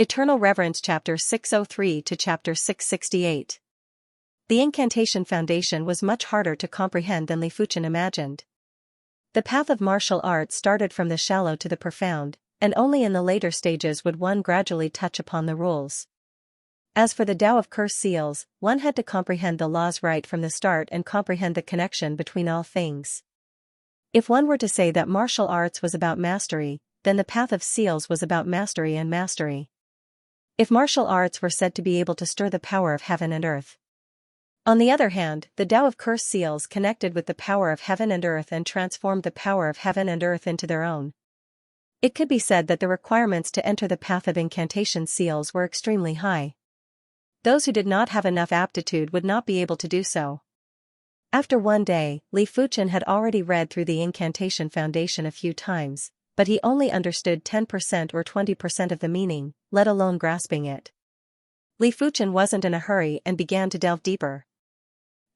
Eternal Reverence Chapter 603 to Chapter 668. The incantation foundation was much harder to comprehend than Li Fuchen imagined. The path of martial arts started from the shallow to the profound, and only in the later stages would one gradually touch upon the rules. As for the Tao of Curse Seals, one had to comprehend the laws right from the start and comprehend the connection between all things. If one were to say that martial arts was about mastery, then the path of seals was about mastery and mastery. If martial arts were said to be able to stir the power of heaven and earth. On the other hand, the Tao of Curse Seals connected with the power of heaven and earth and transformed the power of heaven and earth into their own. It could be said that the requirements to enter the path of incantation seals were extremely high. Those who did not have enough aptitude would not be able to do so. After one day, Li Fuchen had already read through the incantation foundation a few times, but he only understood 10% or 20% of the meaning, let alone grasping it. Li Fuchen wasn't in a hurry and began to delve deeper.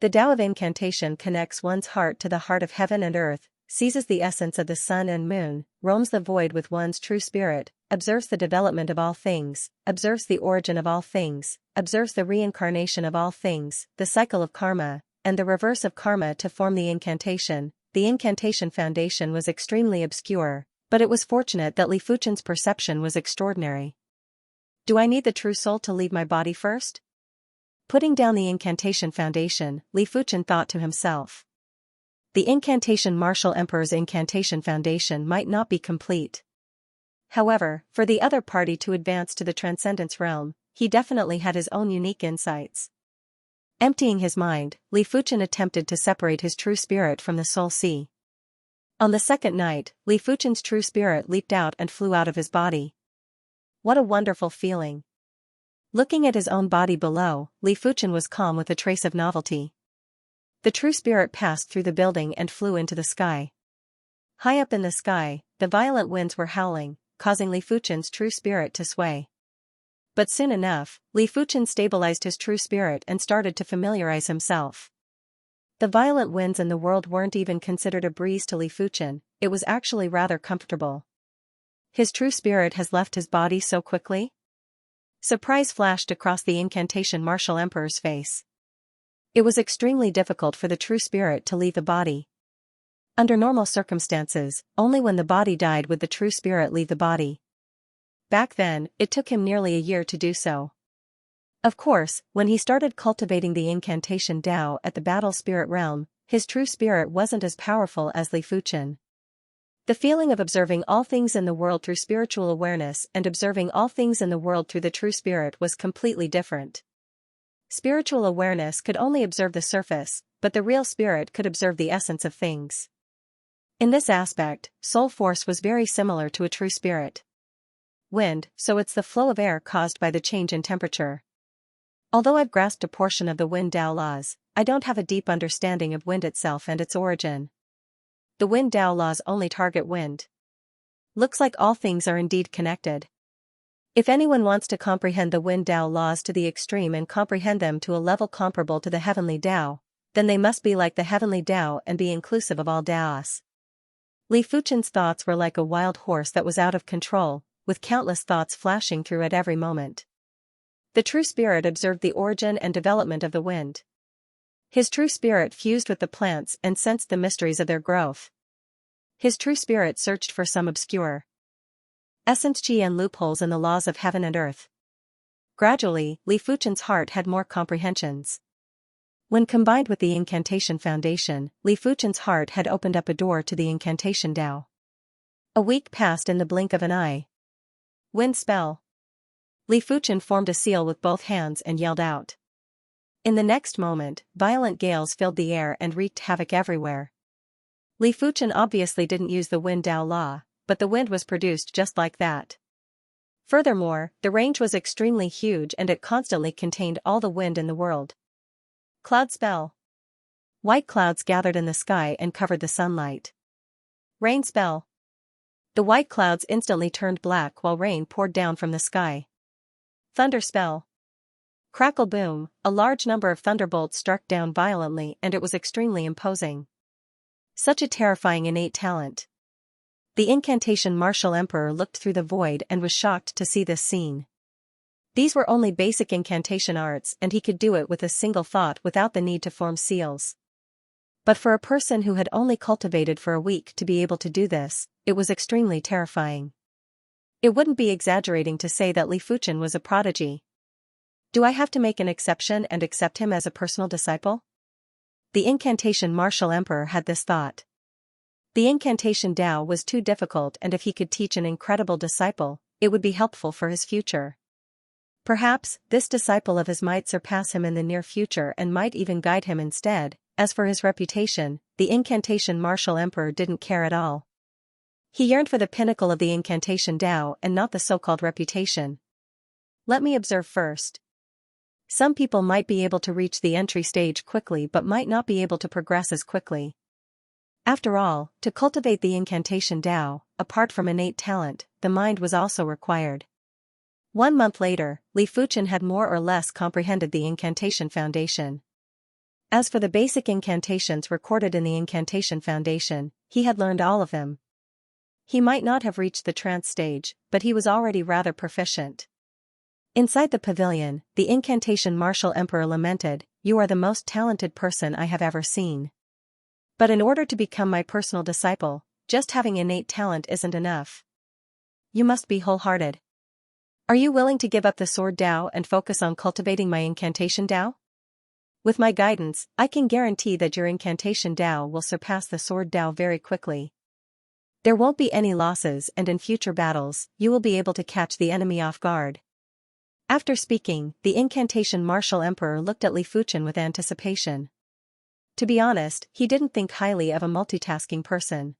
The Tao of incantation connects one's heart to the heart of heaven and earth, seizes the essence of the sun and moon, roams the void with one's true spirit, observes the development of all things, observes the origin of all things, observes the reincarnation of all things, the cycle of karma, and the reverse of karma to form the incantation. The incantation foundation was extremely obscure, but it was fortunate that Li Fuchen's perception was extraordinary. Do I need the true soul to leave my body first? Putting down the incantation foundation, Li Fuchen thought to himself. The incantation Martial Emperor's incantation foundation might not be complete. However, for the other party to advance to the transcendence realm, he definitely had his own unique insights. Emptying his mind, Li Fuchen attempted to separate his true spirit from the soul sea. On the second night, Li Fuchen's true spirit leaped out and flew out of his body. What a wonderful feeling. Looking at his own body below, Li Fuchen was calm with a trace of novelty. The true spirit passed through the building and flew into the sky. High up in the sky, the violent winds were howling, causing Li Fuchen's true spirit to sway. But soon enough, Li Fuchen stabilized his true spirit and started to familiarize himself. The violent winds in the world weren't even considered a breeze to Li Fuchen, it was actually rather comfortable. His true spirit has left his body so quickly? Surprise flashed across the incantation Martial Emperor's face. It was extremely difficult for the true spirit to leave the body. Under normal circumstances, only when the body died would the true spirit leave the body. Back then, it took him nearly a year to do so. Of course, when he started cultivating the incantation Tao at the battle spirit realm, his true spirit wasn't as powerful as Li Fuchen. The feeling of observing all things in the world through spiritual awareness and observing all things in the world through the true spirit was completely different. Spiritual awareness could only observe the surface, but the real spirit could observe the essence of things. In this aspect, soul force was very similar to a true spirit. Wind, so it's the flow of air caused by the change in temperature. Although I've grasped a portion of the wind Tao laws, I don't have a deep understanding of wind itself and its origin. The wind Tao laws only target wind. Looks like all things are indeed connected. If anyone wants to comprehend the wind Tao laws to the extreme and comprehend them to a level comparable to the heavenly Tao, then they must be like the heavenly Tao and be inclusive of all Taos. Li Fuchen's thoughts were like a wild horse that was out of control, with countless thoughts flashing through at every moment. The true spirit observed the origin and development of the wind. His true spirit fused with the plants and sensed the mysteries of their growth. His true spirit searched for some obscure essence and loopholes in the laws of heaven and earth. Gradually, Li Fuchen's heart had more comprehensions. When combined with the incantation foundation, Li Fuchen's heart had opened up a door to the incantation Tao. A week passed in the blink of an eye. Wind spell. Li Fuchen formed a seal with both hands and yelled out. In the next moment, violent gales filled the air and wreaked havoc everywhere. Li Fuchen obviously didn't use the wind Tao law, but the wind was produced just like that. Furthermore, the range was extremely huge and it constantly contained all the wind in the world. Cloud spell. White clouds gathered in the sky and covered the sunlight. Rain spell. The white clouds instantly turned black while rain poured down from the sky. Thunder spell. Crackle boom, a large number of thunderbolts struck down violently and it was extremely imposing. Such a terrifying innate talent. The incantation Martial Emperor looked through the void and was shocked to see this scene. These were only basic incantation arts and he could do it with a single thought without the need to form seals. But for a person who had only cultivated for a week to be able to do this, it was extremely terrifying. It wouldn't be exaggerating to say that Li Fuchen was a prodigy. Do I have to make an exception and accept him as a personal disciple? The incantation martial emperor had this thought. The incantation Tao was too difficult, and if he could teach an incredible disciple, it would be helpful for his future. Perhaps, this disciple of his might surpass him in the near future and might even guide him instead. As for his reputation, the incantation martial emperor didn't care at all. He yearned for the pinnacle of the incantation Tao and not the so-called reputation. Let me observe first. Some people might be able to reach the entry stage quickly but might not be able to progress as quickly. After all, to cultivate the incantation Tao, apart from innate talent, the mind was also required. 1 month later, Li Fuchen had more or less comprehended the incantation foundation. As for the basic incantations recorded in the incantation foundation, he had learned all of them. He might not have reached the trance stage, but he was already rather proficient. Inside the pavilion, the incantation martial emperor lamented, "You are the most talented person I have ever seen. But in order to become my personal disciple, just having innate talent isn't enough. You must be wholehearted. Are you willing to give up the sword Tao and focus on cultivating my incantation Tao? With my guidance, I can guarantee that your incantation Tao will surpass the sword Tao very quickly. There won't be any losses, and in future battles, you will be able to catch the enemy off guard." After speaking, the incantation martial emperor looked at Li Fuchen with anticipation. To be honest, he didn't think highly of a multitasking person.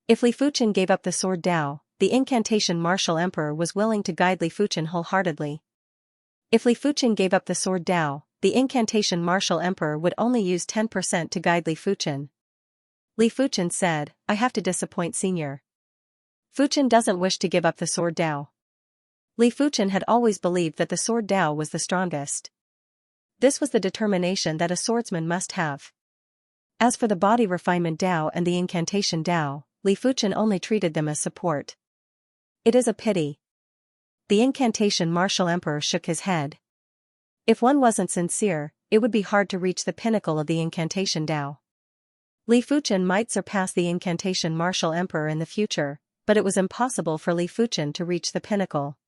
If Li Fuchen gave up the sword Tao, the incantation martial emperor was willing to guide Li Fuchen wholeheartedly. If Li Fuchen gave up the sword Tao, the incantation martial emperor would only use 10% to guide Li Fuchen. Li Fuchen said, "I have to disappoint Senior. Fuchen doesn't wish to give up the sword Tao." Li Fuchen had always believed that the sword Tao was the strongest. This was the determination that a swordsman must have. As for the body refinement Tao and the incantation Tao, Li Fuchen only treated them as support. It is a pity. The incantation martial emperor shook his head. If one wasn't sincere, it would be hard to reach the pinnacle of the incantation Tao. Li Fuchen might surpass the incantation martial emperor in the future, but it was impossible for Li Fuchen to reach the pinnacle.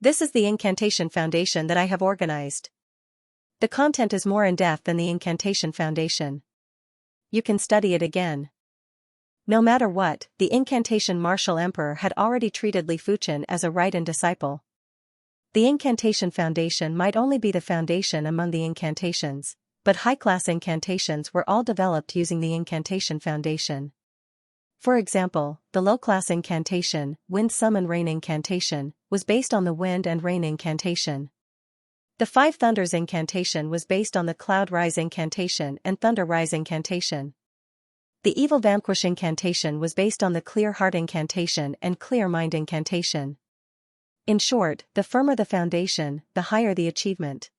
This is the incantation foundation that I have organized. The content is more in-depth than the incantation foundation. You can study it again. No matter what, the incantation martial emperor had already treated Li Fuchen as a right-hand disciple. The incantation foundation might only be the foundation among the incantations, but high-class incantations were all developed using the incantation foundation. For example, the low-class incantation, Wind Summon Rain incantation, was based on the Wind and Rain incantation. The Five Thunders incantation was based on the Cloud Rise incantation and Thunder Rise incantation. The Evil Vanquish incantation was based on the Clear Heart incantation and Clear Mind incantation. In short, the firmer the foundation, the higher the achievement.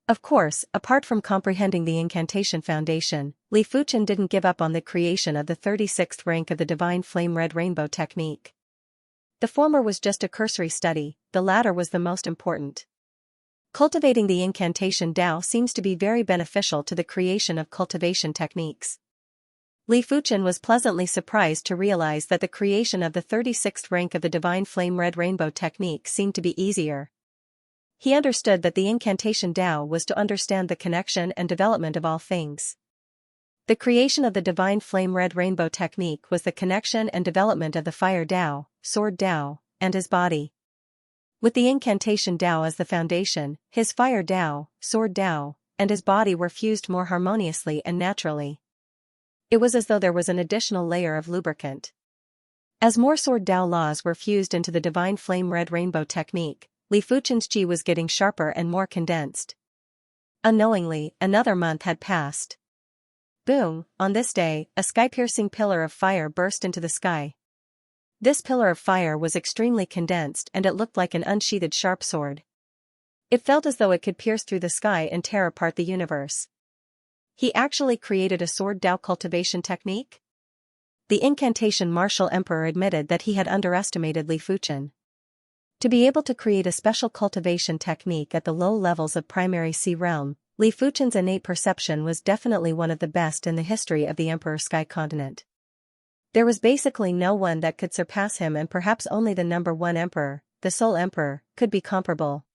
Of course, apart from comprehending the incantation foundation, Li Fuchen didn't give up on the creation of the 36th rank of the Divine Flame Red Rainbow technique. The former was just a cursory study, the latter was the most important. Cultivating the incantation Tao seems to be very beneficial to the creation of cultivation techniques. Li Fuchen was pleasantly surprised to realize that the creation of the 36th rank of the Divine Flame Red Rainbow technique seemed to be easier. He understood that the incantation Tao was to understand the connection and development of all things. The creation of the Divine Flame Red Rainbow technique was the connection and development of the Fire Tao, Sword Tao, and his body. With the incantation Tao as the foundation, his Fire Tao, Sword Tao, and his body were fused more harmoniously and naturally. It was as though there was an additional layer of lubricant. As more Sword Tao laws were fused into the Divine Flame Red Rainbow technique, Li Fuchen's chi was getting sharper and more condensed. Unknowingly, another month had passed. Boom, on this day, a sky-piercing pillar of fire burst into the sky. This pillar of fire was extremely condensed and it looked like an unsheathed sharp sword. It felt as though it could pierce through the sky and tear apart the universe. He actually created a sword Tao cultivation technique? The incantation martial emperor admitted that he had underestimated Li Fuchen. To be able to create a special cultivation technique at the low levels of primary Sea realm, Li Fuchen's innate perception was definitely one of the best in the history of the Emperor Sky Continent. There was basically no one that could surpass him, and perhaps only the number one emperor, the Soul Emperor, could be comparable.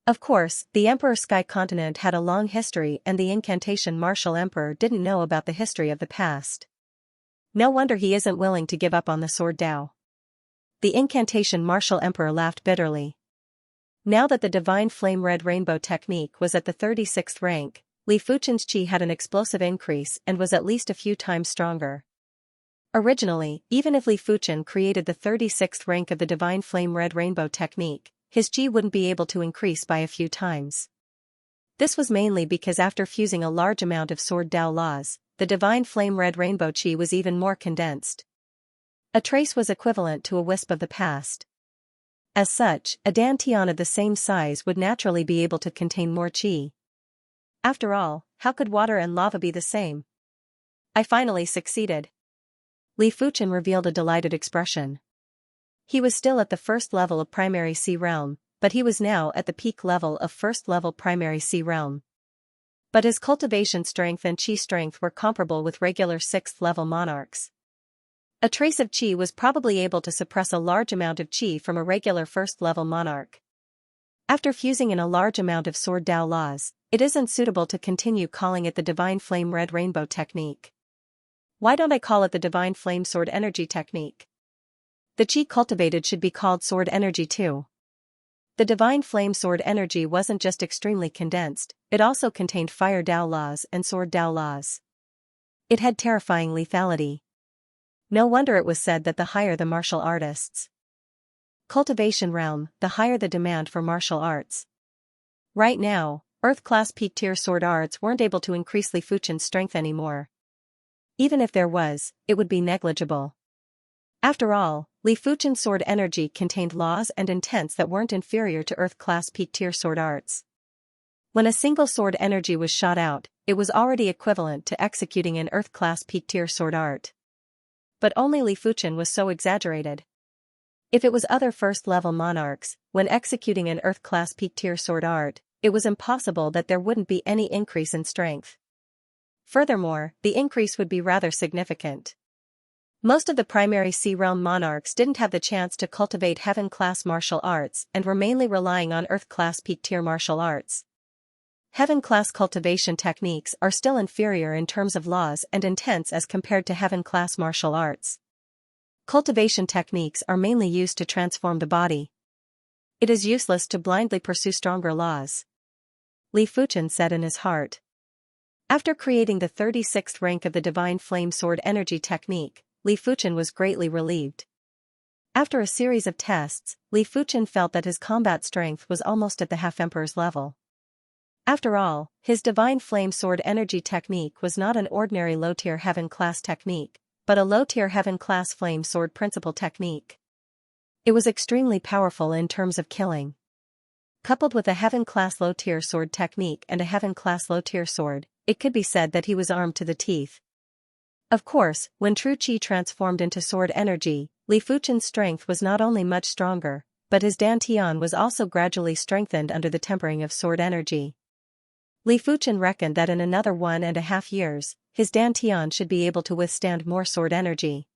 Of course, the Emperor Sky Continent had a long history, and the Incantation Martial Emperor didn't know about the history of the past. No wonder he isn't willing to give up on the Sword Dao. The Incantation Martial Emperor laughed bitterly. Now that the Divine Flame Red Rainbow technique was at the 36th rank, Li Fuchen's chi had an explosive increase and was at least a few times stronger. Originally, even if Li Fuchen created the 36th rank of the Divine Flame Red Rainbow technique, his chi wouldn't be able to increase by a few times. This was mainly because after fusing a large amount of Sword Dao laws, the Divine Flame Red Rainbow chi was even more condensed. A trace was equivalent to a wisp of the past. As such, a dantian of the same size would naturally be able to contain more chi. After all, how could water and lava be the same? I finally succeeded. Li Fuchen revealed a delighted expression. He was still at the first level of primary Sea realm, but he was now at the peak level of first level primary Sea realm. But his cultivation strength and chi strength were comparable with regular 6th level monarchs. A trace of chi was probably able to suppress a large amount of chi from a regular first level monarch. After fusing in a large amount of Sword Dao laws, it isn't suitable to continue calling it the Divine Flame Red Rainbow technique. Why don't I call it the Divine Flame Sword Energy technique? The chi cultivated should be called Sword Energy too. The Divine Flame Sword Energy wasn't just extremely condensed, it also contained Fire Dao laws and Sword Dao laws. It had terrifying lethality. No wonder it was said that the higher the martial artists' cultivation realm, the higher the demand for martial arts. Right now, Earth-class peak-tier sword arts weren't able to increase Li Fuchen's strength anymore. Even if there was, it would be negligible. After all, Li Fuchen's sword energy contained laws and intents that weren't inferior to Earth-class peak-tier sword arts. When a single sword energy was shot out, it was already equivalent to executing an Earth-class peak-tier sword art. But only Li Fuchen was so exaggerated. If it was other first-level monarchs, when executing an Earth-class peak-tier sword art, it was impossible that there wouldn't be any increase in strength. Furthermore, the increase would be rather significant. Most of the primary Sea realm monarchs didn't have the chance to cultivate Heaven-class martial arts and were mainly relying on Earth-class peak-tier martial arts. Heaven-class cultivation techniques are still inferior in terms of laws and intents as compared to Heaven-class martial arts. Cultivation techniques are mainly used to transform the body. It is useless to blindly pursue stronger laws. Li Fuchen said in his heart. After creating the 36th rank of the Divine Flame Sword Energy technique, Li Fuchen was greatly relieved. After a series of tests, Li Fuchen felt that his combat strength was almost at the half-emperor's level. After all, his Divine Flame Sword Energy technique was not an ordinary low-tier Heaven-class technique, but a low-tier Heaven-class Flame Sword Principle technique. It was extremely powerful in terms of killing. Coupled with a Heaven-class low-tier sword technique and a Heaven-class low-tier sword, it could be said that he was armed to the teeth. Of course, when true chi transformed into sword energy, Li Fuchen's strength was not only much stronger, but his dantian was also gradually strengthened under the tempering of sword energy. Li Fuchen reckoned that in another 1.5 years, his dantian should be able to withstand more sword energy.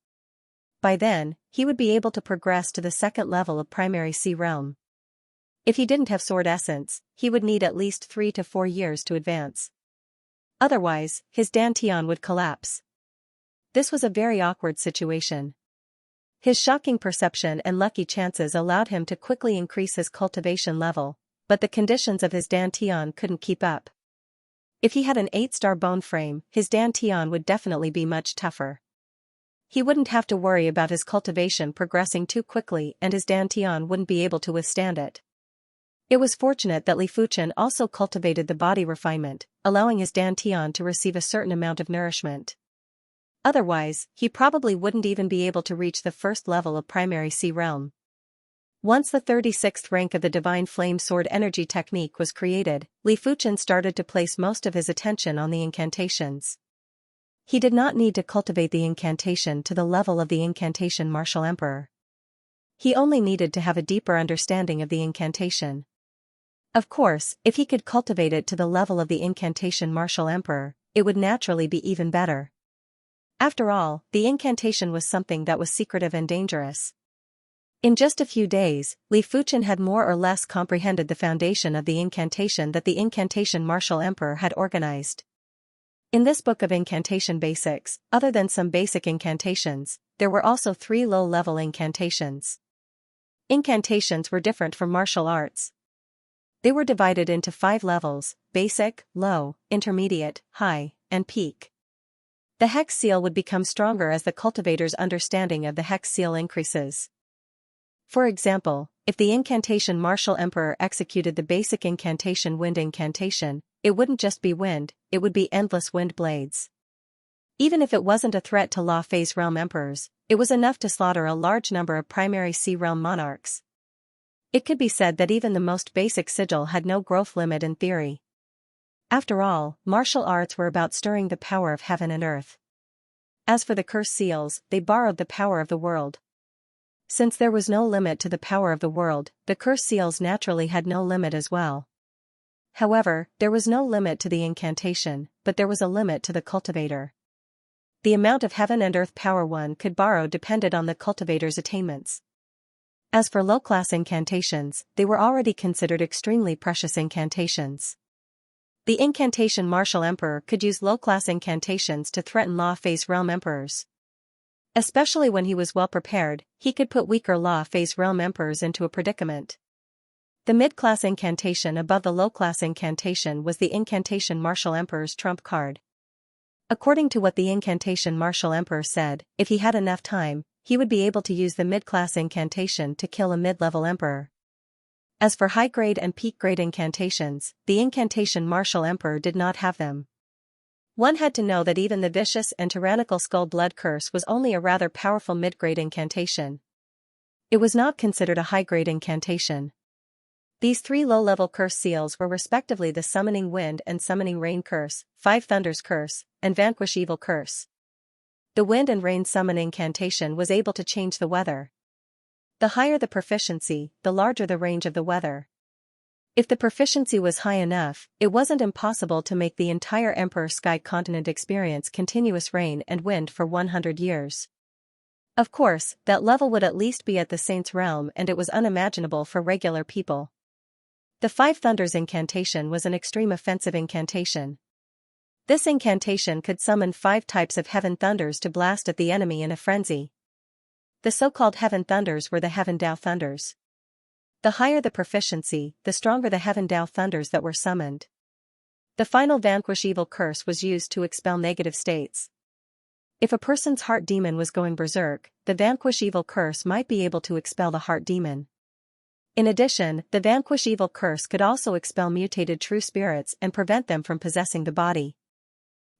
By then, he would be able to progress to the second level of primary Sea realm. If he didn't have sword essence, he would need at least 3 to 4 years to advance. Otherwise, his dantian would collapse. This was a very awkward situation. His shocking perception and lucky chances allowed him to quickly increase his cultivation level, but the conditions of his dantian couldn't keep up. If he had an 8-star bone frame, his dantian would definitely be much tougher. He wouldn't have to worry about his cultivation progressing too quickly and his dantian wouldn't be able to withstand it. It was fortunate that Li Fuchen also cultivated the body refinement, allowing his dantian to receive a certain amount of nourishment. Otherwise, he probably wouldn't even be able to reach the first level of primary Sea realm. Once the 36th rank of the Divine Flame Sword Energy technique was created, Li Fuchen started to place most of his attention on the incantations. He did not need to cultivate the incantation to the level of the Incantation Martial Emperor. He only needed to have a deeper understanding of the incantation. Of course, if he could cultivate it to the level of the incantation Martial Emperor, it would naturally be even better. After all, the incantation was something that was secretive and dangerous. In just a few days, Li Fuchen had more or less comprehended the foundation of the incantation that the incantation Martial Emperor had organized. In this book of incantation basics, other than some basic incantations, there were also 3 low-level incantations. Incantations were different from martial arts. They were divided into 5 levels: basic, low, intermediate, high, and peak. The hex seal would become stronger as the cultivator's understanding of the hex seal increases. For example, if the incantation Martial Emperor executed the basic incantation Wind incantation, it wouldn't just be wind, it would be endless wind blades. Even if it wasn't a threat to Law Phase Realm Emperors, it was enough to slaughter a large number of primary Sea Realm monarchs. It could be said that even the most basic sigil had no growth limit in theory. After all, martial arts were about stirring the power of heaven and earth. As for the curse seals, they borrowed the power of the world. Since there was no limit to the power of the world, the curse seals naturally had no limit as well. However, there was no limit to the incantation, but there was a limit to the cultivator. The amount of heaven and earth power one could borrow depended on the cultivator's attainments. As for low-class incantations, they were already considered extremely precious incantations. The incantation Martial Emperor could use low-class incantations to threaten Law Phase Realm Emperors. Especially when he was well prepared, he could put weaker Law Phase Realm Emperors into a predicament. The mid-class incantation above the low-class incantation was the incantation Martial Emperor's trump card. According to what the incantation Martial Emperor said, if he had enough time, he would be able to use the mid-class incantation to kill a mid-level emperor. As for high-grade and peak-grade incantations, the incantation Martial Emperor did not have them. One had to know that even the vicious and tyrannical Skull Blood Curse was only a rather powerful mid-grade incantation. It was not considered a high-grade incantation. These 3 low-level curse seals were respectively the Summoning Wind and Summoning Rain Curse, 5 Thunders Curse, and Vanquish Evil Curse. The Wind and Rain Summon incantation was able to change the weather. The higher the proficiency, the larger the range of the weather. If the proficiency was high enough, it wasn't impossible to make the entire Emperor Sky continent experience continuous rain and wind for 100 years. Of course, that level would at least be at the Saint's realm, and it was unimaginable for regular people. The 5 Thunders incantation was an extreme offensive incantation. This incantation could summon 5 types of heaven thunders to blast at the enemy in a frenzy. The so-called heaven thunders were the Heaven Dao thunders. The higher the proficiency, the stronger the Heaven Dao thunders that were summoned. The final Vanquish Evil Curse was used to expel negative states. If a person's heart demon was going berserk, the Vanquish Evil Curse might be able to expel the heart demon. In addition, the Vanquish Evil Curse could also expel mutated true spirits and prevent them from possessing the body.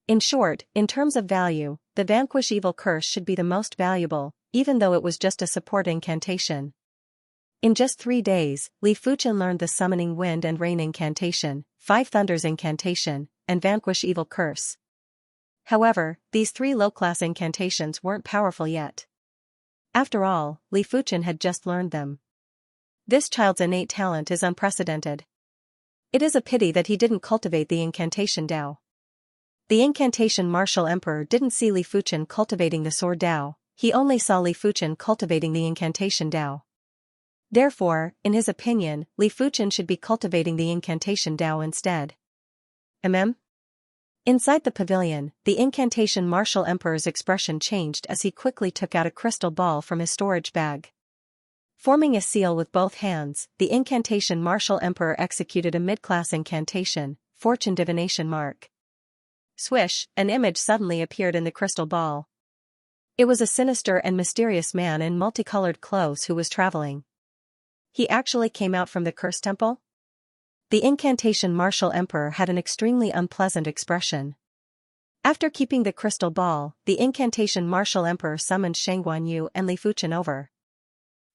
In short, in terms of value, the Vanquish Evil Curse should be the most valuable, even though it was just a support incantation. In just 3 days, Li Fuchen learned the Summoning Wind and Rain incantation, 5 Thunders incantation, and Vanquish Evil Curse. However, these 3 low-class incantations weren't powerful yet. After all, Li Fuchen had just learned them. This child's innate talent is unprecedented. It is a pity that he didn't cultivate the incantation Dao. The incantation Martial Emperor didn't see Li Fuchen cultivating the sword Dao, he only saw Li Fuchen cultivating the incantation Dao. Therefore, in his opinion, Li Fuchen should be cultivating the incantation Dao instead. Inside the pavilion, the incantation Martial Emperor's expression changed as he quickly took out a crystal ball from his storage bag. Forming a seal with both hands, the incantation Martial Emperor executed a mid-class incantation, Fortune Divination Mark. Swish, an image suddenly appeared in the crystal ball. It was a sinister and mysterious man in multicolored clothes who was traveling. He actually came out from the curse temple? The incantation Martial Emperor had an extremely unpleasant expression. After keeping the crystal ball, the incantation Martial Emperor summoned Shangguan Yu and Li Fuchen over.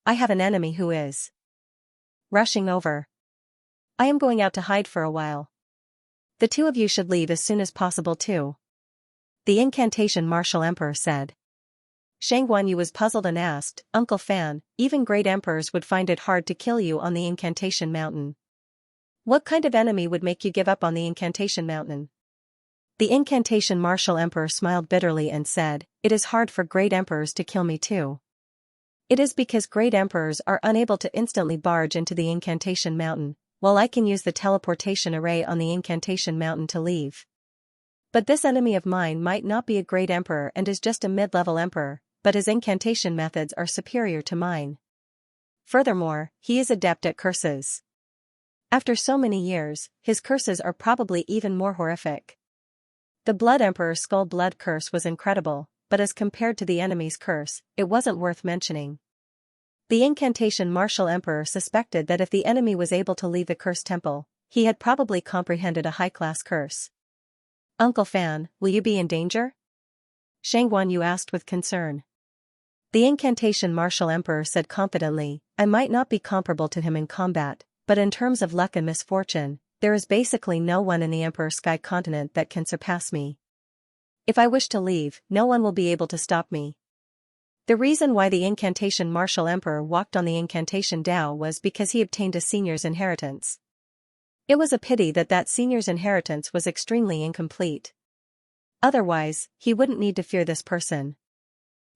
I have an enemy who is rushing over. I am going out to hide for a while. The 2 of you should leave as soon as possible too. The incantation Martial Emperor said. Shang Guanyu was puzzled and asked, Uncle Fan, even great emperors would find it hard to kill you on the Incantation Mountain. What kind of enemy would make you give up on the Incantation Mountain? The Incantation Martial Emperor smiled bitterly and said, It is hard for great emperors to kill me too. It is because great emperors are unable to instantly barge into the Incantation Mountain, while I can use the teleportation array on the Incantation Mountain to leave. But this enemy of mine might not be a great emperor and is just a mid-level emperor, but his incantation methods are superior to mine. Furthermore, he is adept at curses. After so many years, his curses are probably even more horrific. The Blood Emperor's Skull Blood Curse was incredible, but as compared to the enemy's curse, it wasn't worth mentioning. The Incantation Martial Emperor suspected that if the enemy was able to leave the cursed temple, he had probably comprehended a high-class curse. Uncle Fan, will you be in danger? Shang Guanyu asked with concern. The Incantation Martial Emperor said confidently, I might not be comparable to him in combat, but in terms of luck and misfortune, there is basically no one in the Emperor Sky Continent that can surpass me. If I wish to leave, no one will be able to stop me. The reason why the Incantation Martial Emperor walked on the Incantation Dao was because he obtained a senior's inheritance. It was a pity that that senior's inheritance was extremely incomplete. Otherwise, he wouldn't need to fear this person.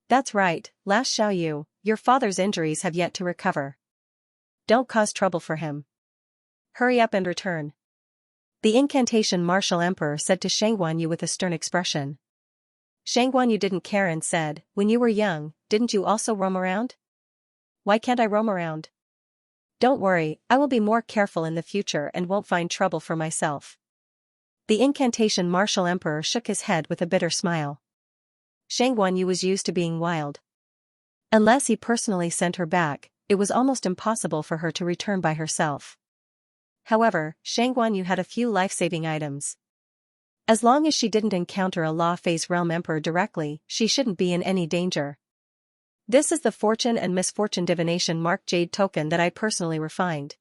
That's right, last Xiaoyu, your father's injuries have yet to recover. Don't cause trouble for him. Hurry up and return. The Incantation Martial Emperor said to Shang Guanyu with a stern expression. Shang Guanyu didn't care and said, When you were young, didn't you also roam around? Why can't I roam around? Don't worry, I will be more careful in the future and won't find trouble for myself. The Incantation Martial Emperor shook his head with a bitter smile. Shang Guanyu was used to being wild. Unless he personally sent her back, it was almost impossible for her to return by herself. However, Shang Guanyu had a few life-saving items. As long as she didn't encounter a Law Phase Realm Emperor directly, she shouldn't be in any danger. This is the Fortune and Misfortune Divination Mark Jade token that I personally refined.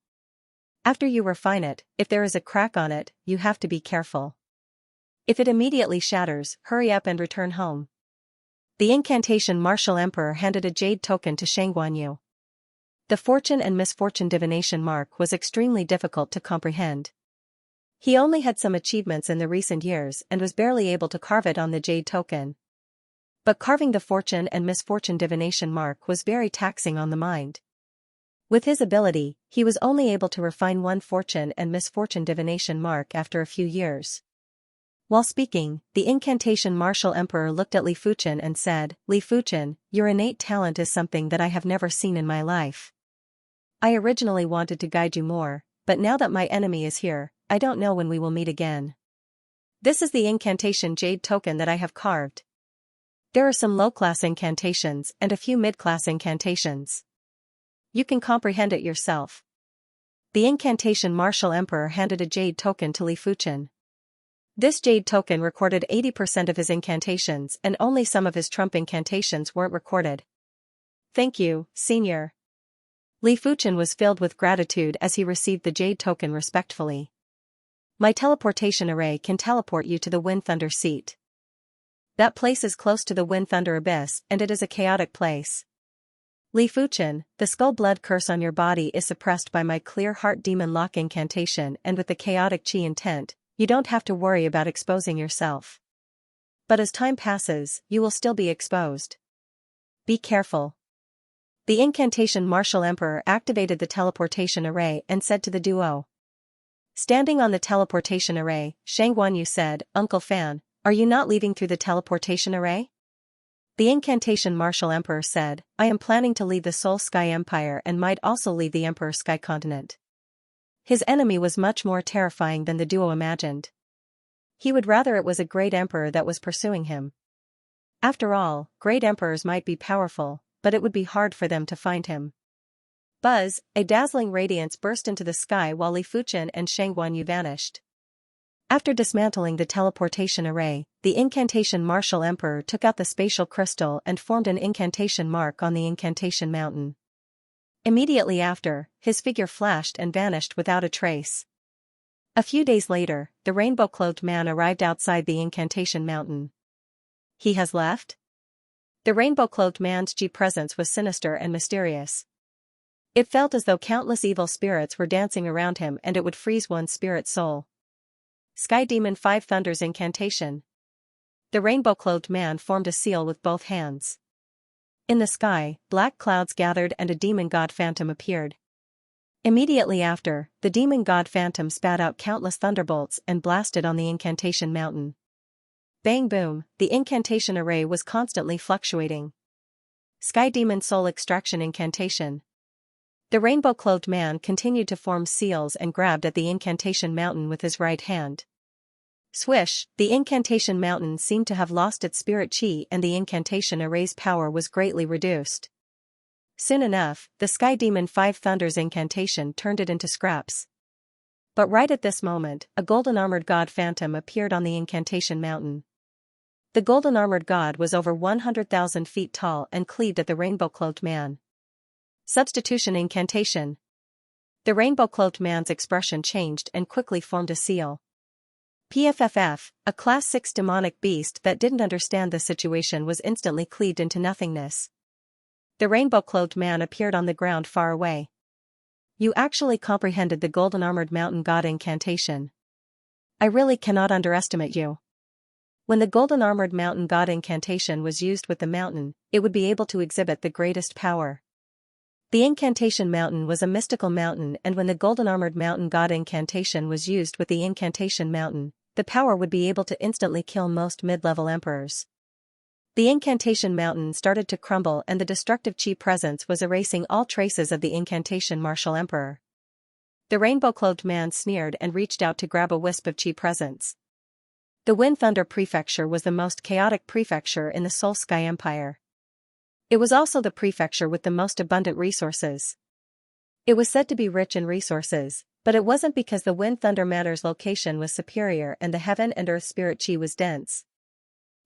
After you refine it, if there is a crack on it, you have to be careful. If it immediately shatters, hurry up and return home. The Incantation Martial Emperor handed a jade token to Shang Guanyu. The Fortune and Misfortune Divination mark was extremely difficult to comprehend. He only had some achievements in the recent years and was barely able to carve it on the jade token. But carving the Fortune and Misfortune Divination mark was very taxing on the mind. With his ability, he was only able to refine one Fortune and Misfortune Divination mark after a few years. While speaking, the Incantation Martial Emperor looked at Li Fuchen and said, Li Fuchen, your innate talent is something that I have never seen in my life. I originally wanted to guide you more, but now that my enemy is here, I don't know when we will meet again. This is the Incantation Jade token that I have carved. There are some low-class incantations and a few mid-class incantations. You can comprehend it yourself. The Incantation Martial Emperor handed a jade token to Li Fuchen. This jade token recorded 80% of his incantations and only some of his trump incantations weren't recorded. Thank you, Senior. Li Fuchen was filled with gratitude as he received the jade token respectfully. My teleportation array can teleport you to the Wind Thunder seat. That place is close to the Wind Thunder abyss and it is a chaotic place. Li Fuchen, the skull blood curse on your body is suppressed by my clear heart demon lock incantation and with the chaotic chi intent, you don't have to worry about exposing yourself. But as time passes, you will still be exposed. Be careful. The Incantation Martial Emperor activated the teleportation array and said to the duo. Standing on the teleportation array, Shang Guanyu said, Uncle Fan, are you not leaving through the teleportation array? The Incantation Martial Emperor said, I am planning to leave the Soul Sky Empire and might also leave the Emperor Sky Continent. His enemy was much more terrifying than the duo imagined. He would rather it was a great emperor that was pursuing him. After all, great emperors might be powerful, but it would be hard for them to find him. Buzz, a dazzling radiance burst into the sky while Li Fuchen and Shang Guanyu vanished. After dismantling the teleportation array, the Incantation Martial Emperor took out the spatial crystal and formed an incantation mark on the Incantation Mountain. Immediately after, his figure flashed and vanished without a trace. A few days later, the rainbow-clothed man arrived outside the Incantation Mountain. He has left? The rainbow-clothed man's G presence was sinister and mysterious. It felt as though countless evil spirits were dancing around him and it would freeze one's spirit soul. Sky Demon 5 Thunder's Incantation. The rainbow-clothed man formed a seal with both hands. In the sky, black clouds gathered and a demon god phantom appeared. Immediately after, the demon god phantom spat out countless thunderbolts and blasted on the incantation mountain. Bang boom, the incantation array was constantly fluctuating. Sky Demon Soul Extraction Incantation. The rainbow-clothed man continued to form seals and grabbed at the incantation mountain with his right hand. Swish, the incantation mountain seemed to have lost its spirit chi and the incantation array's power was greatly reduced. Soon enough, the Sky Demon 5 Thunder's incantation turned it into scraps. But right at this moment, a golden-armored god phantom appeared on the incantation mountain. The golden-armored god was over 100,000 feet tall and cleaved at the rainbow-clothed man. Substitution Incantation. The rainbow-clothed man's expression changed and quickly formed a seal. PFFF, a Class 6 demonic beast that didn't understand the situation was instantly cleaved into nothingness. The rainbow-clothed man appeared on the ground far away. You actually comprehended the golden-armored mountain god incantation. I really cannot underestimate you. When the golden-armored mountain god incantation was used with the mountain, it would be able to exhibit the greatest power. The incantation mountain was a mystical mountain and when the golden-armored mountain god incantation was used with the incantation mountain, the power would be able to instantly kill most mid-level emperors. The incantation mountain started to crumble and the destructive chi presence was erasing all traces of the incantation martial emperor. The rainbow-clothed man sneered and reached out to grab a wisp of chi presence. The Wind Thunder Prefecture was the most chaotic prefecture in the Soul Sky Empire. It was also the prefecture with the most abundant resources. It was said to be rich in resources, but it wasn't because the Wind Thunder Manor's location was superior and the heaven and earth spirit chi was dense.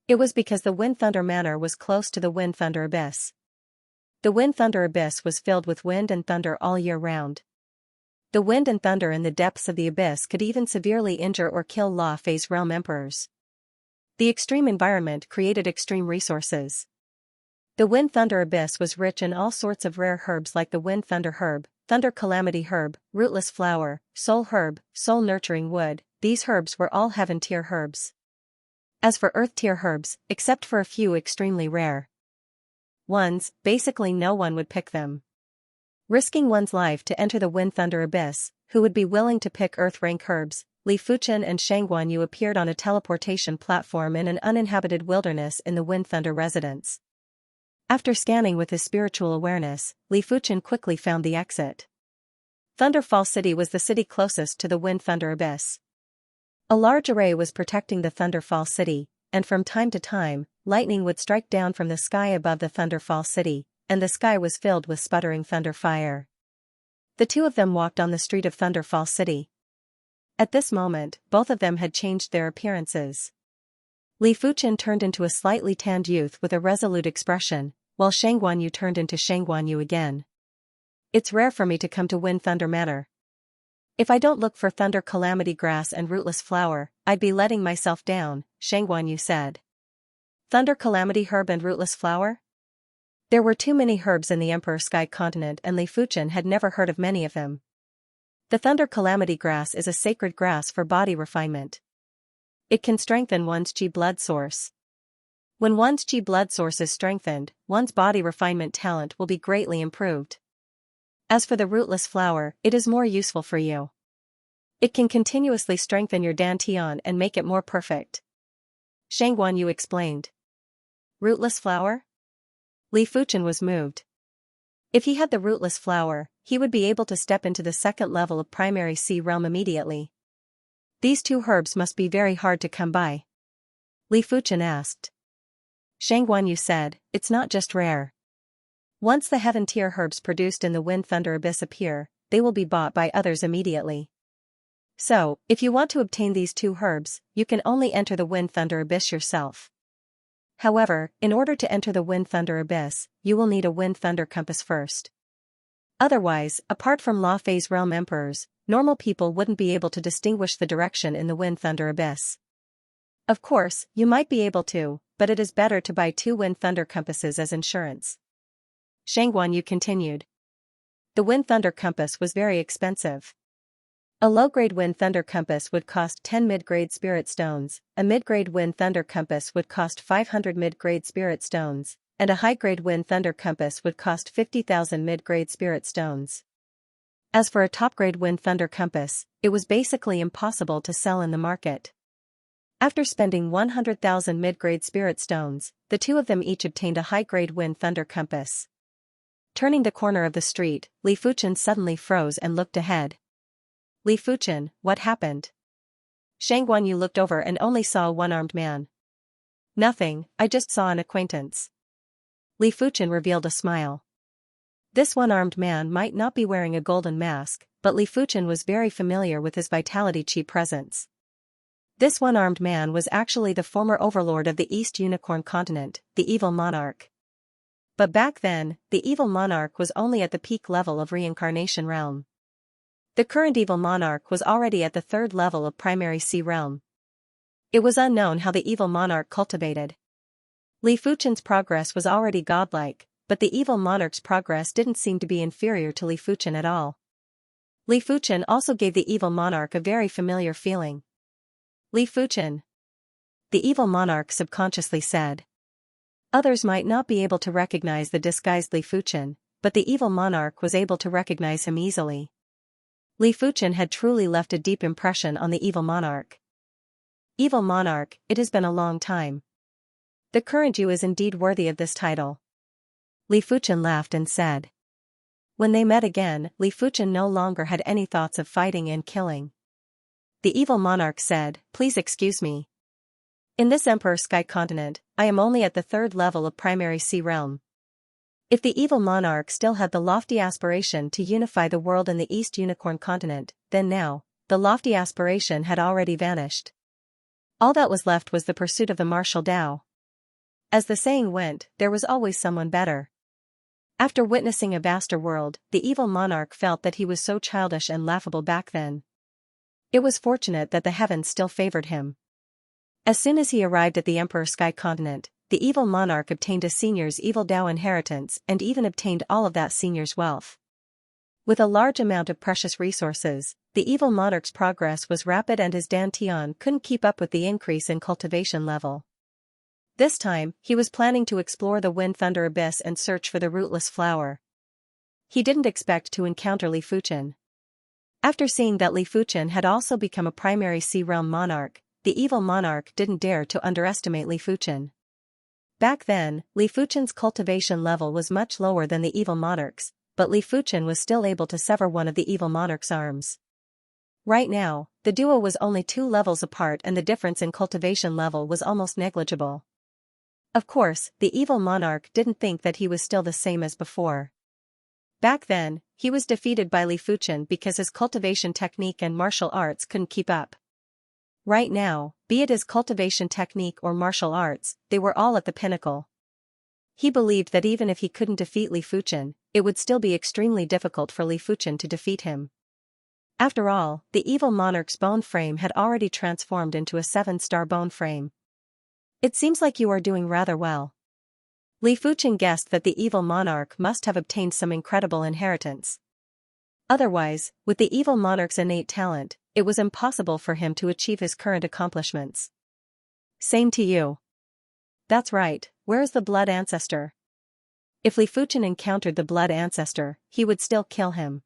It was because the Wind Thunder Manor was close to the Wind Thunder Abyss. The Wind Thunder Abyss was filled with wind and thunder all year round. The wind and thunder in the depths of the abyss could even severely injure or kill Law Phase realm emperors. The extreme environment created extreme resources. The Wind Thunder Abyss was rich in all sorts of rare herbs like the Wind Thunder Herb, Thunder Calamity Herb, Rootless Flower, Soul Herb, Soul Nurturing Wood. These herbs were all heaven-tier herbs. As for earth-tier herbs, except for a few extremely rare ones, basically no one would pick them. Risking one's life to enter the Wind Thunder Abyss, who would be willing to pick earth-rank herbs? Li Fuchen and Xianxia appeared on a teleportation platform in an uninhabited wilderness in the Wind Thunder residence. After scanning with his spiritual awareness, Li Fuchen quickly found the exit. Thunderfall City was the city closest to the Wind Thunder Abyss. A large array was protecting the Thunderfall City, and from time to time, lightning would strike down from the sky above the Thunderfall City, and the sky was filled with sputtering thunder fire. The two of them walked on the street of Thunderfall City. At this moment, both of them had changed their appearances. Li Fuchen turned into a slightly tanned youth with a resolute expression, while Xianxia turned into Xianxia again. It's rare for me to come to Wind Thunder Manor. If I don't look for Thunder Calamity Grass and Rootless Flower, I'd be letting myself down, Xianxia said. Thunder Calamity Herb and Rootless Flower? There were too many herbs in the Emperor Sky Continent and Li Fuchen had never heard of many of them. The Thunder Calamity Grass is a sacred grass for body refinement. It can strengthen one's chi blood source. When one's chi blood source is strengthened, one's body refinement talent will be greatly improved. As for the Rootless Flower, it is more useful for you. It can continuously strengthen your dantian and make it more perfect. Xianxia explained. Rootless Flower? Li Fuchen was moved. If he had the Rootless Flower, he would be able to step into the second level of Primary Sea Realm immediately. These two herbs must be very hard to come by. Li Fuchen asked. Xianxia said, it's not just rare. Once the heaven-tier herbs produced in the Wind Thunder Abyss appear, they will be bought by others immediately. So, if you want to obtain these two herbs, you can only enter the Wind Thunder Abyss yourself. However, in order to enter the Wind Thunder Abyss, you will need a Wind Thunder Compass first. Otherwise, apart from Law Phase Realm Emperors, normal people wouldn't be able to distinguish the direction in the Wind Thunder Abyss. Of course, you might be able to, but it is better to buy 2 wind thunder compasses as insurance. Xianxia continued. The wind thunder compass was very expensive. A low-grade wind thunder compass would cost 10 mid-grade spirit stones, a mid-grade wind thunder compass would cost 500 mid-grade spirit stones, and a high-grade wind thunder compass would cost 50,000 mid-grade spirit stones. As for a top-grade wind thunder compass, it was basically impossible to sell in the market. After spending 100,000 mid-grade spirit stones, the two of them each obtained a high-grade wind thunder compass. Turning the corner of the street, Li Fuchen suddenly froze and looked ahead. Li Fuchen, what happened? Xianxia looked over and only saw a one-armed man. Nothing, I just saw an acquaintance. Li Fuchen revealed a smile. This one-armed man might not be wearing a golden mask, but Li Fuchen was very familiar with his vitality chi presence. This one-armed man was actually the former overlord of the East Unicorn continent, the evil monarch. But back then, the evil monarch was only at the peak level of reincarnation realm. The current evil monarch was already at the 3rd level of primary sea realm. It was unknown how the evil monarch cultivated. Li Fuchen's progress was already godlike, but the evil monarch's progress didn't seem to be inferior to Li Fuchen at all. Li Fuchen also gave the evil monarch a very familiar feeling. Li Fuchen, the evil monarch subconsciously said. Others might not be able to recognize the disguised Li Fuchen, but the evil monarch was able to recognize him easily. Li Fuchen had truly left a deep impression on the evil monarch. Evil monarch, it has been a long time. The current you is indeed worthy of this title. Li Fuchen laughed and said. When they met again, Li Fuchen no longer had any thoughts of fighting and killing. The evil monarch said, please excuse me. In this Emperor Sky continent, I am only at the 3rd level of primary sea realm. If the evil monarch still had the lofty aspiration to unify the world in the East Unicorn continent, then now, the lofty aspiration had already vanished. All that was left was the pursuit of the martial Tao. As the saying went, there was always someone better. After witnessing a vaster world, the evil monarch felt that he was so childish and laughable back then. It was fortunate that the heavens still favored him. As soon as he arrived at the Emperor Sky continent, the evil monarch obtained a senior's evil Tao inheritance and even obtained all of that senior's wealth. With a large amount of precious resources, the evil monarch's progress was rapid and his dantian couldn't keep up with the increase in cultivation level. This time, he was planning to explore the wind thunder abyss and search for the rootless flower. He didn't expect to encounter Li Fuchen. After seeing that Li Fuchen had also become a primary sea realm monarch, the evil monarch didn't dare to underestimate Li Fuchen. Back then, Li Fuchen's cultivation level was much lower than the evil monarch's, but Li Fuchen was still able to sever one of the evil monarch's arms. Right now, the duo was only 2 levels apart and the difference in cultivation level was almost negligible. Of course, the evil monarch didn't think that he was still the same as before. Back then, he was defeated by Li Fuchen because his cultivation technique and martial arts couldn't keep up. Right now, be it his cultivation technique or martial arts, they were all at the pinnacle. He believed that even if he couldn't defeat Li Fuchen, it would still be extremely difficult for Li Fuchen to defeat him. After all, the evil monarch's bone frame had already transformed into a 7-star bone frame. It seems like you are doing rather well. Li Fuchen guessed that the evil monarch must have obtained some incredible inheritance. Otherwise, with the evil monarch's innate talent, it was impossible for him to achieve his current accomplishments. Same to you. That's right, where is the blood ancestor? If Li Fuchen encountered the blood ancestor, he would still kill him.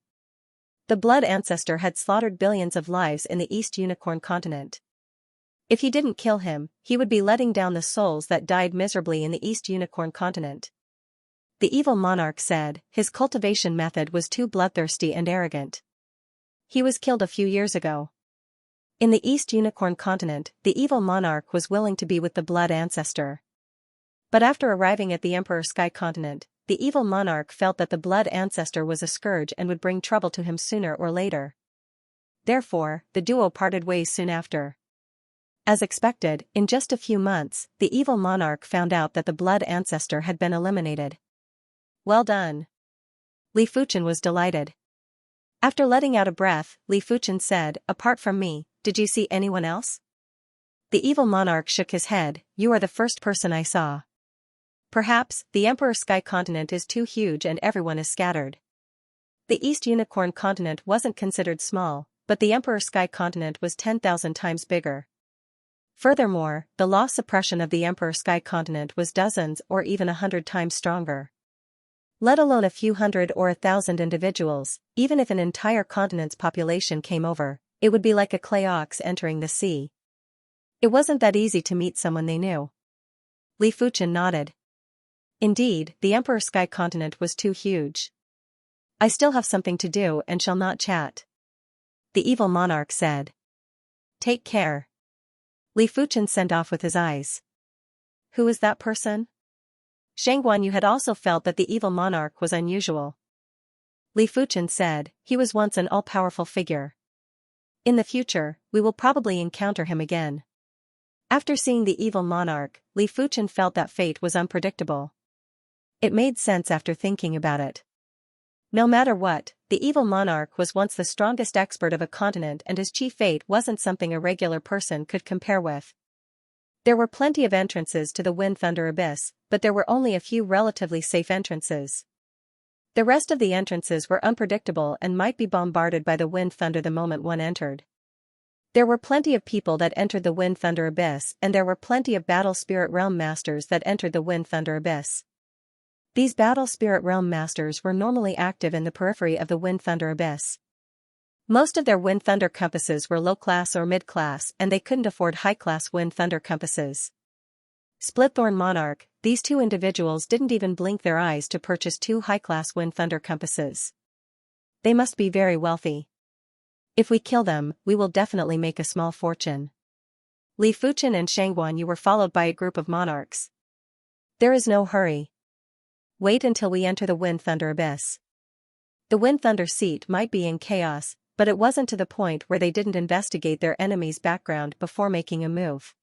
The blood ancestor had slaughtered billions of lives in the East Unicorn continent. If he didn't kill him, he would be letting down the souls that died miserably in the East Unicorn continent. The evil monarch said his cultivation method was too bloodthirsty and arrogant. He was killed a few years ago. In the East Unicorn continent, the evil monarch was willing to be with the blood ancestor. But after arriving at the Emperor Sky continent, the evil monarch felt that the blood ancestor was a scourge and would bring trouble to him sooner or later. Therefore, the duo parted ways soon after. As expected, in just a few months, the evil monarch found out that the blood ancestor had been eliminated. Well done. Li Fuchen was delighted. After letting out a breath, Li Fuchen said, apart from me, did you see anyone else? The evil monarch shook his head. You are the first person I saw. Perhaps, the Emperor Sky continent is too huge and everyone is scattered. The East Unicorn continent wasn't considered small, but the Emperor Sky continent was 10,000 times bigger. Furthermore, the loss suppression of the Emperor Sky continent was dozens or even 100 times stronger. Let alone a few hundred or 1,000 individuals, even if an entire continent's population came over, it would be like a clay ox entering the sea. It wasn't that easy to meet someone they knew. Li Fuchen nodded. Indeed, the Emperor Sky continent was too huge. I still have something to do and shall not chat. The evil monarch said. Take care. Li Fuchen sent off with his eyes. Who is that person? Xianxia had also felt that the evil monarch was unusual. Li Fuchen said, he was once an all-powerful figure. In the future, we will probably encounter him again. After seeing the evil monarch, Li Fuchen felt that fate was unpredictable. It made sense after thinking about it. No matter what, the evil monarch was once the strongest expert of a continent and his chief fate wasn't something a regular person could compare with. There were plenty of entrances to the Wind Thunder Abyss, but there were only a few relatively safe entrances. The rest of the entrances were unpredictable and might be bombarded by the Wind Thunder the moment one entered. There were plenty of people that entered the Wind Thunder Abyss and there were plenty of Battle Spirit Realm Masters that entered the Wind Thunder Abyss. These Battle Spirit Realm Masters were normally active in the periphery of the Wind Thunder Abyss. Most of their Wind Thunder compasses were low-class or mid-class and they couldn't afford high-class Wind Thunder compasses. Splitthorn Monarch, these two individuals didn't even blink their eyes to purchase 2 high-class Wind Thunder compasses. They must be very wealthy. If we kill them, we will definitely make a small fortune. Li Fuchen and Xianxia were followed by a group of monarchs. There is no hurry. Wait until we enter the Wind Thunder Abyss. The Wind Thunder seat might be in chaos, but it wasn't to the point where they didn't investigate their enemy's background before making a move.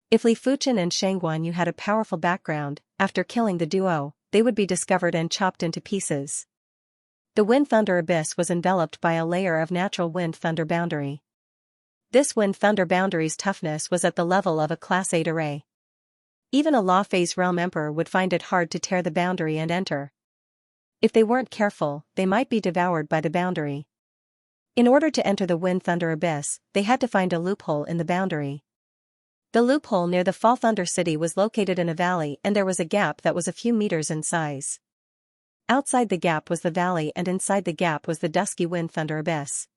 If Li Fuchen and Xianxia had a powerful background, after killing the duo, they would be discovered and chopped into pieces. The Wind Thunder Abyss was enveloped by a layer of natural Wind Thunder boundary. This Wind Thunder boundary's toughness was at the level of a Class 8 array. Even a Law Phase Realm Emperor would find it hard to tear the boundary and enter. If they weren't careful, they might be devoured by the boundary. In order to enter the Wind Thunder Abyss, they had to find a loophole in the boundary. The loophole near the Fall Thunder City was located in a valley and there was a gap that was a few meters in size. Outside the gap was the valley and inside the gap was the dusky Wind Thunder Abyss.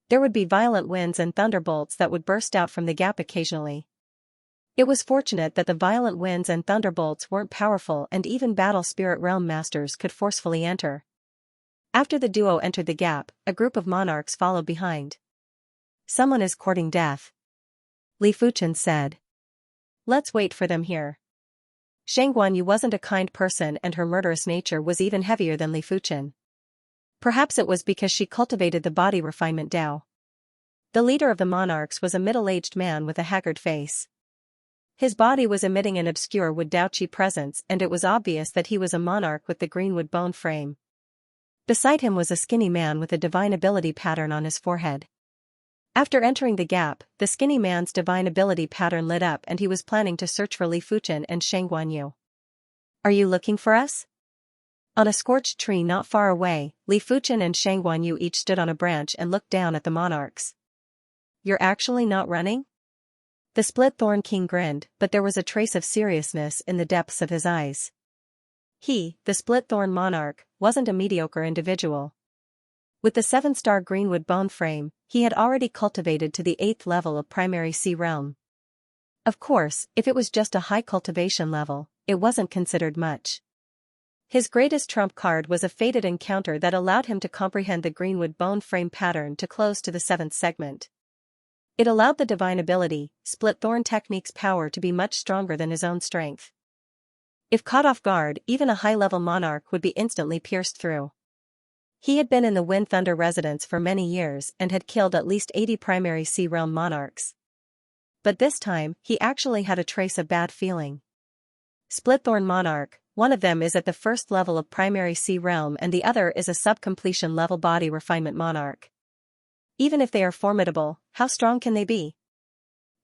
There would be violent winds and thunderbolts that would burst out from the gap occasionally. It was fortunate that the violent winds and thunderbolts weren't powerful and even Battle Spirit Realm Masters could forcefully enter. After the duo entered the gap, a group of monarchs followed behind. Someone is courting death. Li Fuchen said. Let's wait for them here. Xianxia wasn't a kind person and her murderous nature was even heavier than Li Fuchen. Perhaps it was because she cultivated the body refinement Dao. The leader of the monarchs was a middle-aged man with a haggard face. His body was emitting an obscure wood Dao-Chi presence and it was obvious that he was a monarch with the greenwood bone frame. Beside him was a skinny man with a divine ability pattern on his forehead. After entering the gap, the skinny man's divine ability pattern lit up and he was planning to search for Li Fuchen and Xianxia. Are you looking for us? On a scorched tree not far away, Li Fuchen and Xianxia each stood on a branch and looked down at the monarchs. You're actually not running? The Split Thorn King grinned, but there was a trace of seriousness in the depths of his eyes. He, the Split Thorn Monarch, wasn't a mediocre individual. With the 7-star greenwood bone frame, he had already cultivated to the 8th level of Primary Sea Realm. Of course, if it was just a high cultivation level, it wasn't considered much. His greatest trump card was a fated encounter that allowed him to comprehend the greenwood bone frame pattern to close to the 7th segment. It allowed the divine ability, Split Thorn Technique's power to be much stronger than his own strength. If caught off guard, even a high-level monarch would be instantly pierced through. He had been in the Wind Thunder residence for many years and had killed at least 80 Primary Sea Realm monarchs. But this time, he actually had a trace of bad feeling. Splitthorn Monarch, one of them is at the 1st level of Primary Sea Realm and the other is a sub-completion level body refinement monarch. Even if they are formidable, how strong can they be?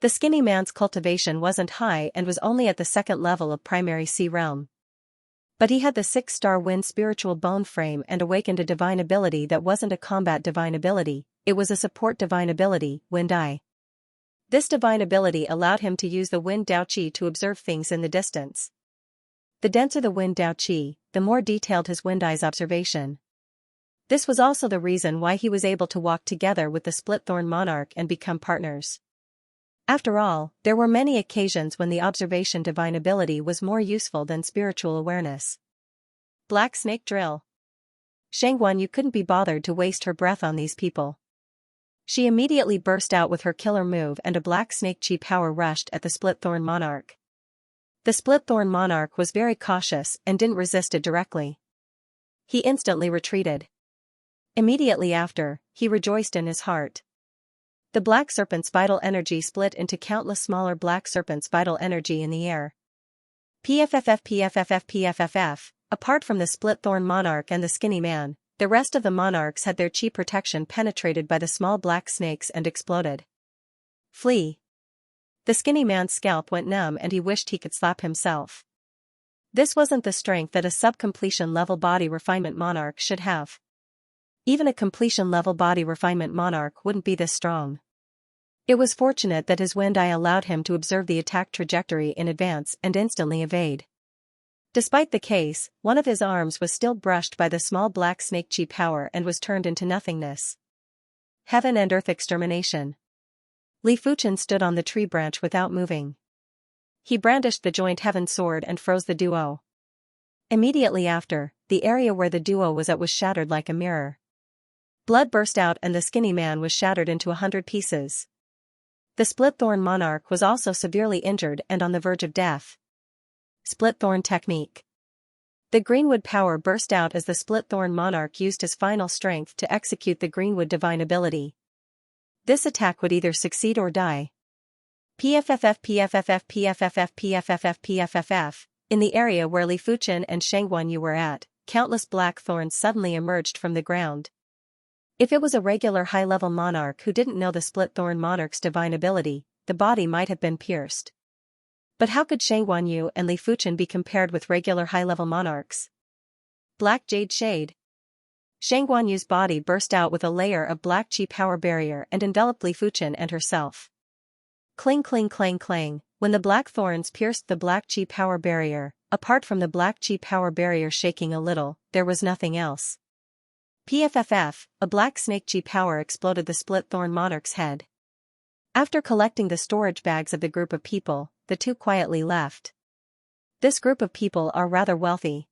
The skinny man's cultivation wasn't high and was only at the second level of primary sea realm. But he had the 6-star wind spiritual bone frame and awakened a divine ability that wasn't a combat divine ability, it was a support divine ability, Wind Eye. This divine ability allowed him to use the Wind Dao Qi to observe things in the distance. The denser the Wind Dao Qi, the more detailed his Wind Eye's observation. This was also the reason why he was able to walk together with the Split-Thorn Monarch and become partners. After all, there were many occasions when the observation divine ability was more useful than spiritual awareness. Black Snake Drill. Xianxia couldn't be bothered to waste her breath on these people. She immediately burst out with her killer move and a Black Snake Chi power rushed at the Split-Thorn Monarch. The Split-Thorn Monarch was very cautious and didn't resist it directly. He instantly retreated. Immediately after, he rejoiced in his heart. The Black Serpent's vital energy split into countless smaller Black Serpent's vital energy in the air. PFFF. Apart from the Split-Thorn Monarch and the Skinny Man, the rest of the monarchs had their chi protection penetrated by the small black snakes and exploded. Flee. The Skinny Man's scalp went numb and he wished he could slap himself. This wasn't the strength that a sub-completion level body refinement monarch should have. Even a completion level body refinement monarch wouldn't be this strong. It was fortunate that his Wind Eye allowed him to observe the attack trajectory in advance and instantly evade. Despite the case, one of his arms was still brushed by the small black snake chi power and was turned into nothingness. Heaven and Earth Extermination. Li Fuchen stood on the tree branch without moving. He brandished the joint heaven sword and froze the duo. Immediately after, the area where the duo was at was shattered like a mirror. Blood burst out and the Skinny Man was shattered into 100 pieces. The Split-Thorn Monarch was also severely injured and on the verge of death. Split-Thorn Technique. The Greenwood power burst out as the Split-Thorn Monarch used his final strength to execute the Greenwood divine ability. This attack would either succeed or die. PFFF. In the area where Li Fuchen and Xianxia were at, countless black thorns suddenly emerged from the ground. If it was a regular high-level monarch who didn't know the Split-Thorn Monarch's divine ability, the body might have been pierced. But how could Xianxia and Li Fuchen be compared with regular high-level monarchs? Black Jade Shade. Xianxia's body burst out with a layer of black chi power barrier and enveloped Li Fuchen and herself. Cling cling clang clang, when the black thorns pierced the black chi power barrier, apart from the black chi power barrier shaking a little, there was nothing else. PFFF, a black snake chi power exploded the Split-Thorn Monarch's head. After collecting the storage bags of the group of people, the two quietly left. This group of people are rather wealthy.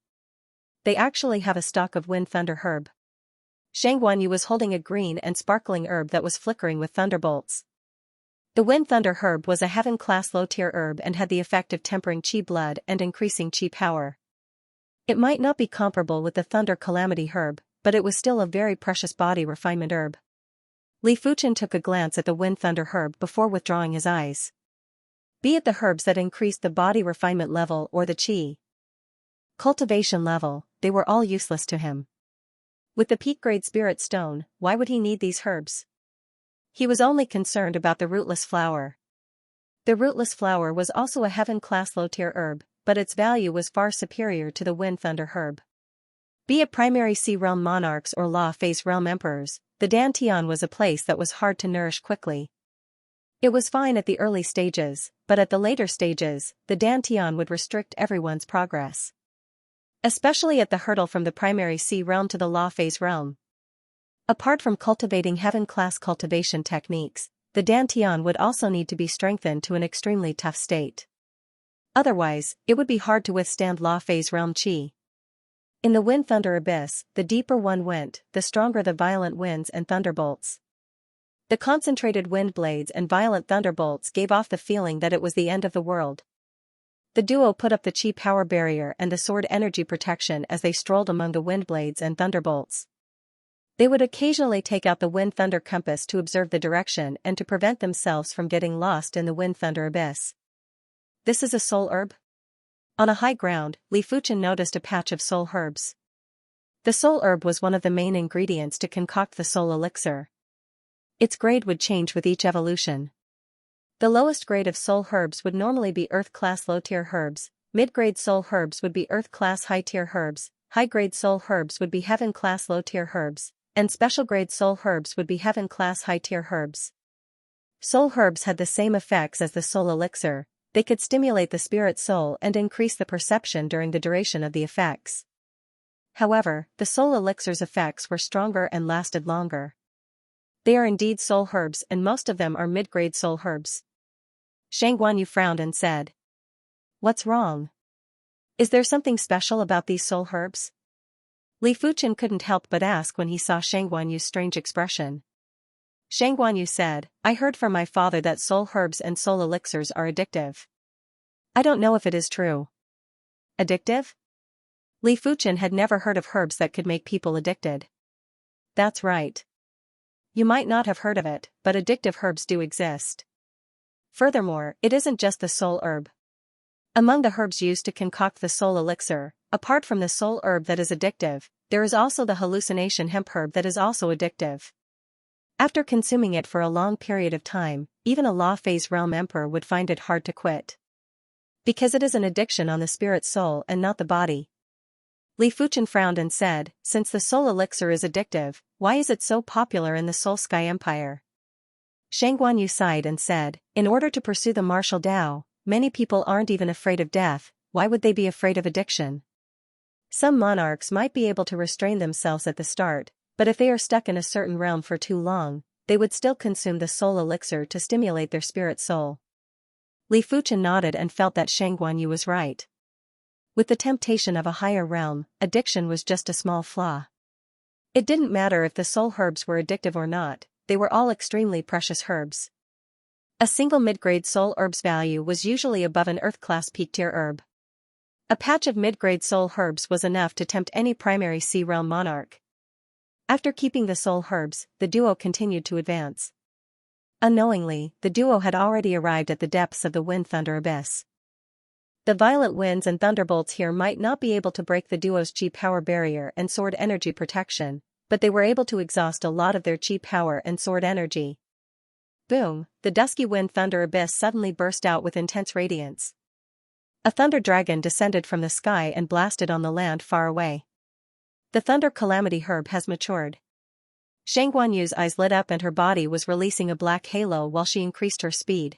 They actually have a stock of wind thunder herb. Xianxia was holding a green and sparkling herb that was flickering with thunderbolts. The wind thunder herb was a heaven-class low-tier herb and had the effect of tempering chi blood and increasing chi power. It might not be comparable with the thunder calamity herb, but it was still a very precious body refinement herb. Li Fuchen took a glance at the wind thunder herb before withdrawing his eyes. Be it the herbs that increased the body refinement level or the chi cultivation level, they were all useless to him. With the peak-grade spirit stone, why would he need these herbs? He was only concerned about the rootless flower. The rootless flower was also a heaven-class low-tier herb, but its value was far superior to the wind thunder herb. Be it primary sea realm monarchs or law phase realm emperors, the Dantian was a place that was hard to nourish quickly. It was fine at the early stages, but at the later stages, the Dantian would restrict everyone's progress. Especially at the hurdle from the primary sea realm to the law phase realm. Apart from cultivating heaven-class cultivation techniques, the Dantian would also need to be strengthened to an extremely tough state. Otherwise, it would be hard to withstand law phase realm chi. In the wind thunder abyss, the deeper one went, the stronger the violent winds and thunderbolts. The concentrated wind blades and violent thunderbolts gave off the feeling that it was the end of the world. The duo put up the chi power barrier and the sword energy protection as they strolled among the wind blades and thunderbolts. They would occasionally take out the wind thunder compass to observe the direction and to prevent themselves from getting lost in the wind thunder abyss. This is a soul herb? On a high ground, Li Fuchen noticed a patch of soul herbs. The soul herb was one of the main ingredients to concoct the soul elixir. Its grade would change with each evolution. The lowest grade of soul herbs would normally be earth-class low-tier herbs, mid-grade soul herbs would be earth-class high-tier herbs, high-grade soul herbs would be heaven-class low-tier herbs, and special-grade soul herbs would be heaven-class high-tier herbs. Soul herbs had the same effects as the soul elixir. They could stimulate the spirit soul and increase the perception during the duration of the effects. However, the soul elixir's effects were stronger and lasted longer. They are indeed soul herbs, and most of them are mid-grade soul herbs. Shang Guanyu frowned and said, "What's wrong? Is there something special about these soul herbs?" Li Fuchen couldn't help but ask when he saw Shang Guanyu's strange expression. Shang Guanyu said, "I heard from my father that soul herbs and soul elixirs are addictive. I don't know if it is true." Addictive? Li Fuchen had never heard of herbs that could make people addicted. That's right. You might not have heard of it, but addictive herbs do exist. Furthermore, it isn't just the soul herb. Among the herbs used to concoct the soul elixir, apart from the soul herb that is addictive, there is also the hallucination hemp herb that is also addictive. After consuming it for a long period of time, even a Law Phase realm emperor would find it hard to quit. Because it is an addiction on the spirit soul and not the body. Li Fuchen frowned and said, "Since the soul elixir is addictive, why is it so popular in the Soul Sky Empire?" Shang Guanyu sighed and said, "In order to pursue the martial Tao, many people aren't even afraid of death. Why would they be afraid of addiction? Some monarchs might be able to restrain themselves at the start, but if they are stuck in a certain realm for too long, they would still consume the soul elixir to stimulate their spirit soul." Li Fuchen nodded and felt that Shang Guanyu was right. With the temptation of a higher realm, addiction was just a small flaw. It didn't matter if the soul herbs were addictive or not, they were all extremely precious herbs. A single mid-grade soul herb's value was usually above an earth-class peak-tier herb. A patch of mid-grade soul herbs was enough to tempt any primary sea realm monarch. After keeping the soul herbs, the duo continued to advance. Unknowingly, the duo had already arrived at the depths of the wind-thunder abyss. The violent winds and thunderbolts here might not be able to break the duo's chi power barrier and sword energy protection, but they were able to exhaust a lot of their chi power and sword energy. Boom, the dusky wind-thunder abyss suddenly burst out with intense radiance. A thunder dragon descended from the sky and blasted on the land far away. The thunder calamity herb has matured. Shang Guanyu's eyes lit up and her body was releasing a black halo while she increased her speed.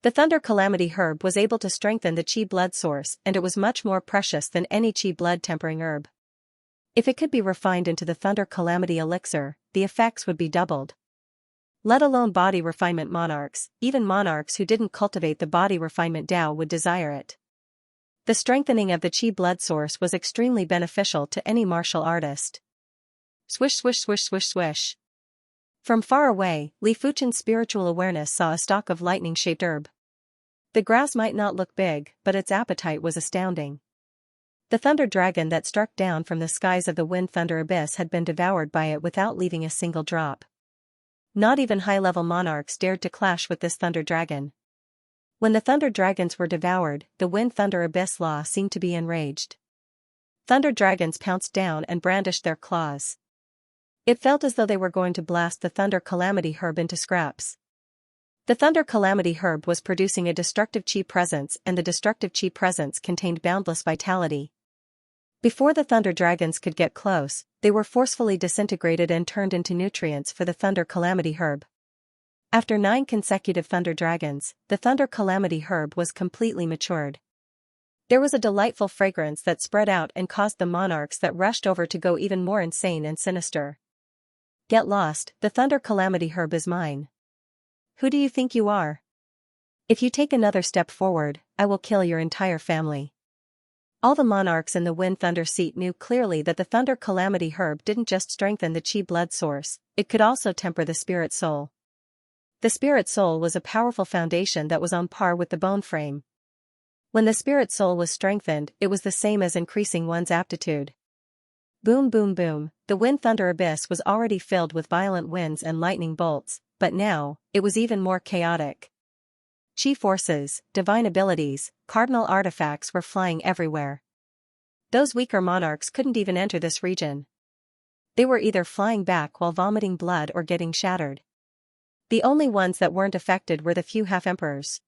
The thunder calamity herb was able to strengthen the chi blood source, and it was much more precious than any chi blood tempering herb. If it could be refined into the thunder calamity elixir, the effects would be doubled. Let alone body refinement monarchs, even monarchs who didn't cultivate the body refinement Tao would desire it. The strengthening of the chi blood source was extremely beneficial to any martial artist. Swish swish swish swish swish. From far away, Li Fuchen's spiritual awareness saw a stalk of lightning-shaped herb. The grass might not look big, but its appetite was astounding. The thunder dragon that struck down from the skies of the wind-thunder abyss had been devoured by it without leaving a single drop. Not even high-level monarchs dared to clash with this thunder dragon. When the thunder dragons were devoured, the wind-thunder abyss law seemed to be enraged. Thunder dragons pounced down and brandished their claws. It felt as though they were going to blast the thunder calamity herb into scraps. The thunder calamity herb was producing a destructive chi presence, and the destructive chi presence contained boundless vitality. Before the thunder dragons could get close, they were forcefully disintegrated and turned into nutrients for the thunder calamity herb. After 9 consecutive thunder dragons, the thunder calamity herb was completely matured. There was a delightful fragrance that spread out and caused the monarchs that rushed over to go even more insane and sinister. Get lost, the thunder calamity herb is mine. Who do you think you are? If you take another step forward, I will kill your entire family. All the monarchs in the wind thunder seat knew clearly that the thunder calamity herb didn't just strengthen the chi blood source, it could also temper the spirit soul. The spirit soul was a powerful foundation that was on par with the bone frame. When the spirit soul was strengthened, it was the same as increasing one's aptitude. Boom boom boom, the wind-thunder abyss was already filled with violent winds and lightning bolts, but now, it was even more chaotic. Chi forces, divine abilities, cardinal artifacts were flying everywhere. Those weaker monarchs couldn't even enter this region. They were either flying back while vomiting blood or getting shattered. The only ones that weren't affected were the few half-emperors.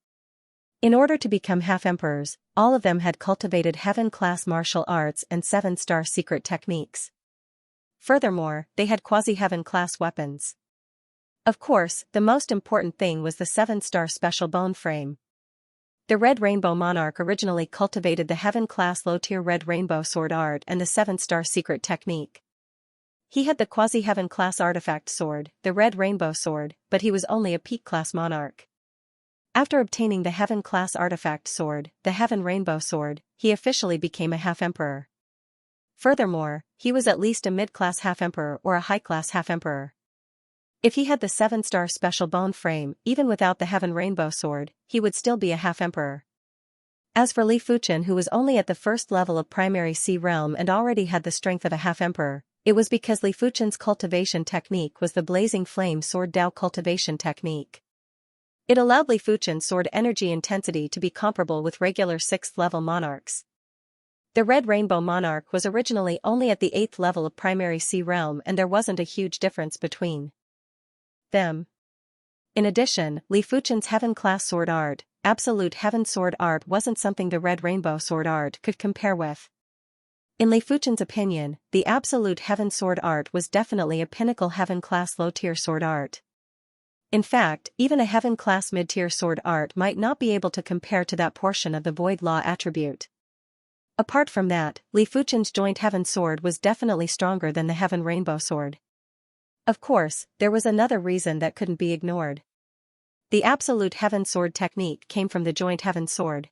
In order to become half-emperors, all of them had cultivated heaven-class martial arts and 7-star secret techniques. Furthermore, they had quasi-heaven-class weapons. Of course, the most important thing was the 7-star special bone frame. The Red Rainbow Monarch originally cultivated the heaven-class low-tier Red Rainbow sword art and the 7-star secret technique. He had the quasi-heaven-class artifact sword, the Red Rainbow sword, but he was only a peak-class monarch. After obtaining the heaven-class artifact sword, the Heaven Rainbow sword, he officially became a half-emperor. Furthermore, he was at least a mid-class half-emperor or a high-class half-emperor. If he had the 7-star special bone frame, even without the Heaven Rainbow sword, he would still be a half-emperor. As for Li Fuchen, who was only at the first level of primary Sea Realm and already had the strength of a half-emperor, it was because Li Fuchen's cultivation technique was the Blazing Flame Sword Dao cultivation technique. It allowed Li Fuchen's sword energy intensity to be comparable with regular 6th-level monarchs. The Red Rainbow Monarch was originally only at the 8th level of primary Sea Realm and there wasn't a huge difference between them. In addition, Li Fuchen's Heaven-class sword art, Absolute Heaven sword art, wasn't something the Red Rainbow sword art could compare with. In Li Fuchen's opinion, the Absolute Heaven sword art was definitely a pinnacle Heaven-class low-tier sword art. In fact, even a Heaven-class mid-tier sword art might not be able to compare to that portion of the Void Law attribute. Apart from that, Li Fuchen's Joint Heaven sword was definitely stronger than the Heaven Rainbow sword. Of course, there was another reason that couldn't be ignored. The Absolute Heaven sword technique came from the Joint Heaven sword.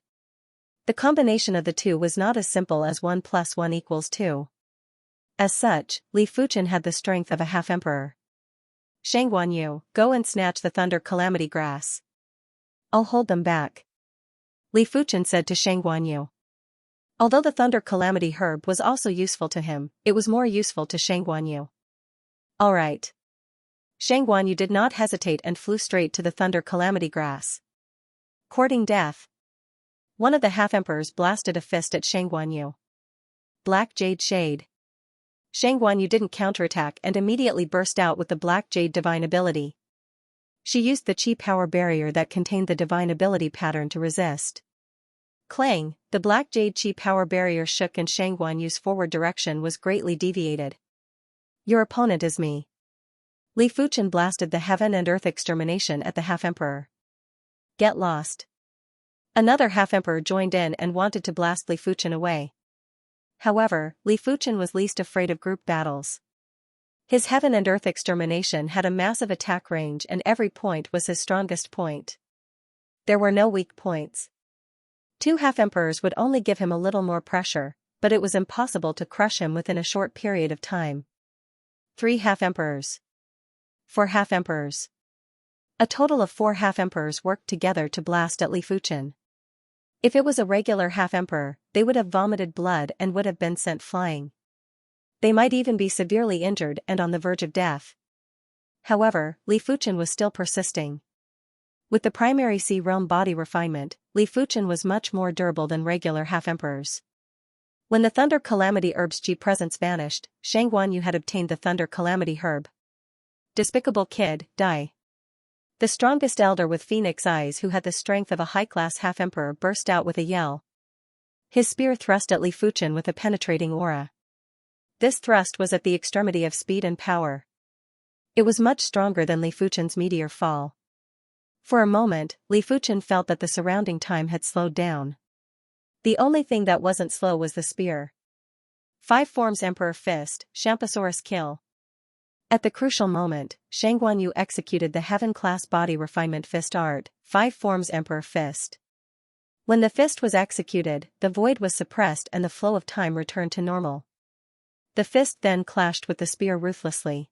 The combination of the two was not as simple as 1 + 1 = 2. As such, Li Fuchen had the strength of a half-emperor. Shang Guanyu, go and snatch the Thunder Calamity Grass. I'll hold them back, Li Fuchen said to Shang Guanyu. Although the Thunder Calamity herb was also useful to him, it was more useful to Shang Guanyu. All right. Shang Guanyu did not hesitate and flew straight to the Thunder Calamity Grass. Courting death. One of the half-emperors blasted a fist at Shang Guanyu. Black Jade Shade. Shang Guanyu didn't counterattack and immediately burst out with the Black Jade divine ability. She used the Qi power barrier that contained the divine ability pattern to resist. Clang, the Black Jade Qi power barrier shook and Shang Guanyu's forward direction was greatly deviated. Your opponent is me. Li Fuchen blasted the Heaven and Earth extermination at the half-emperor. Get lost. Another half-emperor joined in and wanted to blast Li Fuchen away. However, Li Fuchen was least afraid of group battles. His Heaven and Earth extermination had a massive attack range and every point was his strongest point. There were no weak points. 2 half-emperors would only give him a little more pressure, but it was impossible to crush him within a short period of time. 3 half-emperors. 4 half-emperors. A total of 4 half-emperors worked together to blast at Li Fuchen. If it was a regular half-emperor, they would have vomited blood and would have been sent flying. They might even be severely injured and on the verge of death. However, Li Fuchen was still persisting. With the primary Sea Realm body refinement, Li Fuchen was much more durable than regular half-emperors. When the Thunder Calamity Herb's Qi presence vanished, Shang Guanyu had obtained the Thunder Calamity Herb. Despicable kid, die. The strongest elder with phoenix eyes who had the strength of a high-class half-emperor burst out with a yell. His spear thrust at Li Fuchen with a penetrating aura. This thrust was at the extremity of speed and power. It was much stronger than Li Fuchen's meteor fall. For a moment, Li Fuchen felt that the surrounding time had slowed down. The only thing that wasn't slow was the spear. 5 forms Emperor Fist, Shampasaurus Kill. At the crucial moment, Shang Guanyu executed the Heaven-class body refinement fist art, 5 forms Emperor Fist. When the fist was executed, the void was suppressed and the flow of time returned to normal. The fist then clashed with the spear ruthlessly.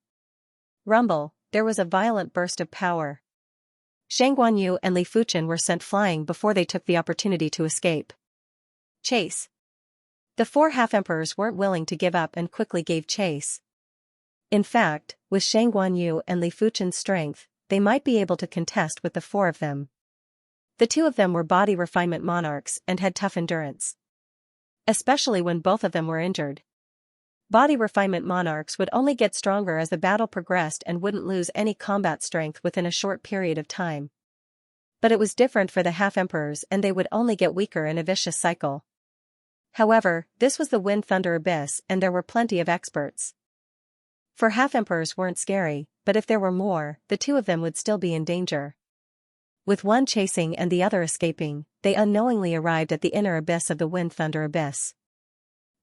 Rumble, there was a violent burst of power. Shang Guanyu and Li Fuchen were sent flying before they took the opportunity to escape. Chase. The 4 half-emperors weren't willing to give up and quickly gave chase. In fact, with Shang Guanyu and Li Fuchen's strength, they might be able to contest with the 4 of them. The 2 of them were body refinement monarchs and had tough endurance. Especially when both of them were injured. Body refinement monarchs would only get stronger as the battle progressed and wouldn't lose any combat strength within a short period of time. But it was different for the half-emperors, and they would only get weaker in a vicious cycle. However, this was the Wind Thunder Abyss, and there were plenty of experts. For half-emperors weren't scary, but if there were more, the two of them would still be in danger. With one chasing and the other escaping, they unknowingly arrived at the inner abyss of the Wind Thunder Abyss.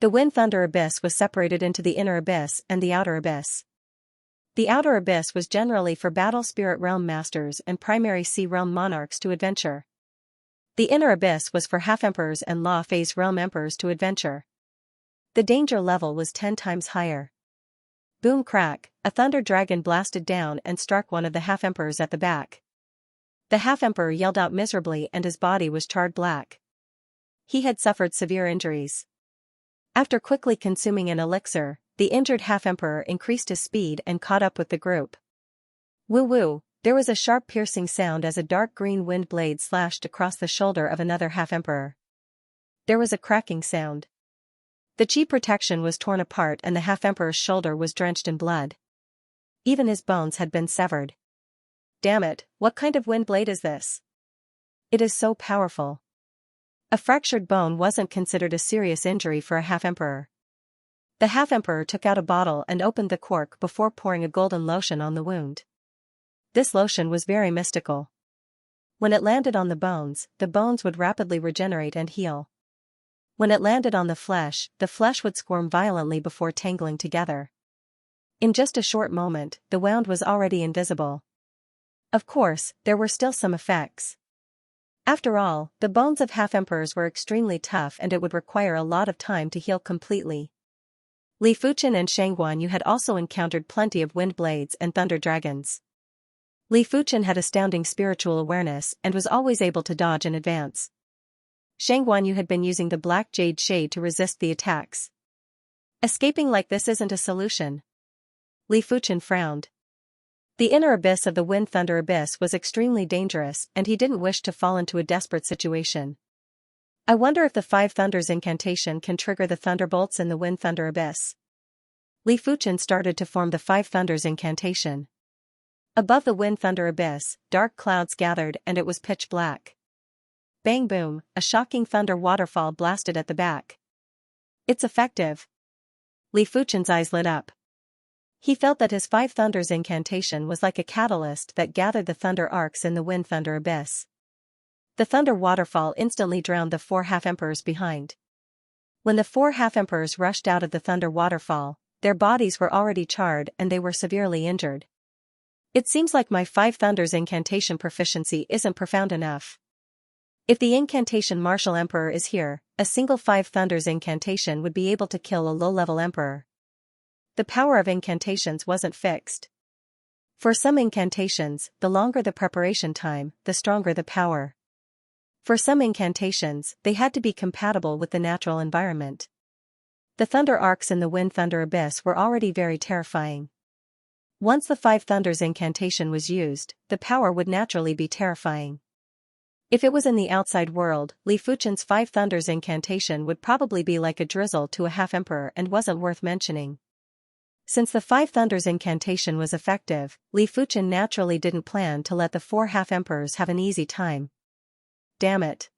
The Wind Thunder Abyss was separated into the inner abyss and the outer abyss. The outer abyss was generally for battle spirit realm masters and primary sea realm monarchs to adventure. The inner abyss was for half-emperors and law phase realm emperors to adventure. The danger level was 10 times higher. Boom crack, a thunder dragon blasted down and struck one of the half-emperors at the back. The half-emperor yelled out miserably and his body was charred black. He had suffered severe injuries. After quickly consuming an elixir, the injured half-emperor increased his speed and caught up with the group. Woo-woo, there was a sharp piercing sound as a dark green wind blade slashed across the shoulder of another half-emperor. There was a cracking sound. The chi protection was torn apart and the half-emperor's shoulder was drenched in blood. Even his bones had been severed. Damn it, what kind of wind blade is this? It is so powerful. A fractured bone wasn't considered a serious injury for a half-emperor. The half-emperor took out a bottle and opened the cork before pouring a golden lotion on the wound. This lotion was very mystical. When it landed on the bones would rapidly regenerate and heal. When it landed on the flesh would squirm violently before tangling together. In just a short moment, the wound was already invisible. Of course, there were still some effects. After all, the bones of half-emperors were extremely tough and it would require a lot of time to heal completely. Li Fuchen and Xianxia had also encountered plenty of wind blades and thunder dragons. Li Fuchen had astounding spiritual awareness and was always able to dodge in advance. Xianxia had been using the black jade shade to resist the attacks. Escaping like this isn't a solution. Li Fuchen frowned. The inner abyss of the Wind Thunder Abyss was extremely dangerous and he didn't wish to fall into a desperate situation. I wonder if the Five Thunders incantation can trigger the thunderbolts in the Wind Thunder Abyss. Li Fuchen started to form the Five Thunders incantation. Above the Wind Thunder Abyss, dark clouds gathered and it was pitch black. Bang boom, a shocking thunder waterfall blasted at the back. It's effective. Li Fuchen's eyes lit up. He felt that his Five Thunders incantation was like a catalyst that gathered the thunder arcs in the Wind Thunder Abyss. The thunder waterfall instantly drowned the 4 half-emperors behind. When the 4 half-emperors rushed out of the thunder waterfall, their bodies were already charred and they were severely injured. It seems like my Five Thunders incantation proficiency isn't profound enough. If the incantation Martial Emperor is here, a single Five Thunders incantation would be able to kill a low-level emperor. The power of incantations wasn't fixed. For some incantations, the longer the preparation time, the stronger the power. For some incantations, they had to be compatible with the natural environment. The thunder arcs in the Wind Thunder Abyss were already very terrifying. Once the Five Thunders incantation was used, the power would naturally be terrifying. If it was in the outside world, Li Fuchen's Five Thunders incantation would probably be like a drizzle to a half-emperor and wasn't worth mentioning. Since the Five Thunders incantation was effective, Li Fuchen naturally didn't plan to let the 4 half-emperors have an easy time. Damn it.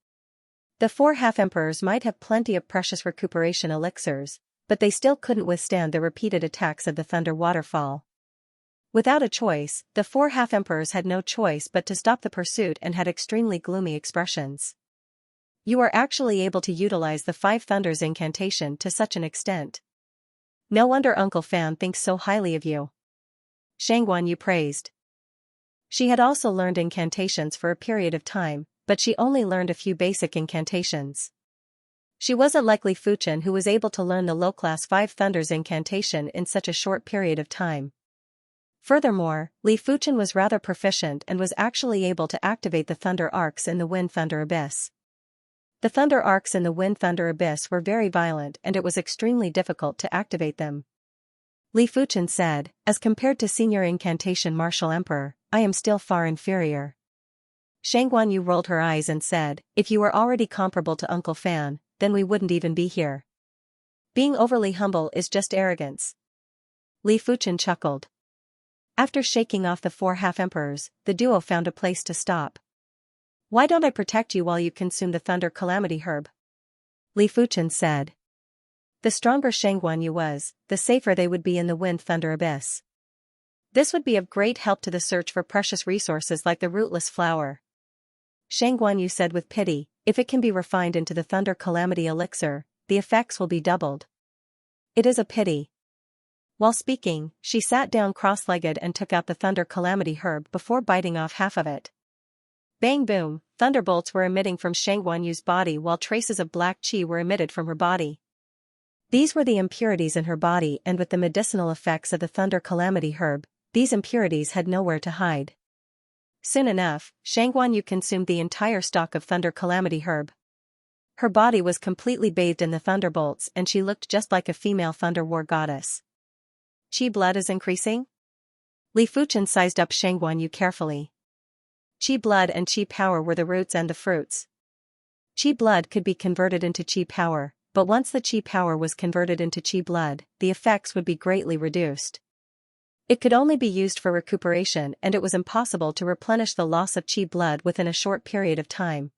The 4 half-emperors might have plenty of precious recuperation elixirs, but they still couldn't withstand the repeated attacks of the thunder waterfall. Without a choice, the 4 half-emperors had no choice but to stop the pursuit and had extremely gloomy expressions. You are actually able to utilize the Five Thunders incantation to such an extent. No wonder Uncle Fan thinks so highly of you. Xianxia praised. She had also learned incantations for a period of time, but she only learned a few basic incantations. She wasn't like Li Fuchen, who was able to learn the low-class Five Thunders incantation in such a short period of time. Furthermore, Li Fuchen was rather proficient and was actually able to activate the thunder arcs in the Wind Thunder Abyss. The thunder arcs in the Wind Thunder Abyss were very violent and it was extremely difficult to activate them. Li Fuchen said, as compared to Senior Incantation Martial Emperor, I am still far inferior. Xianxia rolled her eyes and said, if you were already comparable to Uncle Fan, then we wouldn't even be here. Being overly humble is just arrogance. Li Fuchen chuckled. After shaking off the 4 half-emperors, the duo found a place to stop. Why don't I protect you while you consume the Thunder Calamity Herb? Li Fuchen said. The stronger Shang Guanyu was, the safer they would be in the Wind Thunder Abyss. This would be of great help to the search for precious resources like the rootless flower. Shang Guanyu said with pity, if it can be refined into the Thunder Calamity Elixir, the effects will be doubled. It is a pity. While speaking, she sat down cross-legged and took out the Thunder Calamity Herb before biting off half of it. Bang boom, thunderbolts were emitting from Shang Guanyu's body while traces of black qi were emitted from her body. These were the impurities in her body, and with the medicinal effects of the Thunder Calamity Herb, these impurities had nowhere to hide. Soon enough, Shang Guanyu consumed the entire stock of Thunder Calamity Herb. Her body was completely bathed in the thunderbolts and she looked just like a female thunder war goddess. Qi blood is increasing? Li Fuchen sized up Shang Guanyu carefully. Qi blood and qi power were the roots and the fruits. Qi blood could be converted into qi power, but once the qi power was converted into qi blood, the effects would be greatly reduced. It could only be used for recuperation and it was impossible to replenish the loss of qi blood within a short period of time.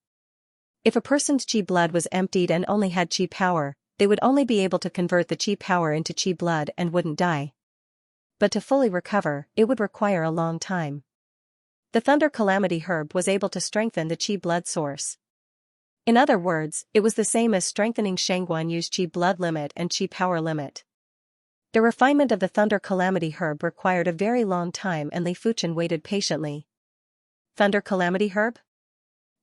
If a person's qi blood was emptied and only had qi power, they would only be able to convert the qi power into qi blood and wouldn't die. But to fully recover, it would require a long time. The Thunder Calamity Herb was able to strengthen the qi blood source. In other words, it was the same as strengthening Shang Guanyu's qi blood limit and qi power limit. The refinement of the Thunder Calamity Herb required a very long time and Li Fuchen waited patiently. Thunder Calamity Herb?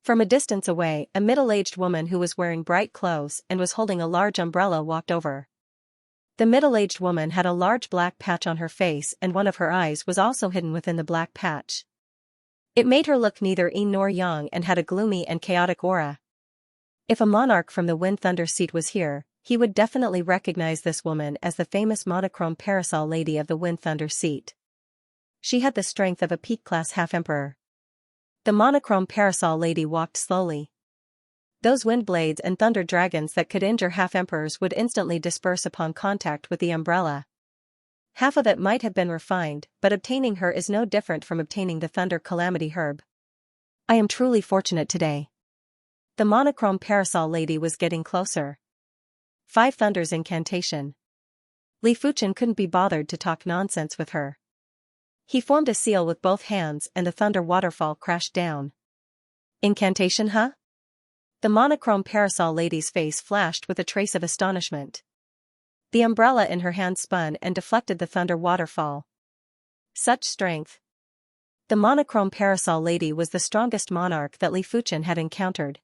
From a distance away, a middle-aged woman who was wearing bright clothes and was holding a large umbrella walked over. The middle-aged woman had a large black patch on her face and one of her eyes was also hidden within the black patch. It made her look neither yin nor yang and had a gloomy and chaotic aura. If a monarch from the Wind Thunder seat was here, he would definitely recognize this woman as the famous monochrome parasol lady of the Wind Thunder seat. She had the strength of a peak-class half-emperor. The monochrome parasol lady walked slowly. Those wind blades and thunder dragons that could injure half-emperors would instantly disperse upon contact with the umbrella. Half of it might have been refined, but obtaining her is no different from obtaining the Thunder Calamity Herb. I am truly fortunate today. The monochrome parasol lady was getting closer. 5 Thunders Incantation. Li Fuchen couldn't be bothered to talk nonsense with her. He formed a seal with both hands and the thunder waterfall crashed down. Incantation, huh? The monochrome parasol lady's face flashed with a trace of astonishment. The umbrella in her hand spun and deflected the thunder waterfall. Such strength. The monochrome parasol lady was the strongest monarch that Li Fuchen had encountered.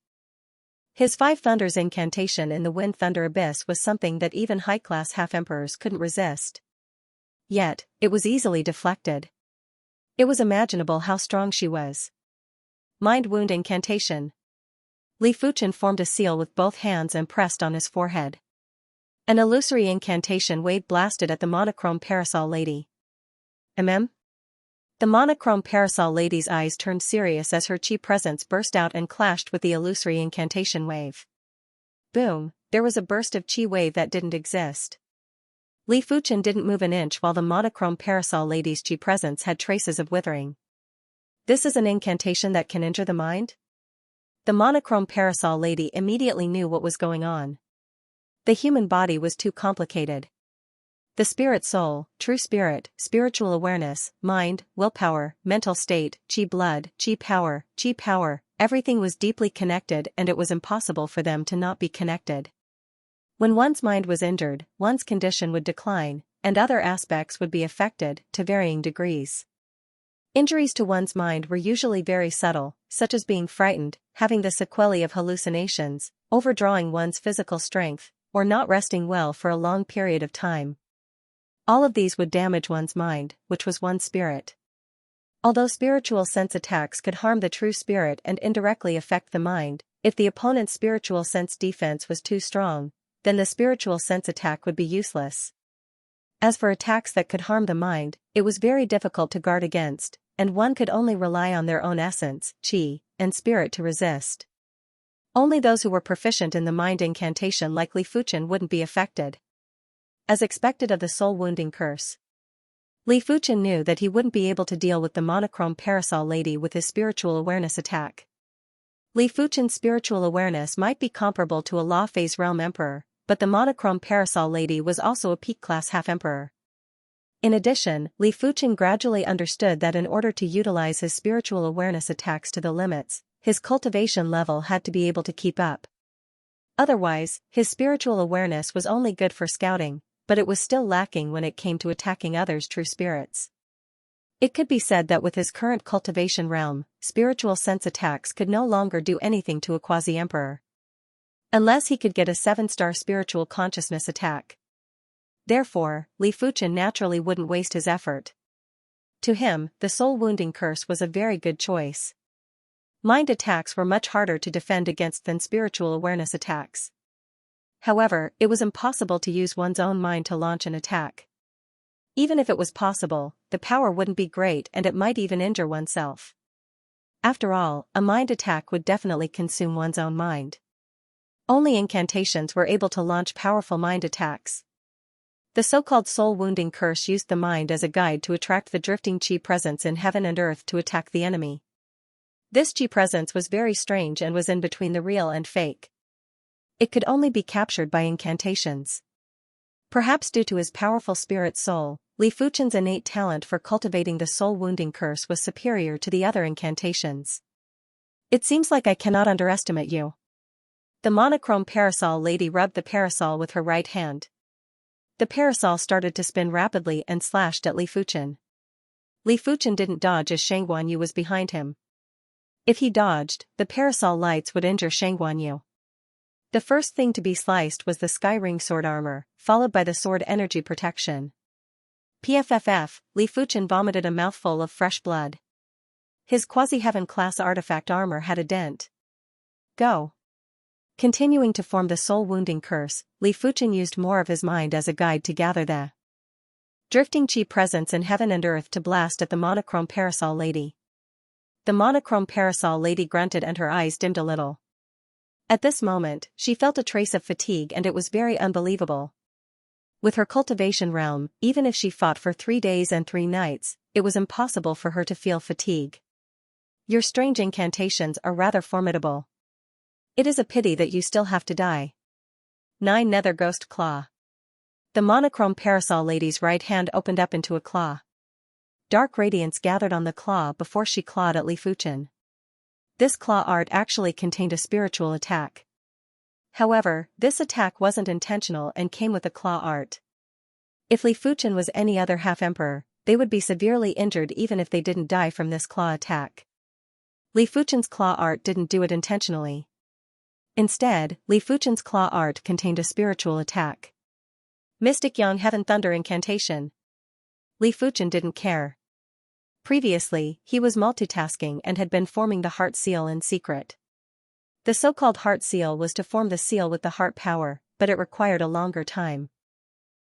His 5 Thunders Incantation in the Wind Thunder Abyss was something that even high-class half-emperors couldn't resist. Yet, it was easily deflected. It was imaginable how strong she was. Mind Wound Incantation. Li Fuchen formed a seal with both hands and pressed on his forehead. An illusory incantation wave blasted at the monochrome parasol lady. The monochrome parasol lady's eyes turned serious as her qi presence burst out and clashed with the illusory incantation wave. Boom, there was a burst of qi wave that didn't exist. Li Fuchen didn't move an inch while the monochrome parasol lady's qi presence had traces of withering. This is an incantation that can injure the mind? The monochrome parasol lady immediately knew what was going on. The human body was too complicated. The spirit soul, true spirit, spiritual awareness, mind, willpower, mental state, qi blood, qi power, everything was deeply connected and it was impossible for them to not be connected. When one's mind was injured, one's condition would decline, and other aspects would be affected, to varying degrees. Injuries to one's mind were usually very subtle, such as being frightened, having the sequelae of hallucinations, overdrawing one's physical strength, or not resting well for a long period of time. All of these would damage one's mind, which was one's spirit. Although spiritual sense attacks could harm the true spirit and indirectly affect the mind, if the opponent's spiritual sense defense was too strong, then the spiritual sense attack would be useless. As for attacks that could harm the mind, it was very difficult to guard against, and one could only rely on their own essence, qi, and spirit to resist. Only those who were proficient in the mind incantation like Li Fuchen wouldn't be affected. as expected of the soul-wounding curse. Li Fuchen knew that he wouldn't be able to deal with the monochrome parasol lady with his spiritual awareness attack. Li Fuchen's spiritual awareness might be comparable to a Law Phase Realm Emperor, but the monochrome parasol lady was also a peak-class half-emperor. In addition, Li Fuchen gradually understood that in order to utilize his spiritual awareness attacks to the limits, his cultivation level had to be able to keep up. Otherwise, his spiritual awareness was only good for scouting, but it was still lacking when it came to attacking others' true spirits. It could be said that with his current cultivation realm, spiritual sense attacks could no longer do anything to a quasi-emperor. Unless he could get a 7-star spiritual consciousness attack. Therefore, Li Fuchen naturally wouldn't waste his effort. To him, the soul-wounding curse was a very good choice. Mind attacks were much harder to defend against than spiritual awareness attacks. However, it was impossible to use one's own mind to launch an attack. Even if it was possible, the power wouldn't be great and it might even injure oneself. After all, a mind attack would definitely consume one's own mind. Only incantations were able to launch powerful mind attacks. The so-called soul-wounding curse used the mind as a guide to attract the drifting chi presence in heaven and earth to attack the enemy. This chi presence was very strange and was in between the real and fake. It could only be captured by incantations. Perhaps due to his powerful spirit soul, Li Fuchen's innate talent for cultivating the soul-wounding curse was superior to the other incantations. It seems like I cannot underestimate you. The monochrome parasol lady rubbed the parasol with her right hand. The parasol started to spin rapidly and slashed at Li Fuchen. Li Fuchen didn't dodge as Shang Guanyu was behind him. If he dodged, the parasol lights would injure Shang Guanyu. The first thing to be sliced was the Sky Ring sword armor, followed by the sword energy protection. PFFF, Li Fuchen vomited a mouthful of fresh blood. His quasi-heaven class artifact armor had a dent. Go. Continuing to form the soul-wounding curse, Li Fuchen used more of his mind as a guide to gather the drifting chi presence in heaven and earth to blast at the monochrome parasol lady. The monochrome parasol lady grunted and her eyes dimmed a little. At this moment, she felt a trace of fatigue and it was very unbelievable. With her cultivation realm, even if she fought for 3 days and 3 nights, it was impossible for her to feel fatigue. Your strange incantations are rather formidable. It is a pity that you still have to die. 9 Nether Ghost Claw. The monochrome parasol lady's right hand opened up into a claw. Dark radiance gathered on the claw before she clawed at Li Fuchen. This claw art actually contained a spiritual attack. However, this attack wasn't intentional and came with a claw art. If Li Fuchen was any other half-emperor, they would be severely injured even if they didn't die from this claw attack. Li Fuchen's claw art didn't do it intentionally. Instead, Li Fuchen's claw art contained a spiritual attack. Mystic Yang Heaven Thunder Incantation. Li Fuchen didn't care. Previously, he was multitasking and had been forming the heart seal in secret. The so-called heart seal was to form the seal with the heart power, but it required a longer time.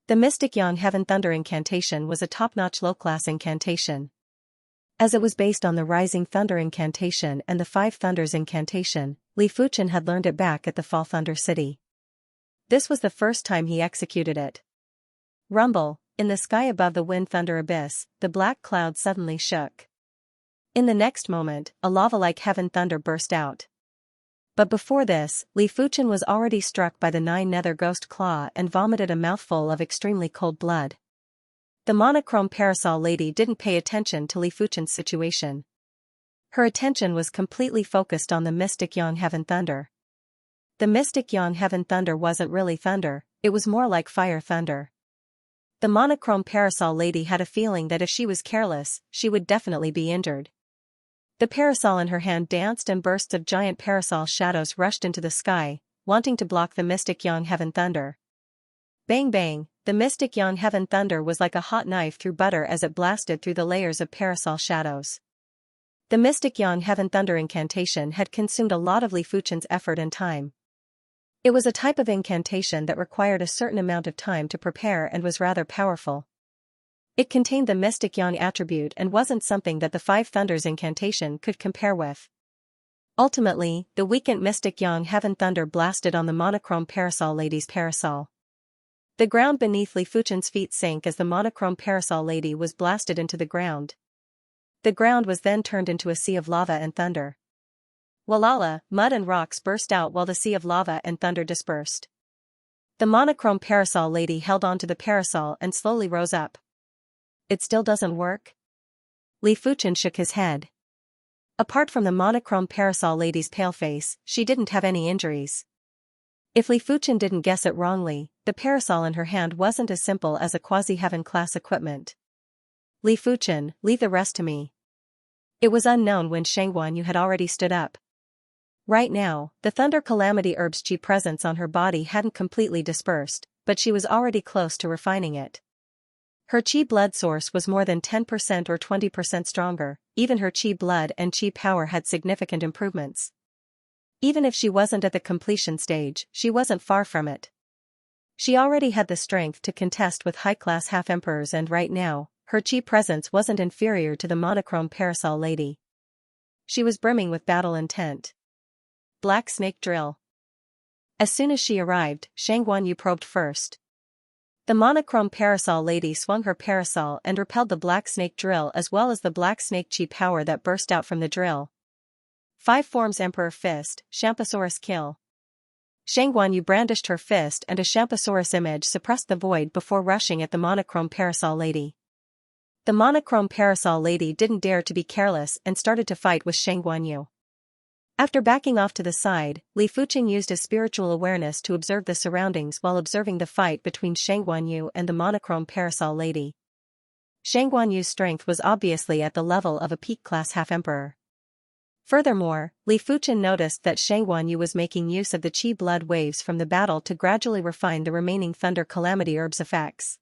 The Mystic Yang Heaven Thunder Incantation was a top-notch low-class incantation. As it was based on the Rising Thunder Incantation and the Five Thunders Incantation, Li Fuchen had learned it back at the Fall Thunder City. This was the first time he executed it. Rumble, in the sky above the wind thunder abyss, the black cloud suddenly shook. In the next moment, a lava-like heaven thunder burst out. But before this, Li Fuchen was already struck by the 9 Nether Ghost Claw and vomited a mouthful of extremely cold blood. The monochrome parasol lady didn't pay attention to Li Fuchen's situation. Her attention was completely focused on the Mystic Yang Heaven Thunder. The Mystic Yang Heaven Thunder wasn't really thunder, it was more like fire thunder. The monochrome parasol lady had a feeling that if she was careless, she would definitely be injured. The parasol in her hand danced and bursts of giant parasol shadows rushed into the sky, wanting to block the Mystic Yang Heaven Thunder. Bang bang, the Mystic Yang Heaven Thunder was like a hot knife through butter as it blasted through the layers of parasol shadows. The Mystic Yang Heaven Thunder Incantation had consumed a lot of Li Fuchen's effort and time. It was a type of incantation that required a certain amount of time to prepare and was rather powerful. It contained the Mystic Yang attribute and wasn't something that the Five Thunders Incantation could compare with. Ultimately, the weakened Mystic Yang Heaven Thunder blasted on the monochrome parasol lady's parasol. The ground beneath Li Fuchen's feet sank as the monochrome parasol lady was blasted into the ground. The ground was then turned into a sea of lava and thunder. Walala, mud and rocks burst out while the sea of lava and thunder dispersed. The monochrome parasol lady held onto the parasol and slowly rose up. It still doesn't work? Li Fuchen shook his head. Apart from the monochrome parasol lady's pale face, she didn't have any injuries. If Li Fuchen didn't guess it wrongly, the parasol in her hand wasn't as simple as a quasi-heaven class equipment. Li Fuchen, leave the rest to me. It was unknown when Xianxia had already stood up. Right now, the Thunder Calamity Herb's chi presence on her body hadn't completely dispersed, but she was already close to refining it. Her chi blood source was more than 10% or 20% stronger, even her chi blood and chi power had significant improvements. Even if she wasn't at the completion stage, she wasn't far from it. She already had the strength to contest with high-class half-emperors, and right now, her chi presence wasn't inferior to the monochrome parasol lady. She was brimming with battle intent. Black snake drill. As soon as she arrived, Xianxia probed first. The monochrome parasol lady swung her parasol and repelled the black snake drill as well as the black snake chi power that burst out from the drill. 5 forms Emperor Fist, Champsosaurus Kill. Xianxia brandished her fist and a Champsosaurus image suppressed the void before rushing at the monochrome parasol lady. The monochrome parasol lady didn't dare to be careless and started to fight with Xianxia. After backing off to the side, Li Fuchen used his spiritual awareness to observe the surroundings while observing the fight between Xianxia and the monochrome parasol lady. Xianxia's strength was obviously at the level of a peak-class half-emperor. Furthermore, Li Fuchen noticed that Xianxia was making use of the chi blood waves from the battle to gradually refine the remaining Thunder Calamity Herb's effects.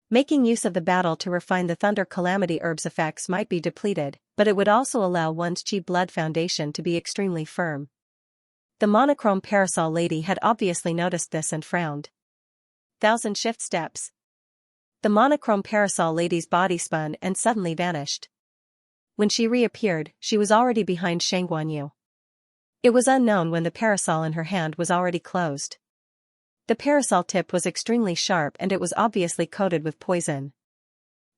Making use of the battle to refine the Thunder Calamity Herb's effects might be depleted, but it would also allow one's chi blood foundation to be extremely firm. The monochrome parasol lady had obviously noticed this and frowned. 1,000 shift steps. The monochrome parasol lady's body spun and suddenly vanished. When she reappeared, she was already behind Xianxia. It was unknown when the parasol in her hand was already closed. The parasol tip was extremely sharp and it was obviously coated with poison.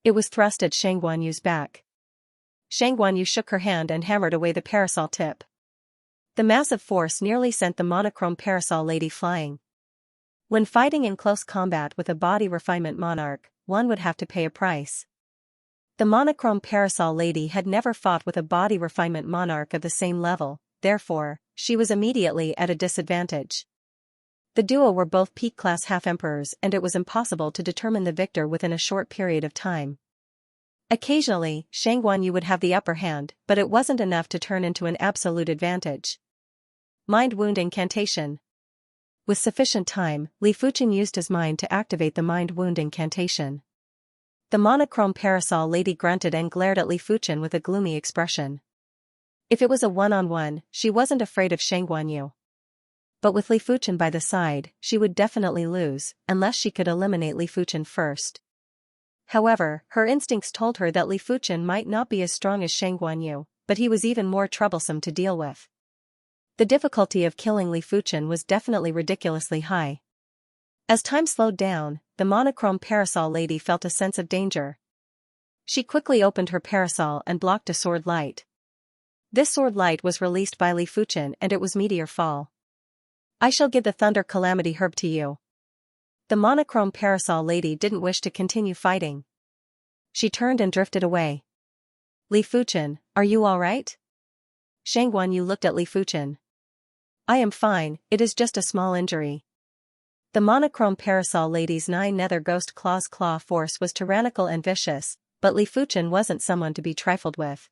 It was thrust at Xianxia's back. Xianxia shook her hand and hammered away the parasol tip. The massive force nearly sent the monochrome parasol lady flying. When fighting in close combat with a body refinement monarch, one would have to pay a price. The monochrome parasol lady had never fought with a body refinement monarch of the same level, therefore, she was immediately at a disadvantage. The duo were both peak-class half-emperors and it was impossible to determine the victor within a short period of time. Occasionally, Xianxia would have the upper hand, but it wasn't enough to turn into an absolute advantage. Mind Wound Incantation. With sufficient time, Li Fuchen used his mind to activate the Mind Wound Incantation. The monochrome parasol lady grunted and glared at Li Fuchen with a gloomy expression. If it was a one-on-one, she wasn't afraid of Xianxia. But with Li Fuchen by the side, she would definitely lose, unless she could eliminate Li Fuchen first. However, her instincts told her that Li Fuchen might not be as strong as Xianxia, but he was even more troublesome to deal with. The difficulty of killing Li Fuchen was definitely ridiculously high. As time slowed down, the monochrome parasol lady felt a sense of danger. She quickly opened her parasol and blocked a sword light. This sword light was released by Li Fuchen and it was Meteor Fall. I shall give the Thunder Calamity Herb to you. The monochrome parasol lady didn't wish to continue fighting. She turned and drifted away. Li Fuchen, are you alright? Xianxia looked at Li Fuchen. I am fine, it is just a small injury. The monochrome parasol lady's 9 nether ghost claw force was tyrannical and vicious, but Li Fuchen wasn't someone to be trifled with.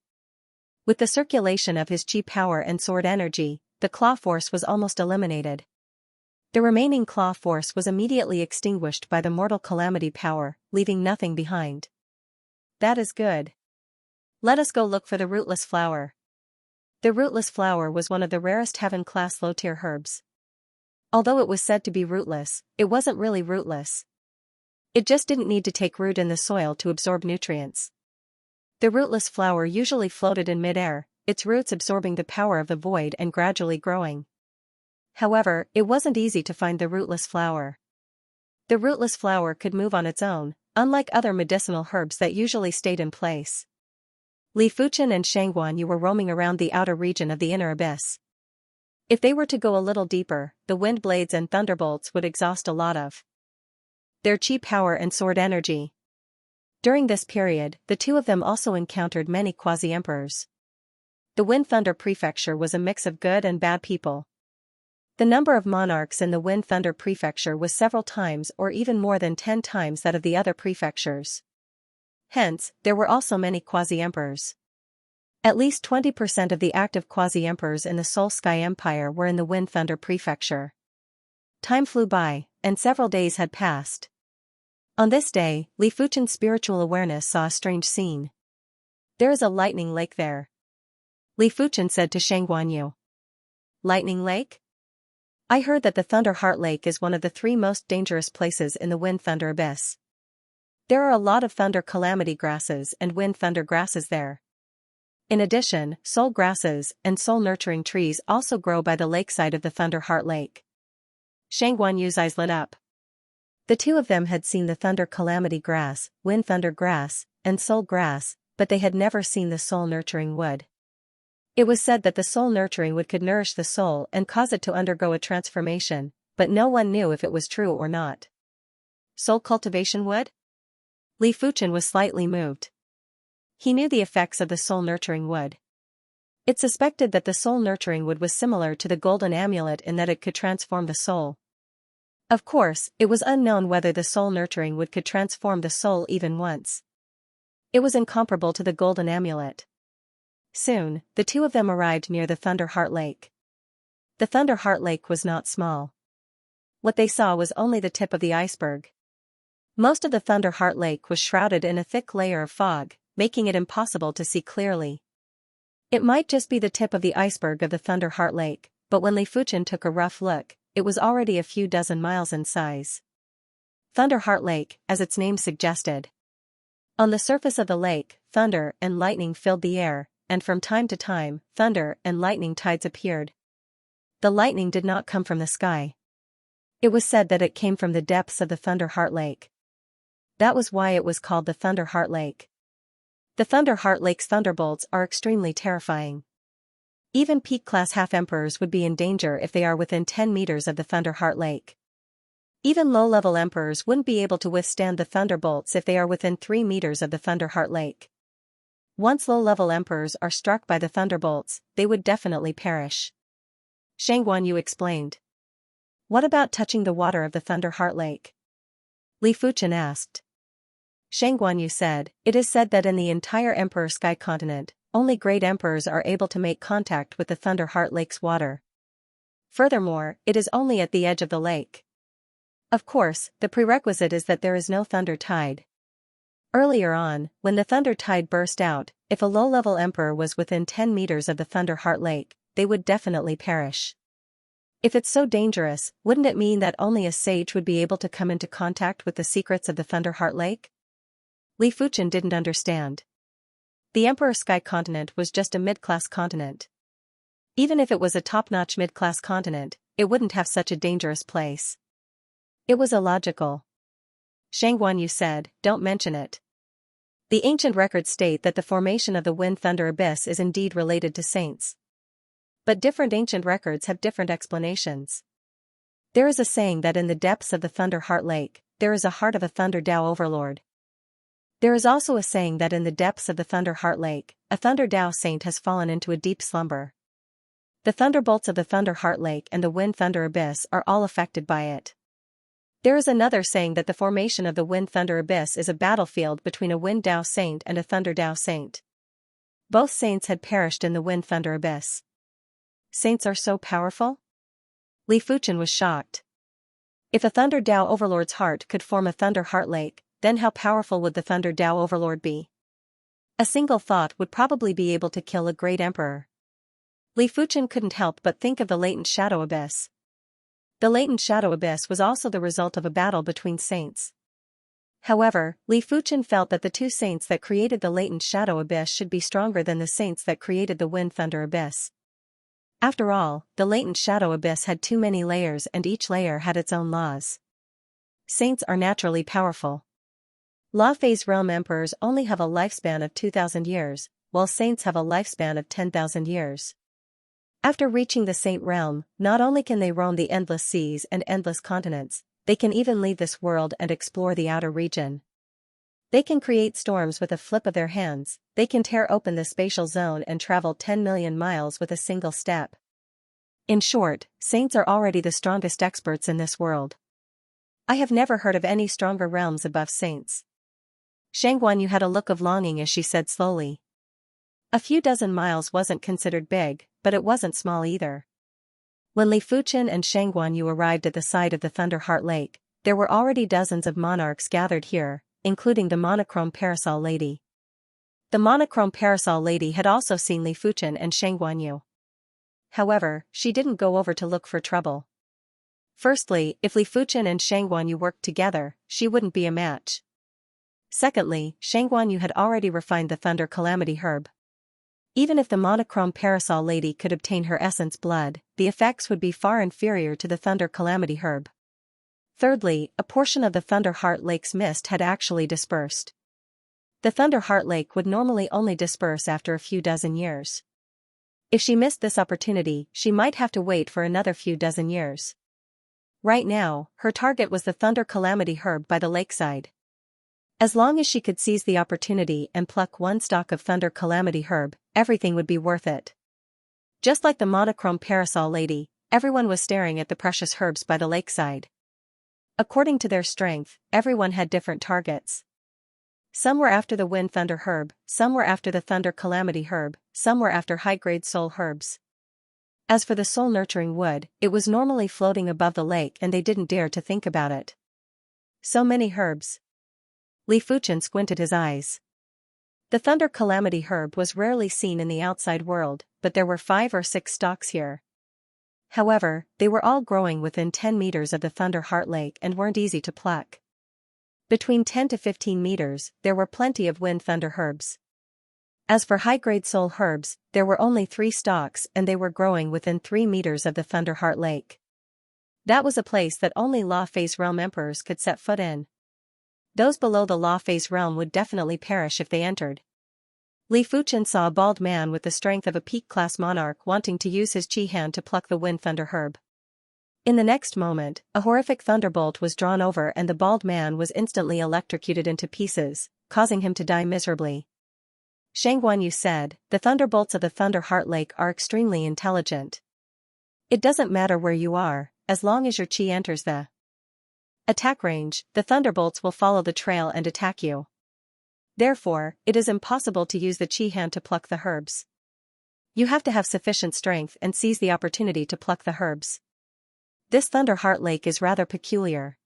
With the circulation of his chi power and sword energy, the claw force was almost eliminated. The remaining claw force was immediately extinguished by the mortal calamity power, leaving nothing behind. That is good. Let us go look for the rootless flower. The rootless flower was one of the rarest heaven-class low-tier herbs. Although it was said to be rootless, it wasn't really rootless. It just didn't need to take root in the soil to absorb nutrients. The rootless flower usually floated in mid-air, its roots absorbing the power of the void and gradually growing. However, it wasn't easy to find the rootless flower. The rootless flower could move on its own, unlike other medicinal herbs that usually stayed in place. Li Fuchen and Shang Guanyu were roaming around the outer region of the inner abyss. If they were to go a little deeper, the wind blades and thunderbolts would exhaust a lot of their chi power and sword energy. During this period, the two of them also encountered many quasi-emperors. The Wind Thunder Prefecture was a mix of good and bad people. The number of monarchs in the Wind Thunder Prefecture was several times or even more than 10 times that of the other prefectures. Hence, there were also many quasi-emperors. At least 20% of the active quasi-emperors in the Soul Sky Empire were in the Wind Thunder Prefecture. Time flew by, and several days had passed. On this day, Li Fuchen's spiritual awareness saw a strange scene. There is a lightning lake there. Li Fuchen said to Shang Guanyu. Lightning Lake? I heard that the Thunder Heart Lake is one of the 3 most dangerous places in the Wind Thunder Abyss. There are a lot of thunder calamity grasses and wind thunder grasses there. In addition, soul grasses and soul nurturing trees also grow by the lakeside of the Thunder Heart Lake. Shang Guanyu's eyes lit up. The two of them had seen the thunder calamity grass, wind thunder grass, and soul grass, but they had never seen the soul nurturing wood. It was said that the soul nurturing wood could nourish the soul and cause it to undergo a transformation, but no one knew if it was true or not. Soul cultivation wood? Li Fuchen was slightly moved. He knew the effects of the soul-nurturing wood. It suspected that the soul-nurturing wood was similar to the golden amulet in that it could transform the soul. Of course, it was unknown whether the soul-nurturing wood could transform the soul even once. It was incomparable to the golden amulet. Soon, the two of them arrived near the Thunder Heart Lake. The Thunder Heart Lake was not small. What they saw was only the tip of the iceberg. Most of the Thunder Heart Lake was shrouded in a thick layer of fog, making it impossible to see clearly. It might just be the tip of the iceberg of the Thunder Heart Lake, but when Li Fuchen took a rough look, it was already a few dozen miles in size. Thunder Heart Lake, as its name suggested. On the surface of the lake, thunder and lightning filled the air, and from time to time, thunder and lightning tides appeared. The lightning did not come from the sky. It was said that it came from the depths of the Thunder Heart Lake. That was why it was called the Thunder Heart Lake. The Thunder Heart Lake's thunderbolts are extremely terrifying. Even peak-class half-emperors would be in danger if they are within 10 meters of the Thunder Heart Lake. Even low-level emperors wouldn't be able to withstand the thunderbolts if they are within 3 meters of the Thunder Heart Lake. Once low-level emperors are struck by the thunderbolts, they would definitely perish. Shang Guanyu explained. What about touching the water of the Thunder Heart Lake? Li Fuchen asked. Shang Guanyu said, it is said that in the entire Emperor Sky continent, only great emperors are able to make contact with the Thunder Heart Lake's water. Furthermore, it is only at the edge of the lake. Of course, the prerequisite is that there is no thunder tide. Earlier on, when the thunder tide burst out, if a low-level emperor was within 10 meters of the Thunder Heart Lake, they would definitely perish. If it's so dangerous, wouldn't it mean that only a sage would be able to come into contact with the secrets of the Thunder Heart Lake? Li Fuchen didn't understand. The Emperor Sky continent was just a mid-class continent. Even if it was a top-notch mid-class continent, it wouldn't have such a dangerous place. It was illogical. Shang Guanyu said, don't mention it. The ancient records state that the formation of the Wind Thunder Abyss is indeed related to saints. But different ancient records have different explanations. There is a saying that in the depths of the Thunder Heart Lake, there is a heart of a Thunder Dao overlord. There is also a saying that in the depths of the Thunder Heart Lake, a Thunder Dao saint has fallen into a deep slumber. The thunderbolts of the Thunder Heart Lake and the Wind Thunder Abyss are all affected by it. There is another saying that the formation of the Wind Thunder Abyss is a battlefield between a Wind Dao saint and a Thunder Dao saint. Both saints had perished in the Wind Thunder Abyss. Saints are so powerful? Li Fuchen was shocked. If a Thunder Dao overlord's heart could form a Thunder Heart Lake, then how powerful would the Thunder Dao overlord be? A single thought would probably be able to kill a great emperor. Li Fuchen couldn't help but think of the latent shadow abyss. The latent shadow abyss was also the result of a battle between saints. However, Li Fuchen felt that the two saints that created the latent shadow abyss should be stronger than the saints that created the Wind Thunder Abyss. After all, the latent shadow abyss had too many layers and each layer had its own laws. Saints are naturally powerful. Law phase realm emperors only have a lifespan of 2,000 years, while saints have a lifespan of 10,000 years. After reaching the saint realm, not only can they roam the endless seas and endless continents, they can even leave this world and explore the outer region. They can create storms with a flip of their hands, they can tear open the spatial zone and travel 10 million miles with a single step. In short, saints are already the strongest experts in this world. I have never heard of any stronger realms above saints. Xianxia had a look of longing as she said slowly. A few dozen miles wasn't considered big, but it wasn't small either. When Li Fuchen and Xianxia arrived at the side of the Thunderheart Lake, there were already dozens of monarchs gathered here, including the monochrome parasol lady. The monochrome parasol lady had also seen Li Fuchen and Xianxia. However, she didn't go over to look for trouble. Firstly, if Li Fuchen and Xianxia worked together, she wouldn't be a match. Secondly, Xianxia had already refined the Thunder Calamity herb. Even if the monochrome parasol lady could obtain her essence blood, the effects would be far inferior to the Thunder Calamity herb. Thirdly, a portion of the Thunderheart Lake's mist had actually dispersed. The Thunderheart Lake would normally only disperse after a few dozen years. If she missed this opportunity, she might have to wait for another few dozen years. Right now, her target was the Thunder Calamity herb by the lakeside. As long as she could seize the opportunity and pluck one stalk of Thunder Calamity herb, everything would be worth it. Just like the monochrome parasol lady, everyone was staring at the precious herbs by the lakeside. According to their strength, everyone had different targets. Some were after the Wind Thunder herb, some were after the Thunder Calamity herb, some were after high-grade soul herbs. As for the soul-nurturing wood, it was normally floating above the lake and they didn't dare to think about it. So many herbs. Li Fuchen squinted his eyes. The Thunder Calamity herb was rarely seen in the outside world, but there were 5 or 6 stalks here. However, they were all growing within 10 meters of the Thunderheart Lake and weren't easy to pluck. Between 10 to 15 meters, there were plenty of Wind Thunder herbs. As for high-grade soul herbs, there were only 3 stalks and they were growing within 3 meters of the Thunderheart Lake. That was a place that only Law Phase Realm emperors could set foot in. Those below the Law Phase realm would definitely perish if they entered. Li Fuchen saw a bald man with the strength of a peak-class monarch wanting to use his chi hand to pluck the Wind Thunder herb. In the next moment, a horrific thunderbolt was drawn over and the bald man was instantly electrocuted into pieces, causing him to die miserably. Xianxia said, "The thunderbolts of the Thunderheart Lake are extremely intelligent. It doesn't matter where you are, as long as your chi enters the attack range, the thunderbolts will follow the trail and attack you. Therefore, it is impossible to use the chi hand to pluck the herbs. You have to have sufficient strength and seize the opportunity to pluck the herbs. This Thunderheart Lake is rather peculiar."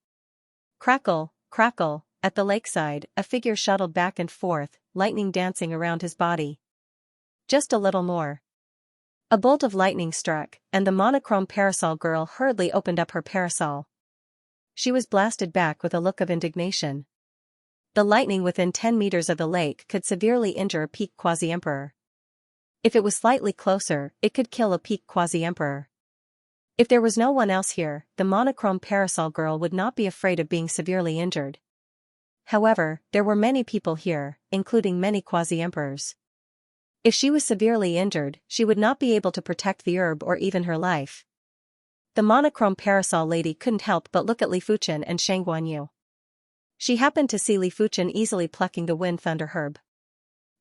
Crackle, crackle, at the lakeside, a figure shuttled back and forth, lightning dancing around his body. Just a little more. A bolt of lightning struck, and the monochrome parasol girl hurriedly opened up her parasol. She was blasted back with a look of indignation. The lightning within 10 meters of the lake could severely injure a peak quasi-emperor. If it was slightly closer, it could kill a peak quasi-emperor. If there was no one else here, the monochrome parasol girl would not be afraid of being severely injured. However, there were many people here, including many quasi-emperors. If she was severely injured, she would not be able to protect the herb or even her life. The monochrome parasol lady couldn't help but look at Li Fuchen and Xianxia. She happened to see Li Fuchen easily plucking the Wind Thunder herb.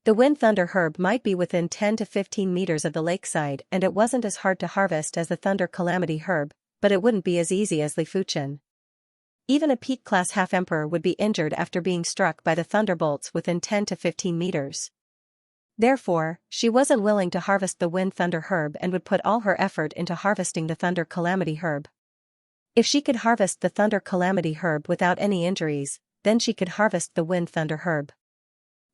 The Wind Thunder herb might be within 10 to 15 meters of the lakeside and it wasn't as hard to harvest as the Thunder Calamity herb, but it wouldn't be as easy as Li Fuchen. Even a peak-class half-emperor would be injured after being struck by the thunderbolts within 10 to 15 meters. Therefore, she wasn't willing to harvest the Wind Thunder herb and would put all her effort into harvesting the Thunder Calamity herb. If she could harvest the Thunder Calamity herb without any injuries, then she could harvest the Wind Thunder herb.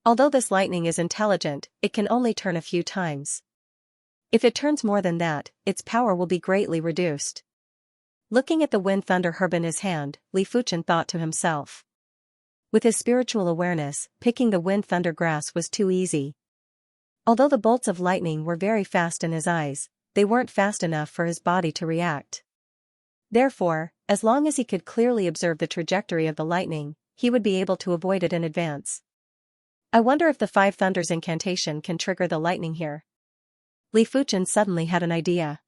Although this lightning is intelligent, it can only turn a few times. If it turns more than that, its power will be greatly reduced. Looking at the Wind Thunder herb in his hand, Li Fuchen thought to himself. With his spiritual awareness, picking the Wind Thunder grass was too easy. Although the bolts of lightning were very fast in his eyes, they weren't fast enough for his body to react. Therefore, as long as he could clearly observe the trajectory of the lightning, he would be able to avoid it in advance. I wonder if the Five Thunders incantation can trigger the lightning here. Li Fuchen suddenly had an idea.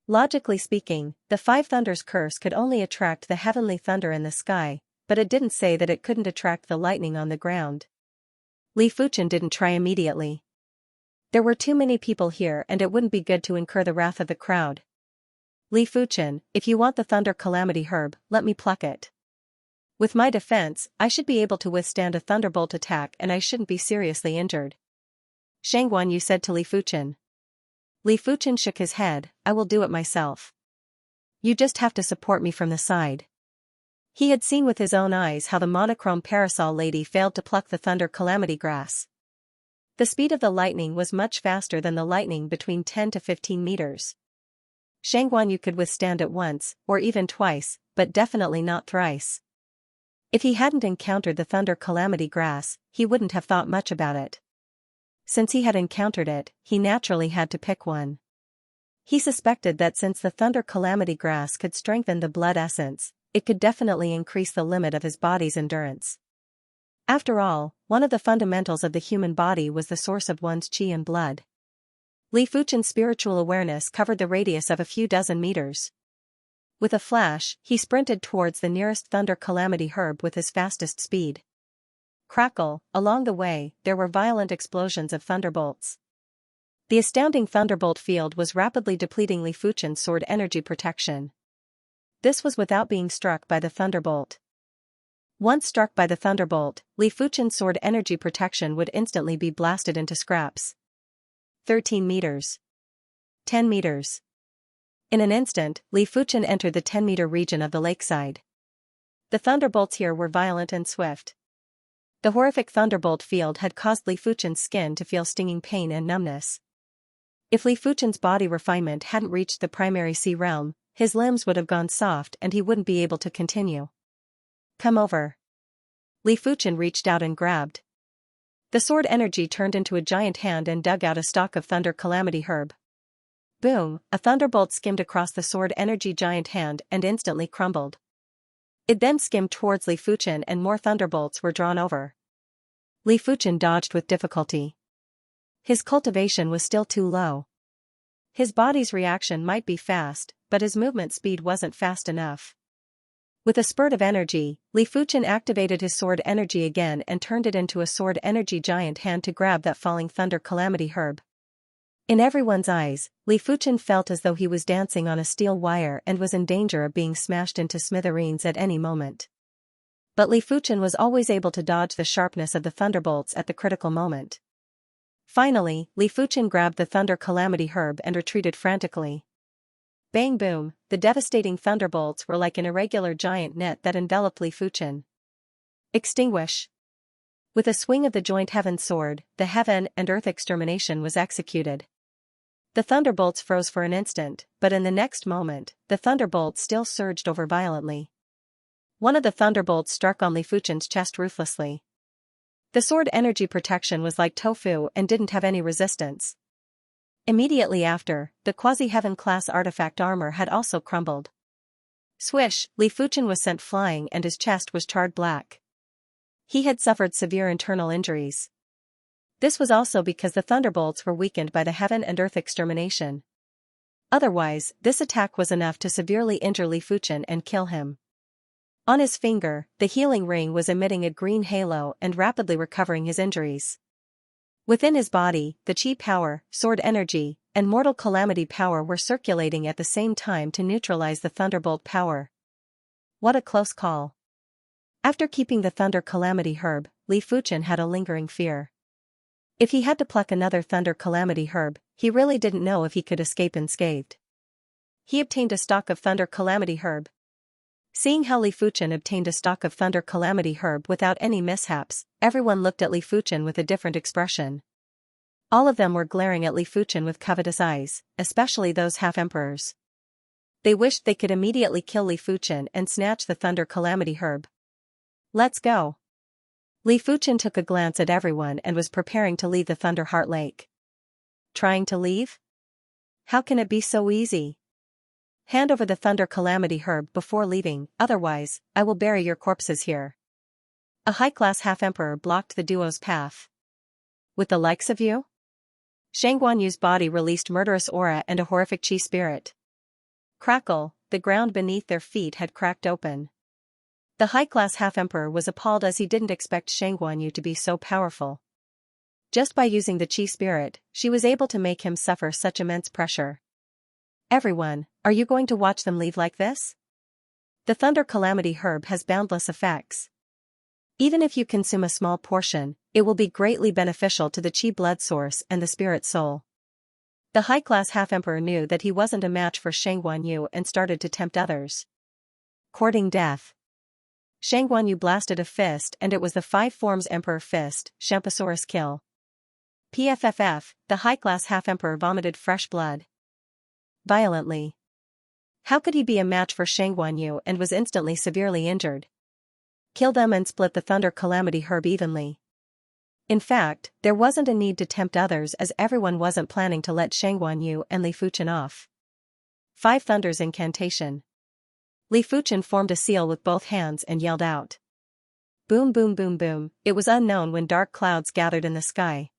Logically speaking, the Five Thunders curse could only attract the heavenly thunder in the sky, but it didn't say that it couldn't attract the lightning on the ground. Li Fuchen didn't try immediately. There were too many people here and it wouldn't be good to incur the wrath of the crowd. Li Fuchen, if you want the Thunder Calamity Herb, let me pluck it. With my defense, I should be able to withstand a thunderbolt attack and I shouldn't be seriously injured. Shangguan Yu said to Li Fuchen. Li Fuchen shook his head, I will do it myself. You just have to support me from the side. He had seen with his own eyes how the monochrome parasol lady failed to pluck the Thunder Calamity grass. The speed of the lightning was much faster than the lightning, between 10 to 15 meters. Shangguan Yu could withstand it once, or even twice, but definitely not thrice. If he hadn't encountered the Thunder Calamity grass, he wouldn't have thought much about it. Since he had encountered it, he naturally had to pick one. He suspected that since the Thunder Calamity grass could strengthen the blood essence, it could definitely increase the limit of his body's endurance. After all, one of the fundamentals of the human body was the source of one's qi and blood. Li Fuchen's spiritual awareness covered the radius of a few dozen meters. With a flash, he sprinted towards the nearest Thunder Calamity Herb with his fastest speed. Crackle, along the way, there were violent explosions of thunderbolts. The astounding thunderbolt field was rapidly depleting Li Fuchen's sword energy protection. This was without being struck by the thunderbolt. Once struck by the thunderbolt, Li Fuchen's sword energy protection would instantly be blasted into scraps. 13 meters. 10 meters. In an instant, Li Fuchen entered the 10-meter region of the lakeside. The thunderbolts here were violent and swift. The horrific thunderbolt field had caused Li Fuchen's skin to feel stinging pain and numbness. If Li Fuchen's body refinement hadn't reached the primary sea realm, his limbs would have gone soft and he wouldn't be able to continue. Come over. Li Fuchen reached out and grabbed. The sword energy turned into a giant hand and dug out a stalk of Thunder Calamity Herb. Boom, a thunderbolt skimmed across the sword energy giant hand and instantly crumbled. It then skimmed towards Li Fuchen and more thunderbolts were drawn over. Li Fuchen dodged with difficulty. His cultivation was still too low. His body's reaction might be fast, but his movement speed wasn't fast enough. With a spurt of energy, Li Fuchen activated his sword energy again and turned it into a sword energy giant hand to grab that falling Thunder Calamity Herb. In everyone's eyes, Li Fuchen felt as though he was dancing on a steel wire and was in danger of being smashed into smithereens at any moment. But Li Fuchen was always able to dodge the sharpness of the thunderbolts at the critical moment. Finally, Li Fuchen grabbed the Thunder Calamity Herb and retreated frantically. Bang boom, the devastating thunderbolts were like an irregular giant net that enveloped Li Fuchen. Extinguish. With a swing of the joint heaven sword, the heaven and earth extermination was executed. The thunderbolts froze for an instant, but in the next moment, the thunderbolts still surged over violently. One of the thunderbolts struck on Li Fuchen's chest ruthlessly. The sword energy protection was like tofu and didn't have any resistance. Immediately after, the quasi-heaven class artifact armor had also crumbled. Swish, Li Fuchen was sent flying and his chest was charred black. He had suffered severe internal injuries. This was also because the thunderbolts were weakened by the heaven and earth extermination. Otherwise, this attack was enough to severely injure Li Fuchen and kill him. On his finger, the healing ring was emitting a green halo and rapidly recovering his injuries. Within his body, the Qi power, sword energy, and mortal calamity power were circulating at the same time to neutralize the thunderbolt power. What a close call. After keeping the Thunder Calamity Herb, Li Fuchen had a lingering fear. If he had to pluck another Thunder Calamity Herb, he really didn't know if he could escape unscathed. He obtained a stalk of Thunder Calamity Herb. Seeing how Li Fuchen obtained a stalk of Thunder Calamity Herb without any mishaps, everyone looked at Li Fuchen with a different expression. All of them were glaring at Li Fuchen with covetous eyes, especially those half-emperors. They wished they could immediately kill Li Fuchen and snatch the Thunder Calamity Herb. Let's go. Li Fuchen took a glance at everyone and was preparing to leave the Thunder Heart Lake. Trying to leave? How can it be so easy? Hand over the Thunder Calamity Herb before leaving, otherwise, I will bury your corpses here. A high-class half-emperor blocked the duo's path. With the likes of you? Shang Guanyu's body released murderous aura and a horrific chi spirit. Crackle, the ground beneath their feet had cracked open. The high-class half-emperor was appalled as he didn't expect Shang Guanyu to be so powerful. Just by using the chi spirit, she was able to make him suffer such immense pressure. Everyone, are you going to watch them leave like this? The Thunder Calamity Herb has boundless effects. Even if you consume a small portion, it will be greatly beneficial to the chi blood source and the spirit soul. The high-class half-emperor knew that he wasn't a match for Shang Guanyu and started to tempt others. Courting death. Shang Guanyu blasted a fist and it was the Five Forms Emperor Fist, Shampasaurus Kill. PFFF, the high-class half-emperor vomited fresh blood. Violently. How could he be a match for Shang Guanyu and was instantly severely injured? Kill them and split the Thunder Calamity Herb evenly. In fact, there wasn't a need to tempt others as everyone wasn't planning to let Shang Guanyu and Li Fuchen off. 5 Thunders Incantation. Li Fuchen formed a seal with both hands and yelled out. Boom boom boom boom, it was unknown when dark clouds gathered in the sky.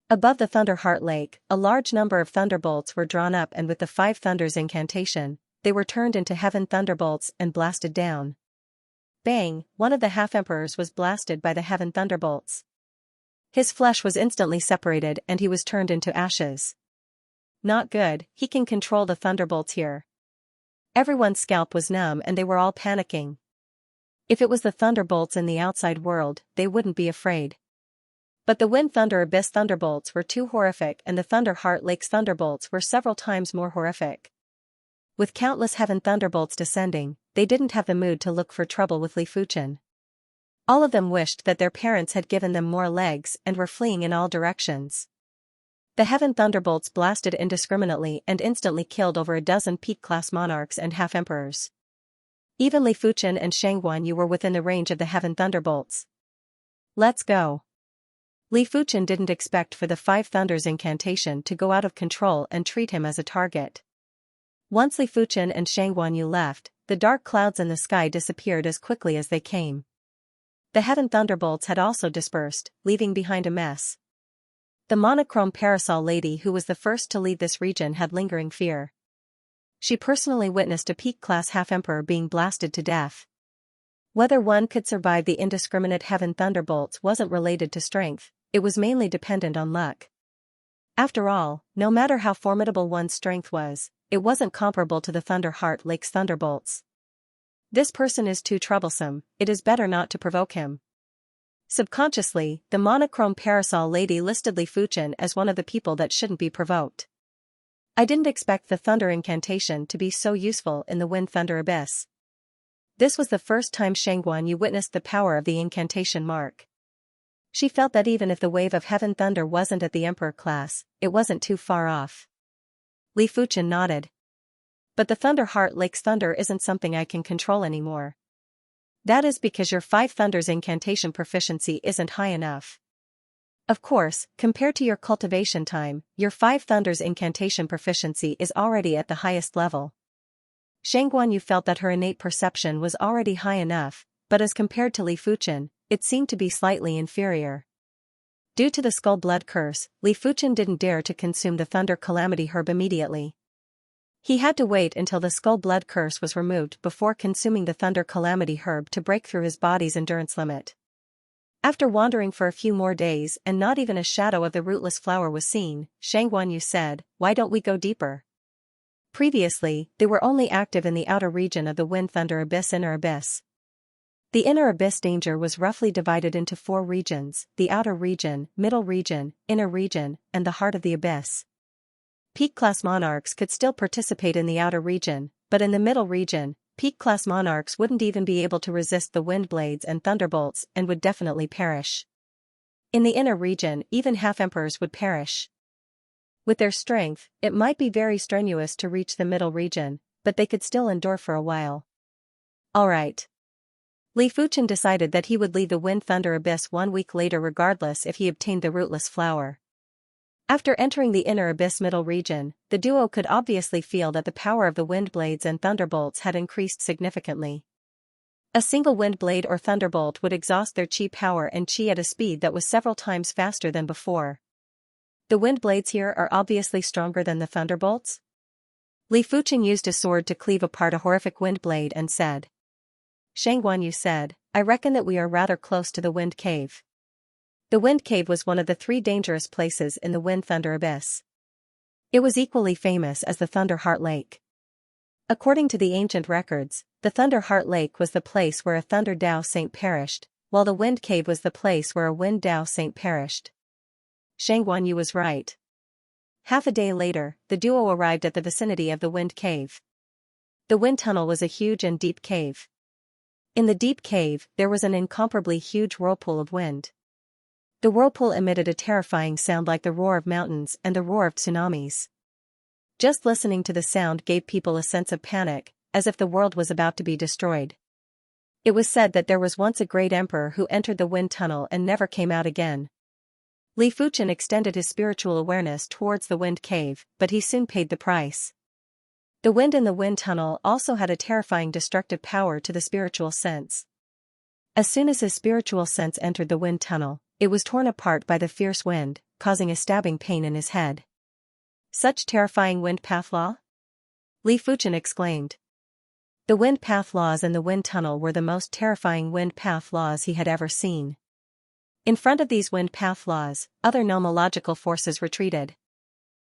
Above the Thunder Heart Lake, a large number of thunderbolts were drawn up and with the 5 Thunders Incantation, they were turned into heaven thunderbolts and blasted down. Bang, one of the half-emperors was blasted by the heaven thunderbolts. His flesh was instantly separated and he was turned into ashes. Not good, he can control the thunderbolts here. Everyone's scalp was numb and they were all panicking. If it was the thunderbolts in the outside world, they wouldn't be afraid. But the Wind Thunder Abyss thunderbolts were too horrific and the Thunder Heart Lake's thunderbolts were several times more horrific. With countless heaven thunderbolts descending, they didn't have the mood to look for trouble with Li Fuchen. All of them wished that their parents had given them more legs and were fleeing in all directions. The heaven thunderbolts blasted indiscriminately and instantly killed over a dozen peak-class monarchs and half-emperors. Even Li Fuchen and Shang Guanyu were within the range of the heaven thunderbolts. Let's go. Li Fuchen didn't expect for the 5 Thunders Incantation to go out of control and treat him as a target. Once Li Fuchen and Shang Guanyu left, the dark clouds in the sky disappeared as quickly as they came. The heaven thunderbolts had also dispersed, leaving behind a mess. The monochrome parasol lady who was the first to leave this region had lingering fear. She personally witnessed a peak-class half-emperor being blasted to death. Whether one could survive the indiscriminate heaven thunderbolts wasn't related to strength, it was mainly dependent on luck. After all, no matter how formidable one's strength was, it wasn't comparable to the Thunder Heart Lake's thunderbolts. This person is too troublesome, it is better not to provoke him. Subconsciously, the monochrome parasol lady listed Li Fuchen as one of the people that shouldn't be provoked. I didn't expect the Thunder Incantation to be so useful in the Wind Thunder Abyss. This was the first time Shang Guanyu witnessed the power of the incantation mark. She felt that even if the wave of heaven thunder wasn't at the Emperor class, it wasn't too far off. Li Fuchen nodded. But the Thunder Heart Lake's thunder isn't something I can control anymore. That is because your 5 Thunders Incantation proficiency isn't high enough. Of course, compared to your cultivation time, your 5 Thunders Incantation proficiency is already at the highest level. Shang Guanyu felt that her innate perception was already high enough, but as compared to Li Fuchen, it seemed to be slightly inferior. Due to the Skull Blood Curse, Li Fuchen didn't dare to consume the Thunder Calamity Herb immediately. He had to wait until the Skull Blood Curse was removed before consuming the Thunder Calamity Herb to break through his body's endurance limit. After wandering for a few more days and not even a shadow of the rootless flower was seen, Shang Guanyu said, "Why don't we go deeper?" Previously, they were only active in the outer region of the Wind Thunder Abyss Inner Abyss. The Inner Abyss danger was roughly divided into 4 regions, the Outer Region, Middle Region, Inner Region, and the Heart of the Abyss. Peak-class monarchs could still participate in the Outer Region, but in the Middle Region, peak-class monarchs wouldn't even be able to resist the wind blades and thunderbolts and would definitely perish. In the Inner Region, even half-emperors would perish. With their strength, it might be very strenuous to reach the Middle Region, but they could still endure for a while. Alright. Li Fuchen decided that he would leave the Wind Thunder Abyss 1 week later regardless if he obtained the rootless flower. After entering the inner abyss middle region, the duo could obviously feel that the power of the wind blades and thunderbolts had increased significantly. A single wind blade or thunderbolt would exhaust their chi power and chi at a speed that was several times faster than before. The wind blades here are obviously stronger than the thunderbolts? Li Fuchen used a sword to cleave apart a horrific wind blade and said. Shang Guanyu said, I reckon that we are rather close to the wind cave. The wind cave was one of the 3 dangerous places in the wind thunder abyss. It was equally famous as the Thunder Heart Lake. According to the ancient records, the Thunder Heart Lake was the place where a Thunder Dao saint perished, while the wind cave was the place where a wind Dao saint perished. Shang Guanyu was right. Half a day later, the duo arrived at the vicinity of the wind cave. The wind tunnel was a huge and deep cave. In the deep cave, there was an incomparably huge whirlpool of wind. The whirlpool emitted a terrifying sound like the roar of mountains and the roar of tsunamis. Just listening to the sound gave people a sense of panic, as if the world was about to be destroyed. It was said that there was once a great emperor who entered the wind tunnel and never came out again. Li Fuchen extended his spiritual awareness towards the wind cave, but he soon paid the price. The wind in the wind tunnel also had a terrifying destructive power to the spiritual sense. As soon as his spiritual sense entered the wind tunnel, it was torn apart by the fierce wind, causing a stabbing pain in his head. Such terrifying wind path law? Li Fuchen exclaimed. The wind path laws in the wind tunnel were the most terrifying wind path laws he had ever seen. In front of these wind path laws, other nomological forces retreated.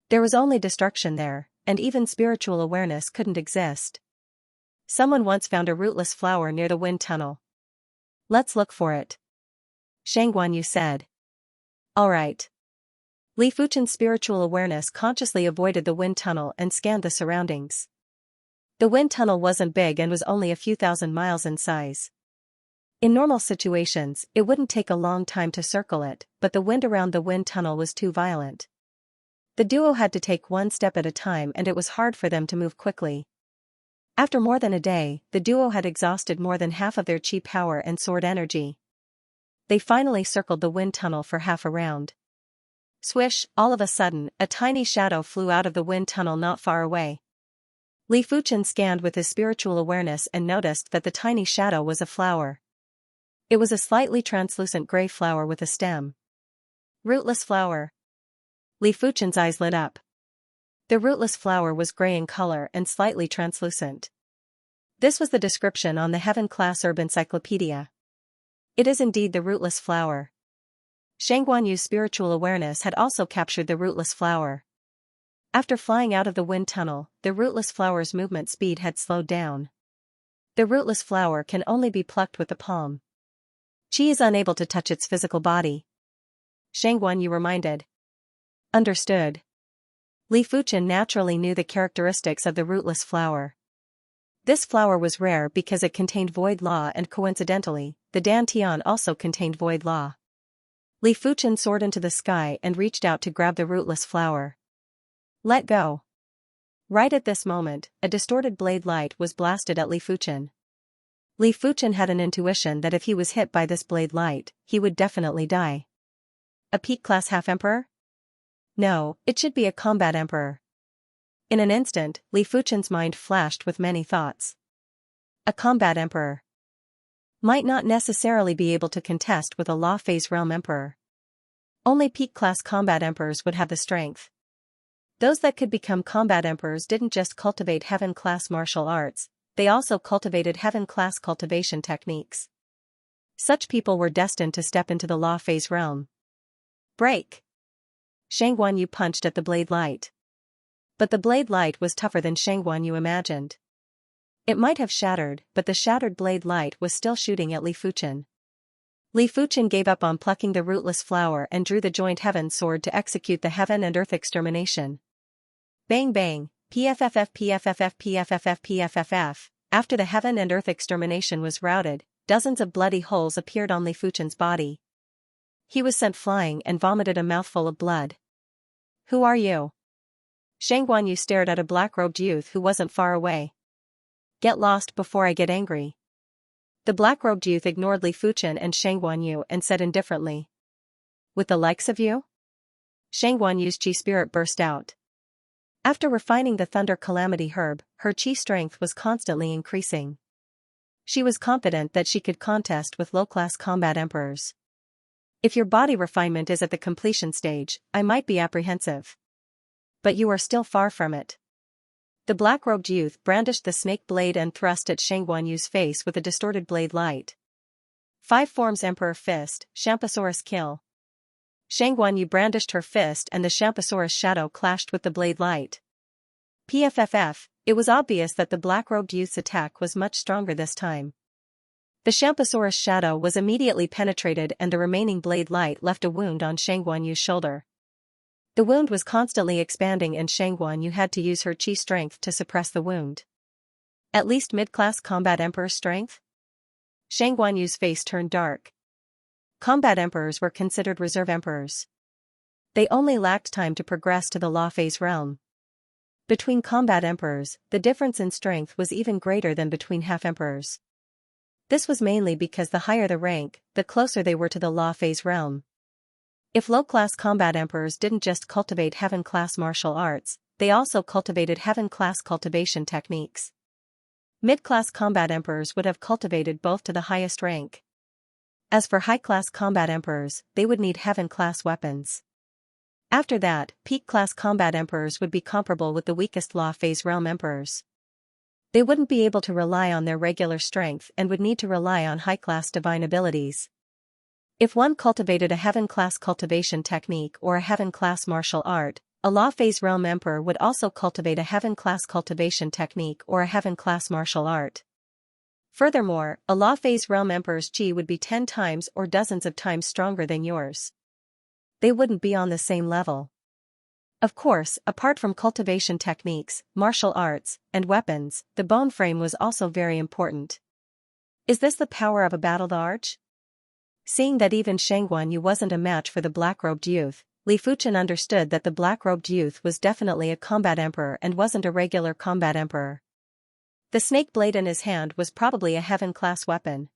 There was only destruction there, and even spiritual awareness couldn't exist. Someone once found a rootless flower near the wind tunnel. Let's look for it. Shang Guanyu said. All right. Li Fuchen's spiritual awareness consciously avoided the wind tunnel and scanned the surroundings. The wind tunnel wasn't big and was only a few thousand miles in size. In normal situations, it wouldn't take a long time to circle it, but the wind around the wind tunnel was too violent. The duo had to take one step at a time and it was hard for them to move quickly. After more than a day, the duo had exhausted more than half of their chi power and sword energy. They finally circled the wind tunnel for half a round. Swish, all of a sudden, a tiny shadow flew out of the wind tunnel not far away. Li Fuchen scanned with his spiritual awareness and noticed that the tiny shadow was a flower. It was a slightly translucent gray flower with a stem. Rootless flower. Li Fuchen's eyes lit up. The rootless flower was gray in color and slightly translucent. This was the description on the Heaven Class Herb Encyclopedia. It is indeed the rootless flower. Shang Guanyu's spiritual awareness had also captured the rootless flower. After flying out of the wind tunnel, the rootless flower's movement speed had slowed down. The rootless flower can only be plucked with the palm. Chi is unable to touch its physical body. Shang Guanyu reminded. Understood. Li Fuchen naturally knew the characteristics of the rootless flower. This flower was rare because it contained void law and coincidentally, the dantian also contained void law. Li Fuchen soared into the sky and reached out to grab the rootless flower. Let go. Right at this moment, a distorted blade light was blasted at Li Fuchen. Li Fuchen had an intuition that if he was hit by this blade light, he would definitely die. A peak class half-emperor? No, it should be a combat emperor. In an instant, Li Fuchen's mind flashed with many thoughts. A combat emperor might not necessarily be able to contest with a law phase realm emperor. Only peak class combat emperors would have the strength. Those that could become combat emperors didn't just cultivate heaven class martial arts, they also cultivated heaven class cultivation techniques. Such people were destined to step into the law phase realm. Break! Shang Guanyu punched at the blade light. But the blade light was tougher than Shang Guanyu imagined. It might have shattered, but the shattered blade light was still shooting at Li Fuchen. Li Fuchen gave up on plucking the rootless flower and drew the joint heaven sword to execute the heaven and earth extermination. Bang bang, PFFF PFFF PFFF PFFF. After the heaven and earth extermination was routed, dozens of bloody holes appeared on Li Fuchen's body. He was sent flying and vomited a mouthful of blood. Who are you? Shang Guanyu stared at a black-robed youth who wasn't far away. Get lost before I get angry. The black-robed youth ignored Li Fuchen and Shang Guanyu and said indifferently. With the likes of you? Shangguanyu's chi spirit burst out. After refining the Thunder Calamity herb, her chi strength was constantly increasing. She was confident that she could contest with low-class combat emperors. If your body refinement is at the completion stage, I might be apprehensive. But you are still far from it. The black-robed youth brandished the snake blade and thrust at Shangguanyu's face with a distorted blade light. 5 forms Emperor Fist, Shampasaurus Kill. Shangguanyu brandished her fist and the Shampasaurus shadow clashed with the blade light. PFFF, it was obvious that the black-robed youth's attack was much stronger this time. The Shampasaurus shadow was immediately penetrated and the remaining blade light left a wound on Shangguanyu's shoulder. The wound was constantly expanding and Shangguanyu had to use her chi strength to suppress the wound. At least mid-class combat emperor strength? Shangguanyu's face turned dark. Combat emperors were considered reserve emperors. They only lacked time to progress to the law phase realm. Between combat emperors, the difference in strength was even greater than between half-emperors. This was mainly because the higher the rank, the closer they were to the law phase realm. If low-class combat emperors didn't just cultivate heaven-class martial arts, they also cultivated heaven-class cultivation techniques. Mid-class combat emperors would have cultivated both to the highest rank. As for high-class combat emperors, they would need heaven-class weapons. After that, peak-class combat emperors would be comparable with the weakest law phase realm emperors. They wouldn't be able to rely on their regular strength and would need to rely on high-class divine abilities. If one cultivated a heaven-class cultivation technique or a heaven-class martial art, a law phase realm emperor would also cultivate a heaven-class cultivation technique or a heaven-class martial art. Furthermore, a law phase realm emperor's chi would be 10 times or dozens of times stronger than yours. They wouldn't be on the same level. Of course, apart from cultivation techniques, martial arts, and weapons, the bone frame was also very important. Is this the power of a battled arch? Seeing that even Shangguanyu wasn't a match for the black-robed youth, Li Fuchen understood that the black-robed youth was definitely a combat emperor and wasn't a regular combat emperor. The snake blade in his hand was probably a heaven-class weapon.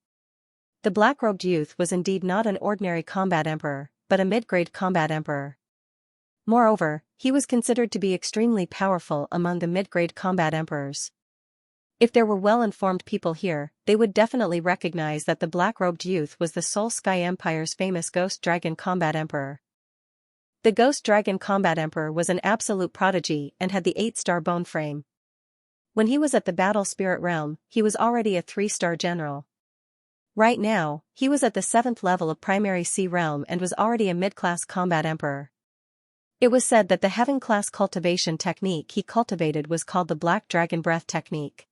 The black-robed youth was indeed not an ordinary combat emperor, but a mid-grade combat emperor. Moreover, he was considered to be extremely powerful among the mid-grade combat emperors. If there were well-informed people here, they would definitely recognize that the black-robed youth was the Soul Sky Empire's famous Ghost Dragon Combat Emperor. The Ghost Dragon Combat Emperor was an absolute prodigy and had the 8-star bone frame. When he was at the Battle Spirit Realm, he was already a 3-star general. Right now, he was at the 7th level of Primary Sea Realm and was already a mid-class combat emperor. It was said that the heaven-class cultivation technique he cultivated was called the Black Dragon Breath technique.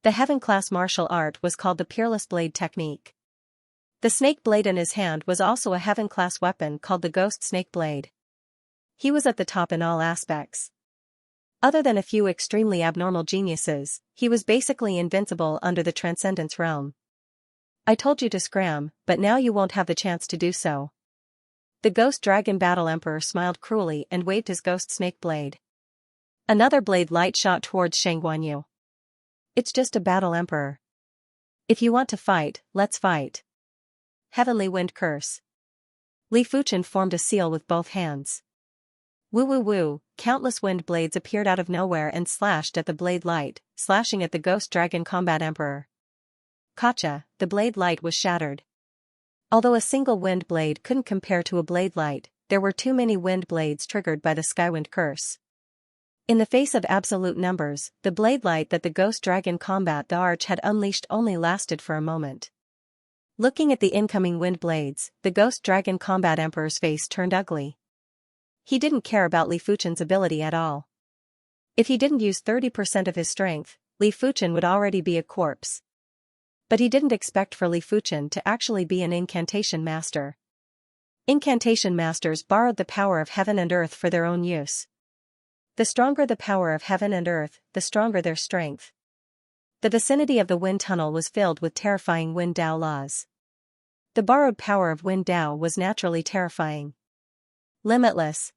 The heaven-class martial art was called the Peerless Blade technique. The snake blade in his hand was also a heaven-class weapon called the Ghost Snake Blade. He was at the top in all aspects. Other than a few extremely abnormal geniuses, he was basically invincible under the Transcendence realm. I told you to scram, but now you won't have the chance to do so. The Ghost Dragon Battle Emperor smiled cruelly and waved his Ghost Snake Blade. Another blade light shot towards Shangguanyu. It's just a battle emperor. If you want to fight, let's fight. Heavenly Wind Curse. Li Fuchen formed a seal with both hands. Woo woo woo, countless wind blades appeared out of nowhere and slashed at the blade light, slashing at the Ghost Dragon Combat Emperor. Gotcha, the blade light was shattered. Although a single wind blade couldn't compare to a blade light, there were too many wind blades triggered by the Skywind Curse. In the face of absolute numbers, the blade light that the Ghost Dragon Combat the Arch had unleashed only lasted for a moment. Looking at the incoming wind blades, the Ghost Dragon Combat Emperor's face turned ugly. He didn't care about Li Fuchen's ability at all. If he didn't use 30% of his strength, Li Fuchen would already be a corpse. But he didn't expect for Li Fuchen to actually be an incantation master. Incantation masters borrowed the power of heaven and earth for their own use. The stronger the power of heaven and earth, the stronger their strength. The vicinity of the wind tunnel was filled with terrifying wind Dao laws. The borrowed power of wind Dao was naturally terrifying. Limitless.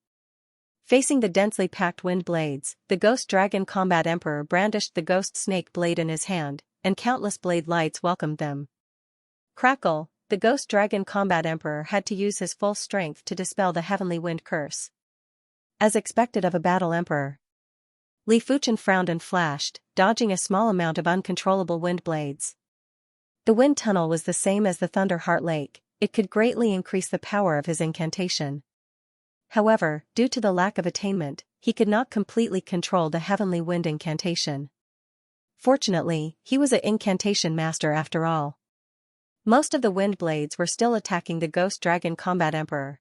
Facing the densely packed wind blades, the Ghost Dragon Combat Emperor brandished the Ghost Snake Blade in his hand, and countless blade lights welcomed them. Crackle, the Ghost Dragon Combat Emperor had to use his full strength to dispel the Heavenly Wind Curse. as expected of a battle emperor. Li Fuchen frowned and flashed, dodging a small amount of uncontrollable wind blades. The wind tunnel was the same as the Thunder Heart Lake, it could greatly increase the power of his incantation. However, due to the lack of attainment, he could not completely control the heavenly wind incantation. Fortunately, he was an incantation master after all. Most of the wind blades were still attacking the Ghost Dragon Combat Emperor.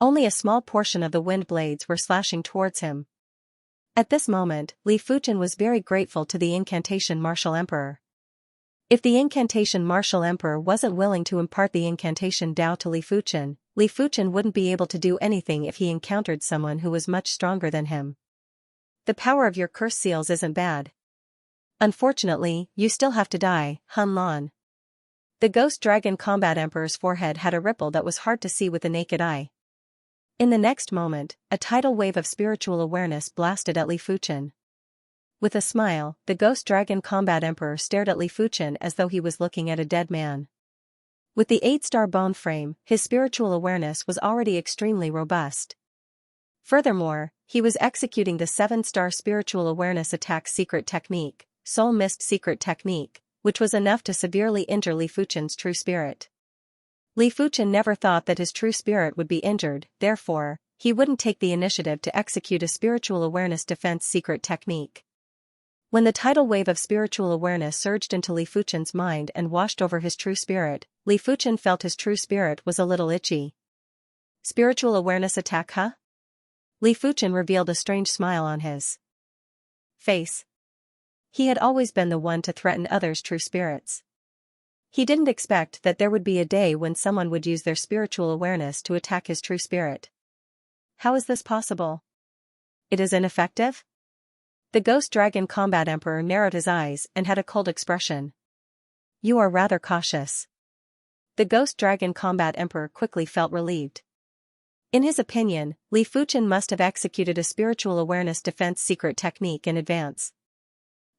Only a small portion of the wind blades were slashing towards him. At this moment, Li Fuchen was very grateful to the incantation Martial Emperor. If the incantation Martial Emperor wasn't willing to impart the incantation Dao to Li Fuchen wouldn't be able to do anything if he encountered someone who was much stronger than him. The power of your curse seals isn't bad. Unfortunately, you still have to die, Hun Lan. The Ghost Dragon Combat Emperor's forehead had a ripple that was hard to see with the naked eye. In the next moment, a tidal wave of spiritual awareness blasted at Li Fuchen. With a smile, the Ghost Dragon Combat Emperor stared at Li Fuchen as though he was looking at a dead man. With the 8-star bone frame, his spiritual awareness was already extremely robust. Furthermore, he was executing the 7-star spiritual awareness attack secret technique, Soul Mist secret technique, which was enough to severely injure Li Fuchen's true spirit. Li Fuchen never thought that his true spirit would be injured, therefore, he wouldn't take the initiative to execute a spiritual awareness defense secret technique. When the tidal wave of spiritual awareness surged into Li Fuchen's mind and washed over his true spirit, Li Fuchen felt his true spirit was a little itchy. Spiritual awareness attack, huh? Li Fuchen revealed a strange smile on his face. He had always been the one to threaten others' true spirits. He didn't expect that there would be a day when someone would use their spiritual awareness to attack his true spirit. How is this possible? It is ineffective? The Ghost Dragon Combat Emperor narrowed his eyes and had a cold expression. You are rather cautious. The Ghost Dragon Combat Emperor quickly felt relieved. In his opinion, Li Fuchen must have executed a spiritual awareness defense secret technique in advance.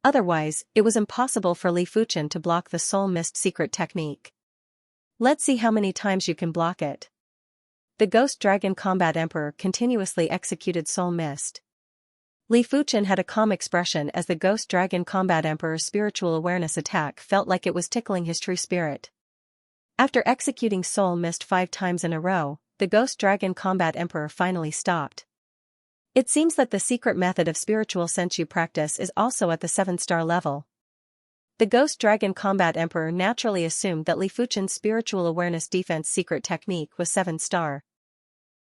Otherwise, it was impossible for Li Fuchen to block the Soul Mist secret technique. Let's see how many times you can block it. The Ghost Dragon Combat Emperor continuously executed Soul Mist. Li Fuchen had a calm expression as the Ghost Dragon Combat Emperor's spiritual awareness attack felt like it was tickling his true spirit. After executing Soul Mist 5 times in a row, the Ghost Dragon Combat Emperor finally stopped. It seems that the secret method of spiritual sensu practice is also at the 7-star level. The Ghost Dragon Combat Emperor naturally assumed that Li Fuchen's spiritual awareness defense secret technique was 7-star.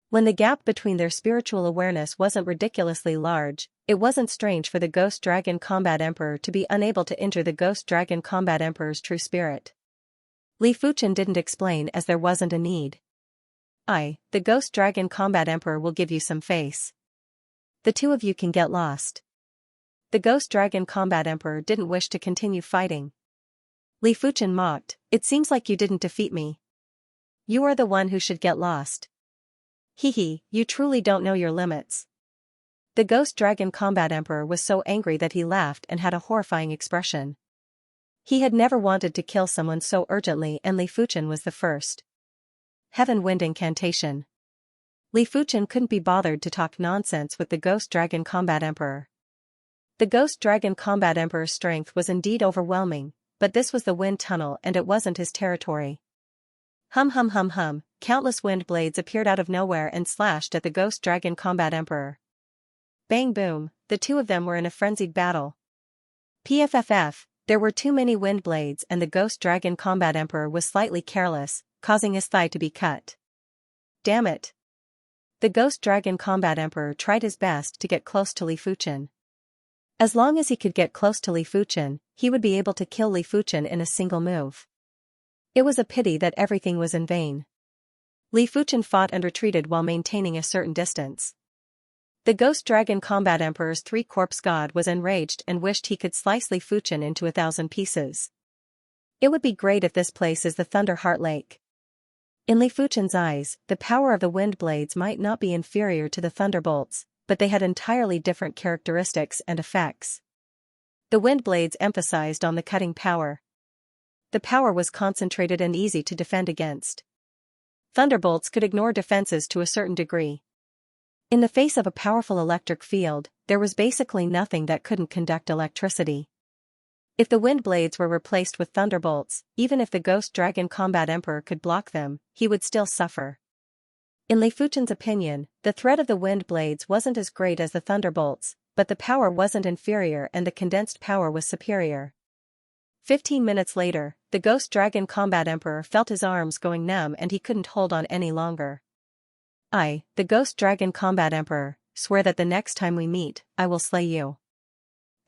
When the gap between their spiritual awareness wasn't ridiculously large, it wasn't strange for the Ghost Dragon Combat Emperor to be unable to injure the Ghost Dragon Combat Emperor's true spirit. Li Fuchen didn't explain as there wasn't a need. The Ghost Dragon Combat Emperor will give you some face. The two of you can get lost. The Ghost Dragon Combat Emperor didn't wish to continue fighting. Li Fuchen mocked, it seems like you didn't defeat me. You are the one who should get lost. Hehe, you truly don't know your limits. The Ghost Dragon Combat Emperor was so angry that he laughed and had a horrifying expression. He had never wanted to kill someone so urgently, and Li Fuchen was the first. Heaven Wind Incantation. Li Fuchen couldn't be bothered to talk nonsense with the Ghost Dragon Combat Emperor. The Ghost Dragon Combat Emperor's strength was indeed overwhelming, but this was the wind tunnel and it wasn't his territory. Hum hum hum hum, countless wind blades appeared out of nowhere and slashed at the Ghost Dragon Combat Emperor. Bang boom, the two of them were in a frenzied battle. PFFF, there were too many wind blades and the Ghost Dragon Combat Emperor was slightly careless, causing his thigh to be cut. Damn it. The Ghost Dragon Combat Emperor tried his best to get close to Li Fuchen. As long as he could get close to Li Fuchen, he would be able to kill Li Fuchen in a single move. It was a pity that everything was in vain. Li Fuchen fought and retreated while maintaining a certain distance. The Ghost Dragon Combat Emperor's 3-corpse god was enraged and wished he could slice Li Fuchen into 1,000 pieces. It would be great if this place is the Thunder Heart Lake. In Li Fuchen's eyes, the power of the wind blades might not be inferior to the thunderbolts, but they had entirely different characteristics and effects. The wind blades emphasized on the cutting power. The power was concentrated and easy to defend against. Thunderbolts could ignore defenses to a certain degree. In the face of a powerful electric field, there was basically nothing that couldn't conduct electricity. If the wind blades were replaced with thunderbolts, even if the Ghost Dragon Combat Emperor could block them, he would still suffer. In Li Fuchen's opinion, the threat of the wind blades wasn't as great as the thunderbolts, but the power wasn't inferior and the condensed power was superior. 15 minutes later, the Ghost Dragon Combat Emperor felt his arms going numb and he couldn't hold on any longer. I, the Ghost Dragon Combat Emperor, swear that the next time we meet, I will slay you.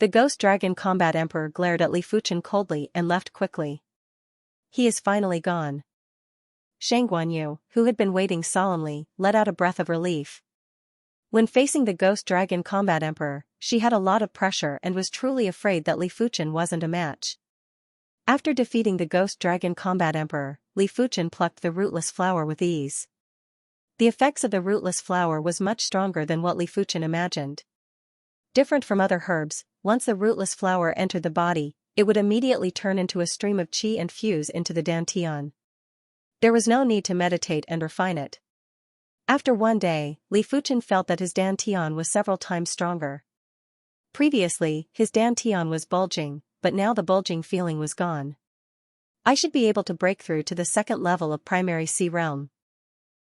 The Ghost Dragon Combat Emperor glared at Li Fuchen coldly and left quickly. He is finally gone. Xianxia, who had been waiting solemnly, let out a breath of relief. When facing the Ghost Dragon Combat Emperor, she had a lot of pressure and was truly afraid that Li Fuchen wasn't a match. After defeating the Ghost Dragon Combat Emperor, Li Fuchen plucked the rootless flower with ease. The effects of the rootless flower was much stronger than what Li Fuchen imagined. Different from other herbs, once the rootless flower entered the body, it would immediately turn into a stream of qi and fuse into the dantian. There was no need to meditate and refine it. After one day, Li Fuchen felt that his dantian was several times stronger. Previously, his dantian was bulging, but now the bulging feeling was gone. I should be able to break through to the second level of primary C realm.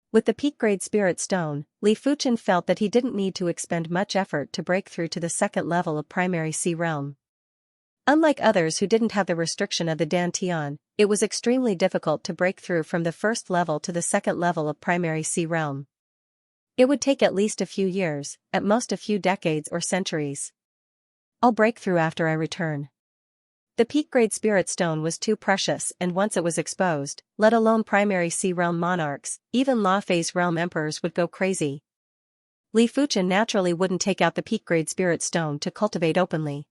With the peak-grade spirit stone, Li Fuchen felt that he didn't need to expend much effort to break through to the second level of primary C realm. Unlike others who didn't have the restriction of the dantian, it was extremely difficult to break through from the first level to the second level of primary C realm. It would take at least a few years, at most a few decades or centuries. I'll break through after I return. The peak-grade spirit stone was too precious and once it was exposed, let alone primary C realm monarchs, even law phase realm emperors would go crazy. Li Fuchen naturally wouldn't take out the peak-grade spirit stone to cultivate openly.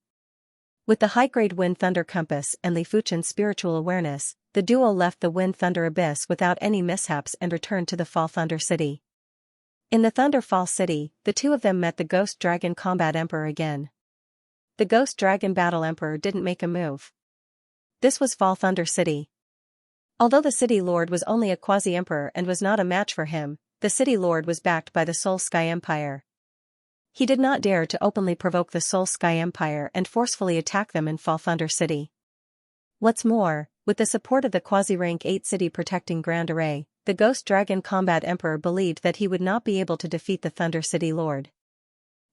With the high-grade wind thunder compass and Li Fuchen's spiritual awareness, the duo left the wind thunder abyss without any mishaps and returned to the Fall Thunder City. In the Thunder Fall City, the two of them met the Ghost Dragon Combat Emperor again. The Ghost Dragon Battle Emperor didn't make a move. This was Fall Thunder City. Although the City Lord was only a quasi-emperor and was not a match for him, the City Lord was backed by the Soul Sky Empire. He did not dare to openly provoke the Soul Sky Empire and forcefully attack them in Fall Thunder City. What's more, with the support of the quasi-rank 8 city protecting Grand Array, the Ghost Dragon Combat Emperor believed that he would not be able to defeat the Thunder City Lord.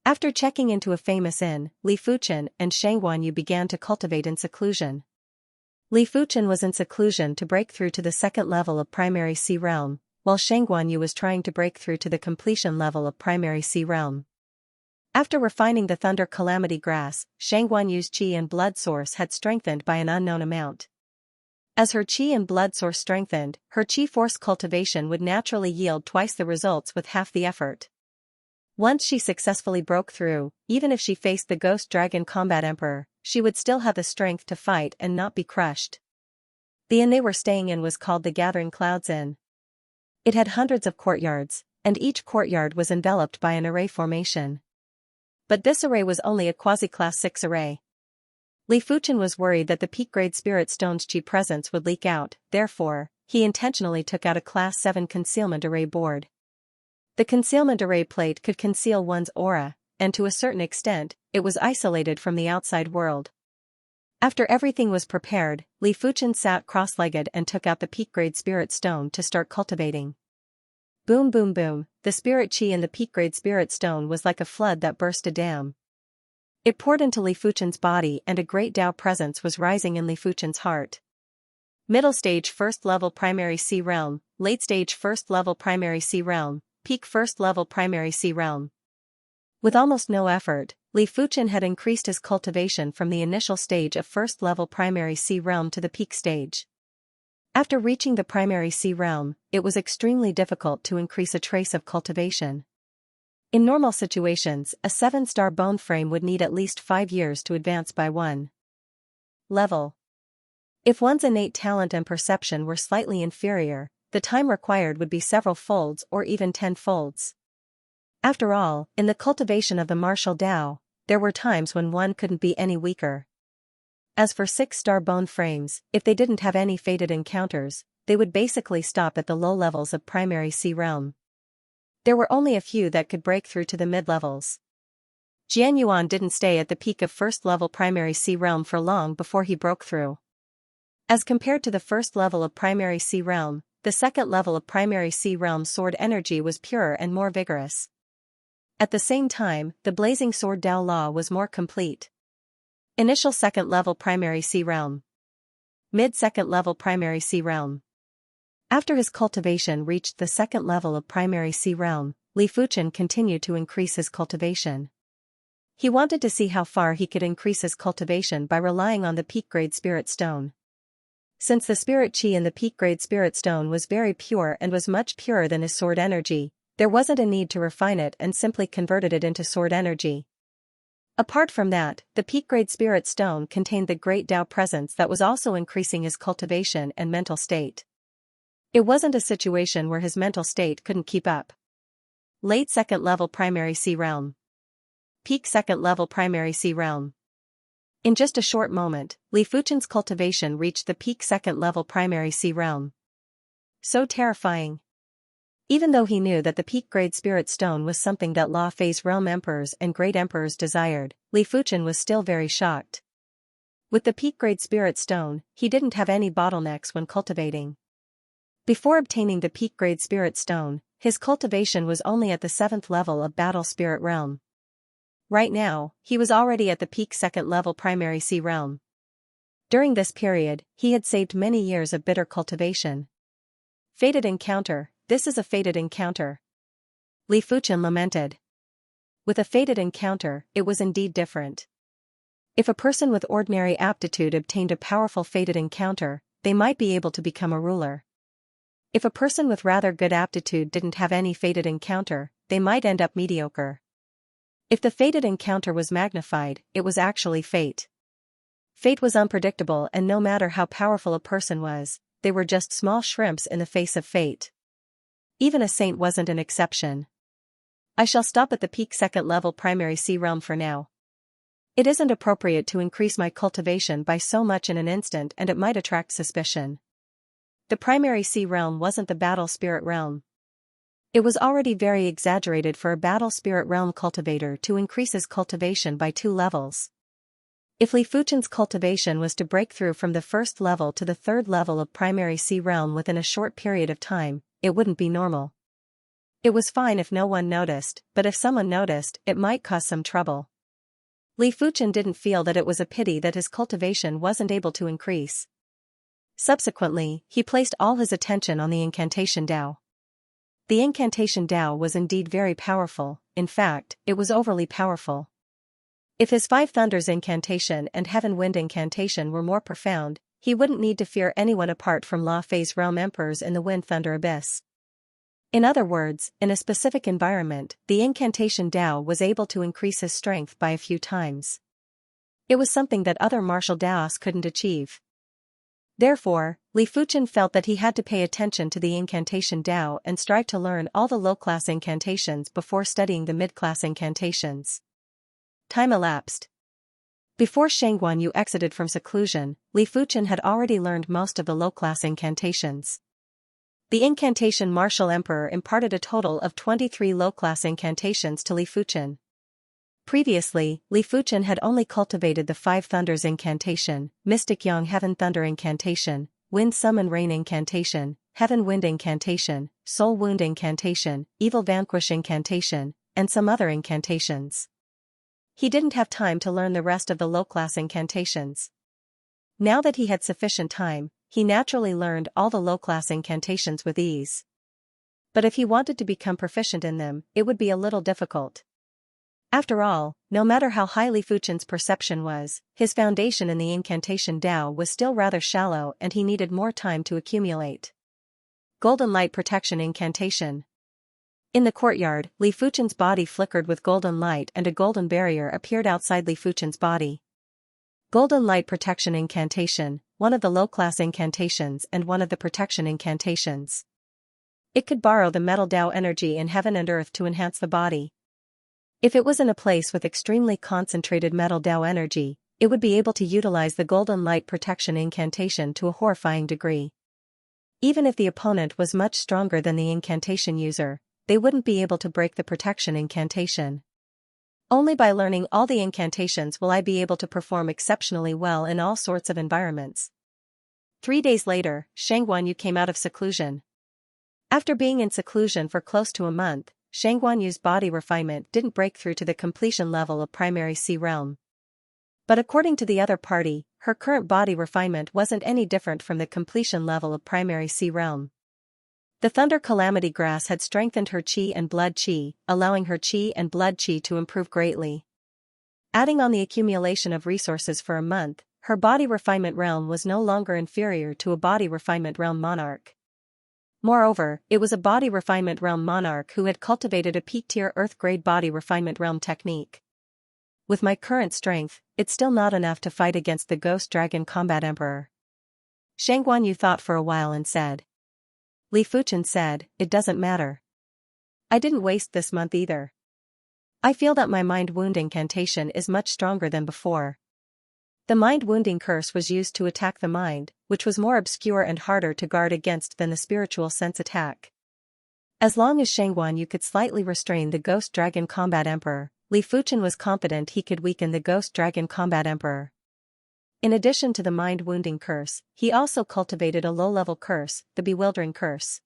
After checking into a famous inn, Li Fuchen and Xianxia began to cultivate in seclusion. Li Fuchen was in seclusion to break through to the second level of primary C realm, while Xianxia was trying to break through to the completion level of primary C realm. After refining the Thunder Calamity Grass, Xianxia's qi and blood source had strengthened by an unknown amount. As her qi and blood source strengthened, her qi force cultivation would naturally yield twice the results with half the effort. Once she successfully broke through, even if she faced the Ghost Dragon Combat Emperor, she would still have the strength to fight and not be crushed. The inn they were staying in was called the Gathering Clouds Inn. It had hundreds of courtyards, and each courtyard was enveloped by an array formation. But this array was only a quasi-class 6 array. Li Fuchen was worried that the peak-grade spirit stone's qi presence would leak out, therefore, he intentionally took out a class 7 concealment array board. The concealment array plate could conceal one's aura, and to a certain extent, it was isolated from the outside world. After everything was prepared, Li Fuchen sat cross-legged and took out the peak-grade spirit stone to start cultivating. Boom boom boom, the spirit qi in the peak-grade spirit stone was like a flood that burst a dam. It poured into Li Fuchen's body and a great Tao presence was rising in Li Fuchen's heart. Middle stage first level primary C realm, late stage first level primary C realm, peak first level primary C realm. With almost no effort, Li Fuchen had increased his cultivation from the initial stage of first level primary C realm to the peak stage. After reaching the primary C realm, it was extremely difficult to increase a trace of cultivation. In normal situations, a 7-star bone frame would need at least 5 years to advance by one level. If one's innate talent and perception were slightly inferior, the time required would be several folds or even 10 folds. After all, in the cultivation of the martial Tao, there were times when one couldn't be any weaker. As for 6-star bone frames, if they didn't have any fated encounters, they would basically stop at the low levels of primary C realm. There were only a few that could break through to the mid-levels. Jianyuan didn't stay at the peak of first-level primary sea realm for long before he broke through. As compared to the first level of primary sea realm, the second level of primary sea realm sword energy was purer and more vigorous. At the same time, the blazing sword Dao Law was more complete. Initial second level primary sea realm. Mid-second level primary sea realm. After his cultivation reached the second level of primary sea realm, Li Fuchen continued to increase his cultivation. He wanted to see how far he could increase his cultivation by relying on the peak-grade spirit stone. Since the spirit chi in the peak-grade spirit stone was very pure and was much purer than his sword energy, there wasn't a need to refine it and simply converted it into sword energy. Apart from that, the peak-grade spirit stone contained the great Tao presence that was also increasing his cultivation and mental state. It wasn't a situation where his mental state couldn't keep up. Late second-level primary sea realm. Peak second-level primary sea realm. In just a short moment, Li Fuchen's cultivation reached the peak second-level primary sea realm. So terrifying. Even though he knew that the peak-grade spirit stone was something that Law Phase realm emperors and great emperors desired, Li Fuchen was still very shocked. With the peak-grade spirit stone, he didn't have any bottlenecks when cultivating. Before obtaining the peak-grade spirit stone, his cultivation was only at the 7th level of battle spirit realm. Right now, he was already at the peak second-level primary sea realm. During this period, he had saved many years of bitter cultivation. Fated encounter, this is a fated encounter. Li Fuchen lamented. With a fated encounter, it was indeed different. If a person with ordinary aptitude obtained a powerful fated encounter, they might be able to become a ruler. If a person with rather good aptitude didn't have any fated encounter, they might end up mediocre. If the fated encounter was magnified, it was actually fate. Fate was unpredictable, and no matter how powerful a person was, they were just small shrimps in the face of fate. Even a saint wasn't an exception. I shall stop at the peak second level primary sea realm for now. It isn't appropriate to increase my cultivation by so much in an instant, and it might attract suspicion. The primary sea realm wasn't the battle spirit realm. It was already very exaggerated for a battle spirit realm cultivator to increase his cultivation by 2 levels. If Li Fuchen's cultivation was to break through from the 1st level to the 3rd level of primary sea realm within a short period of time, it wouldn't be normal. It was fine if no one noticed, but if someone noticed, it might cause some trouble. Li Fuchen didn't feel that it was a pity that his cultivation wasn't able to increase. Subsequently, he placed all his attention on the incantation Dao. The incantation Dao was indeed very powerful, in fact, it was overly powerful. If his 5 thunders incantation and heaven wind incantation were more profound, he wouldn't need to fear anyone apart from Law Phase realm emperors in the wind thunder abyss. In other words, in a specific environment, the incantation Dao was able to increase his strength by a few times. It was something that other martial Daos couldn't achieve. Therefore, Li Fuchen felt that he had to pay attention to the incantation Dao and strive to learn all the low-class incantations before studying the mid-class incantations. Time elapsed. Before Shangguan Yu exited from seclusion, Li Fuchen had already learned most of the low-class incantations. The incantation Martial Emperor imparted a total of 23 low-class incantations to Li Fuchen. Previously, Li Fuchen had only cultivated the 5 thunders incantation, Mystic Yang Heaven Thunder incantation, Wind Summon Rain incantation, Heaven Wind incantation, Soul Wound incantation, Evil Vanquish incantation, and some other incantations. He didn't have time to learn the rest of the low-class incantations. Now that he had sufficient time, he naturally learned all the low-class incantations with ease. But if he wanted to become proficient in them, it would be a little difficult. After all, no matter how high Li Fuchen's perception was, his foundation in the incantation Dao was still rather shallow and he needed more time to accumulate. Golden Light Protection Incantation. In the courtyard, Li Fuchen's body flickered with golden light and a golden barrier appeared outside Li Fuchen's body. Golden Light Protection Incantation, one of the low-class incantations and one of the protection incantations. It could borrow the metal Dao energy in heaven and earth to enhance the body. If it was in a place with extremely concentrated metal Dao energy, it would be able to utilize the Golden Light Protection incantation to a horrifying degree. Even if the opponent was much stronger than the incantation user, they wouldn't be able to break the protection incantation. Only by learning all the incantations will I be able to perform exceptionally well in all sorts of environments. 3 days later, Shang Guanyu came out of seclusion. After being in seclusion for close to a month, Shang Guanyu's body refinement didn't break through to the completion level of primary sea realm. But according to the other party, her current body refinement wasn't any different from the completion level of primary sea realm. The Thunder Calamity Grass had strengthened her chi and blood chi, allowing her chi and blood chi to improve greatly. Adding on the accumulation of resources for a month, her body refinement realm was no longer inferior to a body refinement realm monarch. Moreover, it was a body refinement realm monarch who had cultivated a peak-tier earth-grade body refinement realm technique. With my current strength, it's still not enough to fight against the Ghost Dragon Combat Emperor. Shang Guanyu thought for a while and said. Li Fuchen said, it doesn't matter. I didn't waste this month either. I feel that my mind wound incantation is much stronger than before. The mind wounding curse was used to attack the mind, which was more obscure and harder to guard against than the spiritual sense attack. As long as Shang Guanyu could slightly restrain the Ghost Dragon Combat Emperor, Li Fuchen was confident he could weaken the Ghost Dragon Combat Emperor. In addition to the mind wounding curse, he also cultivated a low-level curse, the Bewildering Curse.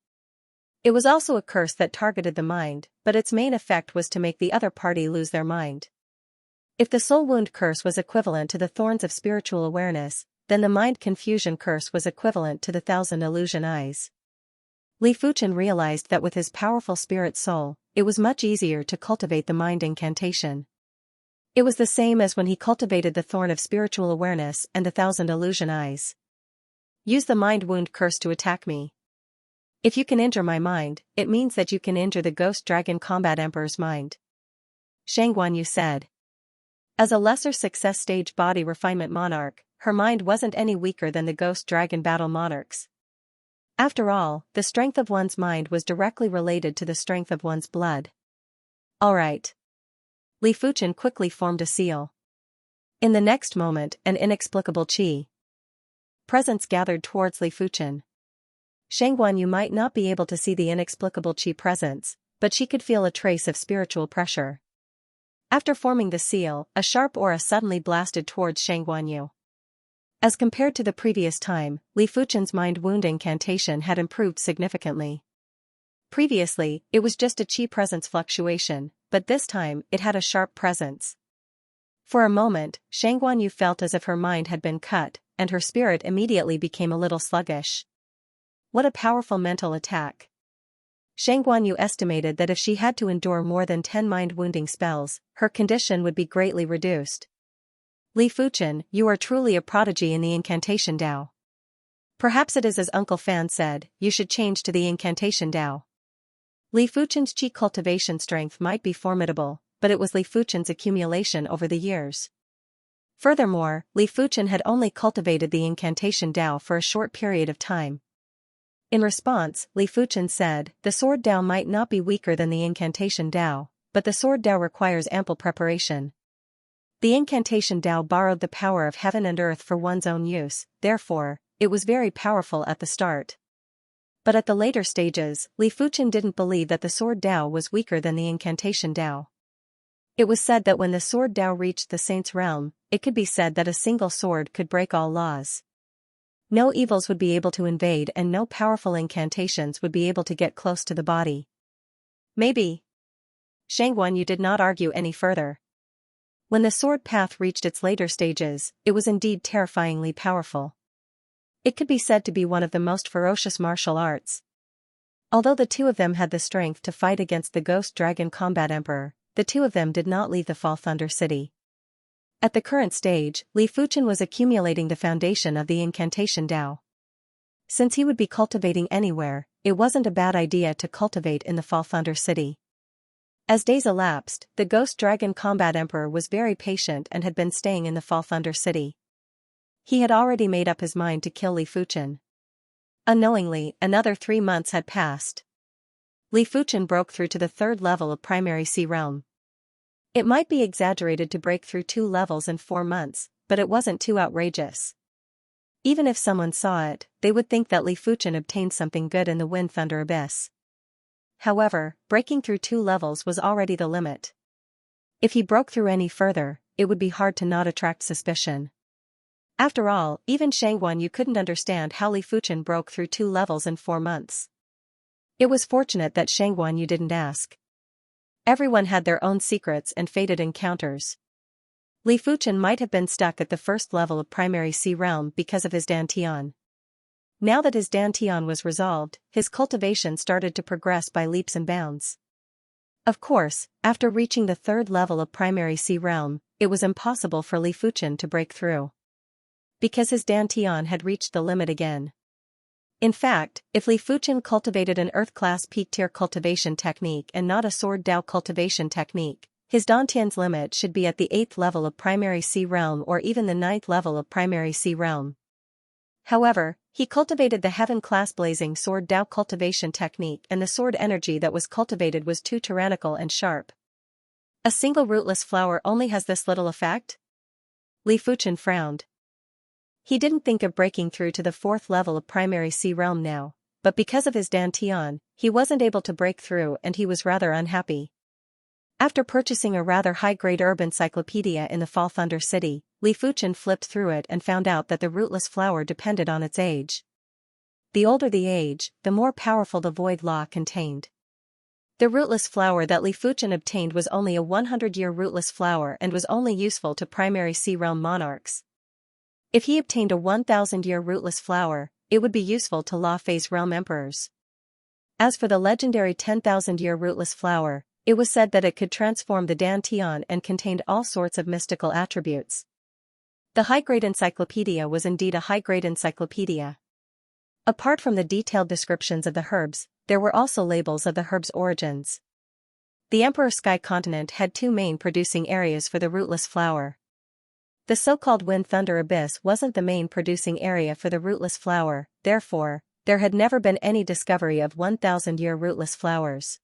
It was also a curse that targeted the mind, but its main effect was to make the other party lose their mind. If the Soul Wound Curse was equivalent to the Thorns of Spiritual Awareness, then the Mind Confusion Curse was equivalent to the 1,000 Illusion Eyes. Li Fuchen realized that with his powerful spirit soul, it was much easier to cultivate the mind incantation. It was the same as when he cultivated the Thorn of Spiritual Awareness and the 1,000 Illusion Eyes. Use the Mind Wound Curse to attack me. If you can injure my mind, it means that you can injure the Ghost Dragon Combat Emperor's mind. Shang Guanyu said. As a lesser success stage body refinement monarch, her mind wasn't any weaker than the Ghost Dragon Battle Monarch's. After all, the strength of one's mind was directly related to the strength of one's blood. Alright. Li Fuchen quickly formed a seal. In the next moment, an inexplicable qi presence gathered towards Li Fuchen. Shang Guanyu might not be able to see the inexplicable qi presence, but she could feel a trace of spiritual pressure. After forming the seal, a sharp aura suddenly blasted towards Shang Guanyu. As compared to the previous time, Li Fuchen's mind wound incantation had improved significantly. Previously, it was just a qi presence fluctuation, but this time, it had a sharp presence. For a moment, Shang Guanyu felt as if her mind had been cut, and her spirit immediately became a little sluggish. What a powerful mental attack. Shang Guanyu estimated that if she had to endure more than 10 mind-wounding spells, her condition would be greatly reduced. Li Fuchen, you are truly a prodigy in the incantation Dao. Perhaps it is as Uncle Fan said, you should change to the incantation Dao. Li Fuchen's qi cultivation strength might be formidable, but it was Li Fuchen's accumulation over the years. Furthermore, Li Fuchen had only cultivated the incantation Dao for a short period of time. In response, Li Fuchen said, the sword Dao might not be weaker than the incantation Dao, but the sword Dao requires ample preparation. The incantation Dao borrowed the power of heaven and earth for one's own use, therefore, it was very powerful at the start. But at the later stages, Li Fuchen didn't believe that the sword Dao was weaker than the incantation Dao. It was said that when the sword Dao reached the saint's realm, it could be said that a single sword could break all laws. No evils would be able to invade and no powerful incantations would be able to get close to the body. Maybe. Shang Guanyu did not argue any further. When the sword path reached its later stages, it was indeed terrifyingly powerful. It could be said to be one of the most ferocious martial arts. Although the two of them had the strength to fight against the Ghost Dragon Combat Emperor, the two of them did not leave the Fall Thunder City. At the current stage, Li Fuchen was accumulating the foundation of the incantation Dao. Since he would be cultivating anywhere, it wasn't a bad idea to cultivate in the Fall Thunder City. As days elapsed, the Ghost Dragon Combat Emperor was very patient and had been staying in the Fall Thunder City. He had already made up his mind to kill Li Fuchen. Unknowingly, another 3 months had passed. Li Fuchen broke through to the 3rd level of Primary Sea Realm. It might be exaggerated to break through 2 levels in 4 months, but it wasn't too outrageous. Even if someone saw it, they would think that Li Fuchen obtained something good in the Wind Thunder Abyss. However, breaking through 2 levels was already the limit. If he broke through any further, it would be hard to not attract suspicion. After all, even Shang Guanyu couldn't understand how Li Fuchen broke through 2 levels in 4 months. It was fortunate that Shang Guanyu didn't ask. Everyone had their own secrets and fated encounters. Li Fuchen might have been stuck at the first level of primary Sea realm because of his Dantian. Now that his Dantian was resolved, his cultivation started to progress by leaps and bounds. Of course, after reaching the 3rd level of primary Sea realm, it was impossible for Li Fuchen to break through. Because his Dantian had reached the limit again. In fact, if Li Fuchen cultivated an Earth-class peak-tier cultivation technique and not a Sword Dao cultivation technique, his Dantian's limit should be at the 8th level of primary Sea realm or even the 9th level of primary Sea realm. However, he cultivated the Heaven-class blazing Sword Dao cultivation technique and the sword energy that was cultivated was too tyrannical and sharp. A single rootless flower only has this little effect? Li Fuchen frowned. He didn't think of breaking through to the 4th level of primary Sea realm now, but because of his Dantian, he wasn't able to break through and he was rather unhappy. After purchasing a rather high-grade herb encyclopedia in the Fall Thunder City, Li Fuchen flipped through it and found out that the rootless flower depended on its age. The older the age, the more powerful the void law contained. The rootless flower that Li Fuchen obtained was only a 100-year rootless flower and was only useful to primary Sea realm monarchs. If he obtained a 1,000-year rootless flower, it would be useful to La Phase realm emperors. As for the legendary 10,000-year rootless flower, it was said that it could transform the Dantian and contained all sorts of mystical attributes. The high-grade encyclopedia was indeed a high-grade encyclopedia. Apart from the detailed descriptions of the herbs, there were also labels of the herbs' origins. The Emperor Sky continent had 2 main producing areas for the rootless flower. The so-called Wind Thunder Abyss wasn't the main producing area for the rootless flower, therefore, there had never been any discovery of 1,000-year rootless flowers.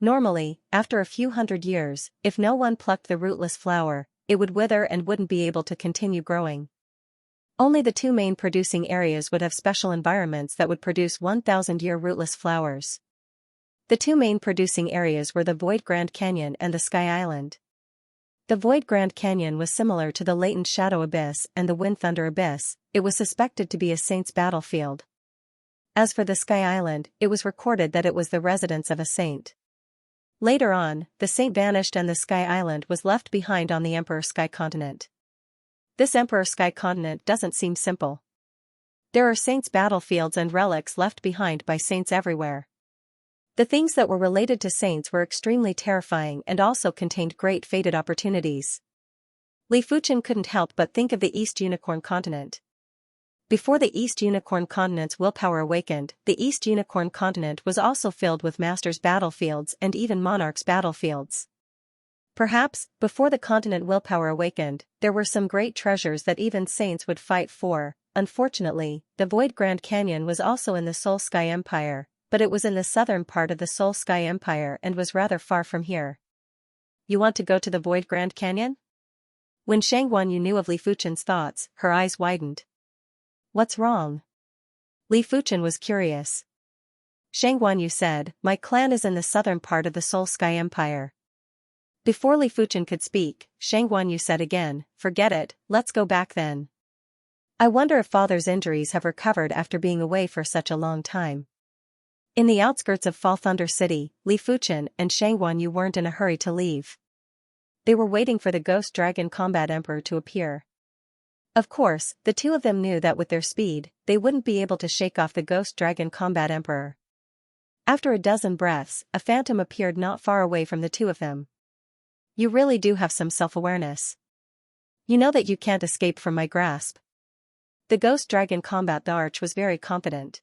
Normally, after a few hundred years, if no one plucked the rootless flower, it would wither and wouldn't be able to continue growing. Only the 2 main producing areas would have special environments that would produce 1,000-year rootless flowers. The 2 main producing areas were the Void Grand Canyon and the Sky Island. The Void Grand Canyon was similar to the Latent Shadow Abyss and the Wind Thunder Abyss. It was suspected to be a saint's battlefield. As for the Sky Island, it was recorded that it was the residence of a saint. Later on, the saint vanished and the Sky Island was left behind on the Emperor Sky continent. This Emperor Sky continent doesn't seem simple. There are saints' battlefields and relics left behind by saints everywhere. The things that were related to saints were extremely terrifying and also contained great fated opportunities. Li Fuchen couldn't help but think of the East Unicorn continent. Before the East Unicorn continent's willpower awakened, the East Unicorn continent was also filled with masters' battlefields and even monarchs' battlefields. Perhaps, before the continent willpower awakened, there were some great treasures that even saints would fight for. Unfortunately, the Void Grand Canyon was also in the Soul Sky Empire, but it was in the southern part of the Soul Sky Empire and was rather far from here. You want to go to the Void Grand Canyon? When Shang Guanyu knew of Li Fuchen's thoughts, her eyes widened. What's wrong? Li Fuchen was curious. Shang Guanyu said, my clan is in the southern part of the Soul Sky Empire. Before Li Fuchen could speak, Shang Guanyu said again, forget it, let's go back then. I wonder if father's injuries have recovered after being away for such a long time. In the outskirts of Fall Thunder City, Li Fuchen and Shang Guanyu weren't in a hurry to leave. They were waiting for the Ghost Dragon Combat Emperor to appear. Of course, the 2 of them knew that with their speed, they wouldn't be able to shake off the Ghost Dragon Combat Emperor. After a dozen breaths, a phantom appeared not far away from the 2 of them. You really do have some self-awareness. You know that you can't escape from my grasp. The Ghost Dragon Combat Arch was very confident.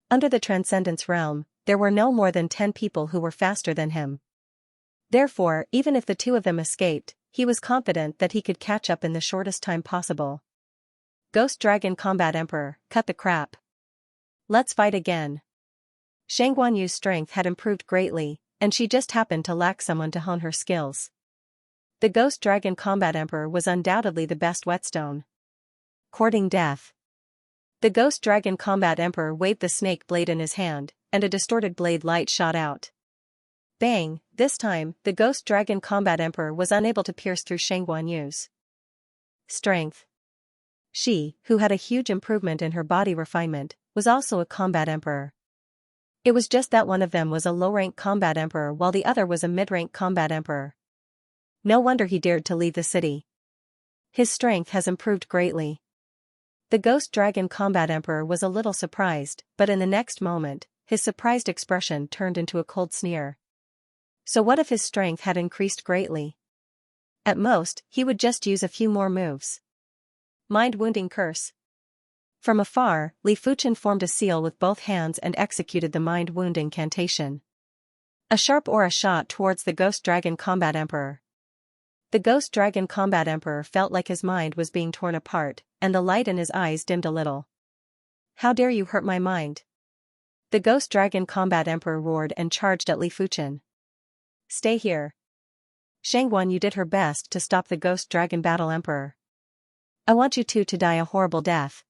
Under the Transcendence realm, there were no more than 10 people who were faster than him. Therefore, even if the 2 of them escaped, he was confident that he could catch up in the shortest time possible. Ghost Dragon Combat Emperor, cut the crap. Let's fight again. Shang Guanyu's strength had improved greatly, and she just happened to lack someone to hone her skills. The Ghost Dragon Combat Emperor was undoubtedly the best whetstone. Courting death. The Ghost Dragon Combat Emperor waved the snake blade in his hand, and a distorted blade light shot out. Bang! This time, the Ghost Dragon Combat Emperor was unable to pierce through Shang Guanyu's strength. She, who had a huge improvement in her body refinement, was also a combat emperor. It was just that one of them was a low-rank combat emperor while the other was a mid-rank combat emperor. No wonder he dared to leave the city. His strength has improved greatly. The Ghost Dragon Combat Emperor was a little surprised, but in the next moment, his surprised expression turned into a cold sneer. So what if his strength had increased greatly? At most, he would just use a few more moves. Mind-wounding curse. From afar, Li Fuchen formed a seal with both hands and executed the mind-wound incantation. A sharp aura shot towards the Ghost Dragon Combat Emperor. The Ghost Dragon Combat Emperor felt like his mind was being torn apart, and the light in his eyes dimmed a little. How dare you hurt my mind? The Ghost Dragon Combat Emperor roared and charged at Li Fuchen. Stay here. Shang Guanyu did her best to stop the Ghost Dragon Battle Emperor. I want you two to die a horrible death.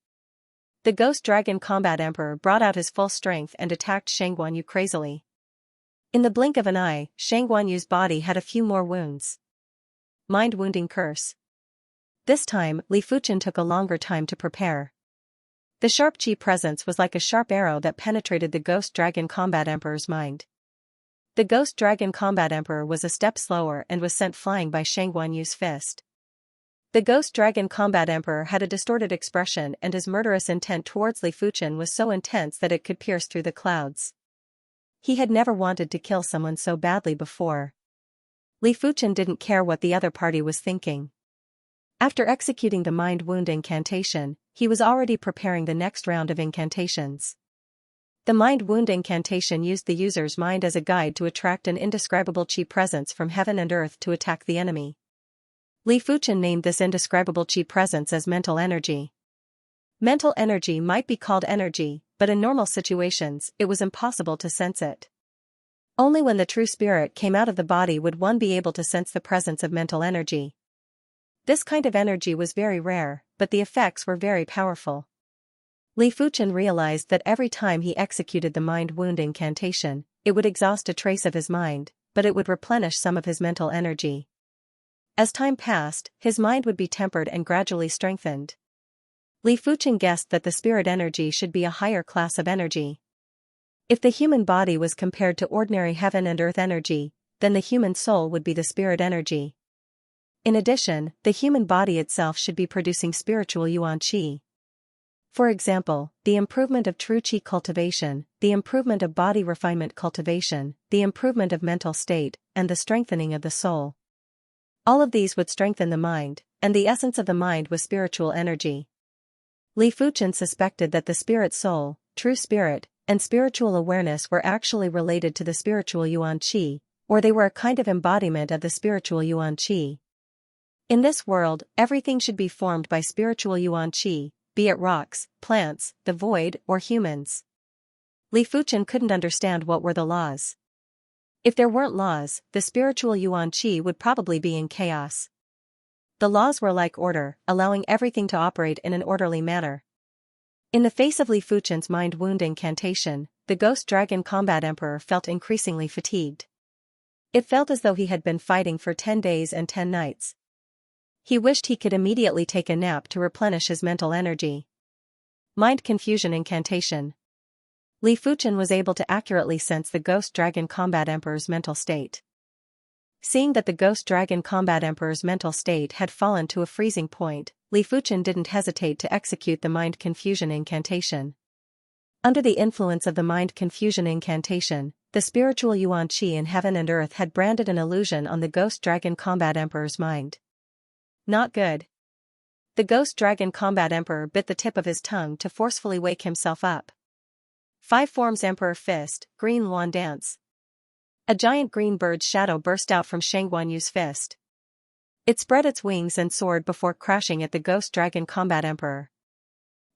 The Ghost Dragon Combat Emperor brought out his full strength and attacked Shang Guanyu crazily. In the blink of an eye, Shang Guanyu's body had a few more wounds. Mind-wounding curse. This time, Li Fuchen took a longer time to prepare. The sharp chi presence was like a sharp arrow that penetrated the Ghost Dragon Combat Emperor's mind. The Ghost Dragon Combat Emperor was a step slower and was sent flying by Shang Guanyu's fist. The Ghost Dragon Combat Emperor had a distorted expression and his murderous intent towards Li Fuchen was so intense that it could pierce through the clouds. He had never wanted to kill someone so badly before. Li Fuchen didn't care what the other party was thinking. After executing the mind-wound incantation, he was already preparing the next round of incantations. The mind-wound incantation used the user's mind as a guide to attract an indescribable chi presence from heaven and earth to attack the enemy. Li Fuchen named this indescribable chi presence as mental energy. Mental energy might be called energy, but in normal situations, it was impossible to sense it. Only when the true spirit came out of the body would one be able to sense the presence of mental energy. This kind of energy was very rare, but the effects were very powerful. Li Fuchen realized that every time he executed the mind-wound incantation, it would exhaust a trace of his mind, but it would replenish some of his mental energy. As time passed, his mind would be tempered and gradually strengthened. Li Fuchen guessed that the spirit energy should be a higher class of energy. If the human body was compared to ordinary heaven and earth energy, then the human soul would be the spirit energy. In addition, the human body itself should be producing spiritual yuan qi. For example, the improvement of true qi cultivation, the improvement of body refinement cultivation, the improvement of mental state, and the strengthening of the soul. All of these would strengthen the mind, and the essence of the mind was spiritual energy. Li Fuchen suspected that the spirit soul, true spirit, and spiritual awareness were actually related to the spiritual yuan qi, or they were a kind of embodiment of the spiritual yuan qi. In this world, everything should be formed by spiritual yuan qi, be it rocks, plants, the void, or humans. Li Fuchen couldn't understand what were the laws. If there weren't laws, the spiritual yuan qi would probably be in chaos. The laws were like order, allowing everything to operate in an orderly manner. In the face of Li Fuchen's mind-wound incantation, the Ghost Dragon Combat Emperor felt increasingly fatigued. It felt as though he had been fighting for 10 days and 10 nights. He wished he could immediately take a nap to replenish his mental energy. Mind confusion incantation. Li Fuchen was able to accurately sense the Ghost Dragon Combat Emperor's mental state. Seeing that the Ghost Dragon Combat Emperor's mental state had fallen to a freezing point, Li Fuchen didn't hesitate to execute the mind confusion incantation. Under the influence of the mind confusion incantation, the spiritual yuan qi in heaven and earth had branded an illusion on the Ghost Dragon Combat Emperor's mind. Not good. The Ghost Dragon Combat Emperor bit the tip of his tongue to forcefully wake himself up. 5 forms Emperor Fist, Green Luan Dance. A giant green bird's shadow burst out from Shang Guanyu's fist. It spread its wings and soared before crashing at the Ghost Dragon Combat Emperor.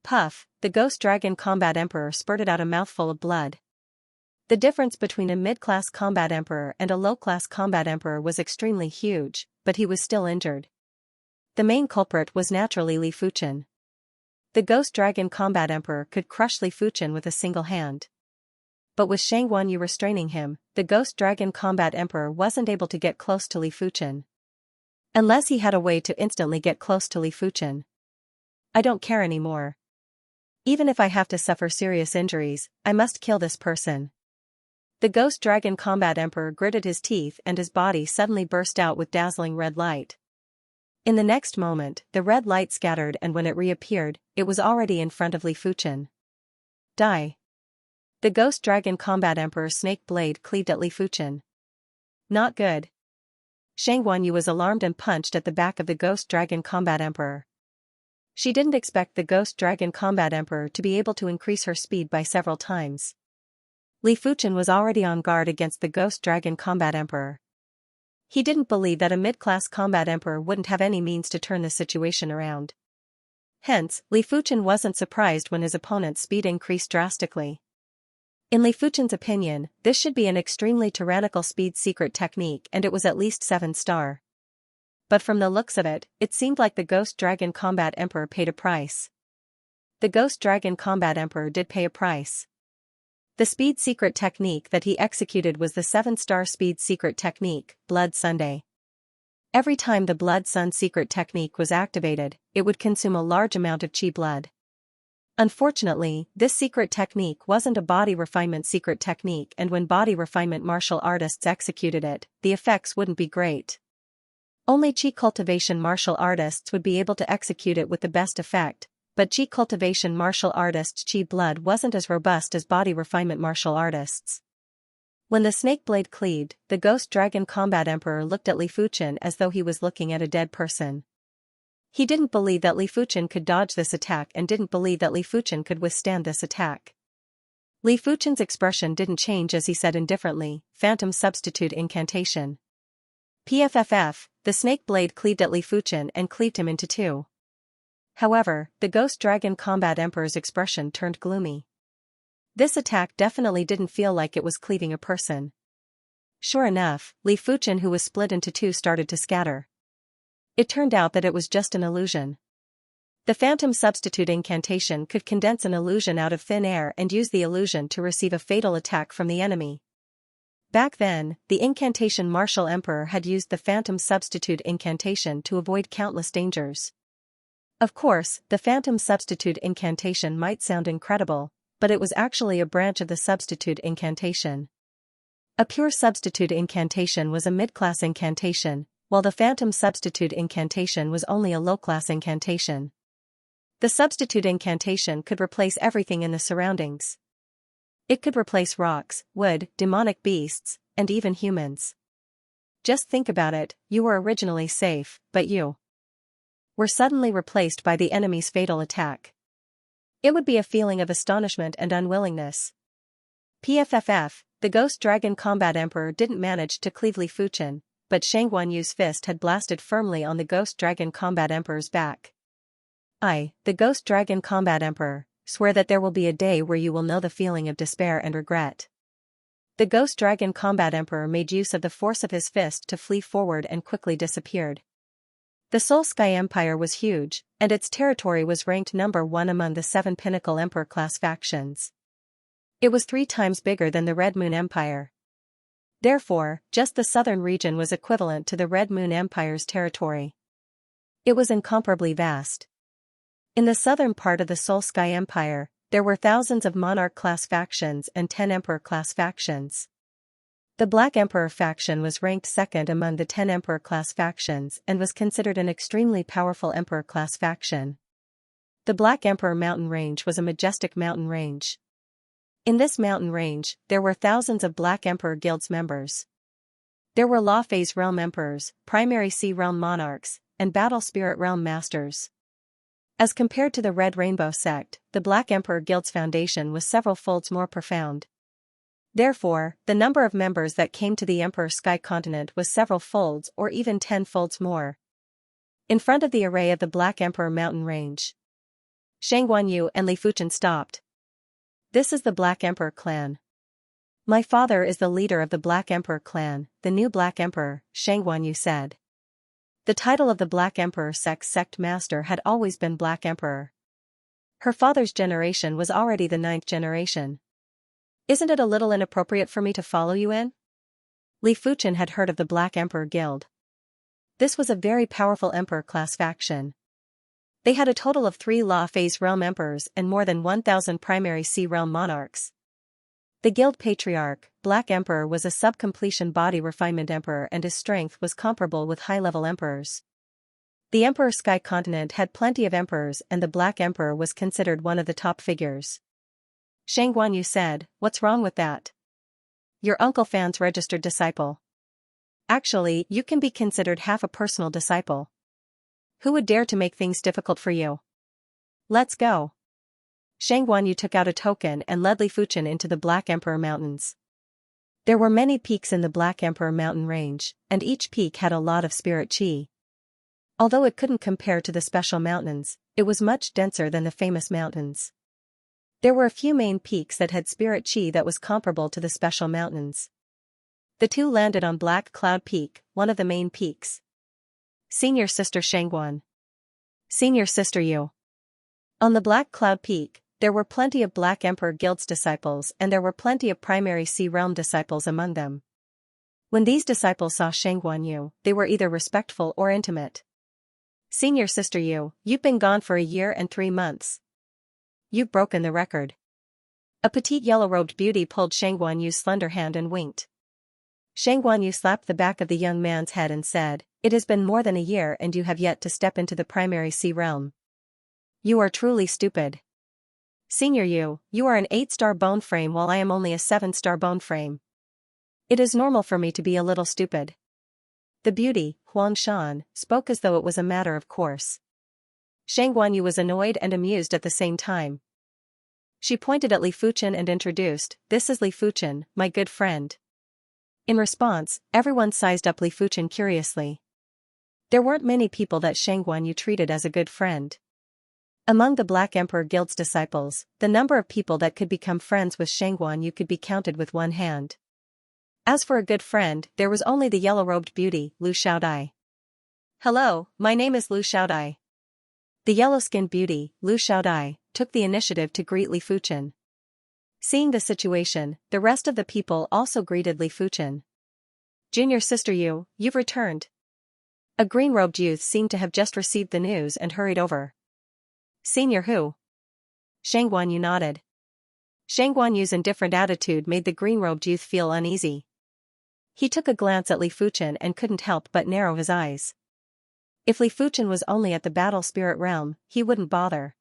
Puff, the Ghost Dragon Combat Emperor spurted out a mouthful of blood. The difference between a mid-class combat emperor and a low-class combat emperor was extremely huge, but he was still injured. The main culprit was naturally Li Fuchen. The Ghost Dragon Combat Emperor could crush Li Fuchen with a single hand. but with Shang Guanyu restraining him, the Ghost Dragon Combat Emperor wasn't able to get close to Li Fuchen. Unless he had a way to instantly get close to Li Fuchen. I don't care anymore. Even if I have to suffer serious injuries, I must kill this person. The Ghost Dragon Combat Emperor gritted his teeth and his body suddenly burst out with dazzling red light. In the next moment, the red light scattered, and when it reappeared, it was already in front of Li Fuchen. Die. The Ghost Dragon Combat Emperor's snake blade cleaved at Li Fuchen. Not good. Shang Guanyu was alarmed and punched at the back of the Ghost Dragon Combat Emperor. She didn't expect the Ghost Dragon Combat Emperor to be able to increase her speed by several times. Li Fuchen was already on guard against the Ghost Dragon Combat Emperor. He didn't believe that a mid-class combat emperor wouldn't have any means to turn the situation around. Hence, Li Fuchen wasn't surprised when his opponent's speed increased drastically. In Li Fuchen's opinion, this should be an extremely tyrannical speed secret technique, and it was at least 7-star. But from the looks of it, it seemed like the Ghost Dragon Combat Emperor paid a price. The Ghost Dragon Combat Emperor did pay a price. The speed secret technique that he executed was the 7-star speed secret technique, Blood Sunday. Every time the Blood Sun secret technique was activated, it would consume a large amount of chi blood. Unfortunately, this secret technique wasn't a body refinement secret technique, and when body refinement martial artists executed it, the effects wouldn't be great. Only chi cultivation martial artists would be able to execute it with the best effect, but chi cultivation martial artists' chi blood wasn't as robust as body refinement martial artists. When the snake blade cleaved, the Ghost Dragon Combat Emperor looked at Li Fuchen as though he was looking at a dead person. He didn't believe that Li Fuchen could dodge this attack and didn't believe that Li Fuchen could withstand this attack. Li Fuchen's expression didn't change as he said indifferently, "Phantom Substitute Incantation." PFFF, the snake blade cleaved at Li Fuchen and cleaved him into two. However, the Ghost Dragon Combat Emperor's expression turned gloomy. This attack definitely didn't feel like it was cleaving a person. Sure enough, Li Fuchen, who was split into two, started to scatter. It turned out that it was just an illusion. The Phantom Substitute Incantation could condense an illusion out of thin air and use the illusion to receive a fatal attack from the enemy. Back then, the Incantation Martial Emperor had used the Phantom Substitute Incantation to avoid countless dangers. Of course, the Phantom Substitute Incantation might sound incredible, but it was actually a branch of the Substitute Incantation. A pure Substitute Incantation was a mid-class incantation, while the Phantom Substitute Incantation was only a low-class incantation. The Substitute Incantation could replace everything in the surroundings. It could replace rocks, wood, demonic beasts, and even humans. Just think about it, you were originally safe, but you were suddenly replaced by the enemy's fatal attack. It would be a feeling of astonishment and unwillingness. PFFF, the Ghost Dragon Combat Emperor didn't manage to cleave Li Fuchen, but Shang Guanyu's fist had blasted firmly on the Ghost Dragon Combat Emperor's back. I, the Ghost Dragon Combat Emperor, swear that there will be a day where you will know the feeling of despair and regret. The Ghost Dragon Combat Emperor made use of the force of his fist to flee forward and quickly disappeared. The Soul Sky Empire was huge, and its territory was ranked number 1 among the 7 Pinnacle Emperor class factions. It was 3 times bigger than the Red Moon Empire. Therefore, just the southern region was equivalent to the Red Moon Empire's territory. It was incomparably vast. In the southern part of the Soul Sky Empire, there were thousands of Monarch-class factions and 10 Emperor-class factions. The Black Emperor faction was ranked second among the 10 Emperor-class factions and was considered an extremely powerful Emperor-class faction. The Black Emperor mountain range was a majestic mountain range. In this mountain range, there were thousands of Black Emperor Guilds members. There were Law Phase Realm Emperors, Primary Sea Realm Monarchs, and Battle Spirit Realm Masters. As compared to the Red Rainbow sect, the Black Emperor Guild's foundation was several folds more profound. Therefore, the number of members that came to the Emperor Sky Continent was several folds or even 10 folds more. In front of the array of the Black Emperor mountain range, Shang Guanyu and Li Fuchen stopped. This is the Black Emperor clan. My father is the leader of the Black Emperor clan, the new Black Emperor, Shang Guanyu said. The title of the Black Emperor sect master had always been Black Emperor. Her father's generation was already the 9th generation. Isn't it a little inappropriate for me to follow you in? Li Fuchen had heard of the Black Emperor Guild. This was a very powerful emperor-class faction. They had a total of 3 law-phase realm emperors and more than 1,000 primary sea realm monarchs. The guild patriarch, Black Emperor, was a sub-completion body refinement emperor, and his strength was comparable with high-level emperors. The Emperor Sky Continent had plenty of emperors, and the Black Emperor was considered one of the top figures. Shang Guanyu said, "What's wrong with that? Your Uncle Fan's registered disciple. Actually, you can be considered half a personal disciple. Who would dare to make things difficult for you? Let's go." Shang Guanyu took out a token and led Li Fuchen into the Black Emperor Mountains. There were many peaks in the Black Emperor mountain range, and each peak had a lot of spirit chi. Although it couldn't compare to the special mountains, it was much denser than the famous mountains. There were a few main peaks that had spirit chi that was comparable to the special mountains. The two landed on Black Cloud Peak, one of the main peaks. Senior Sister Shangguan. Senior Sister Yu. On the Black Cloud Peak, there were plenty of Black Emperor Guild's disciples, and there were plenty of primary Sea Realm disciples among them. When these disciples saw Shangguan Yu, they were either respectful or intimate. "Senior Sister Yu, you've been gone for a year and 3 months. You've broken the record." A petite yellow-robed beauty pulled Shangguan Yu's slender hand and winked. Shangguan Yu slapped the back of the young man's head and said, "It has been more than a year and you have yet to step into the primary Sea Realm. You are truly stupid. Senior Yu, you are an 8-star bone frame while I am only a 7-star bone frame. It is normal for me to be a little stupid." The beauty, Huang Shan, spoke as though it was a matter of course. Shangguan Yu was annoyed and amused at the same time. She pointed at Li Fuchen and introduced, "This is Li Fuchen, my good friend." In response, everyone sized up Li Fuchen curiously. There weren't many people that Shangguan Yu treated as a good friend. Among the Black Emperor Guild's disciples, the number of people that could become friends with Shangguan Yu could be counted with one hand. As for a good friend, there was only the yellow-robed beauty, Lu Xiaodai. "Hello, my name is Lu Xiaodai." The yellow-skinned beauty, Lu Xiaodai, took the initiative to greet Li Fuchen. Seeing the situation, the rest of the people also greeted Li Fuchen. "Junior Sister Yu, you've returned." A green-robed youth seemed to have just received the news and hurried over. "Senior who?" Shangguan Yu nodded. Shangguan Yu's indifferent attitude made the green-robed youth feel uneasy. He took a glance at Li Fuchen and couldn't help but narrow his eyes. If Li Fuchen was only at the battle spirit realm, he wouldn't bother.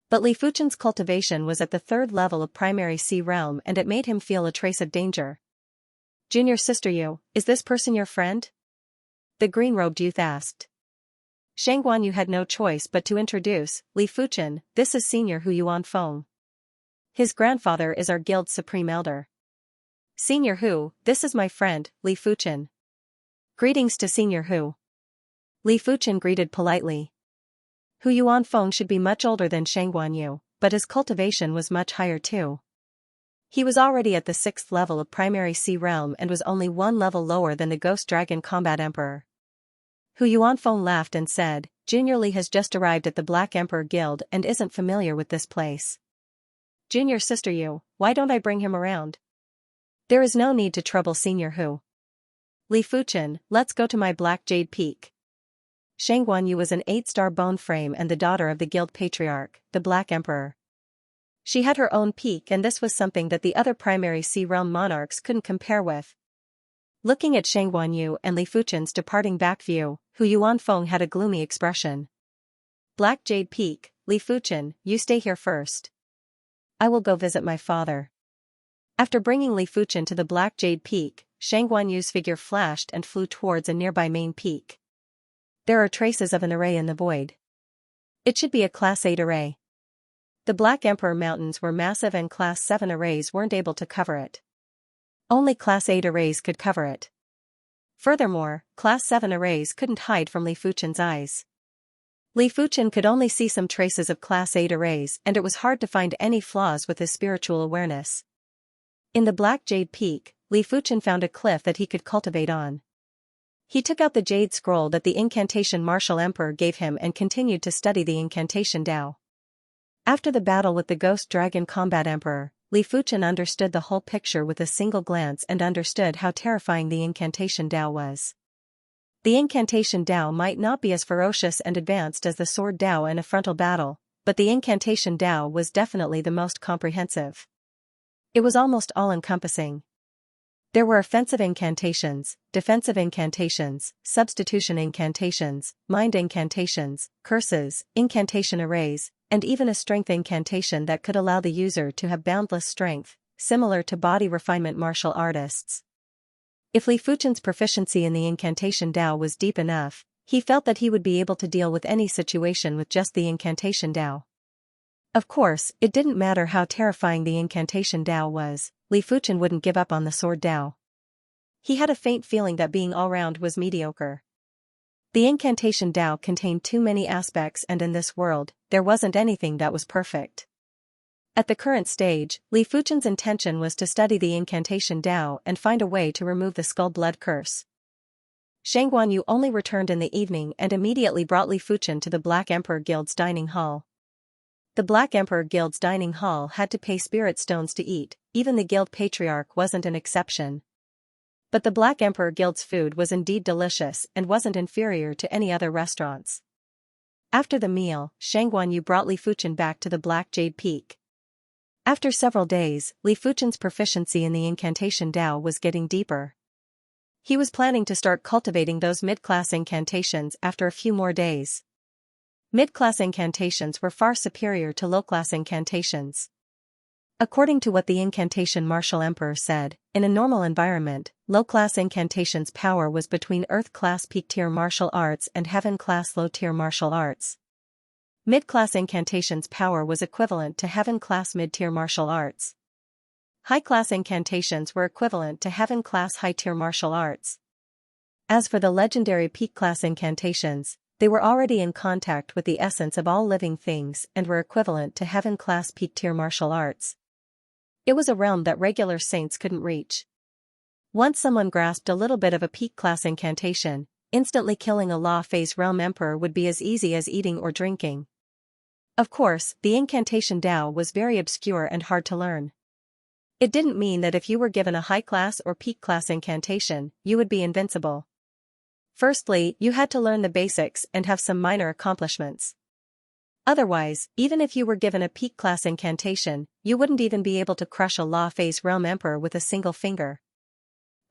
But Li Fuchen's cultivation was at the 3rd level of primary sea realm, and it made him feel a trace of danger. "Junior Sister Yu, is this person your friend?" the green-robed youth asked. Shangguan Yu had no choice but to introduce, "Li Fuchen, this is Senior Hu Yuanfeng. His grandfather is our guild's supreme elder." "Senior Hu, this is my friend, Li Fuchen." "Greetings to Senior Hu." Li Fuchen greeted politely. Hu Yuanfeng should be much older than Shangguan Yu, but his cultivation was much higher too. He was already at the 6th level of primary sea realm and was only 1 level lower than the Ghost Dragon Combat Emperor. Hu Yuanfeng laughed and said, "Junior Li has just arrived at the Black Emperor Guild and isn't familiar with this place. Junior Sister Yu, why don't I bring him around?" "There is no need to trouble Senior Hu. Li Fuchen, let's go to my Black Jade Peak." Shangguan Yu was an 8-star bone frame and the daughter of the guild patriarch, the Black Emperor. She had her own peak, and this was something that the other primary sea realm monarchs couldn't compare with. Looking at Shangguan Yu and Li Fuchen's departing back view, Hu Yuanfeng had a gloomy expression. "Black Jade Peak, Li Fuchen, you stay here first. I will go visit my father." After bringing Li Fuchen to the Black Jade Peak, Shangguan Yu's figure flashed and flew towards a nearby main peak. There are traces of an array in the void. It should be a Class 8 array. The Black Emperor Mountains were massive and Class 7 arrays weren't able to cover it. Only Class 8 arrays could cover it. Furthermore, Class 7 arrays couldn't hide from Li Fuchen's eyes. Li Fuchen could only see some traces of Class 8 arrays, and it was hard to find any flaws with his spiritual awareness. In the Black Jade Peak, Li Fuchen found a cliff that he could cultivate on. He took out the jade scroll that the incantation Martial Emperor gave him and continued to study the incantation Dao. After the battle with the Ghost Dragon Combat Emperor, Li Fuchen understood the whole picture with a single glance and understood how terrifying the incantation Dao was. The incantation Dao might not be as ferocious and advanced as the sword Dao in a frontal battle, but the incantation Dao was definitely the most comprehensive. It was almost all-encompassing. There were offensive incantations, defensive incantations, substitution incantations, mind incantations, curses, incantation arrays, and even a strength incantation that could allow the user to have boundless strength, similar to body refinement martial artists. If Li Fuchen's proficiency in the incantation Dao was deep enough, he felt that he would be able to deal with any situation with just the incantation Dao. Of course, it didn't matter how terrifying the incantation Dao was, Li Fuchen wouldn't give up on the sword Dao. He had a faint feeling that being all-round was mediocre. The incantation Dao contained too many aspects, and in this world, there wasn't anything that was perfect. At the current stage, Li Fuchen's intention was to study the incantation Dao and find a way to remove the skull blood curse. Shang Guanyu only returned in the evening and immediately brought Li Fuchen to the Black Emperor Guild's dining hall. The Black Emperor Guild's dining hall had to pay spirit stones to eat, even the guild patriarch wasn't an exception. But the Black Emperor Guild's food was indeed delicious and wasn't inferior to any other restaurants. After the meal, Shang Guanyu brought Li Fuchen back to the Black Jade Peak. After several days, Li Fuchen's proficiency in the incantation Dao was getting deeper. He was planning to start cultivating those mid-class incantations after a few more days. Mid-class incantations were far superior to low-class incantations. According to what the incantation Martial Emperor said, in a normal environment, low-class incantations' power was between Earth-class peak-tier martial arts and Heaven-class low-tier martial arts. Mid-class incantations' power was equivalent to Heaven-class mid-tier martial arts. High-class incantations were equivalent to Heaven-class high-tier martial arts. As for the legendary peak-class incantations, they were already in contact with the essence of all living things and were equivalent to Heaven-class peak-tier martial arts. It was a realm that regular saints couldn't reach. Once someone grasped a little bit of a peak-class incantation, instantly killing a law-phase realm emperor would be as easy as eating or drinking. Of course, the incantation Dao was very obscure and hard to learn. It didn't mean that if you were given a high-class or peak-class incantation, you would be invincible. Firstly, you had to learn the basics and have some minor accomplishments. Otherwise, even if you were given a peak-class incantation, you wouldn't even be able to crush a law-phase realm emperor with a single finger.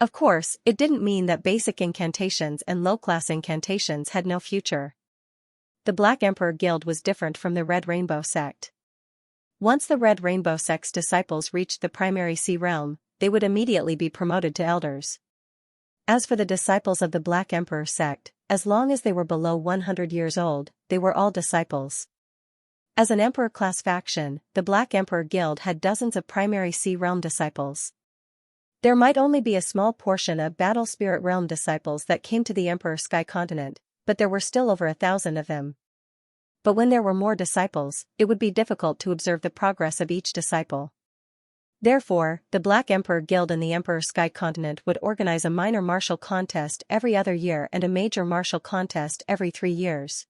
Of course, it didn't mean that basic incantations and low-class incantations had no future. The Black Emperor Guild was different from the Red Rainbow sect. Once the Red Rainbow sect's disciples reached the primary sea realm, they would immediately be promoted to elders. As for the disciples of the Black Emperor sect, as long as they were below 100 years old, they were all disciples. As an emperor-class faction, the Black Emperor Guild had dozens of primary sea realm disciples. There might only be a small portion of Battle Spirit Realm disciples that came to the Emperor Sky Continent, but there were still over 1,000 of them. But when there were more disciples, it would be difficult to observe the progress of each disciple. Therefore, the Black Emperor Guild in the Emperor Sky Continent would organize a minor martial contest every other year and a major martial contest every 3 years.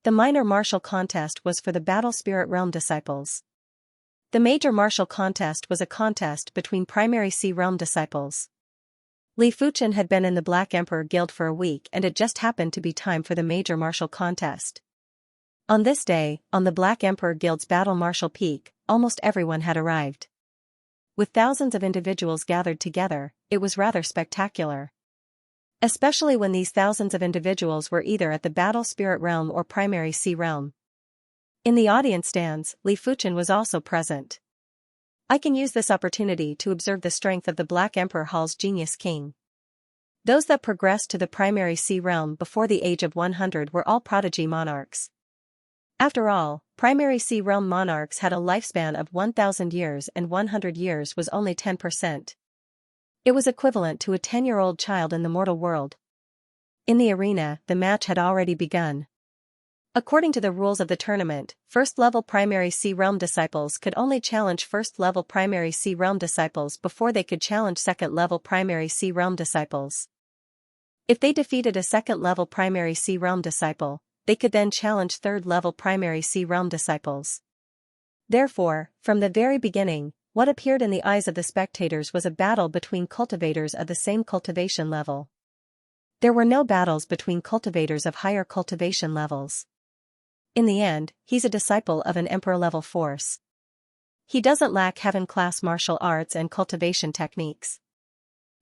The minor martial contest was for the Battle Spirit Realm disciples. The major martial contest was a contest between primary sea realm disciples. Li Fuchen had been in the Black Emperor Guild for a week and it just happened to be time for the major martial contest. On this day, on the Black Emperor Guild's Battle Martial Peak, almost everyone had arrived. With thousands of individuals gathered together, it was rather spectacular. Especially when these thousands of individuals were either at the Battle Spirit Realm or Primary Sea Realm. In the audience stands, Li Fuchen was also present. I can use this opportunity to observe the strength of the Black Emperor Hall's Genius King. Those that progressed to the Primary Sea Realm before the age of 100 were all prodigy monarchs. After all, Primary Sea Realm monarchs had a lifespan of 1,000 years and 100 years was only 10%. It was equivalent to a 10-year-old child in the mortal world. In the arena, the match had already begun. According to the rules of the tournament, first-level Primary Sea Realm disciples could only challenge first-level Primary Sea Realm disciples before they could challenge second-level Primary Sea Realm disciples. If they defeated a second-level Primary Sea Realm disciple, they could then challenge third-level Primary Sea Realm disciples. Therefore, from the very beginning, What appeared in the eyes of the spectators was a battle between cultivators at the same cultivation level. There were no battles between cultivators of higher cultivation levels. In the end, he's a disciple of an emperor-level force. He doesn't lack heaven-class martial arts and cultivation techniques.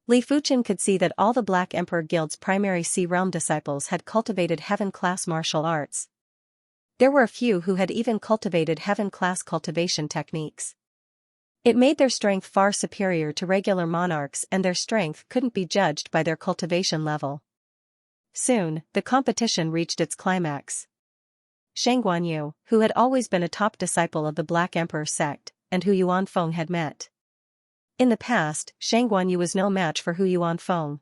Li Fuchen could see that all the Black Emperor Guild's primary Sea Realm disciples had cultivated heaven-class martial arts. There were a few who had even cultivated heaven-class cultivation techniques. It made their strength far superior to regular monarchs, and their strength couldn't be judged by their cultivation level. Soon, the competition reached its climax. Shang Guanyu, who had always been a top disciple of the Black Emperor sect, and who Yuan Feng had met. In the past, Shang Guanyu was no match for Hu Yuanfeng.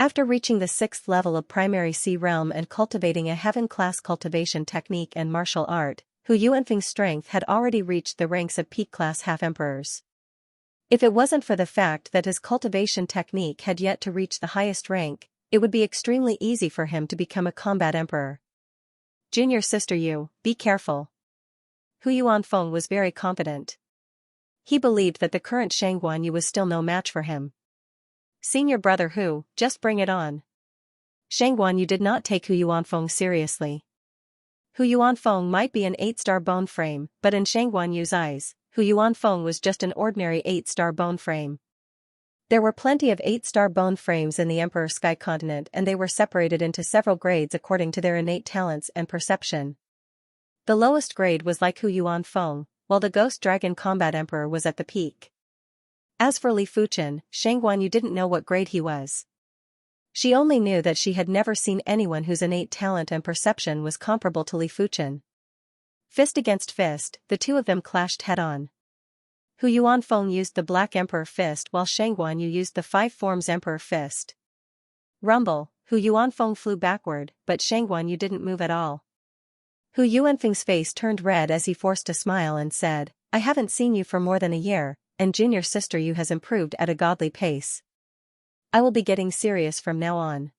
After reaching the 6th level of primary Sea Realm and cultivating a heaven-class cultivation technique and martial art, Hu Yuanfeng's strength had already reached the ranks of peak-class half-emperors. If it wasn't for the fact that his cultivation technique had yet to reach the highest rank, it would be extremely easy for him to become a combat emperor. Junior sister Yu, be careful. Hu Yuanfeng was very confident. He believed that the current Shang Guanyu was still no match for him. Senior brother Hu, just bring it on. Shang Guanyu did not take Hu Yuanfeng seriously. Hu Yuanfeng might be an 8-star bone frame, but in Shang Guanyu's eyes, Hu Yuanfeng was just an ordinary 8-star bone frame. There were plenty of 8-star bone frames in the Emperor Sky Continent, and they were separated into several grades according to their innate talents and perception. The lowest grade was like Hu Yuanfeng, while the Ghost Dragon Combat Emperor was at the peak. As for Li Fuchen, Shang Guanyu didn't know what grade he was. She only knew that she had never seen anyone whose innate talent and perception was comparable to Li Fuchen. Fist against fist, the two of them clashed head-on. Hu Yuanfeng used the Black Emperor Fist while Shang Guanyu used the 5 Forms Emperor Fist. Rumble, Hu Yuanfeng flew backward, but Shang Guanyu didn't move at all. Hu Yuanfeng's face turned red as he forced a smile and said, I haven't seen you for more than a year, and junior sister Yu has improved at a godly pace. I will be getting serious from now on.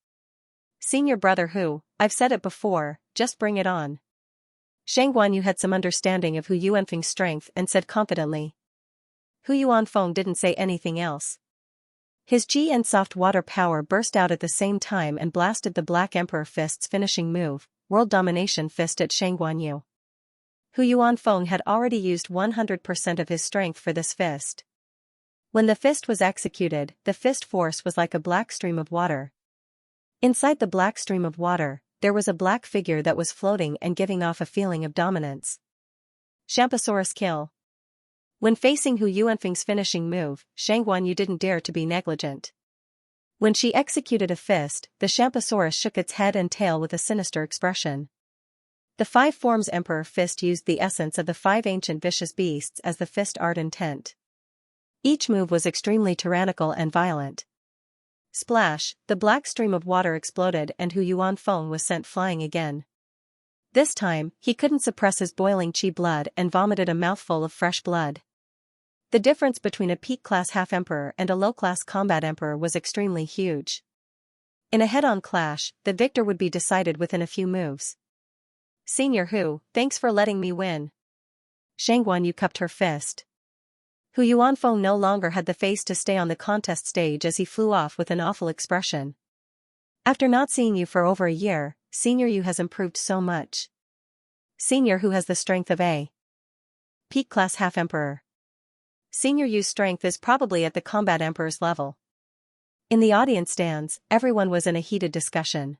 Senior brother Hu, I've said it before, just bring it on. Shang Guanyu had some understanding of Hu Yuanfeng's strength and said confidently. Hu Yuanfeng didn't say anything else. His Qi and soft water power burst out at the same time and blasted the Black Emperor Fist's finishing move, World Domination Fist, at Shang Guanyu. Hu Yuanfeng had already used 100% of his strength for this fist. When the fist was executed, the fist force was like a black stream of water. Inside the black stream of water, there was a black figure that was floating and giving off a feeling of dominance. Shampasaurus kill. When facing Hu Yuanfeng's finishing move, Shang Guanyu didn't dare to be negligent. When she executed a fist, the Shampasaurus shook its head and tail with a sinister expression. The 5 Forms Emperor Fist used the essence of the 5 ancient vicious beasts as the fist art intent. Each move was extremely tyrannical and violent. Splash, the black stream of water exploded and Hu Yuanfeng was sent flying again. This time, he couldn't suppress his boiling qi blood and vomited a mouthful of fresh blood. The difference between a peak-class half-emperor and a low-class combat emperor was extremely huge. In a head-on clash, the victor would be decided within a few moves. Senior Hu, thanks for letting me win. Shang Guanyu cupped her fist. Hu Yuanfeng no longer had the face to stay on the contest stage as he flew off with an awful expression. After not seeing you for over a year, Senior Yu has improved so much. Senior Hu has the strength of a peak-class half-emperor. Senior Yu's strength is probably at the combat emperor's level. In the audience stands, everyone was in a heated discussion.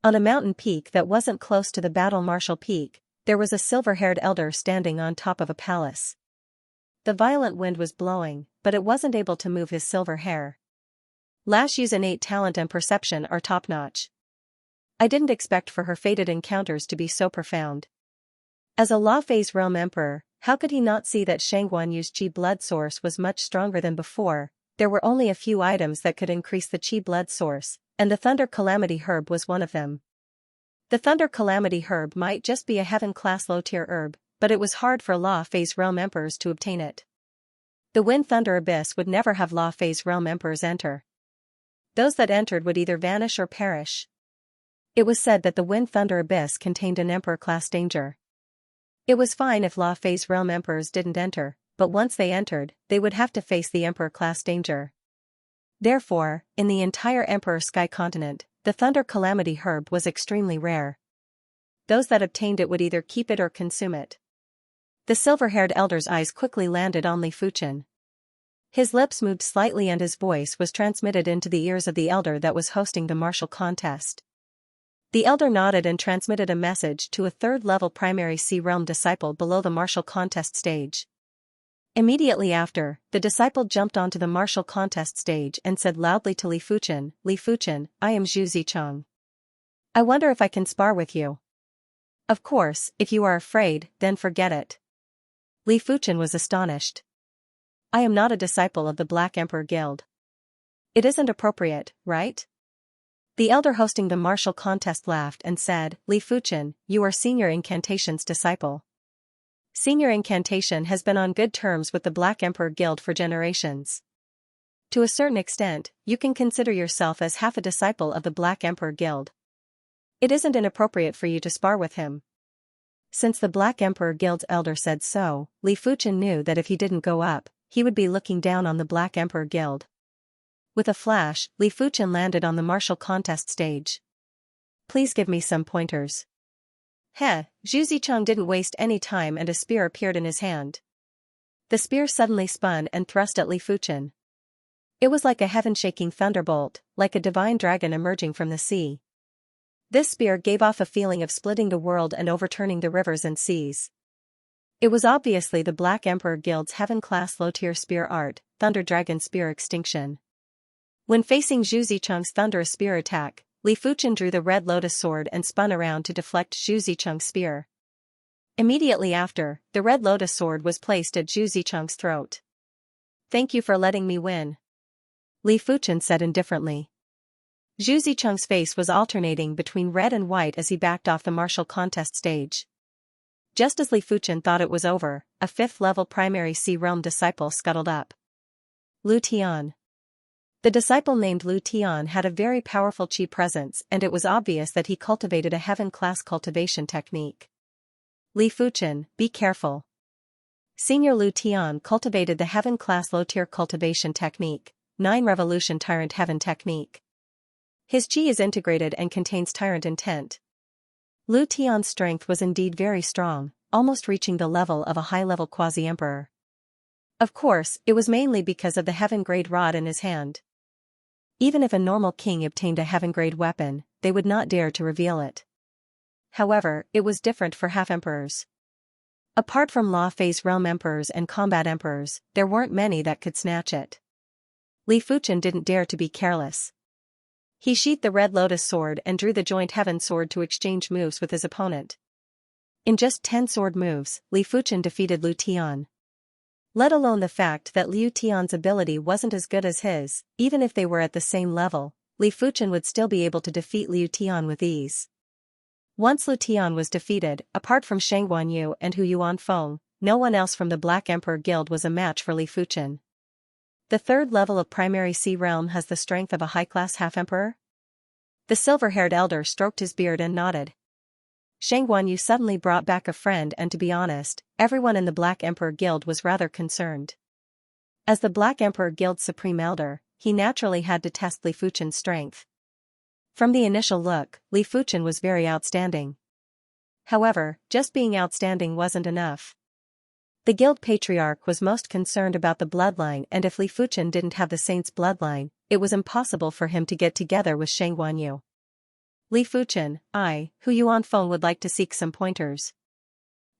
On a mountain peak that wasn't close to the battle martial peak, there was a silver-haired elder standing on top of a palace. The violent wind was blowing, but it wasn't able to move his silver hair. Lash Yu's innate talent and perception are top-notch. I didn't expect for her fated encounters to be so profound. As a Law Phase Realm Emperor, how could he not see that Shang Guanyu's Qi blood source was much stronger than before? There were only a few items that could increase the Qi blood source, and the Thunder Calamity Herb was one of them. The Thunder Calamity Herb might just be a heaven-class low-tier herb, but it was hard for Law Phase Realm Emperors to obtain it. The Wind Thunder Abyss would never have Law Phase Realm Emperors enter. Those that entered would either vanish or perish. It was said that the Wind Thunder Abyss contained an Emperor-class danger. It was fine if Law Phase Realm Emperors didn't enter, but once they entered, they would have to face the Emperor-class danger. Therefore, in the entire Emperor Sky continent, the Thunder Calamity herb was extremely rare. Those that obtained it would either keep it or consume it. The silver-haired elder's eyes quickly landed on Li Fuchen. His lips moved slightly and his voice was transmitted into the ears of the elder that was hosting the martial contest. The elder nodded and transmitted a message to a third-level primary Sea Realm disciple below the martial contest stage. Immediately after, the disciple jumped onto the martial contest stage and said loudly to Li Fuchen, "Li Fuchen, I am Zhu Zicheng. I wonder if I can spar with you." "Of course, if you are afraid, then forget it." Li Fuchen was astonished. "I am not a disciple of the Black Emperor Guild. It isn't appropriate, right?" The elder hosting the martial contest laughed and said, "Li Fuchen, you are Senior Incantation's disciple. Senior Incantation has been on good terms with the Black Emperor Guild for generations. To a certain extent, you can consider yourself as half a disciple of the Black Emperor Guild. It isn't inappropriate for you to spar with him." Since the Black Emperor Guild's elder said so, Li Fuchen knew that if he didn't go up, he would be looking down on the Black Emperor Guild. With a flash, Li Fuchen landed on the martial contest stage. "Please give me some pointers." Zhu Zicheng didn't waste any time and a spear appeared in his hand. The spear suddenly spun and thrust at Li Fuchen. It was like a heaven-shaking thunderbolt, like a divine dragon emerging from the sea. This spear gave off a feeling of splitting the world and overturning the rivers and seas. It was obviously the Black Emperor Guild's heaven-class low-tier spear art, Thunder Dragon Spear Extinction. When facing Zhu Zicheng's thunderous spear attack, Li Fuchen drew the red lotus sword and spun around to deflect Zhu Zicheng's spear. Immediately after, the red lotus sword was placed at Zhu Zicheng's throat. "Thank you for letting me win," Li Fuchen said indifferently. Zhu Zicheng's face was alternating between red and white as he backed off the martial contest stage. Just as Li Fuchen thought it was over, a fifth-level primary Sea Realm disciple scuttled up. Lu Tian. The disciple named Lu Tian had a very powerful chi presence and it was obvious that he cultivated a heaven-class cultivation technique. "Li Fuchen, be careful." Senior Lu Tian cultivated the heaven-class low-tier cultivation technique, 9 Revolution Tyrant Heaven Technique. His chi is integrated and contains tyrant intent. Lu Tian's strength was indeed very strong, almost reaching the level of a high-level quasi-emperor. Of course, it was mainly because of the heaven-grade rod in his hand. Even if a normal king obtained a heaven-grade weapon, they would not dare to reveal it. However, it was different for half-emperors. Apart from law phase realm emperors and combat emperors, there weren't many that could snatch it. Li Fuchen didn't dare to be careless. He sheathed the red lotus sword and drew the joint heaven sword to exchange moves with his opponent. In just 10 sword moves, Li Fuchen defeated Lu Tian. Let alone the fact that Liu Tian's ability wasn't as good as his, even if they were at the same level, Li Fuchen would still be able to defeat Liu Tian with ease. Once Liu Tian was defeated, apart from Shang Guanyu and Hu Yuanfeng, no one else from the Black Emperor Guild was a match for Li Fuchen. The third level of primary Sea Realm has the strength of a high-class half-emperor? The silver-haired elder stroked his beard and nodded. Shang Guanyu suddenly brought back a friend and to be honest, everyone in the Black Emperor Guild was rather concerned. As the Black Emperor Guild's supreme elder, he naturally had to test Li Fuchen's strength. From the initial look, Li Fuchen was very outstanding. However, just being outstanding wasn't enough. The guild patriarch was most concerned about the bloodline and if Li Fuchen didn't have the saint's bloodline, it was impossible for him to get together with Shang Guanyu. "Li Fuchen, Hu Yuanfeng would like to seek some pointers."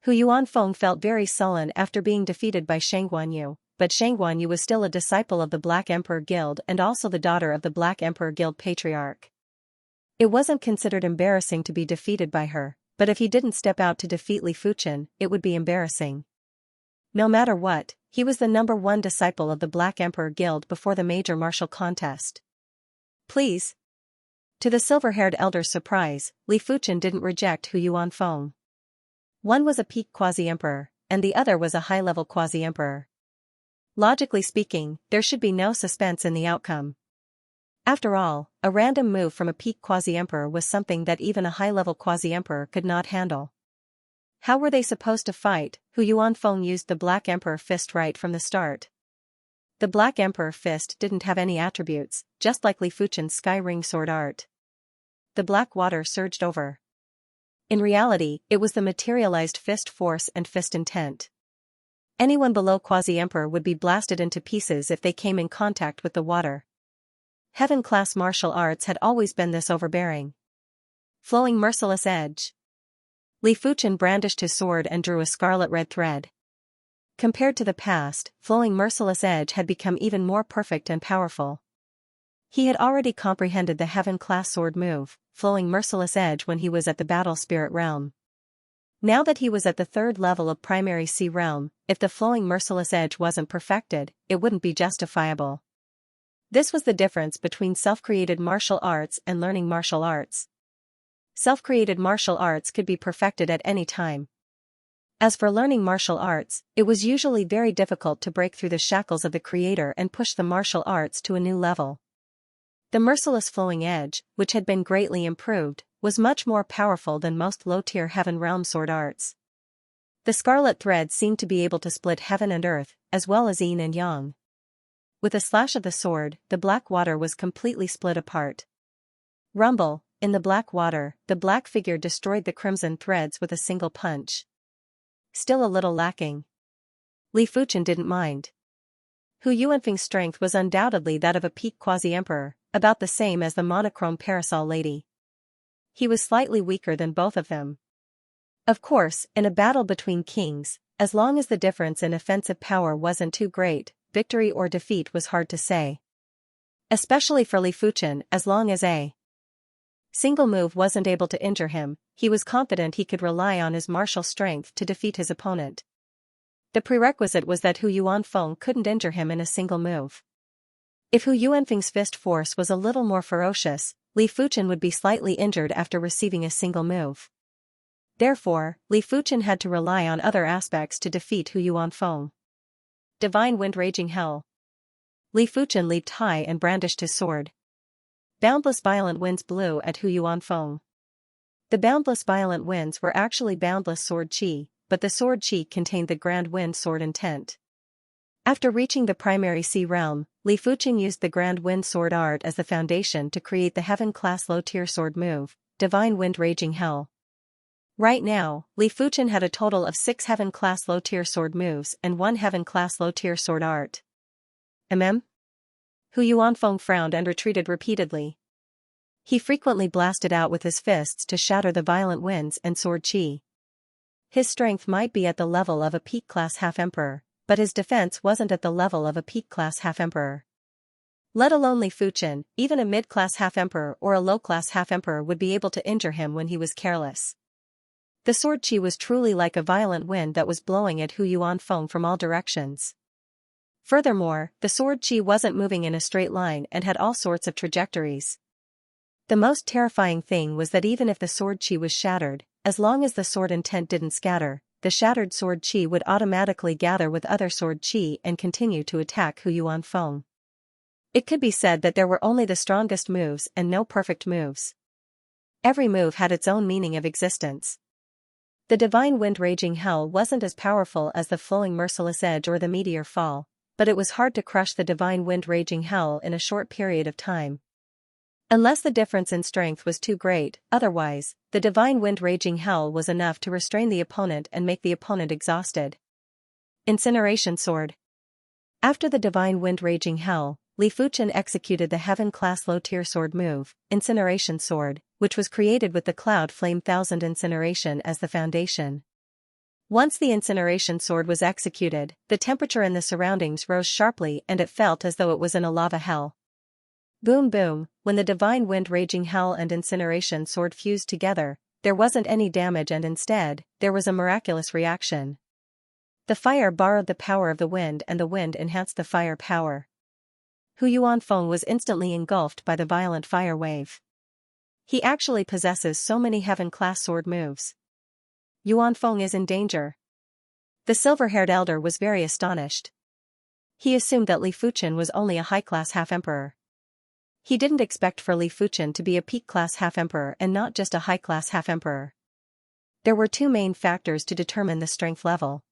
Hu Yuanfeng felt very sullen after being defeated by Shang Guanyu, but Shang Guanyu was still a disciple of the Black Emperor Guild and also the daughter of the Black Emperor Guild patriarch. It wasn't considered embarrassing to be defeated by her, but if he didn't step out to defeat Li Fuchen, it would be embarrassing. No matter what, he was the #1 disciple of the Black Emperor Guild before the major martial contest. "Please." To the silver-haired elder's surprise, Li Fuchen didn't reject Hu Yuanfeng. One was a peak quasi-emperor, and the other was a high-level quasi-emperor. Logically speaking, there should be no suspense in the outcome. After all, a random move from a peak quasi-emperor was something that even a high-level quasi-emperor could not handle. How were they supposed to fight? Hu Yuanfeng used the Black Emperor Fist right from the start. The Black Emperor Fist didn't have any attributes, just like Li Fuchen's Sky Ring sword art. The black water surged over. In reality, it was the materialized fist force and fist intent. Anyone below Quasi-Emperor would be blasted into pieces if they came in contact with the water. Heaven-class martial arts had always been this overbearing. Flowing merciless edge. Li Fuchen brandished his sword and drew a scarlet-red thread. Compared to the past, flowing merciless edge had become even more perfect and powerful. He had already comprehended the heaven-class sword move, flowing merciless edge, when he was at the battle spirit realm. Now that he was at the third level of primary sea realm, if the flowing merciless edge wasn't perfected, it wouldn't be justifiable. This was the difference between self-created martial arts and learning martial arts. Self-created martial arts could be perfected at any time. As for learning martial arts, it was usually very difficult to break through the shackles of the creator and push the martial arts to a new level. The merciless flowing edge, which had been greatly improved, was much more powerful than most low-tier heaven realm sword arts. The scarlet thread seemed to be able to split heaven and earth, as well as yin and yang. With a slash of the sword, the black water was completely split apart. Rumble, in the black water, the black figure destroyed the crimson threads with a single punch. Still a little lacking. Li Fuchen didn't mind. Hu Yuanfeng's strength was undoubtedly that of a peak quasi-emperor, about the same as the monochrome parasol lady. He was slightly weaker than both of them. Of course, in a battle between kings, as long as the difference in offensive power wasn't too great, victory or defeat was hard to say. Especially for Li Fuchen, as long as a single move wasn't able to injure him, he was confident he could rely on his martial strength to defeat his opponent. The prerequisite was that Hu Yuanfeng couldn't injure him in a single move. If Hu Yuanfeng's fist force was a little more ferocious, Li Fuchen would be slightly injured after receiving a single move. Therefore, Li Fuchen had to rely on other aspects to defeat Hu Yuanfeng. Divine Wind Raging Hell. Li Fuchen leaped high and brandished his sword. Boundless violent winds blew at Hu Yuanfeng. The boundless violent winds were actually boundless sword chi, but the sword chi contained the grand wind sword intent. After reaching the primary sea realm, Li Fuchen used the grand wind sword art as the foundation to create the heaven-class low-tier sword move, Divine Wind Raging Hell. Right now, Li Fuchen had a total of 6 heaven-class low-tier sword moves and 1 heaven-class low-tier sword art. Hu Yuanfeng frowned and retreated repeatedly. He frequently blasted out with his fists to shatter the violent winds and sword chi. His strength might be at the level of a peak-class half-emperor, but his defense wasn't at the level of a peak-class half-emperor. Let alone Li Fuchen, even a mid-class half-emperor or a low-class half-emperor would be able to injure him when he was careless. The sword chi was truly like a violent wind that was blowing at Hu Yuanfeng from all directions. Furthermore, the sword chi wasn't moving in a straight line and had all sorts of trajectories. The most terrifying thing was that even if the sword chi was shattered, as long as the sword intent didn't scatter, the shattered sword chi would automatically gather with other sword chi and continue to attack Hu Yuanfeng. It could be said that there were only the strongest moves and no perfect moves. Every move had its own meaning of existence. The Divine Wind Raging Hell wasn't as powerful as the Flowing Merciless Edge or the Meteor Fall, but it was hard to crush the Divine Wind Raging Hell in a short period of time. Unless the difference in strength was too great, otherwise, the Divine Wind Raging Hell was enough to restrain the opponent and make the opponent exhausted. Incineration Sword. After the Divine Wind Raging Hell, Li Fuchen executed the heaven-class low-tier sword move, Incineration Sword, which was created with the Cloud Flame Thousand Incineration as the foundation. Once the Incineration Sword was executed, the temperature in the surroundings rose sharply and it felt as though it was in a lava hell. Boom boom, when the Divine Wind Raging Hell and Incineration Sword fused together, there wasn't any damage and instead, there was a miraculous reaction. The fire borrowed the power of the wind and the wind enhanced the fire power. Hu Yuanfeng was instantly engulfed by the violent fire wave. He actually possesses so many heaven-class sword moves. Yuanfeng is in danger. The silver-haired elder was very astonished. He assumed that Li Fuchen was only a high-class half-emperor. He didn't expect for Li Fuchen to be a peak-class half-emperor and not just a high-class half-emperor. There were two main factors to determine the strength level.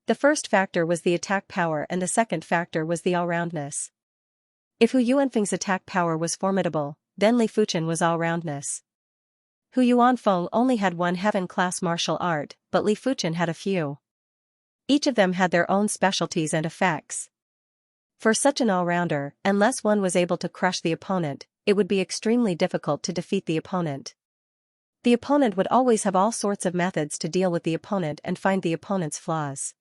The first factor was the attack power and the second factor was the all-roundness. If Hu Yuanfeng's attack power was formidable, then Li Fuchen was all-roundness. Hu Yuanfeng only had one heaven-class martial art, but Li Fuchen had a few. Each of them had their own specialties and effects. For such an all-rounder, unless one was able to crush the opponent, it would be extremely difficult to defeat the opponent. The opponent would always have all sorts of methods to deal with the opponent and find the opponent's flaws.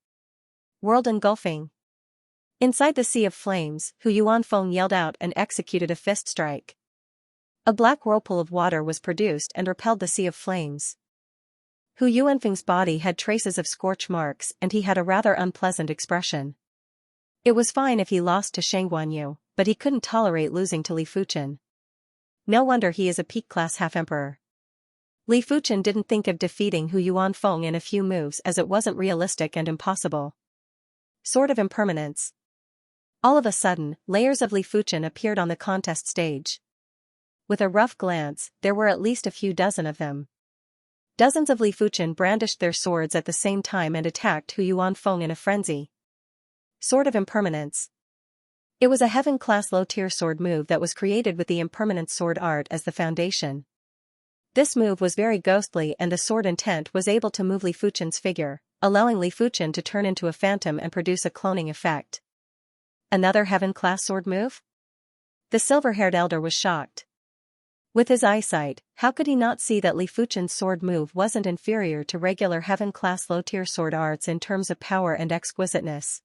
World engulfing. Inside the sea of flames, Hu Yuanfeng yelled out and executed a fist strike. A black whirlpool of water was produced and repelled the sea of flames. Hu Yuanfeng's body had traces of scorch marks and he had a rather unpleasant expression. It was fine if he lost to Xianxia, but he couldn't tolerate losing to Li Fuchen. No wonder he is a peak-class half-emperor. Li Fuchen didn't think of defeating Hu Yuanfeng in a few moves as it wasn't realistic and impossible. Sword of Impermanence. All of a sudden, layers of Li Fuchen appeared on the contest stage. With a rough glance, there were at least a few dozen of them. Dozens of Li Fuchen brandished their swords at the same time and attacked Hu Yuanfeng in a frenzy. Sword of Impermanence. It was a heaven-class low-tier sword move that was created with the impermanence sword art as the foundation. This move was very ghostly and the sword intent was able to move Li Fuchen's figure, allowing Li Fuchen to turn into a phantom and produce a cloning effect. Another heaven-class sword move? The silver-haired elder was shocked. With his eyesight, how could he not see that Li Fuchen's sword move wasn't inferior to regular heaven-class low-tier sword arts in terms of power and exquisiteness?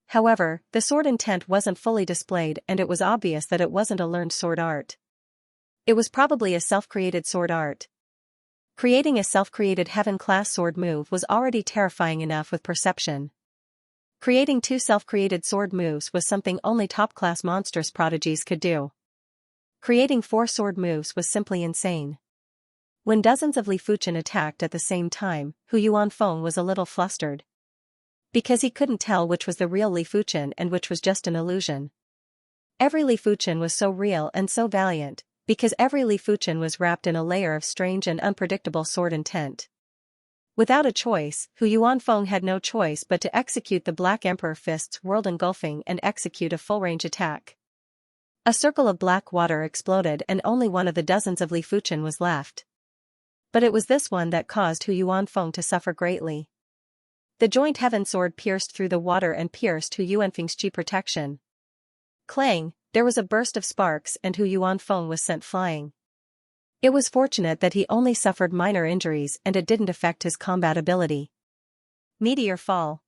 However, the sword intent wasn't fully displayed and it was obvious that it wasn't a learned sword art. It was probably a self-created sword art. Creating a self-created heaven-class sword move was already terrifying enough with perception. Creating two self-created sword moves was something only top-class monstrous prodigies could do. Creating 4 sword moves was simply insane. When dozens of Li Fuchen attacked at the same time, Hu Yuanfeng was a little flustered. Because he couldn't tell which was the real Li Fuchen and which was just an illusion. Every Li Fuchen was so real and so valiant, because every Li Fuchen was wrapped in a layer of strange and unpredictable sword intent. Without a choice, Hu Yuanfeng had no choice but to execute the Black Emperor Fist's world engulfing and execute a full-range attack. A circle of black water exploded and only one of the dozens of Li Fuchen was left. But it was this one that caused Hu Yuanfeng to suffer greatly. The joint heaven sword pierced through the water and pierced Hu Yuanfeng's chi protection. Clang, there was a burst of sparks and Hu Yuanfeng was sent flying. It was fortunate that he only suffered minor injuries and it didn't affect his combat ability. Meteor fall.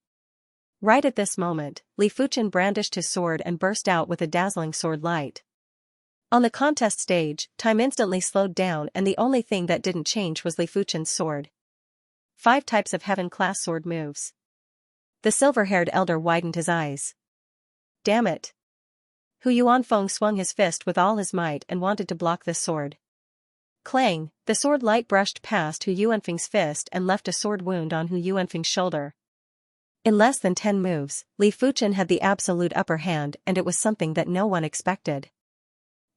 Right at this moment, Li Fuchen brandished his sword and burst out with a dazzling sword light. On the contest stage, time instantly slowed down and the only thing that didn't change was Li Fuchen's sword. 5 types of heaven-class sword moves. The silver-haired elder widened his eyes. Damn it. Hu Yuanfeng swung his fist with all his might and wanted to block this sword. Clang, the sword light brushed past Hu Yuanfeng's fist and left a sword wound on Hu Yuanfeng's shoulder. In less than 10 moves, Li Fuchen had the absolute upper hand and it was something that no one expected.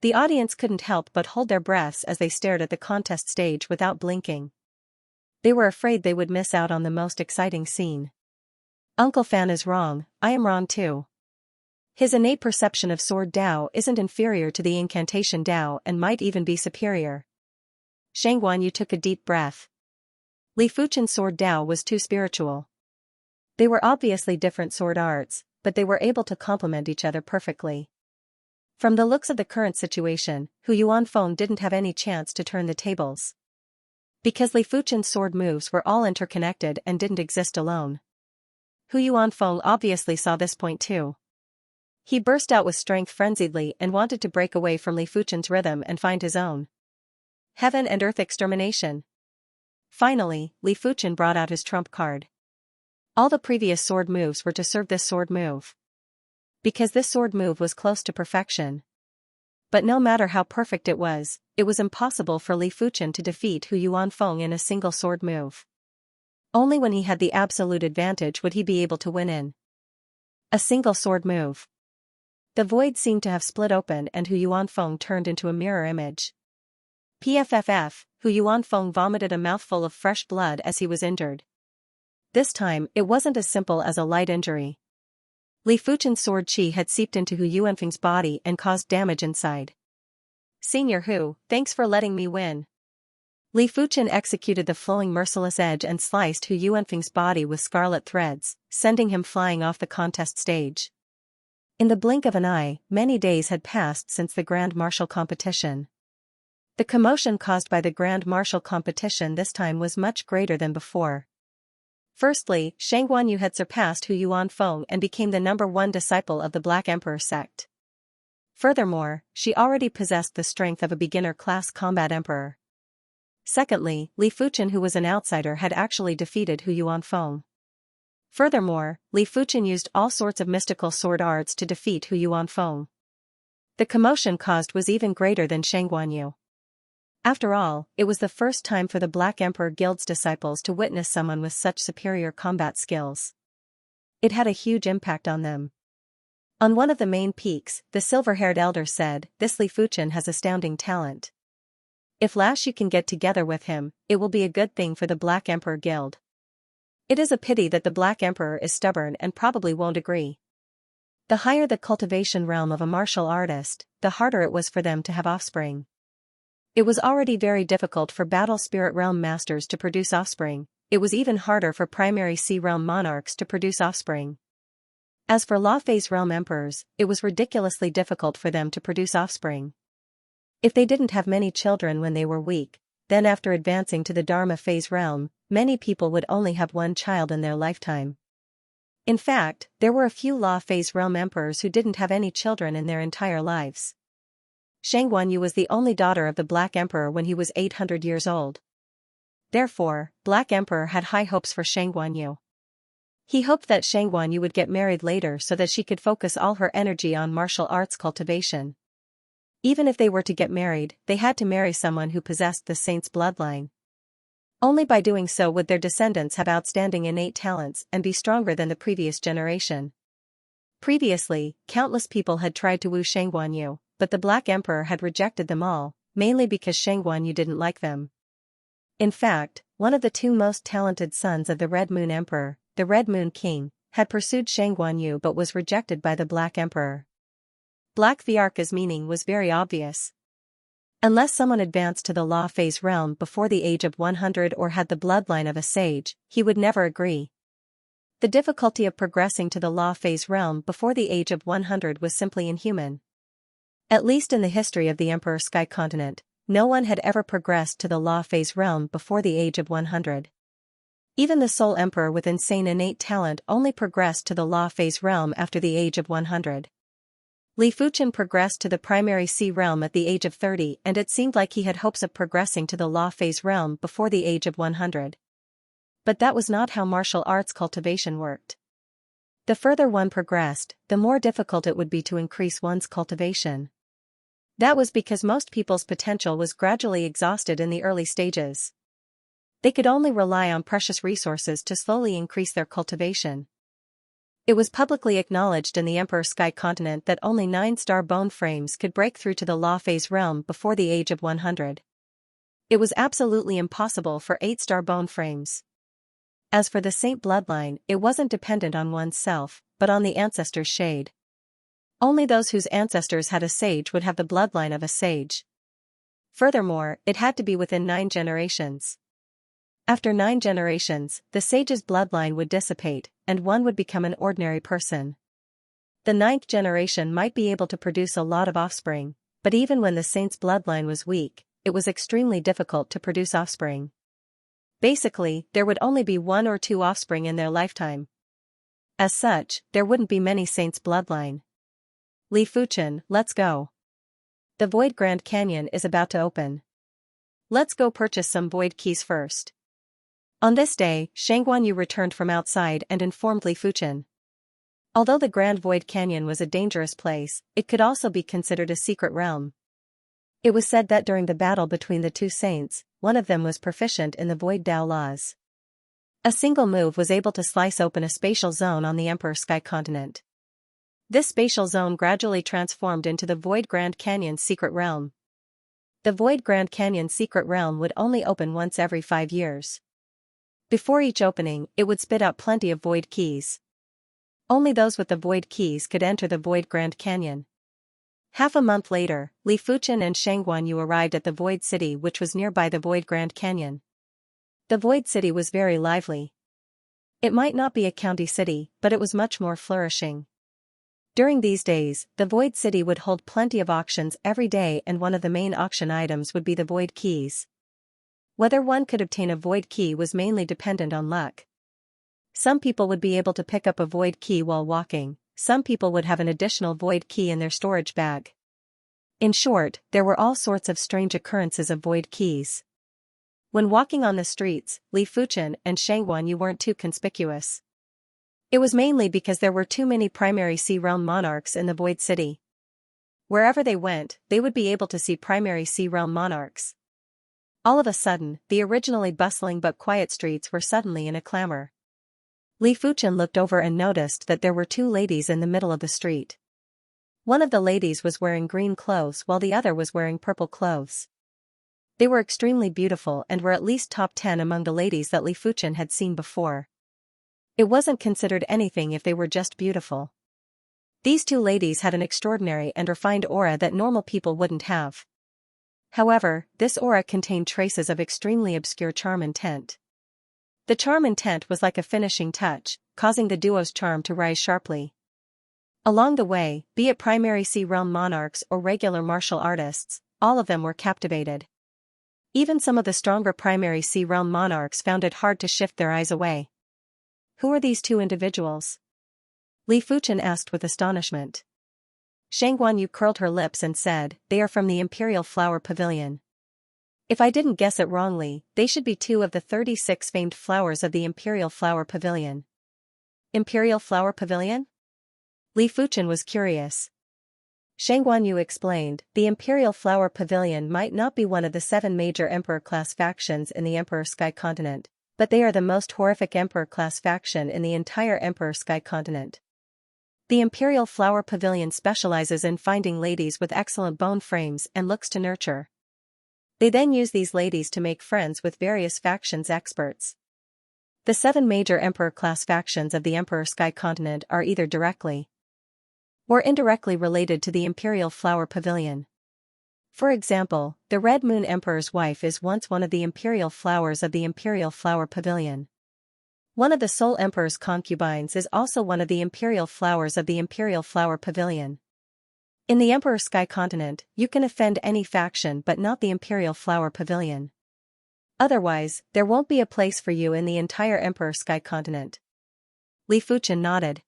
The audience couldn't help but hold their breaths as they stared at the contest stage without blinking. They were afraid they would miss out on the most exciting scene. Uncle Fan is wrong, I am wrong too. His innate perception of sword Dao isn't inferior to the incantation Dao and might even be superior. Xianxia took a deep breath. Li Fuchen's sword Dao was too spiritual. They were obviously different sword arts, but they were able to complement each other perfectly. From the looks of the current situation, Hu Yuanfeng didn't have any chance to turn the tables. Because Li Fuchen's sword moves were all interconnected and didn't exist alone. Hu Yuanfeng obviously saw this point too. He burst out with strength frenziedly and wanted to break away from Li Fuchen's rhythm and find his own. Heaven and Earth extermination. Finally, Li Fuchen brought out his trump card. All the previous sword moves were to serve this sword move. Because this sword move was close to perfection. But no matter how perfect it was impossible for Li Fuchen to defeat Hu Yuanfeng in a single sword move. Only when he had the absolute advantage would he be able to win in a single sword move. The void seemed to have split open and Hu Yuanfeng turned into a mirror image. PFFF, Hu Yuanfeng vomited a mouthful of fresh blood as he was injured. This time, it wasn't as simple as a light injury. Li Fuchen's sword qi had seeped into Hu Yuanfeng's body and caused damage inside. Senior Hu, thanks for letting me win. Li Fuchen executed the flowing merciless edge and sliced Hu Yuanfeng's body with scarlet threads, sending him flying off the contest stage. In the blink of an eye, many days had passed since the Grand Martial competition. The commotion caused by the Grand Martial competition this time was much greater than before. Firstly, Shang Guanyu had surpassed Hu Yuanfeng and became the #1 disciple of the Black Emperor sect. Furthermore, she already possessed the strength of a beginner-class combat emperor. Secondly, Li Fuchen, who was an outsider, had actually defeated Hu Yuanfeng. Furthermore, Li Fuchen used all sorts of mystical sword arts to defeat Hu Yuanfeng. The commotion caused was even greater than Shang Guanyu. After all, it was the first time for the Black Emperor Guild's disciples to witness someone with such superior combat skills. It had a huge impact on them. On one of the main peaks, the silver-haired elder said, "This Li Fuchen has astounding talent. If last you can get together with him, it will be a good thing for the Black Emperor Guild. It is a pity that the Black Emperor is stubborn and probably won't agree." The higher the cultivation realm of a martial artist, the harder it was for them to have offspring. It was already very difficult for Battle Spirit Realm masters to produce offspring. It was even harder for Primary Sea Realm monarchs to produce offspring. As for Law Phase Realm emperors, it was ridiculously difficult for them to produce offspring. If they didn't have many children when they were weak, then after advancing to the Dharma Phase Realm, many people would only have one child in their lifetime. In fact, there were a few Law Phase Realm emperors who didn't have any children in their entire lives. Shang Guanyu was the only daughter of the Black Emperor when he was 800 years old. Therefore, Black Emperor had high hopes for Shang Guanyu. He hoped that Shang Guanyu would get married later so that she could focus all her energy on martial arts cultivation. Even if they were to get married, they had to marry someone who possessed the saint's bloodline. Only by doing so would their descendants have outstanding innate talents and be stronger than the previous generation. Previously, countless people had tried to woo Shang Guanyu, but the Black Emperor had rejected them all, mainly because Shang Guanyu didn't like them. In fact, one of the two most talented sons of the Red Moon Emperor, the Red Moon King, had pursued Shang Guanyu but was rejected by the Black Emperor. Black Viarka's meaning was very obvious. Unless someone advanced to the Law Phase realm before the age of 100 or had the bloodline of a sage, he would never agree. The difficulty of progressing to the Law Phase realm before the age of 100 was simply inhuman. At least in the history of the Emperor Sky Continent, no one had ever progressed to the Law Phase realm before the age of 100. Even the Soul Emperor with insane innate talent only progressed to the Law Phase realm after the age of 100. Li Fuchen progressed to the Primary Sea realm at the age of 30, and it seemed like he had hopes of progressing to the Law Phase realm before the age of 100. But that was not how martial arts cultivation worked. The further one progressed, the more difficult it would be to increase one's cultivation. That was because most people's potential was gradually exhausted in the early stages. They could only rely on precious resources to slowly increase their cultivation. It was publicly acknowledged in the Emperor Sky Continent that only 9-star bone frames could break through to the Law Phase realm before the age of 100. It was absolutely impossible for 8-star bone frames. As for the saint bloodline, it wasn't dependent on one's self, but on the ancestor's shade. Only those whose ancestors had a sage would have the bloodline of a sage. Furthermore, it had to be within 9 generations. After 9 generations, the sage's bloodline would dissipate, and one would become an ordinary person. The 9th generation might be able to produce a lot of offspring, but even when the saint's bloodline was weak, it was extremely difficult to produce offspring. Basically, there would only be 1 or 2 offspring in their lifetime. As such, there wouldn't be many saints' bloodline. Li Fuchen, let's go. The Void Grand Canyon is about to open. Let's go purchase some void keys first. On this day, Shang Guanyu returned from outside and informed Li Fuchen. Although the Grand Void Canyon was a dangerous place, it could also be considered a secret realm. It was said that during the battle between the two saints, one of them was proficient in the Void Dao laws. A single move was able to slice open a spatial zone on the Emperor Sky Continent. This spatial zone gradually transformed into the Void Grand Canyon's secret realm. The Void Grand Canyon secret realm would only open once every 5 years. Before each opening, it would spit out plenty of void keys. Only those with the void keys could enter the Void Grand Canyon. Half a month later, Li Fuchen and Xianxia arrived at the Void City, which was nearby the Void Grand Canyon. The Void City was very lively. It might not be a county city, but it was much more flourishing. During these days, the Void City would hold plenty of auctions every day, and one of the main auction items would be the void keys. Whether one could obtain a void key was mainly dependent on luck. Some people would be able to pick up a void key while walking, some people would have an additional void key in their storage bag. In short, there were all sorts of strange occurrences of void keys. When walking on the streets, Li Fuchen and Xianxia weren't too conspicuous. It was mainly because there were too many primary sea realm monarchs in the Void City. Wherever they went, they would be able to see primary sea realm monarchs. All of a sudden, the originally bustling but quiet streets were suddenly in a clamor. Li Fuchen looked over and noticed that there were 2 ladies in the middle of the street. One of the ladies was wearing green clothes while the other was wearing purple clothes. They were extremely beautiful and were at least top 10 among the ladies that Li Fuchen had seen before. It wasn't considered anything if they were just beautiful. These 2 ladies had an extraordinary and refined aura that normal people wouldn't have. However, this aura contained traces of extremely obscure charm intent. The charm intent was like a finishing touch, causing the duo's charm to rise sharply. Along the way, be it primary sea realm monarchs or regular martial artists, all of them were captivated. Even some of the stronger primary sea realm monarchs found it hard to shift their eyes away. Who are these 2 individuals? Li Fuchen asked with astonishment. Xianxia curled her lips and said, "They are from the Imperial Flower Pavilion. If I didn't guess it wrongly, they should be 2 of the 36 famed flowers of the Imperial Flower Pavilion." Imperial Flower Pavilion? Li Fuchen was curious. Xianxia explained, the Imperial Flower Pavilion might not be one of the 7 major Emperor-class factions in the Emperor Sky Continent, but they are the most horrific Emperor-class faction in the entire Emperor Sky Continent. The Imperial Flower Pavilion specializes in finding ladies with excellent bone frames and looks to nurture. They then use these ladies to make friends with various factions experts. The 7 major Emperor-class factions of the Emperor Sky Continent are either directly or indirectly related to the Imperial Flower Pavilion. For example, the Red Moon Emperor's wife is once one of the Imperial Flowers of the Imperial Flower Pavilion. One of the Soul Emperor's concubines is also one of the Imperial Flowers of the Imperial Flower Pavilion. In the Emperor Sky Continent, you can offend any faction but not the Imperial Flower Pavilion. Otherwise, there won't be a place for you in the entire Emperor Sky Continent. Li Fuchen nodded.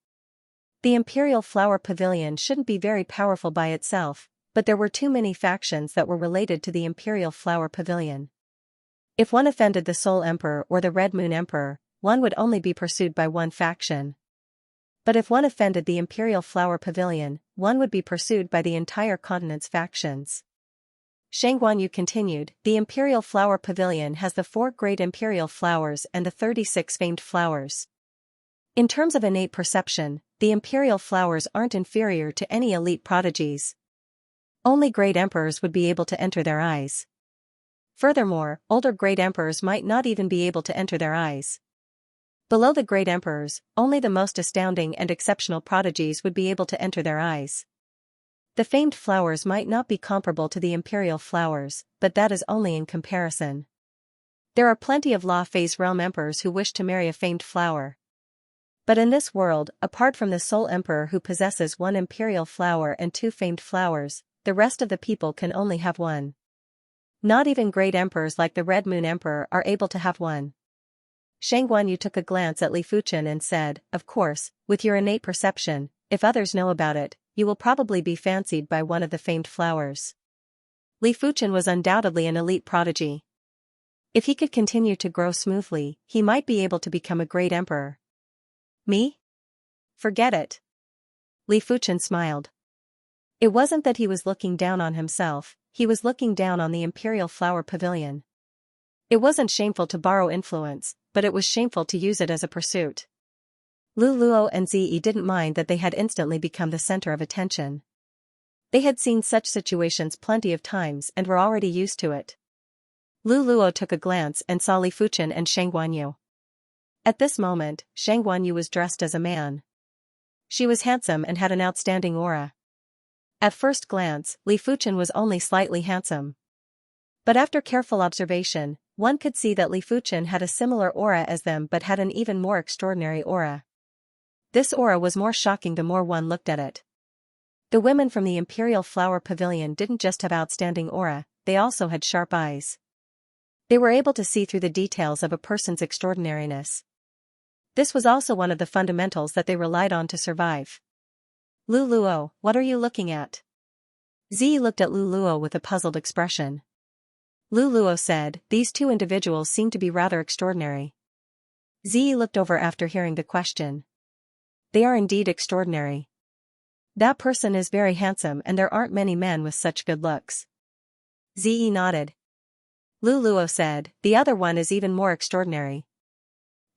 The Imperial Flower Pavilion shouldn't be very powerful by itself, but there were too many factions that were related to the Imperial Flower Pavilion. If one offended the Soul Emperor or the Red Moon Emperor, one would only be pursued by one faction. But if one offended the Imperial Flower Pavilion, one would be pursued by the entire continent's factions. Xianxia continued, the Imperial Flower Pavilion has the 4 great Imperial flowers and the 36 famed flowers. In terms of innate perception, the Imperial flowers aren't inferior to any elite prodigies. Only great emperors would be able to enter their eyes. Furthermore, older great emperors might not even be able to enter their eyes. Below the great emperors, only the most astounding and exceptional prodigies would be able to enter their eyes. The famed flowers might not be comparable to the Imperial flowers, but that is only in comparison. There are plenty of law phase realm emperors who wish to marry a famed flower. But in this world, apart from the Soul Emperor who possesses 1 Imperial flower and 2 famed flowers, the rest of the people can only have 1. Not even great emperors like the Red Moon Emperor are able to have 1. Xianxia took a glance at Li Fuchen and said, of course, with your innate perception, if others know about it, you will probably be fancied by one of the famed flowers. Li Fuchen was undoubtedly an elite prodigy. If he could continue to grow smoothly, he might be able to become a great emperor. Me? Forget it. Li Fuchen smiled. It wasn't that he was looking down on himself, he was looking down on the Imperial Flower Pavilion. It wasn't shameful to borrow influence, but it was shameful to use it as a pursuit. Lu Luo and Zi didn't mind that they had instantly become the center of attention. They had seen such situations plenty of times and were already used to it. Lu Luo took a glance and saw Li Fuchen and Shang Guanyu. At this moment, Shang Guanyu was dressed as a man. She was handsome and had an outstanding aura. At first glance, Li Fuchen was only slightly handsome. But after careful observation, one could see that Li Fuchen had a similar aura as them but had an even more extraordinary aura. This aura was more shocking the more one looked at it. The women from the Imperial Flower Pavilion didn't just have outstanding aura, they also had sharp eyes. They were able to see through the details of a person's extraordinariness. This was also one of the fundamentals that they relied on to survive. Lu Luo, what are you looking at? Zi looked at Lu Luo with a puzzled expression. Lu Luo said, these two individuals seem to be rather extraordinary. Zi looked over after hearing the question. They are indeed extraordinary. That person is very handsome and there aren't many men with such good looks. Zi nodded. Lu Luo said, the other one is even more extraordinary.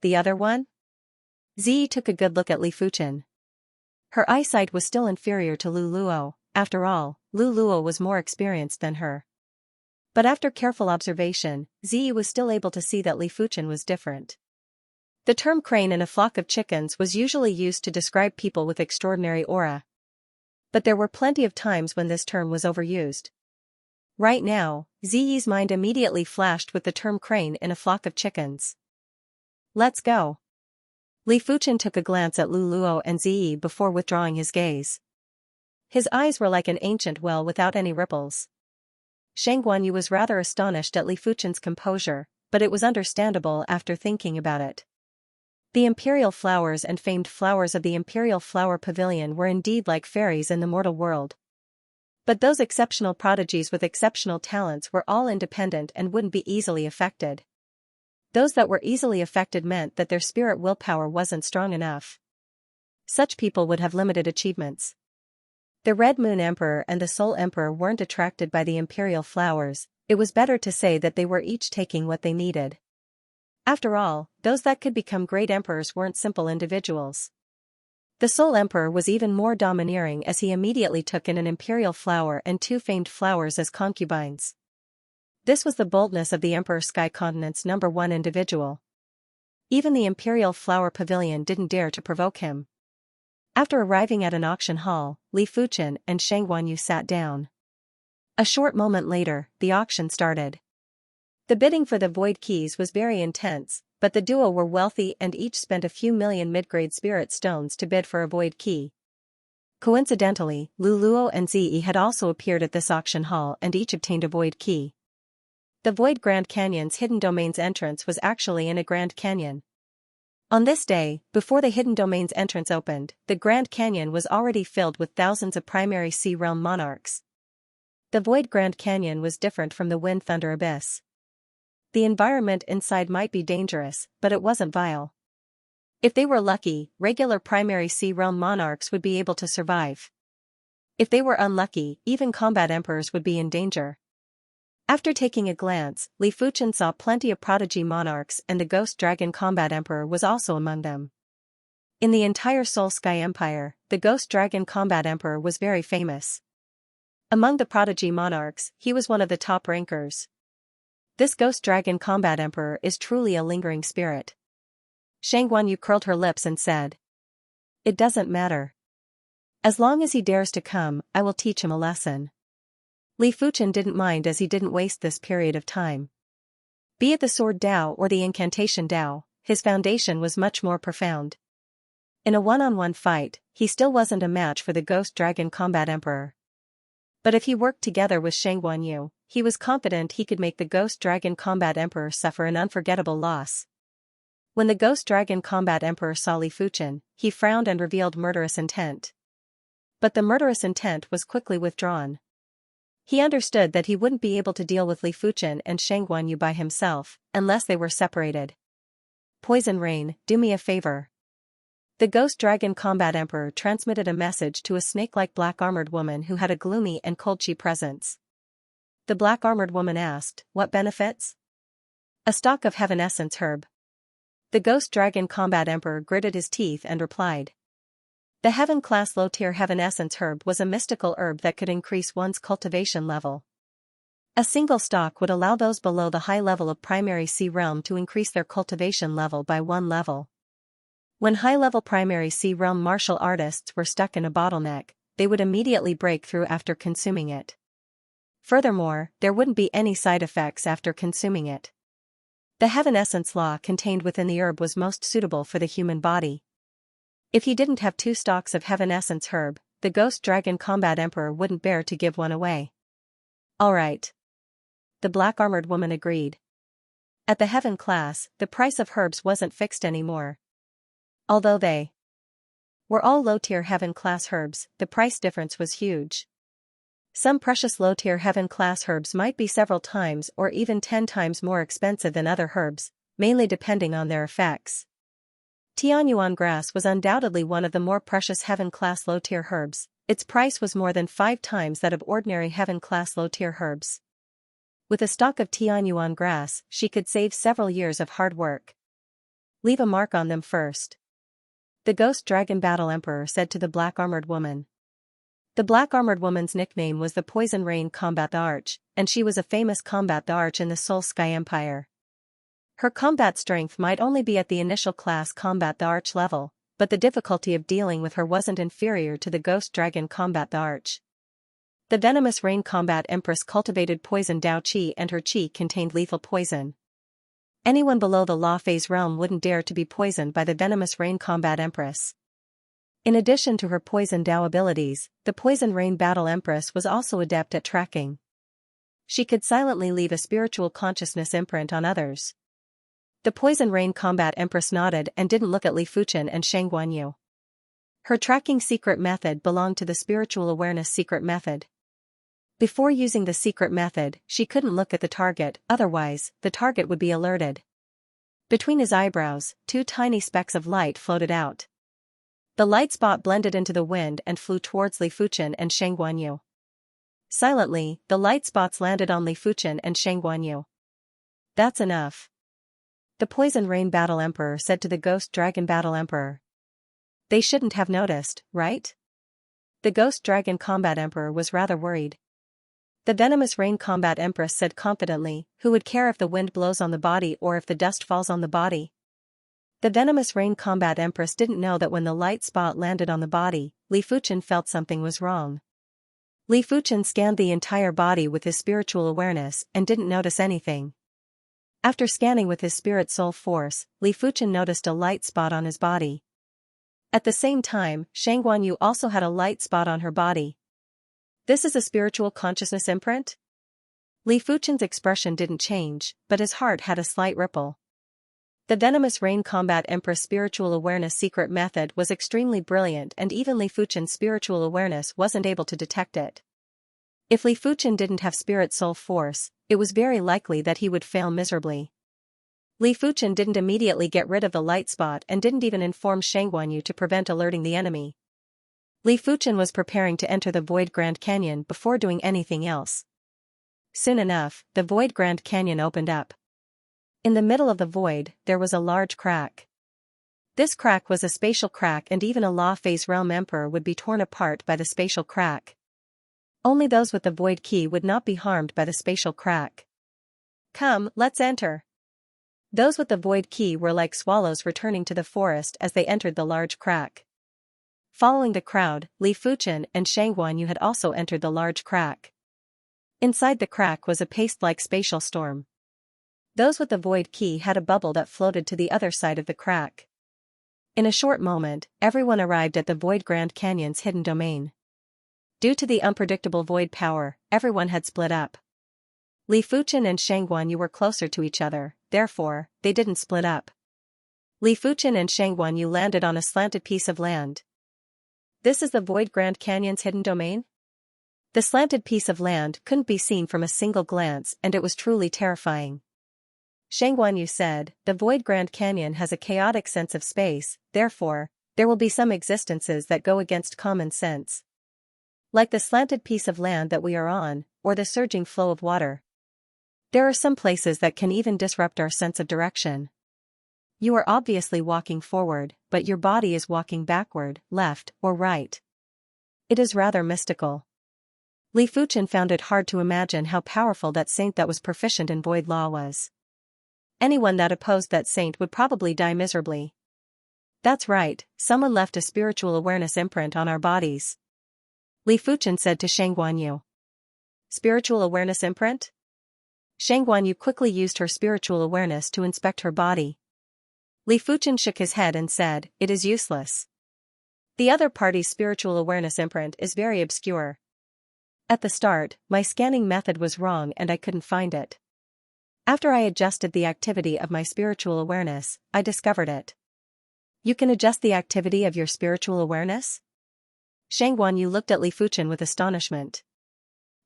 The other one? Zi took a good look at Li Fuchen. Her eyesight was still inferior to Lu Luo, after all, Lu Luo was more experienced than her. But after careful observation, Zi was still able to see that Li Fuchen was different. The term crane in a flock of chickens was usually used to describe people with extraordinary aura. But there were plenty of times when this term was overused. Right now, Ziyi's mind immediately flashed with the term crane in a flock of chickens. Let's go. Li Fuchen took a glance at Lu Luo and Ziyi before withdrawing his gaze. His eyes were like an ancient well without any ripples. Shang Guanyu was rather astonished at Li Fuchen's composure, but it was understandable after thinking about it. The imperial flowers and famed flowers of the Imperial Flower Pavilion were indeed like fairies in the mortal world. But those exceptional prodigies with exceptional talents were all independent and wouldn't be easily affected. Those that were easily affected meant that their spirit willpower wasn't strong enough. Such people would have limited achievements. The Red Moon Emperor and the Soul Emperor weren't attracted by the imperial flowers, it was better to say that they were each taking what they needed. After all, those that could become great emperors weren't simple individuals. The Soul Emperor was even more domineering as he immediately took in an imperial flower and two famed flowers as concubines. This was the boldness of the Emperor Sky Continent's #1 individual. Even the Imperial Flower Pavilion didn't dare to provoke him. After arriving at an auction hall, Li Fuchen and Shang Guanyu sat down. A short moment later, the auction started. The bidding for the void keys was very intense, but the duo were wealthy and each spent a few million mid-grade spirit stones to bid for a void key. Coincidentally, Lu Luo and Ziyi had also appeared at this auction hall and each obtained a void key. The Void Grand Canyon's Hidden Domain's entrance was actually in a Grand Canyon. On this day, before the Hidden Domain's entrance opened, the Grand Canyon was already filled with thousands of primary sea realm monarchs. The Void Grand Canyon was different from the Wind Thunder Abyss. The environment inside might be dangerous, but it wasn't vile. If they were lucky, regular primary sea realm monarchs would be able to survive. If they were unlucky, even combat emperors would be in danger. After taking a glance, Li Fuchen saw plenty of prodigy monarchs and the Ghost Dragon Combat Emperor was also among them. In the entire Soul Sky Empire, the Ghost Dragon Combat Emperor was very famous. Among the prodigy monarchs, he was one of the top rankers. This Ghost Dragon Combat Emperor is truly a lingering spirit. Shang Guanyu curled her lips and said, "It doesn't matter. As long as he dares to come, I will teach him a lesson." Li Fuchen didn't mind as he didn't waste this period of time. Be it the Sword Dao or the Incantation Dao, his foundation was much more profound. In a one-on-one fight, he still wasn't a match for the Ghost Dragon Combat Emperor. But if he worked together with Shang Guanyu, he was confident he could make the Ghost Dragon Combat Emperor suffer an unforgettable loss. When the Ghost Dragon Combat Emperor saw Li Fuchen, he frowned and revealed murderous intent. But the murderous intent was quickly withdrawn. He understood that he wouldn't be able to deal with Li Fuchen and Shang Guanyu by himself, unless they were separated. "Poison Rain, do me a favor." The Ghost Dragon Combat Emperor transmitted a message to a snake-like black-armored woman who had a gloomy and cold-chi presence. The black-armored woman asked, "What benefits?" "A stalk of heaven essence herb." The Ghost Dragon Combat Emperor gritted his teeth and replied, The Heaven-class low-tier Heaven Essence herb was a mystical herb that could increase one's cultivation level. A single stalk would allow those below the high level of primary sea realm to increase their cultivation level by 1 level. When high-level primary sea realm martial artists were stuck in a bottleneck, they would immediately break through after consuming it. Furthermore, there wouldn't be any side effects after consuming it. The Heaven Essence law contained within the herb was most suitable for the human body. If he didn't have 2 stalks of Heaven Essence herb, the Ghost Dragon Combat Emperor wouldn't bear to give one away. Alright. The black-armored woman agreed. At the Heaven class, the price of herbs wasn't fixed anymore. Although they were all low-tier Heaven-class herbs, the price difference was huge. Some precious low-tier Heaven-class herbs might be several times or even 10 times more expensive than other herbs, mainly depending on their effects. Tianyuan grass was undoubtedly one of the more precious Heaven-class low-tier herbs. Its price was more than 5 times that of ordinary Heaven-class low-tier herbs. With a stalk of Tianyuan grass, she could save several years of hard work. Leave a mark on them first. The Ghost Dragon Battle Emperor said to the black-armored woman. The black-armored woman's nickname was the Poison Rain Combat the Arch, and she was a famous Combat the Arch in the Soul Sky Empire. Her combat strength might only be at the initial class Combat the Arch level, but the difficulty of dealing with her wasn't inferior to the Ghost Dragon Combat the Arch. The Venomous Rain Combat Empress cultivated poison Dao Qi, and her Qi contained lethal poison. Anyone below the Law Phase realm wouldn't dare to be poisoned by the Venomous Rain Combat Empress. In addition to her poison Dao abilities, the Poison Rain Battle Empress was also adept at tracking. She could silently leave a spiritual consciousness imprint on others. The Poison Rain Combat Empress nodded and didn't look at Li Fuchen and Shang Guanyu. Her tracking secret method belonged to the spiritual awareness secret method. Before using the secret method, she couldn't look at the target, otherwise, the target would be alerted. Between his eyebrows, 2 tiny specks of light floated out. The light spot blended into the wind and flew towards Li Fuchen and Shang Guanyu. Silently, the light spots landed on Li Fuchen and Shang Guanyu. That's enough. The Poison Rain Battle Emperor said to the Ghost Dragon Battle Emperor. They shouldn't have noticed, right? The Ghost Dragon Combat Emperor was rather worried. The Venomous Rain Combat Empress said confidently, who would care if the wind blows on the body or if the dust falls on the body? The Venomous Rain Combat Empress didn't know that when the light spot landed on the body, Li Fuchen felt something was wrong. Li Fuchen scanned the entire body with his spiritual awareness and didn't notice anything. After scanning with his spirit soul force, Li Fuchen noticed a light spot on his body. At the same time, Shang Guanyu also had a light spot on her body. This is a spiritual consciousness imprint? Li Fuchen's expression didn't change, but his heart had a slight ripple. The Venomous Rain Combat Empress spiritual awareness secret method was extremely brilliant, and even Li Fuchen's spiritual awareness wasn't able to detect it. If Li Fuchen didn't have spirit soul force, it was very likely that he would fail miserably. Li Fuchen didn't immediately get rid of the light spot and didn't even inform Shang Guanyu to prevent alerting the enemy. Li Fuchen was preparing to enter the Void Grand Canyon before doing anything else. Soon enough, the Void Grand Canyon opened up. In the middle of the void, there was a large crack. This crack was a spatial crack, and even a Law Phase Realm Emperor would be torn apart by the spatial crack. Only those with the Void Key would not be harmed by the spatial crack. Come, let's enter. Those with the Void Key were like swallows returning to the forest as they entered the large crack. Following the crowd, Li Fuchen and Shang Guanyu had also entered the large crack. Inside the crack was a paste-like spatial storm. Those with the Void Key had a bubble that floated to the other side of the crack. In a short moment, everyone arrived at the Void Grand Canyon's hidden domain. Due to the unpredictable void power, everyone had split up. Li Fuchen and Shang Guanyu were closer to each other, therefore, they didn't split up. Li Fuchen and Shang Guanyu landed on a slanted piece of land. This is the Void Grand Canyon's hidden domain? The slanted piece of land couldn't be seen from a single glance, and it was truly terrifying. Shang Guanyu said, the Void Grand Canyon has a chaotic sense of space, therefore, there will be some existences that go against common sense. Like the slanted piece of land that we are on, or the surging flow of water. There are some places that can even disrupt our sense of direction. You are obviously walking forward, but your body is walking backward, left, or right. It is rather mystical. Li Fuchen found it hard to imagine how powerful that saint that was proficient in void law was. Anyone that opposed that saint would probably die miserably. That's right, someone left a spiritual awareness imprint on our bodies. Li Fuchen said to Shang Guanyu. Spiritual awareness imprint? Shang Guanyu quickly used her spiritual awareness to inspect her body. Li Fuchen shook his head and said, it is useless. The other party's spiritual awareness imprint is very obscure. At the start, my scanning method was wrong and I couldn't find it. After I adjusted the activity of my spiritual awareness, I discovered it. You can adjust the activity of your spiritual awareness? Shang Guanyu looked at Li Fuchen with astonishment.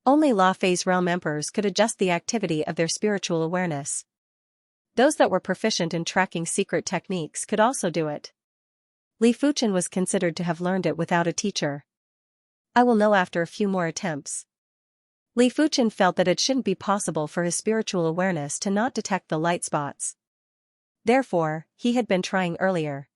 Only La Fei's realm emperors could adjust the activity of their spiritual awareness. Those that were proficient in tracking secret techniques could also do it. Li Fuchen was considered to have learned it without a teacher. I will know after a few more attempts. Li Fuchen felt that it shouldn't be possible for his spiritual awareness to not detect the light spots. Therefore, he had been trying earlier.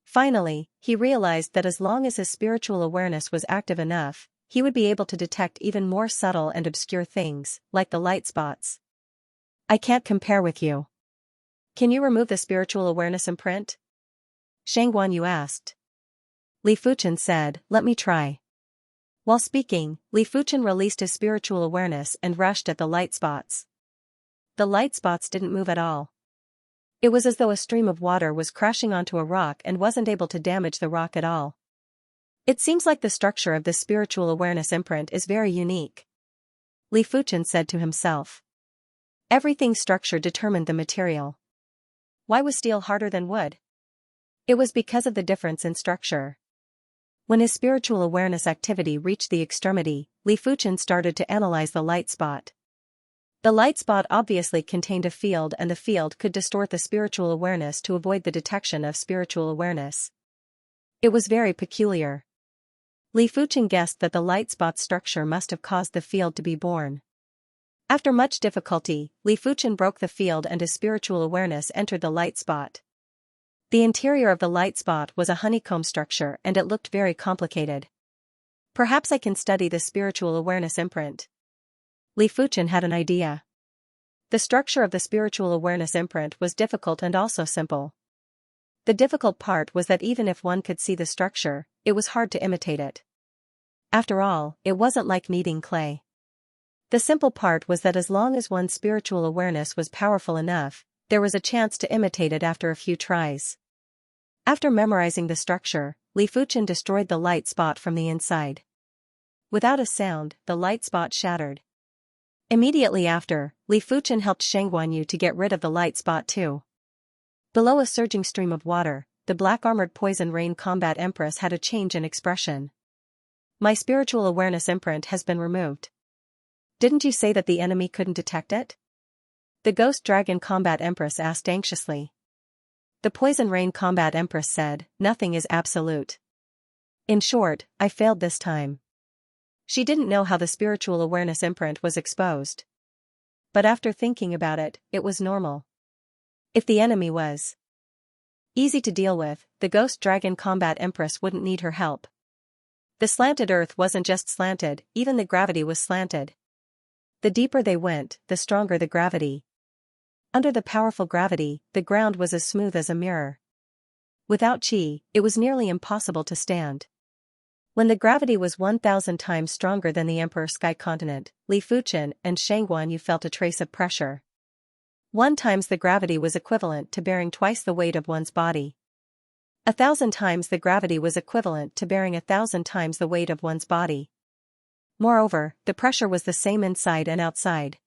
Finally, he realized that as long as his spiritual awareness was active enough, he would be able to detect even more subtle and obscure things, like the light spots. I can't compare with you. Can you remove the spiritual awareness imprint? Shang Guanyu asked. Li Fuchen said, let me try. While speaking, Li Fuchen released his spiritual awareness and rushed at the light spots. The light spots didn't move at all. It was as though a stream of water was crashing onto a rock and wasn't able to damage the rock at all. It seems like the structure of this spiritual awareness imprint is very unique. Li Fuchen said to himself. Everything's structure determined the material. Why was steel harder than wood? It was because of the difference in structure. When his spiritual awareness activity reached the extremity, Li Fuchen started to analyze the light spot. The light spot obviously contained a field and the field could distort the spiritual awareness to avoid the detection of spiritual awareness. It was very peculiar. Li Fuchen guessed that the light spot's structure must have caused the field to be born. After much difficulty, Li Fuchen broke the field and his spiritual awareness entered the light spot. The interior of the light spot was a honeycomb structure and it looked very complicated. Perhaps I can study the spiritual awareness imprint. Li Fuchen had an idea. The structure of the spiritual awareness imprint was difficult and also simple. The difficult part was that even if one could see the structure, it was hard to imitate it. After all, it wasn't like kneading clay. The simple part was that as long as one's spiritual awareness was powerful enough, there was a chance to imitate it after a few tries. After memorizing the structure, Li Fuchen destroyed the light spot from the inside. Without a sound, the light spot shattered. Immediately after, Li Fuchen helped Shang Guanyu to get rid of the light spot too. Below a surging stream of water, the black-armored Poison Rain Combat Empress had a change in expression. My spiritual awareness imprint has been removed. Didn't you say that the enemy couldn't detect it? The Ghost Dragon Combat Empress asked anxiously. The Poison Rain Combat Empress said, nothing is absolute. In short, I failed this time. She didn't know how the spiritual awareness imprint was exposed. But after thinking about it, it was normal. If the enemy was easy to deal with, the Ghost Dragon Combat Empress wouldn't need her help. The slanted earth wasn't just slanted, even the gravity was slanted. The deeper they went, the stronger the gravity. Under the powerful gravity, the ground was as smooth as a mirror. Without qi, it was nearly impossible to stand. When the gravity was 1,000 times stronger than the Emperor Sky Continent, Li Fuchen and Shang Guanyu felt a trace of pressure. 1 times the gravity was equivalent to bearing twice the weight of one's body. 1,000 times the gravity was equivalent to bearing 1,000 times the weight of one's body. Moreover, the pressure was the same inside and outside.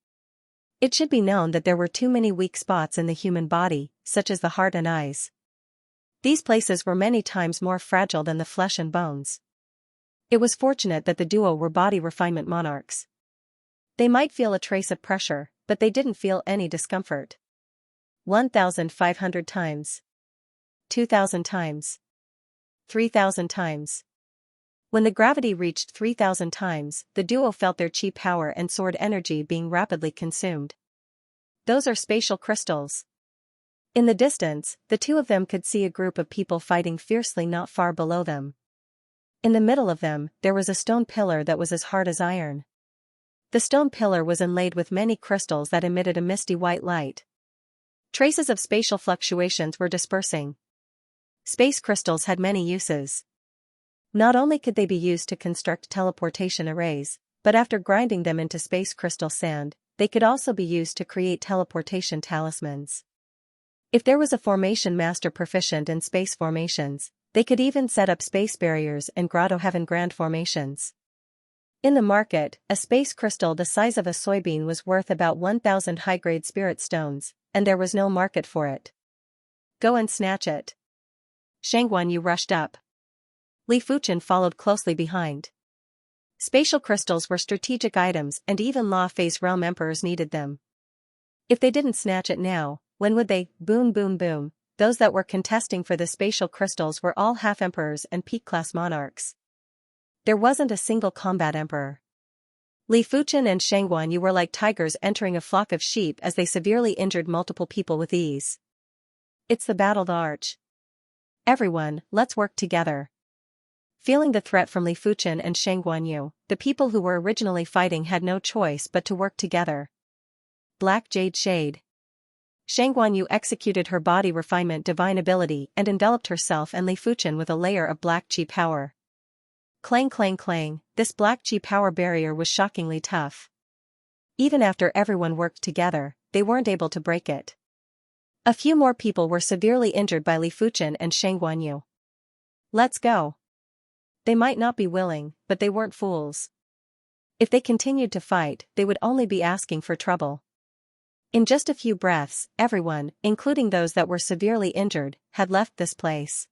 It should be known that there were too many weak spots in the human body, such as the heart and eyes. These places were many times more fragile than the flesh and bones. It was fortunate that the duo were body refinement monarchs. They might feel a trace of pressure, but they didn't feel any discomfort. 1,500 times. 2,000 times. 3,000 times. When the gravity reached 3,000 times, the duo felt their chi power and sword energy being rapidly consumed. Those are spatial crystals. In the distance, the two of them could see a group of people fighting fiercely not far below them. In the middle of them, there was a stone pillar that was as hard as iron. The stone pillar was inlaid with many crystals that emitted a misty white light. Traces of spatial fluctuations were dispersing. Space crystals had many uses. Not only could they be used to construct teleportation arrays, but after grinding them into space crystal sand, they could also be used to create teleportation talismans. If there was a formation master proficient in space formations, they could even set up space barriers and grotto heaven grand formations. In the market, a space crystal the size of a soybean was worth about 1,000 high-grade spirit stones, and there was no market for it. Go and snatch it. Xianxia rushed up. Li Fuchen followed closely behind. Spatial crystals were strategic items and even Law Phase realm emperors needed them. If they didn't snatch it now, when would they? Boom boom boom. Those that were contesting for the spatial crystals were all half-emperors and peak-class monarchs. There wasn't a single combat emperor. Li Fuchen and Xianxia were like tigers entering a flock of sheep as they severely injured multiple people with ease. It's the battle the arch. Everyone, let's work together. Feeling the threat from Li Fuchen and Xianxia, the people who were originally fighting had no choice but to work together. Black Jade Shade. Xianxia executed her body refinement divine ability and enveloped herself and Li Fuchen with a layer of black chi power. Clang clang clang, this black chi power barrier was shockingly tough. Even after everyone worked together, they weren't able to break it. A few more people were severely injured by Li Fuchen and Xianxia. Let's go. They might not be willing, but they weren't fools. If they continued to fight, they would only be asking for trouble. In just a few breaths, everyone, including those that were severely injured, had left this place.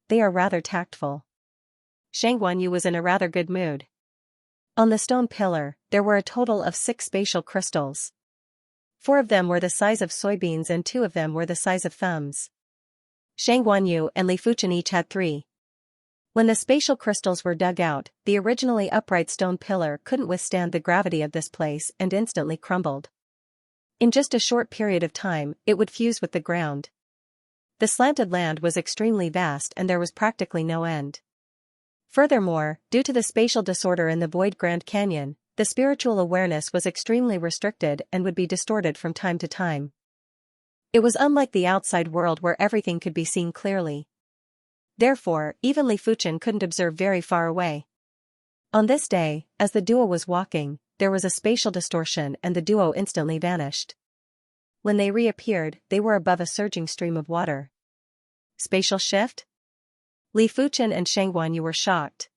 They are rather tactful. Xianxia was in a rather good mood. On the stone pillar, there were a total of 6 spatial crystals. 4 of them were the size of soybeans and 2 of them were the size of thumbs. Xianxia and Li Fuchen each had 3. When the spatial crystals were dug out, the originally upright stone pillar couldn't withstand the gravity of this place and instantly crumbled. In just a short period of time, it would fuse with the ground. The slanted land was extremely vast and there was practically no end. Furthermore, due to the spatial disorder in the Void Grand Canyon, the spiritual awareness was extremely restricted and would be distorted from time to time. It was unlike the outside world where everything could be seen clearly. Therefore, even Li Fuchen couldn't observe very far away. On this day, as the duo was walking, there was a spatial distortion and the duo instantly vanished. When they reappeared, they were above a surging stream of water. Spatial shift? Li Fuchen and Xianxia were shocked.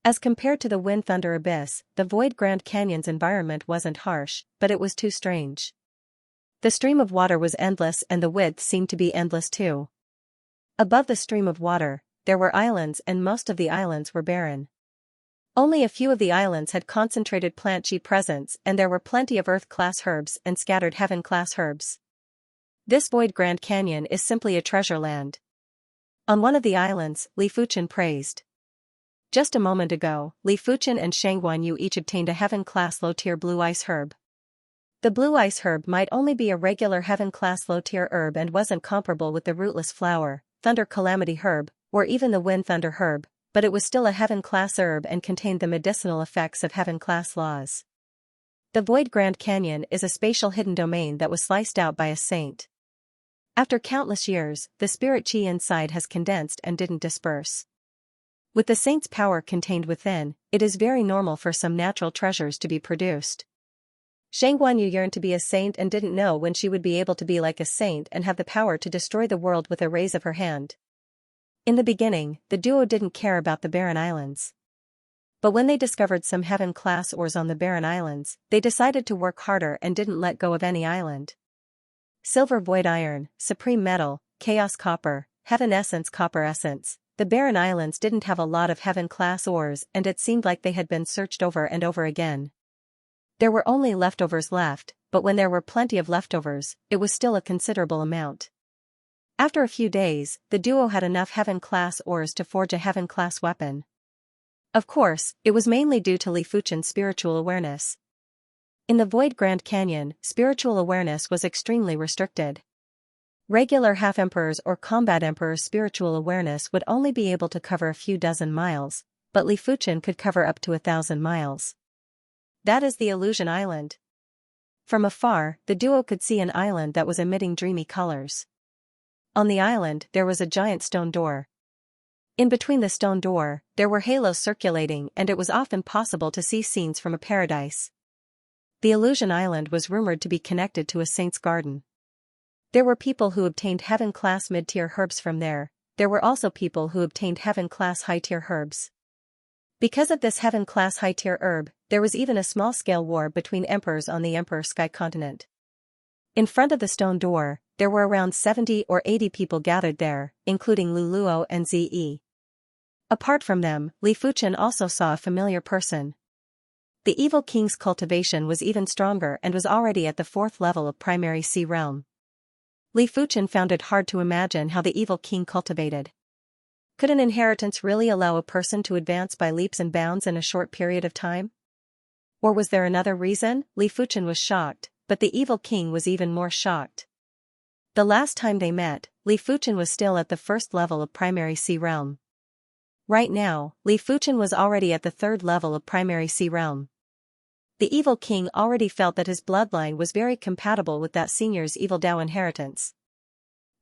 As compared to the Wind Thunder Abyss, the Void Grand Canyon's environment wasn't harsh, but it was too strange. The stream of water was endless and the width seemed to be endless too. Above the stream of water, there were islands and most of the islands were barren. Only a few of the islands had concentrated plant chi presence and there were plenty of Earth-class herbs and scattered Heaven-class herbs. This Void Grand Canyon is simply a treasure land. On one of the islands, Li Fuchen praised. Just a moment ago, Li Fuchen and Xianxia each obtained a Heaven-class low-tier blue ice herb. The blue ice herb might only be a regular Heaven-class low-tier herb and wasn't comparable with the rootless flower, Thunder Calamity herb, or even the Wind Thunder herb, but it was still a Heaven-class herb and contained the medicinal effects of Heaven-class laws. The Void Grand Canyon is a spatial hidden domain that was sliced out by a saint. After countless years, the spirit chi inside has condensed and didn't disperse. With the saint's power contained within, it is very normal for some natural treasures to be produced. Xianxia yearned to be a saint and didn't know when she would be able to be like a saint and have the power to destroy the world with a raise of her hand. In the beginning, the duo didn't care about the barren islands. But when they discovered some Heaven-class ores on the barren islands, they decided to work harder and didn't let go of any island. Silver Void Iron, Supreme Metal, Chaos Copper, Heaven Essence Copper Essence. The barren islands didn't have a lot of Heaven-class ores and it seemed like they had been searched over and over again. There were only leftovers left, but when there were plenty of leftovers, it was still a considerable amount. After a few days, the duo had enough Heaven-class ores to forge a Heaven-class weapon. Of course, it was mainly due to Li Fuchen's spiritual awareness. In the Void Grand Canyon, spiritual awareness was extremely restricted. Regular half-emperors or combat emperors' spiritual awareness would only be able to cover a few dozen miles, but Li Fuchen could cover up to 1,000 miles. That is the illusion island. From afar, the duo could see an island that was emitting dreamy colors. On the island, there was a giant stone door. In between the stone door, there were halos circulating, and it was often possible to see scenes from a paradise. The illusion island was rumored to be connected to a saint's garden. There were people who obtained heaven-class mid-tier herbs from there. There were also people who obtained heaven-class high-tier herbs. Because of this heaven-class high-tier herb, there was even a small-scale war between emperors on the Emperor Sky continent. In front of the stone door, there were around 70 or 80 people gathered there, including Lu Luo and Zi. Apart from them, Li Fuchen also saw a familiar person. The evil king's cultivation was even stronger and was already at the 4th level of primary sea realm. Li Fuchen found it hard to imagine how the evil king cultivated. Could an inheritance really allow a person to advance by leaps and bounds in a short period of time? Or was there another reason? Li Fuchen was shocked, but the evil king was even more shocked. The last time they met, Li Fuchen was still at the 1st level of primary sea realm. Right now, Li Fuchen was already at the 3rd level of primary sea realm. The evil king already felt that his bloodline was very compatible with that senior's evil Dao inheritance.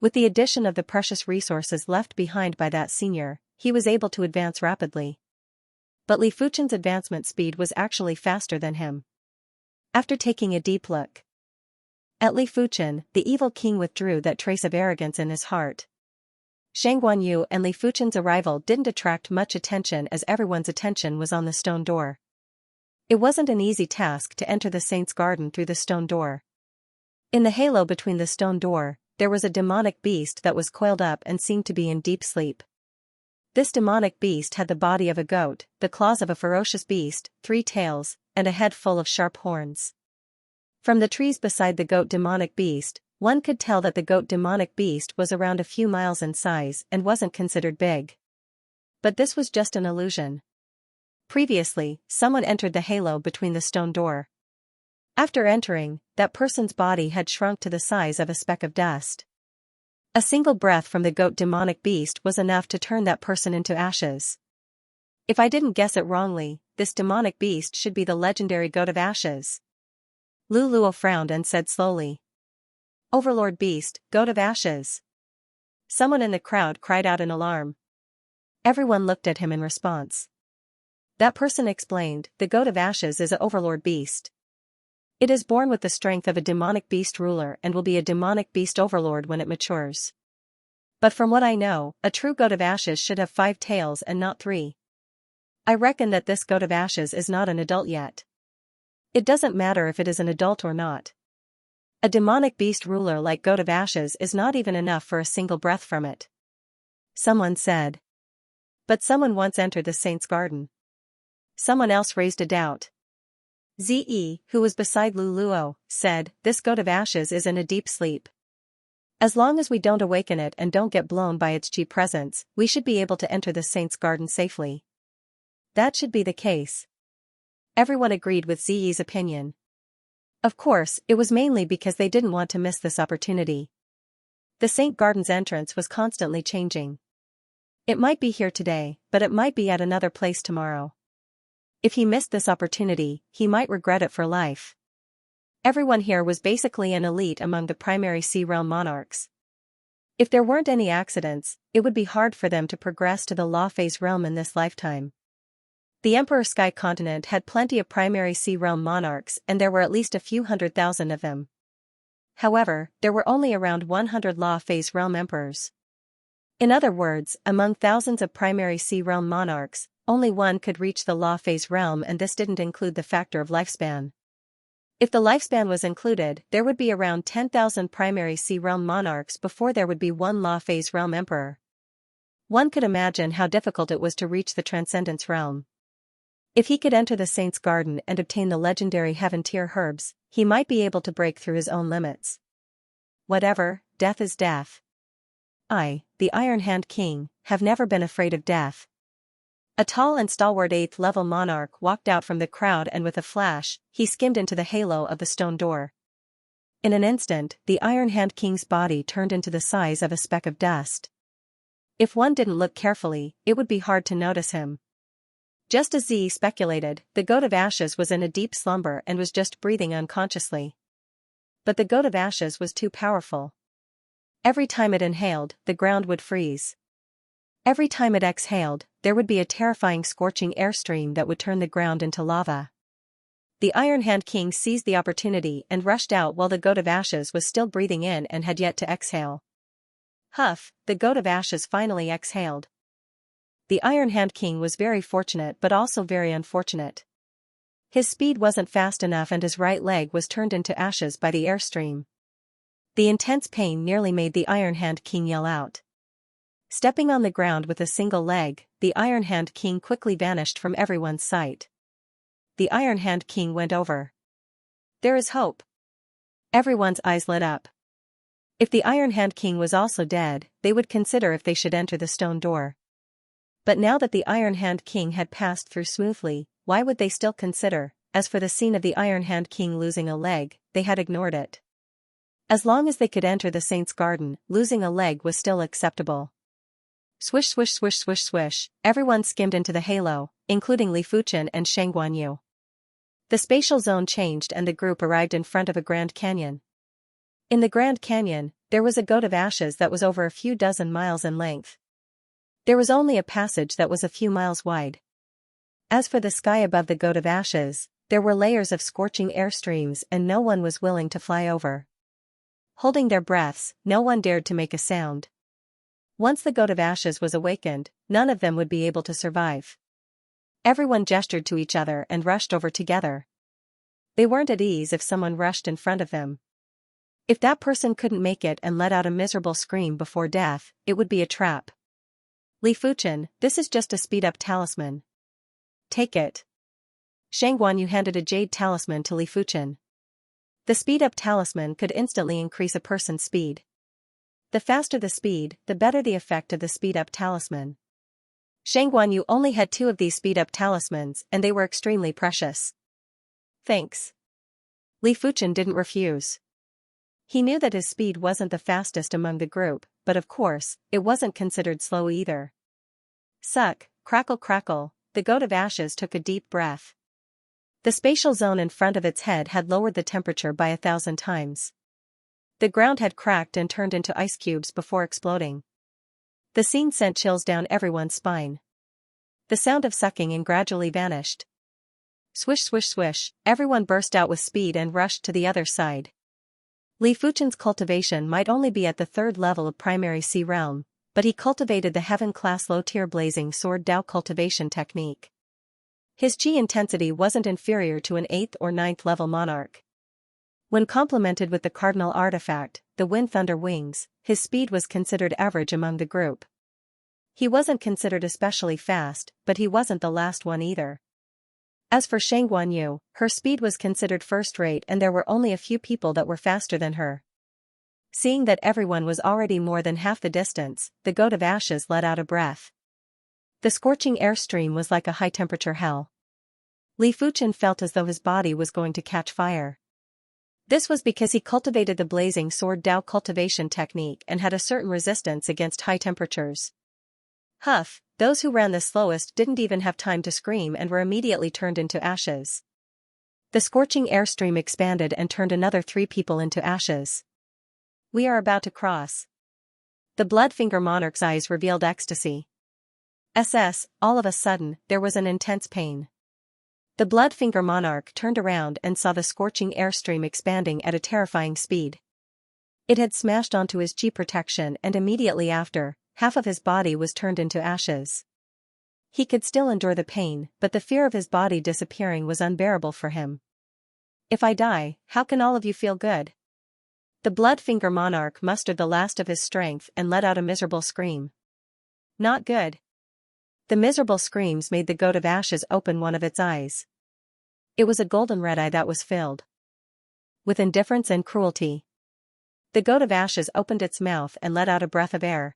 With the addition of the precious resources left behind by that senior, he was able to advance rapidly. But Li Fuchen's advancement speed was actually faster than him. After taking a deep look at Li Fuchen, the evil king withdrew that trace of arrogance in his heart. Shang Guanyu and Li Fuchen's arrival didn't attract much attention as everyone's attention was on the stone door. It wasn't an easy task to enter the saint's garden through the stone door. In the halo between the stone door, there was a demonic beast that was coiled up and seemed to be in deep sleep. This demonic beast had the body of a goat, the claws of a ferocious beast, 3 tails, and a head full of sharp horns. From the trees beside the goat demonic beast, one could tell that the goat demonic beast was around a few miles in size and wasn't considered big. But this was just an illusion. Previously, someone entered the halo between the stone door. After entering, that person's body had shrunk to the size of a speck of dust. A single breath from the goat demonic beast was enough to turn that person into ashes. If I didn't guess it wrongly, this demonic beast should be the legendary goat of ashes. Lu Luo frowned and said slowly. Overlord Beast, Goat of Ashes. Someone in the crowd cried out in alarm. Everyone looked at him in response. That person explained, the Goat of Ashes is an Overlord Beast. It is born with the strength of a demonic beast ruler and will be a demonic beast overlord when it matures. But from what I know, a true Goat of Ashes should have 5 tails and not 3. I reckon that this Goat of Ashes is not an adult yet. It doesn't matter if it is an adult or not. A demonic beast ruler like Goat of Ashes is not even enough for a single breath from it. Someone said. But someone once entered the saint's garden. Someone else raised a doubt. Zi, who was beside Lu Luo, said, this Goat of Ashes is in a deep sleep. As long as we don't awaken it and don't get blown by its chi presence, we should be able to enter the saint's garden safely. That should be the case. Everyone agreed with Zi's opinion. Of course, it was mainly because they didn't want to miss this opportunity. The Saint Garden's entrance was constantly changing. It might be here today, but it might be at another place tomorrow. If he missed this opportunity, he might regret it for life. Everyone here was basically an elite among the primary sea realm monarchs. If there weren't any accidents, it would be hard for them to progress to the law phase realm in this lifetime. The Emperor Sky continent had plenty of primary sea realm monarchs and there were at least a few 100,000 of them. However, there were only around 100 law phase realm emperors. In other words, among thousands of primary sea realm monarchs, only one could reach the law phase realm, and this didn't include the factor of lifespan. If the lifespan was included, there would be around 10,000 primary sea realm monarchs before there would be one law phase realm emperor. One could imagine how difficult it was to reach the transcendence realm. If he could enter the Saint's Garden and obtain the legendary heaven-tier herbs, he might be able to break through his own limits. Whatever, death is death. I, the Iron Hand King, have never been afraid of death. A tall and stalwart 8th-level monarch walked out from the crowd and with a flash, he skimmed into the halo of the stone door. In an instant, the Iron Hand King's body turned into the size of a speck of dust. If one didn't look carefully, it would be hard to notice him. Just as Z speculated, the Goat of Ashes was in a deep slumber and was just breathing unconsciously. But the Goat of Ashes was too powerful. Every time it inhaled, the ground would freeze. Every time it exhaled, there would be a terrifying scorching airstream that would turn the ground into lava. The Iron Hand King seized the opportunity and rushed out while the Goat of Ashes was still breathing in and had yet to exhale. Huff, the Goat of Ashes finally exhaled. The Iron Hand King was very fortunate but also very unfortunate. His speed wasn't fast enough and his right leg was turned into ashes by the airstream. The intense pain nearly made the Iron Hand King yell out. Stepping on the ground with a single leg, the Iron Hand King quickly vanished from everyone's sight. The Iron Hand King went over. There is hope. Everyone's eyes lit up. If the Iron Hand King was also dead, they would consider if they should enter the stone door. But now that the Iron Hand King had passed through smoothly, why would they still consider? As for the scene of the Iron Hand King losing a leg, they had ignored it. As long as they could enter the Saint's Garden, losing a leg was still acceptable. Swish swish swish swish swish, everyone skimmed into the halo, including Li Fuchen and Shang Guanyu. The spatial zone changed and the group arrived in front of a Grand Canyon. In the Grand Canyon, there was a Goat of Ashes that was over a few dozen miles in length. There was only a passage that was a few miles wide. As for the sky above the Goat of Ashes, there were layers of scorching airstreams and no one was willing to fly over. Holding their breaths, no one dared to make a sound. Once the Goat of Ashes was awakened, none of them would be able to survive. Everyone gestured to each other and rushed over together. They weren't at ease if someone rushed in front of them. If that person couldn't make it and let out a miserable scream before death, it would be a trap. Li Fuchen, this is just a speed-up talisman. Take it. Shang Guanyu handed a jade talisman to Li Fuchen. The speed-up talisman could instantly increase a person's speed. The faster the speed, the better the effect of the speed-up talisman. Shang Guanyu only had 2 of these speed-up talismans and they were extremely precious. Thanks. Li Fuchen didn't refuse. He knew that his speed wasn't the fastest among the group, but of course, it wasn't considered slow either. Suck, crackle crackle, the Goat of Ashes took a deep breath. The spatial zone in front of its head had lowered the temperature by 1,000 times. The ground had cracked and turned into ice cubes before exploding. The scene sent chills down everyone's spine. The sound of sucking in gradually vanished. Swish swish swish, everyone burst out with speed and rushed to the other side. Li Fuchen's cultivation might only be at the 3rd level of primary sea realm, but he cultivated the heaven-class low-tier blazing sword Dao cultivation technique. His chi intensity wasn't inferior to an 8th or 9th level monarch. When complemented with the cardinal artifact, the Wind Thunder Wings, his speed was considered average among the group. He wasn't considered especially fast, but he wasn't the last one either. As for Shang Guanyu, her speed was considered first-rate and there were only a few people that were faster than her. Seeing that everyone was already more than half the distance, the Goat of Ashes let out a breath. The scorching airstream was like a high-temperature hell. Li Fuchen felt as though his body was going to catch fire. This was because he cultivated the blazing sword Dao cultivation technique and had a certain resistance against high temperatures. Huff, those who ran the slowest didn't even have time to scream and were immediately turned into ashes. The scorching airstream expanded and turned another 3 people into ashes. We are about to cross. The Bloodfinger Monarch's eyes revealed ecstasy. All of a sudden, there was an intense pain. The Bloodfinger Monarch turned around and saw the scorching airstream expanding at a terrifying speed. It had smashed onto his chi protection and immediately after, half of his body was turned into ashes. He could still endure the pain, but the fear of his body disappearing was unbearable for him. If I die, how can all of you feel good? The Bloodfinger Monarch mustered the last of his strength and let out a miserable scream. Not good. The miserable screams made the Goat of Ashes open one of its eyes. It was a golden red eye that was filled with indifference and cruelty. The Goat of Ashes opened its mouth and let out a breath of air.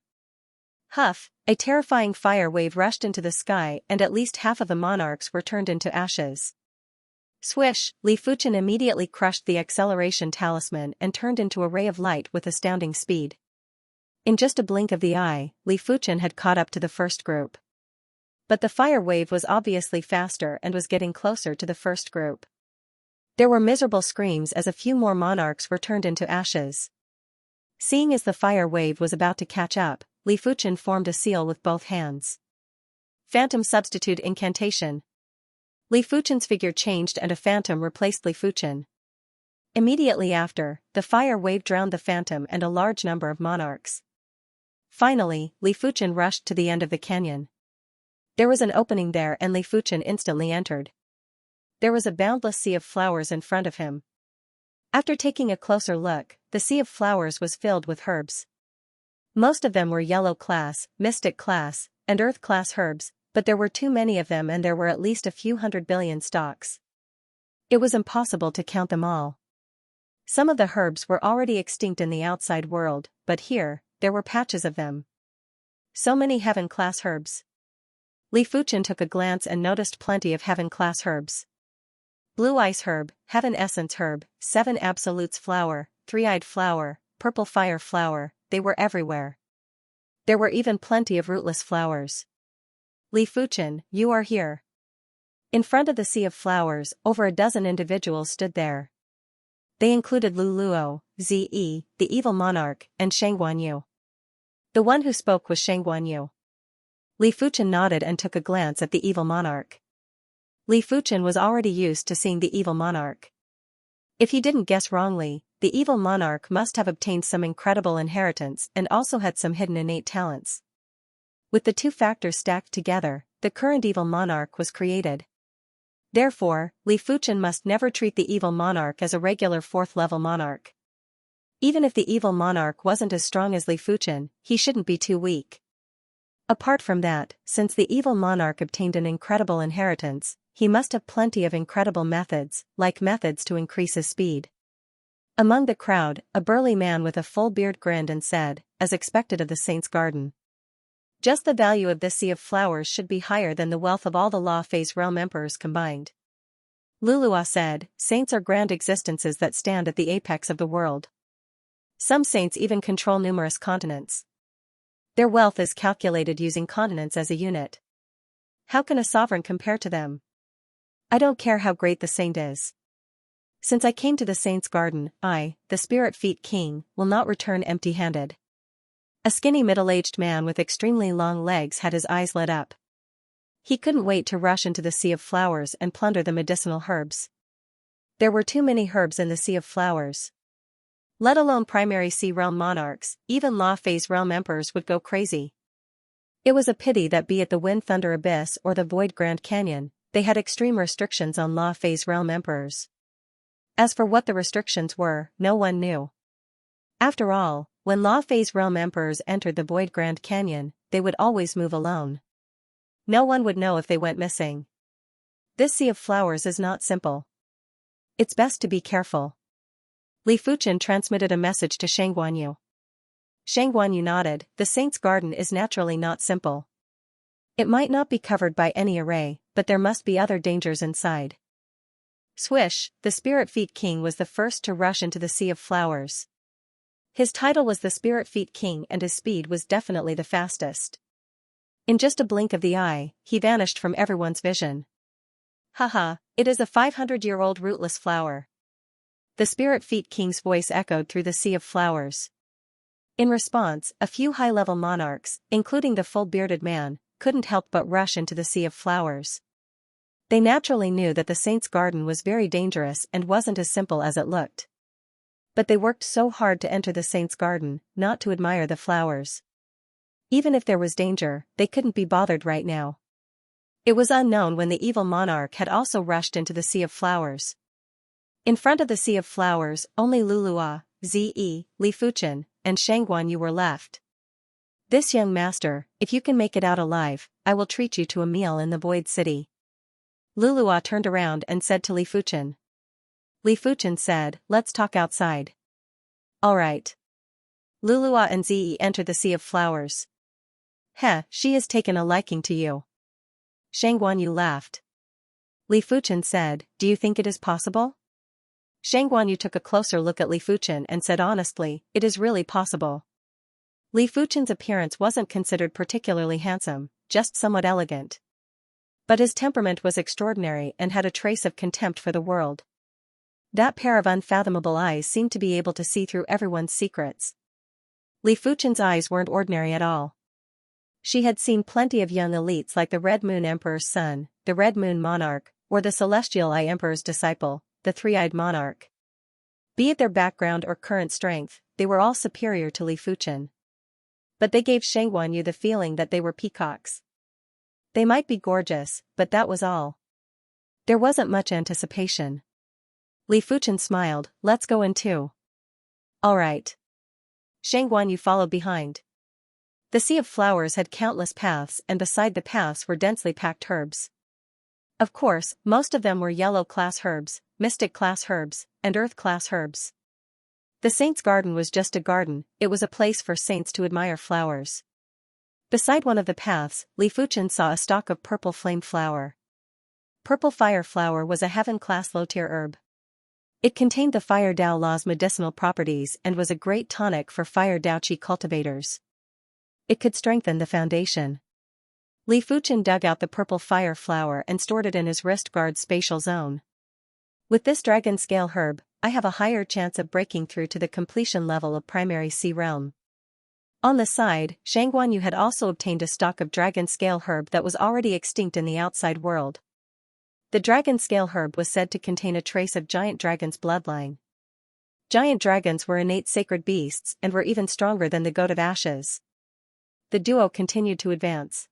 Huff, a terrifying fire wave rushed into the sky and at least half of the monarchs were turned into ashes. Swish, Li Fuchen immediately crushed the acceleration talisman and turned into a ray of light with astounding speed. In just a blink of the eye, Li Fuchen had caught up to the first group. But the fire wave was obviously faster and was getting closer to the first group. There were miserable screams as a few more monarchs were turned into ashes. Seeing as the fire wave was about to catch up, Li Fuchen formed a seal with both hands. Phantom substitute incantation. Li Fuchen's figure changed and a phantom replaced Li Fuchen. Immediately after, the fire wave drowned the phantom and a large number of monarchs. Finally, Li Fuchen rushed to the end of the canyon. There was an opening there and Li Fuchen instantly entered. There was a boundless sea of flowers in front of him. After taking a closer look, the sea of flowers was filled with herbs. Most of them were yellow class, mystic class, and earth class herbs, but there were too many of them and there were at least a few 100 billion stalks. It was impossible to count them all. Some of the herbs were already extinct in the outside world, but here, there were patches of them. So many heaven-class herbs. Li Fuchen took a glance and noticed plenty of heaven-class herbs. Blue ice herb, heaven essence herb, 7 absolutes flower, 3-eyed flower, purple fire flower, they were everywhere. There were even plenty of rootless flowers. Li Fuchen, you are here. In front of the sea of flowers, over a dozen individuals stood there. They included Lu Luo, Zi, the evil monarch, and Shang Guanyu. The one who spoke was Shang Guanyu. Li Fuchen nodded and took a glance at the evil monarch. Li Fuchen was already used to seeing the evil monarch. If he didn't guess wrongly, the evil monarch must have obtained some incredible inheritance and also had some hidden innate talents. With the two factors stacked together, the current evil monarch was created. Therefore, Li Fuchen must never treat the evil monarch as a regular 4th-level monarch. Even if the evil monarch wasn't as strong as Li Fuchen, he shouldn't be too weak. Apart from that, since the evil monarch obtained an incredible inheritance, he must have plenty of incredible methods, like methods to increase his speed. Among the crowd, a burly man with a full beard grinned and said, as expected of the saint's garden. Just the value of this sea of flowers should be higher than the wealth of all the Law Phase realm emperors combined. Lulua said, saints are grand existences that stand at the apex of the world. Some saints even control numerous continents. Their wealth is calculated using continents as a unit. How can a sovereign compare to them? I don't care how great the saint is. Since I came to the saint's garden, I, the Spirit Feet King, will not return empty-handed. A skinny middle-aged man with extremely long legs had his eyes lit up. He couldn't wait to rush into the sea of flowers and plunder the medicinal herbs. There were too many herbs in the sea of flowers. Let alone primary sea realm monarchs, even Law Phase realm emperors would go crazy. It was a pity that be it the Wind Thunder Abyss or the Void Grand Canyon, they had extreme restrictions on Law Phase realm emperors. As for what the restrictions were, no one knew. After all, when Law Phase realm emperors entered the Void Grand Canyon, they would always move alone. No one would know if they went missing. This sea of flowers is not simple. It's best to be careful. Li Fuchen transmitted a message to Shang Guanyu. Shang Guanyu nodded, the saint's garden is naturally not simple. It might not be covered by any array, but there must be other dangers inside. Swish, the Spirit Feet King was the first to rush into the sea of flowers. His title was the Spirit Feet King and his speed was definitely the fastest. In just a blink of the eye, he vanished from everyone's vision. Haha, it is a 500-year-old rootless flower. The Spirit Feet King's voice echoed through the sea of flowers. In response, a few high-level monarchs, including the full-bearded man, couldn't help but rush into the sea of flowers. They naturally knew that the saint's garden was very dangerous and wasn't as simple as it looked. But they worked so hard to enter the saint's garden, not to admire the flowers. Even if there was danger, they couldn't be bothered right now. It was unknown when the evil monarch had also rushed into the sea of flowers. In front of the sea of flowers, only Lulua, Zi, Li Fuchen, and Shang Guanyu were left. This young master, if you can make it out alive, I will treat you to a meal in the Void City. Lulua turned around and said to Li Fuchen. Li Fuchen said, let's talk outside. Alright. Lulua and Zi entered the sea of flowers. Heh, she has taken a liking to you. Shang Guanyu laughed. Li Fuchen said, "Do you think it is possible?" Shang Guanyu took a closer look at Li Fuchen and said honestly, "It is really possible." Li Fuchen's appearance wasn't considered particularly handsome, just somewhat elegant. But his temperament was extraordinary and had a trace of contempt for the world. That pair of unfathomable eyes seemed to be able to see through everyone's secrets. Li Fuchen's eyes weren't ordinary at all. She had seen plenty of young elites like the Red Moon Emperor's son, the Red Moon Monarch, or the Celestial Eye Emperor's disciple, the Three-Eyed Monarch. Be it their background or current strength, they were all superior to Li Fuchen. But they gave Shang Guanyu the feeling that they were peacocks. They might be gorgeous, but that was all. There wasn't much anticipation. Li Fuchen smiled, "Let's go in too." "All right." Shang Guanyu followed behind. The sea of flowers had countless paths and beside the paths were densely packed herbs. Of course, most of them were yellow-class herbs, mystic-class herbs, and earth-class herbs. The saint's garden was just a garden, it was a place for saints to admire flowers. Beside one of the paths, Li Fuchen saw a stalk of purple flame flower. Purple fire flower was a heaven-class low-tier herb. It contained the Fire Dao Law's medicinal properties and was a great tonic for Fire Dao Qi cultivators. It could strengthen the foundation. Li Fuchen dug out the purple fire flower and stored it in his wrist guard's spatial zone. With this dragon scale herb, I have a higher chance of breaking through to the completion level of primary sea realm. On the side, Shang Guanyu had also obtained a stock of dragon scale herb that was already extinct in the outside world. The dragon scale herb was said to contain a trace of giant dragon's bloodline. Giant dragons were innate sacred beasts and were even stronger than the goat of ashes. The duo continued to advance.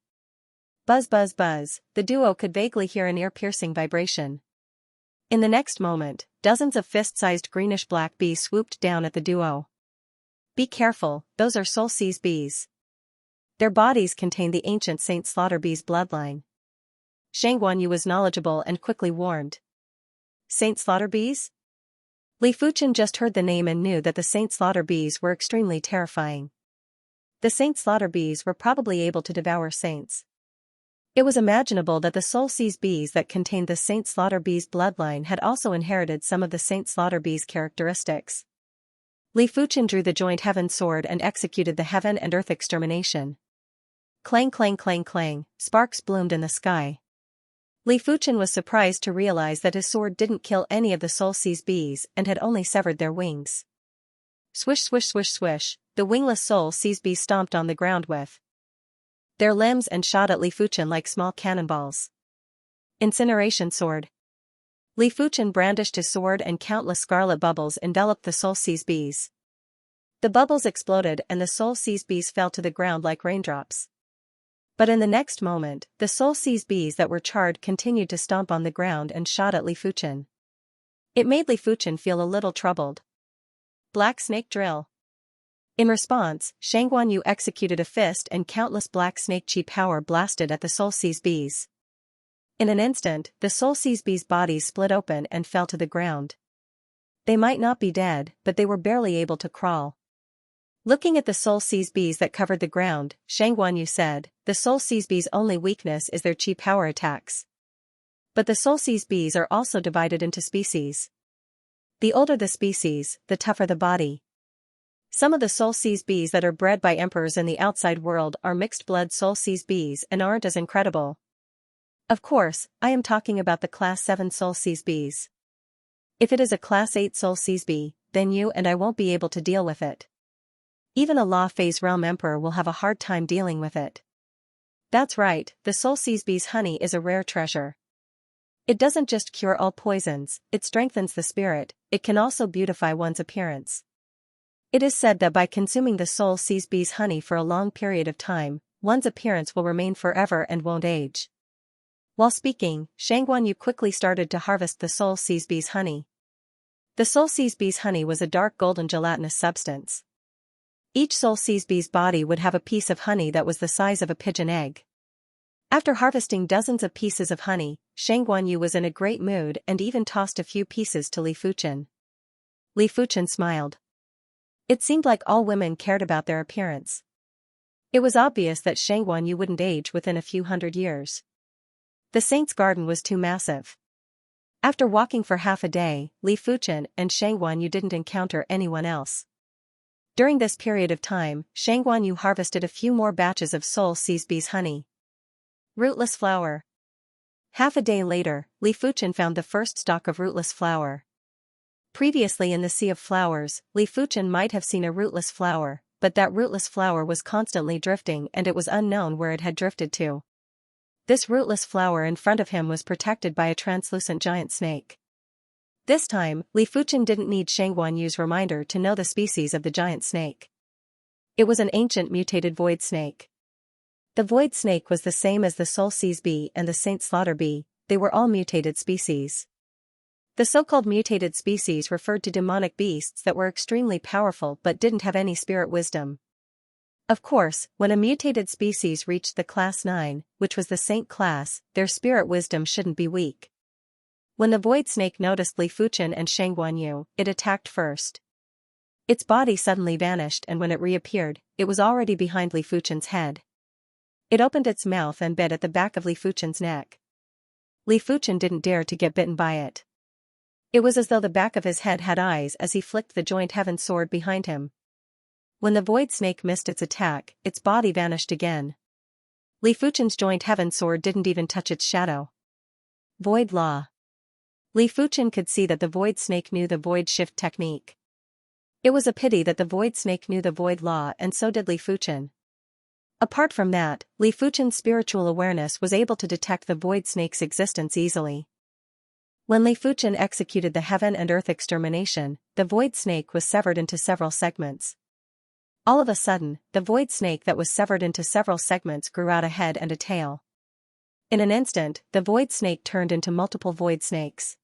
Buzz buzz buzz, the duo could vaguely hear an ear-piercing vibration. In the next moment, dozens of fist-sized greenish-black bees swooped down at the duo. "Be careful, those are soul seize bees. Their bodies contain the ancient Saint Slaughter bee's bloodline." Shang Guanyu was knowledgeable and quickly warned. Saint Slaughter bees? Li Fuchen just heard the name and knew that the Saint Slaughter bees were extremely terrifying. The Saint Slaughter bees were probably able to devour saints. It was imaginable that the soul seize bees that contained the Saint Slaughter bee's bloodline had also inherited some of the Saint Slaughter bee's characteristics. Li Fuchen drew the joint heaven sword and executed the heaven and earth extermination. Clang clang clang clang, sparks bloomed in the sky. Li Fuchen was surprised to realize that his sword didn't kill any of the soul seize bees and had only severed their wings. Swish swish swish swish, the wingless soul seize bees stomped on the ground with their limbs and shot at Li Fuchen like small cannonballs. Incineration sword. Li Fuchen brandished his sword and countless scarlet bubbles enveloped the soul seize bees. The bubbles exploded and the soul seize bees fell to the ground like raindrops. But in the next moment, the soul seize bees that were charred continued to stomp on the ground and shot at Li Fuchen. It made Li Fuchen feel a little troubled. Black snake drill. In response, Shang Guanyu executed a fist and countless black snake chi power blasted at the soul seize bees. In an instant, the soul seize bees' bodies split open and fell to the ground. They might not be dead, but they were barely able to crawl. Looking at the soul seize bees that covered the ground, Shang Guanyu said, "The soul seize bees' only weakness is their chi power attacks. But the soul seize bees are also divided into species. The older the species, the tougher the body. Some of the soul seize bees that are bred by emperors in the outside world are mixed-blood soul seize bees and aren't as incredible. Of course, I am talking about the Class 7 soul seize bees. If it is a Class 8 soul seize bee, then you and I won't be able to deal with it. Even a Law Phase Realm Emperor will have a hard time dealing with it." That's right, the soul seize bee's honey is a rare treasure. It doesn't just cure all poisons, it strengthens the spirit, it can also beautify one's appearance. It is said that by consuming the soul seize bee's honey for a long period of time, one's appearance will remain forever and won't age. While speaking, Shang Guanyu quickly started to harvest the soul seize bee's honey. The soul seize bee's honey was a dark golden gelatinous substance. Each soul seize bee's body would have a piece of honey that was the size of a pigeon egg. After harvesting dozens of pieces of honey, Shang Guanyu was in a great mood and even tossed a few pieces to Li Fuchen. Li Fuchen smiled. It seemed like all women cared about their appearance. It was obvious that Shang Guanyu wouldn't age within a few hundred years. The saint's garden was too massive. After walking for half a day, Li Fuchen and Shang Guanyu didn't encounter anyone else. During this period of time, Shang Guanyu harvested a few more batches of soul seas bees honey. Rootless flower. Half a day later, Li Fuchen found the first stalk of rootless flower. Previously in the sea of flowers, Li Fuchen might have seen a rootless flower, but that rootless flower was constantly drifting and it was unknown where it had drifted to. This rootless flower in front of him was protected by a translucent giant snake. This time, Li Fuchen didn't need Shang Guanyu's reminder to know the species of the giant snake. It was an ancient mutated void snake. The void snake was the same as the soul seas bee and the saint slaughter bee, they were all mutated species. The so-called mutated species referred to demonic beasts that were extremely powerful but didn't have any spirit wisdom. Of course, when a mutated species reached the class 9, which was the saint class, their spirit wisdom shouldn't be weak. When the void snake noticed Li Fuchen and Shang Guanyu, it attacked first. Its body suddenly vanished and when it reappeared, it was already behind Li Fuchen's head. It opened its mouth and bit at the back of Li Fuchen's neck. Li Fuchen didn't dare to get bitten by it. It was as though the back of his head had eyes as he flicked the joint heaven sword behind him. When the void snake missed its attack, its body vanished again. Li Fuchen's joint heaven sword didn't even touch its shadow. Void law. Li Fuchen could see that the void snake knew the void shift technique. It was a pity that the void snake knew the void law and so did Li Fuchen. Apart from that, Li Fuchen's spiritual awareness was able to detect the void snake's existence easily. When Li Fuchen executed the heaven and earth extermination, the void snake was severed into several segments. All of a sudden, the void snake that was severed into several segments grew out a head and a tail. In an instant, the void snake turned into multiple void snakes.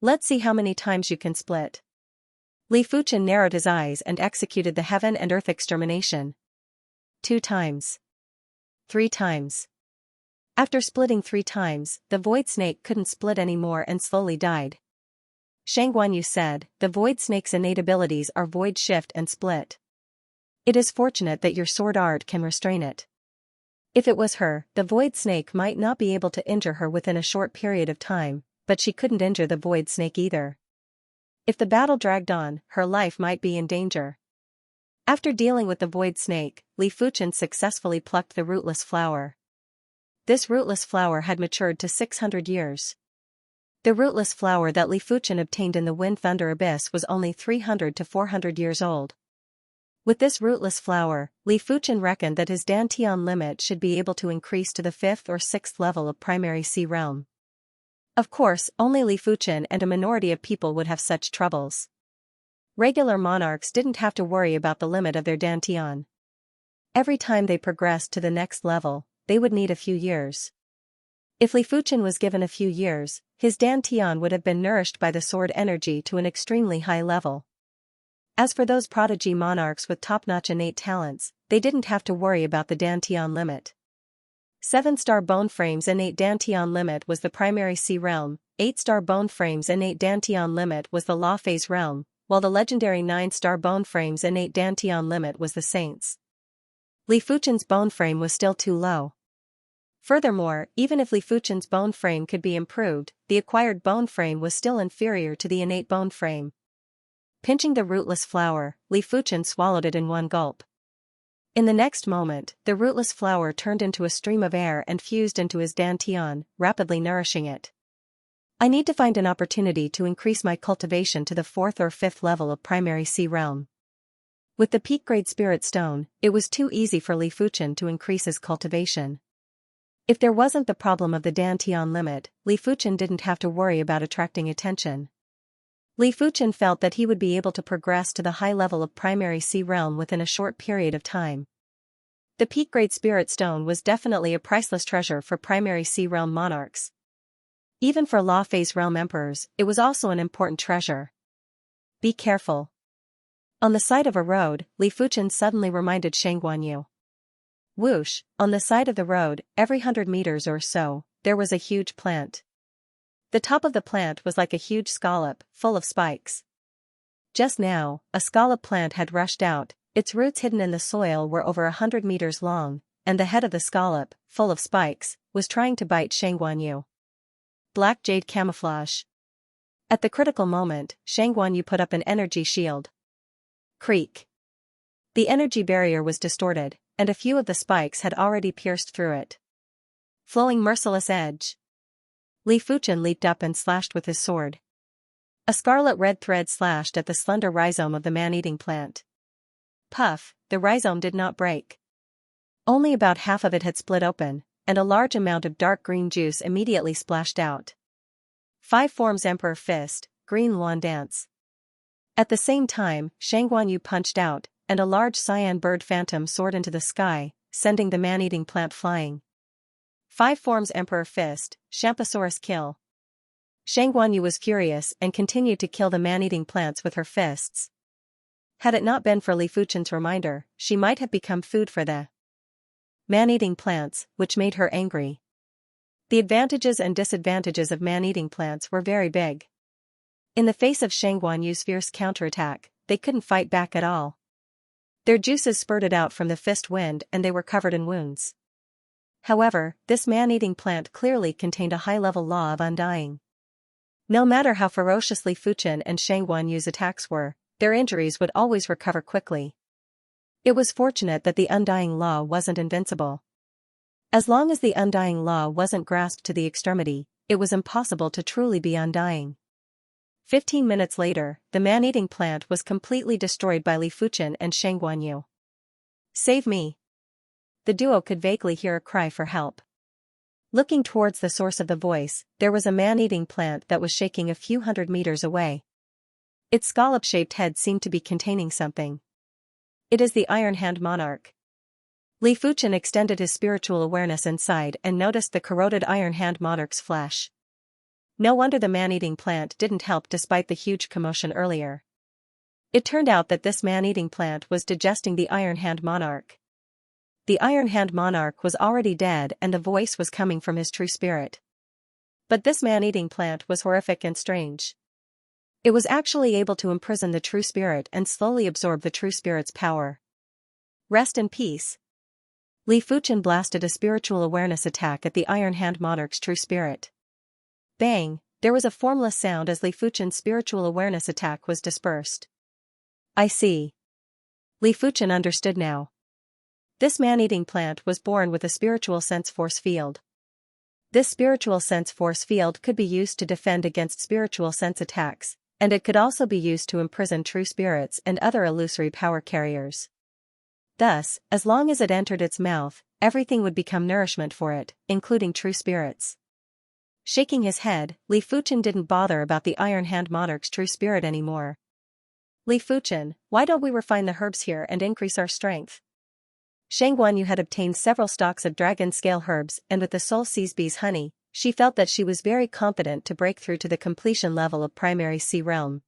Let's see how many times you can split. Li Fuchen narrowed his eyes and executed the heaven and earth extermination. 2 times. 3 times. After splitting 3 times, the void snake couldn't split anymore and slowly died. Shang Guanyu said, "The void snake's innate abilities are void shift and split. It is fortunate that your sword art can restrain it. If it was her, the void snake might not be able to injure her within a short period of time, but she couldn't injure the void snake either. If the battle dragged on, her life might be in danger." After dealing with the void snake, Li Fuchen successfully plucked the rootless flower. This rootless flower had matured to 600 years. The rootless flower that Li Fuchen obtained in the Wind Thunder Abyss was only 300 to 400 years old. With this rootless flower, Li Fuchen reckoned that his Dantian limit should be able to increase to the 5th or 6th level of primary sea realm. Of course, only Li Fuchen and a minority of people would have such troubles. Regular monarchs didn't have to worry about the limit of their Dantian. Every time they progressed to the next level, they would need a few years. If Li Fuchen was given a few years, his Dantian would have been nourished by the sword energy to an extremely high level. As for those prodigy monarchs with top-notch innate talents, they didn't have to worry about the Dantian limit. 7-star bone frames innate Dantian limit was the primary sea realm, 8-star bone frames innate Dantian limit was the law phase realm, while the legendary 9-star bone frames innate Dantian limit was the saints. Li Fuchen's bone frame was still too low. Furthermore, even if Li Fuchen's bone frame could be improved, the acquired bone frame was still inferior to the innate bone frame. Pinching the rootless flower, Li Fuchen swallowed it in one gulp. In the next moment, the rootless flower turned into a stream of air and fused into his Dantian, rapidly nourishing it. I need to find an opportunity to increase my cultivation to the 4th or 5th level of primary sea realm. With the peak-grade spirit stone, it was too easy for Li Fuchen to increase his cultivation. If there wasn't the problem of the Dantian limit, Li Fuchen didn't have to worry about attracting attention. Li Fuchen felt that he would be able to progress to the high level of primary sea realm within a short period of time. The peak-grade spirit stone was definitely a priceless treasure for primary sea realm monarchs. Even for law phase realm emperors, it was also an important treasure. Be careful. On the side of a road, Li Fuchen suddenly reminded Shang Guanyu. Whoosh, on the side of the road, every 100 meters or so, there was a huge plant. The top of the plant was like a huge scallop, full of spikes. Just now, a scallop plant had rushed out, its roots hidden in the soil were over 100 meters long, and the head of the scallop, full of spikes, was trying to bite Shang Guanyu. black jade camouflage. At the critical moment, Xianxia put up an energy shield. Creak. The energy barrier was distorted, and a few of the spikes had already pierced through it. Flowing merciless edge. Li Fuchen leaped up and slashed with his sword. A scarlet-red thread slashed at the slender rhizome of the man-eating plant. Puff, the rhizome did not break. Only about half of it had split open, and a large amount of dark green juice immediately splashed out. 5 forms Emperor Fist, Green Luan Dance. At the same time, Xianxia punched out, and a large cyan bird phantom soared into the sky, sending the man-eating plant flying. 5 forms Emperor Fist, Champiosaurus Kill. Xianxia was furious and continued to kill the man-eating plants with her fists. Had it not been for Li Fuchen's reminder, she might have become food for the man-eating plants, which made her angry. The advantages and disadvantages of man-eating plants were very big. In the face of Xianxia's fierce counterattack, they couldn't fight back at all. Their juices spurted out from the fist wind and they were covered in wounds. However, this man-eating plant clearly contained a high-level law of undying. No matter how ferociously Fuchen and Xianxia's attacks were, their injuries would always recover quickly. It was fortunate that the undying law wasn't invincible. As long as the undying law wasn't grasped to the extremity, it was impossible to truly be undying. 15 minutes later, the man-eating plant was completely destroyed by Li Fuchen and Xianxia. Save me! The duo could vaguely hear a cry for help. Looking towards the source of the voice, there was a man-eating plant that was shaking a few hundred meters away. Its scallop-shaped head seemed to be containing something. It is the Iron Hand Monarch. Li Fuchen extended his spiritual awareness inside and noticed the corroded Iron Hand Monarch's flesh. No wonder the man-eating plant didn't help despite the huge commotion earlier. It turned out that this man-eating plant was digesting the Iron Hand Monarch. The Iron Hand Monarch was already dead and the voice was coming from his true spirit. But this man-eating plant was horrific and strange. It was actually able to imprison the true spirit and slowly absorb the true spirit's power. Rest in peace. Li Fuchen blasted a spiritual awareness attack at the Iron Hand Monarch's true spirit. Bang, there was a formless sound as Li Fuchen's spiritual awareness attack was dispersed. I see. Li Fuchen understood now. This man-eating plant was born with a spiritual sense force field. This spiritual sense force field could be used to defend against spiritual sense attacks, and it could also be used to imprison true spirits and other illusory power carriers. Thus, as long as it entered its mouth, everything would become nourishment for it, including true spirits. Shaking his head, Li Fuchen didn't bother about the Iron Hand Monarch's true spirit anymore. Li Fuchen, why don't we refine the herbs here and increase our strength? Xianxia had obtained several stalks of dragon scale herbs and with the soul seas bee's honey, she felt that she was very confident to break through to the completion level of primary sea realm.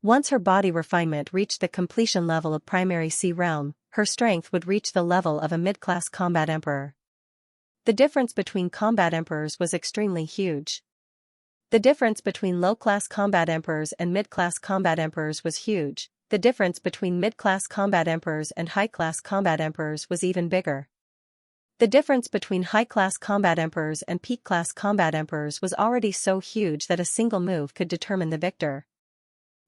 Once her body refinement reached the completion level of primary sea realm, her strength would reach the level of a mid-class combat emperor. The difference between combat emperors was extremely huge. The difference between low-class combat emperors and mid-class combat emperors was huge. The difference between mid-class combat emperors and high-class combat emperors was even bigger. The difference between high-class combat emperors and peak-class combat emperors was already so huge that a single move could determine the victor.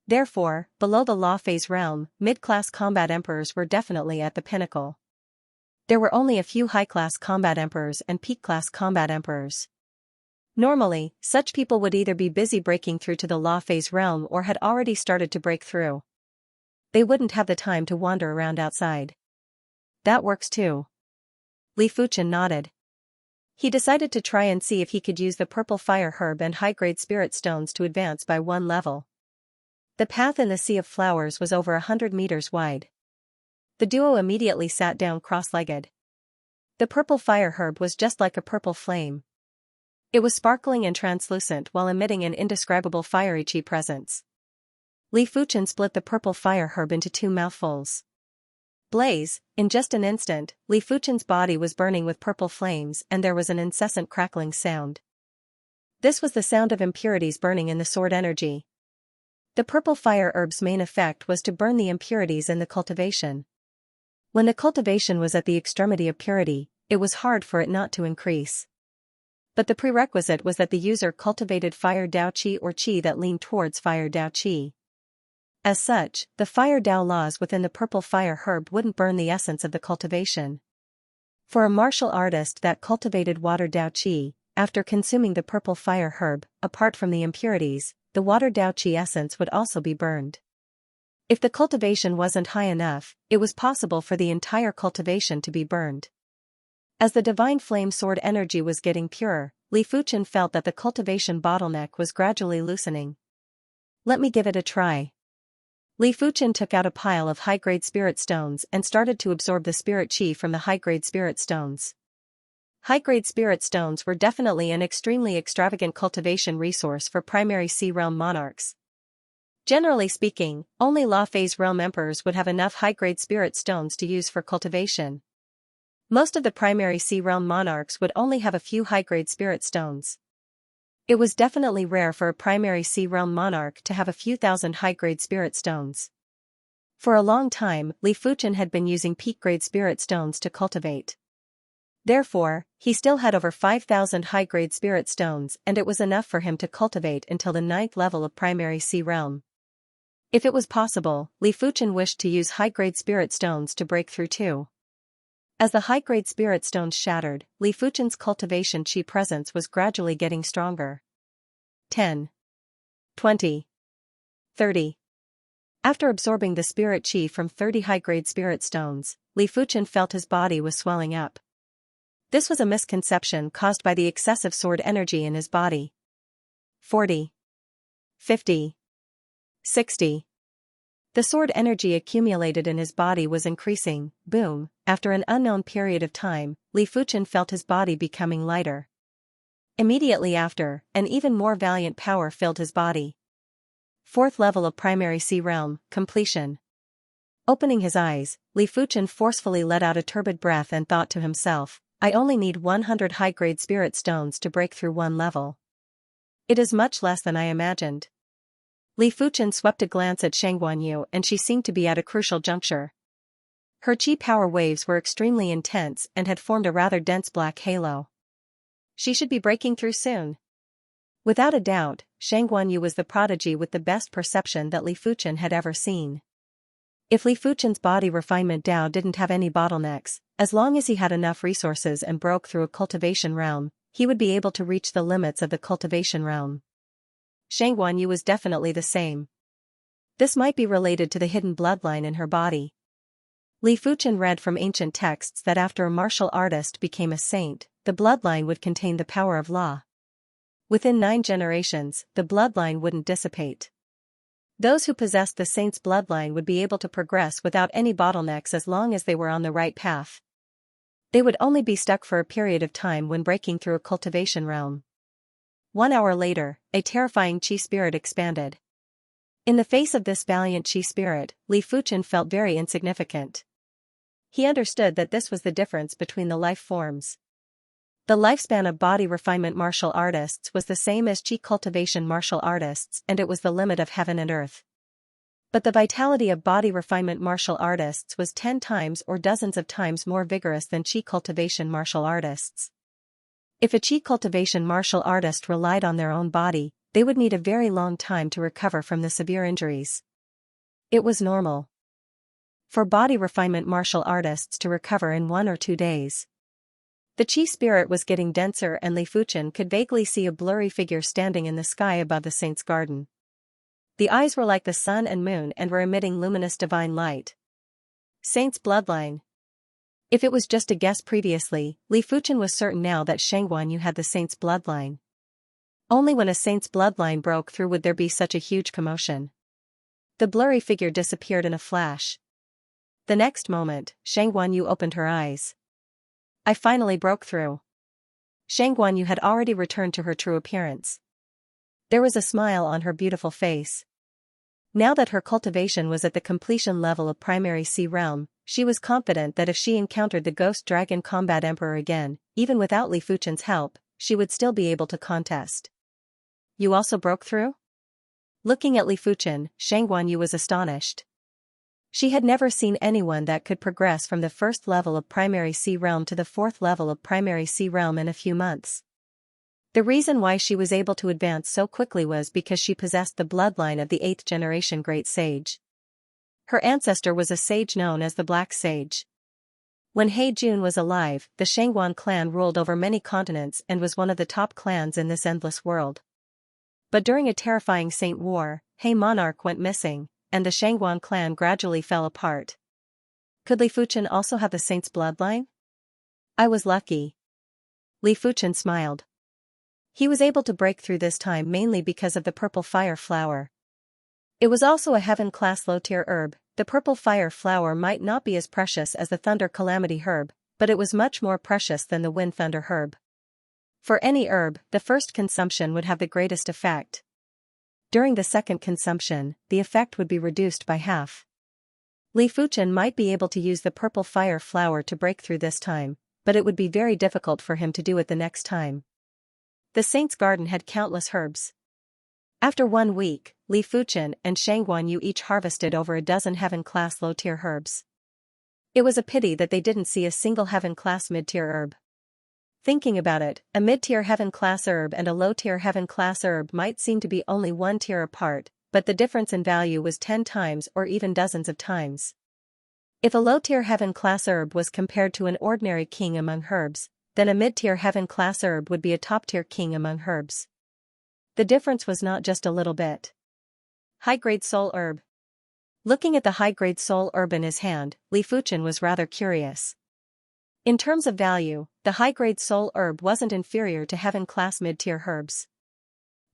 Therefore, below the law phase realm, mid-class combat emperors were definitely at the pinnacle. There were only a few high-class combat emperors and peak-class combat emperors. Normally, such people would either be busy breaking through to the law phase realm or had already started to break through. They wouldn't have the time to wander around outside. That works too. Li Fuchen nodded. He decided to try and see if he could use the purple fire herb and high-grade spirit stones to advance by one level. The path in the sea of flowers was over 100 meters wide. The duo immediately sat down cross-legged. The purple fire herb was just like a purple flame. It was sparkling and translucent while emitting an indescribable fiery chi presence. Li Fuchen split the purple fire herb into 2 mouthfuls. Blaze, in just an instant, Li Fuchen's body was burning with purple flames and there was an incessant crackling sound. This was the sound of impurities burning in the sword energy. The purple fire herb's main effect was to burn the impurities in the cultivation. When the cultivation was at the extremity of purity, it was hard for it not to increase. But the prerequisite was that the user cultivated fire Dao Qi or Qi that leaned towards fire Dao Qi. As such, the fire Dao laws within the purple fire herb wouldn't burn the essence of the cultivation. For a martial artist that cultivated water Dao Qi, after consuming the purple fire herb, apart from the impurities, the water Dao Qi essence would also be burned. If the cultivation wasn't high enough, it was possible for the entire cultivation to be burned. As the divine flame sword energy was getting purer, Li Fuchen felt that the cultivation bottleneck was gradually loosening. Let me give it a try. Li Fuchen took out a pile of high-grade spirit stones and started to absorb the spirit qi from the high-grade spirit stones. High-grade spirit stones were definitely an extremely extravagant cultivation resource for primary Sea realm monarchs. Generally speaking, only Law Phase realm emperors would have enough high-grade spirit stones to use for cultivation. Most of the primary Sea realm monarchs would only have a few high-grade spirit stones. It was definitely rare for a primary Sea realm monarch to have a few thousand high-grade spirit stones. For a long time, Li Fuchen had been using peak-grade spirit stones to cultivate. Therefore, he still had over 5,000 high-grade spirit stones, and it was enough for him to cultivate until the 9th level of primary Sea realm. If it was possible, Li Fuchen wished to use high-grade spirit stones to break through too. As the high-grade spirit stones shattered, Li Fuchen's cultivation qi presence was gradually getting stronger. 10. 20. 30. After absorbing the spirit qi from 30 high-grade spirit stones, Li Fuchen felt his body was swelling up. This was a misconception caused by the excessive sword energy in his body. 40. 50. 60. The sword energy accumulated in his body was increasing. Boom, after an unknown period of time, Li Fuchen felt his body becoming lighter. Immediately after, an even more valiant power filled his body. 4th level of primary Sea realm, completion. Opening his eyes, Li Fuchen forcefully let out a turbid breath and thought to himself, I only need 100 high-grade spirit stones to break through one level. It is much less than I imagined. Li Fuchen swept a glance at Xianxia and she seemed to be at a crucial juncture. Her qi power waves were extremely intense and had formed a rather dense black halo. She should be breaking through soon. Without a doubt, Xianxia was the prodigy with the best perception that Li Fuchen had ever seen. If Li Fuchen's body refinement Dao didn't have any bottlenecks, as long as he had enough resources and broke through a cultivation realm, he would be able to reach the limits of the cultivation realm. Xianxia was definitely the same. This might be related to the hidden bloodline in her body. Li Fuchen read from ancient texts that after a martial artist became a saint, the bloodline would contain the power of law. Within 9 generations, the bloodline wouldn't dissipate. Those who possessed the saint's bloodline would be able to progress without any bottlenecks as long as they were on the right path. They would only be stuck for a period of time when breaking through a cultivation realm. 1 hour later, a terrifying qi spirit expanded. In the face of this valiant qi spirit, Li Fuchen felt very insignificant. He understood that this was the difference between the life forms. The lifespan of body refinement martial artists was the same as qi cultivation martial artists, and it was the limit of heaven and earth. But the vitality of body refinement martial artists was 10 times or dozens of times more vigorous than qi cultivation martial artists. If a qi cultivation martial artist relied on their own body, they would need a very long time to recover from the severe injuries. It was normal for body refinement martial artists to recover in 1 or 2 days. The qi spirit was getting denser and Li Fuchen could vaguely see a blurry figure standing in the sky above the saint's garden. The eyes were like the sun and moon and were emitting luminous divine light. Saint's bloodline. If it was just a guess previously, Li Fuchen was certain now that Xianxia had the saint's bloodline. Only when a saint's bloodline broke through would there be such a huge commotion. The blurry figure disappeared in a flash. The next moment, Xianxia opened her eyes. I finally broke through. Xianxia had already returned to her true appearance. There was a smile on her beautiful face. Now that her cultivation was at the completion level of primary Sea realm, she was confident that if she encountered the Ghost Dragon Combat Emperor again, even without Li Fuchen's help, she would still be able to contest. You also broke through? Looking at Li Fuchen, Xianxia was astonished. She had never seen anyone that could progress from the 1st level of primary Sea realm to the 4th level of primary Sea realm in a few months. The reason why she was able to advance so quickly was because she possessed the bloodline of the 8th generation great sage. Her ancestor was a sage known as the Black Sage. When He Jun was alive, the Shangguan clan ruled over many continents and was one of the top clans in this endless world. But during a terrifying Saint War, He monarch went missing, and the Shangguan clan gradually fell apart. Could Li Fuchen also have the saint's bloodline? I was lucky. Li Fuchen smiled. He was able to break through this time mainly because of the purple fire flower. It was also a heaven-class low-tier herb. The purple fire flower might not be as precious as the thunder calamity herb, but it was much more precious than the wind thunder herb. For any herb, the first consumption would have the greatest effect. During the second consumption, the effect would be reduced by half. Li Fuchen might be able to use the purple fire flower to break through this time, but it would be very difficult for him to do it the next time. The saint's garden had countless herbs. After 1 week, Li Fuchen and Shangguan Yu each harvested over a dozen heaven-class low-tier herbs. It was a pity that they didn't see a single heaven-class mid-tier herb. Thinking about it, a mid-tier heaven-class herb and a low-tier heaven-class herb might seem to be only 1 tier apart, but the difference in value was 10 times or even dozens of times. If a low-tier heaven-class herb was compared to an ordinary king among herbs, then a mid-tier heaven-class herb would be a top-tier king among herbs. The difference was not just a little bit. High-grade soul herb. Looking at the high-grade soul herb in his hand, Li Fuchen was rather curious. In terms of value, the high-grade soul herb wasn't inferior to heaven-class mid-tier herbs.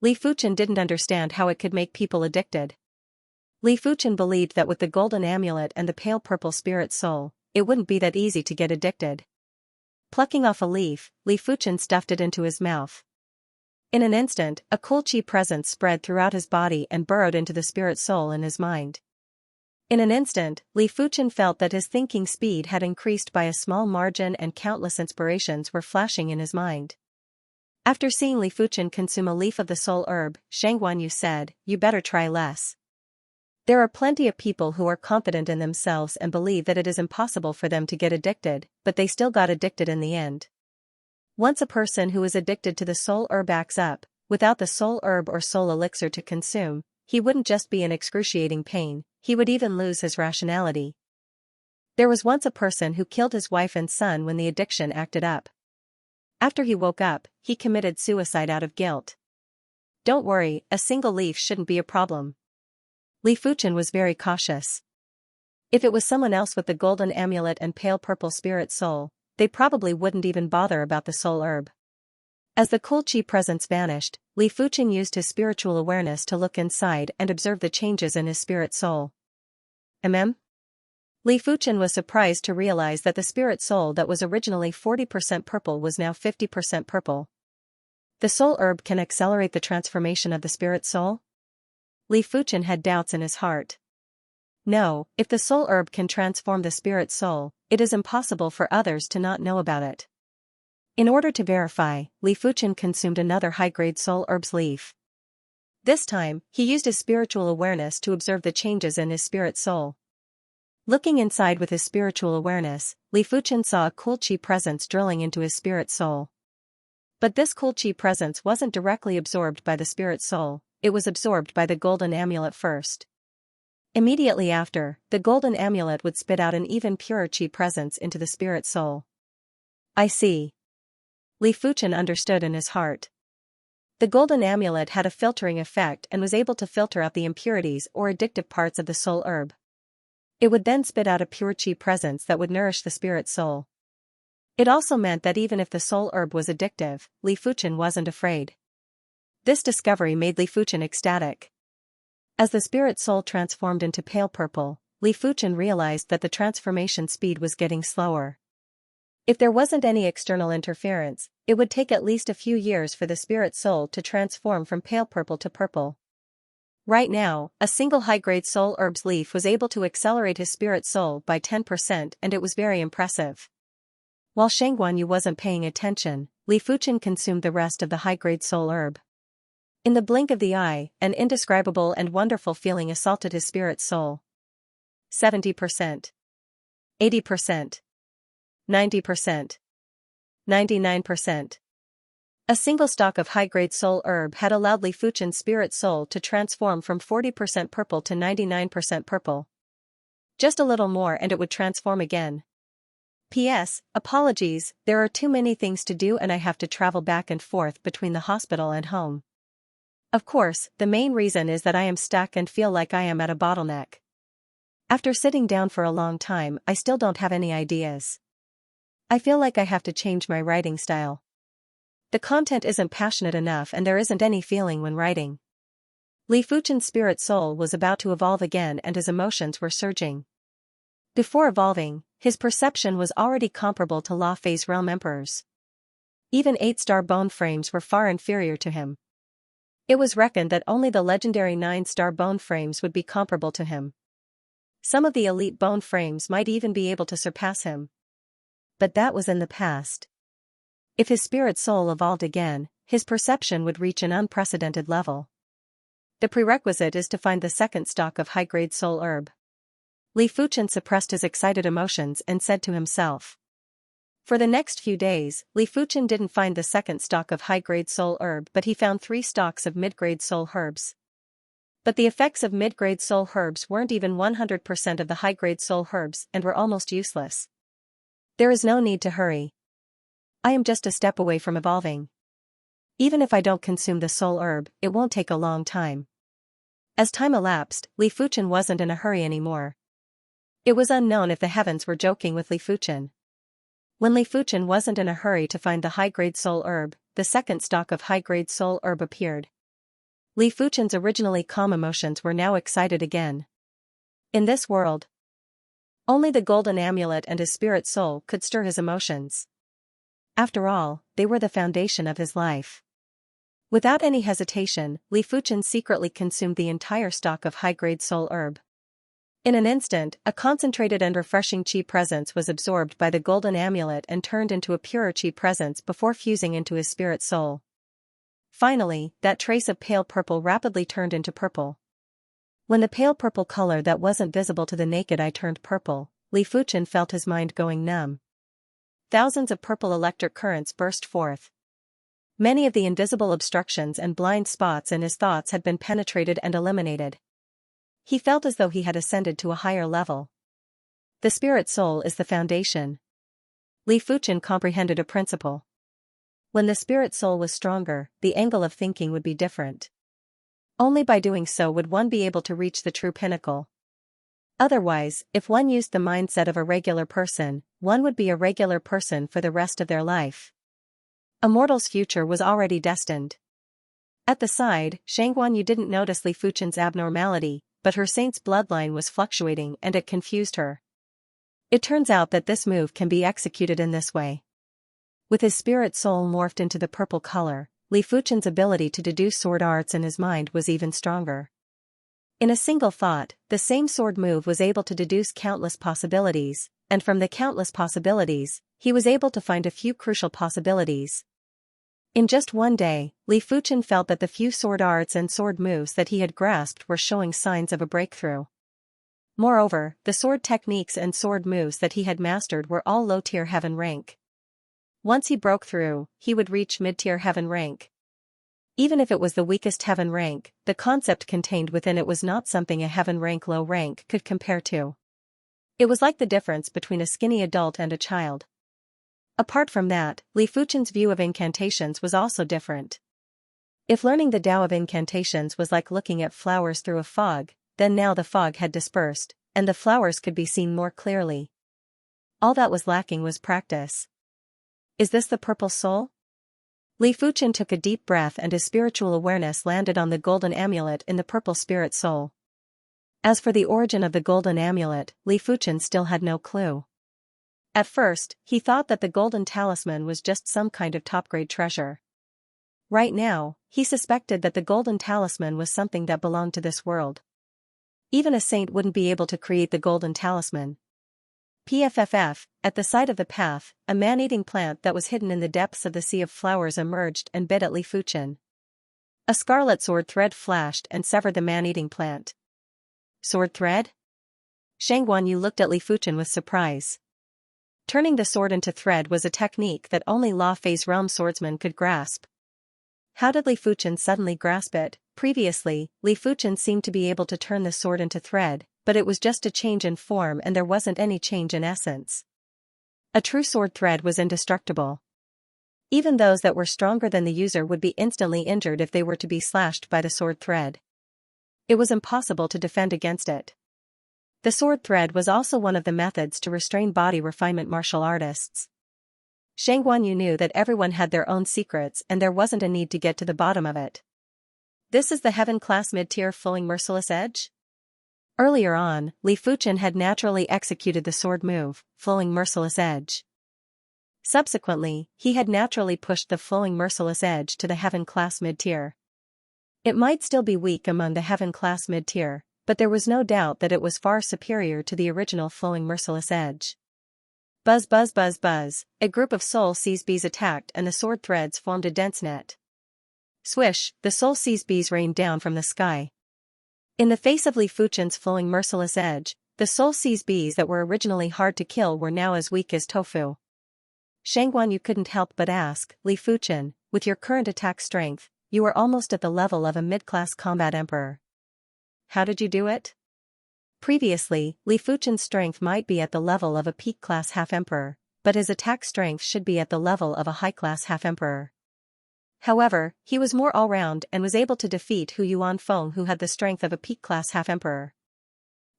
Li Fuchen didn't understand how it could make people addicted. Li Fuchen believed that with the golden amulet and the pale purple spirit soul, it wouldn't be that easy to get addicted. Plucking off a leaf, Li Fuchen stuffed it into his mouth. In an instant, a cool qi presence spread throughout his body and burrowed into the spirit soul in his mind. In an instant, Li Fuchen felt that his thinking speed had increased by a small margin and countless inspirations were flashing in his mind. After seeing Li Fuchen consume a leaf of the soul herb, Shangguan Yu said, "You better try less." There are plenty of people who are confident in themselves and believe that it is impossible for them to get addicted, but they still got addicted in the end. Once a person who is addicted to the soul herb acts up, without the soul herb or soul elixir to consume, he wouldn't just be in excruciating pain, he would even lose his rationality. There was once a person who killed his wife and son when the addiction acted up. After he woke up, he committed suicide out of guilt. Don't worry, a single leaf shouldn't be a problem. Li Fuchen was very cautious. If it was someone else with the golden amulet and pale purple spirit soul, they probably wouldn't even bother about the soul herb. As the cool qi presence vanished, Li Fuchen used his spiritual awareness to look inside and observe the changes in his spirit soul. Li Fuchen was surprised to realize that the spirit soul that was originally 40% purple was now 50% purple. The soul herb can accelerate the transformation of the spirit soul? Li Fuchen had doubts in his heart. No, if the soul herb can transform the spirit soul, it is impossible for others to not know about it. In order to verify, Li Fuchen consumed another high-grade soul herb's leaf. This time, he used his spiritual awareness to observe the changes in his spirit soul. Looking inside with his spiritual awareness, Li Fuchen saw a cool qi presence drilling into his spirit soul. But this cool qi presence wasn't directly absorbed by the spirit soul, it was absorbed by the golden amulet first. Immediately after, the golden amulet would spit out an even purer qi presence into the spirit soul. I see. Li Fuchen understood in his heart. The golden amulet had a filtering effect and was able to filter out the impurities or addictive parts of the soul herb. It would then spit out a pure qi presence that would nourish the spirit soul. It also meant that even if the soul herb was addictive, Li Fuchen wasn't afraid. This discovery made Li Fuchen ecstatic. As the spirit soul transformed into pale purple, Li Fuchen realized that the transformation speed was getting slower. If there wasn't any external interference, it would take at least a few years for the spirit soul to transform from pale purple to purple. Right now, a single high-grade soul herb's leaf was able to accelerate his spirit soul by 10% and it was very impressive. While Shangguan Yu wasn't paying attention, Li Fuchen consumed the rest of the high-grade soul herb. In the blink of the eye, an indescribable and wonderful feeling assaulted his spirit soul. 70%. 80%. 90%. 99%. A single stalk of high-grade soul herb had allowed Li Fuchen's spirit soul to transform from 40% purple to 99% purple. Just a little more and it would transform again. P.S. Apologies, there are too many things to do and I have to travel back and forth between the hospital and home. Of course, the main reason is that I am stuck and feel like I am at a bottleneck. After sitting down for a long time, I still don't have any ideas. I feel like I have to change my writing style. The content isn't passionate enough and there isn't any feeling when writing. Li Fuchen's spirit soul was about to evolve again and his emotions were surging. Before evolving, his perception was already comparable to La Fei's realm emperors. Even 8-star bone frames were far inferior to him. It was reckoned that only the legendary 9-star bone frames would be comparable to him. Some of the elite bone frames might even be able to surpass him. But that was in the past. If his spirit soul evolved again, his perception would reach an unprecedented level. The prerequisite is to find the second stalk of high-grade soul herb. Li Fuchen suppressed his excited emotions and said to himself. For the next few days, Li Fuchen didn't find the second stalk of high-grade soul herb but he found 3 stalks of mid-grade soul herbs. But the effects of mid-grade soul herbs weren't even 100% of the high-grade soul herbs and were almost useless. There is no need to hurry. I am just a step away from evolving. Even if I don't consume the soul herb, it won't take a long time. As time elapsed, Li Fuchen wasn't in a hurry anymore. It was unknown if the heavens were joking with Li Fuchen. When Li Fuchen wasn't in a hurry to find the high-grade soul herb, the second stalk of high-grade soul herb appeared. Li Fuchen's originally calm emotions were now excited again. In this world, only the golden amulet and his spirit soul could stir his emotions. After all, they were the foundation of his life. Without any hesitation, Li Fuchen secretly consumed the entire stalk of high-grade soul herb. In an instant, a concentrated and refreshing chi presence was absorbed by the golden amulet and turned into a purer chi presence before fusing into his spirit soul. Finally, that trace of pale purple rapidly turned into purple. When the pale purple color that wasn't visible to the naked eye turned purple, Li Fuchen felt his mind going numb. Thousands of purple electric currents burst forth. Many of the invisible obstructions and blind spots in his thoughts had been penetrated and eliminated. He felt as though he had ascended to a higher level. The spirit soul is the foundation. Li Fuchen comprehended a principle. When the spirit soul was stronger, the angle of thinking would be different. Only by doing so would one be able to reach the true pinnacle. Otherwise, if one used the mindset of a regular person, one would be a regular person for the rest of their life. A mortal's future was already destined. At the side, Xianxia didn't notice Li Fuchen's abnormality, but her saint's bloodline was fluctuating and it confused her. It turns out that this move can be executed in this way. With his spirit soul morphed into the purple color, Li Fuchen's ability to deduce sword arts in his mind was even stronger. In a single thought, the same sword move was able to deduce countless possibilities, and from the countless possibilities, he was able to find a few crucial possibilities. In just one day, Li Fuchen felt that the few sword arts and sword moves that he had grasped were showing signs of a breakthrough. Moreover, the sword techniques and sword moves that he had mastered were all low-tier heaven rank. Once he broke through, he would reach mid-tier heaven rank. Even if it was the weakest heaven rank, the concept contained within it was not something a heaven rank low rank could compare to. It was like the difference between a skinny adult and a child. Apart from that, Li Fuchen's view of incantations was also different. If learning the Tao of incantations was like looking at flowers through a fog, then now the fog had dispersed, and the flowers could be seen more clearly. All that was lacking was practice. Is this the purple soul? Li Fuchen took a deep breath and his spiritual awareness landed on the golden amulet in the purple spirit soul. As for the origin of the golden amulet, Li Fuchen still had no clue. At first, he thought that the golden talisman was just some kind of top-grade treasure. Right now, he suspected that the golden talisman was something that belonged to this world. Even a saint wouldn't be able to create the golden talisman. PFFF, at the side of the path, a man-eating plant that was hidden in the depths of the sea of flowers emerged and bit at Li Fuchen. A scarlet sword thread flashed and severed the man-eating plant. Sword thread? Xianxia looked at Li Fuchen with surprise. Turning the sword into thread was a technique that only La Fei's realm swordsman could grasp, How did Li Fuchen suddenly grasp it? Previously, Li Fuchen seemed to be able to turn the sword into thread, but it was just a change in form and there wasn't any change in essence. A true sword thread was indestructible. Even those that were stronger than the user would be instantly injured if they were to be slashed by the sword thread. It was impossible to defend against it. The sword thread was also one of the methods to restrain body refinement martial artists. Shang Guanyu knew that everyone had their own secrets and there wasn't a need to get to the bottom of it. This is the Heaven class mid-tier Fulling Merciless Edge? Earlier on, Li Fuchen had naturally executed the sword move, Flowing Merciless Edge. Subsequently, he had naturally pushed the Flowing Merciless Edge to the Heaven class mid-tier. It might still be weak among the Heaven class mid-tier, but there was no doubt that it was far superior to the original Flowing Merciless Edge. Buzz buzz buzz buzz, a group of Soul Seize Bees attacked and the sword threads formed a dense net. Swish, the Soul Seize Bees rained down from the sky. In the face of Li Fuchen's Flowing Merciless Edge, the Soul Seize Bees that were originally hard to kill were now as weak as tofu. Shang Guanyu couldn't help but ask, Li Fuchen, with your current attack strength, you are almost at the level of a mid-class combat emperor. How did you do it? Previously, Li Fuchen's strength might be at the level of a peak-class half-emperor, but his attack strength should be at the level of a high-class half-emperor. However, he was more all-round and was able to defeat Hu Yuanfeng who had the strength of a peak-class half-emperor.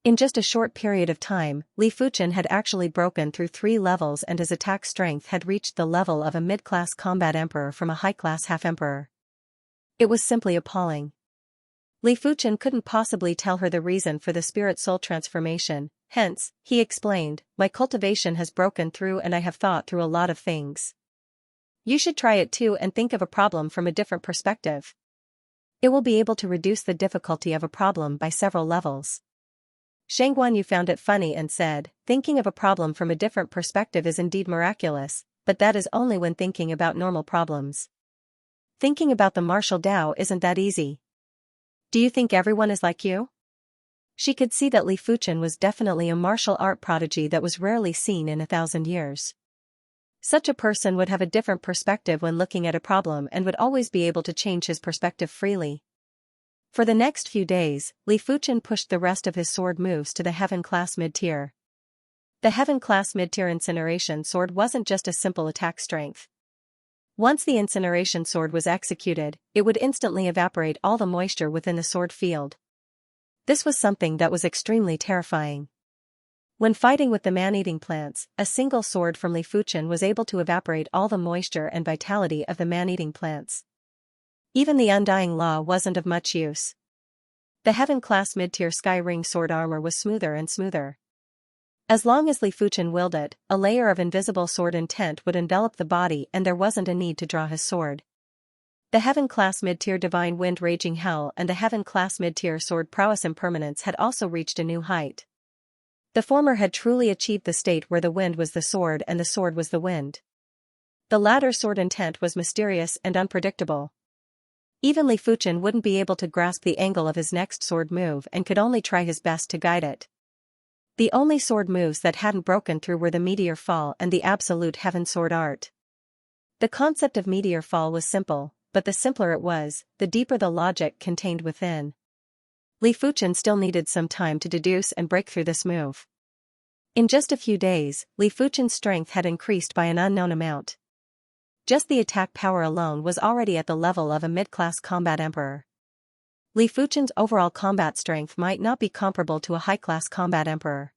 In just a short period of time, Li Fuchen had actually broken through 3 levels and his attack strength had reached the level of a mid-class combat emperor from a high-class half-emperor. It was simply appalling. Li Fuchen couldn't possibly tell her the reason for the spirit-soul transformation, hence, he explained, my cultivation has broken through and I have thought through a lot of things. You should try it too and think of a problem from a different perspective. It will be able to reduce the difficulty of a problem by several levels. Shang Guanyu found it funny and said, thinking of a problem from a different perspective is indeed miraculous, but that is only when thinking about normal problems. Thinking about the martial Tao isn't that easy. Do you think everyone is like you? She could see that Li Fuchen was definitely a martial art prodigy that was rarely seen in 1,000 years. Such a person would have a different perspective when looking at a problem and would always be able to change his perspective freely. For the next few days, Li Fuchen pushed the rest of his sword moves to the Heaven class mid-tier. The Heaven class mid-tier Incineration Sword wasn't just a simple attack strength. Once the Incineration Sword was executed, it would instantly evaporate all the moisture within the sword field. This was something that was extremely terrifying. When fighting with the man-eating plants, a single sword from Li Fuchen was able to evaporate all the moisture and vitality of the man-eating plants. Even the Undying Law wasn't of much use. The Heaven class mid-tier Sky Ring sword armor was smoother and smoother. As long as Li Fuchen willed it, a layer of invisible sword intent would envelop the body and there wasn't a need to draw his sword. The Heaven class mid-tier Divine Wind Raging Hell and the Heaven class mid-tier Sword Prowess Impermanence had also reached a new height. The former had truly achieved the state where the wind was the sword and the sword was the wind. The latter sword intent was mysterious and unpredictable. Even Li Fuchen wouldn't be able to grasp the angle of his next sword move and could only try his best to guide it. The only sword moves that hadn't broken through were the Meteor Fall and the Absolute Heaven Sword Art. The concept of Meteor Fall was simple, but the simpler it was, the deeper the logic contained within. Li Fuchen still needed some time to deduce and break through this move. In just a few days, Li Fuchen's strength had increased by an unknown amount. Just the attack power alone was already at the level of a mid-class combat emperor. Li Fuchen's overall combat strength might not be comparable to a high-class combat emperor.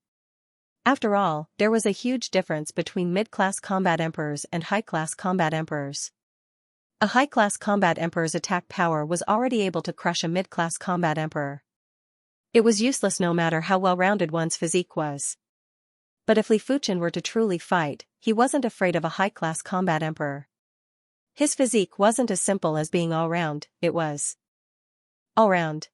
After all, there was a huge difference between mid-class combat emperors and high-class combat emperors. A high-class combat emperor's attack power was already able to crush a mid-class combat emperor. It was useless no matter how well-rounded one's physique was. But if Li Fuchen were to truly fight, he wasn't afraid of a high-class combat emperor. His physique wasn't as simple as being all-round, it was all-round.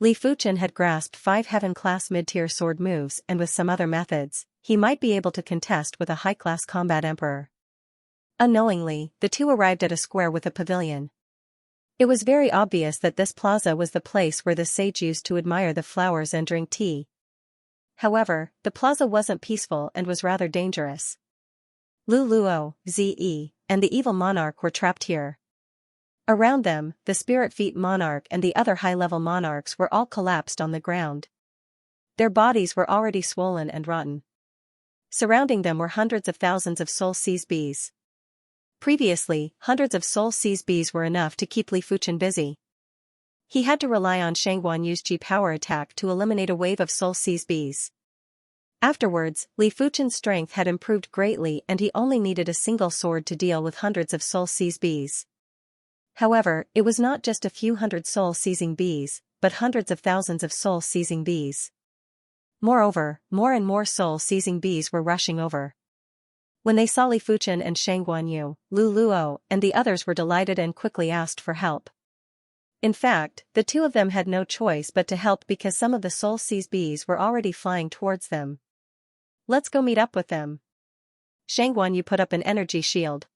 Li Fuchen had grasped 5 Heaven-class mid-tier sword moves and with some other methods, he might be able to contest with a high-class combat emperor. Unknowingly, the two arrived at a square with a pavilion. It was very obvious that this plaza was the place where the sage used to admire the flowers and drink tea. However, the plaza wasn't peaceful and was rather dangerous. Lu Luo, Ze, and the evil monarch were trapped here. Around them, the Spirit Feet monarch and the other high-level monarchs were all collapsed on the ground. Their bodies were already swollen and rotten. Surrounding them were hundreds of thousands of soul-seized bees. Previously, hundreds of soul-seized bees were enough to keep Li Fuchen busy. He had to rely on Shang Guanyu's Qi power attack to eliminate a wave of soul-seized bees. Afterwards, Li Fuchen's strength had improved greatly and he only needed a single sword to deal with hundreds of soul-seized bees. However, it was not just a few hundred soul-seizing bees, but hundreds of thousands of soul-seizing bees. Moreover, more and more soul-seizing bees were rushing over. When they saw Li Fuchen and Shang Guanyu, Lu Luo and the others were delighted and quickly asked for help. In fact, the two of them had no choice but to help because some of the soul-seized bees were already flying towards them. Let's go meet up with them. Shang Guanyu put up an energy shield.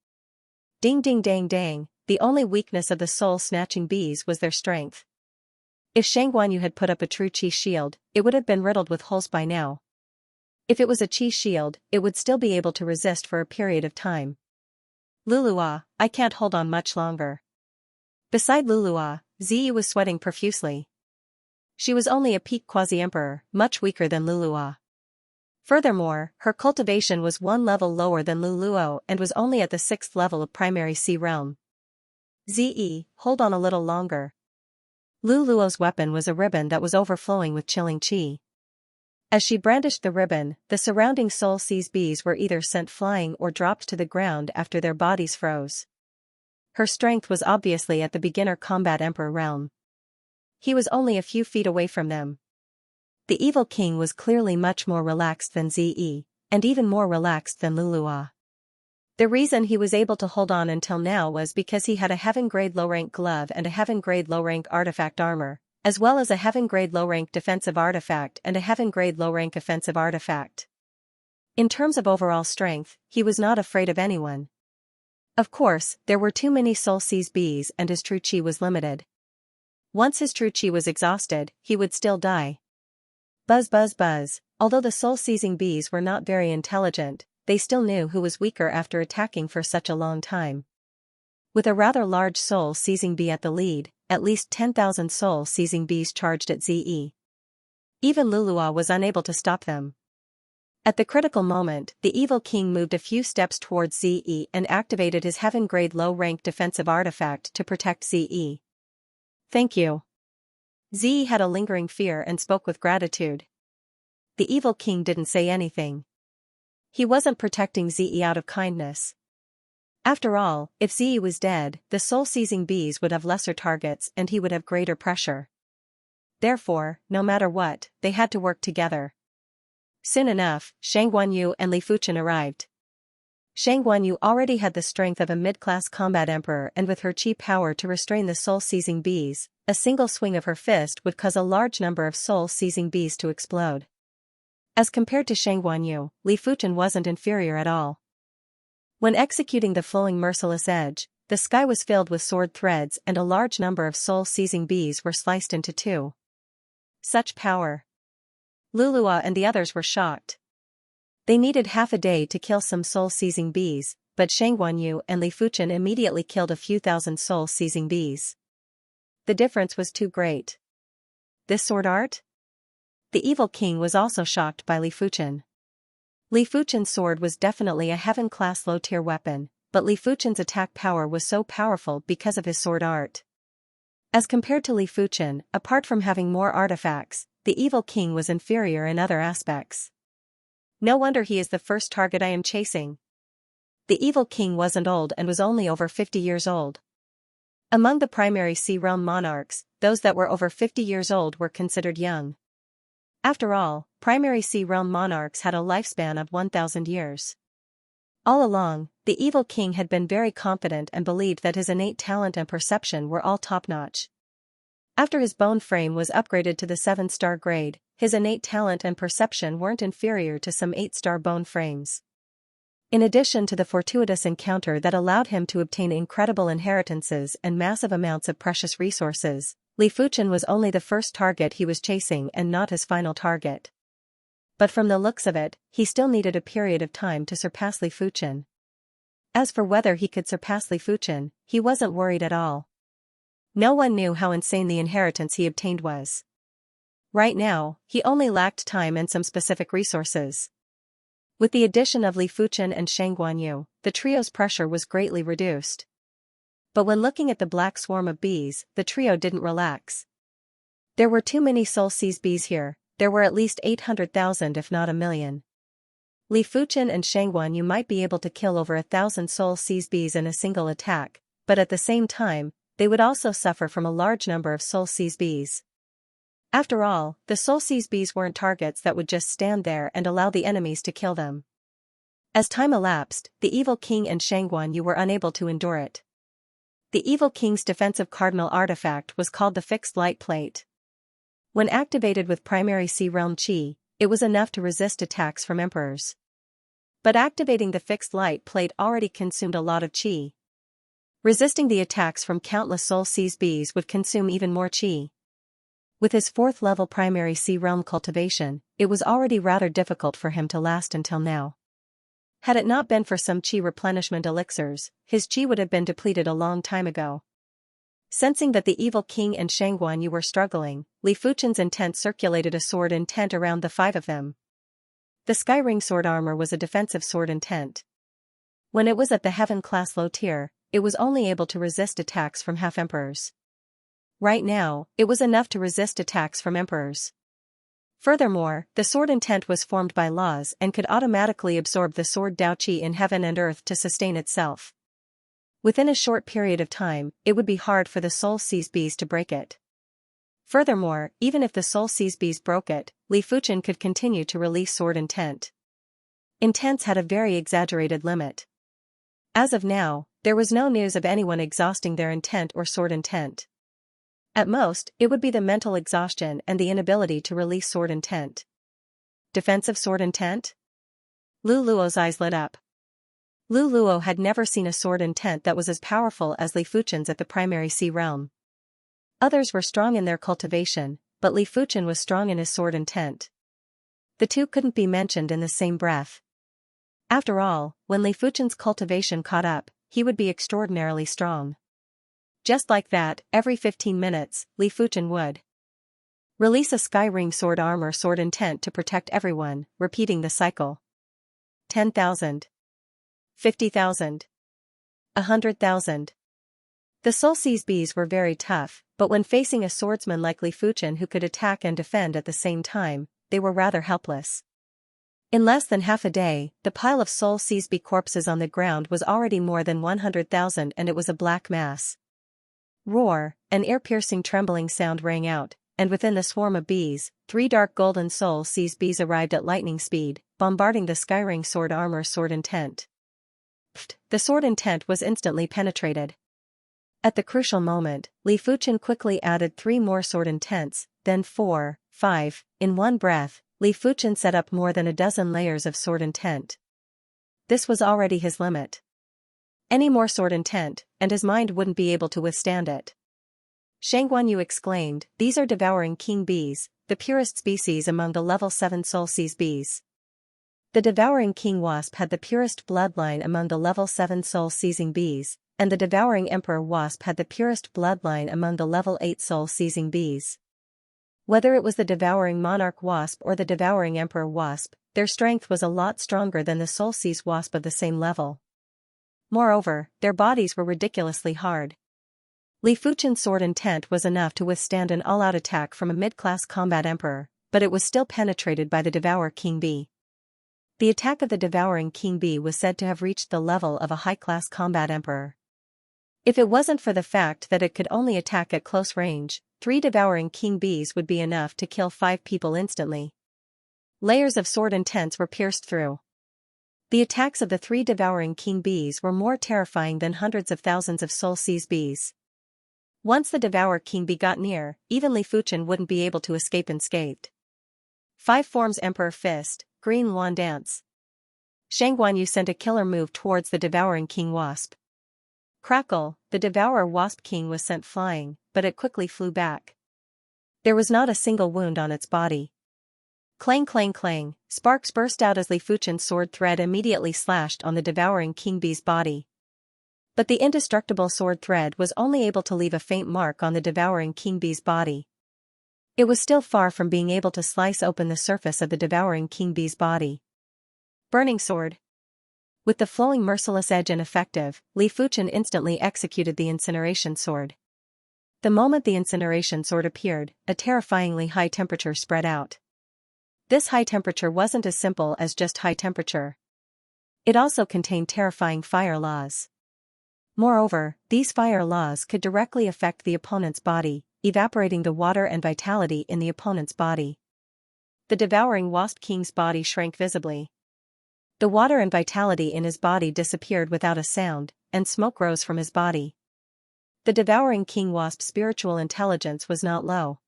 Ding ding dang dang, the only weakness of the soul-snatching bees was their strength. If Shang Guanyu had put up a true Qi shield, it would have been riddled with holes by now. If it was a Qi shield, it would still be able to resist for a period of time. Lulua, I can't hold on much longer. Beside Lulua, Ziyi was sweating profusely. She was only a peak quasi-emperor, much weaker than Lulua. Furthermore, her cultivation was one level lower than Luluo and was only at the 6th level of primary sea realm. Ziyi, hold on a little longer. Luluo's weapon was a ribbon that was overflowing with chilling qi. As she brandished the ribbon, the surrounding soul-seized bees were either sent flying or dropped to the ground after their bodies froze. Her strength was obviously at the beginner combat emperor realm. He was only a few feet away from them. The evil king was clearly much more relaxed than Ziyi, and even more relaxed than Lulua. The reason he was able to hold on until now was because he had a heaven-grade low-rank glove and a heaven-grade low-rank artifact armor, as well as a heaven-grade low-rank defensive artifact and a heaven-grade low-rank offensive artifact. In terms of overall strength, he was not afraid of anyone. Of course, there were too many soul-seized bees and his true qi was limited. Once his true qi was exhausted, he would still die. Buzz buzz buzz, although the soul-seizing bees were not very intelligent, they still knew who was weaker after attacking for such a long time. With a rather large soul-seizing bee at the lead, at least 10,000 soul-seizing bees charged at Ziyi. Even Lulua was unable to stop them. At the critical moment, the evil king moved a few steps towards Ziyi and activated his heaven-grade low-rank defensive artifact to protect Ziyi. Thank you. Ziyi had a lingering fear and spoke with gratitude. The evil king didn't say anything. He wasn't protecting Ziyi out of kindness. After all, if Ziyi was dead, the soul-seizing bees would have lesser targets and he would have greater pressure. Therefore, no matter what, they had to work together. Soon enough, Shang Guanyu and Li Fuchen arrived. Shang Guanyu already had the strength of a mid-class combat emperor and with her qi power to restrain the soul-seizing bees, a single swing of her fist would cause a large number of soul-seizing bees to explode. As compared to Shang Guanyu, Li Fuchen wasn't inferior at all. When executing the flowing merciless edge, the sky was filled with sword threads and a large number of soul-seizing bees were sliced into two. Such power! Lulua and the others were shocked. They needed half a day to kill some soul-seizing bees, but Shang Guanyu and Li Fuchen immediately killed a few thousand soul-seizing bees. The difference was too great. This sword art? The evil king was also shocked by Li Fuchen. Li Fuchen's sword was definitely a heaven-class low-tier weapon, but Li Fuchen's attack power was so powerful because of his sword art. As compared to Li Fuchen, apart from having more artifacts, the evil king was inferior in other aspects. No wonder he is the first target I am chasing. The evil king wasn't old and was only over 50 years old. Among the primary sea realm monarchs, those that were over 50 years old were considered young. After all, primary sea realm monarchs had a lifespan of 1,000 years. All along, the evil king had been very confident and believed that his innate talent and perception were all top-notch. After his bone frame was upgraded to the 7-star grade, his innate talent and perception weren't inferior to some 8-star bone frames. In addition to the fortuitous encounter that allowed him to obtain incredible inheritances and massive amounts of precious resources, Li Fuchen was only the first target he was chasing and not his final target. But from the looks of it, he still needed a period of time to surpass Li Fuchen. As for whether he could surpass Li Fuchen, he wasn't worried at all. No one knew how insane the inheritance he obtained was. Right now, he only lacked time and some specific resources. With the addition of Li Fuchen and Shang Guanyu, the trio's pressure was greatly reduced. But when looking at the black swarm of bees, the trio didn't relax. There were too many soul-seized bees here. There were at least 800,000 if not 1,000,000. Li Fuchen and Shang Guanyu might be able to kill over 1,000 soul-seized bees in a single attack, but at the same time, they would also suffer from a large number of soul-seized bees. After all, the soul-seized bees weren't targets that would just stand there and allow the enemies to kill them. As time elapsed, the evil king and Shang Guanyu were unable to endure it. The evil king's defensive cardinal artifact was called the Fixed Light Plate. When activated with primary Sea Realm Qi, it was enough to resist attacks from emperors. But activating the Fixed Light Plate already consumed a lot of Qi. Resisting the attacks from countless soul-seized bees would consume even more Qi. With his 4th level primary Sea Realm cultivation, it was already rather difficult for him to last until now. Had it not been for some Qi replenishment elixirs, his Qi would have been depleted a long time ago. Sensing that the evil king and Shang Guanyu were struggling, Li Fuchen's intent circulated a sword intent around the 5 of them. The Sky Ring sword armor was a defensive sword intent. When it was at the Heaven class low tier, it was only able to resist attacks from half-emperors. Right now, it was enough to resist attacks from emperors. Furthermore, the sword intent was formed by laws and could automatically absorb the sword Dao Qi in heaven and earth to sustain itself. Within a short period of time, it would be hard for the soul-seized bees to break it. Furthermore, even if the soul-seized bees broke it, Li Fuchen could continue to release sword intent. Intents had a very exaggerated limit. As of now, there was no news of anyone exhausting their intent or sword intent. At most, it would be the mental exhaustion and the inability to release sword intent. Defensive sword intent? Lu Luo's eyes lit up. Lu Luo had never seen a sword intent that was as powerful as Li Fuchen's at the primary Sea Realm. Others were strong in their cultivation, but Li Fuchen was strong in his sword intent. The two couldn't be mentioned in the same breath. After all, when Li Fuchen's cultivation caught up, he would be extraordinarily strong. Just like that, every 15 minutes, Li Fuchen would release a Sky Ring sword armor sword intent to protect everyone, repeating the cycle. 10,000. 50,000. 100,000. The soul-seized bees were very tough, but when facing a swordsman like Li Fuchen who could attack and defend at the same time, they were rather helpless. In less than half a day, the pile of soul-seized bee corpses on the ground was already more than 100,000 and it was a black mass. Roar, an ear-piercing trembling sound rang out, and within the swarm of bees, 3 dark golden soul-seized bees arrived at lightning speed, bombarding the Sky Ring sword armor sword intent. The sword intent was instantly penetrated. At the crucial moment, Li Fuchen quickly added 3 more sword intents, then 4, 5, in one breath. Li Fuchen set up more than a dozen layers of sword intent. This was already his limit. Any more sword intent, and his mind wouldn't be able to withstand it. Shang Guanyu exclaimed, "These are devouring king bees, the purest species among the level 7 soul-seized bees." The devouring king wasp had the purest bloodline among the level 7 soul-seizing bees, and the devouring emperor wasp had the purest bloodline among the level 8 soul-seizing bees. Whether it was the devouring monarch wasp or the devouring emperor wasp, their strength was a lot stronger than the soul-seized wasp of the same level. Moreover, their bodies were ridiculously hard. Li Fuchen's sword intent was enough to withstand an all-out attack from a mid-class combat emperor, but it was still penetrated by the Devour King Bee. The attack of the devouring king bee was said to have reached the level of a high-class combat emperor. If it wasn't for the fact that it could only attack at close range, 3 devouring king bees would be enough to kill 5 people instantly. Layers of sword intents were pierced through. The attacks of the 3 devouring king bees were more terrifying than hundreds of thousands of soul-seized bees. Once the Devour King Bee got near, even Li Fuchen wouldn't be able to escape unscathed. 5 forms Emperor Fist, Green Luan Dance. Shang Guanyu sent a killer move towards the devouring king wasp. Crackle, the devourer wasp king was sent flying, but it quickly flew back. There was not a single wound on its body. Clang clang clang, sparks burst out as Li Fuchen's sword thread immediately slashed on the devouring king bee's body. But the indestructible sword thread was only able to leave a faint mark on the devouring king bee's body. It was still far from being able to slice open the surface of the devouring king bee's body. Burning sword. With the flowing merciless edge ineffective, Li Fuchen instantly executed the incineration sword. The moment the incineration sword appeared, a terrifyingly high temperature spread out. This high temperature wasn't as simple as just high temperature. It also contained terrifying fire laws. Moreover, these fire laws could directly affect the opponent's body, evaporating the water and vitality in the opponent's body. The devouring wasp king's body shrank visibly. The water and vitality in his body disappeared without a sound, and smoke rose from his body. The devouring king wasp's spiritual intelligence was not low.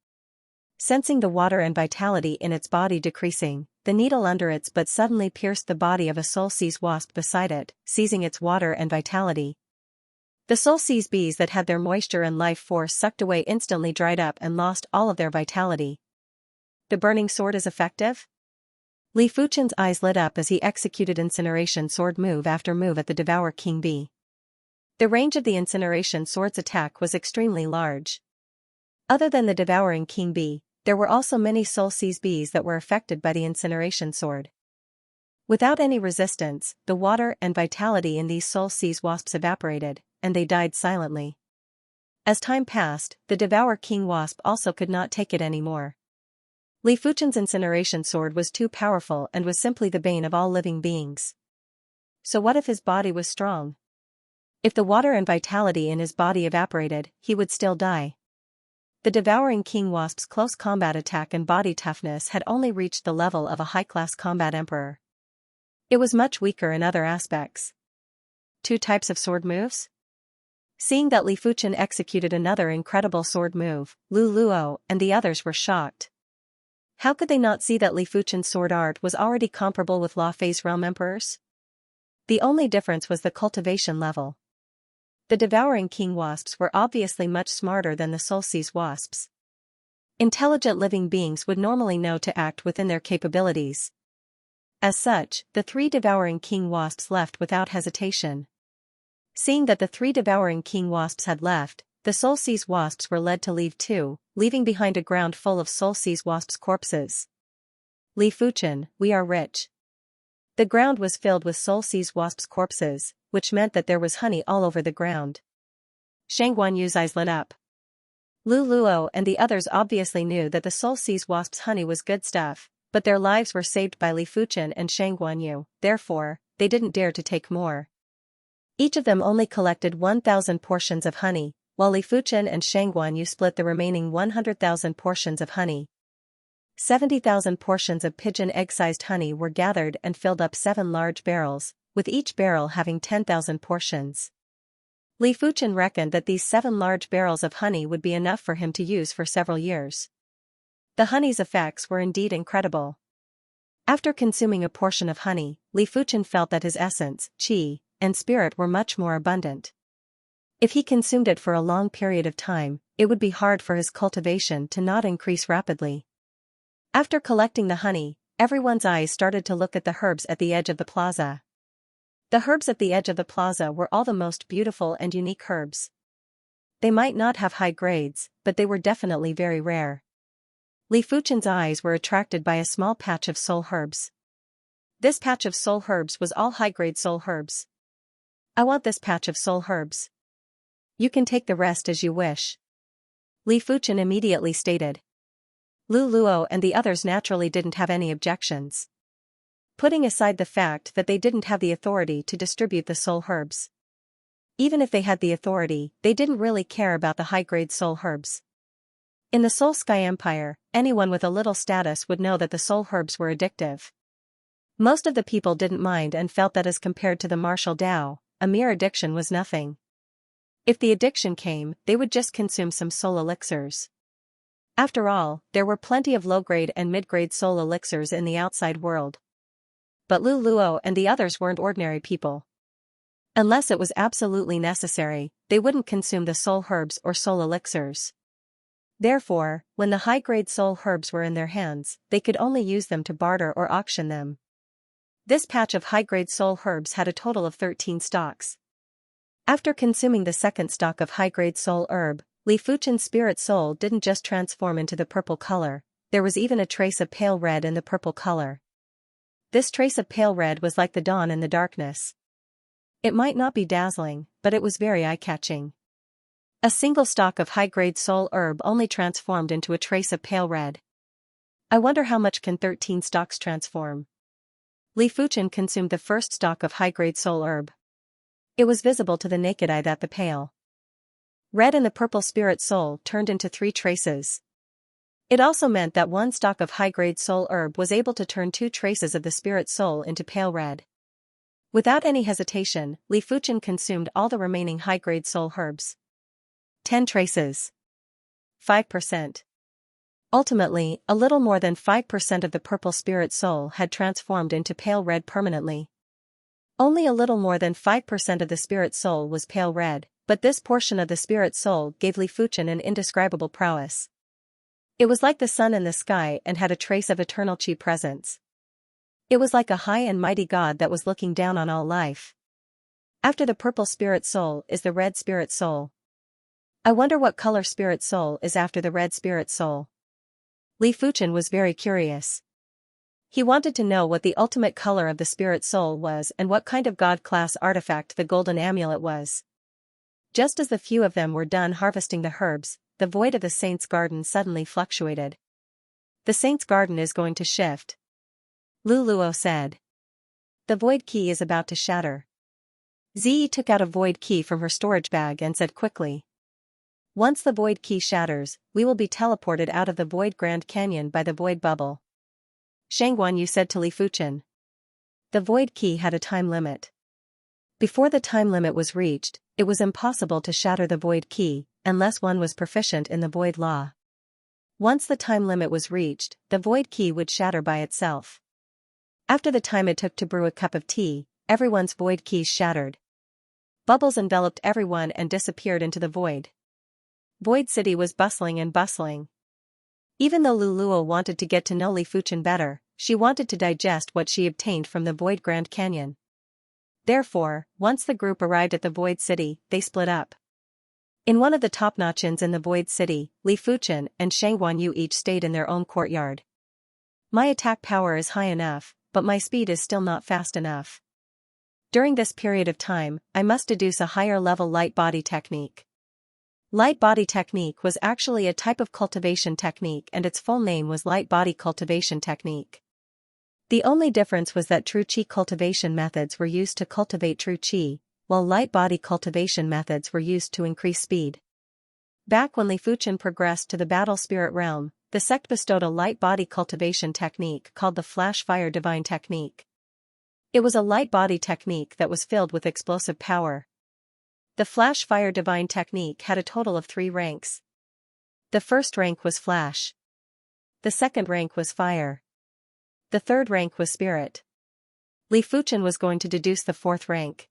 Sensing the water and vitality in its body decreasing, the needle under its butt suddenly pierced the body of a soul seize wasp beside it, seizing its water and vitality. The soul seize bees that had their moisture and life force sucked away instantly dried up and lost all of their vitality. The burning sword is effective? Li Fuchen's eyes lit up as he executed incineration sword move after move at the devour king bee. The range of the incineration sword's attack was extremely large. Other than the devouring king bee, there were also many soul seize bees that were affected by the incineration sword. Without any resistance, the water and vitality in these soul seize wasps evaporated, and they died silently. As time passed, the devour king wasp also could not take it anymore. Li Fuchen's incineration sword was too powerful and was simply the bane of all living beings. So what if his body was strong? If the water and vitality in his body evaporated, he would still die. The devouring king wasp's close combat attack and body toughness had only reached the level of a high-class combat emperor. It was much weaker in other aspects. 2 types of sword moves? Seeing that Li Fuchen executed another incredible sword move, Lu Luo and the others were shocked. How could they not see that Li Fuchen's sword art was already comparable with Luo Fei's realm emperors? The only difference was the cultivation level. The devouring king wasps were obviously much smarter than the soul seize wasps. Intelligent living beings would normally know to act within their capabilities. As such, the 3 devouring king wasps left without hesitation. Seeing that the 3 devouring king wasps had left, the soul seize wasps were led to leave too, leaving behind a ground full of soul seize wasps' corpses. Li Fuchen, we are rich. The ground was filled with soul seize wasps' corpses, which meant that there was honey all over the ground. Shang Guanyu's eyes lit up. Lu Luo and the others obviously knew that the soul seize wasps' honey was good stuff, but their lives were saved by Li Fuchen and Shang Guanyu, therefore, they didn't dare to take more. Each of them only collected 1,000 portions of honey, while Li Fuchen and Shang Guanyu split the remaining 100,000 portions of honey. 70,000 portions of pigeon egg-sized honey were gathered and filled up 7 large barrels, with each barrel having 10,000 portions. Li Fuchen reckoned that these 7 large barrels of honey would be enough for him to use for several years. The honey's effects were indeed incredible. After consuming a portion of honey, Li Fuchen felt that his essence, qi, and spirit were much more abundant. If he consumed it for a long period of time, it would be hard for his cultivation to not increase rapidly. After collecting the honey, everyone's eyes started to look at the herbs at the edge of the plaza. The herbs at the edge of the plaza were all the most beautiful and unique herbs. They might not have high grades, but they were definitely very rare. Li Fuchen's eyes were attracted by a small patch of soul herbs. This patch of soul herbs was all high-grade soul herbs. I want this patch of soul herbs. You can take the rest as you wish. Li Fuchen immediately stated. Lu Luo and the others naturally didn't have any objections. Putting aside the fact that they didn't have the authority to distribute the soul herbs. Even if they had the authority, they didn't really care about the high-grade soul herbs. In the Soul Sky Empire, anyone with a little status would know that the soul herbs were addictive. Most of the people didn't mind and felt that as compared to the martial Tao, a mere addiction was nothing. If the addiction came, they would just consume some soul elixirs. After all, there were plenty of low-grade and mid-grade soul elixirs in the outside world. But Lu Luo and the others weren't ordinary people. Unless it was absolutely necessary, they wouldn't consume the soul herbs or soul elixirs. Therefore, when the high-grade soul herbs were in their hands, they could only use them to barter or auction them. This patch of high-grade soul herbs had a total of 13 stalks. After consuming the second stalk of high-grade soul herb, Li Fuchen's spirit soul didn't just transform into the purple color, there was even a trace of pale red in the purple color. This trace of pale red was like the dawn in the darkness. It might not be dazzling, but it was very eye-catching. A single stalk of high-grade soul herb only transformed into a trace of pale red. I wonder how much can 13 stalks transform? Li Fuchen consumed the first stalk of high-grade soul herb. It was visible to the naked eye that the pale red in the purple spirit soul turned into 3 traces. It also meant that one stalk of high-grade soul herb was able to turn 2 traces of the spirit soul into pale red. Without any hesitation, Li Fuchen consumed all the remaining high-grade soul herbs. 10 traces. 5%. Ultimately, a little more than 5% of the purple spirit soul had transformed into pale red permanently. Only a little more than 5% of the spirit soul was pale red, but this portion of the spirit soul gave Li Fuchen an indescribable prowess. It was like the sun in the sky and had a trace of eternal chi presence. It was like a high and mighty God that was looking down on all life. After the purple spirit soul is the red spirit soul. I wonder what color spirit soul is after the red spirit soul. Li Fuchen was very curious. He wanted to know what the ultimate color of the spirit soul was and what kind of God-class artifact the golden amulet was. Just as the few of them were done harvesting the herbs, the void of the saint's garden suddenly fluctuated. The saint's garden is going to shift. Lu Luo said. The void key is about to shatter. Ziyi took out a void key from her storage bag and said quickly. Once the void key shatters, we will be teleported out of the void Grand Canyon by the void bubble. Xianxia said to Li Fuchen. The void key had a time limit. Before the time limit was reached, it was impossible to shatter the void key, unless one was proficient in the void law. Once the time limit was reached, the void key would shatter by itself. After the time it took to brew a cup of tea, everyone's void keys shattered. Bubbles enveloped everyone and disappeared into the void. Void City was bustling and bustling. Even though Lu Luo wanted to get to know Li Fuchen better, she wanted to digest what she obtained from the Void Grand Canyon. Therefore, once the group arrived at the Void City, they split up. In one of the top-notch inns in the Void City, Li Fuchen and Xianxia each stayed in their own courtyard. My attack power is high enough, but my speed is still not fast enough. During this period of time, I must deduce a higher-level light body technique. Light body technique was actually a type of cultivation technique and its full name was light body cultivation technique. The only difference was that true chi cultivation methods were used to cultivate true chi, while light body cultivation methods were used to increase speed. Back when Li Fuchen progressed to the battle spirit realm, the sect bestowed a light body cultivation technique called the Flash Fire Divine Technique. It was a light body technique that was filled with explosive power. The Flash Fire Divine Technique had a total of 3 ranks. The first rank was Flash. The second rank was Fire. The third rank was Spirit. Li Fuchen was going to deduce the 4th rank.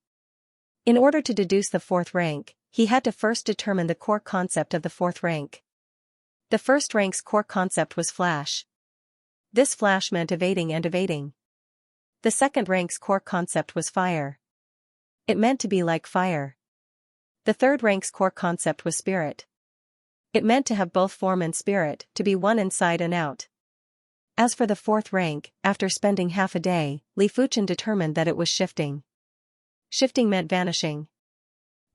In order to deduce the 4th rank, he had to first determine the core concept of the 4th rank. The first rank's core concept was Flash. This Flash meant evading and evading. The second rank's core concept was Fire. It meant to be like fire. The third rank's core concept was Spirit. It meant to have both form and spirit, to be one inside and out. As for the 4th rank, after spending half a day, Li Fuchen determined that it was shifting. Shifting meant vanishing.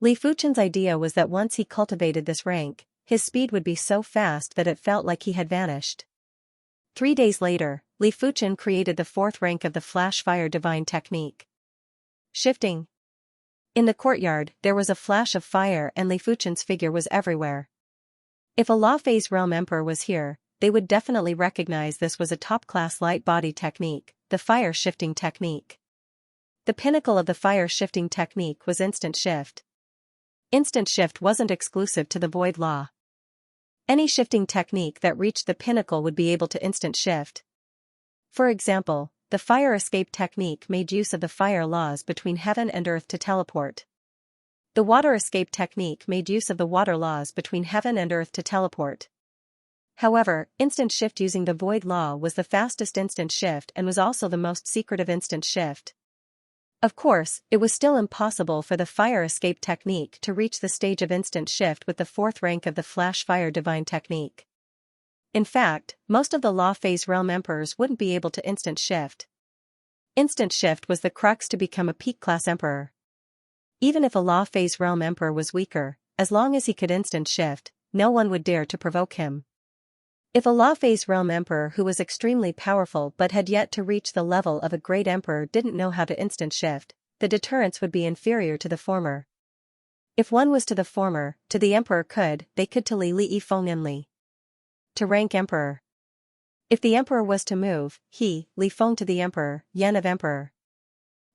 Li Fuchen's idea was that once he cultivated this rank, his speed would be so fast that it felt like he had vanished. 3 days later, Li Fuchen created the 4th rank of the Flash Fire Divine Technique. Shifting. In the courtyard, there was a flash of fire and Li Fuchen's figure was everywhere. If a Law Phase Realm Emperor was here, they would definitely recognize this was a top-class light body technique, the fire shifting technique. The pinnacle of the fire shifting technique was instant shift. Instant shift wasn't exclusive to the void law. Any shifting technique that reached the pinnacle would be able to instant shift. For example, the fire escape technique made use of the fire laws between heaven and earth to teleport. The water escape technique made use of the water laws between heaven and earth to teleport. However, instant shift using the void law was the fastest instant shift and was also the most secretive instant shift. Of course, it was still impossible for the fire escape technique to reach the stage of instant shift with the fourth rank of the flash fire divine technique. In fact, most of the law phase realm emperors wouldn't be able to instant shift. Instant shift was the crux to become a peak class emperor. Even if a law phase realm emperor was weaker, as long as he could instant shift, no one would dare to provoke him. If a law phase realm emperor who was extremely powerful but had yet to reach the level of a great emperor didn't know how to instant shift, the deterrence would be inferior to the former. If one was to the former, to the emperor they could to Li Feng to rank emperor. If the emperor was to move, Li Feng to the emperor, Yan of emperor.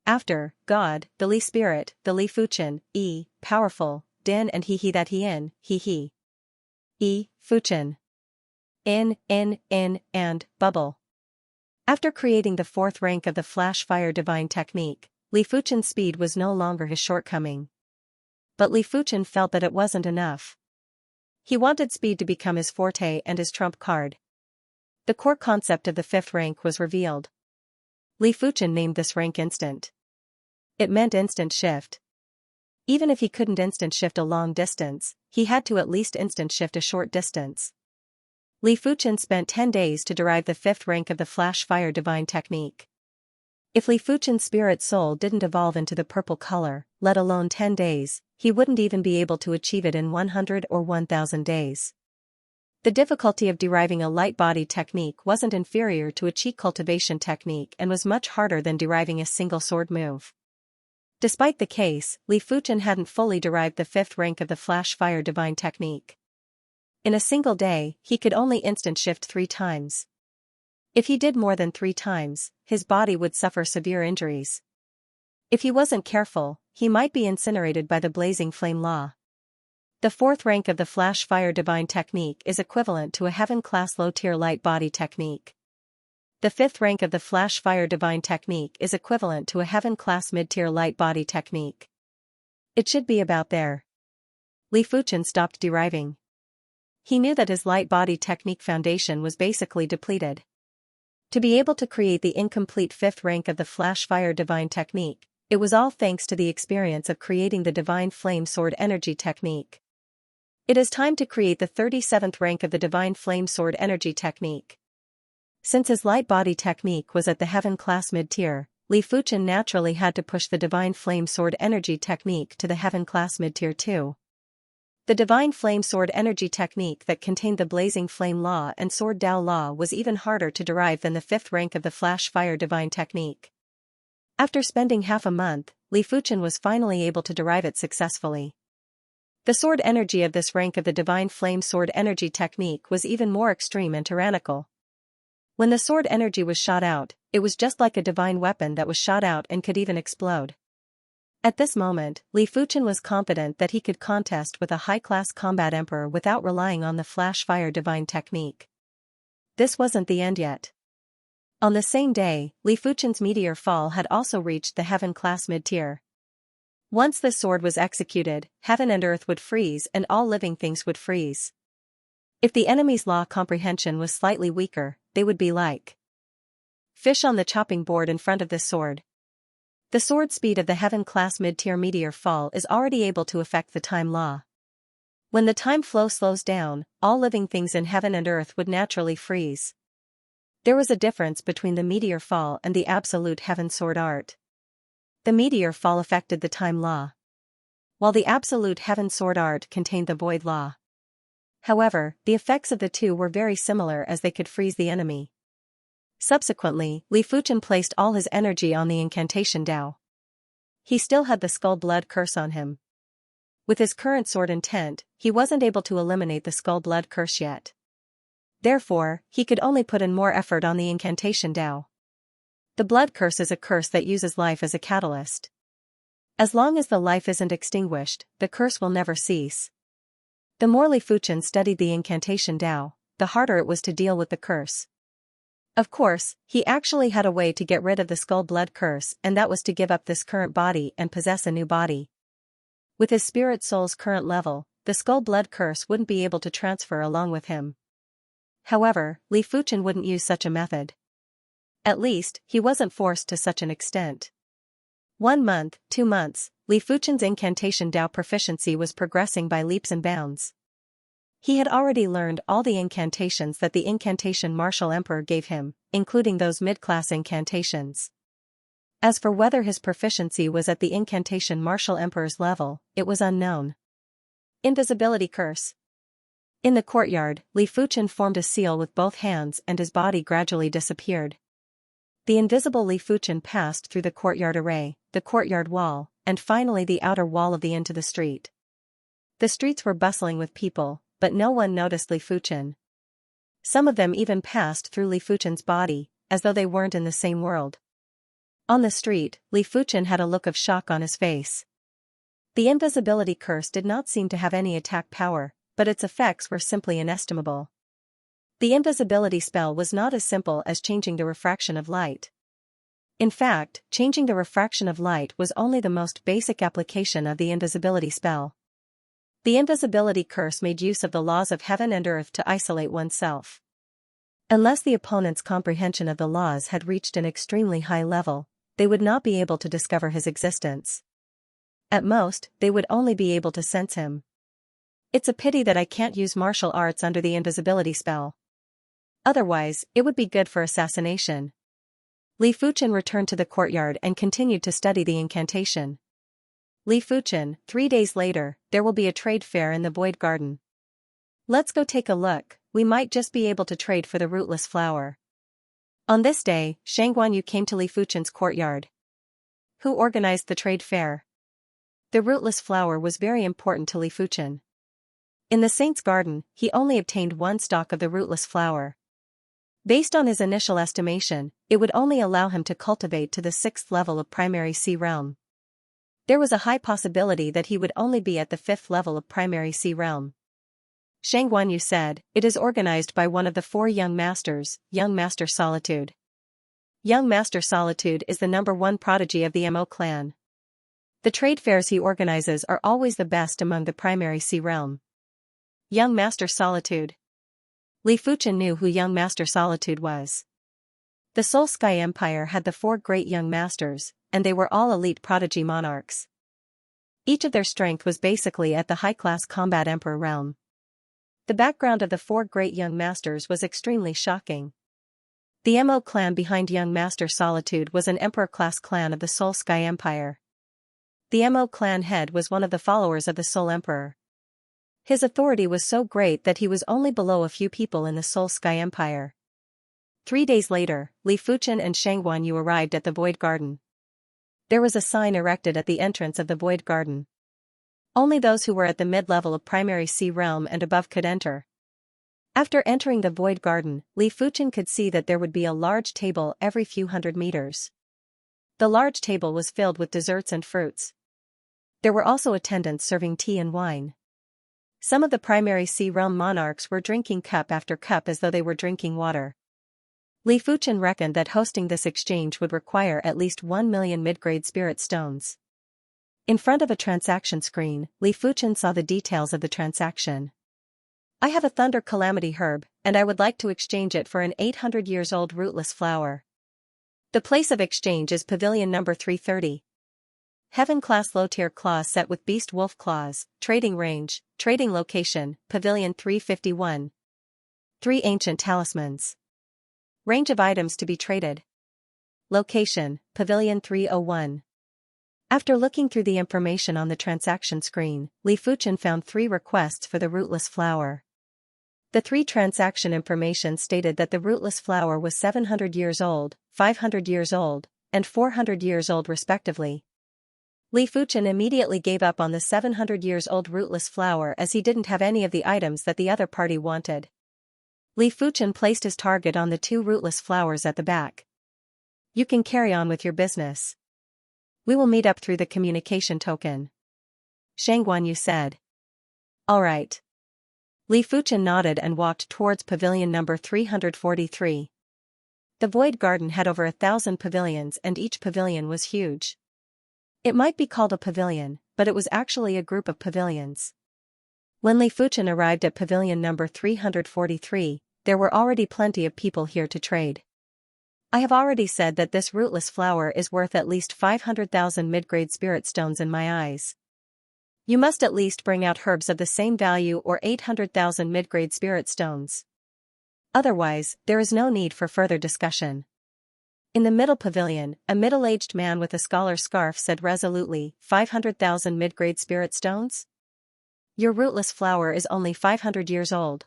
After, God, the Li spirit, the Li Fuchen, powerful, Din and he that he in, he. Fuchen. In, and, bubble. After creating the fourth rank of the flash fire divine technique, Li Fuchen's speed was no longer his shortcoming. But Li Fuchen felt that it wasn't enough. He wanted speed to become his forte and his trump card. The core concept of the fifth rank was revealed. Li Fuchen named this rank instant. It meant instant shift. Even if he couldn't instant shift a long distance, he had to at least instant shift a short distance. Li Fuchen spent 10 days to derive the fifth rank of the flash fire divine technique. If Li Fuchen's spirit soul didn't evolve into the purple color, let alone 10 days, he wouldn't even be able to achieve it in 100 or 1000 days. The difficulty of deriving a light body technique wasn't inferior to a Qi cultivation technique and was much harder than deriving a single sword move. Despite the case, Li Fuchen hadn't fully derived the fifth rank of the flash fire divine technique. In a single day, he could only instant shift 3 times. If he did more than 3 times, his body would suffer severe injuries. If he wasn't careful, he might be incinerated by the blazing flame law. The fourth rank of the flash fire divine technique is equivalent to a heaven-class low-tier light body technique. The fifth rank of the flash fire divine technique is equivalent to a heaven-class mid-tier light body technique. It should be about there. Li Fuchen stopped deriving. He knew that his light body technique foundation was basically depleted. To be able to create the incomplete fifth rank of the flash fire divine technique, it was all thanks to the experience of creating the divine flame sword energy technique. It is time to create the 37th rank of the divine flame sword energy technique. Since his light body technique was at the heaven class mid-tier, Li Fuchen naturally had to push the divine flame sword energy technique to the heaven class mid-tier too. The divine flame sword energy technique that contained the blazing flame law and sword Dao law was even harder to derive than the fifth rank of the flash fire divine technique. After spending half a month, Li Fuchen was finally able to derive it successfully. The sword energy of this rank of the divine flame sword energy technique was even more extreme and tyrannical. When the sword energy was shot out, it was just like a divine weapon that was shot out and could even explode. At this moment, Li Fuchen was confident that he could contest with a high-class combat emperor without relying on the flash fire divine technique. This wasn't the end yet. On the same day, Li Fuchen's meteor fall had also reached the heaven class mid-tier. Once the sword was executed, heaven and earth would freeze and all living things would freeze. If the enemy's law comprehension was slightly weaker, they would be like fish on the chopping board in front of this sword. The sword speed of the heaven class mid-tier meteor fall is already able to affect the time law. When the time flow slows down, all living things in heaven and earth would naturally freeze. There was a difference between the meteor fall and the absolute heaven sword art. The meteor fall affected the time law, while the absolute heaven sword art contained the void law. However, the effects of the two were very similar as they could freeze the enemy. Subsequently, Li Fuchen placed all his energy on the incantation Dao. He still had the skull blood curse on him. With his current sword intent, he wasn't able to eliminate the skull blood curse yet. Therefore, he could only put in more effort on the incantation Dao. The blood curse is a curse that uses life as a catalyst. As long as the life isn't extinguished, the curse will never cease. The more Li Fuchen studied the incantation Dao, the harder it was to deal with the curse. Of course, he actually had a way to get rid of the skull blood curse, and that was to give up this current body and possess a new body. With his spirit soul's current level, the skull blood curse wouldn't be able to transfer along with him. However, Li Fuchen wouldn't use such a method. At least, he wasn't forced to such an extent. 1 month, 2 months, Li Fuchen's incantation Dao proficiency was progressing by leaps and bounds. He had already learned all the incantations that the incantation martial emperor gave him, including those mid-class incantations. As for whether his proficiency was at the incantation martial emperor's level, it was unknown. Invisibility curse. In the courtyard, Li Fuchen formed a seal with both hands and his body gradually disappeared. The invisible Li Fuchen passed through the courtyard array, the courtyard wall, and finally the outer wall of the inn to the street. The streets were bustling with people, but no one noticed Li Fuchen. Some of them even passed through Li Fuchen's body, as though they weren't in the same world. On the street, Li Fuchen had a look of shock on his face. The invisibility curse did not seem to have any attack power, but its effects were simply inestimable. The invisibility spell was not as simple as changing the refraction of light. In fact, changing the refraction of light was only the most basic application of the invisibility spell. The invisibility curse made use of the laws of heaven and earth to isolate oneself. Unless the opponent's comprehension of the laws had reached an extremely high level, they would not be able to discover his existence. At most, they would only be able to sense him. It's a pity that I can't use martial arts under the invisibility spell. Otherwise, it would be good for assassination. Li Fuchen returned to the courtyard and continued to study the incantation. Li Fuchen, 3 days later, there will be a trade fair in the Void Garden. Let's go take a look, we might just be able to trade for the rootless flower. On this day, Xianxia came to Li Fuchen's courtyard. Who organized the trade fair? The rootless flower was very important to Li Fuchen. In the saint's garden, he only obtained 1 stalk of the rootless flower. Based on his initial estimation, it would only allow him to cultivate to the 6th level of primary sea realm. There was a high possibility that he would only be at the 5th level of primary sea realm. Xianxia said, "It is organized by one of the 4 young masters, young Master Solitude. Young Master Solitude is the #1 prodigy of the Mo clan. The trade fairs he organizes are always the best among the primary sea realm." Young Master Solitude. Li Fuchen knew who young Master Solitude was. The Soul Sky Empire had the 4 great young masters, and they were all elite prodigy monarchs. Each of their strength was basically at the high-class combat emperor realm. The background of the 4 great young masters was extremely shocking. The Mo clan behind young Master Solitude was an emperor-class clan of the Soul Sky Empire. The Mo clan head was one of the followers of the Soul Emperor. His authority was so great that he was only below a few people in the Soul Sky Empire. 3 days later, Li Fuchen and Xianxia arrived at the Void Garden. There was a sign erected at the entrance of the Void Garden. Only those who were at the mid-level of primary sea realm and above could enter. After entering the Void Garden, Li Fuchen could see that there would be a large table every few hundred meters. The large table was filled with desserts and fruits. There were also attendants serving tea and wine. Some of the primary sea realm monarchs were drinking cup after cup as though they were drinking water. Li Fuchen reckoned that hosting this exchange would require at least 1 million mid-grade spirit stones. In front of a transaction screen, Li Fuchen saw the details of the transaction. "I have a thunder calamity herb, and I would like to exchange it for an 800 years old rootless flower. The place of exchange is Pavilion number 330. Heaven class low tier claws set with beast wolf claws, trading range, trading location, Pavilion 351. 3 ancient talismans. Range of items to be traded. Location, Pavilion 301. After looking through the information on the transaction screen, Li Fuchen found 3 requests for the rootless flower. The 3 transaction information stated that the rootless flower was 700 years old, 500 years old, and 400 years old respectively. Li Fuchen immediately gave up on the 700 years old rootless flower as he didn't have any of the items that the other party wanted. Li Fuchen placed his target on the 2 rootless flowers at the back. "You can carry on with your business. We will meet up through the communication token," Xianxia said. "All right." Li Fuchen nodded and walked towards pavilion number 343. The Void Garden had over 1,000 pavilions and each pavilion was huge. It might be called a pavilion, but it was actually a group of pavilions. When Li Fuchen arrived at pavilion number 343, there were already plenty of people here to trade. I have already said that this rootless flower is worth at least 500,000 mid-grade spirit stones in my eyes. You must at least bring out herbs of the same value or 800,000 mid-grade spirit stones. Otherwise, there is no need for further discussion. In the middle pavilion, a middle-aged man with a scholar's scarf said resolutely, 500,000 mid-grade spirit stones? Your rootless flower is only 500 years old.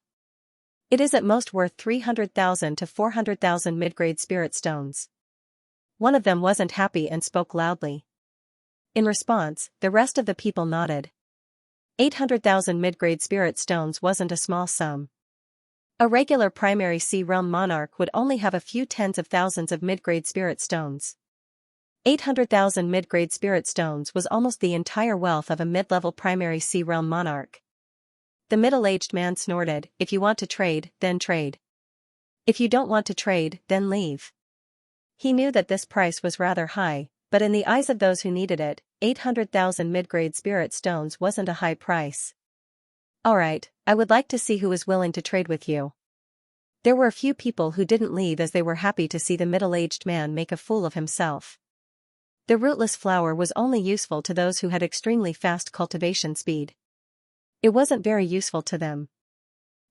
It is at most worth 300,000 to 400,000 mid-grade spirit stones. One of them wasn't happy and spoke loudly. In response, the rest of the people nodded. 800,000 mid-grade spirit stones wasn't a small sum. A regular primary sea realm monarch would only have a few tens of thousands of mid-grade spirit stones. 800,000 mid-grade spirit stones was almost the entire wealth of a mid-level primary sea realm monarch. The middle-aged man snorted, if you want to trade, then trade. If you don't want to trade, then leave. He knew that this price was rather high, but in the eyes of those who needed it, 800,000 mid-grade spirit stones wasn't a high price. Alright, I would like to see who is willing to trade with you. There were a few people who didn't leave as they were happy to see the middle-aged man make a fool of himself. The rootless flower was only useful to those who had extremely fast cultivation speed. It wasn't very useful to them.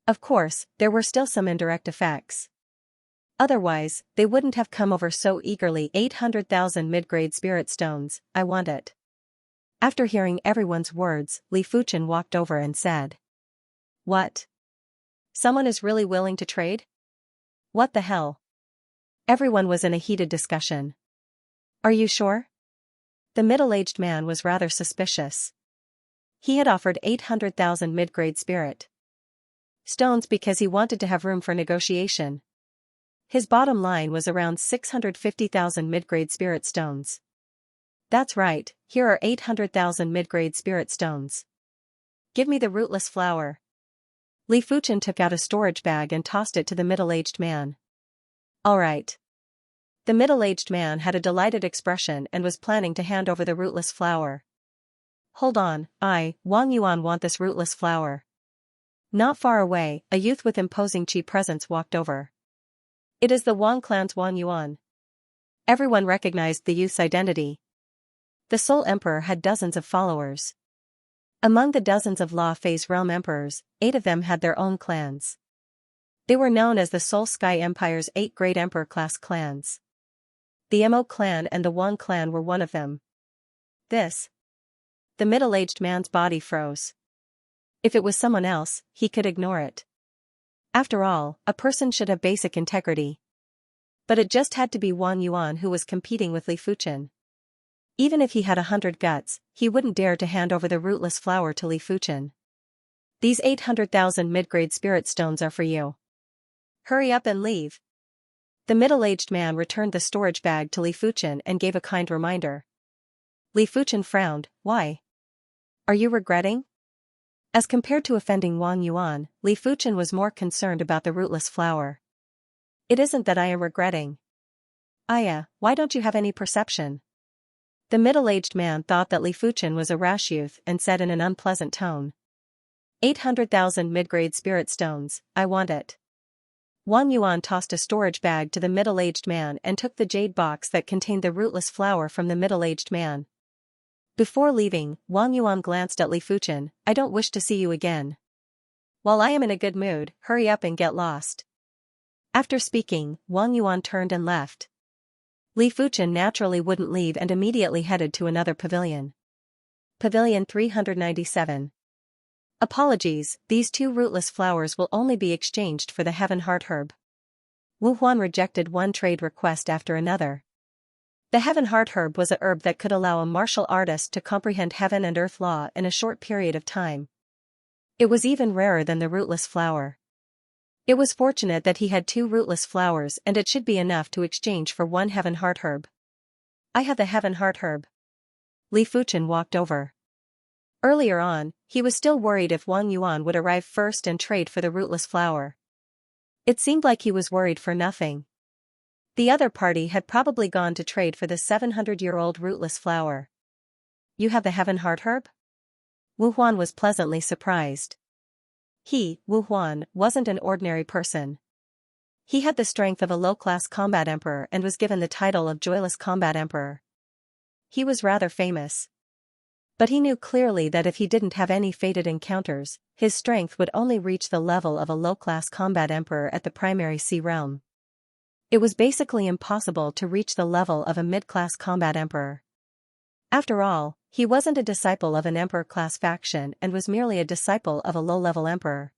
Of course, there were still some indirect effects. Otherwise, they wouldn't have come over so eagerly. 800,000 mid-grade spirit stones, I want it. After hearing everyone's words, Li Fuchen walked over and said. What? Someone is really willing to trade? What the hell? Everyone was in a heated discussion. Are you sure? The middle-aged man was rather suspicious. He had offered 800,000 mid-grade spirit stones because he wanted to have room for negotiation. His bottom line was around 650,000 mid-grade spirit stones. That's right, here are 800,000 mid-grade spirit stones. Give me the rootless flower. Li Fuchen took out a storage bag and tossed it to the middle-aged man. All right. The middle-aged man had a delighted expression and was planning to hand over the rootless flower. Hold on, Wang Yuan, want this rootless flower. Not far away, a youth with imposing chi presence walked over. It is the Wang clan's Wang Yuan. Everyone recognized the youth's identity. The Soul Emperor had dozens of followers. Among the dozens of Law Phase realm emperors, 8 of them had their own clans. They were known as the Soul Sky Empire's 8 great emperor-class clans. The Mo clan and the Wang clan were one of them. This. The middle-aged man's body froze. If it was someone else, he could ignore it. After all, a person should have basic integrity. But it just had to be Wang Yuan who was competing with Li Fuchen. Even if he had 100 guts, he wouldn't dare to hand over the rootless flower to Li Fuchen. These 800,000 mid-grade spirit stones are for you. Hurry up and leave. The middle-aged man returned the storage bag to Li Fuchen and gave a kind reminder. Li Fuchen frowned, why? Are you regretting? As compared to offending Wang Yuan, Li Fuchen was more concerned about the rootless flower. It isn't that I am regretting. Aya, why don't you have any perception? The middle-aged man thought that Li Fuchen was a rash youth and said in an unpleasant tone. 800,000 mid-grade spirit stones, I want it. Wang Yuan tossed a storage bag to the middle-aged man and took the jade box that contained the rootless flower from the middle-aged man. Before leaving, Wang Yuan glanced at Li Fuchen, I don't wish to see you again. While I am in a good mood, hurry up and get lost. After speaking, Wang Yuan turned and left. Li Fuchen naturally wouldn't leave and immediately headed to another pavilion. Pavilion 397. Apologies, these 2 rootless flowers will only be exchanged for the Heaven Heart Herb. Wu Huan rejected one trade request after another. The Heaven Heart Herb was a herb that could allow a martial artist to comprehend heaven and earth law in a short period of time. It was even rarer than the rootless flower. It was fortunate that he had 2 rootless flowers and it should be enough to exchange for 1 Heaven Heart Herb. I have the Heaven Heart Herb. Li Fuchen walked over. Earlier on, he was still worried if Wang Yuan would arrive first and trade for the rootless flower. It seemed like he was worried for nothing. The other party had probably gone to trade for the 700-year-old rootless flower. You have the Heaven Heart Herb? Wu Huan was pleasantly surprised. He, Wu Huan, wasn't an ordinary person. He had the strength of a low-class combat emperor and was given the title of Joyless Combat Emperor. He was rather famous. But he knew clearly that if he didn't have any fated encounters, his strength would only reach the level of a low-class combat emperor at the primary sea realm. It was basically impossible to reach the level of a mid-class combat emperor. After all, he wasn't a disciple of an emperor-class faction and was merely a disciple of a low-level emperor.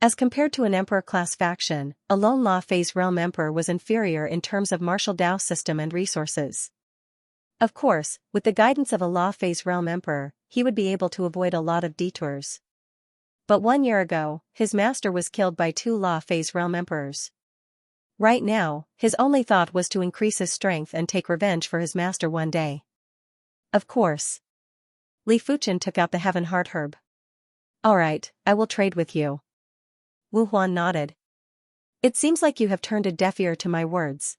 As compared to an emperor-class faction, a lone law phase realm emperor was inferior in terms of martial Dao system and resources. Of course, with the guidance of a law phase realm emperor, he would be able to avoid a lot of detours. But 1 year ago, his master was killed by 2 law phase realm emperors. Right now, his only thought was to increase his strength and take revenge for his master one day. Of course. Li Fuchen took out the Heaven Heart Herb. Alright, I will trade with you. Wu Huan nodded. It seems like you have turned a deaf ear to my words.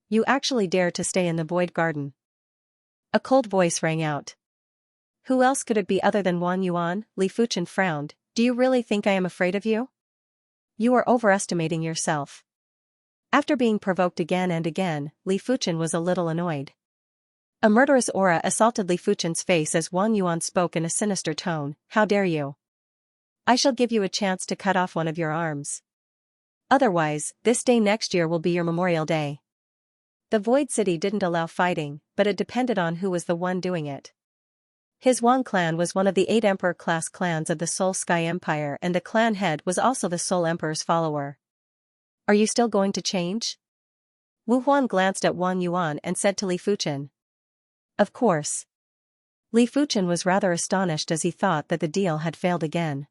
You actually dare to stay in the Void Garden. A cold voice rang out. Who else could it be other than Wang Yuan? Li Fuchen frowned. Do you really think I am afraid of you? You are overestimating yourself. After being provoked again and again, Li Fuchen was a little annoyed. A murderous aura assaulted Li Fuchen's face as Wang Yuan spoke in a sinister tone. How dare you? I shall give you a chance to cut off one of your arms. Otherwise, this day next year will be your Memorial Day. The Void City didn't allow fighting, but it depended on who was the one doing it. His Wang clan was one of the 8 emperor-class clans of the Soul Sky Empire and the clan head was also the Soul Emperor's follower. Are you still going to change? Wu Huan glanced at Wang Yuan and said to Li Fuchen. Of course. Li Fuchen was rather astonished as he thought that the deal had failed again.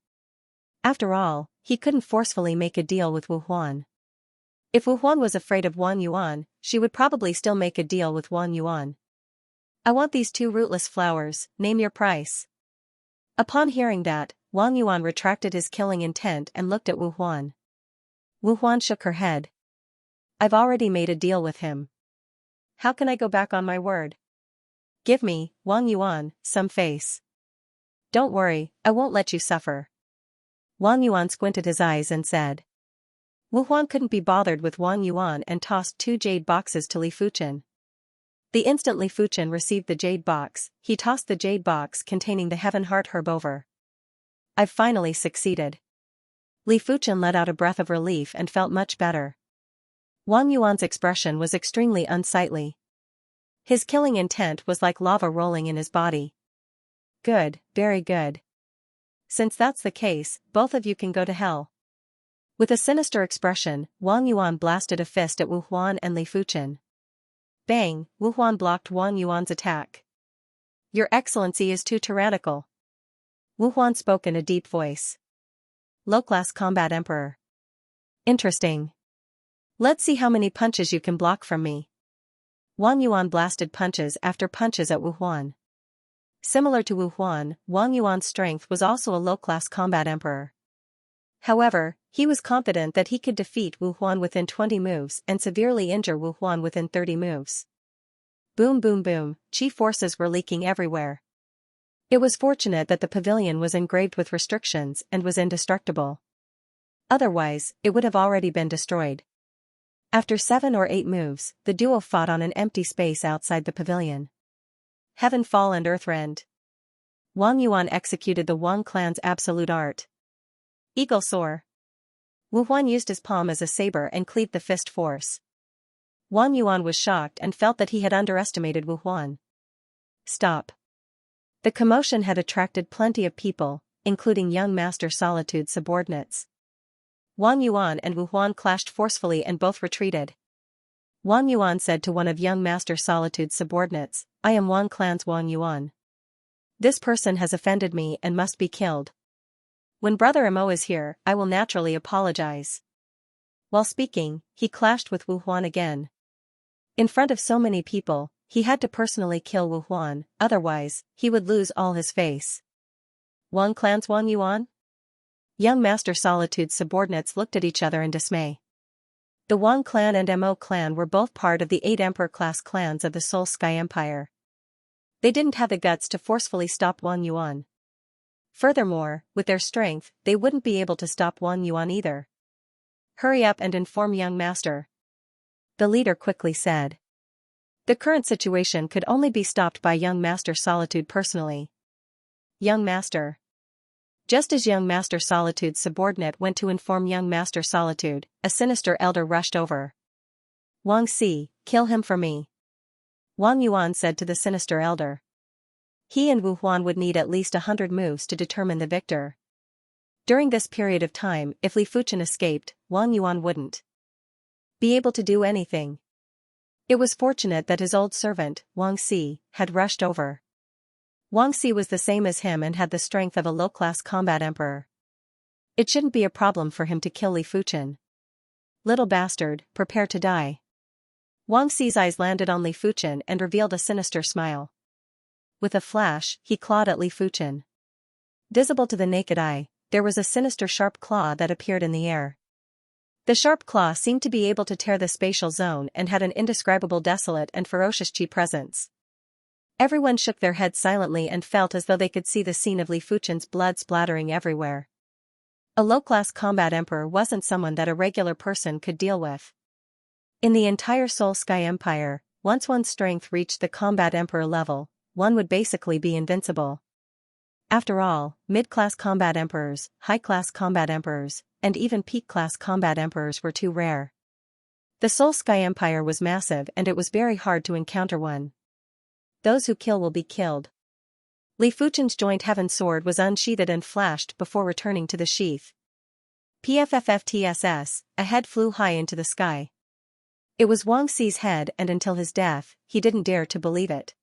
After all, he couldn't forcefully make a deal with Wu Huan. If Wu Huan was afraid of Wang Yuan, she would probably still make a deal with Wang Yuan. I want these 2 rootless flowers, name your price. Upon hearing that, Wang Yuan retracted his killing intent and looked at Wu Huan. Wu Huan shook her head. I've already made a deal with him. How can I go back on my word? Give me, Wang Yuan, some face. Don't worry, I won't let you suffer. Wang Yuan squinted his eyes and said. Wu Huan couldn't be bothered with Wang Yuan and tossed 2 jade boxes to Li Fuchen. The instant Li Fuchen received the jade box, he tossed the jade box containing the Heaven Heart Herb over. I've finally succeeded. Li Fuchen let out a breath of relief and felt much better. Wang Yuan's expression was extremely unsightly. His killing intent was like lava rolling in his body. Good, very good. Since that's the case, both of you can go to hell. With a sinister expression, Wang Yuan blasted a fist at Wu Huan and Li Fuchen. Bang, Wu Huan blocked Wang Yuan's attack. Your Excellency is too tyrannical. Wu Huan spoke in a deep voice. Low-class combat emperor. Interesting. Let's see how many punches you can block from me. Wang Yuan blasted punches after punches at Wu Huan. Similar to Wu Huan, Wang Yuan's strength was also a low-class combat emperor. However, he was confident that he could defeat Wu Huan within 20 moves and severely injure Wu Huan within 30 moves. Boom boom boom, chi forces were leaking everywhere. It was fortunate that the pavilion was engraved with restrictions and was indestructible. Otherwise, it would have already been destroyed. After 7 or 8 moves, the duo fought on an empty space outside the pavilion. Heaven Fall and Earth Rend. Wang Yuan executed the Wang clan's absolute art. Eagle Soar. Wu Huan used his palm as a saber and cleaved the fist force. Wang Yuan was shocked and felt that he had underestimated Wu Huan. Stop. The commotion had attracted plenty of people, including young Master Solitude's subordinates. Wang Yuan and Wu Huan clashed forcefully and both retreated. Wang Yuan said to one of young Master Solitude's subordinates, I am Wang clan's Wang Yuan. This person has offended me and must be killed. When Brother Mo is here, I will naturally apologize. While speaking, he clashed with Wu Huan again. In front of so many people, he had to personally kill Wu Huan, otherwise, he would lose all his face. Wang clan's Wang Yuan? Young Master Solitude's subordinates looked at each other in dismay. The Wang clan and Mo clan were both part of the 8 emperor-class clans of the Soul Sky Empire. They didn't have the guts to forcefully stop Wang Yuan. Furthermore, with their strength, they wouldn't be able to stop Wang Yuan either. Hurry up and inform young master. The leader quickly said. The current situation could only be stopped by young master Solitude personally. Young master. Just as young master Solitude's subordinate went to inform young master Solitude, a sinister elder rushed over. Wang Si, kill him for me. Wang Yuan said to the sinister elder. He and Wu Huan would need at least 100 moves to determine the victor. During this period of time, if Li Fuchen escaped, Wang Yuan wouldn't be able to do anything. It was fortunate that his old servant, Wang Si, had rushed over. Wang Si was the same as him and had the strength of a low-class combat emperor. It shouldn't be a problem for him to kill Li Fuchen. Little bastard, prepare to die. Wang Si's eyes landed on Li Fuchen and revealed a sinister smile. With a flash, he clawed at Li Fuchen. Visible to the naked eye, there was a sinister sharp claw that appeared in the air. The sharp claw seemed to be able to tear the spatial zone and had an indescribable desolate and ferocious chi presence. Everyone shook their heads silently and felt as though they could see the scene of Li Fuchen's blood splattering everywhere. A low-class combat emperor wasn't someone that a regular person could deal with. In the entire Soul Sky Empire, once one's strength reached the combat emperor level, one would basically be invincible. After all, mid-class combat emperors, high-class combat emperors, and even peak-class combat emperors were too rare. The Soul Sky Empire was massive and it was very hard to encounter one. Those who kill will be killed. Li Fuchen's joint heaven sword was unsheathed and flashed before returning to the sheath. PFFFTSS, a head flew high into the sky. It was Wang Si's head and until his death, he didn't dare to believe it.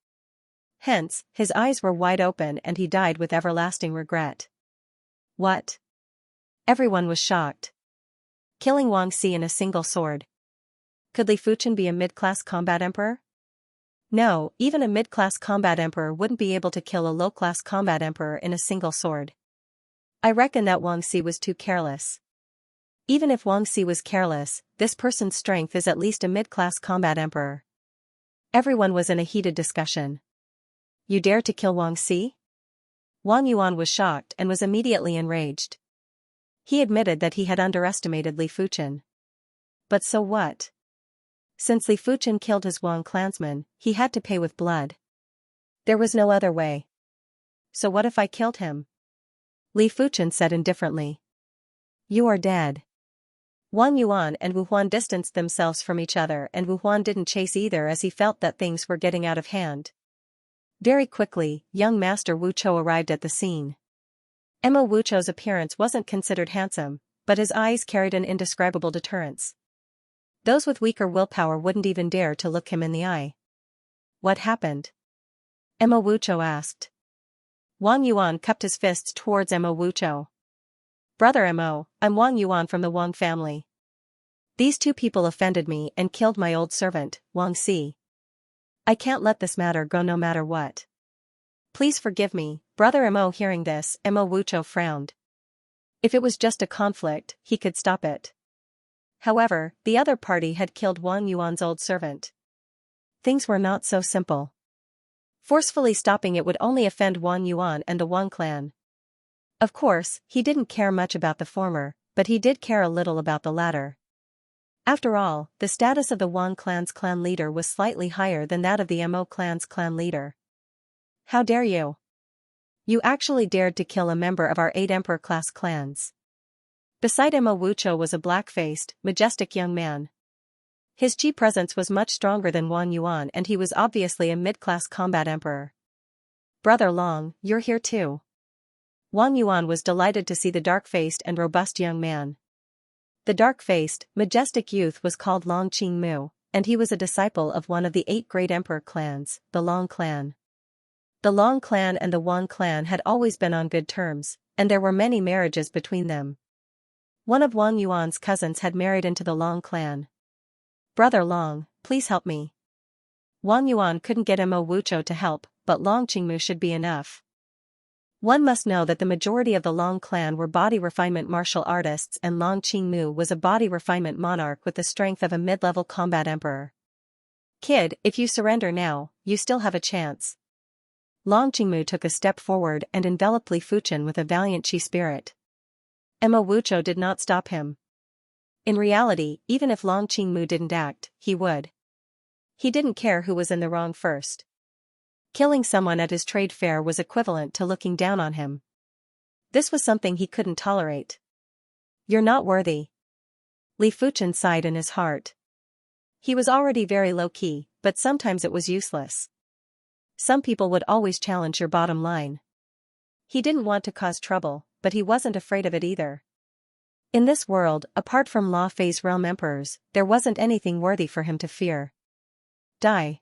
Hence, his eyes were wide open and he died with everlasting regret. What? Everyone was shocked. Killing Wang Si in a single sword. Could Li Fuchen be a mid-class combat emperor? No, even a mid-class combat emperor wouldn't be able to kill a low-class combat emperor in a single sword. I reckon that Wang Si was too careless. Even if Wang Si was careless, this person's strength is at least a mid-class combat emperor. Everyone was in a heated discussion. You dare to kill Wang Si? Wang Yuan was shocked and was immediately enraged. He admitted that he had underestimated Li Fuchen. But so what? Since Li Fuchen killed his Wang clansman, he had to pay with blood. There was no other way. So what if I killed him? Li Fuchen said indifferently. You are dead. Wang Yuan and Wu Huan distanced themselves from each other and Wu Huan didn't chase either as he felt that things were getting out of hand. Very quickly, young master Wu Chou arrived at the scene. Mo Wu Chou's appearance wasn't considered handsome, but his eyes carried an indescribable deterrence. Those with weaker willpower wouldn't even dare to look him in the eye. What happened? Mo Wu Chou asked. Wang Yuan cupped his fists towards Mo Wu Chou. Brother Mo, I'm Wang Yuan from the Wang family. These two people offended me and killed my old servant, Wang Si. I can't let this matter go no matter what. Please forgive me, Brother Mo. Hearing this, Mo Wu Chou frowned. If it was just a conflict, he could stop it. However, the other party had killed Wang Yuan's old servant. Things were not so simple. Forcefully stopping it would only offend Wang Yuan and the Wang clan. Of course, he didn't care much about the former, but he did care a little about the latter. After all, the status of the Wang clan's clan leader was slightly higher than that of the Mo clan's clan leader. How dare you? You actually dared to kill a member of our 8 emperor-class clans. Beside Mo Wu Chou was a black-faced, majestic young man. His chi presence was much stronger than Wang Yuan and he was obviously a mid-class combat emperor. Brother Long, you're here too. Wang Yuan was delighted to see the dark-faced and robust young man. The dark-faced, majestic youth was called Long Qingmu, and he was a disciple of one of the 8 great emperor clans, the Long clan. The Long clan and the Wang clan had always been on good terms, and there were many marriages between them. One of Wang Yuan's cousins had married into the Long clan. Brother Long, please help me. Wang Yuan couldn't get Mo Wu Chou to help, but Long Qingmu should be enough. One must know that the majority of the Long clan were body refinement martial artists and Long Qingmu was a body refinement monarch with the strength of a mid-level combat emperor. Kid, if you surrender now, you still have a chance. Long Qingmu took a step forward and enveloped Li Fuchen with a valiant chi spirit. Mo Wu Chou did not stop him. In reality, even if Long Qingmu didn't act, he would. He didn't care who was in the wrong first. Killing someone at his trade fair was equivalent to looking down on him. This was something he couldn't tolerate. You're not worthy. Li Fuchen sighed in his heart. He was already very low-key, but sometimes it was useless. Some people would always challenge your bottom line. He didn't want to cause trouble, but he wasn't afraid of it either. In this world, apart from Law Phase Realm Emperors, there wasn't anything worthy for him to fear. Die.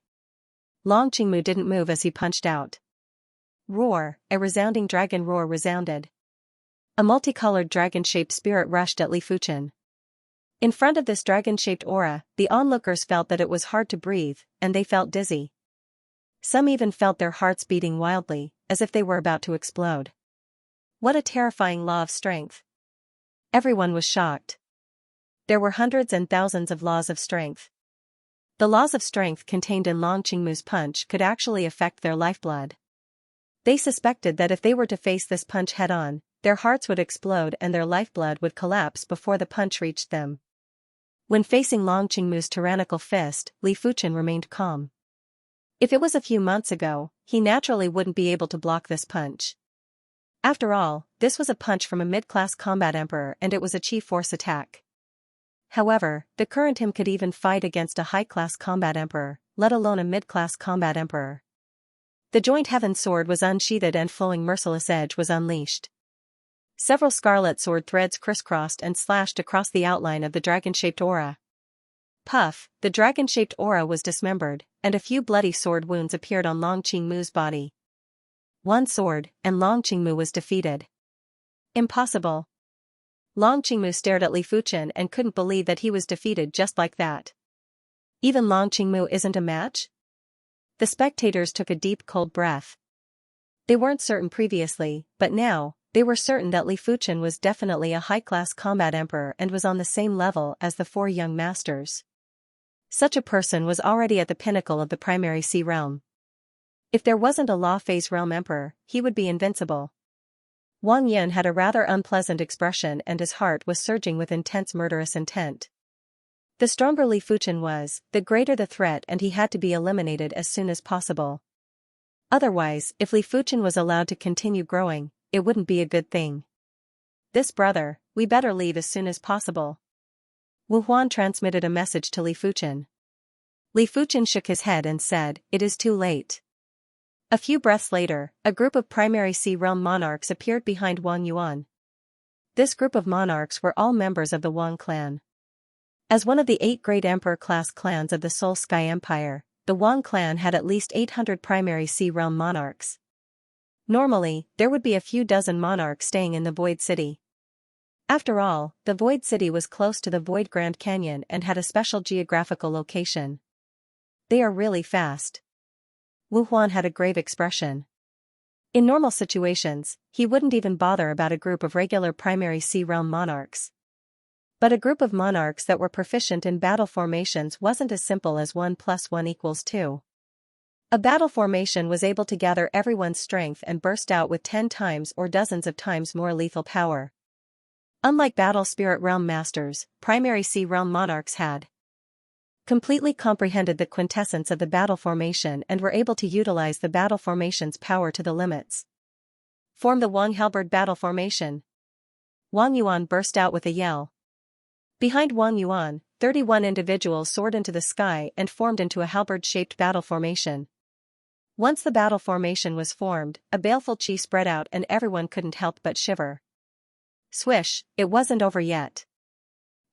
Long Qingmu didn't move as he punched out. Roar, a resounding dragon roar resounded. A multicolored dragon-shaped spirit rushed at Li Fuchen. In front of this dragon-shaped aura, the onlookers felt that it was hard to breathe, and they felt dizzy. Some even felt their hearts beating wildly, as if they were about to explode. What a terrifying law of strength. Everyone was shocked. There were hundreds and thousands of laws of strength. The laws of strength contained in Long Qingmu's punch could actually affect their lifeblood. They suspected that if they were to face this punch head-on, their hearts would explode and their lifeblood would collapse before the punch reached them. When facing Long Qingmu's tyrannical fist, Li Fuchen remained calm. If it was a few months ago, he naturally wouldn't be able to block this punch. After all, this was a punch from a mid-class combat emperor and it was a chief force attack. However, the current him could even fight against a high-class combat emperor, let alone a mid-class combat emperor. The joint heaven sword was unsheathed and flowing merciless edge was unleashed. Several scarlet sword threads crisscrossed and slashed across the outline of the dragon-shaped aura. Puff, the dragon-shaped aura was dismembered, and a few bloody sword wounds appeared on Long Qingmu's body. One sword, and Long Qingmu was defeated. Impossible. Long Qingmu stared at Li Fuchen and couldn't believe that he was defeated just like that. Even Long Qingmu isn't a match? The spectators took a deep cold breath. They weren't certain previously, but now, they were certain that Li Fuchen was definitely a high-class combat emperor and was on the same level as the four young masters. Such a person was already at the pinnacle of the primary sea realm. If there wasn't a Law Phase Realm Emperor, he would be invincible. Wang Yun had a rather unpleasant expression and his heart was surging with intense murderous intent. The stronger Li Fuchen was, the greater the threat and he had to be eliminated as soon as possible. Otherwise, if Li Fuchen was allowed to continue growing, it wouldn't be a good thing. This brother, we better leave as soon as possible. Wu Huan transmitted a message to Li Fuchen. Li Fuchen shook his head and said, "It is too late." A few breaths later, a group of primary sea realm monarchs appeared behind Wang Yuan. This group of monarchs were all members of the Wang clan. As one of the 8 great emperor-class clans of the Soul Sky Empire, the Wang clan had at least 800 primary sea realm monarchs. Normally, there would be a few dozen monarchs staying in the Void City. After all, the Void City was close to the Void Grand Canyon and had a special geographical location. They are really fast. Wu Huan had a grave expression. In normal situations, he wouldn't even bother about a group of regular primary sea realm monarchs. But a group of monarchs that were proficient in battle formations wasn't as simple as 1 + 1 = 2. A battle formation was able to gather everyone's strength and burst out with 10 times or dozens of times more lethal power. Unlike Battle Spirit Realm Masters, primary sea realm monarchs had completely comprehended the quintessence of the battle formation and were able to utilize the battle formation's power to the limits. Form the Wang Halberd battle formation. Wang Yuan burst out with a yell. Behind Wang Yuan, 31 individuals soared into the sky and formed into a halberd-shaped battle formation. Once the battle formation was formed, a baleful chi spread out and everyone couldn't help but shiver. Swish, it wasn't over yet.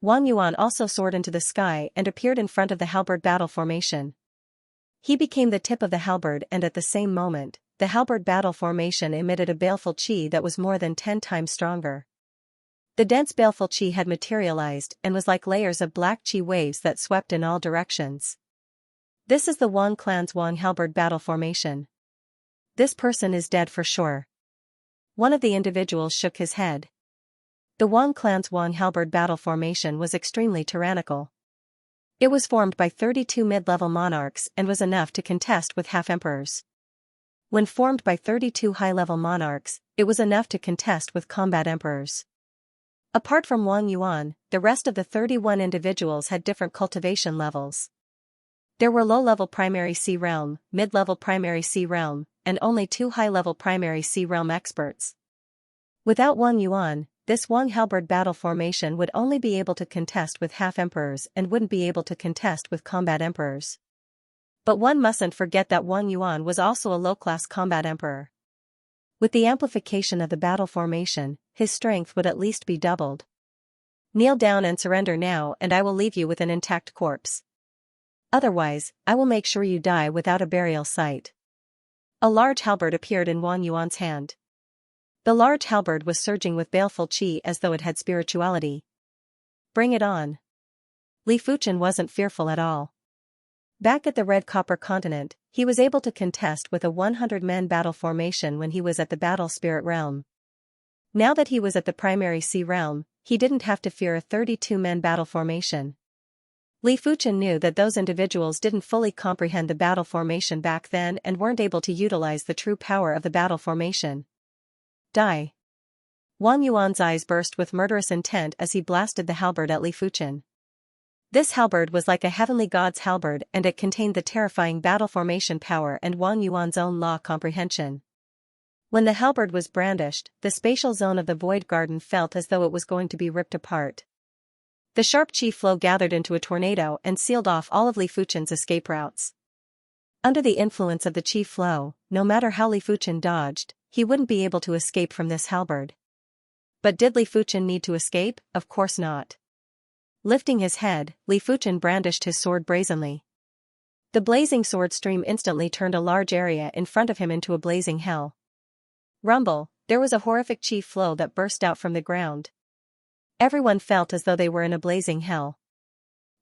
Wang Yuan also soared into the sky and appeared in front of the halberd battle formation. He became the tip of the halberd and at the same moment, the halberd battle formation emitted a baleful chi that was more than 10 times stronger. The dense baleful chi had materialized and was like layers of black chi waves that swept in all directions. This is the Wang clan's Wang halberd battle formation. This person is dead for sure. One of the individuals shook his head. The Wang clan's Wang halberd battle formation was extremely tyrannical. It was formed by 32 mid-level monarchs and was enough to contest with half-emperors. When formed by 32 high-level monarchs, it was enough to contest with combat emperors. Apart from Wang Yuan, the rest of the 31 individuals had different cultivation levels. There were low-level primary C realm, mid-level primary C realm, and only 2 high-level primary C realm experts. Without Wang Yuan, this Wang halberd battle formation would only be able to contest with half-emperors and wouldn't be able to contest with combat emperors. But one mustn't forget that Wang Yuan was also a low-class combat emperor. With the amplification of the battle formation, his strength would at least be doubled. Kneel down and surrender now, and I will leave you with an intact corpse. Otherwise, I will make sure you die without a burial site. A large halberd appeared in Wang Yuan's hand. The large halberd was surging with baleful qi as though it had spirituality. Bring it on. Li Fuchen wasn't fearful at all. Back at the Red Copper continent, he was able to contest with a 100-man battle formation when he was at the Battle Spirit realm. Now that he was at the Primary C realm, he didn't have to fear a 32-man battle formation. Li Fuchen knew that those individuals didn't fully comprehend the battle formation back then and weren't able to utilize the true power of the battle formation. Die. Wang Yuan's eyes burst with murderous intent as he blasted the halberd at Li Fuchen. This halberd was like a heavenly god's halberd, and it contained the terrifying battle formation power and Wang Yuan's own law comprehension. When the halberd was brandished, the spatial zone of the Void Garden felt as though it was going to be ripped apart. The sharp qi flow gathered into a tornado and sealed off all of Li Fuchen's escape routes. Under the influence of the qi flow, no matter how Li Fuchen dodged, he wouldn't be able to escape from this halberd. But did Li Fuchen need to escape? Of course not. Lifting his head, Li Fuchen brandished his sword brazenly. The blazing sword stream instantly turned a large area in front of him into a blazing hell. Rumble, there was a horrific qi flow that burst out from the ground. Everyone felt as though they were in a blazing hell.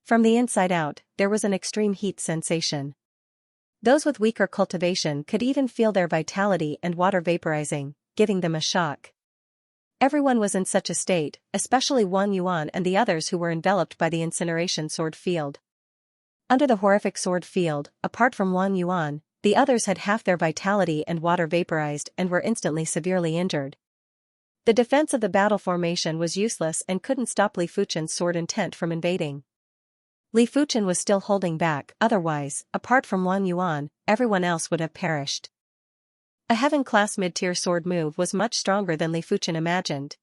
From the inside out, there was an extreme heat sensation. Those with weaker cultivation could even feel their vitality and water vaporizing, giving them a shock. Everyone was in such a state, especially Wang Yuan and the others who were enveloped by the incineration sword field. Under the horrific sword field, apart from Wang Yuan, the others had half their vitality and water vaporized and were instantly severely injured. The defense of the battle formation was useless and couldn't stop Li Fuchen's sword intent from invading. Li Fuchen was still holding back, otherwise, apart from Wang Yuan, everyone else would have perished. A heaven-class mid-tier sword move was much stronger than Li Fuchen imagined.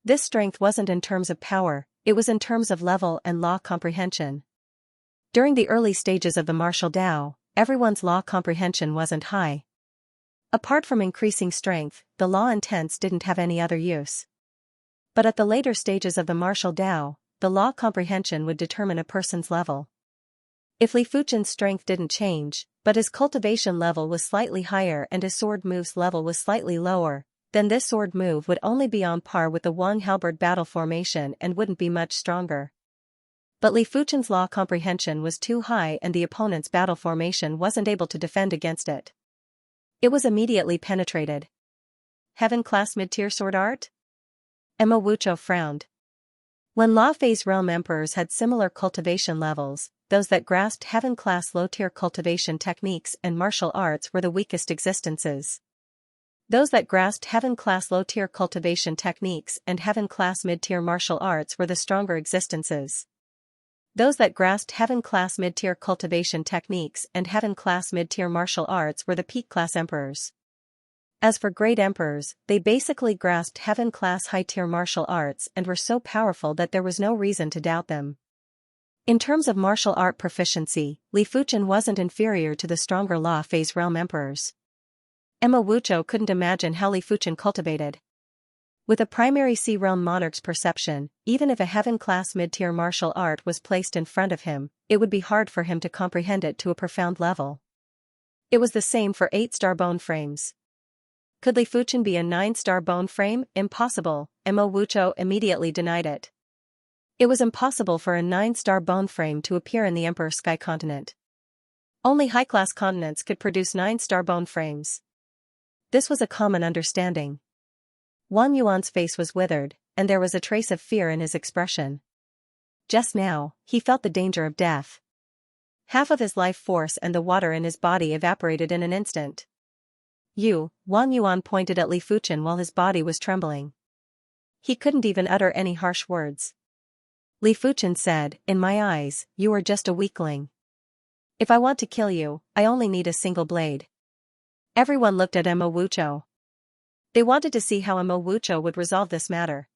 This strength wasn't in terms of power, it was in terms of level and law comprehension. During the early stages of the martial Dao, everyone's law comprehension wasn't high. Apart from increasing strength, the law intents didn't have any other use. But at the later stages of the martial Dao, the law comprehension would determine a person's level. If Li Fuchen's strength didn't change, but his cultivation level was slightly higher and his sword move's level was slightly lower, then this sword move would only be on par with the Wang halberd battle formation and wouldn't be much stronger. But Li Fuchen's law comprehension was too high and the opponent's battle formation wasn't able to defend against it. It was immediately penetrated. Heaven-class mid-tier sword art? Emma Wucho frowned. When Law Phase realm emperors had similar cultivation levels, those that grasped heaven-class low-tier cultivation techniques and martial arts were the weakest existences. Those that grasped heaven-class low-tier cultivation techniques and heaven-class mid-tier martial arts were the stronger existences. Those that grasped heaven-class mid-tier cultivation techniques and heaven-class mid-tier martial arts were the peak-class emperors. As for great emperors, they basically grasped heaven-class high-tier martial arts and were so powerful that there was no reason to doubt them. In terms of martial art proficiency, Li Fuchen wasn't inferior to the stronger Law Phase realm emperors. Emma Wucho couldn't imagine how Li Fuchen cultivated. With a primary C realm monarch's perception, even if a heaven-class mid-tier martial art was placed in front of him, it would be hard for him to comprehend it to a profound level. It was the same for 8-star bone frames. Could Li Fuchen be a 9-star bone frame? Impossible, Emma Wucho immediately denied it. It was impossible for a 9-star bone frame to appear in the Emperor Sky continent. Only high-class continents could produce 9-star bone frames. This was a common understanding. Wang Yuan's face was withered, and there was a trace of fear in his expression. Just now, he felt the danger of death. Half of his life force and the water in his body evaporated in an instant. Wang Yuan pointed at Li Fuchen while his body was trembling. He couldn't even utter any harsh words. Li Fuchen said, "In my eyes, you are just a weakling. If I want to kill you, I only need a single blade." Everyone looked at Mo Wuchou. They wanted to see how Mo Wuchou would resolve this matter.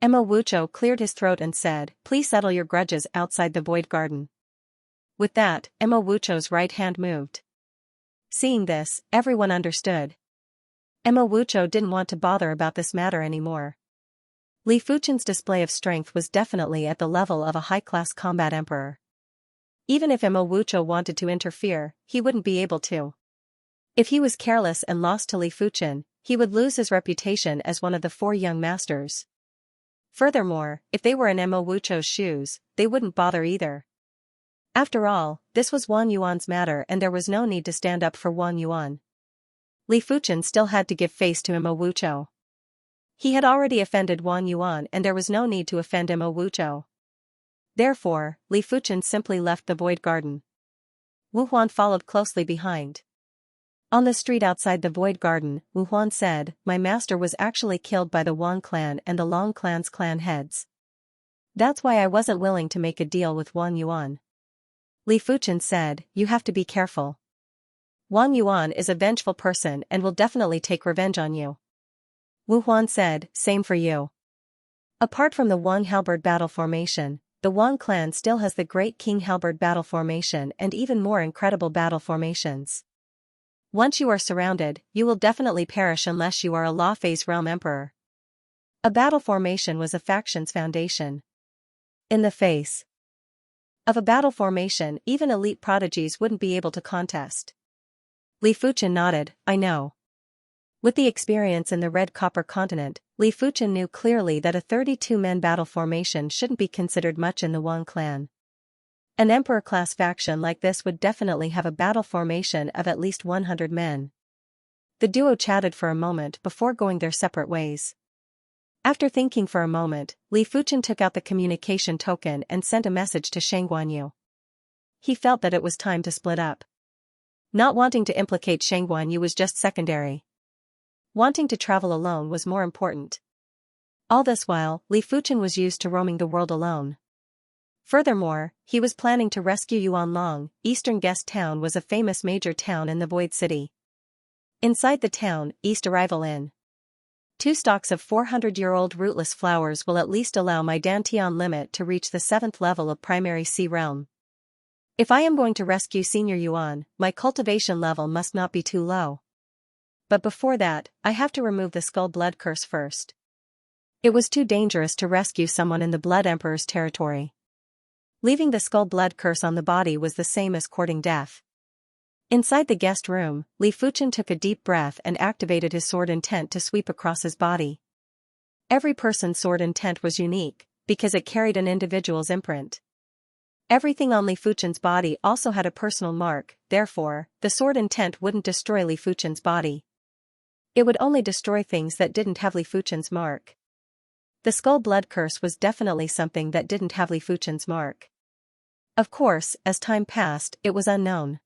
Mo Wuchou cleared his throat and said, "Please settle your grudges outside the Void Garden." With that, Mo Wuchou's right hand moved. Seeing this, everyone understood. Mo Wuchou didn't want to bother about this matter anymore. Li Fuchen's display of strength was definitely at the level of a high-class combat emperor. Even if Mo Wuchou wanted to interfere, he wouldn't be able to. If he was careless and lost to Li Fuchen, he would lose his reputation as one of the 4 young masters. Furthermore, if they were in Mo Wuchou's shoes, they wouldn't bother either. After all, this was Wang Yuan's matter and there was no need to stand up for Wang Yuan. Li Fuchen still had to give face to Mo Wuchou. He had already offended Wang Yuan and there was no need to offend Mo Wuchou. Therefore, Li Fuchen simply left the Void Garden. Wu Huan followed closely behind. On the street outside the Void Garden, Wu Huan said, "My master was actually killed by the Wang clan and the Long clan's clan heads. That's why I wasn't willing to make a deal with Wang Yuan." Li Fuchen said, "You have to be careful. Wang Yuan is a vengeful person and will definitely take revenge on you." Wu Huan said, "Same for you." Apart from the Wang Halberd battle formation, the Wang clan still has the Great King Halberd battle formation and even more incredible battle formations. Once you are surrounded, you will definitely perish unless you are a Law Phase Realm Emperor. A battle formation was a faction's foundation. In the face of a battle formation, even elite prodigies wouldn't be able to contest. Li Fuchen nodded, "I know." With the experience in the Red Copper Continent, Li Fuchen knew clearly that a 32-man battle formation shouldn't be considered much in the Wang clan. An emperor-class faction like this would definitely have a battle formation of at least 100 men. The duo chatted for a moment before going their separate ways. After thinking for a moment, Li Fuchen took out the communication token and sent a message to Shang Guanyu. He felt that it was time to split up. Not wanting to implicate Shang Guanyu was just secondary. Wanting to travel alone was more important. All this while, Li Fuchen was used to roaming the world alone. Furthermore, he was planning to rescue Yuanlong. Eastern Guest Town was a famous major town in the Void City. Inside the town, East Arrival Inn. 2 stalks of 400-year-old rootless flowers will at least allow my Dantian limit to reach the 7th level of Primary Sea Realm. If I am going to rescue Senior Yuan, my cultivation level must not be too low. But before that, I have to remove the Skull Blood Curse first. It was too dangerous to rescue someone in the Blood Emperor's territory. Leaving the Skull Blood Curse on the body was the same as courting death. Inside the guest room, Li Fuchen took a deep breath and activated his sword intent to sweep across his body. Every person's sword intent was unique, because it carried an individual's imprint. Everything on Li Fuchen's body also had a personal mark, therefore, the sword intent wouldn't destroy Li Fuchen's body. It would only destroy things that didn't have Li Fuchen's mark. The Skull Blood Curse was definitely something that didn't have Li Fuchen's mark. Of course, as time passed, it was unknown.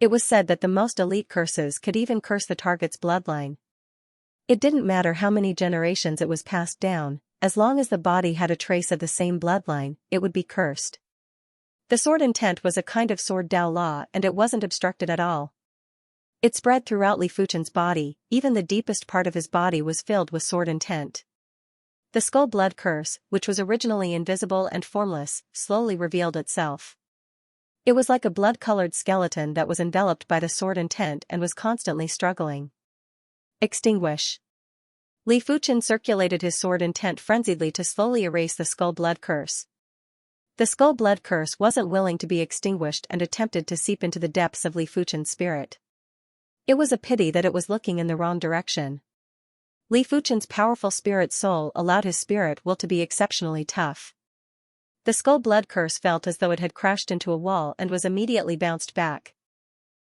It was said that the most elite curses could even curse the target's bloodline. It didn't matter how many generations it was passed down, as long as the body had a trace of the same bloodline, it would be cursed. The sword intent was a kind of sword Dao law and it wasn't obstructed at all. It spread throughout Li Fuchen's body, even the deepest part of his body was filled with sword intent. The Skull Blood Curse, which was originally invisible and formless, slowly revealed itself. It was like a blood-colored skeleton that was enveloped by the sword intent and was constantly struggling. Extinguish. Li Fuchen circulated his sword intent frenziedly to slowly erase the Skull Blood Curse. The Skull Blood Curse wasn't willing to be extinguished and attempted to seep into the depths of Li Fuchen's spirit. It was a pity that it was looking in the wrong direction. Li Fuchen's powerful spirit soul allowed his spirit will to be exceptionally tough. The Skull Blood Curse felt as though it had crashed into a wall and was immediately bounced back.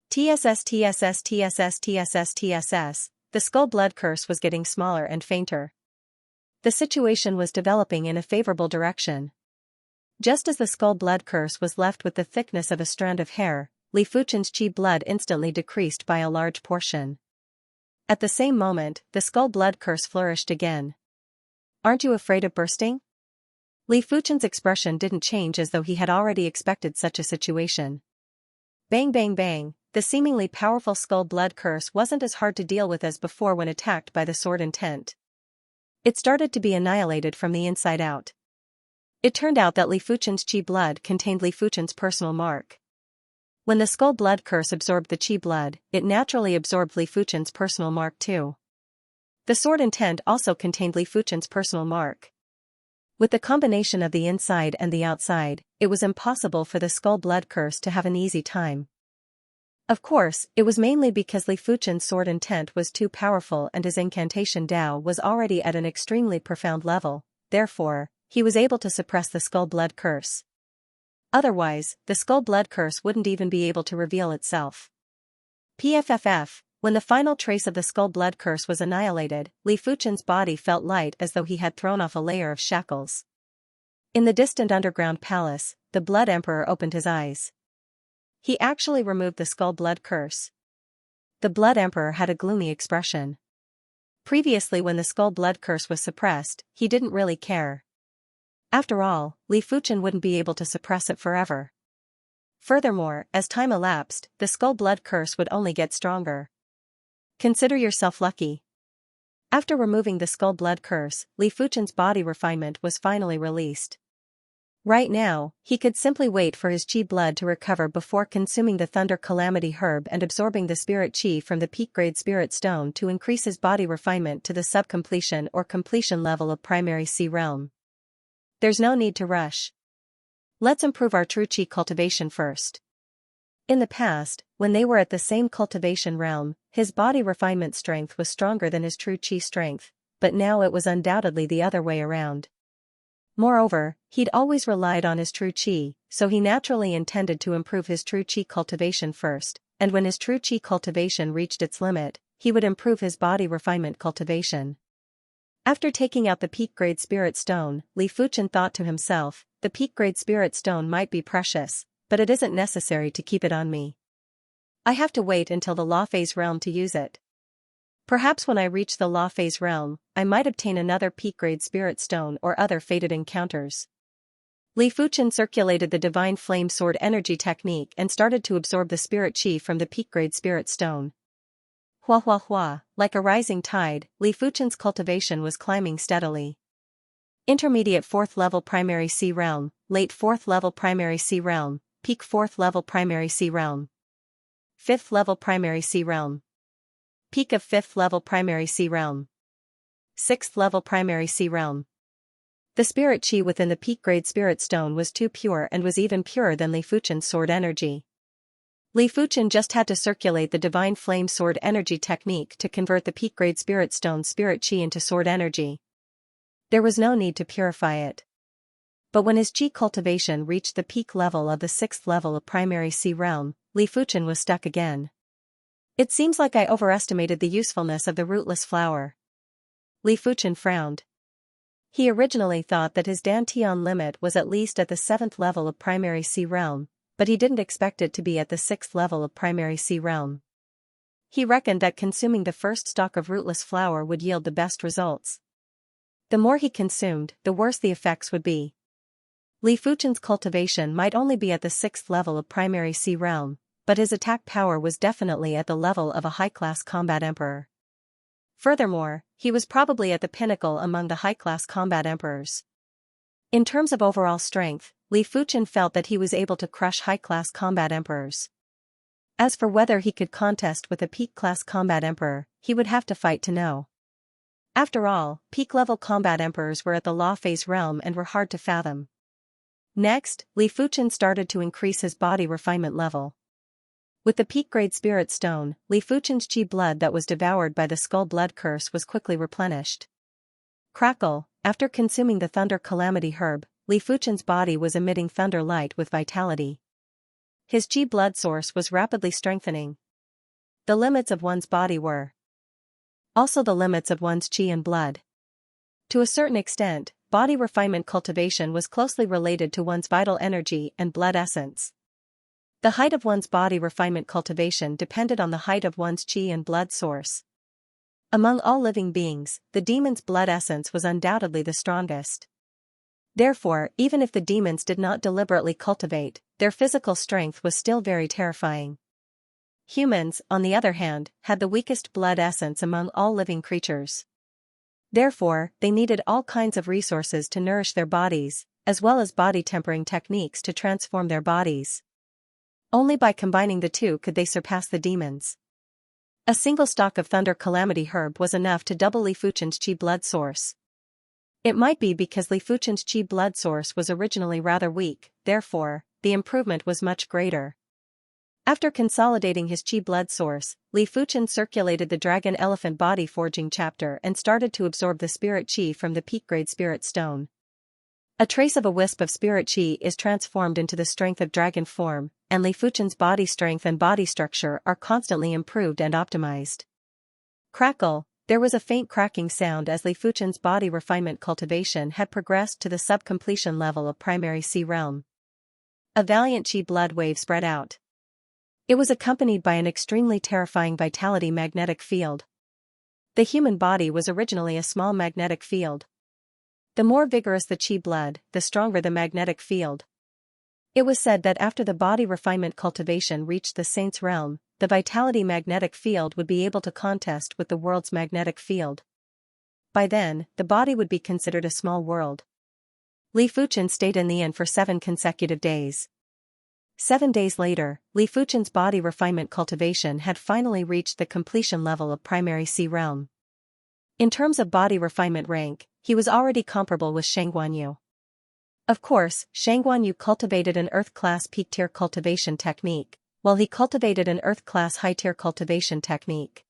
TSS. The Skull Blood Curse was getting smaller and fainter. The situation was developing in a favorable direction. Just as the Skull Blood Curse was left with the thickness of a strand of hair, Li Fuchen's chi blood instantly decreased by a large portion. At the same moment, the Skull Blood Curse flourished again. Aren't you afraid of bursting? Li Fuchen's expression didn't change as though he had already expected such a situation. Bang bang bang, the seemingly powerful skull blood curse wasn't as hard to deal with as before when attacked by the sword intent. It started to be annihilated from the inside out. It turned out that Li Fuchen's chi blood contained Li Fuchen's personal mark. When the skull blood curse absorbed the chi blood, it naturally absorbed Li Fuchen's personal mark too. The sword intent also contained Li Fuchen's personal mark. With the combination of the inside and the outside, it was impossible for the skull blood curse to have an easy time. Of course, it was mainly because Li Fuchen's sword intent was too powerful and his incantation Dao was already at an extremely profound level, therefore, he was able to suppress the skull blood curse. Otherwise, the skull blood curse wouldn't even be able to reveal itself. PFFF, when the final trace of the skull blood curse was annihilated, Li Fuchen's body felt light as though he had thrown off a layer of shackles. In the distant underground palace, the Blood Emperor opened his eyes. He actually removed the skull blood curse. The Blood Emperor had a gloomy expression. Previously, when the skull blood curse was suppressed, he didn't really care. After all, Li Fuchen wouldn't be able to suppress it forever. Furthermore, as time elapsed, the skull blood curse would only get stronger. Consider yourself lucky. After removing the skull blood curse, Li Fuchen's body refinement was finally released. Right now, he could simply wait for his chi blood to recover before consuming the Thunder Calamity Herb and absorbing the spirit chi from the peak-grade spirit stone to increase his body refinement to the sub-completion or completion level of primary C realm. There's no need to rush. Let's improve our true chi cultivation first. In the past, when they were at the same cultivation realm, his body refinement strength was stronger than his true chi strength, but now it was undoubtedly the other way around. Moreover, he'd always relied on his true chi, so he naturally intended to improve his true chi cultivation first, and when his true chi cultivation reached its limit, he would improve his body refinement cultivation. After taking out the peak-grade spirit stone, Li Fuchen thought to himself, the peak-grade spirit stone might be precious, but it isn't necessary to keep it on me. I have to wait until the Law Phase realm to use it. Perhaps when I reach the Law Phase realm, I might obtain another peak-grade spirit stone or other fated encounters. Li Fuchen circulated the Divine Flame Sword energy technique and started to absorb the spirit chi from the peak-grade spirit stone. Hua hua hua, like a rising tide, Li Fuchen's cultivation was climbing steadily. Intermediate 4th level primary C realm, late 4th level primary C realm, peak 4th level primary C realm. 5th level primary C realm. Peak of 5th level primary C realm. 6th level primary C realm. The spirit chi within the peak-grade spirit stone was too pure and was even purer than Li Fuchen's sword energy. Li Fuchen just had to circulate the Divine Flame Sword energy technique to convert the peak-grade spirit stone's spirit chi into sword energy. There was no need to purify it. But when his chi cultivation reached the peak level of the 6th level of primary C realm, Li Fuchen was stuck again. It seems like I overestimated the usefulness of the rootless flower. Li Fuchen frowned. He originally thought that his Dantian limit was at least at the 7th level of primary C realm, but he didn't expect it to be at the 6th level of primary C realm. He reckoned that consuming the first stalk of rootless flower would yield the best results. The more he consumed, the worse the effects would be. Li Fuchen's cultivation might only be at the 6th level of primary C realm, but his attack power was definitely at the level of a high-class combat emperor. Furthermore, he was probably at the pinnacle among the high-class combat emperors. In terms of overall strength, Li Fuchen felt that he was able to crush high-class combat emperors. As for whether he could contest with a peak-class combat emperor, he would have to fight to know. After all, peak-level combat emperors were at the Law Phase realm and were hard to fathom. Next, Li Fuchen started to increase his body refinement level. With the peak-grade spirit stone, Li Fuchen's chi blood that was devoured by the skull blood curse was quickly replenished. Crackle, after consuming the Thunder Calamity Herb, Li Fuchen's body was emitting thunder light with vitality. His chi blood source was rapidly strengthening. The limits of one's body were also the limits of one's chi and blood. To a certain extent, body refinement cultivation was closely related to one's vital energy and blood essence. The height of one's body refinement cultivation depended on the height of one's chi and blood source. Among all living beings, the demon's blood essence was undoubtedly the strongest. Therefore, even if the demons did not deliberately cultivate, their physical strength was still very terrifying. Humans, on the other hand, had the weakest blood essence among all living creatures. Therefore, they needed all kinds of resources to nourish their bodies, as well as body tempering techniques to transform their bodies. Only by combining the two could they surpass the demons. A single stalk of Thunder Calamity herb was enough to double Li Fuchen's qi blood source. It might be because Li Fuchen's qi blood source was originally rather weak, therefore, the improvement was much greater. After consolidating his qi blood source, Li Fuchen circulated the Dragon Elephant Body Forging chapter and started to absorb the spirit qi from the peak-grade spirit stone. A trace of a wisp of spirit qi is transformed into the strength of dragon form, and Li Fuchen's body strength and body structure are constantly improved and optimized. Crackle, there was a faint cracking sound as Li Fuchen's body refinement cultivation had progressed to the sub-completion level of primary C realm. A valiant qi blood wave spread out. It was accompanied by an extremely terrifying vitality magnetic field. The human body was originally a small magnetic field. The more vigorous the qi blood, the stronger the magnetic field. It was said that after the body refinement cultivation reached the saint's realm, the vitality magnetic field would be able to contest with the world's magnetic field. By then, the body would be considered a small world. Li Fuchen stayed in the inn for 7 consecutive days. 7 days later, Li Fuchen's body refinement cultivation had finally reached the completion level of primary C realm. In terms of body refinement rank, he was already comparable with Xianxia. Of course, Xianxia cultivated an Earth-class peak-tier cultivation technique, while he cultivated an Earth-class high-tier cultivation technique.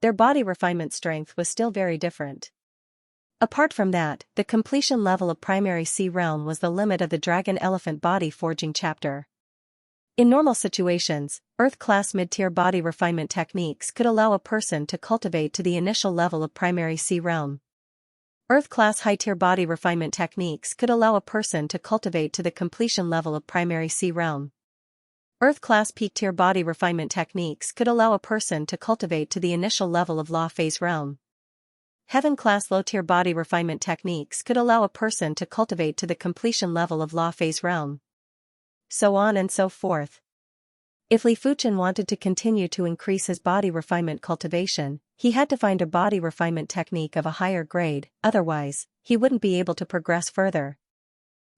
Their body refinement strength was still very different. Apart from that, the completion level of primary C realm was the limit of the Dragon Elephant Body Forging chapter. In normal situations, Earth-class mid-tier body refinement techniques could allow a person to cultivate to the initial level of primary C realm. Earth-class high-tier body refinement techniques could allow a person to cultivate to the completion level of primary C realm. Earth-class peak-tier body refinement techniques could allow a person to cultivate to the initial level of Law phase realm. Heaven-class low-tier body refinement techniques could allow a person to cultivate to the completion level of Law phase realm. So on and so forth. If Li Fuchen wanted to continue to increase his body refinement cultivation, he had to find a body refinement technique of a higher grade, otherwise, he wouldn't be able to progress further.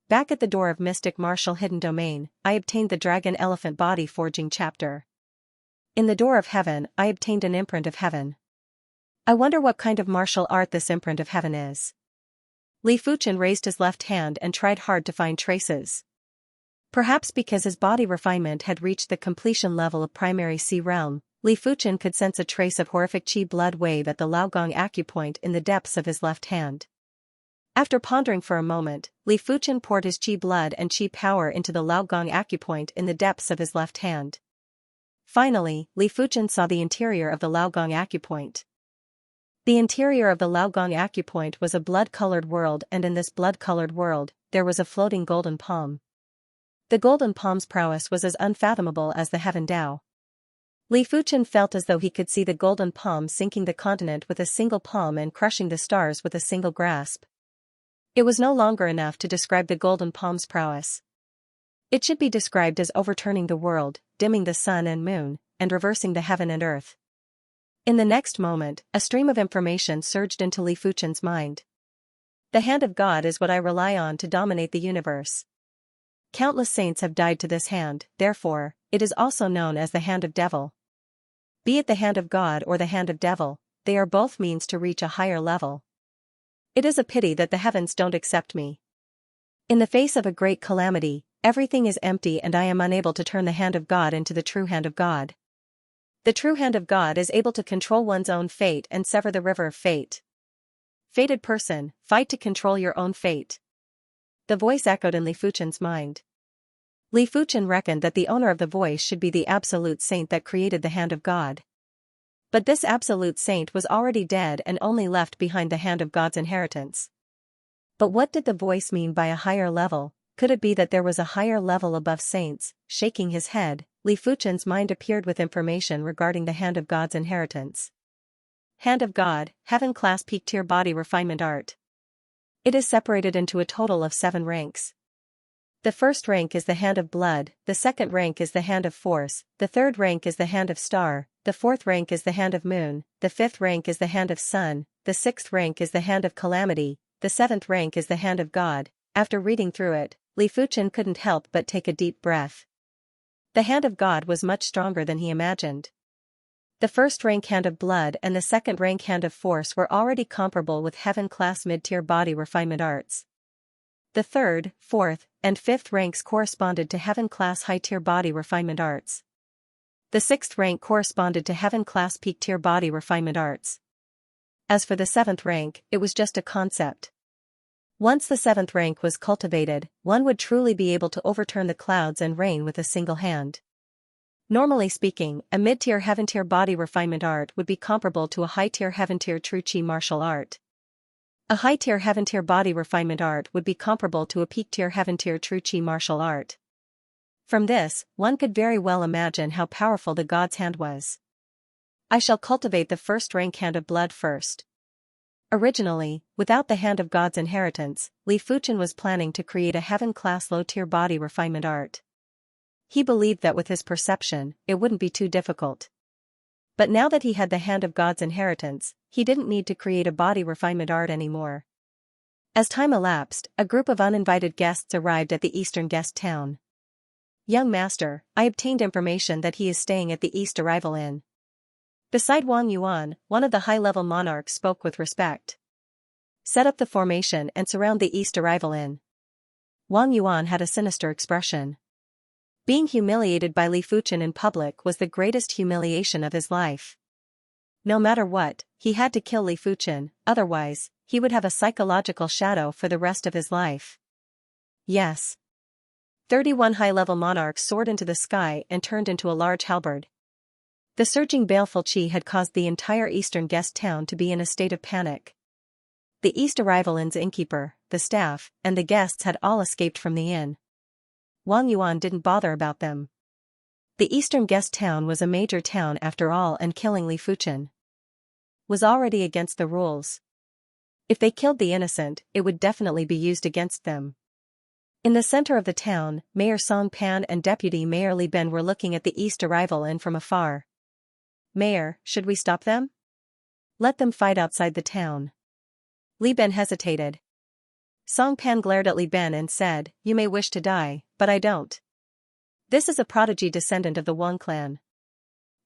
Back at the door of Mystic Martial Hidden Domain, I obtained the Dragon Elephant Body Forging chapter. In the door of heaven, I obtained an imprint of heaven. I wonder what kind of martial art this imprint of heaven is. Li Fuchen raised his left hand and tried hard to find traces. Perhaps because his body refinement had reached the completion level of primary C realm, Li Fuchen could sense a trace of horrific qi blood wave at the Laogong acupoint in the depths of his left hand. After pondering for a moment, Li Fuchen poured his qi blood and qi power into the Laogong acupoint in the depths of his left hand. Finally, Li Fuchen saw the interior of the Laogong acupoint. The interior of the Laogong acupoint was a blood-colored world, and in this blood-colored world, there was a floating golden palm. The golden palm's prowess was as unfathomable as the heaven Tao. Li Fuchen felt as though he could see the golden palm sinking the continent with a single palm and crushing the stars with a single grasp. It was no longer enough to describe the golden palm's prowess. It should be described as overturning the world, dimming the sun and moon, and reversing the heaven and earth. In the next moment, a stream of information surged into Li Fuchen's mind. The hand of God is what I rely on to dominate the universe. Countless saints have died to this hand, therefore, it is also known as the hand of devil. Be it the hand of God or the hand of devil, they are both means to reach a higher level. It is a pity that the heavens don't accept me. In the face of a great calamity, everything is empty and I am unable to turn the hand of God into the true hand of God. The true hand of God is able to control one's own fate and sever the river of fate. Fated person, fight to control your own fate. The voice echoed in Li Fuchen's mind. Li Fuchen reckoned that the owner of the voice should be the absolute saint that created the hand of God. But this absolute saint was already dead and only left behind the hand of God's inheritance. But what did the voice mean by a higher level? Could it be that there was a higher level above saints? Shaking his head, Li Fuchen's mind appeared with information regarding the hand of God's inheritance. Hand of God, Heaven Class Peak Tier Body Refinement Art. It is separated into a total of 7 ranks. The first rank is the Hand of Blood, the second rank is the Hand of Force, the third rank is the Hand of Star, the fourth rank is the Hand of Moon, the fifth rank is the Hand of Sun, the sixth rank is the Hand of Calamity, the seventh rank is the Hand of God. After reading through it, Li Fuchen couldn't help but take a deep breath. The Hand of God was much stronger than he imagined. The first rank Hand of Blood and the second rank Hand of Force were already comparable with Heaven Class Mid-Tier Body Refinement Arts. The third, fourth, and fifth ranks corresponded to Heaven Class High-Tier Body Refinement Arts. The sixth rank corresponded to Heaven Class Peak-Tier Body Refinement Arts. As for the seventh rank, it was just a concept. Once the seventh rank was cultivated, one would truly be able to overturn the clouds and rain with a single hand. Normally speaking, a mid-tier Heaven-Tier Body Refinement Art would be comparable to a high-tier Heaven-Tier True Chi Martial Art. A high-tier Heaven-Tier Body Refinement Art would be comparable to a peak-tier Heaven-Tier True Chi Martial Art. From this, one could very well imagine how powerful the God's hand was. I shall cultivate the first rank Hand of Blood first. Originally, without the Hand of God's inheritance, Li Fuchen was planning to create a Heaven-Class Low-Tier Body Refinement Art. He believed that with his perception, it wouldn't be too difficult. But now that he had the Hand of God's inheritance, he didn't need to create a body refinement art anymore. As time elapsed, a group of uninvited guests arrived at the eastern guest town. Young master, I obtained information that he is staying at the East Arrival Inn. Beside Wang Yuan, one of the high-level monarchs spoke with respect. Set up the formation and surround the East Arrival Inn. Wang Yuan had a sinister expression. Being humiliated by Li Fuchen in public was the greatest humiliation of his life. No matter what, he had to kill Li Fuchen, otherwise, he would have a psychological shadow for the rest of his life. Yes. 31 high-level monarchs soared into the sky and turned into a large halberd. The surging baleful chi had caused the entire eastern guest town to be in a state of panic. The East Arrival Inn's innkeeper, the staff, and the guests had all escaped from the inn. Wang Yuan didn't bother about them. The eastern guest town was a major town after all, and killing Li Fuchen was already against the rules. If they killed the innocent, it would definitely be used against them. In the center of the town, Mayor Song Pan and Deputy Mayor Li Ben were looking at the East Arrival Inn from afar. Mayor, should we stop them? Let them fight outside the town. Li Ben hesitated. Song Pan glared at Li Ben and said, "You may wish to die, but I don't. This is a prodigy descendant of the Wang clan.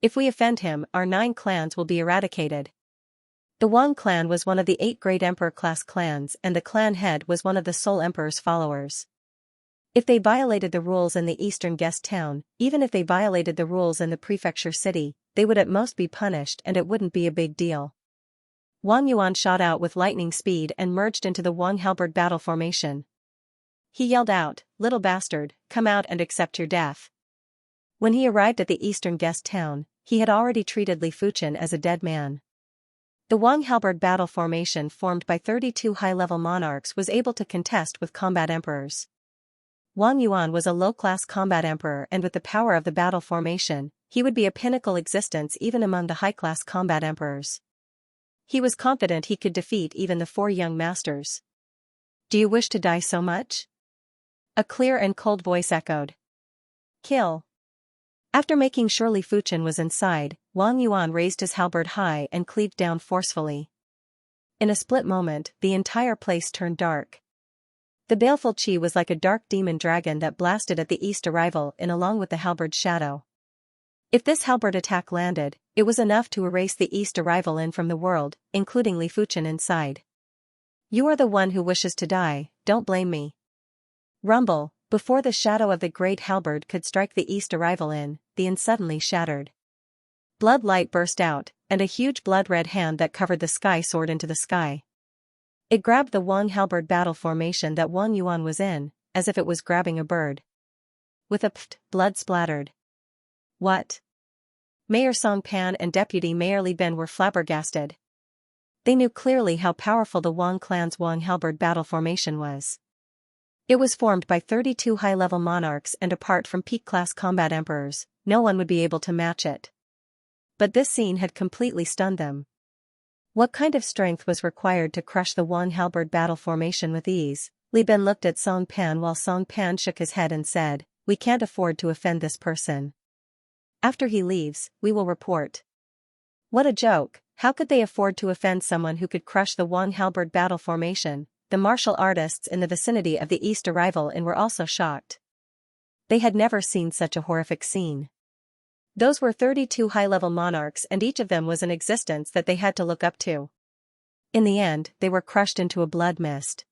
If we offend him, our 9 clans will be eradicated." The Wang clan was one of the 8 great emperor-class clans, and the clan head was one of the sole emperor's followers. If they violated the rules in the eastern guest town, even if they violated the rules in the prefecture city, they would at most be punished and it wouldn't be a big deal. Wang Yuan shot out with lightning speed and merged into the Wang halberd battle formation. He yelled out, "Little bastard, come out and accept your death." When he arrived at the eastern guest town, he had already treated Li Fuchen as a dead man. The Wang halberd battle formation formed by 32 high-level monarchs was able to contest with combat emperors. Wang Yuan was a low-class combat emperor, and with the power of the battle formation, he would be a pinnacle existence even among the high-class combat emperors. He was confident he could defeat even the 4 young masters. "Do you wish to die so much?" A clear and cold voice echoed. "Kill." After making sure Li Fuchen was inside, Wang Yuan raised his halberd high and cleaved down forcefully. In a split moment, the entire place turned dark. The baleful chi was like a dark demon dragon that blasted at the East Arrival Inn along with the halberd's shadow. If this halberd attack landed, it was enough to erase the East Arrival Inn from the world, including Li Fuchen inside. "You are the one who wishes to die, don't blame me." Rumble. Before the shadow of the great halberd could strike the East Arrival Inn, the inn suddenly shattered. Blood light burst out, and a huge blood-red hand that covered the sky soared into the sky. It grabbed the Wang halberd battle formation that Wang Yuan was in, as if it was grabbing a bird. With a pft, blood splattered. What? Mayor Song Pan and Deputy Mayor Li Ben were flabbergasted. They knew clearly how powerful the Wang clan's Wang halberd battle formation was. It was formed by 32 high-level monarchs, and apart from peak-class combat emperors, no one would be able to match it. But this scene had completely stunned them. What kind of strength was required to crush the Wang halberd battle formation with ease? Li Ben looked at Song Pan while Song Pan shook his head and said, "We can't afford to offend this person. After he leaves, we will report." What a joke! How could they afford to offend someone who could crush the Wang halberd battle formation? The martial artists in the vicinity of the East arrival in were also shocked. They had never seen such a horrific scene. Those were 32 high-level monarchs and each of them was an existence that they had to look up to. In the end, they were crushed into a blood mist.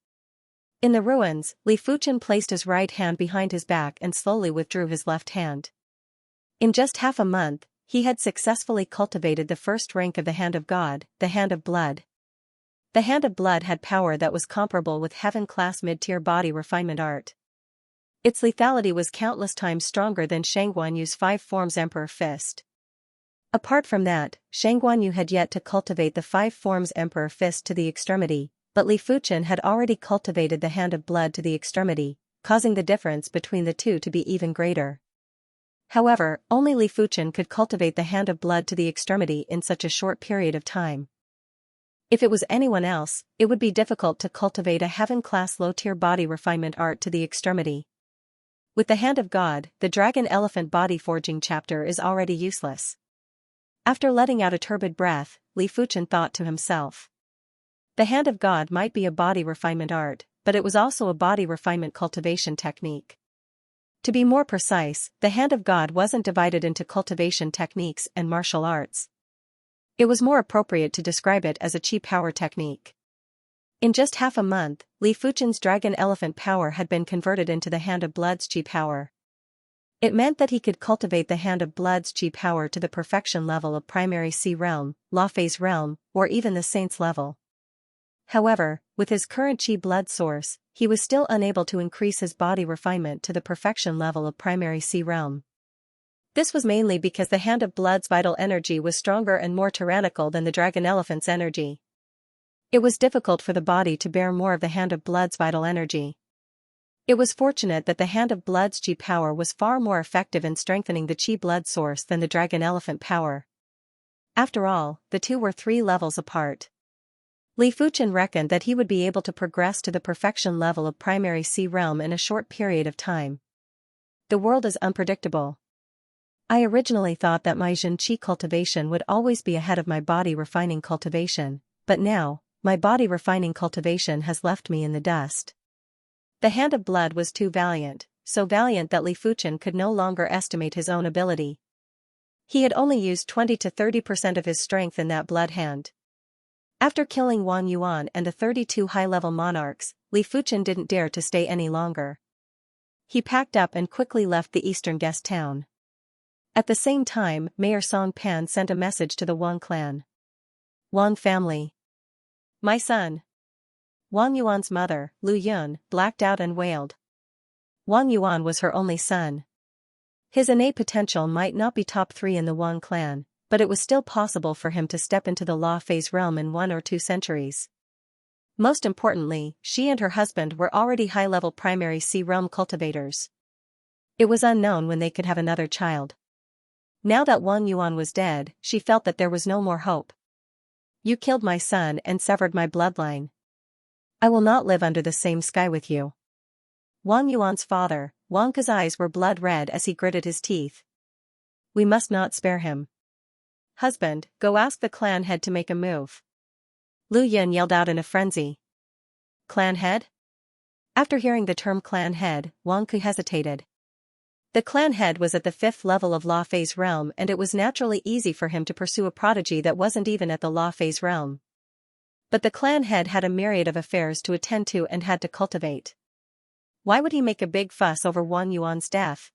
In the ruins, Li Fuchen placed his right hand behind his back and slowly withdrew his left hand. In just half a month, he had successfully cultivated the first rank of the Hand of God, the Hand of Blood. The Hand of Blood had power that was comparable with heaven-class mid-tier body refinement art. Its lethality was countless times stronger than Shangguanyu's 5 forms Emperor Fist. Apart from that, Shangguanyu had yet to cultivate the 5 forms Emperor Fist to the extremity, but Li Fuchen had already cultivated the Hand of Blood to the extremity, causing the difference between the two to be even greater. However, only Li Fuchen could cultivate the Hand of Blood to the extremity in such a short period of time. If it was anyone else, it would be difficult to cultivate a heaven-class low-tier body refinement art to the extremity. With the Hand of God, the Dragon Elephant body forging chapter is already useless. After letting out a turbid breath, Li Fuchen thought to himself. The Hand of God might be a body refinement art, but it was also a body refinement cultivation technique. To be more precise, the Hand of God wasn't divided into cultivation techniques and martial arts. It was more appropriate to describe it as a chi power technique. In just half a month, Li Fuchen's Dragon Elephant power had been converted into the Hand of Blood's chi power. It meant that he could cultivate the Hand of Blood's chi power to the perfection level of Primary Sea Realm, Law Phase Realm, or even the Saints level. However, with his current chi blood source, he was still unable to increase his body refinement to the perfection level of Primary Sea Realm. This was mainly because the Hand of Blood's vital energy was stronger and more tyrannical than the Dragon Elephant's energy. It was difficult for the body to bear more of the Hand of Blood's vital energy. It was fortunate that the Hand of Blood's chi power was far more effective in strengthening the chi blood source than the Dragon Elephant power. After all, the two were 3 levels apart. Li Fuchen reckoned that he would be able to progress to the perfection level of Primary Sea Realm in a short period of time. The world is unpredictable. I originally thought that my Zhen Qi cultivation would always be ahead of my body refining cultivation, but now, my body refining cultivation has left me in the dust. The Hand of Blood was too valiant, so valiant that Li Fuchen could no longer estimate his own ability. He had only used 20 to 30% of his strength in that blood hand. After killing Wang Yuan and the 32 high-level monarchs, Li Fuchen didn't dare to stay any longer. He packed up and quickly left the eastern guest town. At the same time, Mayor Song Pan sent a message to the Wang clan. Wang family. My son. Wang Yuan's mother, Lu Yun, blacked out and wailed. Wang Yuan was her only son. His innate potential might not be top 3 in the Wang clan, but it was still possible for him to step into the Law Phase realm in 1 or 2 centuries. Most importantly, she and her husband were already high-level Primary Sea Realm cultivators. It was unknown when they could have another child. Now that Wang Yuan was dead, she felt that there was no more hope. You killed my son and severed my bloodline. I will not live under the same sky with you. Wang Yuan's father, Wang Ke's eyes were blood red as he gritted his teeth. We must not spare him. Husband, go ask the clan head to make a move. Lu Yun yelled out in a frenzy. Clan head? After hearing the term clan head, Wang Ke hesitated. The clan head was at the 5th level of Law Phase realm and it was naturally easy for him to pursue a prodigy that wasn't even at the Law Phase realm. But the clan head had a myriad of affairs to attend to and had to cultivate. Why would he make a big fuss over Wang Yuan's death?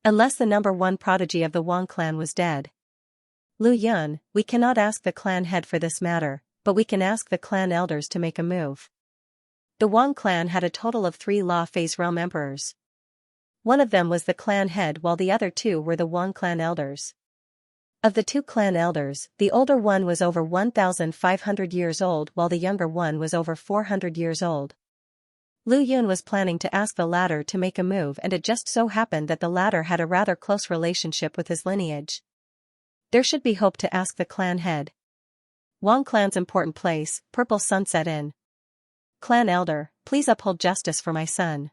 Unless the number 1 prodigy of the Wang clan was dead. Lu Yun, we cannot ask the clan head for this matter, but we can ask the clan elders to make a move. The Wang clan had a total of 3 Law Phase realm emperors. One of them was the clan head while the other 2 were the Wang clan elders. Of the 2 clan elders, the older one was over 1,500 years old while the younger one was over 400 years old. Lu Yun was planning to ask the latter to make a move and it just so happened that the latter had a rather close relationship with his lineage. There should be hope to ask the clan head. Wang clan's important place, Purple Sunset Inn. Clan elder, please uphold justice for my son.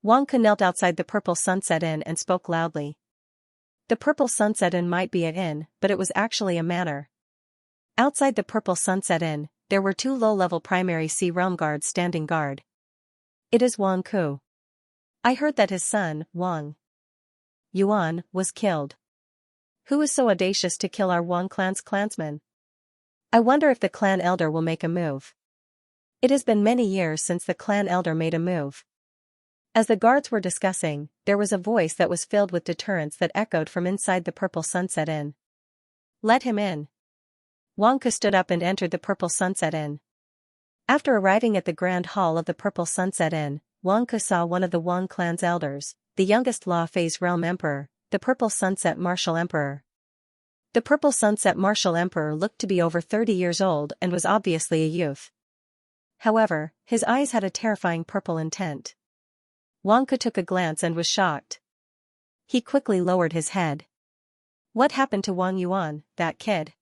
Wang Ke knelt outside the Purple Sunset Inn and spoke loudly. The Purple Sunset Inn might be an inn, but it was actually a manor. Outside the Purple Sunset Inn, there were 2 low-level primary sea realm guards standing guard. It is Wang Ke. I heard that his son, Wang Yuan, was killed. Who is so audacious to kill our Wang clan's clansman? I wonder if the clan elder will make a move. It has been many years since the clan elder made a move. As the guards were discussing, there was a voice that was filled with deterrence that echoed from inside the Purple Sunset Inn. Let him in. Wang Ke stood up and entered the Purple Sunset Inn. After arriving at the Grand Hall of the Purple Sunset Inn, Wang Ke saw one of the Wang clan's elders, the youngest Law Phase Realm Emperor, the Purple Sunset Martial Emperor. The Purple Sunset Martial Emperor looked to be over 30 years old and was obviously a youth. However, his eyes had a terrifying purple intent. Wang Ke took a glance and was shocked. He quickly lowered his head. What happened to Wang Yuan, that kid?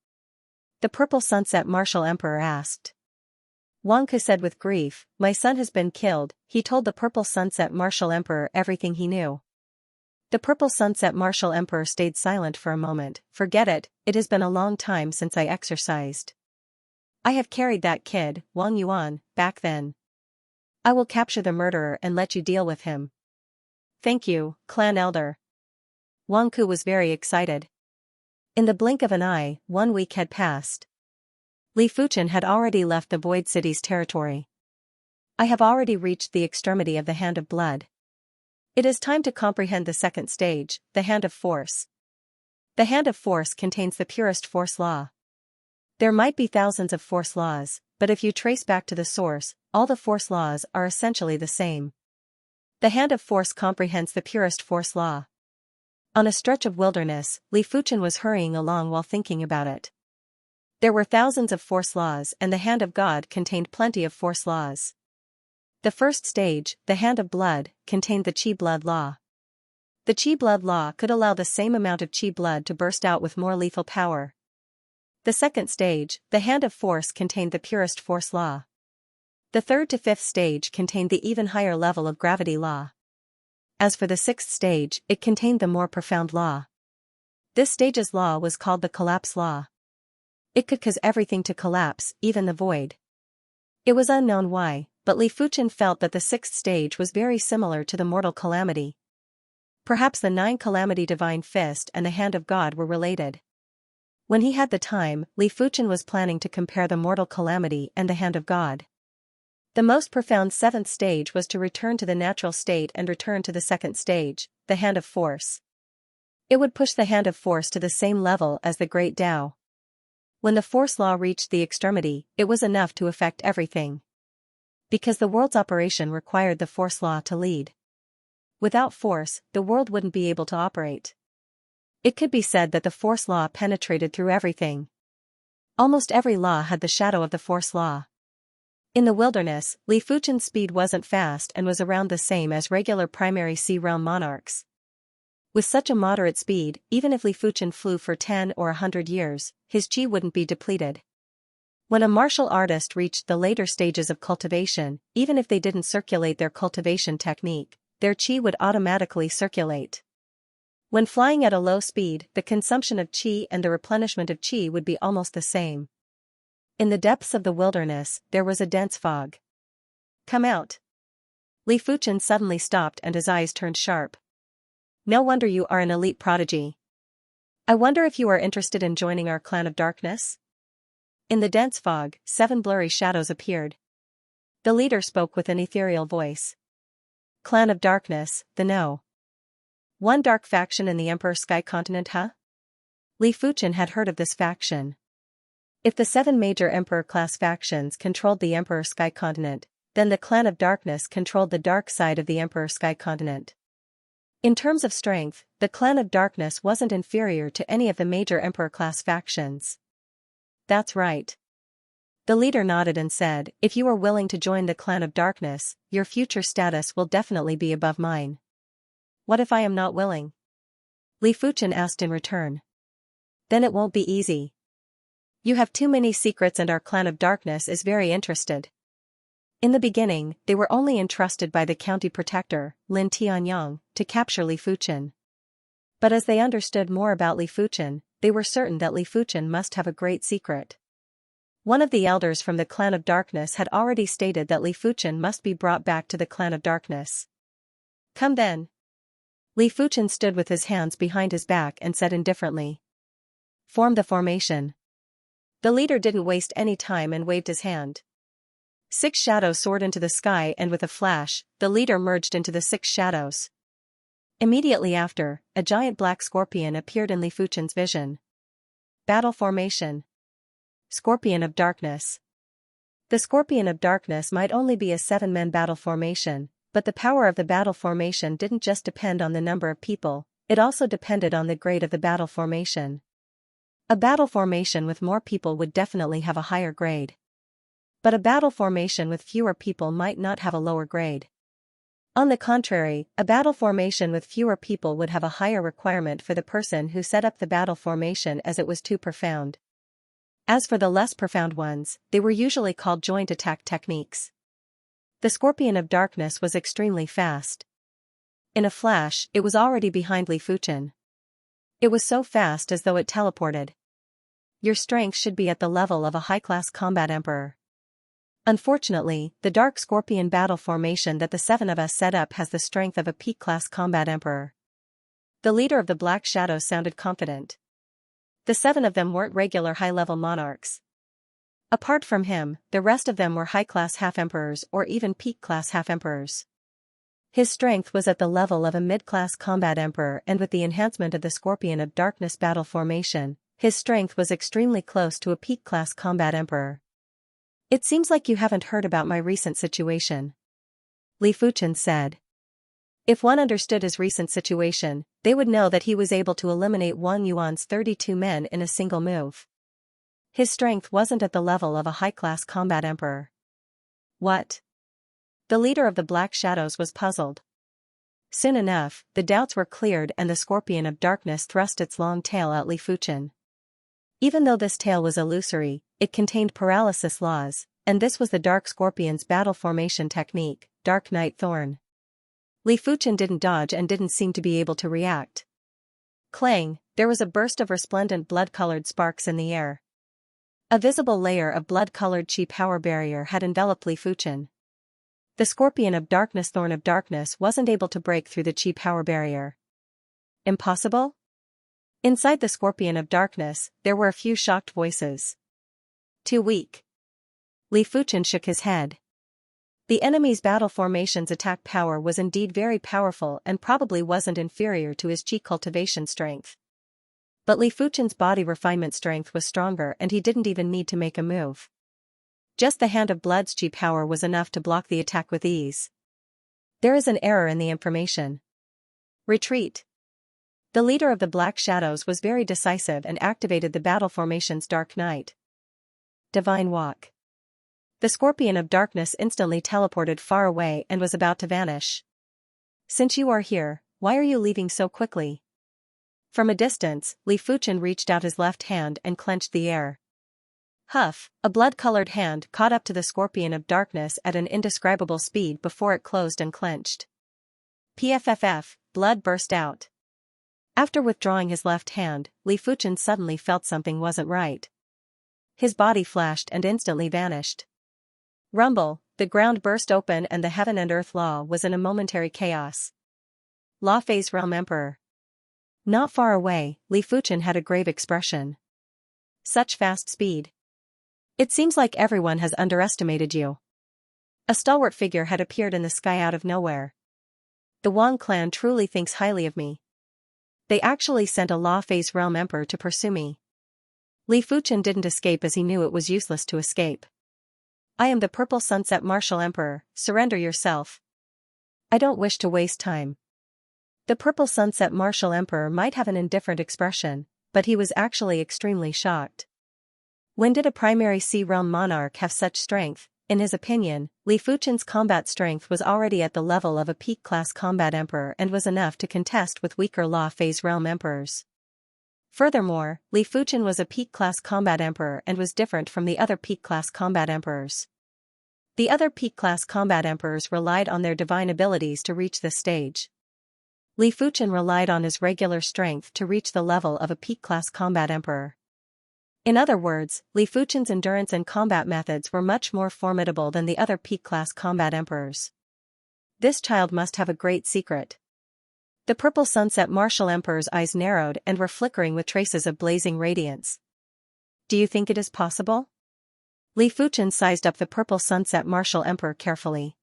The Purple Sunset Martial Emperor asked. Wang Ke said with grief, my son has been killed. He told the Purple Sunset Martial Emperor everything he knew. The Purple Sunset Martial Emperor stayed silent for a moment. Forget it, it has been a long time since I exercised. I have carried that kid, Wang Yuan, back then. I will capture the murderer and let you deal with him. Thank you, clan elder. Wang Ke was very excited. In the blink of an eye, 1 week had passed. Li Fuchen had already left the Void City's territory. I have already reached the extremity of the Hand of Blood. It is time to comprehend the second stage, the Hand of Force. The Hand of Force contains the purest force law. There might be thousands of force laws, but if you trace back to the source, all the force laws are essentially the same. The Hand of Force comprehends the purest force law. On a stretch of wilderness, Li Fuchen was hurrying along while thinking about it. There were thousands of force laws and the Hand of God contained plenty of force laws. The first stage, the Hand of Blood, contained the Qi Blood Law. The Qi Blood Law could allow the same amount of Qi blood to burst out with more lethal power. The second stage, the Hand of Force, contained the purest force law. The third to fifth stage contained the even higher level of gravity law. As for the sixth stage, it contained the more profound law. This stage's law was called the collapse law. It could cause everything to collapse, even the void. It was unknown why, but Li Fuchen felt that the sixth stage was very similar to the mortal calamity. Perhaps the 9 calamity divine fist and the Hand of God were related. When he had the time, Li Fuchen was planning to compare the mortal calamity and the Hand of God. The most profound 7th stage was to return to the natural state and return to the second stage, the Hand of Force. It would push the Hand of Force to the same level as the Great Tao. When the force law reached the extremity, it was enough to affect everything. Because the world's operation required the force law to lead. Without force, the world wouldn't be able to operate. It could be said that the force law penetrated through everything. Almost every law had the shadow of the force law. In the wilderness, Li Fuchen's speed wasn't fast and was around the same as regular primary sea realm monarchs. With such a moderate speed, even if Li Fuchen flew for 10 or 100 years, his qi wouldn't be depleted. When a martial artist reached the later stages of cultivation, even if they didn't circulate their cultivation technique, their qi would automatically circulate. When flying at a low speed, the consumption of qi and the replenishment of qi would be almost the same. In the depths of the wilderness, there was a dense fog. Come out. Li Fuchen suddenly stopped and his eyes turned sharp. No wonder you are an elite prodigy. I wonder if you are interested in joining our clan of darkness? In the dense fog, 7 blurry shadows appeared. The leader spoke with an ethereal voice. Clan of Darkness, the No. One dark faction in the Emperor Sky Continent, huh? Li Fuchen had heard of this faction. If the 7 major Emperor-class factions controlled the Emperor Sky Continent, then the Clan of Darkness controlled the dark side of the Emperor Sky Continent. In terms of strength, the Clan of Darkness wasn't inferior to any of the major Emperor-class factions. That's right. The leader nodded and said, if you are willing to join the Clan of Darkness, your future status will definitely be above mine. What if I am not willing? Li Fuchen asked in return. Then it won't be easy. You have too many secrets and our clan of darkness is very interested. In the beginning, they were only entrusted by the county protector, Lin Tianyang, to capture Li Fuchen. But as they understood more about Li Fuchen, they were certain that Li Fuchen must have a great secret. One of the elders from the clan of darkness had already stated that Li Fuchen must be brought back to the clan of darkness. Come then. Li Fuchen stood with his hands behind his back and said indifferently. Form the formation. The leader didn't waste any time and waved his hand. 6 shadows soared into the sky and with a flash, the leader merged into the 6 shadows. Immediately after, a giant black scorpion appeared in Li Fuchen's vision. Battle formation. Scorpion of Darkness. The Scorpion of Darkness might only be a 7-man battle formation, but the power of the battle formation didn't just depend on the number of people, it also depended on the grade of the battle formation. A battle formation with more people would definitely have a higher grade. But a battle formation with fewer people might not have a lower grade. On the contrary, a battle formation with fewer people would have a higher requirement for the person who set up the battle formation as it was too profound. As for the less profound ones, they were usually called joint attack techniques. The Scorpion of Darkness was extremely fast. In a flash, it was already behind Li Fuchen. It was so fast as though it teleported. Your strength should be at the level of a high-class combat emperor. Unfortunately, the Dark Scorpion battle formation that the 7 of us set up has the strength of a peak-class combat emperor. The leader of the Black Shadows sounded confident. The 7 of them weren't regular high-level monarchs. Apart from him, the rest of them were high-class half-emperors or even peak-class half-emperors. His strength was at the level of a mid-class combat emperor, and with the enhancement of the Scorpion of Darkness battle formation, his strength was extremely close to a peak-class combat emperor. It seems like you haven't heard about my recent situation. Li Fuchen said. If one understood his recent situation, they would know that he was able to eliminate Wang Yuan's 32 men in a single move. His strength wasn't at the level of a high-class combat emperor. What? The leader of the Black Shadows was puzzled. Soon enough, the doubts were cleared and the Scorpion of Darkness thrust its long tail at Li Fuchen. Even though this tail was illusory, it contained paralysis laws, and this was the Dark Scorpion's battle formation technique, Dark Night Thorn. Li Fuchen didn't dodge and didn't seem to be able to react. Clang, there was a burst of resplendent blood-colored sparks in the air. A visible layer of blood-colored chi power barrier had enveloped Li Fuchen. The Scorpion of Darkness Thorn of Darkness wasn't able to break through the chi power barrier. Impossible? Inside the Scorpion of Darkness, there were a few shocked voices. Too weak. Li Fuchen shook his head. The enemy's battle formation's attack power was indeed very powerful and probably wasn't inferior to his chi cultivation strength. But Li Fuchen's body refinement strength was stronger and he didn't even need to make a move. Just the Hand of Blood's chi power was enough to block the attack with ease. There is an error in the information. Retreat. The leader of the Black Shadows was very decisive and activated the battle formation's Dark Night. Divine Walk. The Scorpion of Darkness instantly teleported far away and was about to vanish. Since you are here, why are you leaving so quickly? From a distance, Li Fuchen reached out his left hand and clenched the air. Huff, a blood-colored hand caught up to the Scorpion of Darkness at an indescribable speed before it closed and clenched. Pfff, blood burst out. After withdrawing his left hand, Li Fuchen suddenly felt something wasn't right. His body flashed and instantly vanished. Rumble, the ground burst open and the heaven and earth law was in a momentary chaos. Law Phase Realm Emperor. Not far away, Li Fuchen had a grave expression. Such fast speed. It seems like everyone has underestimated you. A stalwart figure had appeared in the sky out of nowhere. The Wang clan truly thinks highly of me. They actually sent a Law Phase Realm Emperor to pursue me. Li Fuchen didn't escape as he knew it was useless to escape. I am the Purple Sunset Martial Emperor, surrender yourself. I don't wish to waste time. The Purple Sunset Martial Emperor might have an indifferent expression, but he was actually extremely shocked. When did a primary Sea Realm monarch have such strength? In his opinion, Li Fuchen's combat strength was already at the level of a peak-class combat emperor and was enough to contest with weaker Law Phase Realm emperors. Furthermore, Li Fuchen was a peak-class combat emperor and was different from the other peak-class combat emperors. The other peak-class combat emperors relied on their divine abilities to reach this stage. Li Fuchen relied on his regular strength to reach the level of a peak-class combat emperor. In other words, Li Fuchen's endurance and combat methods were much more formidable than the other peak-class combat emperors. This child must have a great secret. The purple sunset martial emperor's eyes narrowed and were flickering with traces of blazing radiance. Do you think it is possible? Li Fuchen sized up the purple sunset martial emperor carefully.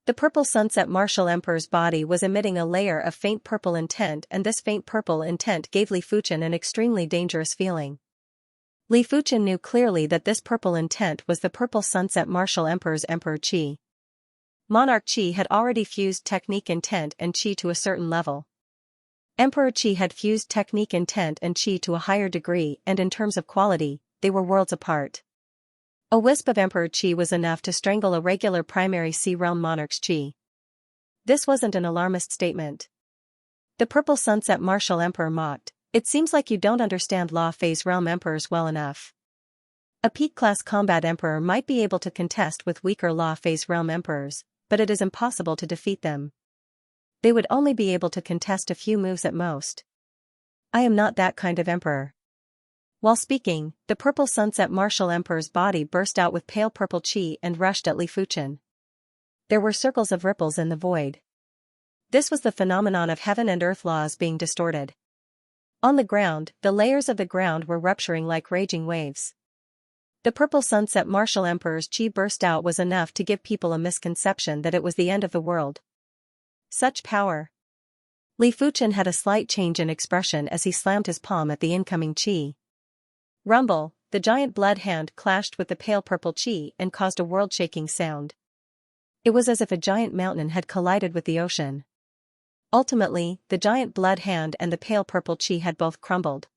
The purple sunset martial emperor's body was emitting a layer of faint purple intent, and this faint purple intent gave Li Fuchen an extremely dangerous feeling. Li Fuchen knew clearly that this purple intent was the purple sunset martial emperor's Emperor Qi. Monarch Qi had already fused technique intent and Qi to a certain level. Emperor Qi had fused technique intent and Qi to a higher degree, and in terms of quality, they were worlds apart. A wisp of Emperor Qi was enough to strangle a regular primary Sea Realm monarch's Qi. This wasn't an alarmist statement. The purple sunset martial emperor mocked, "It seems like you don't understand Law Phase Realm emperors well enough. A peak-class combat emperor might be able to contest with weaker Law Phase Realm emperors, but it is impossible to defeat them. They would only be able to contest a few moves at most. I am not that kind of emperor." While speaking, the purple sunset martial emperor's body burst out with pale purple Qi and rushed at Li Fuchen. There were circles of ripples in the void. This was the phenomenon of heaven and earth laws being distorted. On the ground, the layers of the ground were rupturing like raging waves. The purple sunset martial emperor's Qi burst out was enough to give people a misconception that it was the end of the world. Such power. Li Fuchen had a slight change in expression as he slammed his palm at the incoming Qi. Rumble, the giant blood hand clashed with the pale purple Qi and caused a world-shaking sound. It was as if a giant mountain had collided with the ocean. Ultimately, the giant blood hand and the pale purple Qi had both crumbled.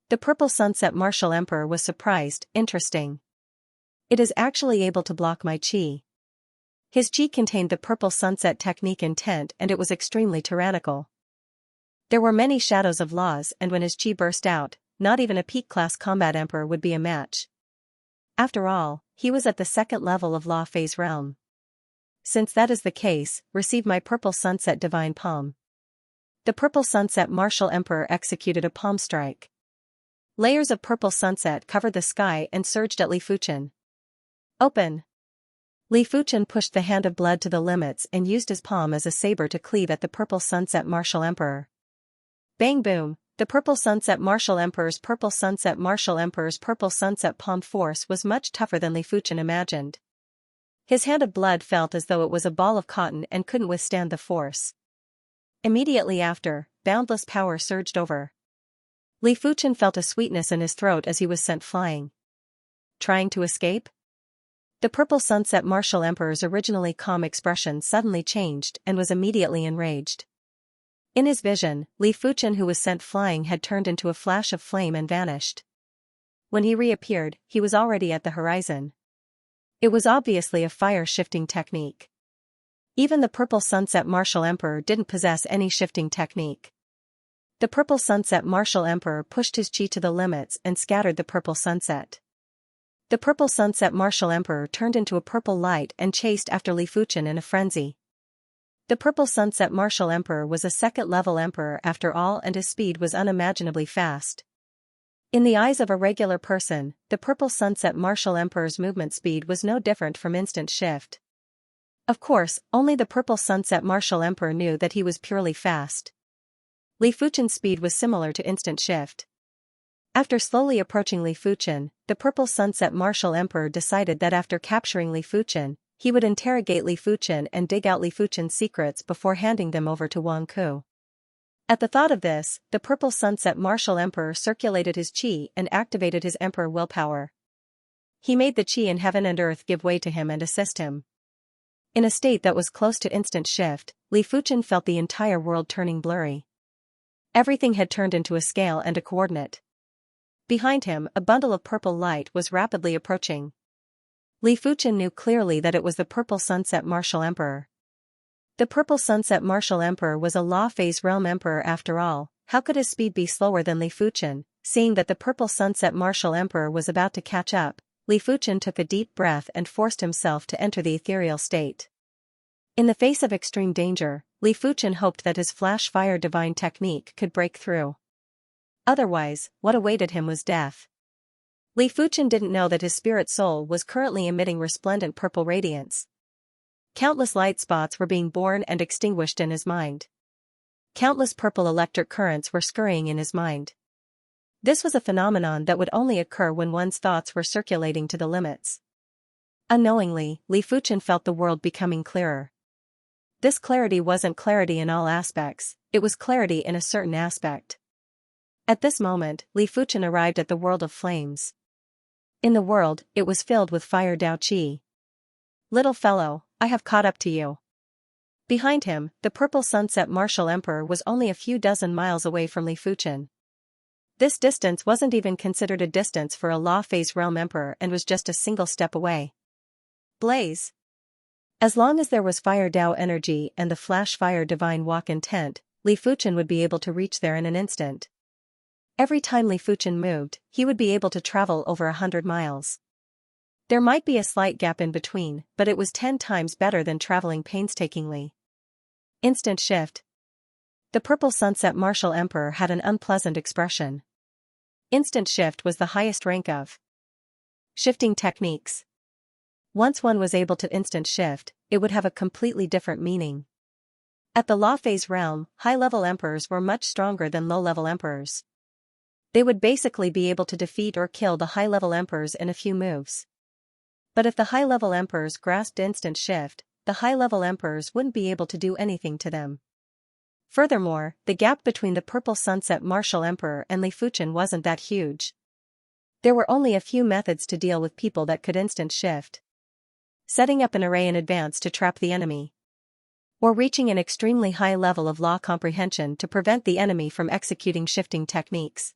The purple sunset martial emperor was surprised. Interesting. It is actually able to block my Qi. His Qi contained the purple sunset technique intent, and it was extremely tyrannical. There were many shadows of laws, and when his Qi burst out, not even a peak-class combat emperor would be a match. After all, he was at the second level of Law Phase Realm. Since that is the case, receive my purple sunset divine palm. The purple sunset martial emperor executed a palm strike. Layers of purple sunset covered the sky and surged at Li Fuchen. Open! Li Fuchen pushed the hand of blood to the limits and used his palm as a saber to cleave at the purple sunset martial emperor. Bang boom! The purple sunset martial emperor's purple sunset palm force was much tougher than Li Fuchen imagined. His hand of blood felt as though it was a ball of cotton and couldn't withstand the force. Immediately after, boundless power surged over. Li Fuchen felt a sweetness in his throat as he was sent flying. Trying to escape? The purple sunset martial emperor's originally calm expression suddenly changed and was immediately enraged. In his vision, Li Fuchen, who was sent flying, had turned into a flash of flame and vanished. When he reappeared, he was already at the horizon. It was obviously a fire-shifting technique. Even the purple sunset martial emperor didn't possess any shifting technique. The purple sunset martial emperor pushed his Qi to the limits and scattered the purple sunset. The purple sunset martial emperor turned into a purple light and chased after Li Fuchen in a frenzy. The purple sunset martial emperor was a second-level emperor after all, and his speed was unimaginably fast. In the eyes of a regular person, the purple sunset martial emperor's movement speed was no different from instant shift. Of course, only the purple sunset martial emperor knew that he was purely fast. Li Fuchen's speed was similar to instant shift. After slowly approaching Li Fuchen, the purple sunset martial emperor decided that after capturing Li Fuchen, he would interrogate Li Fuchen and dig out Li Fuchen's secrets before handing them over to Wang Ku. At the thought of this, the purple sunset martial emperor circulated his Qi and activated his emperor willpower. He made the Qi in heaven and earth give way to him and assist him. In a state that was close to instant shift, Li Fuchen felt the entire world turning blurry. Everything had turned into a scale and a coordinate. Behind him, a bundle of purple light was rapidly approaching. Li Fuchen knew clearly that it was the purple sunset martial emperor. The purple sunset martial emperor was a Law Phase Realm emperor after all, how could his speed be slower than Li Fuchen? Seeing that the purple sunset martial emperor was about to catch up, Li Fuchen took a deep breath and forced himself to enter the ethereal state. In the face of extreme danger, Li Fuchen hoped that his flash fire divine technique could break through. Otherwise, what awaited him was death. Li Fuchen didn't know that his spirit soul was currently emitting resplendent purple radiance. Countless light spots were being born and extinguished in his mind. Countless purple electric currents were scurrying in his mind. This was a phenomenon that would only occur when one's thoughts were circulating to the limits. Unknowingly, Li Fuchen felt the world becoming clearer. This clarity wasn't clarity in all aspects, it was clarity in a certain aspect. At this moment, Li Fuchen arrived at the world of flames. In the world, it was filled with fire Dao Qi. Little fellow, I have caught up to you. Behind him, the purple sunset martial emperor was only a few dozen miles away from Li Fuchen. This distance wasn't even considered a distance for a law phase realm emperor and was just a single step away. Blaze. As long as there was fire Dao energy and the flash fire divine walk intent, Li Fuchen would be able to reach there in an instant. Every time Li Fuchen moved, he would be able to travel over 100 miles. There might be a slight gap in between, but it was 10 times better than traveling painstakingly. Instant shift. The purple sunset martial emperor had an unpleasant expression. Instant shift was the highest rank of shifting techniques. Once one was able to instant shift, it would have a completely different meaning. At the law phase realm, high-level emperors were much stronger than low-level emperors. They would basically be able to defeat or kill the high-level emperors in a few moves. But if the high-level emperors grasped instant shift, the high-level emperors wouldn't be able to do anything to them. Furthermore, the gap between the purple sunset martial emperor and Li Fuchen wasn't that huge. There were only a few methods to deal with people that could instant shift. Setting up an array in advance to trap the enemy. Or reaching an extremely high level of law comprehension to prevent the enemy from executing shifting techniques.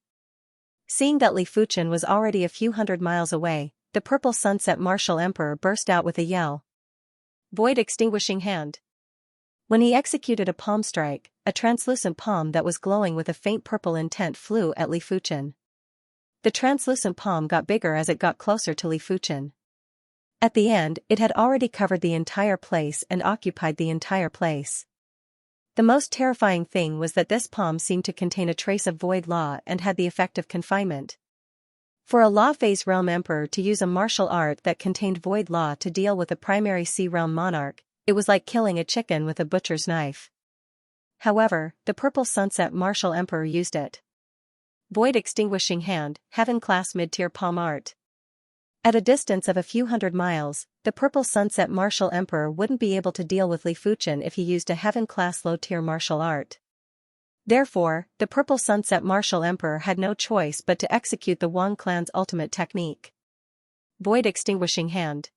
Seeing that Li Fuchen was already a few hundred miles away, the purple sunset martial emperor burst out with a yell. Void extinguishing hand. When he executed a palm strike, a translucent palm that was glowing with a faint purple intent flew at Li Fuchen. The translucent palm got bigger as it got closer to Li Fuchen. At the end, it had already covered the entire place and occupied the entire place. The most terrifying thing was that this palm seemed to contain a trace of void law and had the effect of confinement. For a law phase realm emperor to use a martial art that contained void law to deal with a primary sea realm monarch, it was like killing a chicken with a butcher's knife. However, the purple sunset martial emperor used it. Void extinguishing hand, heaven class mid-tier palm art. At a distance of a few hundred miles, the purple sunset martial emperor wouldn't be able to deal with Li Fuchen if he used a heaven class low-tier martial art. Therefore, the purple sunset martial emperor had no choice but to execute the Wang clan's ultimate technique. Void extinguishing hand.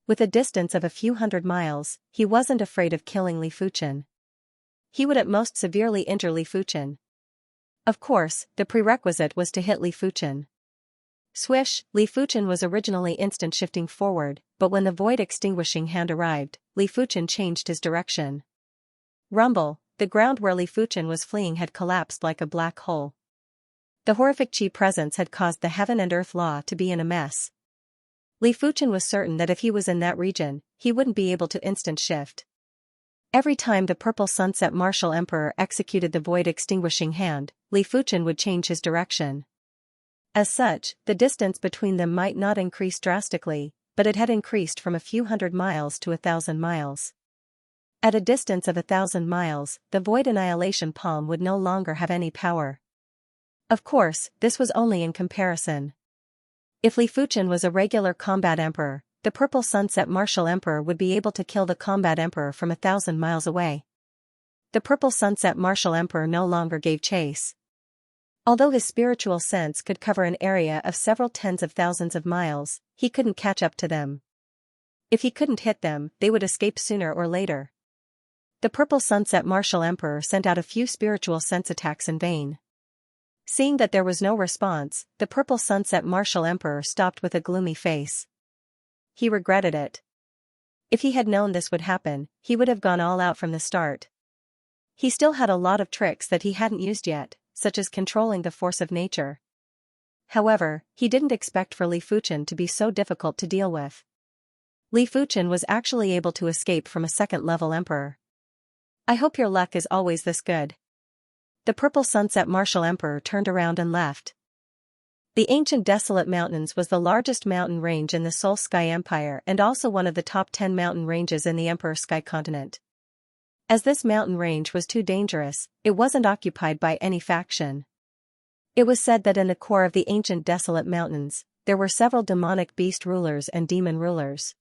With a distance of a few hundred miles, he wasn't afraid of killing Li Fuchen. He would at most severely injure Li Fuchen. Of course, the prerequisite was to hit Li Fuchen. Swish, Li Fuchen was originally instant shifting forward, but when the void extinguishing hand arrived, Li Fuchen changed his direction. Rumble, the ground where Li Fuchen was fleeing had collapsed like a black hole. The horrific Qi presence had caused the heaven and earth law to be in a mess. Li Fuchen was certain that if he was in that region, he wouldn't be able to instant shift. Every time the purple sunset martial emperor executed the void extinguishing hand, Li Fuchen would change his direction. As such, the distance between them might not increase drastically, but it had increased from a few hundred miles to 1,000 miles. At a distance of 1,000 miles, the void annihilation palm would no longer have any power. Of course, this was only in comparison. If Li Fuchen was a regular combat emperor, the purple sunset martial emperor would be able to kill the combat emperor from 1,000 miles away. The purple sunset martial emperor no longer gave chase. Although his spiritual sense could cover an area of several tens of thousands of miles, he couldn't catch up to them. If he couldn't hit them, they would escape sooner or later. The purple sunset martial emperor sent out a few spiritual sense attacks in vain. Seeing that there was no response, the purple sunset martial emperor stopped with a gloomy face. He regretted it. If he had known this would happen, he would have gone all out from the start. He still had a lot of tricks that he hadn't used yet, such as controlling the force of nature. However, he didn't expect for Li Fuchen to be so difficult to deal with. Li Fuchen was actually able to escape from a second-level emperor. I hope your luck is always this good. The purple sunset martial emperor turned around and left. The ancient desolate mountains was the largest mountain range in the Seoul Sky Empire and also one of the top 10 mountain ranges in the Emperor Sky continent. As this mountain range was too dangerous, it wasn't occupied by any faction. It was said that in the core of the ancient desolate mountains, there were several demonic beast rulers and demon rulers.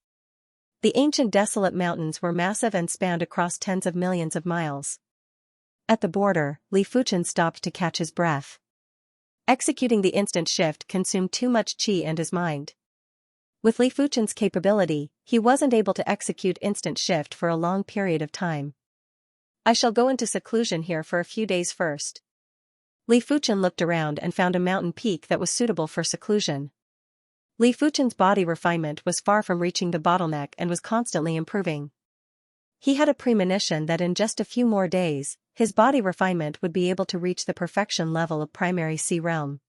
The ancient desolate mountains were massive and spanned across tens of millions of miles. At the border, Li Fuchen stopped to catch his breath. Executing the instant shift consumed too much qi and his mind. With Li Fuchen's capability, he wasn't able to execute instant shift for a long period of time. I shall go into seclusion here for a few days first. Li Fuchen looked around and found a mountain peak that was suitable for seclusion. Li Fuchen's body refinement was far from reaching the bottleneck and was constantly improving. He had a premonition that in just a few more days, his body refinement would be able to reach the perfection level of primary sea realm.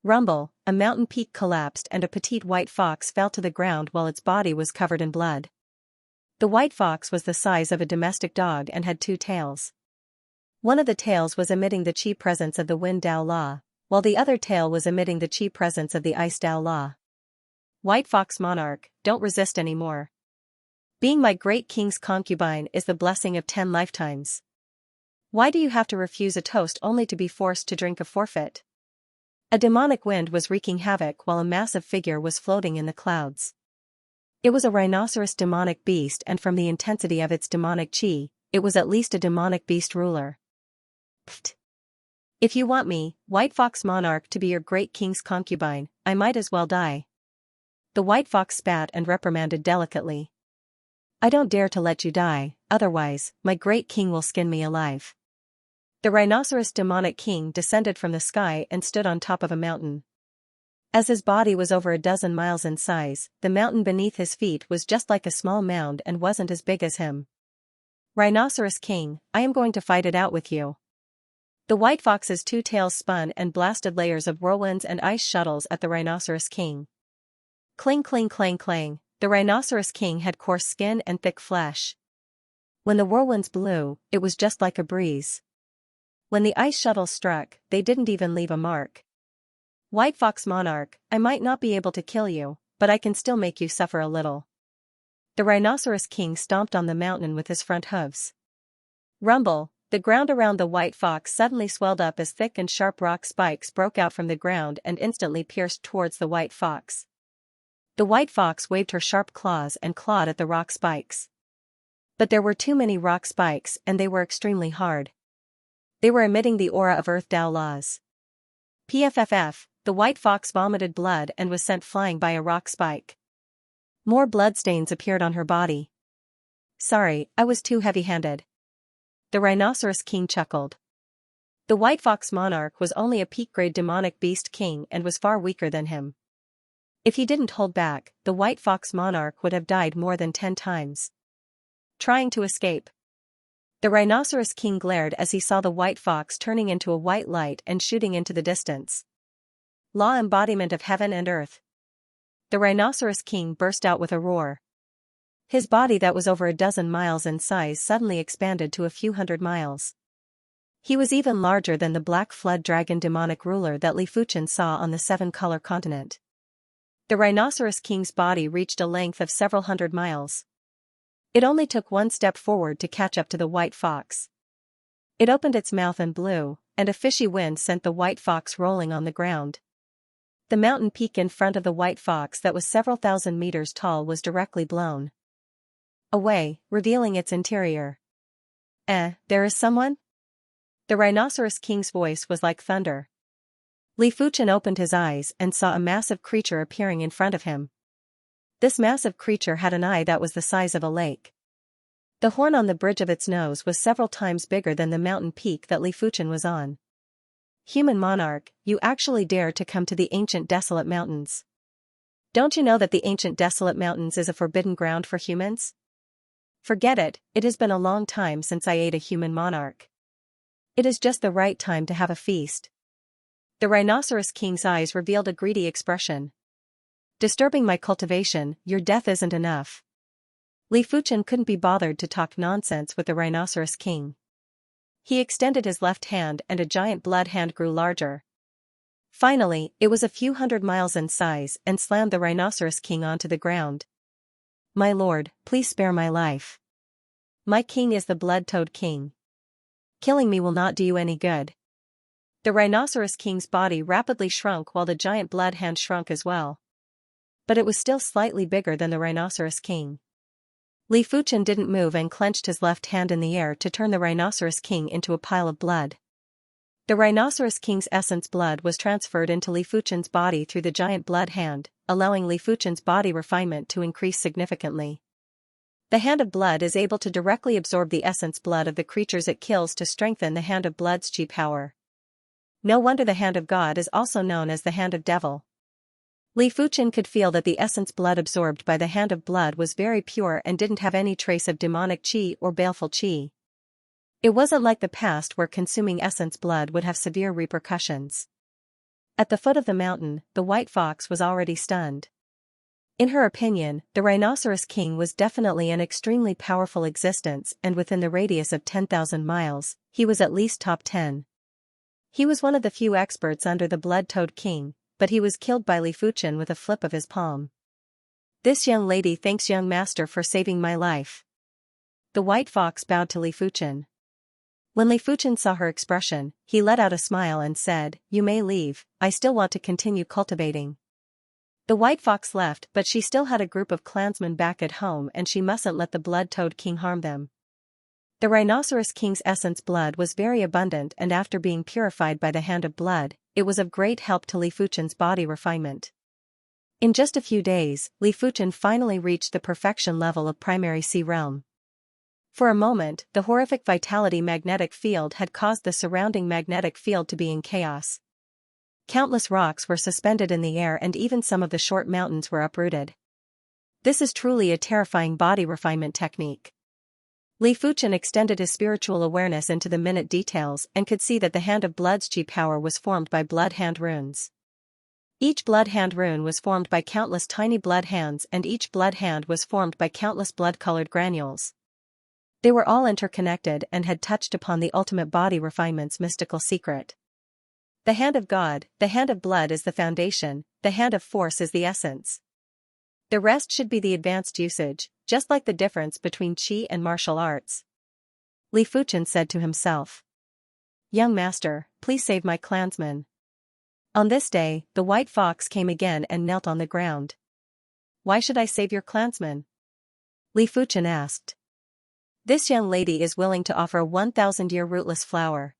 Rumble, a mountain peak collapsed and a petite white fox fell to the ground while its body was covered in blood. The white fox was the size of a domestic dog and had 2 tails. One of the tails was emitting the qi presence of the wind Dao Law, while the other tail was emitting the qi presence of the ice Dao Law. White Fox Monarch, don't resist anymore. Being my great king's concubine is the blessing of 10 lifetimes. Why do you have to refuse a toast only to be forced to drink a forfeit? A demonic wind was wreaking havoc while a massive figure was floating in the clouds. It was a rhinoceros demonic beast, and from the intensity of its demonic qi, it was at least a demonic beast ruler. Pfft. If you want me, White Fox Monarch, to be your great king's concubine, I might as well die. The white fox spat and reprimanded delicately. I don't dare to let you die, otherwise, my great king will skin me alive. The rhinoceros demonic king descended from the sky and stood on top of a mountain. As his body was over a dozen miles in size, the mountain beneath his feet was just like a small mound and wasn't as big as him. Rhinoceros King, I am going to fight it out with you. The white fox's 2 tails spun and blasted layers of whirlwinds and ice shuttles at the rhinoceros king. Cling cling clang clang, the rhinoceros king had coarse skin and thick flesh. When the whirlwinds blew, it was just like a breeze. When the ice shuttles struck, they didn't even leave a mark. White Fox Monarch, I might not be able to kill you, but I can still make you suffer a little. The rhinoceros king stomped on the mountain with his front hooves. Rumble, the ground around the white fox suddenly swelled up as thick and sharp rock spikes broke out from the ground and instantly pierced towards the white fox. The white fox waved her sharp claws and clawed at the rock spikes. But there were too many rock spikes and they were extremely hard. They were emitting the aura of Earth Dao Laws. PFFF, the white fox vomited blood and was sent flying by a rock spike. More bloodstains appeared on her body. Sorry, I was too heavy-handed. The rhinoceros king chuckled. The white fox monarch was only a peak-grade demonic beast king and was far weaker than him. If he didn't hold back, the white fox monarch would have died more than 10 times. Trying to escape. The rhinoceros king glared as he saw the white fox turning into a white light and shooting into the distance. Law embodiment of heaven and earth. The rhinoceros king burst out with a roar. His body that was over a dozen miles in size suddenly expanded to a few hundred miles. He was even larger than the black flood dragon demonic ruler that Li Fuchen saw on the 7-color continent. The rhinoceros king's body reached a length of several hundred miles. It only took one step forward to catch up to the white fox. It opened its mouth and blew, and a fishy wind sent the white fox rolling on the ground. The mountain peak in front of the white fox that was several thousand meters tall was directly blown away, revealing its interior. There is someone? The rhinoceros king's voice was like thunder. Li Fuchen opened his eyes and saw a massive creature appearing in front of him. This massive creature had an eye that was the size of a lake. The horn on the bridge of its nose was several times bigger than the mountain peak that Li Fuchen was on. Human monarch, you actually dare to come to the ancient desolate mountains. Don't you know that the ancient desolate mountains is a forbidden ground for humans? Forget it, it has been a long time since I ate a human monarch. It is just the right time to have a feast. The rhinoceros king's eyes revealed a greedy expression. Disturbing my cultivation, your death isn't enough. Li Fuchen couldn't be bothered to talk nonsense with the rhinoceros king. He extended his left hand and a giant blood hand grew larger. Finally, it was a few hundred miles in size and slammed the rhinoceros king onto the ground. My lord, please spare my life. My king is the blood-toad king. Killing me will not do you any good. The rhinoceros king's body rapidly shrunk while the giant blood hand shrunk as well. But it was still slightly bigger than the rhinoceros king. Li Fuchen didn't move and clenched his left hand in the air to turn the rhinoceros king into a pile of blood. The rhinoceros king's essence blood was transferred into Li Fuchen's body through the giant blood hand, allowing Li Fuchen's body refinement to increase significantly. The hand of blood is able to directly absorb the essence blood of the creatures it kills to strengthen the hand of blood's chi power. No wonder the hand of God is also known as the hand of devil. Li Fuchen could feel that the essence blood absorbed by the hand of blood was very pure and didn't have any trace of demonic chi or baleful chi. It wasn't like the past where consuming essence blood would have severe repercussions. At the foot of the mountain, the white fox was already stunned. In her opinion, the rhinoceros king was definitely an extremely powerful existence and within the radius of 10,000 miles, he was at least top 10. He was one of the few experts under the blood-toad king, but he was killed by Li Fuchen with a flip of his palm. This young lady thanks young master for saving my life. The white fox bowed to Li Fuchen. When Li Fuchen saw her expression, he let out a smile and said, "You may leave, I still want to continue cultivating." The white fox left, but she still had a group of clansmen back at home and she mustn't let the blood-toad king harm them. The rhinoceros king's essence blood was very abundant and after being purified by the hand of blood, it was of great help to Li Fuchen's body refinement. In just a few days, Li Fuchen finally reached the perfection level of primary sea realm. For a moment, the horrific vitality magnetic field had caused the surrounding magnetic field to be in chaos. Countless rocks were suspended in the air and even some of the short mountains were uprooted. This is truly a terrifying body refinement technique. Li Fuchen extended his spiritual awareness into the minute details and could see that the hand of blood's chi power was formed by blood hand runes. Each blood hand rune was formed by countless tiny blood hands and each blood hand was formed by countless blood-colored granules. They were all interconnected and had touched upon the ultimate body refinement's mystical secret. The hand of God, the hand of blood is the foundation, the hand of force is the essence. The rest should be the advanced usage, just like the difference between qi and martial arts. Li Fuchen said to himself. Young master, please save my clansmen. On this day, the white fox came again and knelt on the ground. Why should I save your clansmen? Li Fuchen asked. This young lady is willing to offer a 1,000-year rootless flower.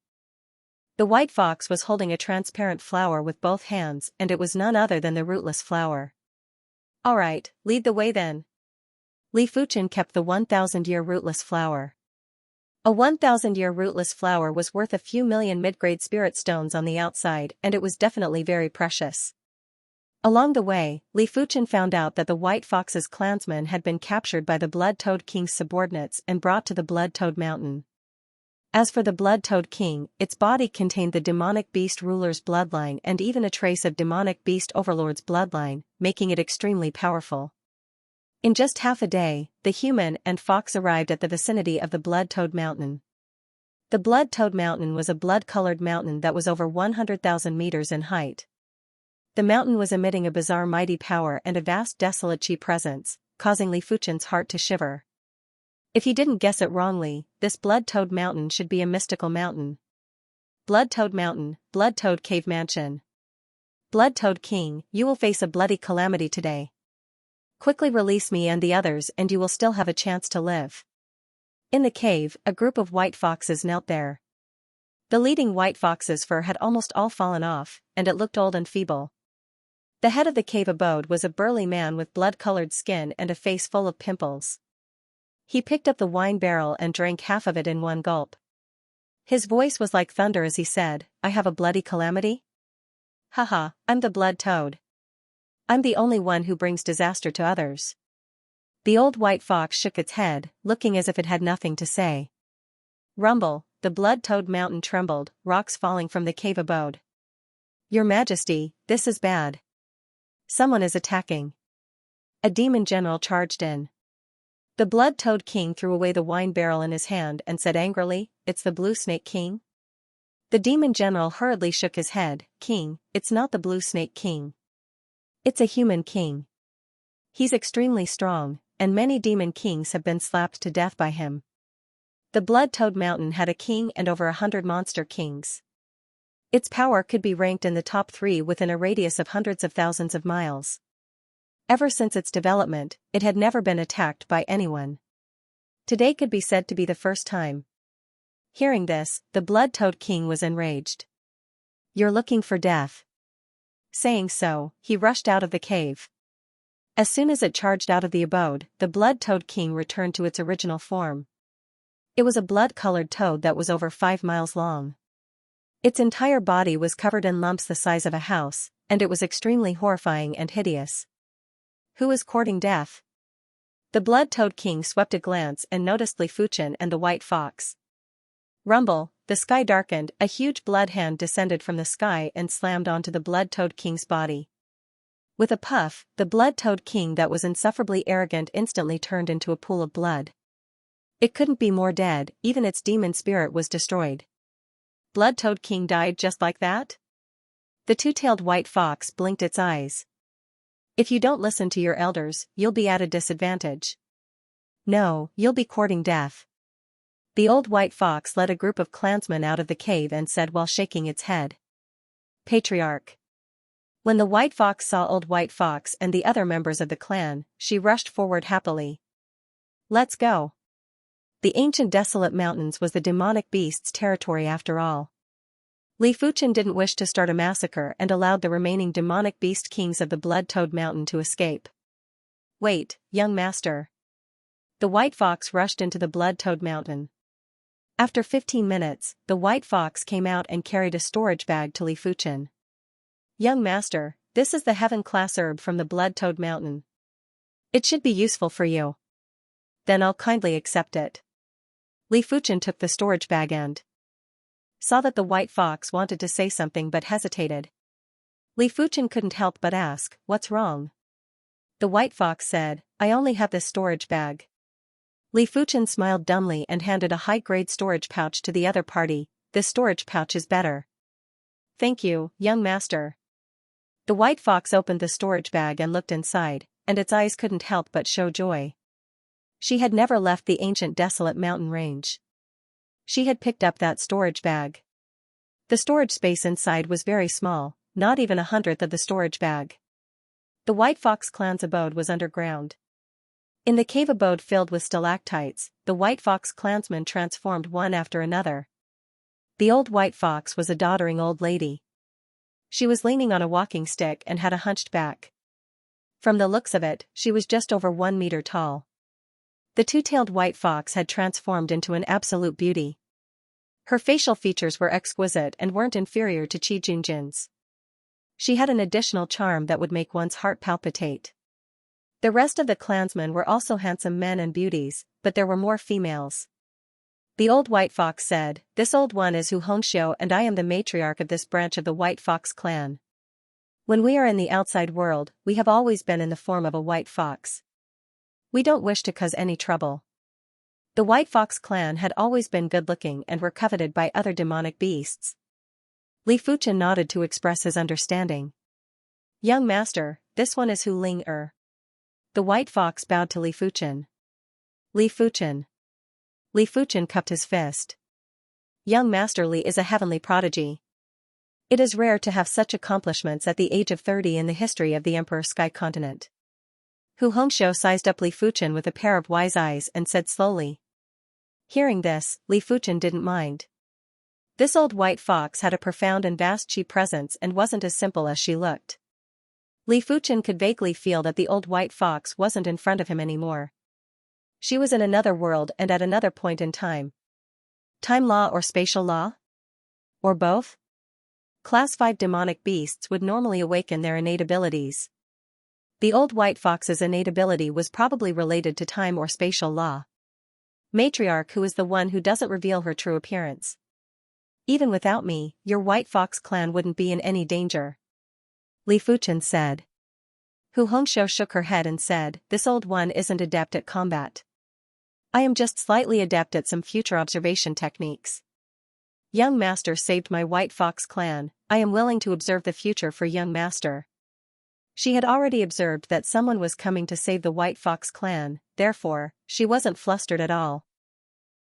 The white fox was holding a transparent flower with both hands and it was none other than the rootless flower. All right, lead the way then. Li Fuchen kept the 1,000-year rootless flower. A 1,000-year rootless flower was worth a few million mid-grade spirit stones on the outside and it was definitely very precious. Along the way, Li Fuchen found out that the white fox's clansmen had been captured by the blood-toad king's subordinates and brought to the blood-toad mountain. As for the blood-toad king, its body contained the demonic beast ruler's bloodline and even a trace of demonic beast overlord's bloodline, making it extremely powerful. In just half a day, the human and fox arrived at the vicinity of the blood-toad mountain. The blood-toad mountain was a blood-colored mountain that was over 100,000 meters in height. The mountain was emitting a bizarre mighty power and a vast desolate chi presence, causing Li Fuchen's heart to shiver. If he didn't guess it wrongly, this blood-toad mountain should be a mystical mountain. Blood-toad mountain, blood-toad cave mansion. Blood-toad king, you will face a bloody calamity today. Quickly release me and the others and you will still have a chance to live. In the cave, a group of white foxes knelt there. The leading white fox's fur had almost all fallen off, and it looked old and feeble. The head of the cave abode was a burly man with blood-colored skin and a face full of pimples. He picked up the wine barrel and drank half of it in one gulp. His voice was like thunder as he said, I have a bloody calamity? Haha, I'm the blood-toad. I'm the only one who brings disaster to others. The old white fox shook its head, looking as if it had nothing to say. Rumble, the blood-toad mountain trembled, rocks falling from the cave abode. Your Majesty, this is bad. Someone is attacking. A demon general charged in. The blood-toad king threw away the wine barrel in his hand and said angrily, "It's the blue snake king?" The demon general hurriedly shook his head, "King, it's not the blue snake king. It's a human king. He's extremely strong, and many demon kings have been slapped to death by him." The blood-toad mountain had a king and over 100 monster kings. Its power could be ranked in the top 3 within a radius of hundreds of thousands of miles. Ever since its development, it had never been attacked by anyone. Today could be said to be the first time. Hearing this, the blood-toad king was enraged. "You're looking for death." Saying so, he rushed out of the cave. As soon as it charged out of the abode, the blood-toad king returned to its original form. It was a blood-colored toad that was over 5 miles long. Its entire body was covered in lumps the size of a house, and it was extremely horrifying and hideous. Who is courting death? The blood-toad king swept a glance and noticed Li Fuchen and the white fox. Rumble, the sky darkened, a huge blood hand descended from the sky and slammed onto the blood-toad king's body. With a puff, the blood-toad king that was insufferably arrogant instantly turned into a pool of blood. It couldn't be more dead, even its demon spirit was destroyed. Blood-toad king died just like that? The two-tailed white fox blinked its eyes. If you don't listen to your elders, you'll be at a disadvantage. No, you'll be courting death. The old white fox led a group of clansmen out of the cave and said while shaking its head. Patriarch. When the white fox saw old white fox and the other members of the clan, she rushed forward happily. Let's go. The ancient desolate mountains was the demonic beast's territory after all. Li Fuchen didn't wish to start a massacre and allowed the remaining demonic beast kings of the blood-toad mountain to escape. Wait, young master. The white fox rushed into the blood-toad mountain. After 15 minutes, the white fox came out and carried a storage bag to Li Fuchen. Young master, this is the heaven-class herb from the blood-toad mountain. It should be useful for you. Then I'll kindly accept it. Li Fuchen took the storage bag and saw that the white fox wanted to say something but hesitated. Li Fuchen couldn't help but ask, "What's wrong?" The white fox said, "I only have this storage bag." Li Fuchen smiled dumbly and handed a high-grade storage pouch to the other party. "This storage pouch is better." "Thank you, young master." The white fox opened the storage bag and looked inside, and its eyes couldn't help but show joy. She had never left the ancient desolate mountain range. She had picked up that storage bag. The storage space inside was very small, not even 1/100th of the storage bag. The white fox clan's abode was underground. In the cave abode filled with stalactites, the white fox clansmen transformed one after another. The old white fox was a doddering old lady. She was leaning on a walking stick and had a hunched back. From the looks of it, she was just over 1 meter tall. The two-tailed white fox had transformed into an absolute beauty. Her facial features were exquisite and weren't inferior to Qi Jinjin's. She had an additional charm that would make one's heart palpitate. The rest of the clansmen were also handsome men and beauties, but there were more females. The old white fox said, "This old one is Hu Hongxiu and I am the matriarch of this branch of the white fox clan. When we are in the outside world, we have always been in the form of a white fox. We don't wish to cause any trouble." The white fox clan had always been good-looking and were coveted by other demonic beasts. Li Fuchen nodded to express his understanding. "Young master, this one is Hu Ling-er." The white fox bowed to Li Fuchen. Li Fuchen. Li Fuchen cupped his fist. Young Master Li is a heavenly prodigy. It is rare to have such accomplishments at the age of 30 in the history of the Emperor Sky Continent. Hu Hongxiu sized up Li Fuchen with a pair of wise eyes and said slowly. Hearing this, Li Fuchen didn't mind. This old white fox had a profound and vast chi presence and wasn't as simple as she looked. Li Fuchen could vaguely feel that the old white fox wasn't in front of him anymore. She was in another world and at another point in time. Time law or spatial law? Or both? Class 5 demonic beasts would normally awaken their innate abilities. The old white fox's innate ability was probably related to time or spatial law. Matriarch, who is the one who doesn't reveal her true appearance. Even without me, your white fox clan wouldn't be in any danger. Li Fuchen said. Hu Hongxiu shook her head and said, this old one isn't adept at combat. I am just slightly adept at some future observation techniques. Young master saved my white fox clan, I am willing to observe the future for young master. She had already observed that someone was coming to save the white fox clan, therefore, she wasn't flustered at all.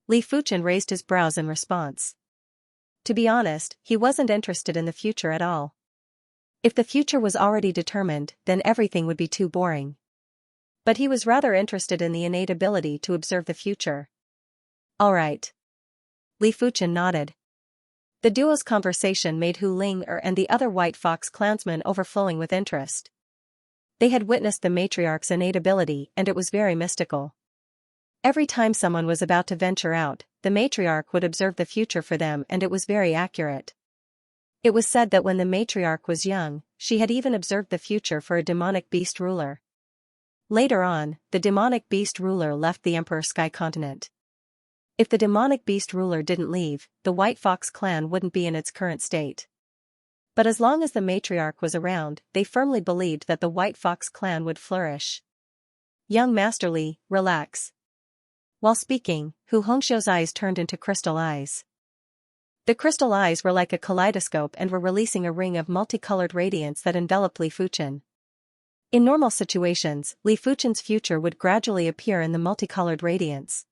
Li Fuchen raised his brows in response. To be honest, he wasn't interested in the future at all. If the future was already determined, then everything would be too boring. But he was rather interested in the innate ability to observe the future. All right. Li Fuchen nodded. The duo's conversation made Hu Ling-er and the other white fox clansmen overflowing with interest. They had witnessed the matriarch's innate ability and it was very mystical. Every time someone was about to venture out, the matriarch would observe the future for them and it was very accurate. It was said that when the matriarch was young, she had even observed the future for a demonic beast ruler. Later on, the demonic beast ruler left the Emperor Sky Continent. If the demonic beast ruler didn't leave, the White Fox clan wouldn't be in its current state. But as long as the matriarch was around, they firmly believed that the White Fox clan would flourish. Young Master Li, relax. While speaking, Hu Hongxiu's eyes turned into crystal eyes. The crystal eyes were like a kaleidoscope and were releasing a ring of multicolored radiance that enveloped Li Fuchen. In normal situations, Li Fuchen's future would gradually appear in the multicolored radiance.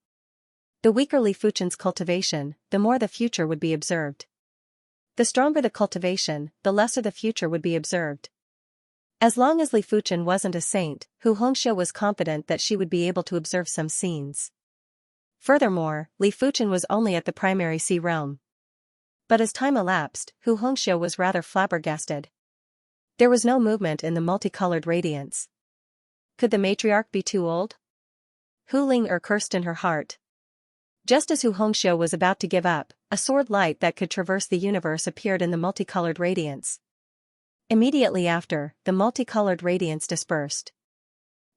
The weaker Li Fuchen's cultivation, the more the future would be observed. The stronger the cultivation, the lesser the future would be observed. As long as Li Fuchen wasn't a saint, Hu Hongxiu was confident that she would be able to observe some scenes. Furthermore, Li Fuchen was only at the primary sea realm. But as time elapsed, Hu Hongxiu was rather flabbergasted. There was no movement in the multicolored radiance. Could the matriarch be too old? Hu Ling-er cursed in her heart. Just as Hu Hongxiu was about to give up, a sword light that could traverse the universe appeared in the multicolored radiance. Immediately after, the multicolored radiance dispersed.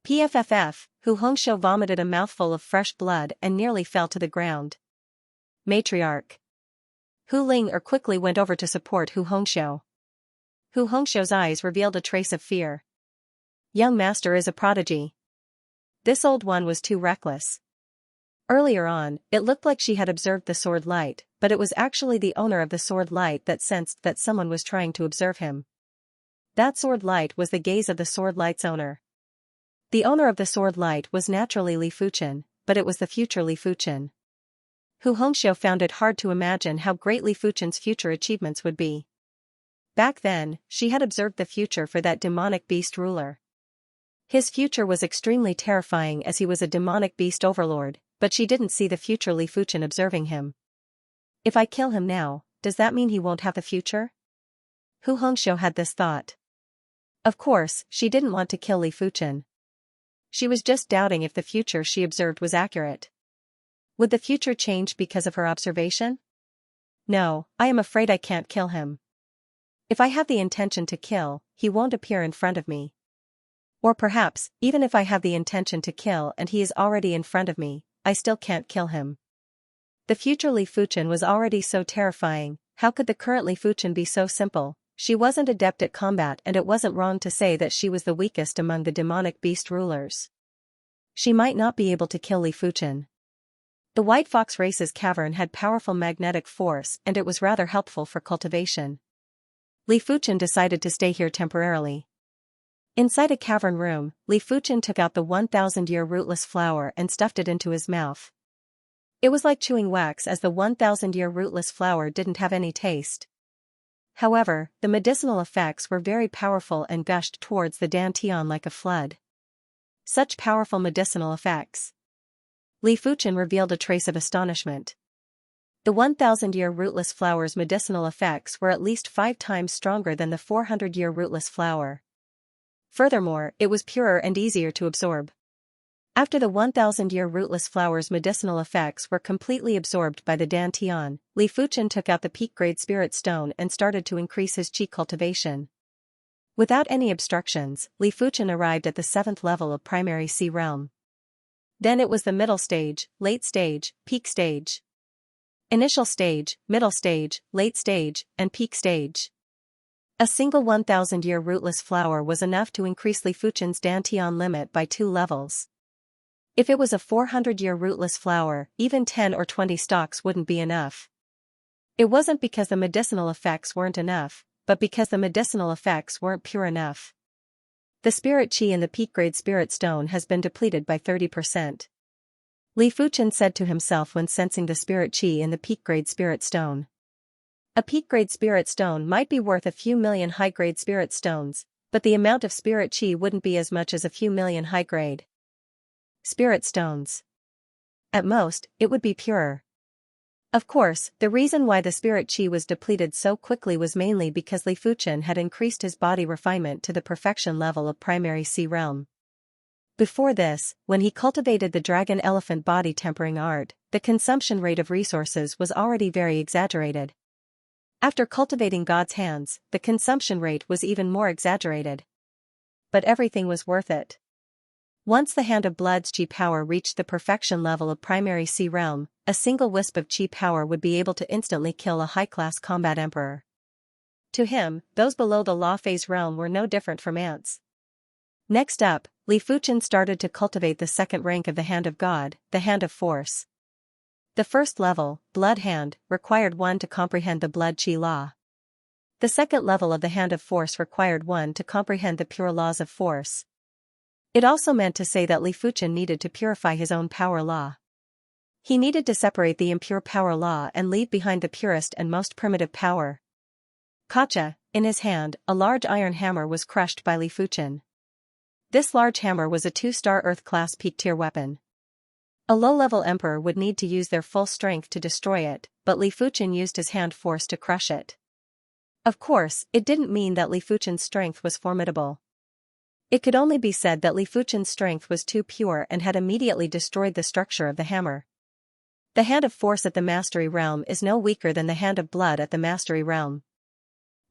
PFFF, Hu Hongxiu vomited a mouthful of fresh blood and nearly fell to the ground. Matriarch. Hu Ling-er quickly went over to support Hu Hongxiu. Hu Hongxiu's eyes revealed a trace of fear. Young master is a prodigy. This old one was too reckless. Earlier on, it looked like she had observed the sword light, but it was actually the owner of the sword light that sensed that someone was trying to observe him. That sword light was the gaze of the sword light's owner. The owner of the sword light was naturally Li Fuchen, but it was the future Li Fuchen. Hu Hongxiu found it hard to imagine how great Li Fuchen's future achievements would be. Back then, she had observed the future for that demonic beast ruler. His future was extremely terrifying as he was a demonic beast overlord, but she didn't see the future Li Fuchen observing him. If I kill him now, does that mean he won't have the future? Hu Hongxiu had this thought. Of course, she didn't want to kill Li Fuchen. She was just doubting if the future she observed was accurate. Would the future change because of her observation? No, I am afraid I can't kill him. If I have the intention to kill, he won't appear in front of me. Or perhaps, even if I have the intention to kill and he is already in front of me, I still can't kill him. The future Li Fuchen was already so terrifying, how could the current Li Fuchen be so simple? She wasn't adept at combat and it wasn't wrong to say that she was the weakest among the demonic beast rulers. She might not be able to kill Li Fuchen. The White Fox race's cavern had powerful magnetic force and it was rather helpful for cultivation. Li Fuchen decided to stay here temporarily. Inside a cavern room, Li Fuchen took out the 1,000-year rootless flower and stuffed it into his mouth. It was like chewing wax as the 1,000-year rootless flower didn't have any taste. However, the medicinal effects were very powerful and gushed towards the dantian like a flood. Such powerful medicinal effects. Li Fuchen revealed a trace of astonishment. The 1,000-year rootless flower's medicinal effects were at least 5 times stronger than the 400-year rootless flower. Furthermore, it was purer and easier to absorb. After the 1,000-year rootless flower's medicinal effects were completely absorbed by the dantian, Li Fuchen took out the peak-grade spirit stone and started to increase his qi cultivation. Without any obstructions, Li Fuchen arrived at the 7th level of primary sea realm. Then it was the middle stage, late stage, peak stage. Initial stage, middle stage, late stage, and peak stage. A single 1,000-year rootless flower was enough to increase Li Fuchen's Dantian limit by 2 levels. If it was a 400-year rootless flower, even 10 or 20 stalks wouldn't be enough. It wasn't because the medicinal effects weren't enough, but because the medicinal effects weren't pure enough. The spirit chi in the peak-grade spirit stone has been depleted by 30%. Li Fuchen said to himself when sensing the spirit chi in the peak-grade spirit stone. A peak-grade spirit stone might be worth a few million high-grade spirit stones, but the amount of spirit chi wouldn't be as much as a few million high-grade spirit stones. At most, it would be purer. Of course, the reason why the spirit chi was depleted so quickly was mainly because Li Fuchen had increased his body refinement to the perfection level of primary sea realm. Before this, when he cultivated the dragon-elephant body tempering art, the consumption rate of resources was already very exaggerated. After cultivating God's hands, the consumption rate was even more exaggerated. But everything was worth it. Once the hand of blood's chi power reached the perfection level of primary sea realm, a single wisp of chi power would be able to instantly kill a high-class combat emperor. To him, those below the law phase realm were no different from ants. Next up, Li Fuchen started to cultivate the second rank of the Hand of God, the Hand of Force. The first level, Blood Hand, required one to comprehend the blood chi law. The second level of the Hand of Force required one to comprehend the pure laws of force. It also meant to say that Li Fuchen needed to purify his own power law. He needed to separate the impure power law and leave behind the purest and most primitive power. Kacha, in his hand, a large iron hammer was crushed by Li Fuchen. This large hammer was a 2-star Earth-class peak-tier weapon. A low-level emperor would need to use their full strength to destroy it, but Li Fuchen used his hand force to crush it. Of course, it didn't mean that Li Fuchen's strength was formidable. It could only be said that Li Fuchen's strength was too pure and had immediately destroyed the structure of the hammer. The Hand of Force at the Mastery Realm is no weaker than the Hand of Blood at the Mastery Realm.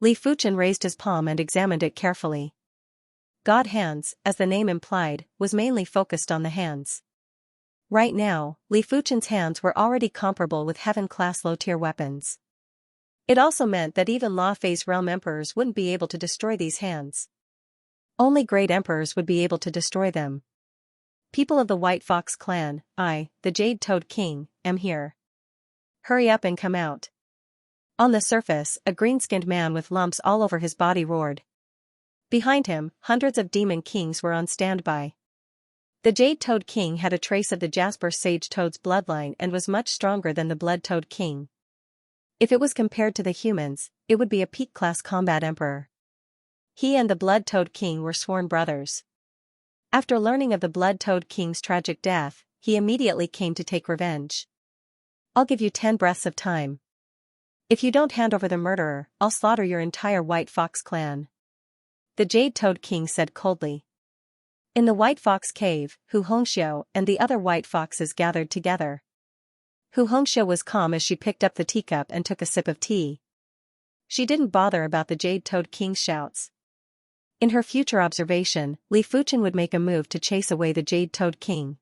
Li Fuchen raised his palm and examined it carefully. God Hands, as the name implied, was mainly focused on the hands. Right now, Li Fuchen's hands were already comparable with heaven-class low-tier weapons. It also meant that even Law Phase Realm emperors wouldn't be able to destroy these hands. Only great emperors would be able to destroy them. People of the White Fox clan, I, the Jade Toad King, am here. Hurry up and come out. On the surface, a green-skinned man with lumps all over his body roared. Behind him, hundreds of demon kings were on standby. The Jade Toad King had a trace of the Jasper Sage Toad's bloodline and was much stronger than the Blood Toad King. If it was compared to the humans, it would be a peak-class combat emperor. He and the Blood Toad King were sworn brothers. After learning of the Blood Toad King's tragic death, he immediately came to take revenge. I'll give you 10 breaths of time. If you don't hand over the murderer, I'll slaughter your entire White Fox clan. The Jade Toad King said coldly. In the White Fox cave, Hu Hongxiu and the other white foxes gathered together. Hu Hongxiu was calm as she picked up the teacup and took a sip of tea. She didn't bother about the Jade Toad King's shouts. In her future observation, Li Fuchen would make a move to chase away the Jade Toad King.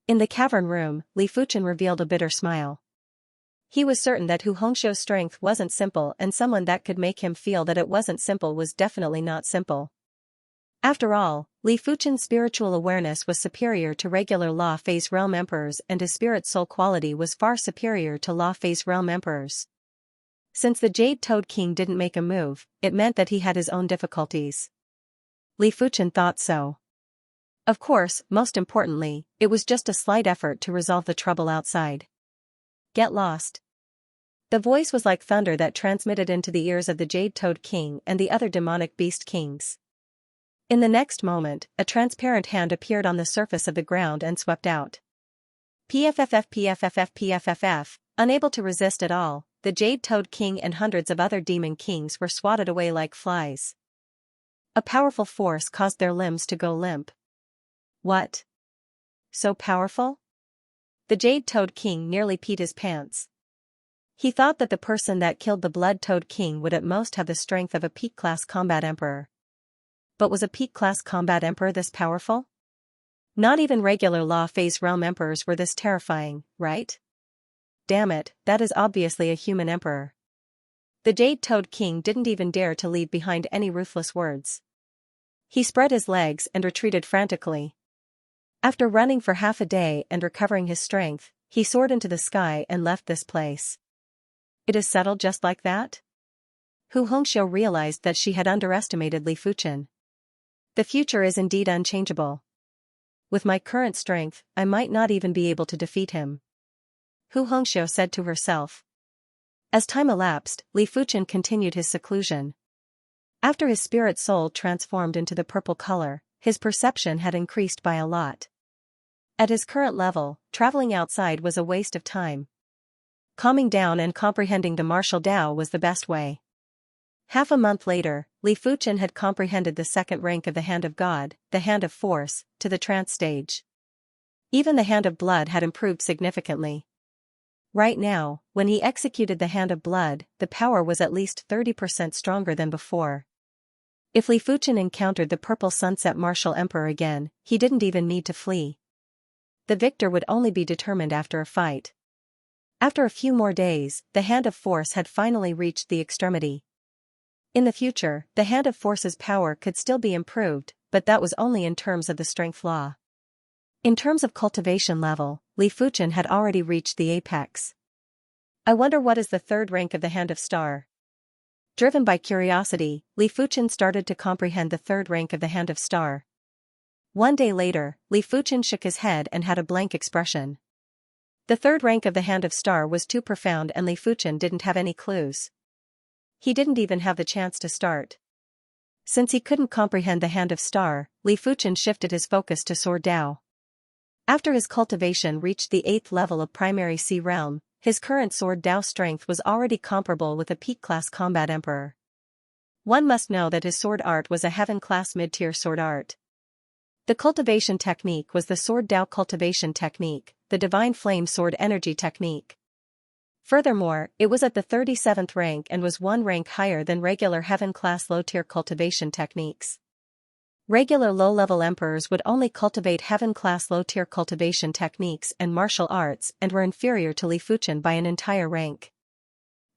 In the cavern room, Li Fuchen revealed a bitter smile. He was certain that Hu Hongxiu's strength wasn't simple, and someone that could make him feel that it wasn't simple was definitely not simple. After all, Li Fuchen's spiritual awareness was superior to regular Law Phase Realm emperors, and his spirit soul quality was far superior to Law Phase Realm emperors. Since the Jade Toad King didn't make a move, it meant that he had his own difficulties. Li Fuchen thought so. Of course, most importantly, it was just a slight effort to resolve the trouble outside. Get lost. The voice was like thunder that transmitted into the ears of the Jade Toad King and the other demonic beast kings. In the next moment, a transparent hand appeared on the surface of the ground and swept out. PFFF. Unable to resist at all, the Jade Toad King and hundreds of other demon kings were swatted away like flies. A powerful force caused their limbs to go limp. What? So powerful? The Jade Toad King nearly peed his pants. He thought that the person that killed the Blood Toad King would at most have the strength of a peak-class combat emperor. But was a peak-class combat emperor this powerful? Not even regular law phase realm emperors were this terrifying, right? Damn it, that is obviously a human emperor. The Jade-Toed King didn't even dare to leave behind any ruthless words. He spread his legs and retreated frantically. After running for half a day and recovering his strength, he soared into the sky and left this place. It is settled just like that? Hu Hongxiu realized that she had underestimated Li Fuchen. The future is indeed unchangeable. With my current strength, I might not even be able to defeat him. Hu Hongxiu said to herself. As time elapsed, Li Fuchen continued his seclusion. After his spirit soul transformed into the purple color, his perception had increased by a lot. At his current level, traveling outside was a waste of time. Calming down and comprehending the martial Tao was the best way. Half a month later, Li Fuchen had comprehended the second rank of the Hand of God, the Hand of Force, to the trance stage. Even the Hand of Blood had improved significantly. Right now, when he executed the Hand of Blood, the power was at least 30% stronger than before. If Li Fuchen encountered the Purple Sunset Martial Emperor again, he didn't even need to flee. The victor would only be determined after a fight. After a few more days, the Hand of Force had finally reached the extremity. In the future, the Hand of Force's power could still be improved, but that was only in terms of the strength law. In terms of cultivation level, Li Fuchen had already reached the apex. I wonder what is the third rank of the Hand of Star. Driven by curiosity, Li Fuchen started to comprehend the third rank of the Hand of Star. One day later, Li Fuchen shook his head and had a blank expression. The third rank of the Hand of Star was too profound and Li Fuchen didn't have any clues. He didn't even have the chance to start. Since he couldn't comprehend the Hand of Star, Li Fuchen shifted his focus to Sword Dao. After his cultivation reached the 8th level of Primary Sea Realm, his current Sword Dao strength was already comparable with a peak-class combat emperor. One must know that his sword art was a heaven-class mid-tier sword art. The cultivation technique was the Sword Dao cultivation technique, the Divine Flame Sword Energy technique. Furthermore, it was at the 37th rank and was one rank higher than regular heaven-class low-tier cultivation techniques. Regular low-level emperors would only cultivate heaven-class low-tier cultivation techniques and martial arts and were inferior to Li Fuchen by an entire rank.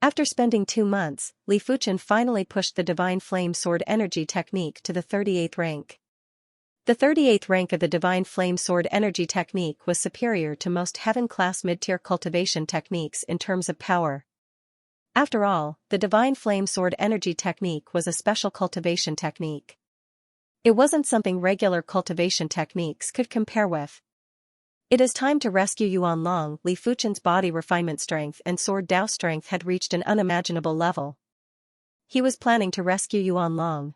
After spending 2 months, Li Fuchen finally pushed the Divine Flame Sword Energy technique to the 38th rank. The 38th rank of the Divine Flame Sword Energy technique was superior to most heaven-class mid-tier cultivation techniques in terms of power. After all, the Divine Flame Sword Energy technique was a special cultivation technique. It wasn't something regular cultivation techniques could compare with. It is time to rescue Yuan Long. Li Fuchen's body refinement strength and Sword Dao strength had reached an unimaginable level. He was planning to rescue Yuan Long.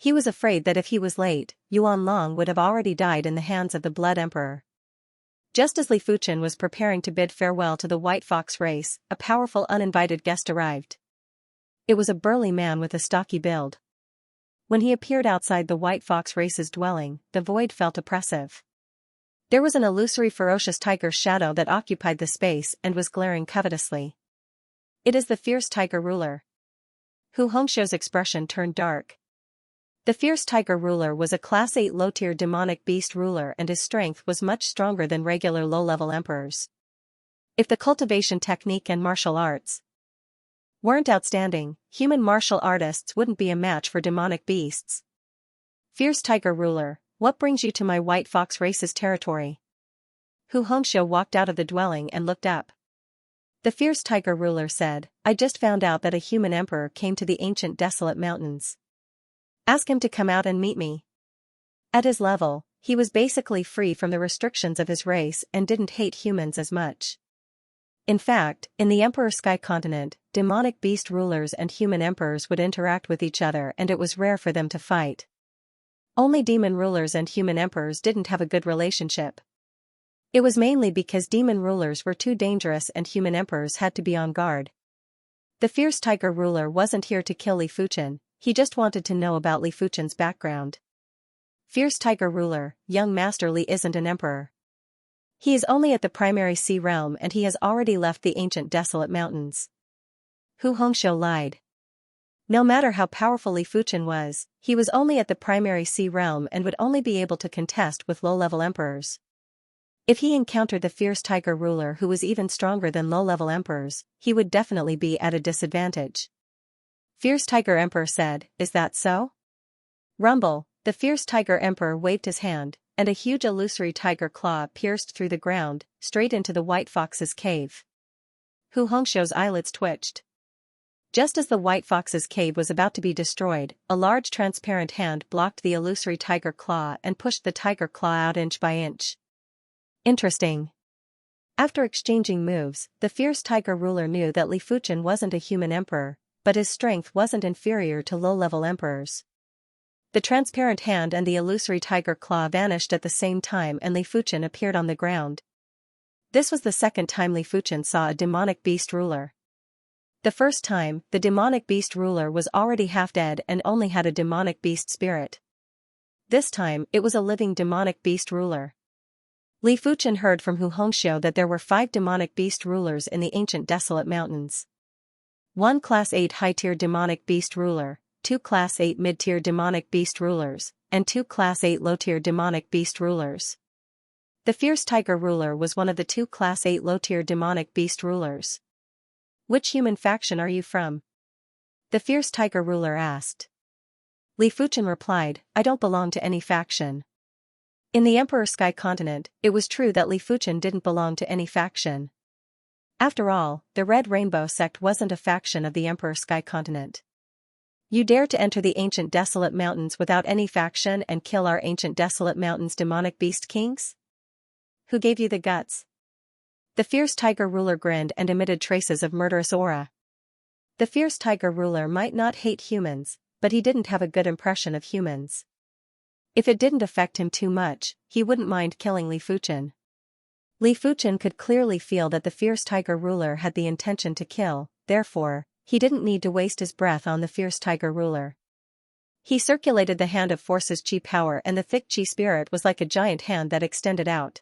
He was afraid that if he was late, Yuan Long would have already died in the hands of the Blood Emperor. Just as Li Fuchen was preparing to bid farewell to the White Fox race, a powerful uninvited guest arrived. It was a burly man with a stocky build. When he appeared outside the White Fox race's dwelling, the void felt oppressive. There was an illusory ferocious tiger's shadow that occupied the space and was glaring covetously. It is the fierce tiger ruler. Hu Hongxiu's expression turned dark. The fierce tiger ruler was a Class 8 low-tier demonic beast ruler and his strength was much stronger than regular low-level emperors. If the cultivation technique and martial arts weren't outstanding, human martial artists wouldn't be a match for demonic beasts. Fierce tiger ruler, what brings you to my White Fox race's territory? Hu Hongxiu walked out of the dwelling and looked up. The fierce tiger ruler said, I just found out that a human emperor came to the ancient desolate mountains. Ask him to come out and meet me. At his level, he was basically free from the restrictions of his race and didn't hate humans as much. In fact, in the Emperor Sky Continent, demonic beast rulers and human emperors would interact with each other and it was rare for them to fight. Only demon rulers and human emperors didn't have a good relationship. It was mainly because demon rulers were too dangerous and human emperors had to be on guard. The fierce tiger ruler wasn't here to kill Li Fuchen. He just wanted to know about Li Fuchen's background. Fierce tiger ruler, young Master Li isn't an emperor. He is only at the Primary Sea Realm and he has already left the ancient desolate mountains. Hu Hongxiu lied. No matter how powerful Li Fuchen was, he was only at the primary sea realm and would only be able to contest with low-level emperors. If he encountered the fierce tiger ruler who was even stronger than low-level emperors, he would definitely be at a disadvantage. Fierce Tiger Emperor said, "Is that so?" Rumble, the fierce tiger emperor waved his hand, and a huge illusory tiger claw pierced through the ground, straight into the white fox's cave. Hu Hongxiu's eyelids twitched. Just as the white fox's cave was about to be destroyed, a large transparent hand blocked the illusory tiger claw and pushed the tiger claw out inch by inch. Interesting. After exchanging moves, the fierce tiger ruler knew that Li Fuchen wasn't a human emperor, but his strength wasn't inferior to low-level emperors. The transparent hand and the illusory tiger claw vanished at the same time and Li Fuchen appeared on the ground. This was the second time Li Fuchen saw a demonic beast ruler. The first time, the demonic beast ruler was already half dead and only had a demonic beast spirit. This time, it was a living demonic beast ruler. Li Fuchen heard from Hu Hongxiu that there were 5 demonic beast rulers in the ancient desolate mountains. 1 Class 8 high-tier demonic beast ruler, 2 Class 8 mid-tier demonic beast rulers, and 2 Class 8 low-tier demonic beast rulers. The fierce tiger ruler was one of the 2 Class 8 low-tier demonic beast rulers. "Which human faction are you from?" the fierce tiger ruler asked. Li Fuchen replied, "I don't belong to any faction." In the Emperor Sky Continent, it was true that Li Fuchen didn't belong to any faction. After all, the Red Rainbow sect wasn't a faction of the Emperor Sky Continent. "You dare to enter the ancient desolate mountains without any faction and kill our ancient desolate mountains demonic beast kings? Who gave you the guts?" The fierce tiger ruler grinned and emitted traces of murderous aura. The fierce tiger ruler might not hate humans, but he didn't have a good impression of humans. If it didn't affect him too much, he wouldn't mind killing Li Fuchen. Li Fuchen could clearly feel that the fierce tiger ruler had the intention to kill, therefore, he didn't need to waste his breath on the fierce tiger ruler. He circulated the hand of force's chi power and the thick chi spirit was like a giant hand that extended out.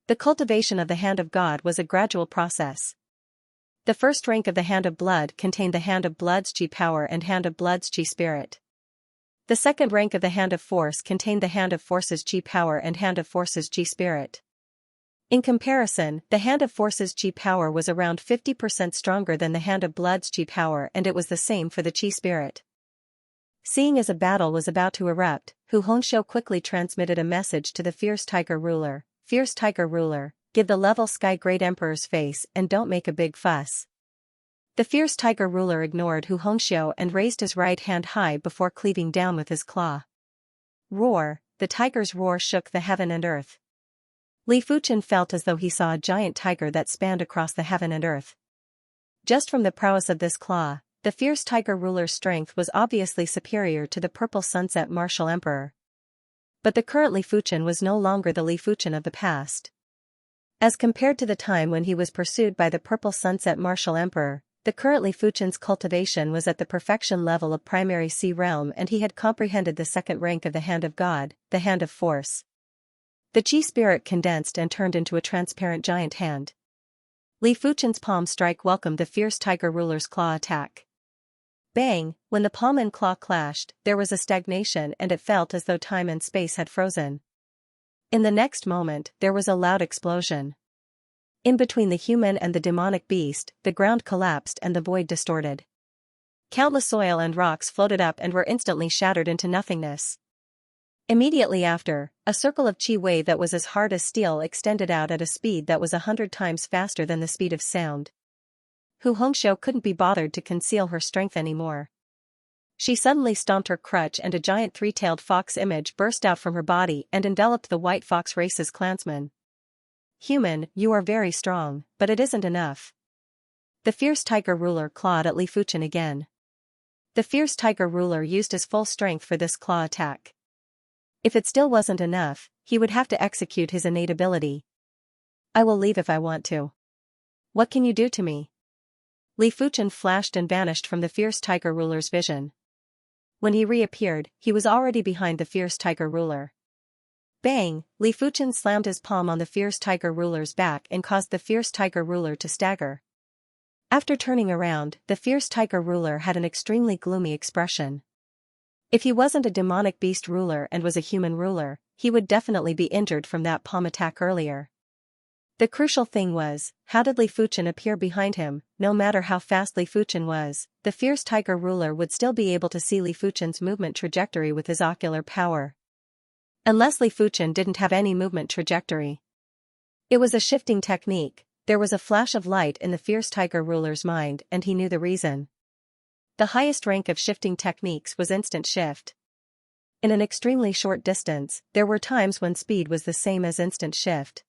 The cultivation of the Hand of God was a gradual process. The first rank of the Hand of Blood contained the Hand of Blood's chi power and Hand of Blood's chi spirit. The second rank of the Hand of Force contained the Hand of Force's chi power and Hand of Force's chi spirit. In comparison, the Hand of Force's chi power was around 50% stronger than the Hand of Blood's chi power and it was the same for the chi spirit. Seeing as a battle was about to erupt, Hu Hongxiu quickly transmitted a message to the fierce tiger ruler. "Fierce tiger ruler, give the level Sky Great Emperor's face and don't make a big fuss." The fierce tiger ruler ignored Hu Hongxiu and raised his right hand high before cleaving down with his claw. Roar, the tiger's roar shook the heaven and earth. Li Fuchen felt as though he saw a giant tiger that spanned across the heaven and earth. Just from the prowess of this claw, the fierce tiger ruler's strength was obviously superior to the purple sunset martial emperor. But the current Li Fuchen was no longer the Li Fuchen of the past. As compared to the time when he was pursued by the purple sunset martial emperor, the current Li Fuchen's cultivation was at the perfection level of primary sea realm and he had comprehended the second rank of the Hand of God, the Hand of Force. The chi spirit condensed and turned into a transparent giant hand. Li Fuchen's palm strike welcomed the fierce tiger ruler's claw attack. Bang! When the palm and claw clashed, there was a stagnation and it felt as though time and space had frozen. In the next moment, there was a loud explosion. In between the human and the demonic beast, the ground collapsed and the void distorted. Countless soil and rocks floated up and were instantly shattered into nothingness. Immediately after, a circle of chi wave that was as hard as steel extended out at a speed that was 100 times faster than the speed of sound. Hu Hongxiu couldn't be bothered to conceal her strength anymore. She suddenly stomped her crutch and a giant three-tailed fox image burst out from her body and enveloped the white fox race's clansman. "Human, you are very strong, but it isn't enough." The fierce tiger ruler clawed at Li Fuchen again. The fierce tiger ruler used his full strength for this claw attack. If it still wasn't enough, he would have to execute his innate ability. "I will leave if I want to." "What can you do to me?" Li Fuchen flashed and vanished from the fierce tiger ruler's vision. When he reappeared, he was already behind the fierce tiger ruler. Bang! Li Fuchen slammed his palm on the fierce tiger ruler's back and caused the fierce tiger ruler to stagger. After turning around, the fierce tiger ruler had an extremely gloomy expression. If he wasn't a demonic beast ruler and was a human ruler, he would definitely be injured from that palm attack earlier. The crucial thing was, how did Li Fuchen appear behind him? No matter how fast Li Fuchen was, the fierce tiger ruler would still be able to see Li Fuchen's movement trajectory with his ocular power. Unless Li Fuchen didn't have any movement trajectory. It was a shifting technique. There was a flash of light in the fierce tiger ruler's mind and he knew the reason. The highest rank of shifting techniques was instant shift. In an extremely short distance, there were times when speed was the same as instant shift.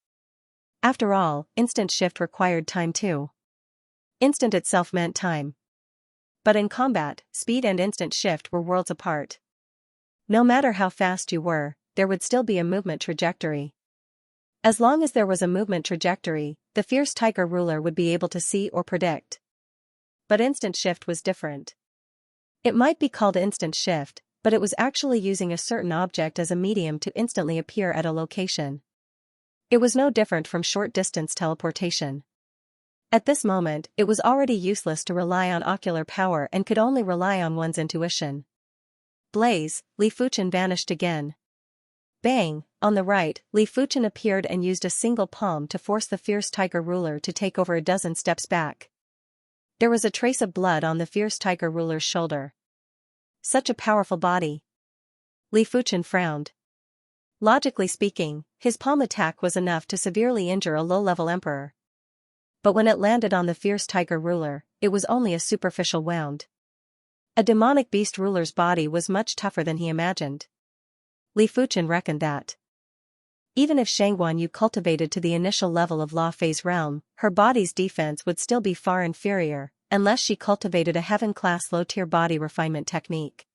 After all, instant shift required time too. Instant itself meant time. But in combat, speed and instant shift were worlds apart. No matter how fast you were, there would still be a movement trajectory. As long as there was a movement trajectory, the fierce tiger ruler would be able to see or predict. But instant shift was different. It might be called instant shift, but it was actually using a certain object as a medium to instantly appear at a location. It was no different from short-distance teleportation. At this moment, it was already useless to rely on ocular power and could only rely on one's intuition. Blaze, Li Fuchen vanished again. Bang! On the right, Li Fuchen appeared and used a single palm to force the fierce tiger ruler to take over a dozen steps back. There was a trace of blood on the fierce tiger ruler's shoulder. Such a powerful body. Li Fuchen frowned. Logically speaking, his palm attack was enough to severely injure a low-level emperor. But when it landed on the fierce tiger ruler, it was only a superficial wound. A demonic beast ruler's body was much tougher than he imagined. Li Fuchen reckoned that. Even if Xianxia Yu cultivated to the initial level of Law Phase realm, her body's defense would still be far inferior, unless she cultivated a heaven-class low-tier body refinement technique.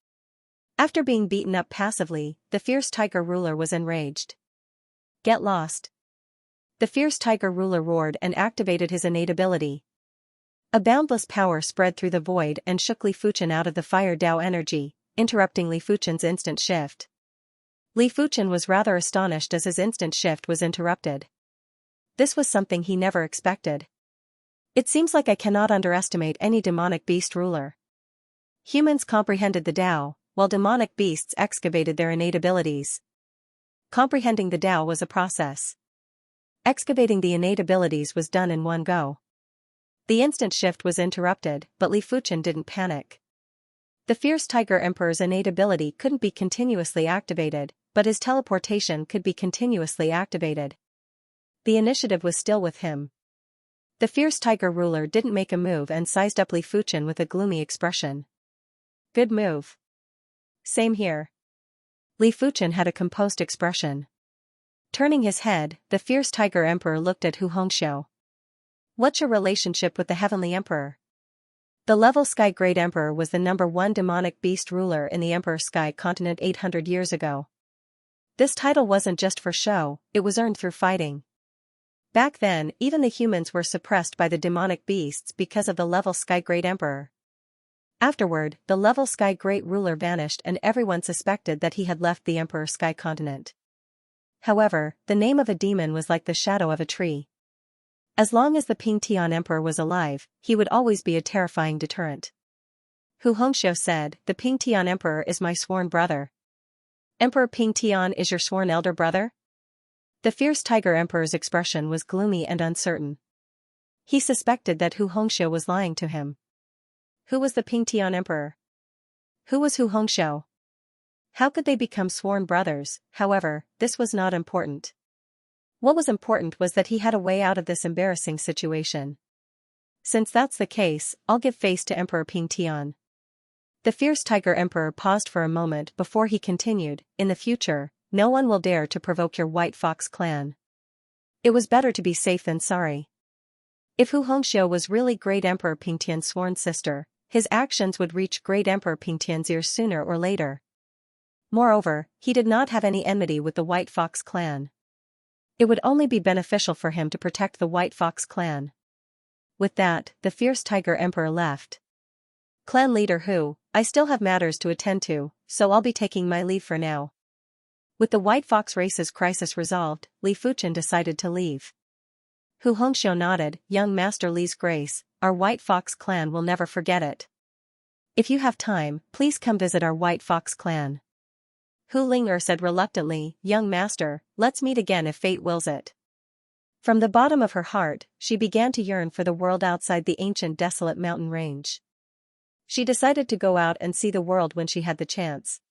After being beaten up passively, the fierce tiger ruler was enraged. Get lost. The fierce tiger ruler roared and activated his innate ability. A boundless power spread through the void and shook Li Fuchen out of the fire Dao energy, interrupting Li Fuchen's instant shift. Li Fuchen was rather astonished as his instant shift was interrupted. This was something he never expected. It seems like I cannot underestimate any demonic beast ruler. Humans comprehended the Dao, while demonic beasts excavated their innate abilities. Comprehending the Dao was a process. Excavating the innate abilities was done in one go. The instant shift was interrupted, but Li Fuchen didn't panic. The fierce tiger emperor's innate ability couldn't be continuously activated, but his teleportation could be continuously activated. The initiative was still with him. The fierce tiger ruler didn't make a move and sized up Li Fuchen with a gloomy expression. Good move. Same here. Li Fuchen had a composed expression. Turning his head, the fierce tiger emperor looked at Hu Hongxiu. What's your relationship with the heavenly emperor? The level Sky Great Emperor was the #1 demonic beast ruler in the Emperor Sky continent 800 years ago. This title wasn't just for show, it was earned through fighting. Back then, even the humans were suppressed by the demonic beasts because of the level Sky Great Emperor. Afterward, the level Sky Great Ruler vanished and everyone suspected that he had left the Emperor Sky continent. However, the name of a demon was like the shadow of a tree. As long as the Ping Tian Emperor was alive, he would always be a terrifying deterrent. Hu Hongxiu said, "The Ping Tian Emperor is my sworn brother." Emperor Ping Tian is your sworn elder brother? The fierce tiger emperor's expression was gloomy and uncertain. He suspected that Hu Hongxiu was lying to him. Who was the Ping Tian Emperor? Who was Hu Hongxiu? How could they become sworn brothers? However, this was not important. What was important was that he had a way out of this embarrassing situation. Since that's the case, I'll give face to Emperor Ping Tian. The fierce tiger emperor paused for a moment before he continued, "In the future, no one will dare to provoke your White Fox clan. It was better to be safe than sorry." If Hu Hongxiu was really Great Emperor Ping Tian's sworn sister, his actions would reach Great Emperor Ping Tian's ears sooner or later. Moreover, he did not have any enmity with the White Fox clan. It would only be beneficial for him to protect the White Fox clan. With that, the fierce tiger emperor left. Clan leader Hu, I still have matters to attend to, so I'll be taking my leave for now. With the White Fox race's crisis resolved, Li Fuchen decided to leave. Hu Hongxiu nodded. Young Master Li's grace, our White Fox clan will never forget it. If you have time, please come visit our White Fox clan. Hu Ling'er said reluctantly, young master, let's meet again if fate wills it. From the bottom of her heart, she began to yearn for the world outside the ancient desolate mountain range. She decided to go out and see the world when she had the chance.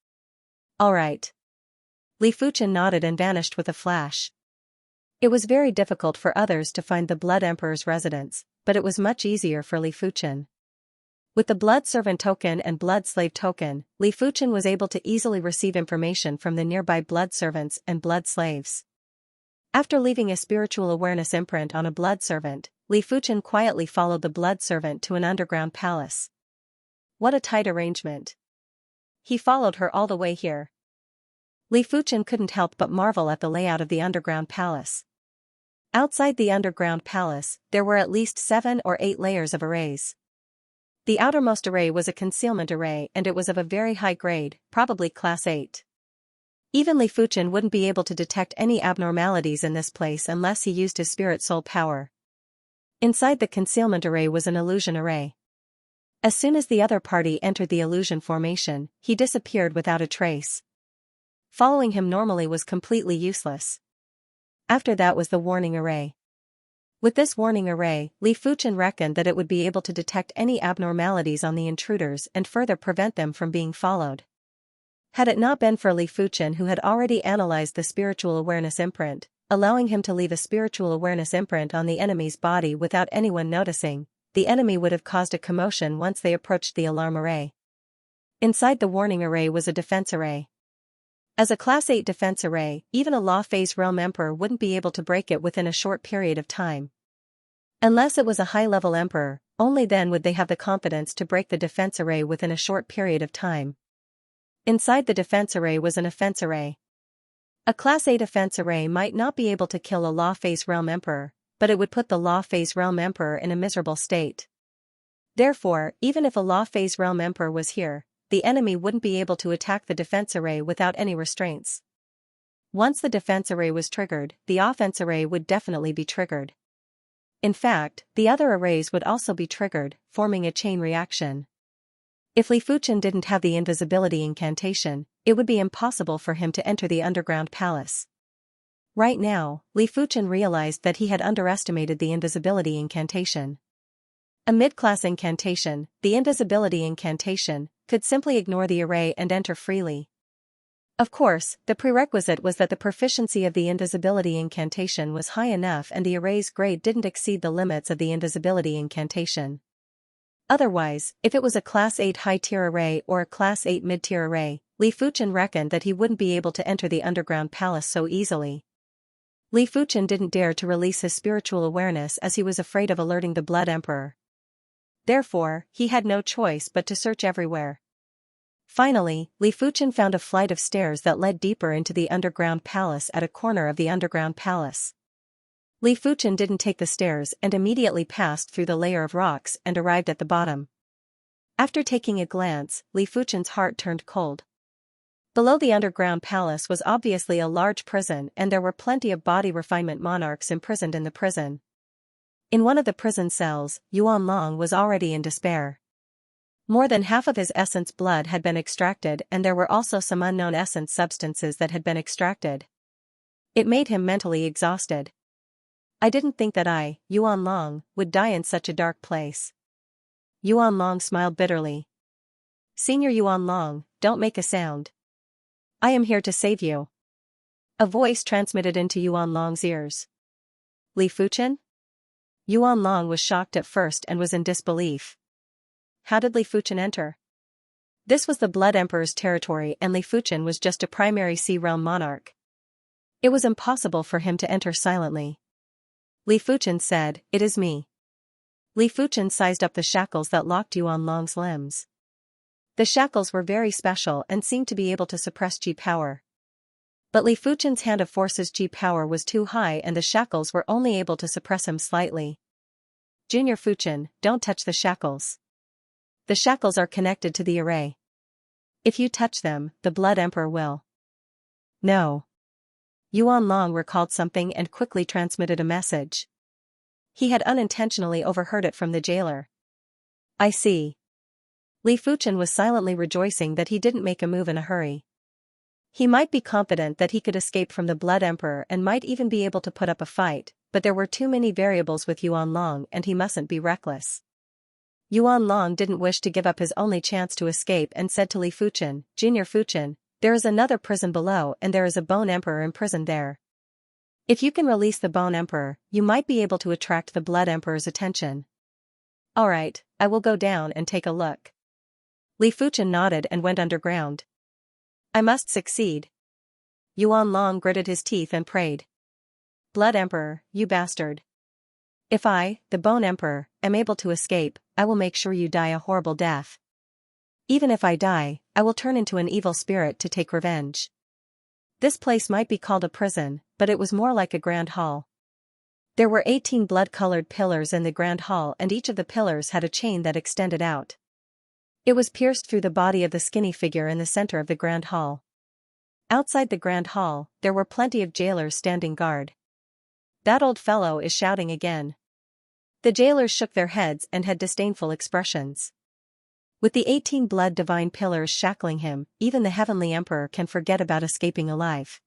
All right. Li Fuchen nodded and vanished with a flash. It was very difficult for others to find the Blood Emperor's residence, but it was much easier for Li Fuchen. With the Blood Servant token and Blood Slave token, Li Fuchen was able to easily receive information from the nearby Blood Servants and Blood Slaves. After leaving a spiritual awareness imprint on a Blood Servant, Li Fuchen quietly followed the Blood Servant to an underground palace. What a tight arrangement. He followed her all the way here. Li Fuchen couldn't help but marvel at the layout of the underground palace. Outside the underground palace, there were at least 7 or 8 layers of arrays. The outermost array was a concealment array and it was of a very high grade, probably class 8. Even Li Fuchen wouldn't be able to detect any abnormalities in this place unless he used his spirit soul power. Inside the concealment array was an illusion array. As soon as the other party entered the illusion formation, he disappeared without a trace. Following him normally was completely useless. After that was the warning array. With this warning array, Li Fuchen reckoned that it would be able to detect any abnormalities on the intruders and further prevent them from being followed. Had it not been for Li Fuchen who had already analyzed the spiritual awareness imprint, allowing him to leave a spiritual awareness imprint on the enemy's body without anyone noticing, the enemy would have caused a commotion once they approached the alarm array. Inside the warning array was a defense array. As a Class 8 defense array, even a Law Phase Realm Emperor wouldn't be able to break it within a short period of time. Unless it was a high-level Emperor, only then would they have the confidence to break the defense array within a short period of time. Inside the defense array was an offense array. A Class 8 offense array might not be able to kill a Law Phase Realm Emperor, but it would put the Law Phase Realm Emperor in a miserable state. Therefore, even if a Law Phase Realm Emperor was here, the enemy wouldn't be able to attack the defense array without any restraints. Once the defense array was triggered, the offense array would definitely be triggered. In fact, the other arrays would also be triggered, forming a chain reaction. If Li Fuchen didn't have the invisibility incantation, it would be impossible for him to enter the underground palace. Right now, Li Fuchen realized that he had underestimated the invisibility incantation. A mid-class incantation, the invisibility incantation, could simply ignore the array and enter freely. Of course, the prerequisite was that the proficiency of the invisibility incantation was high enough and the array's grade didn't exceed the limits of the invisibility incantation. Otherwise, if it was a Class 8 high-tier array or a Class 8 mid-tier array, Li Fuchen reckoned that he wouldn't be able to enter the underground palace so easily. Li Fuchen didn't dare to release his spiritual awareness as he was afraid of alerting the Blood Emperor. Therefore, he had no choice but to search everywhere. Finally, Li Fuchen found a flight of stairs that led deeper into the underground palace at a corner of the underground palace. Li Fuchen didn't take the stairs and immediately passed through the layer of rocks and arrived at the bottom. After taking a glance, Li Fuchen's heart turned cold. Below the underground palace was obviously a large prison and there were plenty of body refinement monarchs imprisoned in the prison. In one of the prison cells, Yuan Long was already in despair. More than half of his essence blood had been extracted and there were also some unknown essence substances that had been extracted. It made him mentally exhausted. I didn't think that I, Yuan Long, would die in such a dark place. Yuan Long smiled bitterly. Senior Yuan Long, don't make a sound. I am here to save you. A voice transmitted into Yuan Long's ears. Li Fuchen? Yuan Long was shocked at first and was in disbelief. How did Li Fuchen enter? This was the Blood Emperor's territory and Li Fuchen was just a primary Sea Realm monarch. It was impossible for him to enter silently. Li Fuchen said, "It is me." Li Fuchen sized up the shackles that locked Yuan Long's limbs. The shackles were very special and seemed to be able to suppress Qi power. But Li Fuchen's hand of force's Qi power was too high and the shackles were only able to suppress him slightly. Junior Fuchen, don't touch the shackles. The shackles are connected to the array. If you touch them, the Blood Emperor will. No. Yuan Long recalled something and quickly transmitted a message. He had unintentionally overheard it from the jailer. I see. Li Fuchen was silently rejoicing that he didn't make a move in a hurry. He might be confident that he could escape from the Blood Emperor and might even be able to put up a fight, but there were too many variables with Yuan Long and he mustn't be reckless. Yuan Long didn't wish to give up his only chance to escape and said to Li Fuchen, Junior Fuchen, there is another prison below and there is a Bone Emperor imprisoned there. If you can release the Bone Emperor, you might be able to attract the Blood Emperor's attention. Alright, I will go down and take a look. Li Fuchen nodded and went underground. I must succeed. Yuan Long gritted his teeth and prayed. Blood Emperor, you bastard. If I, the Bone Emperor, am able to escape, I will make sure you die a horrible death. Even if I die, I will turn into an evil spirit to take revenge. This place might be called a prison, but it was more like a grand hall. There were 18 blood-colored pillars in the grand hall and each of the pillars had a chain that extended out. It was pierced through the body of the skinny figure in the center of the grand hall. Outside the grand hall, there were plenty of jailers standing guard. That old fellow is shouting again. The jailers shook their heads and had disdainful expressions. With the 18 blood divine pillars shackling him, even the Heavenly Emperor can forget about escaping alive.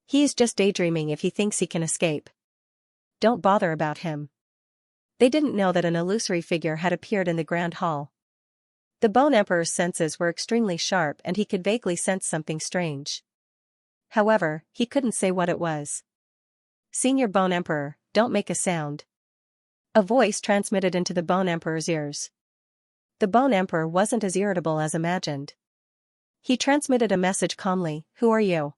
He is just daydreaming if he thinks he can escape. Don't bother about him. They didn't know that an illusory figure had appeared in the grand hall. The Bone Emperor's senses were extremely sharp and he could vaguely sense something strange. However, he couldn't say what it was. Senior Bone Emperor, don't make a sound. A voice transmitted into the Bone Emperor's ears. The Bone Emperor wasn't as irritable as imagined. He transmitted a message calmly, Who are you?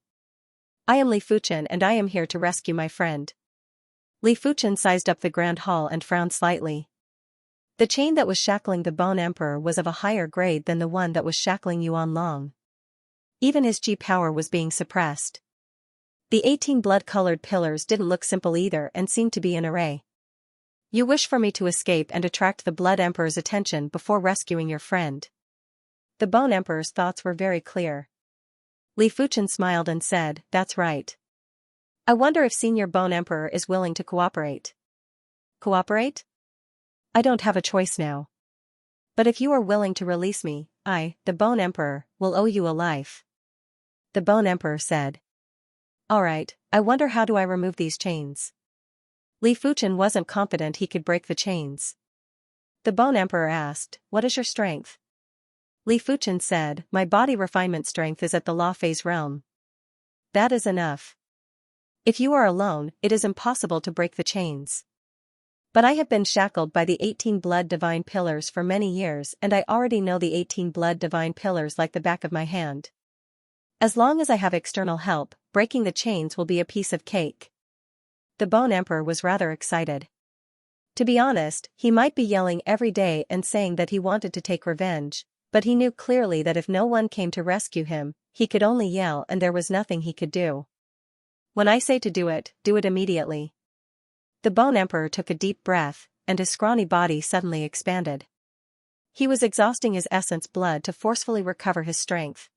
I am Li Fuchen and I am here to rescue my friend. Li Fuchen sized up the grand hall and frowned slightly. The chain that was shackling the Bone Emperor was of a higher grade than the one that was shackling Yuan Long. Even his Qi power was being suppressed. The 18 blood-colored pillars didn't look simple either and seemed to be in array. You wish for me to escape and attract the Blood Emperor's attention before rescuing your friend. The Bone Emperor's thoughts were very clear. Li Fuchen smiled and said, That's right. I wonder if Senior Bone Emperor is willing to cooperate. Cooperate? I don't have a choice now. But if you are willing to release me, I, the Bone Emperor, will owe you a life. The Bone Emperor said. Alright, I wonder how do I remove these chains? Li Fuchen wasn't confident he could break the chains. The Bone Emperor asked, What is your strength? Li Fuchen said, My body refinement strength is at the law phase realm. That is enough. If you are alone, it is impossible to break the chains. But I have been shackled by the 18 blood divine pillars for many years and I already know the 18 blood divine pillars like the back of my hand. As long as I have external help, breaking the chains will be a piece of cake. The Bone Emperor was rather excited. To be honest, he might be yelling every day and saying that he wanted to take revenge, but he knew clearly that if no one came to rescue him, he could only yell and there was nothing he could do. When I say to do it immediately. The Bone Emperor took a deep breath, and his scrawny body suddenly expanded. He was exhausting his essence blood to forcefully recover his strength.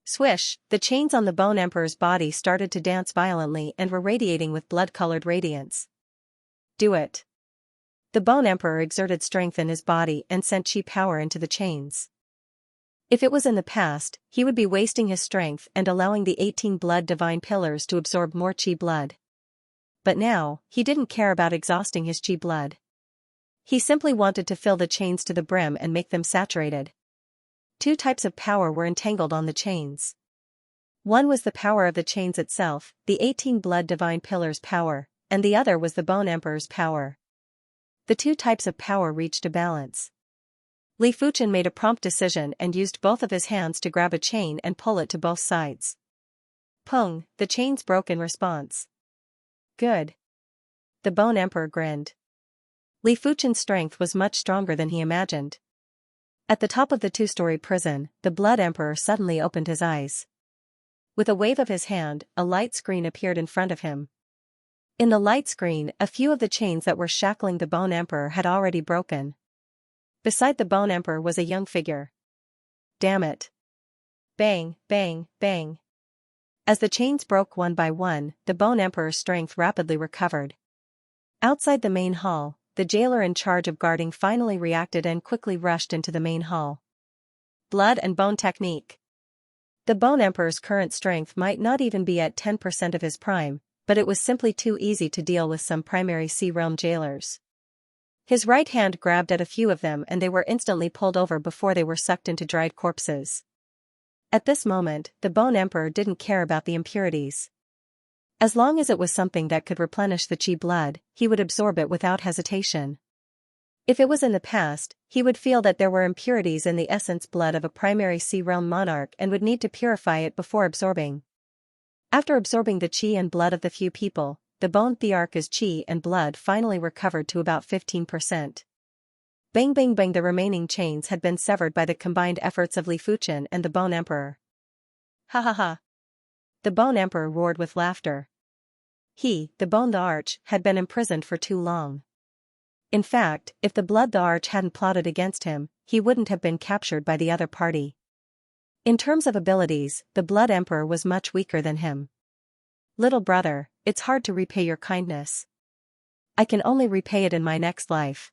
Swish, the chains on the Bone Emperor's body started to dance violently and were radiating with blood-colored radiance. Do it. The Bone Emperor exerted strength in his body and sent Qi power into the chains. If it was in the past, he would be wasting his strength and allowing the 18 blood divine pillars to absorb more Qi blood. But now, he didn't care about exhausting his Qi blood. He simply wanted to fill the chains to the brim and make them saturated. Two types of power were entangled on the chains. One was the power of the chains itself, the 18 blood divine pillars' power, and the other was the Bone Emperor's power. The two types of power reached a balance. Li Fuchen made a prompt decision and used both of his hands to grab a chain and pull it to both sides. Pung, the chains broke in response. Good. The Bone Emperor grinned. Li Fuchen's strength was much stronger than he imagined. At the top of the two-story prison, the Blood Emperor suddenly opened his eyes. With a wave of his hand, a light screen appeared in front of him. In the light screen, a few of the chains that were shackling the Bone Emperor had already broken. Beside the Bone Emperor was a young figure. Damn it. Bang, bang, bang. As the chains broke one by one, the Bone Emperor's strength rapidly recovered. Outside the main hall, the jailer in charge of guarding finally reacted and quickly rushed into the main hall. Blood and bone technique. The Bone Emperor's current strength might not even be at 10% of his prime, but it was simply too easy to deal with some primary Sea Realm jailers. His right hand grabbed at a few of them and they were instantly pulled over before they were sucked into dried corpses. At this moment, the Bone Emperor didn't care about the impurities. As long as it was something that could replenish the Qi blood, he would absorb it without hesitation. If it was in the past, he would feel that there were impurities in the essence blood of a primary Sea Realm monarch and would need to purify it before absorbing. After absorbing the Qi and blood of the few people, the Bone Thearch's Qi and blood finally recovered to about 15%. Bang bang bang, the remaining chains had been severed by the combined efforts of Li Fuchen and the Bone Emperor. Ha ha ha. The Bone Emperor roared with laughter. He, the Bone the Arch, had been imprisoned for too long. In fact, if the Blood the Arch hadn't plotted against him, he wouldn't have been captured by the other party. In terms of abilities, the Blood Emperor was much weaker than him. Little brother, it's hard to repay your kindness. I can only repay it in my next life.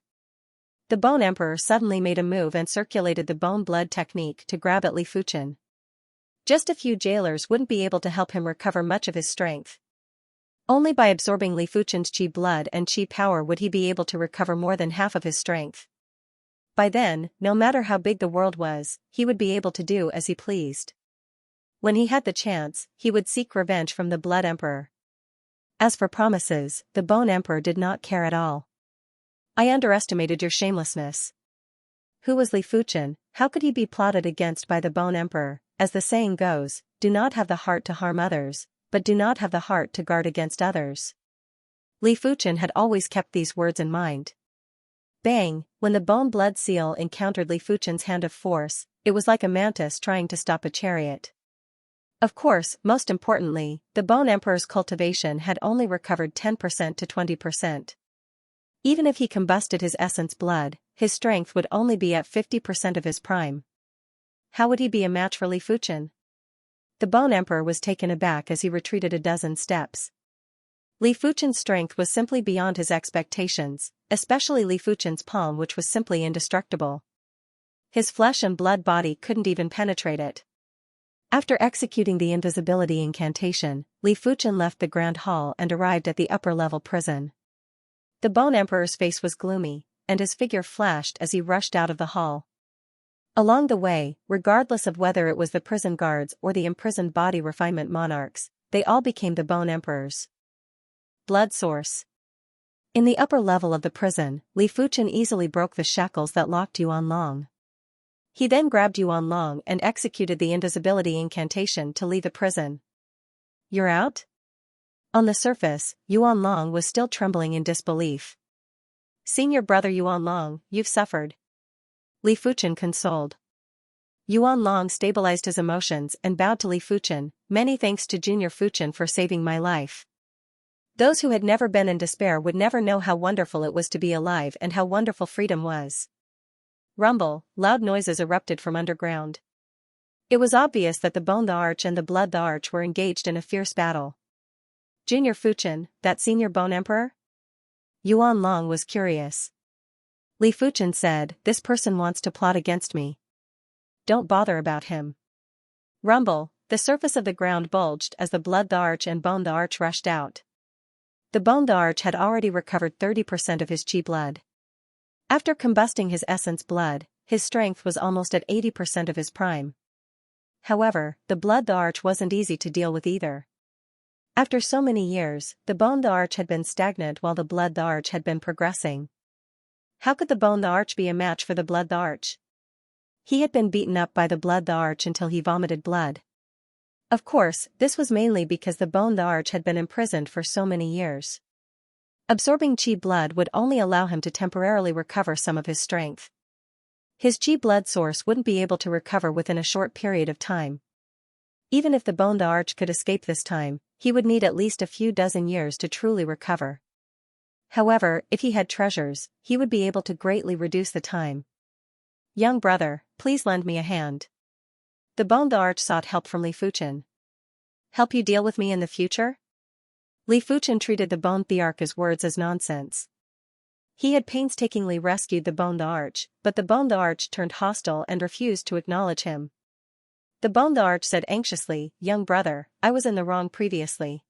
The Bone Emperor suddenly made a move and circulated the bone blood technique to grab at Li Fuchen. Just a few jailers wouldn't be able to help him recover much of his strength. Only by absorbing Li Fuchen's Qi blood and Qi power would he be able to recover more than half of his strength. By then, no matter how big the world was, he would be able to do as he pleased. When he had the chance, he would seek revenge from the Blood Emperor. As for promises, the Bone Emperor did not care at all. I underestimated your shamelessness. Who was Li Fuchen? How could he be plotted against by the Bone Emperor? As the saying goes, do not have the heart to harm others, but do not have the heart to guard against others. Li Fuchen had always kept these words in mind. Bang, when the bone blood seal encountered Li Fuchen's hand of force, it was like a mantis trying to stop a chariot. Of course, most importantly, the Bone Emperor's cultivation had only recovered 10% to 20%. Even if he combusted his essence blood, his strength would only be at 50% of his prime. How would he be a match for Li Fuchen? The Bone Emperor was taken aback as he retreated a dozen steps. Li Fuchen's strength was simply beyond his expectations, especially Li Fuchen's palm, which was simply indestructible. His flesh and blood body couldn't even penetrate it. After executing the invisibility incantation, Li Fuchen left the Grand Hall and arrived at the upper-level prison. The Bone Emperor's face was gloomy, and his figure flashed as he rushed out of the hall. Along the way, regardless of whether it was the prison guards or the imprisoned body refinement monarchs, they all became the Bone Emperors. Blood source. In the upper level of the prison, Li Fuchen easily broke the shackles that locked Yuan Long. He then grabbed Yuan Long and executed the invisibility incantation to leave the prison. You're out? On the surface, Yuan Long was still trembling in disbelief. Senior brother Yuan Long, you've suffered. Li Fuchen consoled. Yuan Long stabilized his emotions and bowed to Li Fuchen. Many thanks to Junior Fuchen for saving my life. Those who had never been in despair would never know how wonderful it was to be alive and how wonderful freedom was. Rumble, loud noises erupted from underground. It was obvious that the Bone the Arch and the Blood the Arch were engaged in a fierce battle. Junior Fuchen, that senior Bone Emperor? Yuan Long was curious. Li Fuchen said, this person wants to plot against me. Don't bother about him. Rumble, the surface of the ground bulged as the Blood the Arch and Bone the Arch rushed out. The Bone the Arch had already recovered 30% of his Qi blood. After combusting his essence blood, his strength was almost at 80% of his prime. However, the Blood the Arch wasn't easy to deal with either. After so many years, the Bone the Arch had been stagnant while the Blood the Arch had been progressing. How could the Bone the Arch be a match for the Blood the Arch? He had been beaten up by the Blood the Arch until he vomited blood. Of course, this was mainly because the Bone the Arch had been imprisoned for so many years. Absorbing Qi blood would only allow him to temporarily recover some of his strength. His Qi blood source wouldn't be able to recover within a short period of time. Even if the Bone the Arch could escape this time, he would need at least a few dozen years to truly recover. However, if he had treasures, he would be able to greatly reduce the time. Young brother, please lend me a hand. The Bone the Arch sought help from Li Fuchen. Help you deal with me in the future? Li Fuchen treated the Bone Thearch's words as nonsense. He had painstakingly rescued the Bone the Arch, but the Bone the Arch turned hostile and refused to acknowledge him. The Bone the Arch said anxiously, "Young brother, I was in the wrong previously.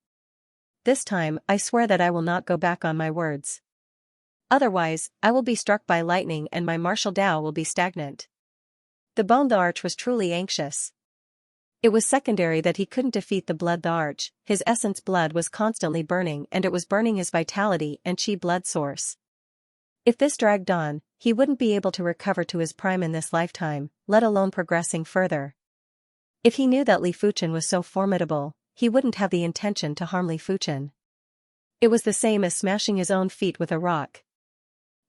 This time, I swear that I will not go back on my words. Otherwise, I will be struck by lightning and my martial Tao will be stagnant." The Bone the Arch was truly anxious. It was secondary that he couldn't defeat the Blood the Arch, his essence blood was constantly burning and it was burning his vitality and chi blood source. If this dragged on, he wouldn't be able to recover to his prime in this lifetime, let alone progressing further. If he knew that Li Fuchen was so formidable, he wouldn't have the intention to harm Li Fuchen. It was the same as smashing his own feet with a rock.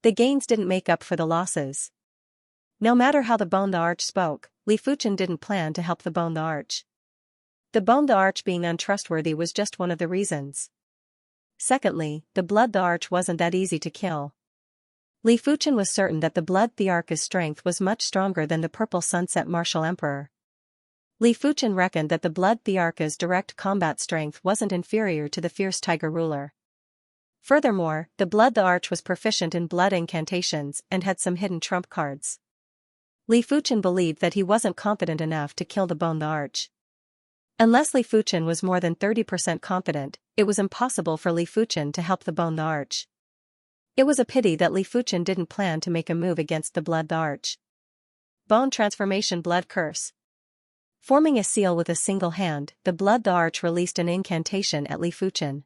The gains didn't make up for the losses. No matter how the Bone the Arch spoke, Li Fuchen didn't plan to help the Bone the Arch. The Bone the Arch being untrustworthy was just one of the reasons. Secondly, the Blood the Arch wasn't that easy to kill. Li Fuchen was certain that the Blood Thearch's strength was much stronger than the Purple Sunset Martial Emperor. Li Fuchen reckoned that the Blood Thearch's direct combat strength wasn't inferior to the fierce tiger ruler. Furthermore, the Blood the Arch was proficient in blood incantations and had some hidden trump cards. Li Fuchen believed that he wasn't confident enough to kill the Bone the Arch. Unless Li Fuchen was more than 30% confident, it was impossible for Li Fuchen to help the Bone the Arch. It was a pity that Li Fuchen didn't plan to make a move against the Blood the Arch. Bone Transformation Blood Curse. Forming a seal with a single hand, the Blood the Arch released an incantation at Li Fuchen.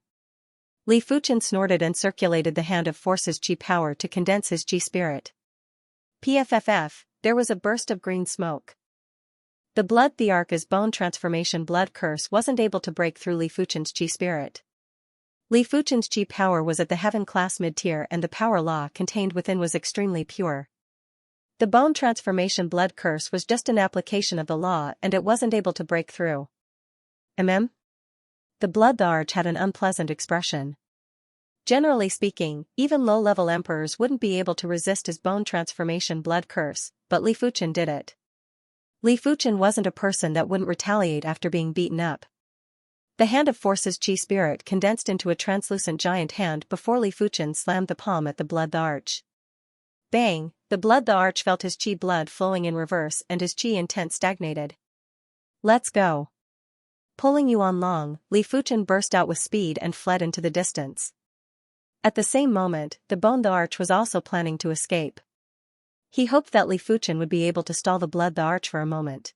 Li Fuchen snorted and circulated the hand of Force's chi power to condense his chi spirit. PFFF, there was a burst of green smoke. The Blood Thearch's Bone Transformation Blood Curse wasn't able to break through Li Fuchen's chi spirit. Li Fuchen's chi power was at the heaven class mid-tier and the power law contained within was extremely pure. The Bone Transformation Blood Curse was just an application of the law and it wasn't able to break through. The Blood the Arch had an unpleasant expression. Generally speaking, even low-level emperors wouldn't be able to resist his Bone Transformation Blood Curse, but Li Fuchen did it. Li Fuchen wasn't a person that wouldn't retaliate after being beaten up. The hand of Force's chi spirit condensed into a translucent giant hand before Li Fuchen slammed the palm at the Blood the Arch. Bang! The Blood the Arch felt his chi blood flowing in reverse and his chi intent stagnated. "Let's go." Pulling Yuan Long, Li Fuchen burst out with speed and fled into the distance. At the same moment, the Bone the Arch was also planning to escape. He hoped that Li Fuchen would be able to stall the Blood the Arch for a moment.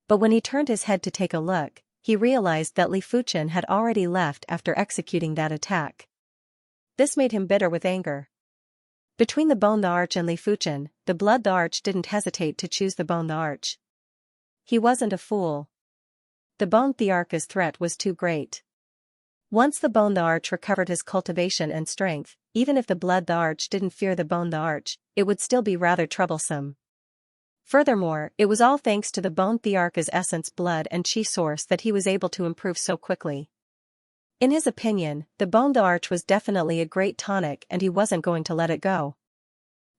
But when he turned his head to take a look, he realized that Li Fuchen had already left after executing that attack. This made him bitter with anger. Between the Bone the Arch and Li Fuchen, the Blood the Arch didn't hesitate to choose the Bone the Arch. He wasn't a fool. The Bone Thearch's threat was too great. Once the Bone the Arch recovered his cultivation and strength, even if the Blood the Arch didn't fear the Bone the Arch, it would still be rather troublesome. Furthermore, it was all thanks to the Bone Thearch's essence blood and chi source that he was able to improve so quickly. In his opinion, the Bone the Arch was definitely a great tonic and he wasn't going to let it go.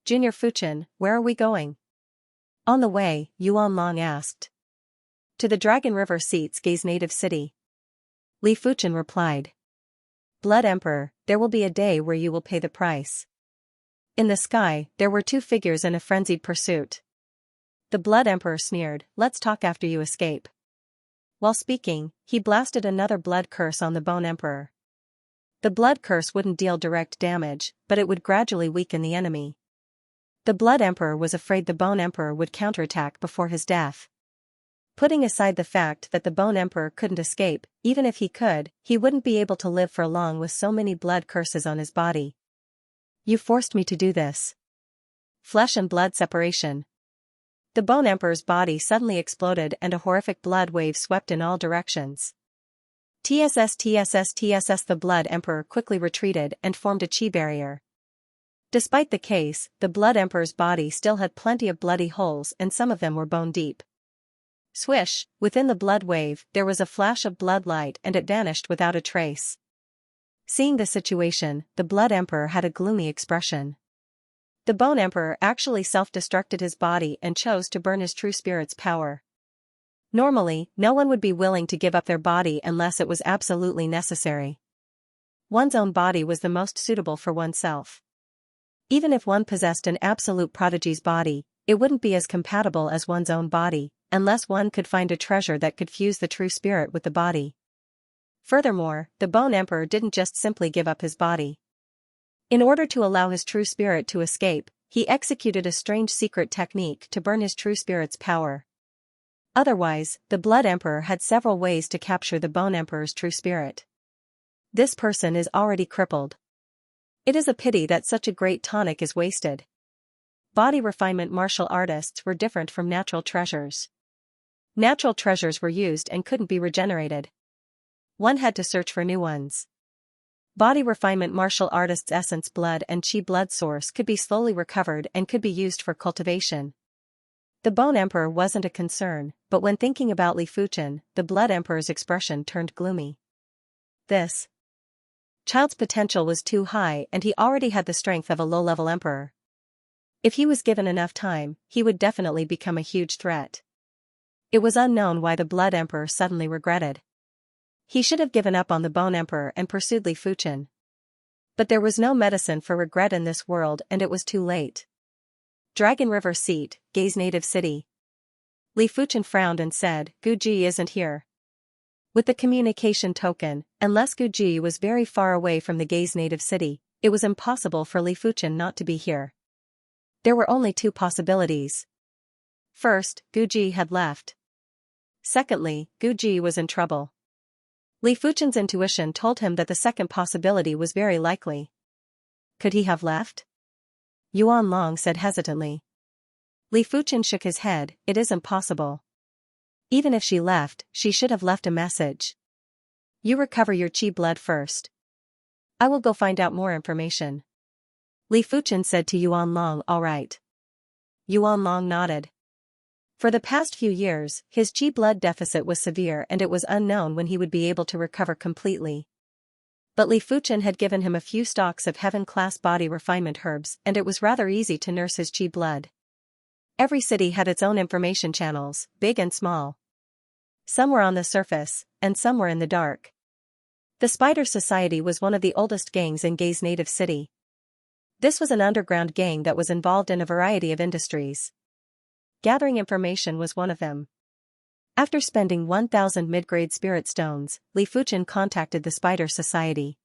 "Junior Fuchen, where are we going?" On the way, Yuan Long asked. "To the Dragon River Seats Gaze native city." Li Fuchen replied. "Blood Emperor, there will be a day where you will pay the price." In the sky, there were two figures in a frenzied pursuit. The Blood Emperor sneered, "Let's talk after you escape." While speaking, he blasted another blood curse on the Bone Emperor. The blood curse wouldn't deal direct damage, but it would gradually weaken the enemy. The Blood Emperor was afraid the Bone Emperor would counterattack before his death. Putting aside the fact that the Bone Emperor couldn't escape, even if he could, he wouldn't be able to live for long with so many blood curses on his body. "You forced me to do this." Flesh and blood separation. The Bone Emperor's body suddenly exploded and a horrific blood wave swept in all directions. TSS. The Blood Emperor quickly retreated and formed a chi barrier. Despite the case, the Blood Emperor's body still had plenty of bloody holes and some of them were bone deep. Swish, within the blood wave, there was a flash of blood light and it vanished without a trace. Seeing the situation, the Blood Emperor had a gloomy expression. The Bone Emperor actually self-destructed his body and chose to burn his true spirit's power. Normally, no one would be willing to give up their body unless it was absolutely necessary. one's own body was the most suitable for oneself. Even if one possessed an absolute prodigy's body, it wouldn't be as compatible as one's own body, unless one could find a treasure that could fuse the true spirit with the body. Furthermore, the Bone Emperor didn't just simply give up his body. In order to allow his true spirit to escape, he executed a strange secret technique to burn his true spirit's power. Otherwise, the Blood Emperor had several ways to capture the Bone Emperor's true spirit. This person is already crippled. It is a pity that such a great tonic is wasted. Body refinement martial artists were different from natural treasures. Natural treasures were used and couldn't be regenerated. One had to search for new ones. Body refinement martial artists' essence blood and chi blood source could be slowly recovered and could be used for cultivation. The Bone Emperor wasn't a concern, but when thinking about Li Fuchen, the Blood Emperor's expression turned gloomy. This child's potential was too high and he already had the strength of a low-level emperor. If he was given enough time, he would definitely become a huge threat. It was unknown why the Blood Emperor suddenly regretted. He should have given up on the Bone Emperor and pursued Li Fuchen. But there was no medicine for regret in this world and it was too late. Dragon River Seat, Gei's native city. Li Fuchen frowned and said, Guji isn't here. With the communication token, unless Guji was very far away from the Gei's native city, it was impossible for Li Fuchen not to be here. There were only two possibilities. First, Guji had left. Secondly, Guji was in trouble. Li Fuchen's intuition told him that the second possibility was very likely. Could he have left? Yuan Long said hesitantly. Li Fuchen shook his head, it isn't possible. Even if she left, she should have left a message. You recover your chi blood first. I will go find out more information. Li Fuchen said to Yuan Long, all right. Yuan Long nodded. For the past few years, his chi blood deficit was severe and it was unknown when he would be able to recover completely. But Li Fuchen had given him a few stalks of heaven-class body refinement herbs and it was rather easy to nurse his chi blood. Every city had its own information channels, big and small. Some were on the surface, and some were in the dark. The Spider Society was one of the oldest gangs in Gei's native city. This was an underground gang that was involved in a variety of industries. Gathering information was one of them. After spending 1,000 mid-grade spirit stones, Li Fuchen contacted the Spider Society.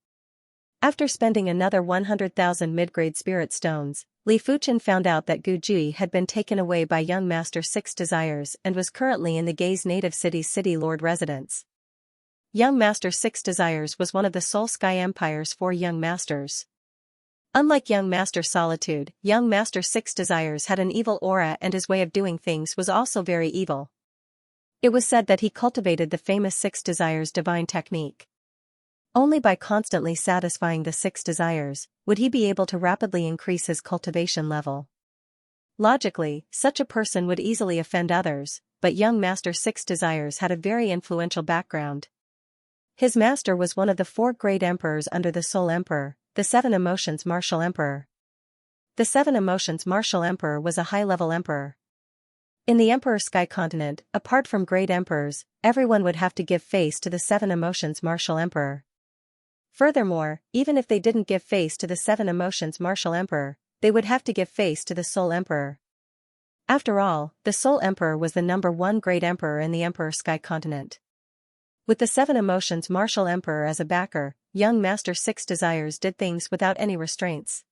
After spending another 100,000 mid-grade spirit stones, Li Fuchen found out that Guji had been taken away by young Master Six Desires and was currently in the Gei's native city's city lord residence. Young Master Six Desires was one of the Soul Sky Empire's 4 young masters. Unlike young Master Solitude, young Master Six Desires had an evil aura and his way of doing things was also very evil. It was said that he cultivated the famous Six Desires divine technique. Only by constantly satisfying the 6 desires, would he be able to rapidly increase his cultivation level. Logically, such a person would easily offend others, but young Master Six Desires had a very influential background. His master was one of the 4 great emperors under the Soul Emperor, the 7 Emotions Martial Emperor. The 7 Emotions Martial Emperor was a high-level emperor. In the Emperor Sky Continent, apart from great emperors, everyone would have to give face to the 7 Emotions Martial Emperor. Furthermore, even if they didn't give face to the 7 Emotions Martial Emperor, they would have to give face to the Soul Emperor. After all, the Soul Emperor was the #1 great emperor in the Emperor Sky Continent. With the 7 Emotions Martial Emperor as a backer, young Master Six Desires did things without any restraints.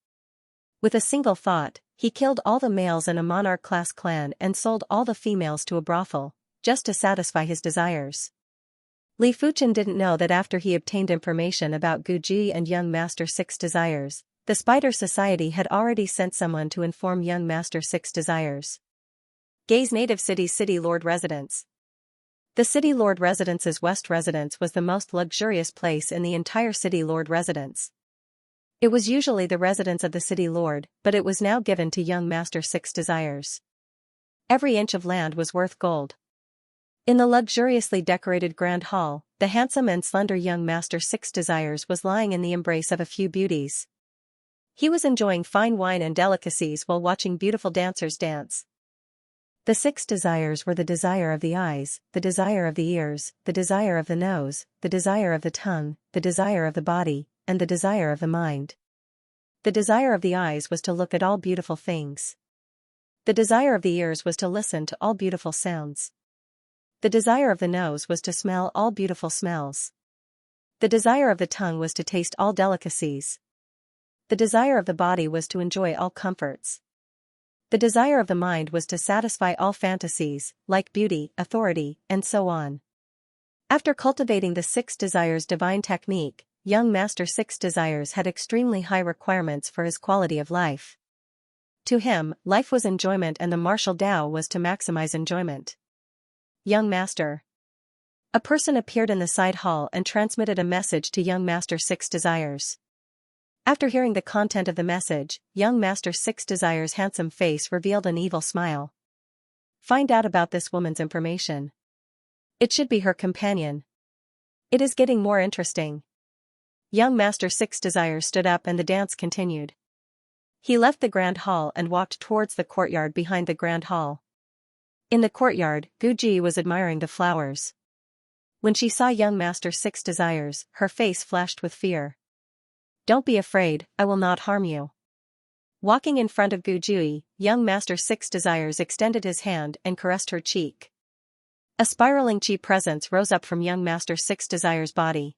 With a single thought, he killed all the males in a monarch-class clan and sold all the females to a brothel, just to satisfy his desires. Li Fuchen didn't know that after he obtained information about Guji and young Master Six Desires, the Spider Society had already sent someone to inform young Master Six Desires. Gei's native city's city lord residence. The city lord residence's west residence was the most luxurious place in the entire city lord residence. It was usually the residence of the city lord, but it was now given to young Master Six Desires. Every inch of land was worth gold. In the luxuriously decorated grand hall, the handsome and slender young Master Six Desires was lying in the embrace of a few beauties. He was enjoying fine wine and delicacies while watching beautiful dancers dance. The 6 desires were the desire of the eyes, the desire of the ears, the desire of the nose, the desire of the tongue, the desire of the body, and the desire of the mind. The desire of the eyes was to look at all beautiful things. The desire of the ears was to listen to all beautiful sounds. The desire of the nose was to smell all beautiful smells. The desire of the tongue was to taste all delicacies. The desire of the body was to enjoy all comforts. The desire of the mind was to satisfy all fantasies, like beauty, authority, and so on. After cultivating the 6 desires divine technique, young Master 6 Desires had extremely high requirements for his quality of life. To him, life was enjoyment and the martial Tao was to maximize enjoyment. Young Master. A person appeared in the side hall and transmitted a message to young Master 6 Desires. After hearing the content of the message, young Master 6 Desires' handsome face revealed an evil smile. Find out about this woman's information. It should be her companion. It is getting more interesting. Young Master 6 Desires stood up and the dance continued. He left the grand hall and walked towards the courtyard behind the grand hall. In the courtyard, Guji was admiring the flowers. When she saw young Master 6 Desires, her face flashed with fear. Don't be afraid, I will not harm you. Walking in front of Guji, young Master 6 Desires extended his hand and caressed her cheek. A spiraling chi presence rose up from young Master 6 Desires' body.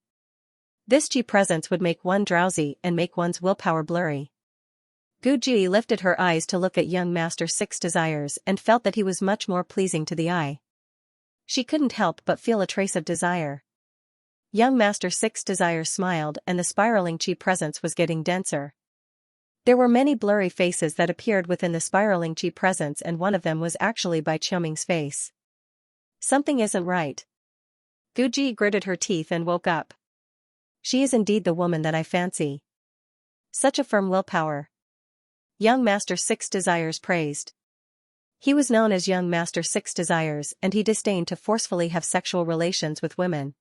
This chi presence would make one drowsy and make one's willpower blurry. Guji lifted her eyes to look at young Master 6 Desires and felt that he was much more pleasing to the eye. She couldn't help but feel a trace of desire. Young Master 6 Desires smiled and the spiraling chi presence was getting denser. There were many blurry faces that appeared within the spiraling chi presence and one of them was actually Bai Qiuming's face. Something isn't right. Guji gritted her teeth and woke up. She is indeed the woman that I fancy. Such a firm willpower. Young Master 6 Desires praised. He was known as Young Master 6 Desires and he disdained to forcefully have sexual relations with women.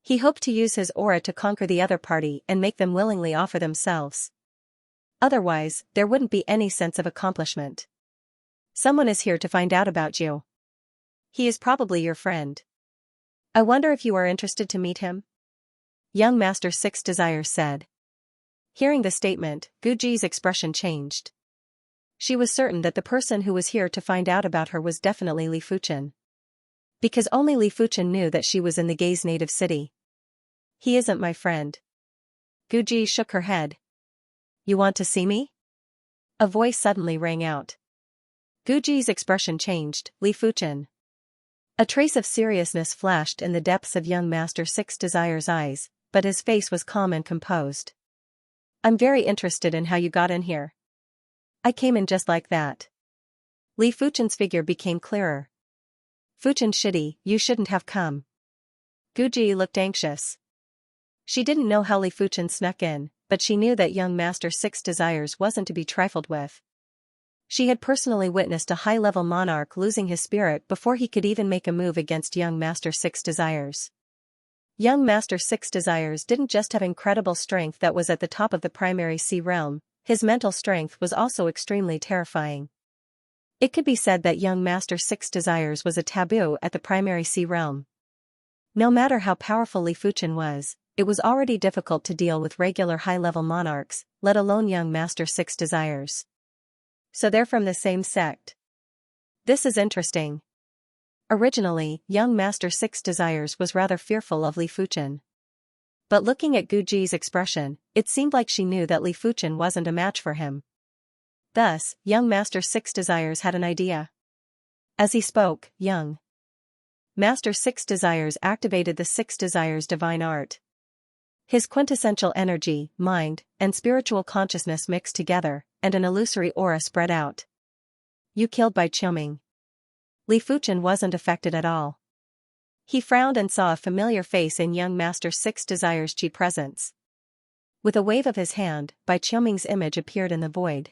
He hoped to use his aura to conquer the other party and make them willingly offer themselves. Otherwise, there wouldn't be any sense of accomplishment. Someone is here to find out about you. He is probably your friend. I wonder if you are interested to meet him? Young Master 6 Desires said. Hearing the statement, Guji's expression changed. She was certain that the person who was here to find out about her was definitely Li Fuchen. Because only Li Fuchen knew that she was in the gay's native city. He isn't my friend. Guji shook her head. You want to see me? A voice suddenly rang out. Guji's expression changed, Li Fuchen. A trace of seriousness flashed in the depths of young Master 6 Desires' eyes, but his face was calm and composed. I'm very interested in how you got in here. I came in just like that. Li Fuchen's figure became clearer. Fuchen Shidi, you shouldn't have come. Guji looked anxious. She didn't know how Li Fuchen snuck in, but she knew that young Master 6 Desires wasn't to be trifled with. She had personally witnessed a high-level monarch losing his spirit before he could even make a move against young Master 6 Desires. Young Master 6 Desires didn't just have incredible strength that was at the top of the primary sea realm, his mental strength was also extremely terrifying. It could be said that young Master 6 Desires was a taboo at the primary sea realm. No matter how powerful Li Fuchen was, it was already difficult to deal with regular high-level monarchs, let alone young Master 6 Desires. So they're from the same sect. This is interesting. Originally, young Master 6 Desires was rather fearful of Li Fuchen. But looking at Guji's expression, it seemed like she knew that Li Fuchen wasn't a match for him. Thus, young Master 6 Desires had an idea. As he spoke, young Master 6 Desires activated the 6 Desires divine art. His quintessential energy, mind, and spiritual consciousness mixed together, and an illusory aura spread out. You killed Bai Qiuming. Li Fuchen wasn't affected at all. He frowned and saw a familiar face in young Master 6 Desires' chi presence. With a wave of his hand, Bai Qiuming's image appeared in the void.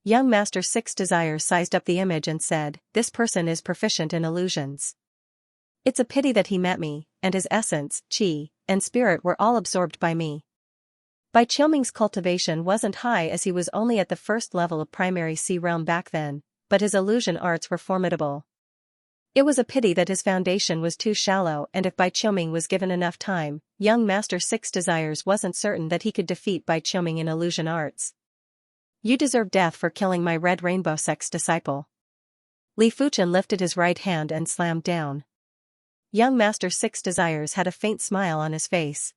Young Master 6 Desires sized up the image and said, "This person is proficient in illusions. It's a pity that he met me, and his essence, chi, and spirit were all absorbed by me." Bai Qiuming's cultivation wasn't high as he was only at the first level of primary sea realm back then, but his illusion arts were formidable. It was a pity that his foundation was too shallow, and if Bai Qiuming was given enough time, young Master Six Desires wasn't certain that he could defeat Bai Qiuming in illusion arts. You deserve death for killing my Red Rainbow Sect's disciple. Li Fuchen lifted his right hand and slammed down. Young Master Six Desires had a faint smile on his face.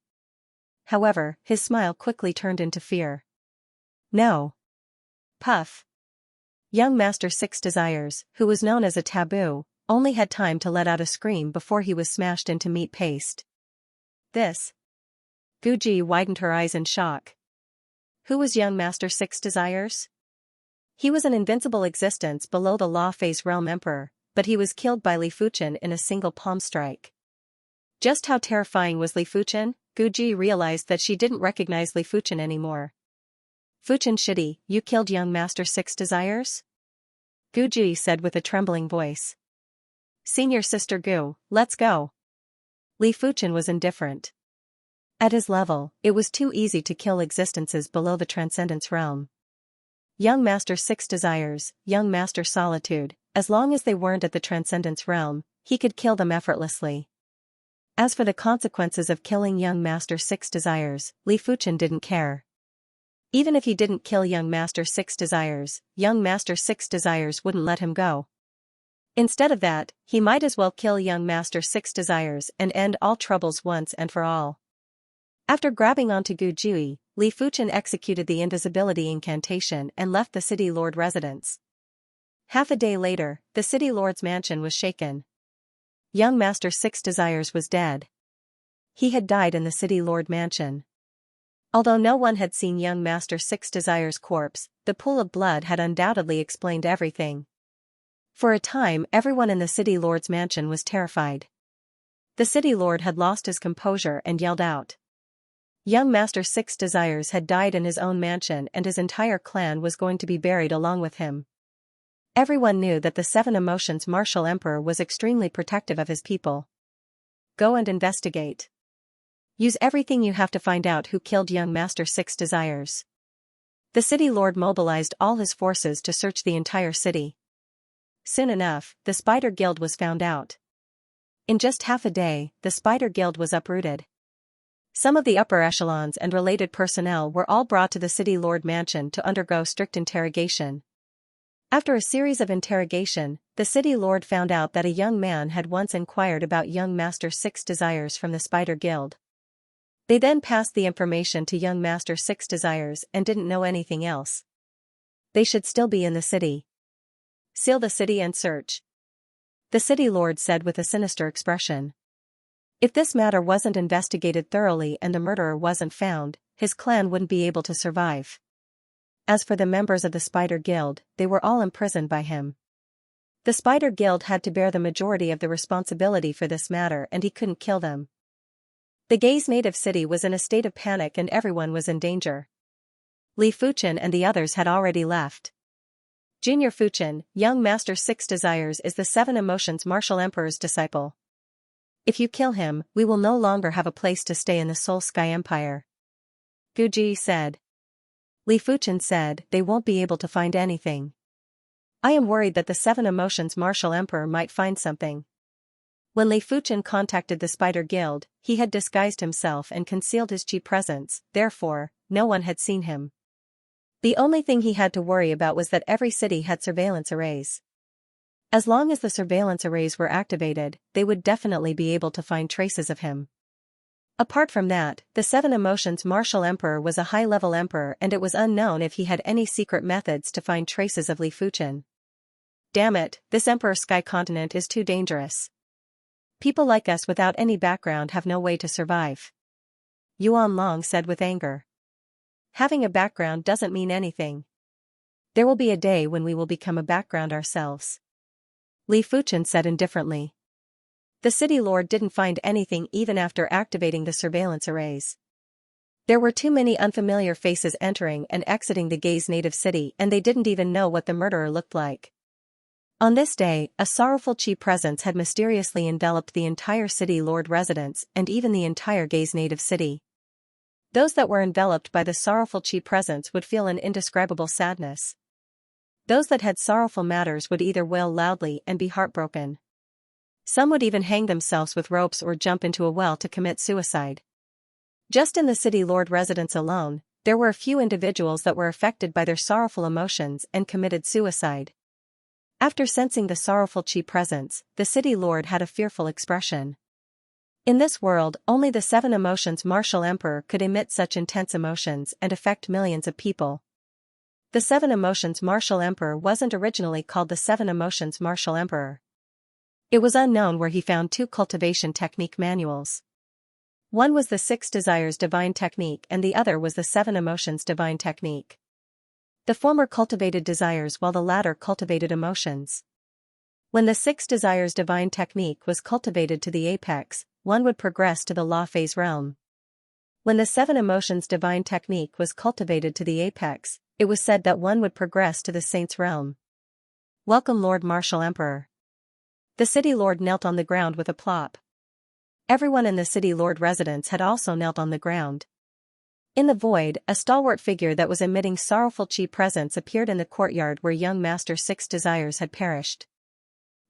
However, his smile quickly turned into fear. No. Puff. Young Master Six Desires, who was known as a taboo, only had time to let out a scream before he was smashed into meat paste. This. Guji widened her eyes in shock. Who was young Master Six Desires? He was an invincible existence below the Law Phase Realm Emperor, but he was killed by Li Fuchen in a single palm strike. Just how terrifying was Li Fuchen? Guji realized that she didn't recognize Li Fuchen anymore. Fuchen Shidi, you killed young Master Six Desires? Guji said with a trembling voice. Senior Sister Gu, let's go. Li Fuchen was indifferent. At his level, it was too easy to kill existences below the Transcendence Realm. Young Master Six Desires, young Master Solitude, as long as they weren't at the Transcendence Realm, he could kill them effortlessly. As for the consequences of killing young Master Six Desires, Li Fuchen didn't care. Even if he didn't kill young Master Six Desires, young Master Six Desires wouldn't let him go. Instead of that, he might as well kill young Master Six Desires and end all troubles once and for all. After grabbing onto Gu Jui, Li Fuchen executed the invisibility incantation and left the City Lord residence. Half a day later, the City Lord's mansion was shaken. Young Master Six Desires was dead. He had died in the City Lord mansion. Although no one had seen young Master Six Desires' corpse, the pool of blood had undoubtedly explained everything. For a time, everyone in the City Lord's mansion was terrified. The City Lord had lost his composure and yelled out. Young Master Six Desires had died in his own mansion and his entire clan was going to be buried along with him. Everyone knew that the Seven Emotions Martial Emperor was extremely protective of his people. Go and investigate. Use everything you have to find out who killed young Master Six Desires. The City Lord mobilized all his forces to search the entire city. Soon enough, the Spider Guild was found out. In just half a day, the Spider Guild was uprooted. Some of the upper echelons and related personnel were all brought to the City Lord mansion to undergo strict interrogation. After a series of interrogation, the City Lord found out that a young man had once inquired about young Master Six Desires from the Spider Guild. They then passed the information to young Master Six Desires and didn't know anything else. They should still be in the city. Seal the city and search. The City Lord said with a sinister expression. If this matter wasn't investigated thoroughly and the murderer wasn't found, his clan wouldn't be able to survive. As for the members of the Spider Guild, they were all imprisoned by him. The Spider Guild had to bear the majority of the responsibility for this matter and he couldn't kill them. The Gaze native city was in a state of panic and everyone was in danger. Li Fuchen and the others had already left. Junior Fuchen, young Master Six Desires is the Seven Emotions Martial Emperor's disciple. If you kill him, we will no longer have a place to stay in the Soul Sky Empire. Guji said. Li Fuchen said, they won't be able to find anything. I am worried that the Seven Emotions Martial Emperor might find something. When Li Fuchen contacted the Spider Guild, he had disguised himself and concealed his chi presence, therefore, no one had seen him. The only thing he had to worry about was that every city had surveillance arrays. As long as the surveillance arrays were activated, they would definitely be able to find traces of him. Apart from that, the Seven Emotions Martial Emperor was a high-level emperor and it was unknown if he had any secret methods to find traces of Li Fuchen. Damn it, this Emperor Sky Continent is too dangerous. People like us without any background have no way to survive. Yuan Long said with anger. Having a background doesn't mean anything. There will be a day when we will become a background ourselves. Li Fuchen said indifferently. The City Lord didn't find anything even after activating the surveillance arrays. There were too many unfamiliar faces entering and exiting the Gaze native city and they didn't even know what the murderer looked like. On this day, a sorrowful chi presence had mysteriously enveloped the entire City Lord residence and even the entire Gaze native city. Those that were enveloped by the sorrowful chi presence would feel an indescribable sadness. Those that had sorrowful matters would either wail loudly and be heartbroken. Some would even hang themselves with ropes or jump into a well to commit suicide. Just in the city lord residence alone, there were a few individuals that were affected by their sorrowful emotions and committed suicide. After sensing the sorrowful Qi presence, the city lord had a fearful expression. In this world, only the 7 emotions martial emperor could emit such intense emotions and affect millions of people. The 7 emotions martial emperor wasn't originally called the 7 emotions martial emperor. It was unknown where he found 2 cultivation technique manuals. One was the 6 desires divine technique and the other was the 7 emotions divine technique. The former cultivated desires while the latter cultivated emotions. When the 6 desires divine technique was cultivated to the apex, one would progress to the law phase realm. When the 7 emotions divine technique was cultivated to the apex, it was said that one would progress to the saints realm. Welcome Lord Martial Emperor. The city lord knelt on the ground with a plop. Everyone in the city lord residence had also knelt on the ground. In the void, a stalwart figure that was emitting sorrowful Qi presence appeared in the courtyard where young Master 6 desires had perished.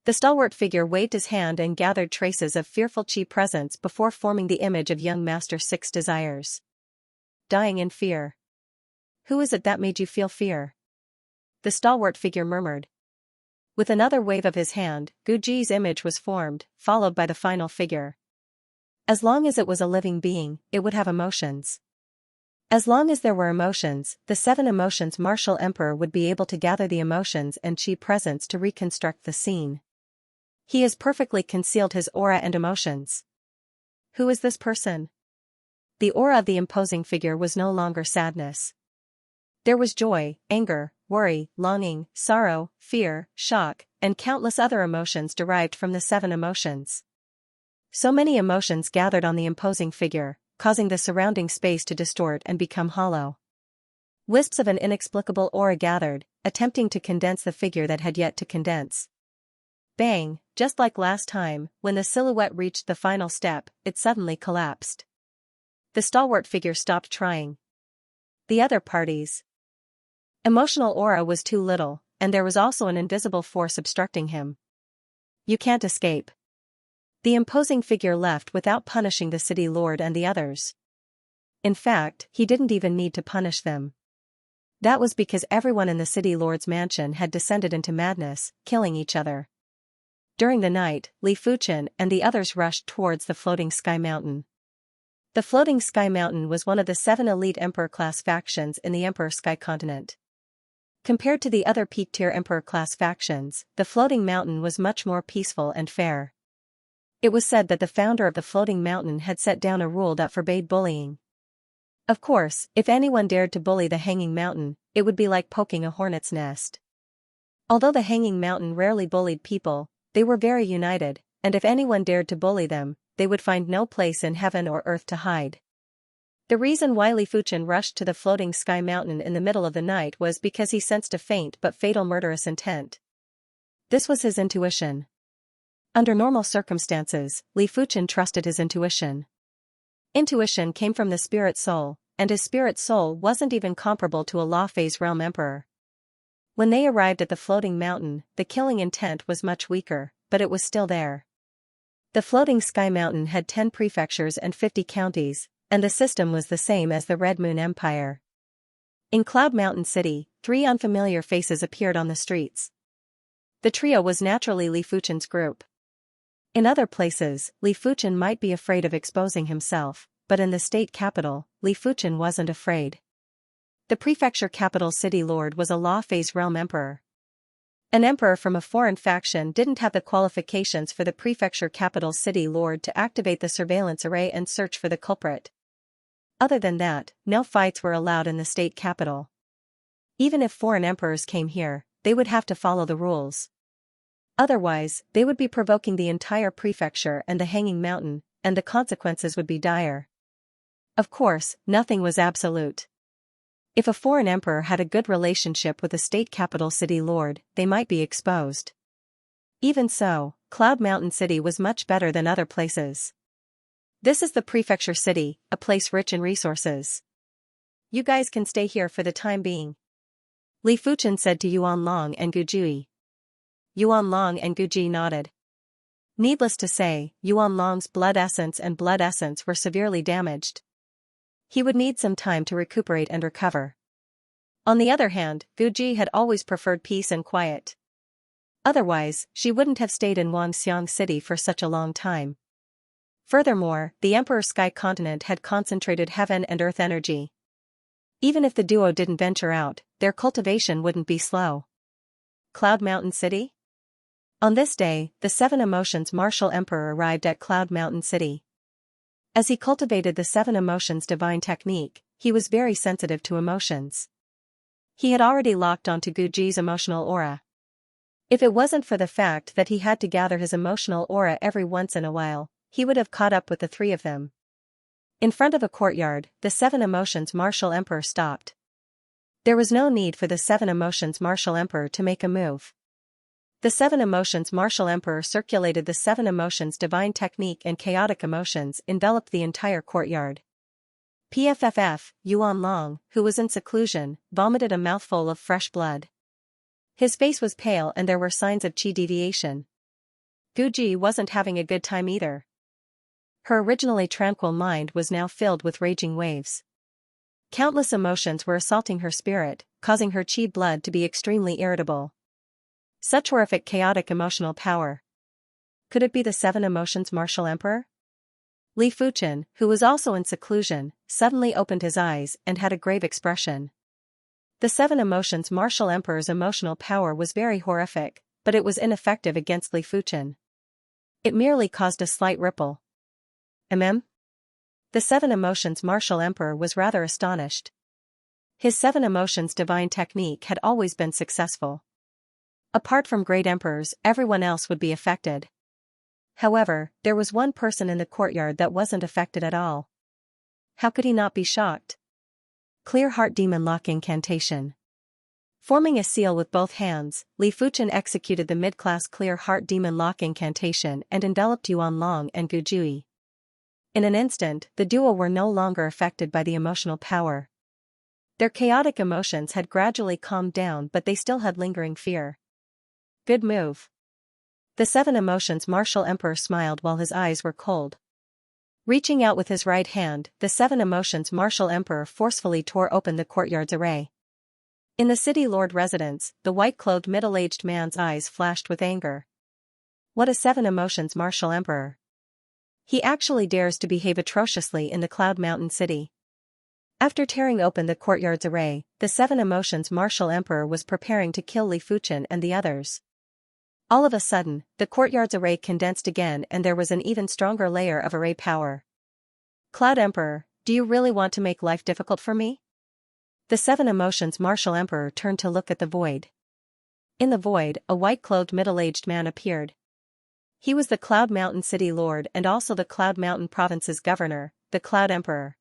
The stalwart figure waved his hand and gathered traces of fearful Qi presence before forming the image of young Master 6 desires. Dying in fear. Who is it that made you feel fear? The stalwart figure murmured. With another wave of his hand, Guji's image was formed, followed by the final figure. As long as it was a living being, it would have emotions. As long as there were emotions, the 7 emotions martial emperor would be able to gather the emotions and Qi presence to reconstruct the scene. He has perfectly concealed his aura and emotions. Who is this person? The aura of the imposing figure was no longer sadness. There was joy, anger, worry, longing, sorrow, fear, shock, and countless other emotions derived from the 7 emotions. So many emotions gathered on the imposing figure, causing the surrounding space to distort and become hollow. Wisps of an inexplicable aura gathered, attempting to condense the figure that had yet to condense. Bang, just like last time, when the silhouette reached the final step, it suddenly collapsed. The stalwart figure stopped trying. The other parties. Emotional aura was too little, and there was also an invisible force obstructing him. You can't escape. The imposing figure left without punishing the city lord and the others. In fact, he didn't even need to punish them. That was because everyone in the city lord's mansion had descended into madness, killing each other. During the night, Li Fuchen and the others rushed towards the floating sky mountain. The floating sky mountain was one of the 7 elite emperor-class factions in the Emperor Sky continent. Compared to the other peak-tier emperor-class factions, the floating mountain was much more peaceful and fair. It was said that the founder of the floating mountain had set down a rule that forbade bullying. Of course, if anyone dared to bully the hanging mountain, it would be like poking a hornet's nest. Although the hanging mountain rarely bullied people, they were very united, and if anyone dared to bully them, they would find no place in heaven or earth to hide. The reason why Li Fuchen rushed to the floating sky mountain in the middle of the night was because he sensed a faint but fatal murderous intent. This was his intuition. Under normal circumstances, Li Fuchen trusted his intuition. Intuition came from the spirit soul, and his spirit soul wasn't even comparable to a law phase realm emperor. When they arrived at the floating mountain, the killing intent was much weaker, but it was still there. The floating sky mountain had 10 prefectures and 50 counties, and the system was the same as the Red Moon Empire. In Cloud Mountain City, 3 unfamiliar faces appeared on the streets. The trio was naturally Li Fuchen's group. In other places, Li Fuchen might be afraid of exposing himself, but in the state capital, Li Fuchen wasn't afraid. The prefecture capital city lord was a law phase realm emperor. An emperor from a foreign faction didn't have the qualifications for the prefecture capital city lord to activate the surveillance array and search for the culprit. Other than that, no fights were allowed in the state capital. Even if foreign emperors came here, they would have to follow the rules. Otherwise, they would be provoking the entire prefecture and the hanging mountain, and the consequences would be dire. Of course, nothing was absolute. If a foreign emperor had a good relationship with a state capital city lord, they might be exposed. Even so, Cloud Mountain City was much better than other places. This is the prefecture city, a place rich in resources. You guys can stay here for the time being. Li Fuchen said to Yuan Long and Gujui. Yuan Long and Guji nodded. Needless to say, Yuan Long's blood essence and blood essence were severely damaged. He would need some time to recuperate and recover. On the other hand, Guji had always preferred peace and quiet. Otherwise, she wouldn't have stayed in Wangxiang City for such a long time. Furthermore, the Emperor's sky continent had concentrated heaven and earth energy. Even if the duo didn't venture out, their cultivation wouldn't be slow. Cloud Mountain City? On this day, the Seven Emotions Martial Emperor arrived at Cloud Mountain City. As he cultivated the Seven Emotions divine technique, he was very sensitive to emotions. He had already locked onto Guji's emotional aura. If it wasn't for the fact that he had to gather his emotional aura every once in a while, he would have caught up with the three of them. In front of a courtyard, the Seven Emotions Martial Emperor stopped. There was no need for the Seven Emotions Martial Emperor to make a move. The Seven Emotions Martial Emperor circulated the Seven Emotions divine technique, and chaotic emotions enveloped the entire courtyard. PFFF, Yuan Long, who was in seclusion, vomited a mouthful of fresh blood. His face was pale and there were signs of qi deviation. Guji wasn't having a good time either. Her originally tranquil mind was now filled with raging waves. Countless emotions were assaulting her spirit, causing her qi blood to be extremely irritable. Such horrific chaotic emotional power. Could it be the Seven Emotions Martial Emperor? Li Fuchen, who was also in seclusion, suddenly opened his eyes and had a grave expression. The Seven Emotions Martial Emperor's emotional power was very horrific, but it was ineffective against Li Fuchen. It merely caused a slight ripple. The Seven Emotions Martial Emperor was rather astonished. His Seven Emotions divine technique had always been successful. Apart from great emperors, everyone else would be affected. However, there was one person in the courtyard that wasn't affected at all. How could he not be shocked? Clear Heart Demon Lock Incantation. Forming a seal with both hands, Li Fuchen executed the mid-class Clear Heart Demon Lock Incantation and enveloped Yuan Long and Gujui. In an instant, the duo were no longer affected by the emotional power. Their chaotic emotions had gradually calmed down, but they still had lingering fear. Good move. The Seven Emotions Martial Emperor smiled while his eyes were cold. Reaching out with his right hand, the Seven Emotions Martial Emperor forcefully tore open the courtyard's array. In the city lord residence, the white-clothed middle-aged man's eyes flashed with anger. What a Seven Emotions Martial Emperor! He actually dares to behave atrociously in the Cloud Mountain City. After tearing open the courtyard's array, the Seven Emotions Martial Emperor was preparing to kill Li Fuchen and the others. All of a sudden, the courtyard's array condensed again and there was an even stronger layer of array power. Cloud Emperor, do you really want to make life difficult for me? The Seven Emotions Martial Emperor turned to look at the void. In the void, a white-clothed middle-aged man appeared. He was the Cloud Mountain City Lord and also the Cloud Mountain Province's governor, the Cloud Emperor.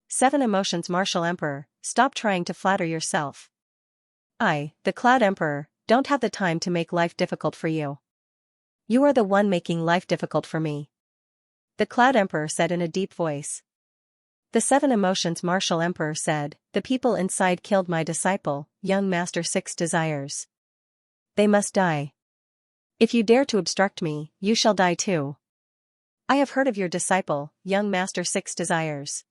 Seven Emotions Martial Emperor, stop trying to flatter yourself. I, the Cloud Emperor, don't have the time to make life difficult for you. You are the one making life difficult for me. The Cloud Emperor said in a deep voice. The Seven Emotions Martial Emperor said, the people inside killed my disciple, young Master Six Desires. They must die. If you dare to obstruct me, you shall die too. I have heard of your disciple, young Master Six Desires.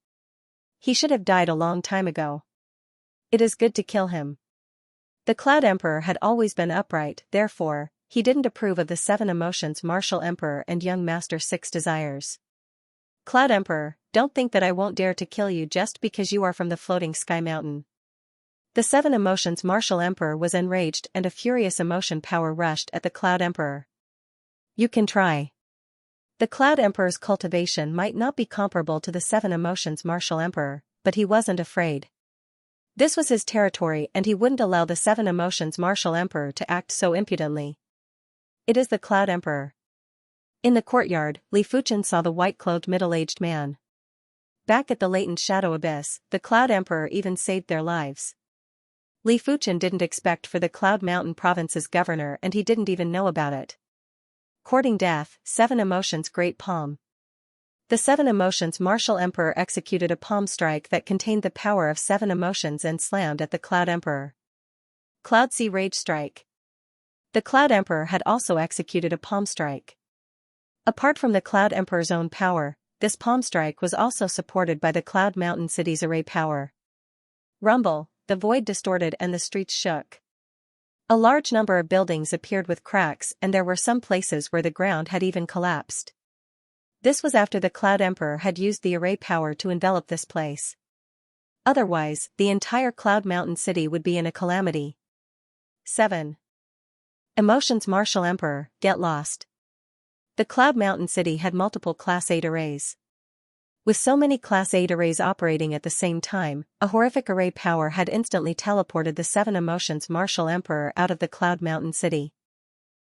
He should have died a long time ago. It is good to kill him. The Cloud Emperor had always been upright, therefore, he didn't approve of the Seven Emotions Martial Emperor and young Master Six Desires. Cloud Emperor, don't think that I won't dare to kill you just because you are from the floating sky mountain. The Seven Emotions Martial Emperor was enraged and a furious emotion power rushed at the Cloud Emperor. You can try. The Cloud Emperor's cultivation might not be comparable to the Seven Emotions Martial Emperor, but he wasn't afraid. This was his territory and he wouldn't allow the Seven Emotions Martial Emperor to act so impudently. It is the Cloud Emperor. In the courtyard, Li Fuchen saw the white-clothed middle-aged man. Back at the latent shadow abyss, the Cloud Emperor even saved their lives. Li Fuchen didn't expect for the Cloud Mountain Province's governor and he didn't even know about it. Courting death, Seven Emotions Great Palm. The Seven Emotions Martial Emperor executed a palm strike that contained the power of Seven Emotions and slammed at the Cloud Emperor. Cloud Sea Rage Strike. The Cloud Emperor had also executed a palm strike. Apart from the Cloud Emperor's own power, this palm strike was also supported by the Cloud Mountain City's array power. Rumble, the void distorted and the streets shook. A large number of buildings appeared with cracks, and there were some places where the ground had even collapsed. This was after the Cloud Emperor had used the array power to envelop this place. Otherwise, the entire Cloud Mountain City would be in a calamity. 7. Emotions Martial Emperor, get lost. The Cloud Mountain City had multiple Class 8 arrays. With so many Class 8 arrays operating at the same time, a horrific array power had instantly teleported the 7 Emotions Martial Emperor out of the Cloud Mountain City.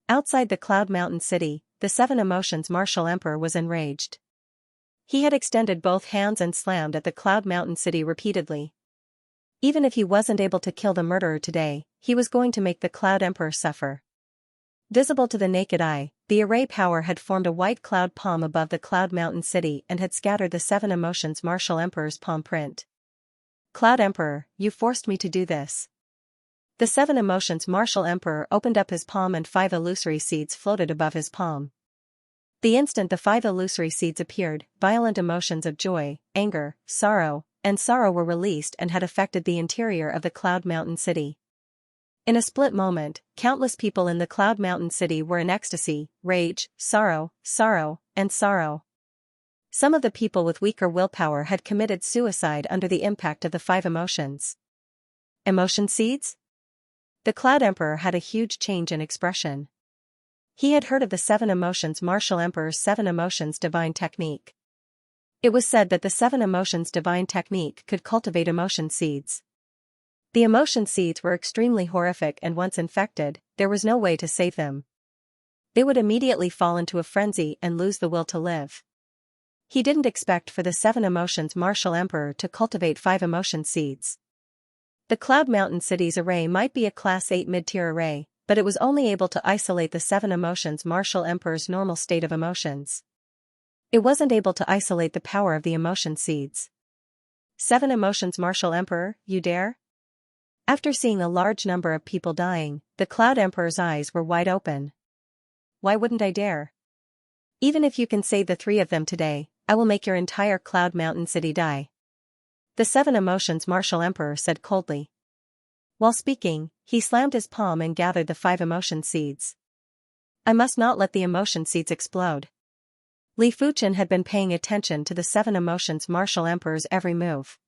Outside the Cloud Mountain City, the 7 Emotions Martial Emperor was enraged. He had extended both hands and slammed at the Cloud Mountain City repeatedly. Even if he wasn't able to kill the murderer today, he was going to make the Cloud Emperor suffer. Visible to the naked eye, the array power had formed a white cloud palm above the Cloud Mountain City and had scattered the 7 Emotions Martial Emperor's palm print. Cloud Emperor, you forced me to do this. The 7 Emotions Martial Emperor opened up his palm and 5 illusory seeds floated above his palm. The instant the 5 illusory seeds appeared, violent emotions of joy, anger, and sorrow were released and had affected the interior of the Cloud Mountain City. In a split moment, countless people in the Cloud Mountain City were in ecstasy, rage, sorrow, and sorrow. Some of the people with weaker willpower had committed suicide under the impact of the 5 emotions. Emotion seeds? The Cloud Emperor had a huge change in expression. He had heard of the 7 Emotions Martial Emperor's 7 Emotions Divine Technique. It was said that the 7 Emotions Divine Technique could cultivate emotion seeds. The emotion seeds were extremely horrific, and once infected, there was no way to save them. They would immediately fall into a frenzy and lose the will to live. He didn't expect for the 7 Emotions Martial Emperor to cultivate 5 emotion seeds. The Cloud Mountain City's array might be a Class 8 mid-tier array, but it was only able to isolate the 7 Emotions Martial Emperor's normal state of emotions. It wasn't able to isolate the power of the emotion seeds. 7 Emotions Martial Emperor, you dare? After seeing a large number of people dying, the Cloud Emperor's eyes were wide open. Why wouldn't I dare? Even if you can save the 3 of them today, I will make your entire Cloud Mountain City die. The 7 Emotions Martial Emperor said coldly. While speaking, he slammed his palm and gathered the 5 emotion seeds. I must not let the emotion seeds explode. Li Fuchen had been paying attention to the 7 Emotions Martial Emperor's every move.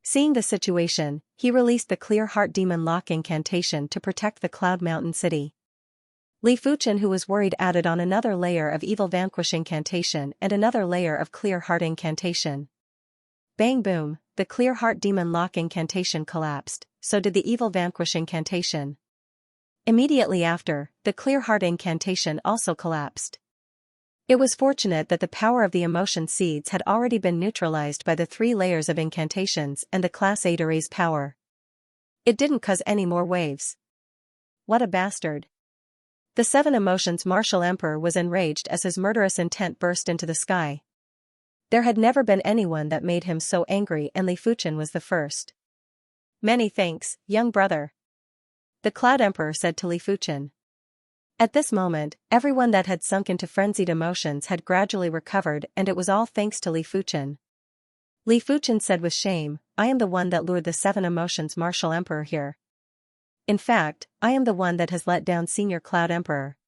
Seeing the situation, he released the Clear Heart Demon Lock incantation to protect the Cloud Mountain City. Li Fuchen, who was worried, added on another layer of Evil Vanquish incantation and another layer of Clear Heart incantation. Bang boom, the Clear Heart Demon Lock incantation collapsed, so did the Evil Vanquish incantation. Immediately after, the Clear Heart incantation also collapsed. It was fortunate that the power of the emotion seeds had already been neutralized by the 3 layers of incantations and the Class 8 array's power. It didn't cause any more waves. What a bastard. The 7 Emotions Martial Emperor was enraged as his murderous intent burst into the sky. There had never been anyone that made him so angry, and Li Fuchen was the first. Many thanks, young brother. The Cloud Emperor said to Li Fuchen. At this moment, everyone that had sunk into frenzied emotions had gradually recovered, and it was all thanks to Li Fuchen. Li Fuchen said with shame, I am the one that lured the 7 Emotions Martial Emperor here. In fact, I am the one that has let down Senior Cloud Emperor.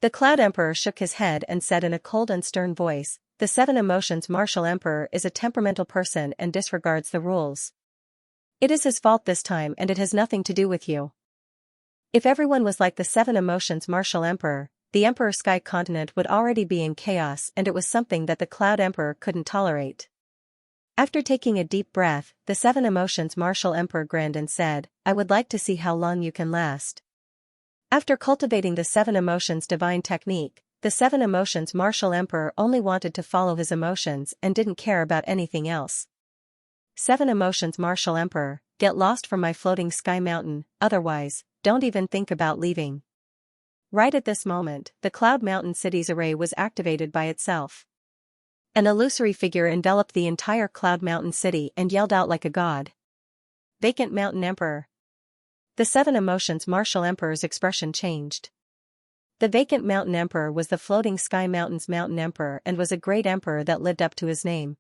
The Cloud Emperor shook his head and said in a cold and stern voice, the 7 Emotions Martial Emperor is a temperamental person and disregards the rules. It is his fault this time, and it has nothing to do with you. If everyone was like the 7 Emotions Martial Emperor, the Emperor Sky Continent would already be in chaos, and it was something that the Cloud Emperor couldn't tolerate. After taking a deep breath, the 7 Emotions Martial Emperor grinned and said, I would like to see how long you can last. After cultivating the 7 Emotions Divine Technique, the 7 Emotions Martial Emperor only wanted to follow his emotions and didn't care about anything else. 7 Emotions Martial Emperor, get lost from my floating sky mountain, otherwise, don't even think about leaving. Right at this moment, the Cloud Mountain City's array was activated by itself. An illusory figure enveloped the entire Cloud Mountain City and yelled out like a god. Vacant Mountain Emperor. The 7 Emotions Martial Emperor's expression changed. The vacant mountain emperor was the floating sky mountain's mountain emperor and was a great emperor that lived up to his name.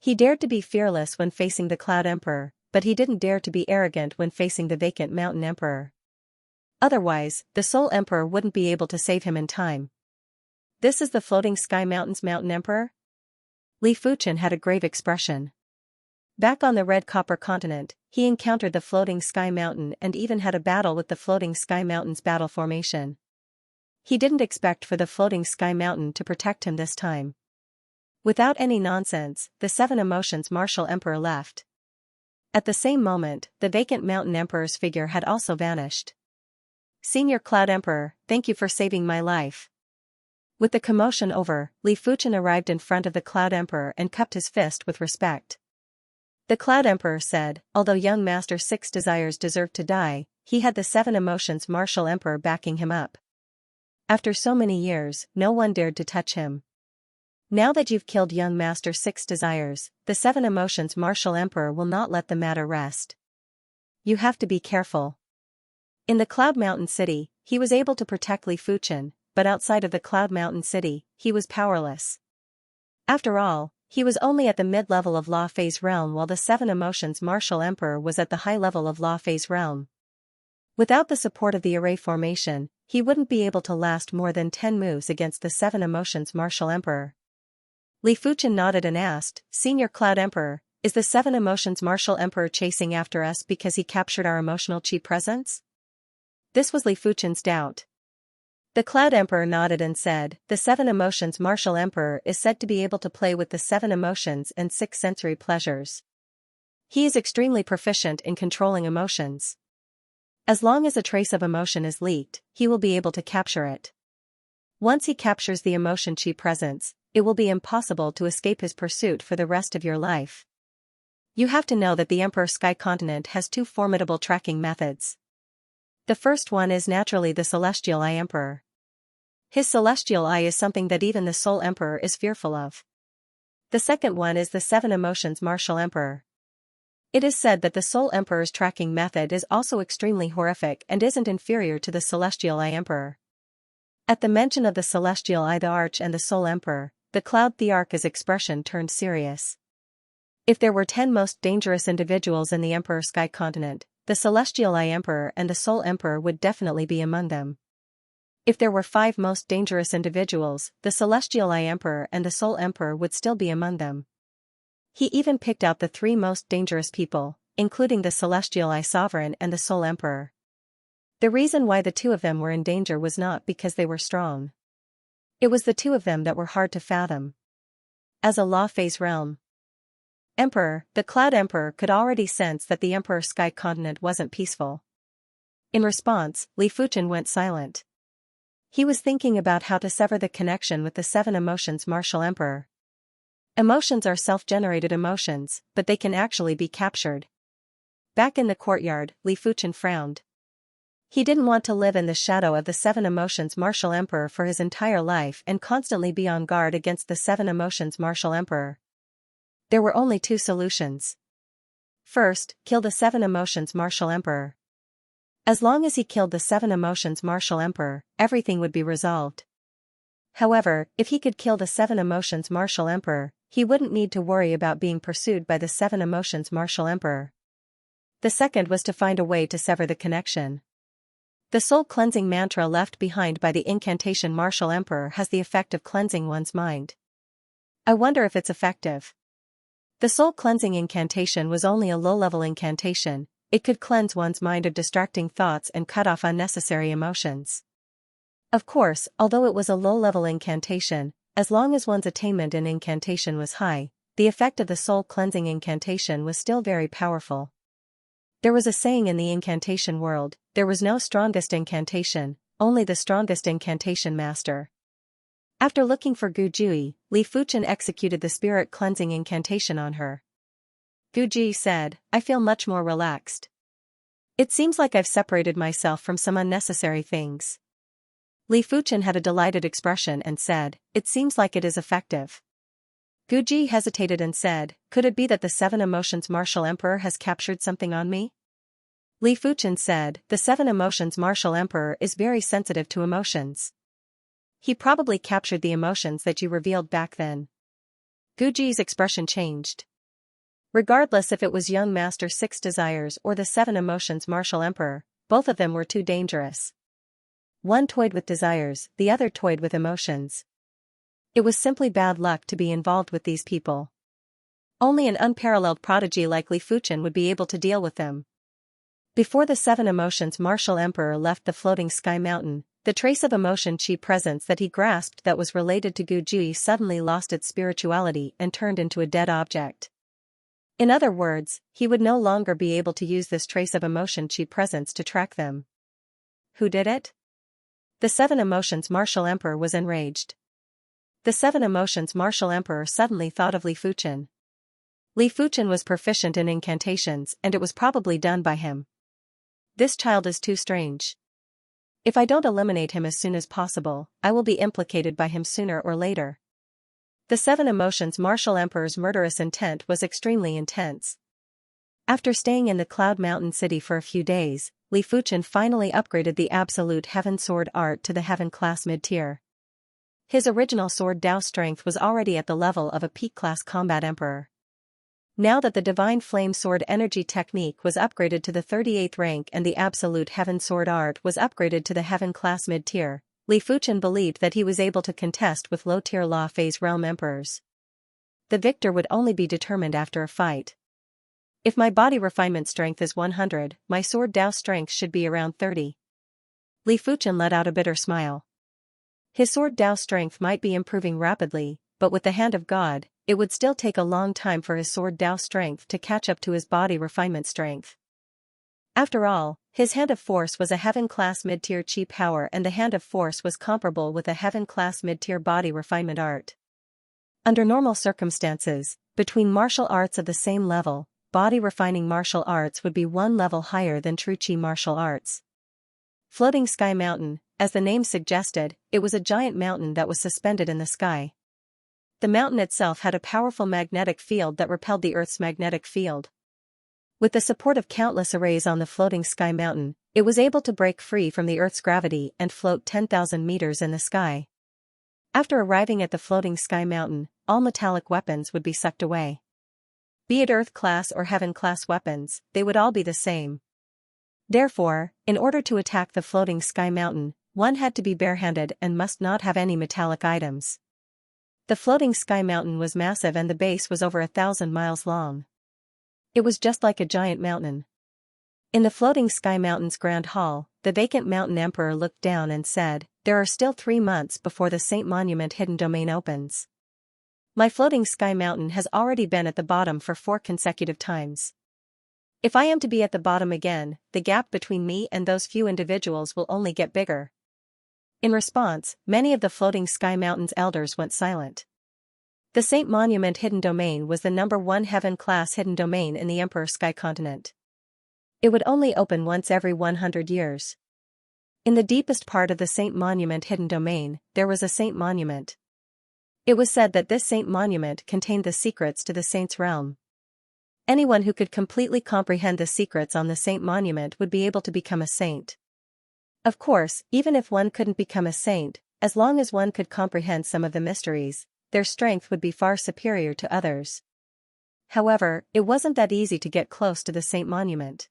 He dared to be fearless when facing the cloud emperor, but he didn't dare to be arrogant when facing the vacant mountain emperor. Otherwise, the soul emperor wouldn't be able to save him in time. This is the floating sky mountain's mountain emperor? Li Fuchen had a grave expression. Back on the red copper continent, he encountered the floating sky mountain and even had a battle with the floating sky mountain's battle formation. He didn't expect for the floating sky mountain to protect him this time. Without any nonsense, the seven emotions martial emperor left. At the same moment, the vacant mountain emperor's figure had also vanished. Senior Cloud Emperor, thank you for saving my life. With the commotion over, Li Fuchen arrived in front of the Cloud Emperor and cupped his fist with respect. The Cloud Emperor said, although young Master Six Desires deserved to die, he had the seven emotions martial emperor backing him up. After so many years, no one dared to touch him. Now that you've killed young Master Six Desires, the seven emotions martial emperor will not let the matter rest. You have to be careful. In the Cloud Mountain City, he was able to protect Li Fuchen, but outside of the Cloud Mountain City, he was powerless. After all, he was only at the mid-level of Law Phase realm while the seven emotions martial emperor was at the high level of Law Phase realm. Without the support of the array formation, he wouldn't be able to last more than 10 moves against the seven emotions martial emperor. Li Fuchen nodded and asked, Senior Cloud Emperor, is the seven emotions martial emperor chasing after us because he captured our emotional chi presence? This was Li Fuchen's doubt. The Cloud Emperor nodded and said, the seven emotions martial emperor is said to be able to play with the seven emotions and six sensory pleasures. He is extremely proficient in controlling emotions. As long as a trace of emotion is leaked, he will be able to capture it. Once he captures the emotion chi presence, it will be impossible to escape his pursuit for the rest of your life. You have to know that the Emperor Sky Continent has two formidable tracking methods. The first one is naturally the Celestial Eye Emperor. His Celestial Eye is something that even the Soul Emperor is fearful of. The second one is the Seven Emotions Martial Emperor. It is said that the Soul Emperor's tracking method is also extremely horrific and isn't inferior to the Celestial Eye Emperor. At the mention of the Celestial Eye the Arch and the Soul Emperor, the Cloud Thearch's expression turned serious. If there were 10 most dangerous individuals in the Emperor Sky Continent, the Celestial Eye Emperor and the Soul Emperor would definitely be among them. If there were 5 most dangerous individuals, the Celestial Eye Emperor and the Soul Emperor would still be among them. He even picked out the 3 most dangerous people, including the Celestial Eye Sovereign and the Soul Emperor. The reason why the 2 of them were in danger was not because they were strong. It was the 2 of them that were hard to fathom. As a Law Phase realm Emperor, the Cloud Emperor could already sense that the Emperor Sky Continent wasn't peaceful. In response, Li Fuchen went silent. He was thinking about how to sever the connection with the seven emotions martial emperor. Emotions are self-generated emotions, but they can actually be captured. Back in the courtyard, Li Fuchen frowned. He didn't want to live in the shadow of the seven emotions martial emperor for his entire life and constantly be on guard against the seven emotions martial emperor. There were only 2 solutions. First, kill the seven emotions martial emperor. As long as he killed the seven emotions martial emperor, everything would be resolved. However, if he could kill the seven emotions martial emperor, he wouldn't need to worry about being pursued by the seven emotions martial emperor. The second was to find a way to sever the connection. The soul cleansing mantra left behind by the incantation martial emperor has the effect of cleansing one's mind. I wonder if it's effective. The soul cleansing incantation was only a low-level incantation. It could cleanse one's mind of distracting thoughts and cut off unnecessary emotions. Of course, although it was a low-level incantation, as long as one's attainment in incantation was high, the effect of the soul cleansing incantation was still very powerful. There was a saying in the incantation world, there was no strongest incantation, only the strongest incantation master. After looking for Gu Jui, Li Fuchen executed the spirit cleansing incantation on her. Gu Ji said, I feel much more relaxed. It seems like I've separated myself from some unnecessary things. Li Fuchen had a delighted expression and said, it seems like it is effective. Gu Ji hesitated and said, could it be that the seven emotions martial emperor has captured something on me? Li Fuchen said, the Seven Emotions Martial Emperor is very sensitive to emotions. He probably captured the emotions that you revealed back then. Guji's expression changed. Regardless if it was young Master Six Desires or the Seven Emotions Martial Emperor, both of them were too dangerous. One toyed with desires, the other toyed with emotions. It was simply bad luck to be involved with these people. Only an unparalleled prodigy like Li Fuchen would be able to deal with them. Before the Seven Emotions Martial Emperor left the floating sky mountain, the trace of emotion chi presence that he grasped that was related to Guji suddenly lost its spirituality and turned into a dead object. In other words, he would no longer be able to use this trace of emotion chi presence to track them. Who did it? The Seven Emotions Martial Emperor was enraged. The Seven Emotions Martial Emperor suddenly thought of Li Fuchen. Li Fuchen was proficient in incantations and it was probably done by him. This child is too strange. If I don't eliminate him as soon as possible, I will be implicated by him sooner or later. The Seven Emotions Martial Emperor's murderous intent was extremely intense. After staying in the Cloud Mountain City for a few days, Li Fuchen finally upgraded the Absolute Heaven Sword art to the Heaven class mid-tier. His original sword Dao strength was already at the level of a peak class combat emperor. Now that the Divine Flame Sword energy technique was upgraded to the 38th rank and the Absolute Heaven Sword art was upgraded to the Heaven class mid-tier, Li Fuchen believed that he was able to contest with low-tier Law Phase Realm emperors. The victor would only be determined after a fight. If my body refinement strength is 100, my sword Dao strength should be around 30. Li Fuchen let out a bitter smile. His sword Dao strength might be improving rapidly, but with the hand of God, it would still take a long time for his sword Dao strength to catch up to his body refinement strength. After all, his Hand of Force was a Heaven-class mid-tier chi power and the Hand of Force was comparable with a Heaven-class mid-tier body refinement art. Under normal circumstances, between martial arts of the same level, body-refining martial arts would be one level higher than true chi martial arts. Floating Sky Mountain, as the name suggested, it was a giant mountain that was suspended in the sky. The mountain itself had a powerful magnetic field that repelled the Earth's magnetic field. With the support of countless arrays on the floating sky mountain, it was able to break free from the Earth's gravity and float 10,000 meters in the sky. After arriving at the floating sky mountain, all metallic weapons would be sucked away. Be it Earth-class or Heaven-class weapons, they would all be the same. Therefore, in order to attack the floating sky mountain, one had to be barehanded and must not have any metallic items. The floating sky mountain was massive and the base was over 1,000 miles long. It was just like a giant mountain. In the floating sky mountain's grand hall, the vacant mountain emperor looked down and said, "There are still 3 months before the Saint Monument hidden domain opens. My floating sky mountain has already been at the bottom for 4 consecutive times. If I am to be at the bottom again, the gap between me and those few individuals will only get bigger." In response, many of the floating sky mountain's elders went silent. The Saint Monument hidden domain was the number 1 Heaven-class hidden domain in the Emperor Sky continent. It would only open once every 100 years. In the deepest part of the Saint Monument hidden domain, there was a Saint Monument. It was said that this Saint Monument contained the secrets to the Saint's realm. Anyone who could completely comprehend the secrets on the Saint Monument would be able to become a saint. Of course, even if one couldn't become a saint, as long as one could comprehend some of the mysteries, their strength would be far superior to others. However, it wasn't that easy to get close to the Saint Monument.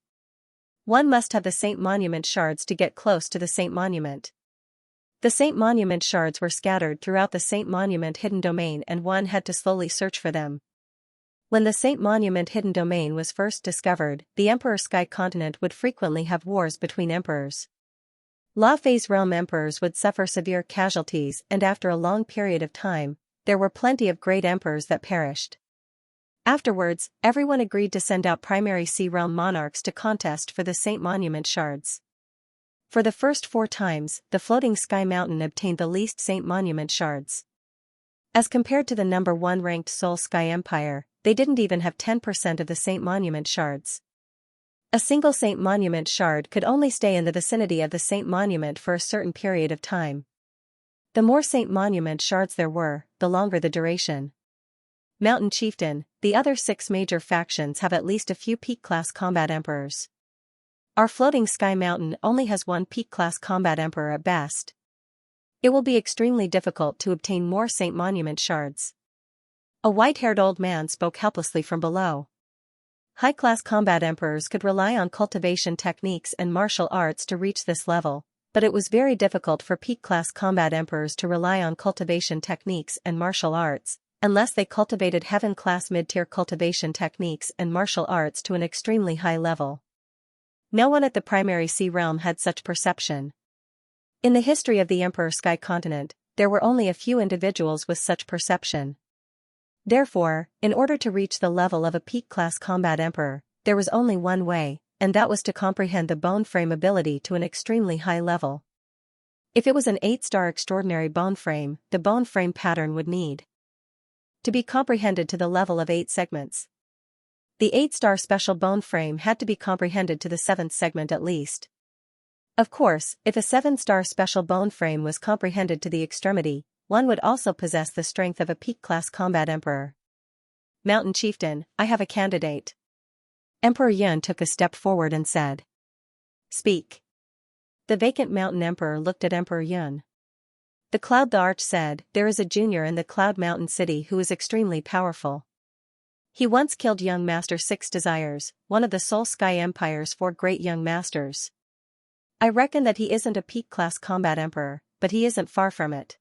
One must have the Saint Monument shards to get close to the Saint Monument. The Saint Monument shards were scattered throughout the Saint Monument hidden domain and one had to slowly search for them. When the Saint Monument hidden domain was first discovered, the Emperor Sky continent would frequently have wars between emperors. Law Phase Realm emperors would suffer severe casualties and after a long period of time, there were plenty of great emperors that perished. Afterwards, everyone agreed to send out primary Sea Realm monarchs to contest for the Saint Monument shards. For the first 4 times, the floating sky mountain obtained the least Saint Monument shards. As compared to the number 1 ranked Seoul Sky Empire, they didn't even have 10% of the Saint Monument shards. A single Saint Monument shard could only stay in the vicinity of the Saint Monument for a certain period of time. The more Saint Monument shards there were, the longer the duration. Mountain Chieftain, the other 6 major factions have at least a few peak-class combat emperors. Our floating sky mountain only has one peak-class combat emperor at best. It will be extremely difficult to obtain more Saint Monument shards. A white-haired old man spoke helplessly from below. High-class combat emperors could rely on cultivation techniques and martial arts to reach this level, but it was very difficult for peak-class combat emperors to rely on cultivation techniques and martial arts, unless they cultivated heaven-class mid-tier cultivation techniques and martial arts to an extremely high level. No one at the primary sea realm had such perception. In the history of the Emperor Sky Continent, there were only a few individuals with such perception. Therefore, in order to reach the level of a peak-class combat emperor, there was only one way, and that was to comprehend the bone frame ability to an extremely high level. If it was an 8-star extraordinary bone frame, the bone frame pattern would need to be comprehended to the level of 8 segments. The 8-star special bone frame had to be comprehended to the 7th segment at least. Of course, if a 7-star special bone frame was comprehended to the extremity, one would also possess the strength of a peak-class combat emperor. Mountain Chieftain, I have a candidate. Emperor Yun took a step forward and said. Speak. The vacant mountain emperor looked at Emperor Yun. The Cloud the Arch said, there is a junior in the Cloud Mountain City who is extremely powerful. He once killed young Master Six Desires, one of the Soul Sky Empire's 4 great young masters. I reckon that he isn't a peak-class combat emperor, but he isn't far from it.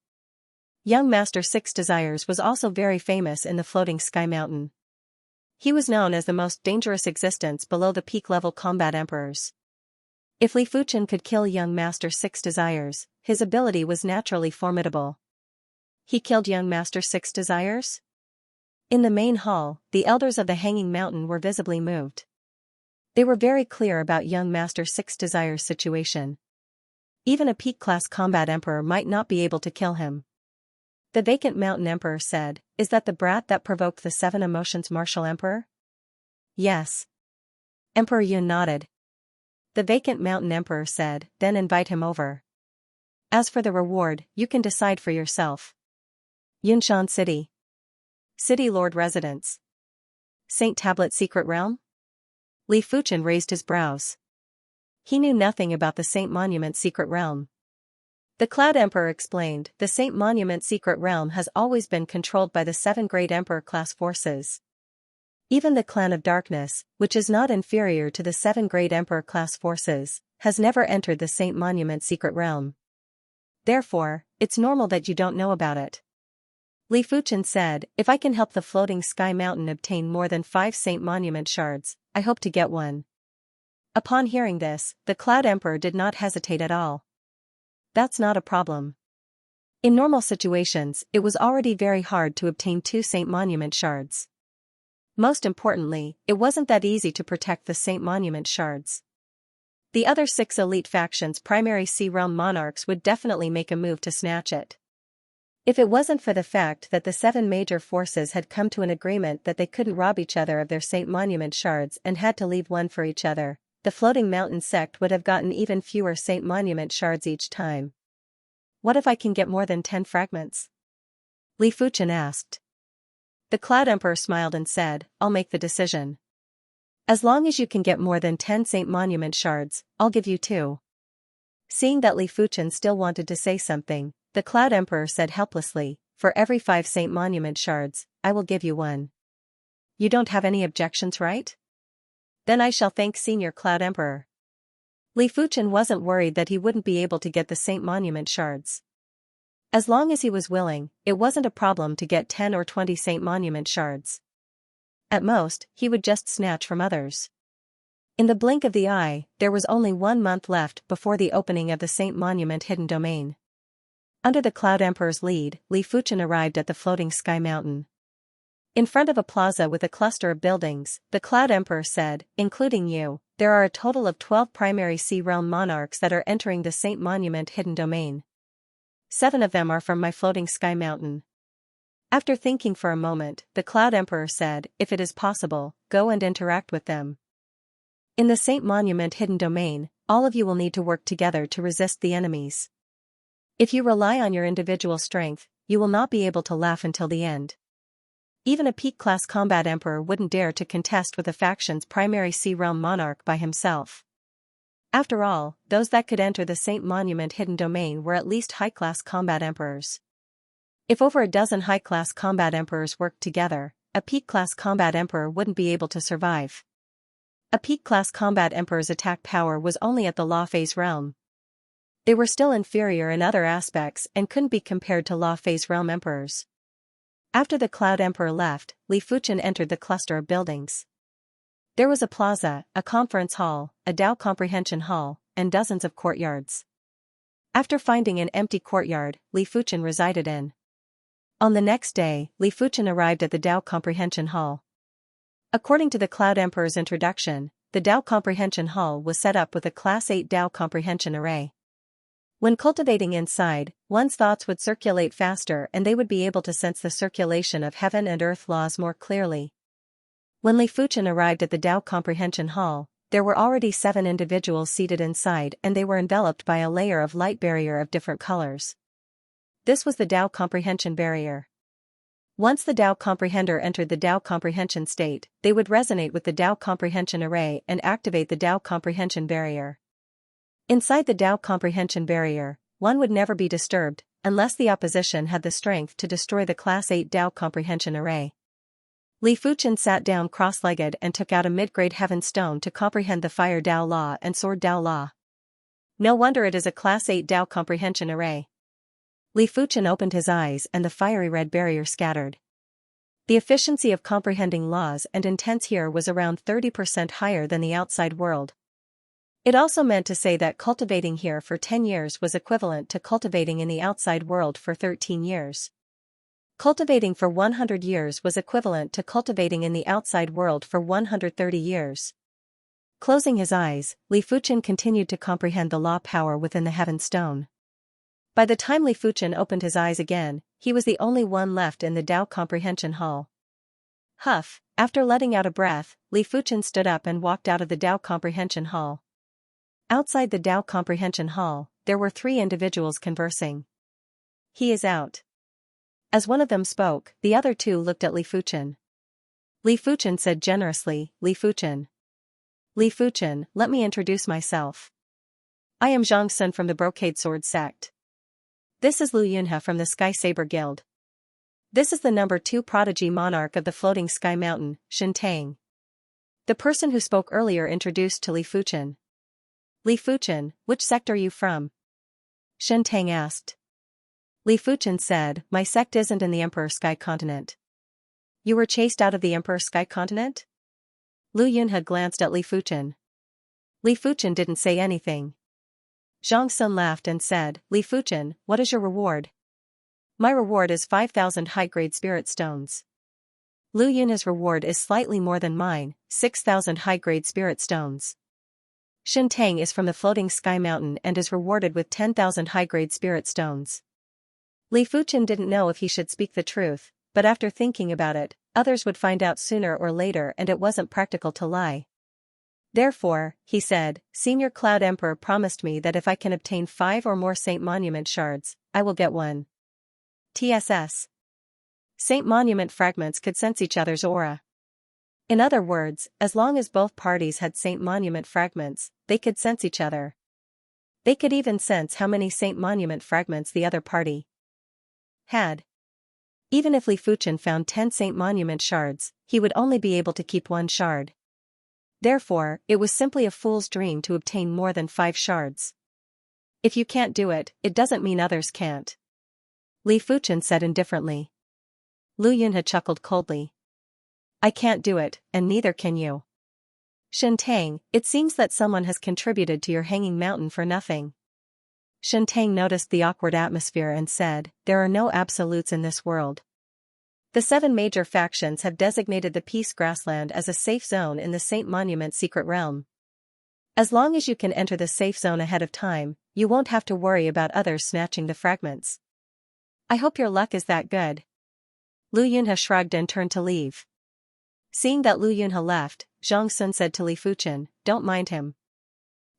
Young Master Six Desires was also very famous in the floating sky mountain. He was known as the most dangerous existence below the peak-level combat emperors. If Li Fuchen could kill young Master Six Desires, his ability was naturally formidable. He killed young Master Six Desires? In the main hall, the elders of the Hanging Mountain were visibly moved. They were very clear about young Master Six Desires' situation. Even a peak-class combat emperor might not be able to kill him. The vacant mountain emperor said, is that the brat that provoked the 7 emotions martial emperor? Yes. Emperor Yun nodded. The vacant mountain emperor said, then invite him over. As for the reward, you can decide for yourself. Yunshan City. City Lord Residence. Saint Tablet Secret Realm? Li Fuchen raised his brows. He knew nothing about the Saint Monument Secret Realm. The Cloud Emperor explained, the Saint Monument Secret Realm has always been controlled by the 7 great Emperor-class forces. Even the Clan of Darkness, which is not inferior to the 7 great Emperor-class forces, has never entered the Saint Monument Secret Realm. Therefore, it's normal that you don't know about it. Li Fuchen said, if I can help the floating sky mountain obtain more than 5 Saint Monument shards, I hope to get one. Upon hearing this, the Cloud Emperor did not hesitate at all. That's not a problem. In normal situations, it was already very hard to obtain 2 Saint Monument shards. Most importantly, it wasn't that easy to protect the Saint Monument shards. The other 6 elite factions' primary Sea Realm monarchs would definitely make a move to snatch it. If it wasn't for the fact that the 7 major forces had come to an agreement that they couldn't rob each other of their Saint Monument shards and had to leave one for each other, the Floating Mountain sect would have gotten even fewer Saint Monument shards each time. What if I can get more than 10 fragments? Li Fuchen asked. The Cloud Emperor smiled and said, I'll make the decision. As long as you can get more than 10 Saint Monument shards, I'll give you 2. Seeing that Li Fuchen still wanted to say something, the Cloud Emperor said helplessly, for every 5 Saint Monument shards, I will give you 1. You don't have any objections, right? Then I shall thank Senior Cloud Emperor. Li Fuchen wasn't worried that he wouldn't be able to get the Saint Monument shards. As long as he was willing, it wasn't a problem to get 10 or 20 Saint Monument shards. At most, he would just snatch from others. In the blink of the eye, there was only 1 month left before the opening of the Saint Monument Hidden Domain. Under the Cloud Emperor's lead, Li Fuchen arrived at the floating sky mountain. In front of a plaza with a cluster of buildings, the Cloud Emperor said, including you, there are a total of 12 primary Sea Realm monarchs that are entering the Saint Monument Hidden Domain. 7 of them are from my floating sky mountain. After thinking for a moment, the Cloud Emperor said, if it is possible, go and interact with them. In the Saint Monument Hidden Domain, all of you will need to work together to resist the enemies. If you rely on your individual strength, you will not be able to laugh until the end. Even a peak-class combat emperor wouldn't dare to contest with a faction's primary Sea Realm monarch by himself. After all, those that could enter the Saint Monument hidden domain were at least high-class combat emperors. If over a dozen high-class combat emperors worked together, a peak-class combat emperor wouldn't be able to survive. A peak-class combat emperor's attack power was only at the law phase realm. They were still inferior in other aspects and couldn't be compared to law phase realm emperors. After the Cloud Emperor left, Li Fuchen entered the cluster of buildings. There was a plaza, a conference hall, a Dao comprehension hall, and dozens of courtyards. After finding an empty courtyard, Li Fuchen resided in. On the next day, Li Fuchen arrived at the Dao comprehension hall. According to the Cloud Emperor's introduction, the Dao comprehension hall was set up with a Class 8 Dao comprehension array. When cultivating inside, one's thoughts would circulate faster and they would be able to sense the circulation of heaven and earth laws more clearly. When Li Fuchen arrived at the Dao Comprehension Hall, there were already 7 individuals seated inside and they were enveloped by a layer of light barrier of different colors. This was the Dao Comprehension Barrier. Once the Dao Comprehender entered the Dao Comprehension state, they would resonate with the Dao Comprehension Array and activate the Dao Comprehension Barrier. Inside the Dao Comprehension Barrier, one would never be disturbed, unless the opposition had the strength to destroy the Class 8 Dao Comprehension Array. Li Fuchen sat down cross-legged and took out a mid-grade heaven stone to comprehend the Fire Dao Law and Sword Dao Law. No wonder it is a Class 8 Dao Comprehension Array. Li Fuchen opened his eyes and the fiery red barrier scattered. The efficiency of comprehending laws and intents here was around 30% higher than the outside world. It also meant to say that cultivating here for 10 years was equivalent to cultivating in the outside world for 13 years. Cultivating for 100 years was equivalent to cultivating in the outside world for 130 years. Closing his eyes, Li Fuchen continued to comprehend the law power within the heaven stone. By the time Li Fuchen opened his eyes again, he was the only one left in the Dao Comprehension Hall. Huff, after letting out a breath, Li Fuchen stood up and walked out of the Dao Comprehension Hall. Outside the Dao Comprehension Hall, there were 3 individuals conversing. He is out. As one of them spoke, the other 2 looked at Li Fuchen. Li Fuchen said generously, Li Fuchen. Li Fuchen, let me introduce myself. I am Xianxia from the Brocade Sword Sect. This is Lu Yunhe from the Sky Saber Guild. This is the number 2 prodigy monarch of the Floating Sky Mountain, Xianxia. The person who spoke earlier introduced to Li Fuchen. Li Fuchen, which sect are you from? Xianxia asked. Li Fuchen said, my sect isn't in the Emperor Sky Continent. You were chased out of the Emperor Sky Continent? Lu Yunhe glanced at Li Fuchen. Li Fuchen didn't say anything. Zhang Sun laughed and said, Li Fuchen, what is your reward? My reward is 5,000 high-grade spirit stones. Lu Yunhe's reward is slightly more than mine, 6,000 high-grade spirit stones. Xianxia is from the Floating Sky Mountain and is rewarded with 10,000 high-grade spirit stones. Li Fuchen didn't know if he should speak the truth, but after thinking about it, others would find out sooner or later and it wasn't practical to lie. Therefore, he said, Senior Cloud Emperor promised me that if I can obtain 5 or more Saint Monument shards, I will get one. TSS. Saint Monument fragments could sense each other's aura. In other words, as long as both parties had Saint Monument fragments, they could sense each other. They could even sense how many Saint Monument fragments the other party had. Even if Li Fuchen found 10 Saint Monument shards, he would only be able to keep 1 shard. Therefore, it was simply a fool's dream to obtain more than 5 shards. If you can't do it, it doesn't mean others can't. Li Fuchen said indifferently. Lu Yunhe chuckled coldly. I can't do it, and neither can you. Xianxia, it seems that someone has contributed to your hanging mountain for nothing. Xianxia noticed the awkward atmosphere and said, there are no absolutes in this world. The 7 major factions have designated the Peace Grassland as a safe zone in the Saint Monument Secret Realm. As long as you can enter the safe zone ahead of time, you won't have to worry about others snatching the fragments. I hope your luck is that good. Lu Yunhe shrugged and turned to leave. Seeing that Lu Yunhe left, Zhang Sun said to Li Fuchen, don't mind him.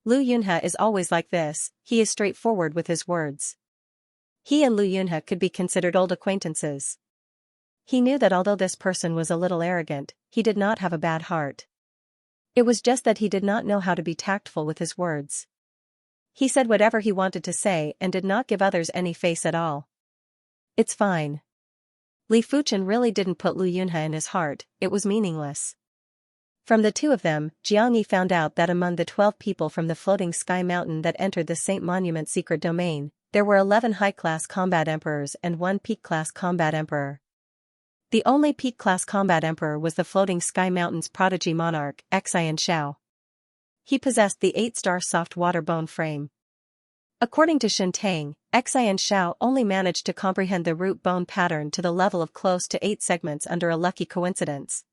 Lu Yunhe is always like this, he is straightforward with his words. He and Lu Yunhe could be considered old acquaintances. He knew that although this person was a little arrogant, he did not have a bad heart. It was just that he did not know how to be tactful with his words. He said whatever he wanted to say and did not give others any face at all. It's fine. Li Fuchen really didn't put Lu Yunhe in his heart, it was meaningless. From the two of them, Xianxia found out that among the 12 people from the floating sky mountain that entered the Saint Monument secret domain, there were 11 high-class combat emperors and 1 peak-class combat emperor. The only peak-class combat emperor was the floating sky mountain's prodigy monarch, Xianxia. He possessed the 8-star soft water bone frame. According to Shen Tang, Xianxia only managed to comprehend the root bone pattern to the level of close to 8 segments under a lucky coincidence.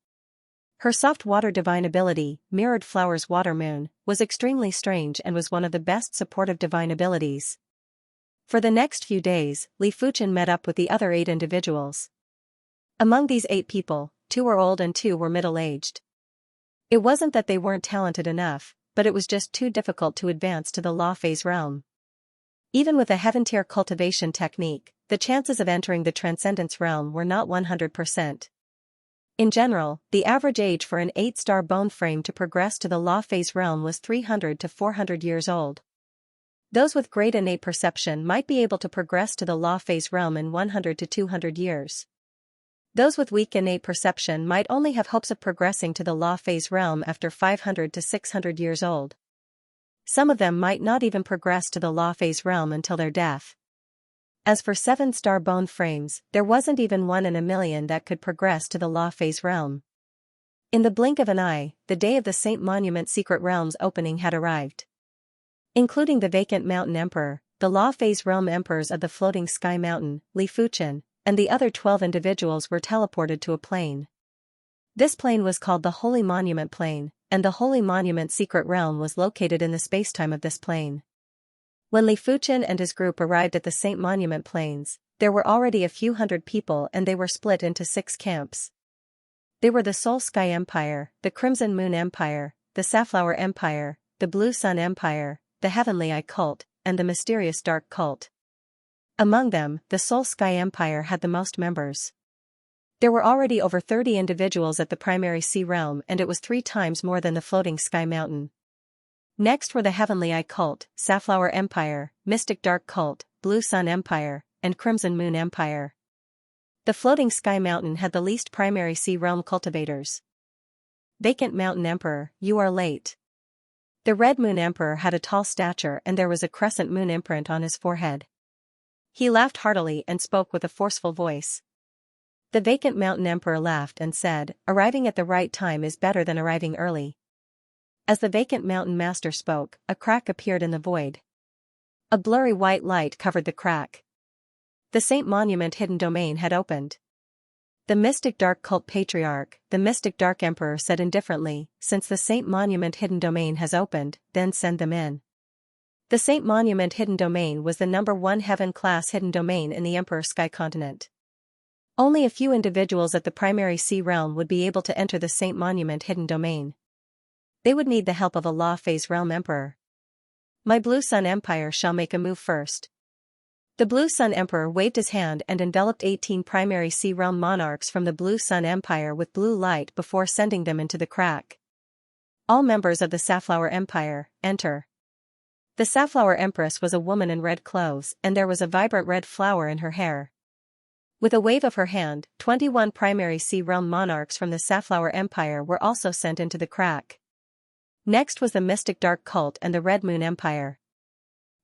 Her soft water divine ability, Mirrored Flowers Water Moon, was extremely strange and was one of the best supportive divine abilities. For the next few days, Li Fuchen met up with the other 8 individuals. Among these 8 people, 2 were old and 2 were middle-aged. It wasn't that they weren't talented enough, but it was just too difficult to advance to the law phase realm. Even with a heaven-tier cultivation technique, the chances of entering the transcendence realm were not 100%. In general, the average age for an 8-star bone frame to progress to the law phase realm was 300 to 400 years old. Those with great innate perception might be able to progress to the law phase realm in 100 to 200 years. Those with weak innate perception might only have hopes of progressing to the law phase realm after 500 to 600 years old. Some of them might not even progress to the law phase realm until their death. As for 7-star bone frames, there wasn't even 1 in a million that could progress to the law phase realm. In the blink of an eye, the day of the Saint Monument secret realm's opening had arrived. Including the vacant mountain emperor, the law phase realm emperors of the floating sky mountain, Li Fuchen, and the other 12 individuals were teleported to a plane. This plane was called the Holy Monument Plane, and the Holy Monument secret realm was located in the spacetime of this plane. When Li Fuchen and his group arrived at the Saint Monument Plains, there were already a few hundred people and they were split into 6 camps. They were the Soul Sky Empire, the Crimson Moon Empire, the Safflower Empire, the Blue Sun Empire, the Heavenly Eye Cult, and the Mysterious Dark Cult. Among them, the Soul Sky Empire had the most members. There were already over 30 individuals at the Primary Sea Realm and it was 3 times more than the Floating Sky Mountain. Next were the Heavenly Eye Cult, Safflower Empire, Mystic Dark Cult, Blue Sun Empire, and Crimson Moon Empire. The Floating Sky Mountain had the least Primary Sea Realm cultivators. Vacant Mountain Emperor, you are late. The Red Moon Emperor had a tall stature and there was a crescent moon imprint on his forehead. He laughed heartily and spoke with a forceful voice. The Vacant Mountain Emperor laughed and said, arriving at the right time is better than arriving early. As the Vacant Mountain Master spoke, a crack appeared in the void. A blurry white light covered the crack. The Saint Monument hidden domain had opened. The Mystic Dark Cult Patriarch, the Mystic Dark Emperor said indifferently, since the Saint Monument hidden domain has opened, then send them in. The Saint Monument hidden domain was the number 1 heaven-class hidden domain in the Emperor Sky Continent. Only a few individuals at the Primary Sea Realm would be able to enter the Saint Monument hidden domain. They would need the help of a Law Phase Realm Emperor. My Blue Sun Empire shall make a move first. The Blue Sun Emperor waved his hand and enveloped 18 Primary Sea Realm monarchs from the Blue Sun Empire with blue light before sending them into the crack. All members of the Safflower Empire, enter. The Safflower Empress was a woman in red clothes and there was a vibrant red flower in her hair. With a wave of her hand, 21 Primary Sea Realm monarchs from the Safflower Empire were also sent into the crack. Next was the Mystic Dark Cult and the Red Moon Empire.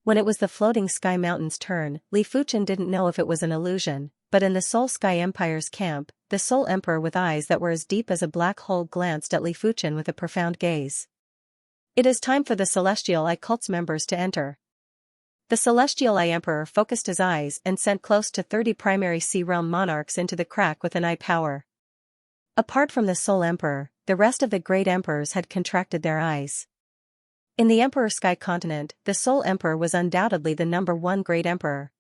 When it was the Floating Sky Mountain's turn, Li Fuchen didn't know if it was an illusion, but in the Soul Sky Empire's camp, the Soul Emperor with eyes that were as deep as a black hole glanced at Li Fuchen with a profound gaze. It is time for the Celestial Eye Cult's members to enter. The Celestial Eye Emperor focused his eyes and sent close to 30 Primary Sea Realm monarchs into the crack with an eye power. Apart from the Soul Emperor, the rest of the great emperors had contracted their eyes. In the Emperor Sky Continent, the Soul Emperor was undoubtedly the number 1 great emperor.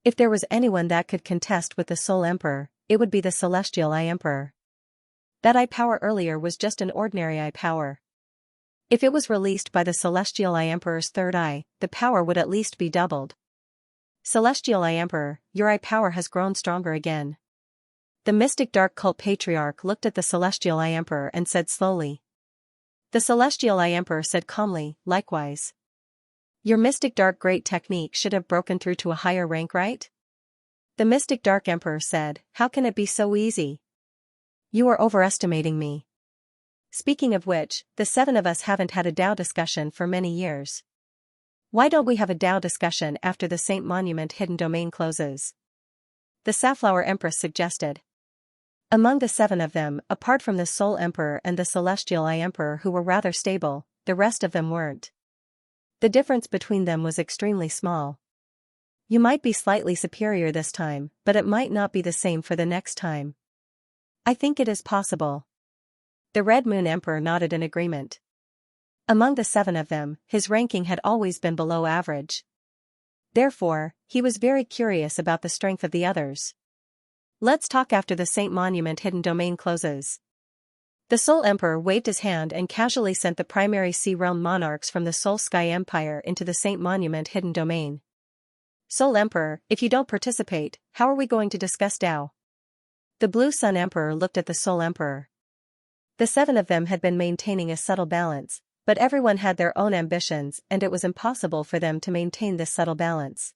If there was anyone that could contest with the Soul Emperor, it would be the Celestial Eye Emperor. That eye power earlier was just an ordinary eye power. If it was released by the Celestial Eye Emperor's third eye, the power would at least be doubled. Celestial Eye Emperor, your eye power has grown stronger again. The Mystic Dark Cult Patriarch looked at the Celestial Eye Emperor and said slowly. The celestial Eye Emperor said calmly, likewise. Your mystic dark great technique should have broken through to a higher rank, right? The mystic dark Emperor said, how can it be so easy? You are overestimating me. Speaking of which, the 7 of us haven't had a Tao discussion for many years. Why don't we have a Tao discussion after the Saint Monument hidden domain closes? The Safflower Empress suggested. Among the 7 of them, apart from the Soul Emperor and the Celestial Eye Emperor who were rather stable, the rest of them weren't. The difference between them was extremely small. You might be slightly superior this time, but it might not be the same for the next time. I think it is possible. The Red Moon Emperor nodded in agreement. Among the 7 of them, his ranking had always been below average. Therefore, he was very curious about the strength of the others. Let's talk after the Saint Monument hidden domain closes. The Soul Emperor waved his hand and casually sent the primary Sea Realm monarchs from the Soul Sky Empire into the Saint Monument hidden domain. Soul Emperor, if you don't participate, how are we going to discuss Tao? The Blue Sun Emperor looked at the Soul Emperor. The 7 of them had been maintaining a subtle balance, but everyone had their own ambitions and it was impossible for them to maintain this subtle balance.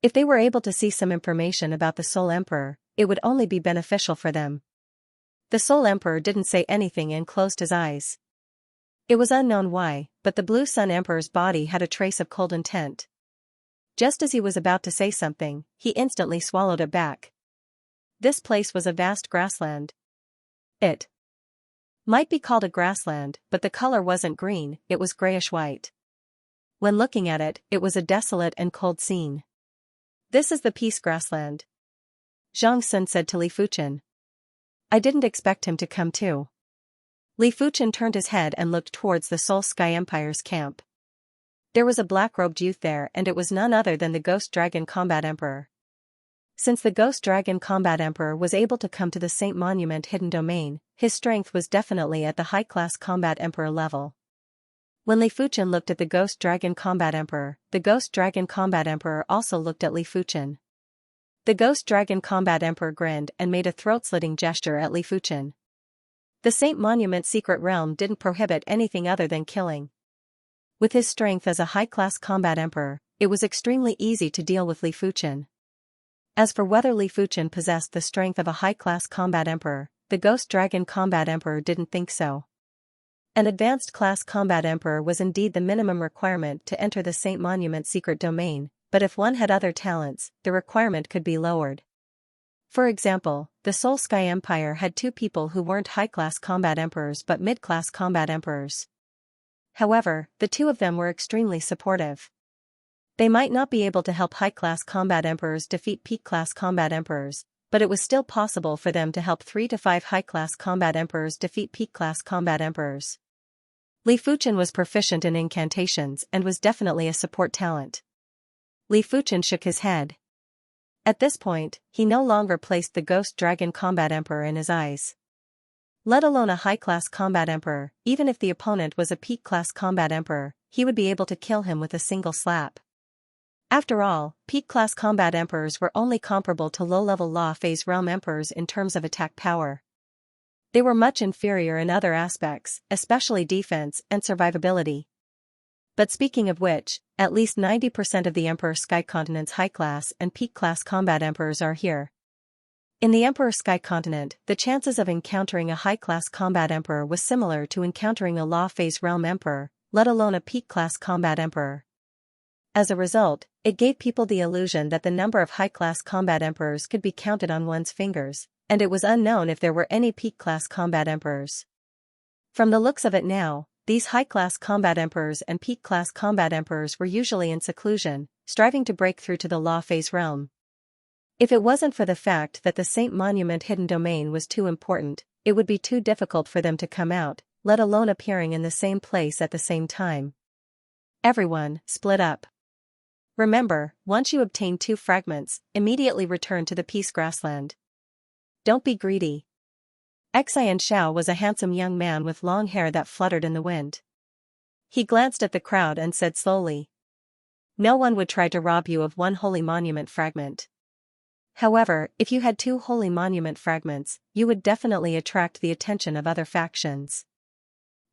If they were able to see some information about the Soul Emperor, it would only be beneficial for them. The Soul Emperor didn't say anything and closed his eyes. It was unknown why, but the Blue Sun Emperor's body had a trace of cold intent. Just as he was about to say something, he instantly swallowed it back. This place was a vast grassland. It might be called a grassland, but the color wasn't green, it was grayish-white. When looking at it, it was a desolate and cold scene. This is the Peace Grassland, Xianxia said to Li Fuchen. I didn't expect him to come too. Li Fuchen turned his head and looked towards the Soul Sky Empire's camp. There was a black-robed youth there and it was none other than the Ghost Dragon Combat Emperor. Since the Ghost Dragon Combat Emperor was able to come to the Saint Monument hidden domain, his strength was definitely at the high-class Combat Emperor level. When Li Fuchen looked at the Ghost Dragon Combat Emperor, the Ghost Dragon Combat Emperor also looked at Li Fuchen. The Ghost Dragon Combat Emperor grinned and made a throat-slitting gesture at Li Fuchen. The Saint Monument Secret Realm didn't prohibit anything other than killing. With his strength as a high-class Combat Emperor, it was extremely easy to deal with Li Fuchen. As for whether Li Fuchen possessed the strength of a high-class Combat Emperor, the Ghost Dragon Combat Emperor didn't think so. An advanced class Combat Emperor was indeed the minimum requirement to enter the Saint Monument secret domain, but if one had other talents, the requirement could be lowered. For example, the Soul Sky Empire had 2 people who weren't high-class Combat Emperors but mid-class Combat Emperors. However, the 2 of them were extremely supportive. They might not be able to help high-class Combat Emperors defeat peak-class Combat Emperors, but it was still possible for them to help 3 to 5 high-class Combat Emperors defeat peak-class Combat Emperors. Li Fuchen was proficient in incantations and was definitely a support talent. Li Fuchen shook his head. At this point, he no longer placed the Ghost Dragon Combat Emperor in his eyes. Let alone a high-class Combat Emperor, even if the opponent was a peak-class Combat Emperor, he would be able to kill him with a single slap. After all, peak-class Combat Emperors were only comparable to low-level Law Phase Realm Emperors in terms of attack power. They were much inferior in other aspects, especially defense and survivability. But speaking of which, at least 90% of the Emperor Sky Continent's high-class and peak-class Combat Emperors are here. In the Emperor Sky Continent, the chances of encountering a high-class Combat Emperor was similar to encountering a Law Phase Realm Emperor, let alone a peak-class Combat Emperor. As a result, it gave people the illusion that the number of high-class Combat Emperors could be counted on one's fingers, and it was unknown if there were any peak-class Combat Emperors. From the looks of it now, these high-class Combat Emperors and peak-class Combat Emperors were usually in seclusion, striving to break through to the Law Phase realm. If it wasn't for the fact that the Saint Monument hidden domain was too important, it would be too difficult for them to come out, let alone appearing in the same place at the same time. Everyone, split up. Remember, once you obtain 2 fragments, immediately return to the Peace Grassland. Don't be greedy. Xianxia was a handsome young man with long hair that fluttered in the wind. He glanced at the crowd and said slowly, "No one would try to rob you of 1 holy monument fragment. However, if you had 2 holy monument fragments, you would definitely attract the attention of other factions.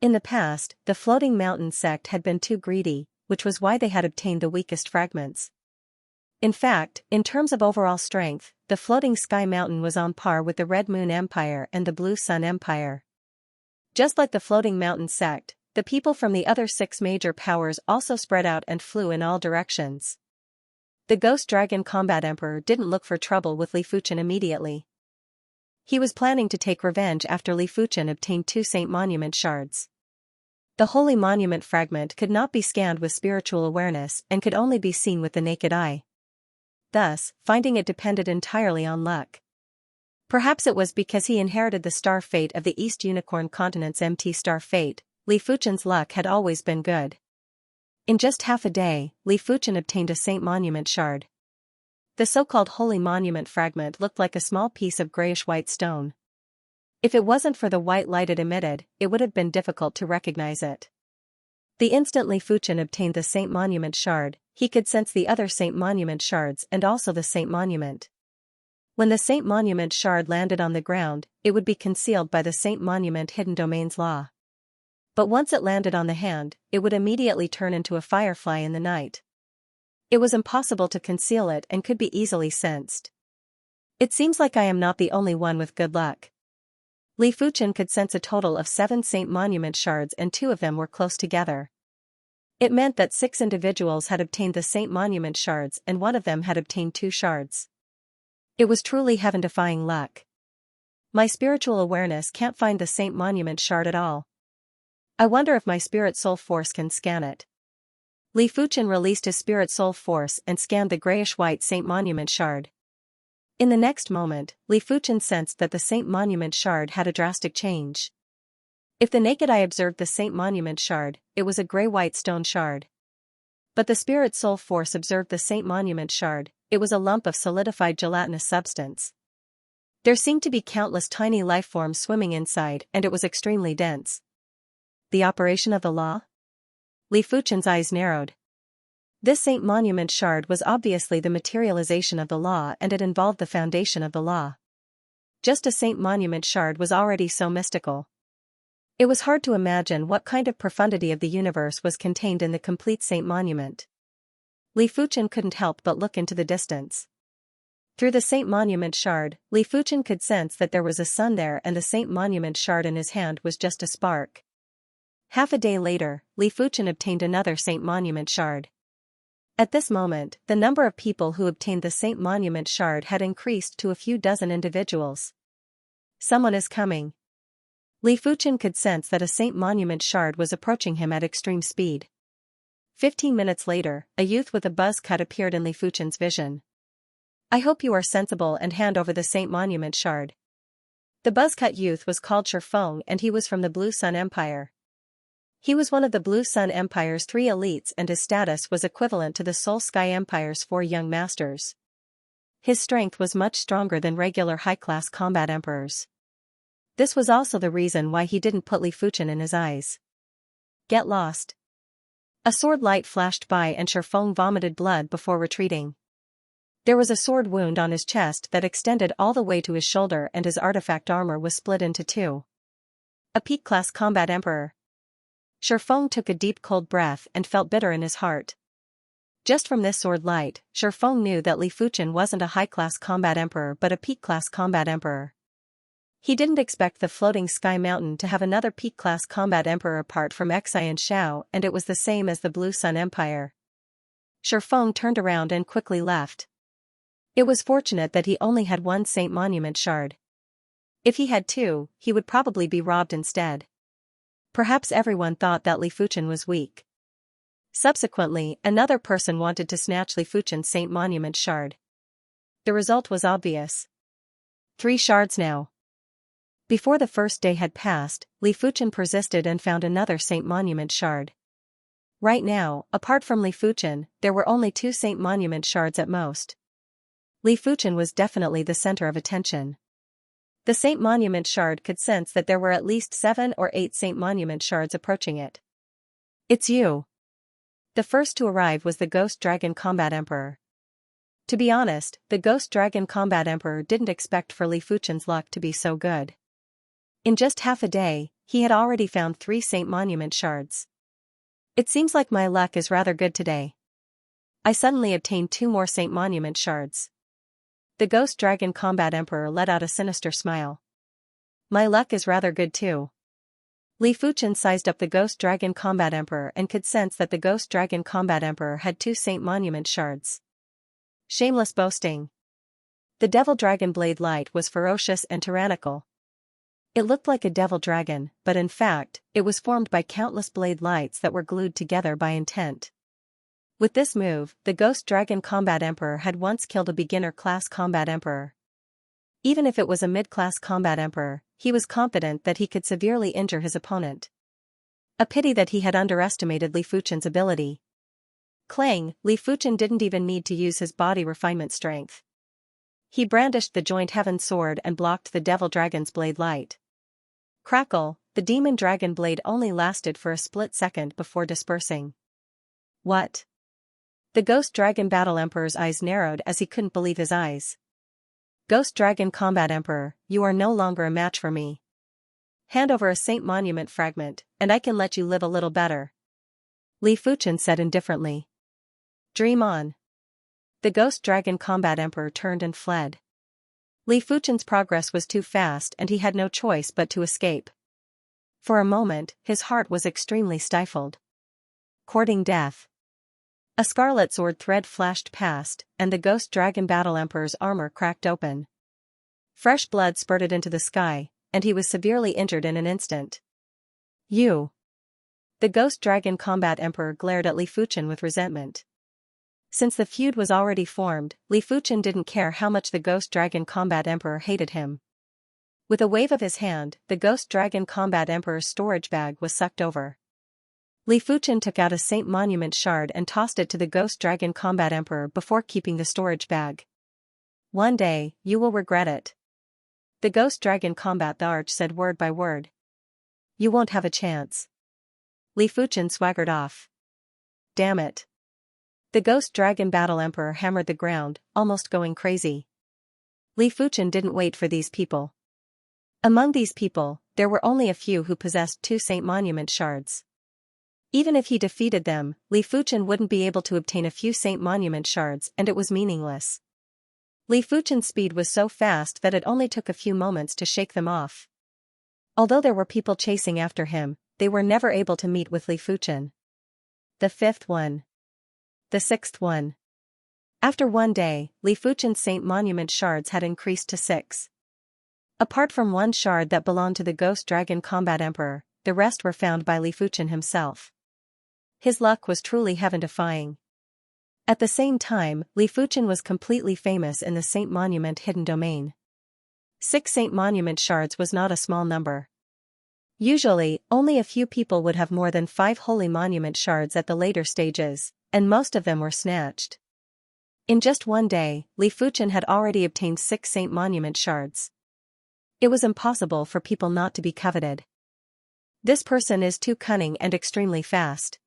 In the past, the Floating Mountain sect had been too greedy, which was why they had obtained the weakest fragments. In fact, in terms of overall strength, the Floating Sky Mountain was on par with the Red Moon Empire and the Blue Sun Empire. Just like the Floating Mountain sect, the people from the other 6 major powers also spread out and flew in all directions. The Ghost Dragon Combat Emperor didn't look for trouble with Li Fuchen immediately. He was planning to take revenge after Li Fuchen obtained 2 Saint Monument shards. The Holy Monument fragment could not be scanned with spiritual awareness and could only be seen with the naked eye. Thus, finding it depended entirely on luck. Perhaps it was because he inherited the star fate of the East Unicorn Continent's MT star fate. Li Fuchen's luck had always been good. In just half a day, Li Fuchen obtained a Saint Monument shard. The so-called Holy Monument fragment looked like a small piece of grayish-white stone. If it wasn't for the white light it emitted, it would have been difficult to recognize it. The instant Li Fuchen obtained the Saint Monument shard, he could sense the other Saint Monument shards and also the Saint Monument. When the Saint Monument shard landed on the ground, it would be concealed by the Saint Monument Hidden Domains law. But once it landed on the hand, it would immediately turn into a firefly in the night. It was impossible to conceal it and could be easily sensed. It seems like I am not the only one with good luck. Li Fuchen could sense a total of 7 Saint Monument shards and 2 of them were close together. It meant that 6 individuals had obtained the Saint Monument shards and 1 of them had obtained 2 shards. It was truly heaven-defying luck. My spiritual awareness can't find the Saint Monument shard at all. I wonder if my spirit soul force can scan it. Li Fuchen released his spirit soul force and scanned the grayish-white Saint Monument shard. In the next moment, Li Fuchen sensed that the Saint Monument shard had a drastic change. If the naked eye observed the Saint Monument shard, it was a gray-white stone shard. But the spirit soul force observed the Saint Monument shard, it was a lump of solidified gelatinous substance. There seemed to be countless tiny life forms swimming inside and it was extremely dense. The operation of the law? Li Fuchen's eyes narrowed. This Saint Monument shard was obviously the materialization of the law and it involved the foundation of the law. Just a Saint Monument shard was already so mystical. It was hard to imagine what kind of profundity of the universe was contained in the complete Saint Monument. Li Fuchen couldn't help but look into the distance. Through the Saint Monument shard, Li Fuchen could sense that there was a sun there and the Saint Monument shard in his hand was just a spark. Half a day later, Li Fuchen obtained another Saint Monument shard. At this moment, the number of people who obtained the Saint Monument shard had increased to a few dozen individuals. Someone is coming. Li Fuchen could sense that a Saint Monument shard was approaching him at extreme speed. 15 minutes later, a youth with a buzz cut appeared in Li Fuchen's vision. I hope you are sensible and hand over the Saint Monument shard. The buzz-cut youth was called Shifeng and he was from the Blue Sun Empire. He was one of the Blue Sun Empire's 3 elites and his status was equivalent to the Soul Sky Empire's 4 young masters. His strength was much stronger than regular high-class combat emperors. This was also the reason why he didn't put Li Fuchen in his eyes. Get lost. A sword light flashed by and Shifeng vomited blood before retreating. There was a sword wound on his chest that extended all the way to his shoulder and his artifact armor was split into 2. A peak-class combat emperor. Shifeng took a deep cold breath and felt bitter in his heart. Just from this sword light, Shifeng knew that Li Fuchen wasn't a high-class combat emperor but a peak-class combat emperor. He didn't expect the Floating Sky Mountain to have another peak-class combat emperor apart from Xianxia and it was the same as the Blue Sun Empire. Shifeng turned around and quickly left. It was fortunate that he only had 1 Saint Monument shard. If he had 2, he would probably be robbed instead. Perhaps everyone thought that Li Fuchen was weak. Subsequently, another person wanted to snatch Li Fuchen's Saint Monument shard. The result was obvious. 3 shards now. Before the first day had passed, Li Fuchen persisted and found another Saint Monument shard. Right now, apart from Li Fuchen, there were only 2 Saint Monument shards at most. Li Fuchen was definitely the center of attention. The Saint Monument shard could sense that there were at least 7 or 8 Saint Monument shards approaching it. It's you. The first to arrive was the Ghost Dragon Combat Emperor. To be honest, the Ghost Dragon Combat Emperor didn't expect for Li Fuchen's luck to be so good. In just half a day, He had already found 3 Saint Monument shards. It seems like my luck is rather good today. I suddenly obtained 2 more Saint Monument shards. The Ghost Dragon Combat Emperor let out a sinister smile. My luck is rather good too. Li Fuchen sized up the Ghost Dragon Combat Emperor and could sense that the Ghost Dragon Combat Emperor had 2 Saint Monument shards. Shameless boasting. The Devil Dragon Blade Light was ferocious and tyrannical. It looked like a devil dragon, but in fact, it was formed by countless blade lights that were glued together by intent. With this move, the Ghost Dragon Combat Emperor had once killed a beginner-class Combat Emperor. Even if it was a mid-class Combat Emperor, he was confident that he could severely injure his opponent. A pity that he had underestimated Li Fuchen's ability. Clang, Li Fuchen didn't even need to use his body refinement strength. He brandished the Joint Heaven sword and blocked the Devil Dragon's blade light. Crackle, the Demon Dragon blade only lasted for a split second before dispersing. What? The Ghost Dragon Battle Emperor's eyes narrowed as he couldn't believe his eyes. Ghost Dragon Combat Emperor, you are no longer a match for me. Hand over a Saint Monument fragment, and I can let you live a little better. Li Fuchen said indifferently. Dream on. The Ghost Dragon Combat Emperor turned and fled. Li Fuchen's progress was too fast and he had no choice but to escape. For a moment, his heart was extremely stifled. Courting death. A scarlet sword thread flashed past, and the Ghost Dragon Battle Emperor's armor cracked open. Fresh blood spurted into the sky, and he was severely injured in an instant. You. The Ghost Dragon Combat Emperor glared at Li Fuchen with resentment. Since the feud was already formed, Li Fuchen didn't care how much the Ghost Dragon Combat Emperor hated him. With a wave of his hand, the Ghost Dragon Combat Emperor's storage bag was sucked over. Li Fuchen took out a Saint Monument shard and tossed it to the Ghost Dragon Combat Emperor before keeping the storage bag. One day, you will regret it. The Ghost Dragon Combat Arch said word by word. You won't have a chance. Li Fuchen swaggered off. Damn it. The Ghost Dragon Battle Emperor hammered the ground, almost going crazy. Li Fuchen didn't wait for these people. Among these people, there were only a few who possessed 2 Saint Monument shards. Even if he defeated them, Li Fuchen wouldn't be able to obtain a few Saint Monument shards and it was meaningless. Li Fuchen's speed was so fast that it only took a few moments to shake them off. Although there were people chasing after him, they were never able to meet with Li Fuchen. The 5th one. The 6th one. After one day, Li Fuchen's Saint Monument shards had increased to 6. Apart from one shard that belonged to the Ghost Dragon Combat Emperor, the rest were found by Li Fuchen himself. His luck was truly heaven-defying. At the same time, Li Fuchen was completely famous in the Saint Monument hidden domain. 6 Saint Monument shards was not a small number. Usually, only a few people would have more than 5 Holy Monument shards at the later stages, and most of them were snatched. In just one day, Li Fuchen had already obtained 6 Saint Monument shards. It was impossible for people not to be coveted. This person is too cunning and extremely fast.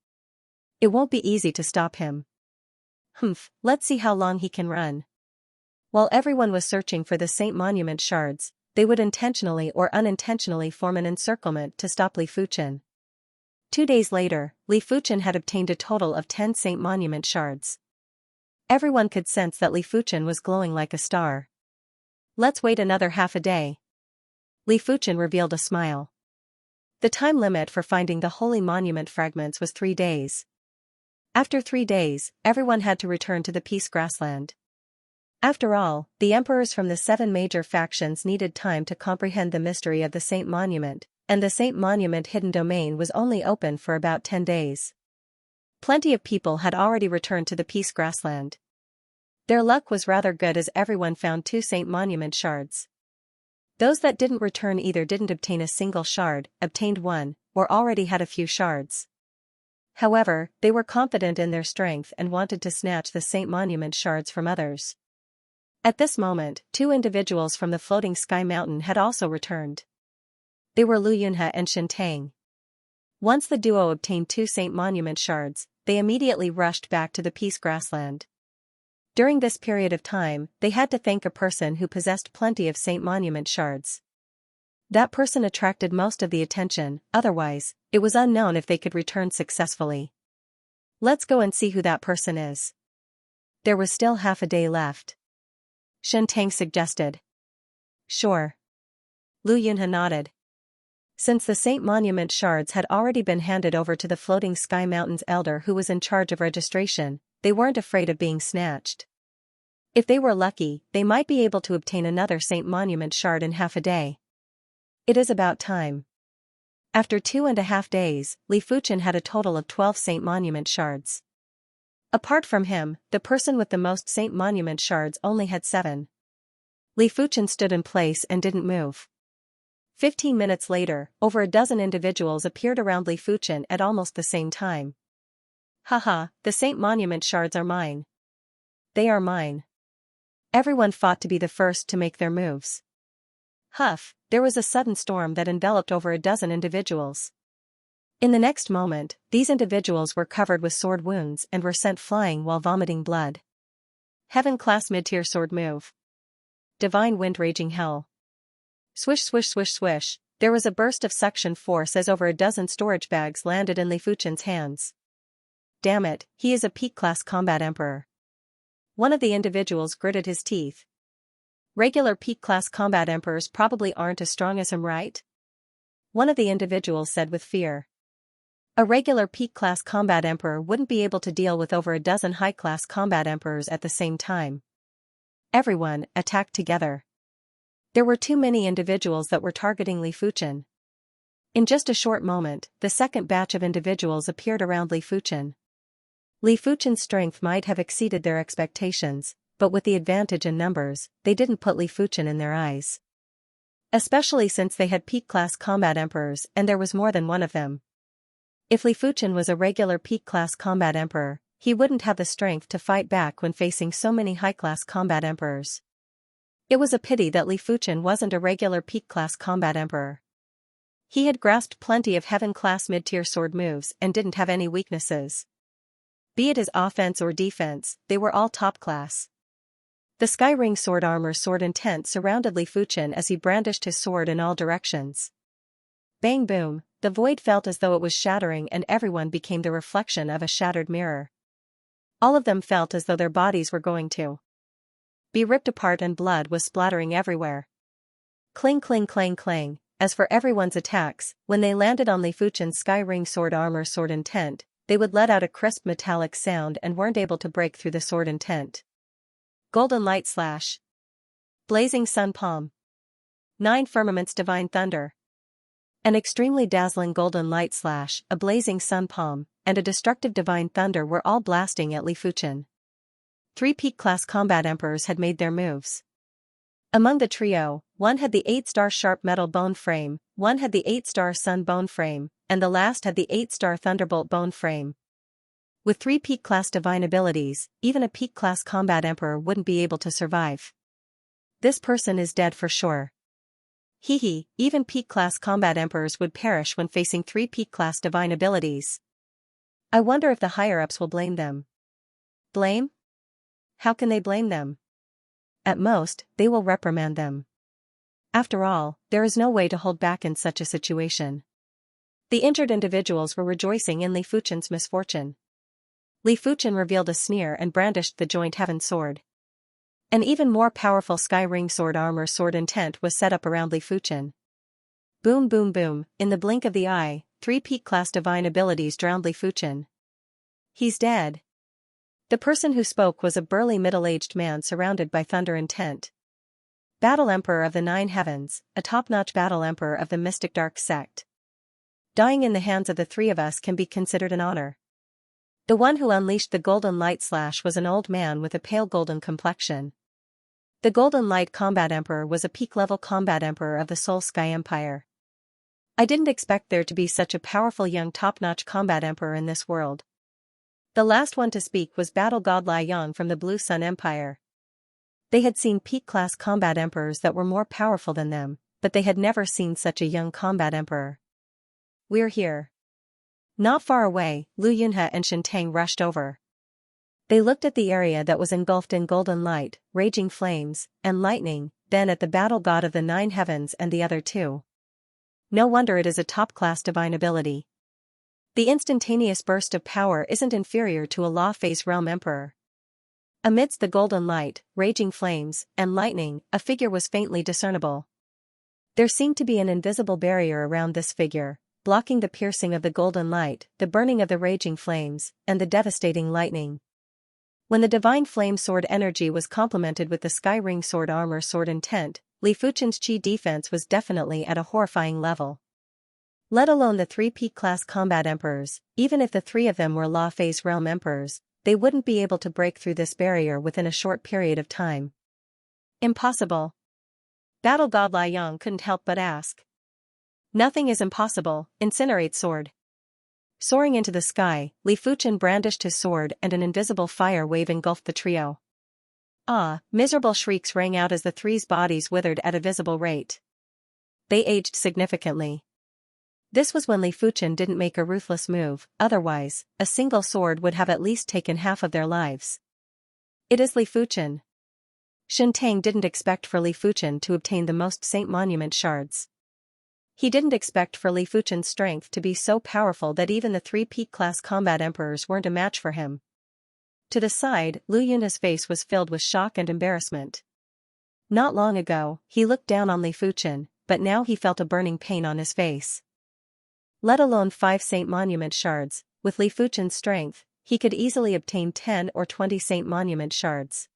It won't be easy to stop him. Let's see how long he can run. While everyone was searching for the Saint Monument shards, they would intentionally or unintentionally form an encirclement to stop Li Fuchen. 2 days later, Li Fuchen had obtained a total of 10 Saint Monument shards. Everyone could sense that Li Fuchen was glowing like a star. Let's wait another half a day. Li Fuchen revealed a smile. The time limit for finding the Holy Monument fragments was 3 days. After 3 days, everyone had to return to the Peace Grassland. After all, the emperors from the 7 major factions needed time to comprehend the mystery of the Saint Monument, and the Saint Monument hidden domain was only open for about 10 days. Plenty of people had already returned to the Peace Grassland. Their luck was rather good as everyone found 2 Saint Monument shards. Those that didn't return either didn't obtain a single shard, obtained one, or already had a few shards. However, they were confident in their strength and wanted to snatch the Saint Monument shards from others. At this moment, 2 individuals from the Floating Sky Mountain had also returned. They were Lu Yunhe and Shen Tang. Once the duo obtained 2 Saint Monument shards, they immediately rushed back to the Peace Grassland. During this period of time, they had to thank a person who possessed plenty of Saint Monument shards. That person attracted most of the attention, otherwise, it was unknown if they could return successfully. Let's go and see who that person is. There was still half a day left. Xianxia suggested. Sure. Lu Yunhe nodded. Since the Saint Monument shards had already been handed over to the Floating Sky Mountains elder who was in charge of registration, they weren't afraid of being snatched. If they were lucky, they might be able to obtain another Saint Monument shard in half a day. It is about time. After 2.5 days, Li Fuchen had a total of 12 Saint Monument shards. Apart from him, the person with the most Saint Monument shards only had 7. Li Fuchen stood in place and didn't move. 15 minutes later, over a dozen individuals appeared around Li Fuchen at almost the same time. Haha, the Saint Monument shards are mine. They are mine. Everyone fought to be the first to make their moves. Huff, there was a sudden storm that enveloped over a dozen individuals. In the next moment, these individuals were covered with sword wounds and were sent flying while vomiting blood. Heaven class mid-tier sword move. Divine wind raging hell. Swish swish swish swish, there was a burst of suction force as over a dozen storage bags landed in Li Fuchen's hands. Damn it, he is a peak class combat emperor. One of the individuals gritted his teeth. Regular peak class combat emperors probably aren't as strong as him, right? One of the individuals said with fear. A regular peak class combat emperor wouldn't be able to deal with over a dozen high class combat emperors at the same time. Everyone attacked together. There were too many individuals that were targeting Li Fuchen. In just a short moment, the second batch of individuals appeared around Li Fuchen. Li Fuchen's strength might have exceeded their expectations, but with the advantage in numbers, they didn't put Li Fuchen in their eyes. Especially since they had peak-class combat emperors and there was more than one of them. If Li Fuchen was a regular peak-class combat emperor, he wouldn't have the strength to fight back when facing so many high-class combat emperors. It was a pity that Li Fuchen wasn't a regular peak-class combat emperor. He had grasped plenty of heaven-class mid-tier sword moves and didn't have any weaknesses. Be it his offense or defense, they were all top-class. The Sky Ring sword armor sword intent surrounded Li Fuchen as he brandished his sword in all directions. Bang boom, the void felt as though it was shattering and everyone became the reflection of a shattered mirror. All of them felt as though their bodies were going to be ripped apart and blood was splattering everywhere. Cling cling clang clang, as for everyone's attacks, when they landed on Li Fuchen's Sky Ring sword armor sword intent, they would let out a crisp metallic sound and weren't able to break through the sword intent. Golden Light Slash. Blazing Sun Palm. 9 Firmaments Divine Thunder. An extremely dazzling Golden Light Slash, a blazing Sun Palm, and a destructive Divine Thunder were all blasting at Li Fuchen. 3 peak-class combat emperors had made their moves. Among the trio, one had the 8-star Sharp Metal Bone Frame, one had the 8-star Sun Bone Frame, and the last had the 8-star Thunderbolt Bone Frame. With 3 peak-class divine abilities, even a peak-class combat emperor wouldn't be able to survive. This person is dead for sure. Hehe, even peak-class combat emperors would perish when facing 3 peak-class divine abilities. I wonder if the higher-ups will blame them. Blame? How can they blame them? At most, they will reprimand them. After all, there is no way to hold back in such a situation. The injured individuals were rejoicing in Li Fuchen's misfortune. Li Fuchen revealed a sneer and brandished the joint heaven sword. An even more powerful Sky Ring sword armor sword intent was set up around Li Fuchen. Boom boom boom, in the blink of the eye, 3 peak-class divine abilities drowned Li Fuchen. He's dead. The person who spoke was a burly middle-aged man surrounded by thunder intent. Battle Emperor of the 9 Heavens, a top-notch battle emperor of the Mystic Dark Sect. Dying in the hands of the 3 of us can be considered an honor. The one who unleashed the Golden Light Slash was an old man with a pale golden complexion. The Golden Light Combat Emperor was a peak-level combat emperor of the Soul Sky Empire. I didn't expect there to be such a powerful young top-notch combat emperor in this world. The last one to speak was Battle God Lai Yang from the Blue Sun Empire. They had seen peak-class combat emperors that were more powerful than them, but they had never seen such a young combat emperor. We're here. Not far away, Lu Yunhe and Xianxia rushed over. They looked at the area that was engulfed in golden light, raging flames, and lightning, then at the battle god of the 9 Heavens and the other 2. no wonder it is a top-class divine ability. The instantaneous burst of power isn't inferior to a law phase realm emperor. Amidst the golden light, raging flames, and lightning, a figure was faintly discernible. There seemed to be an invisible barrier around this figure, blocking the piercing of the golden light, the burning of the raging flames, and the devastating lightning. When the divine flame sword energy was complemented with the sky ring sword armor sword intent, Li Fuchen's chi defense was definitely at a horrifying level. Let alone the 3 P-class combat emperors, even if the 3 of them were law phase realm emperors, they wouldn't be able to break through this barrier within a short period of time. Impossible. Battle God Lai Yang couldn't help but ask. Nothing is impossible, incinerate sword. Soaring into the sky, Li Fuchen brandished his sword and an invisible fire wave engulfed the trio. Ah, miserable shrieks rang out as the 3's bodies withered at a visible rate. They aged significantly. This was when Li Fuchen didn't make a ruthless move, otherwise, a single sword would have at least taken half of their lives. It is Li Fuchen. Shen Tang didn't expect for Li Fuchen to obtain the most Saint Monument shards. He didn't expect for Li Fuchen's strength to be so powerful that even the 3 P-class combat emperors weren't a match for him. To the side, Lu Yun's face was filled with shock and embarrassment. Not long ago, he looked down on Li Fuchen, but now he felt a burning pain on his face. Let alone 5 Saint Monument shards, with Li Fuchen's strength, he could easily obtain 10 or 20 Saint Monument shards.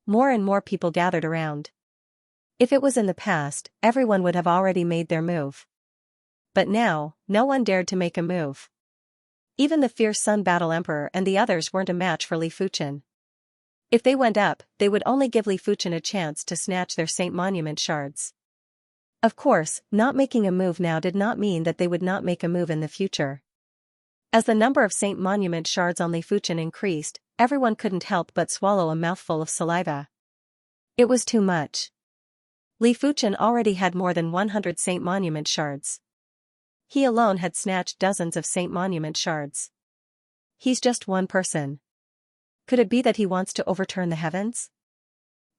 More and more people gathered around. If it was in the past, everyone would have already made their move. But now, no one dared to make a move. Even the fierce Sun Battle Emperor and the others weren't a match for Li Fuchen. If they went up, they would only give Li Fuchen a chance to snatch their Saint Monument shards. Of course, not making a move now did not mean that they would not make a move in the future. As the number of Saint Monument shards on Li Fuchen increased, everyone couldn't help but swallow a mouthful of saliva. It was too much. Li Fuchen already had more than 100 Saint Monument shards. He alone had snatched dozens of Saint Monument shards. He's just one person. Could it be that he wants to overturn the heavens?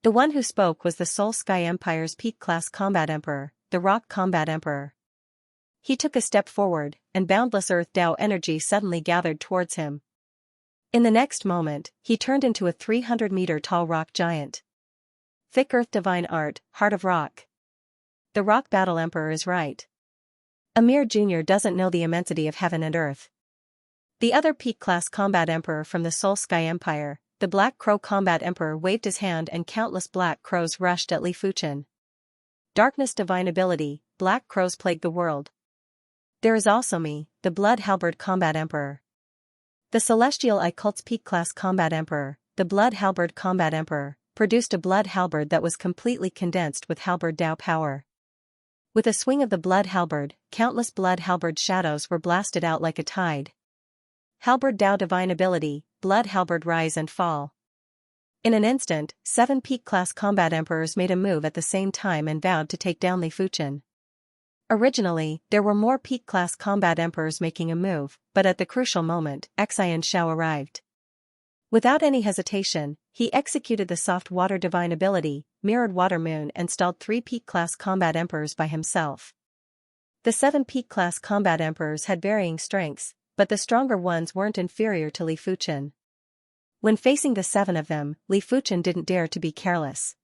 The one who spoke was the Soul Sky Empire's Peak-class combat emperor, the Rock Combat Emperor. He took a step forward, and boundless Earth Tao energy suddenly gathered towards him. In the next moment, he turned into a 300-meter-tall rock giant. Thick Earth Divine Art, Heart of Rock. The Rock Battle Emperor is right. Amir Jr. doesn't know the immensity of heaven and earth. The other Peak-class combat emperor from the Soul Sky Empire, the Black Crow Combat Emperor, waved his hand and countless black crows rushed at Li Fuchen. Darkness Divine Ability, Black Crows plague the world. There is also me, the Blood Halberd Combat Emperor. The Celestial Occult's Peak-class Combat Emperor, the Blood Halberd Combat Emperor, produced a Blood Halberd that was completely condensed with Halberd Tao power. With a swing of the Blood Halberd, countless Blood Halberd shadows were blasted out like a tide. Halberd Tao Divine Ability, Blood Halberd Rise and Fall. In an instant, 7 Peak-class combat emperors made a move at the same time and vowed to take down Li Fuchen. Originally, there were more Peak-class combat emperors making a move, but at the crucial moment, Xianxia arrived. Without any hesitation, he executed the Soft Water Divine Ability, Mirrored Water Moon, and stalled 3 Peak-class combat emperors by himself. The 7 Peak-class combat emperors had varying strengths, but the stronger ones weren't inferior to Li Fuchen. When facing the 7 of them, Li Fuchen didn't dare to be careless.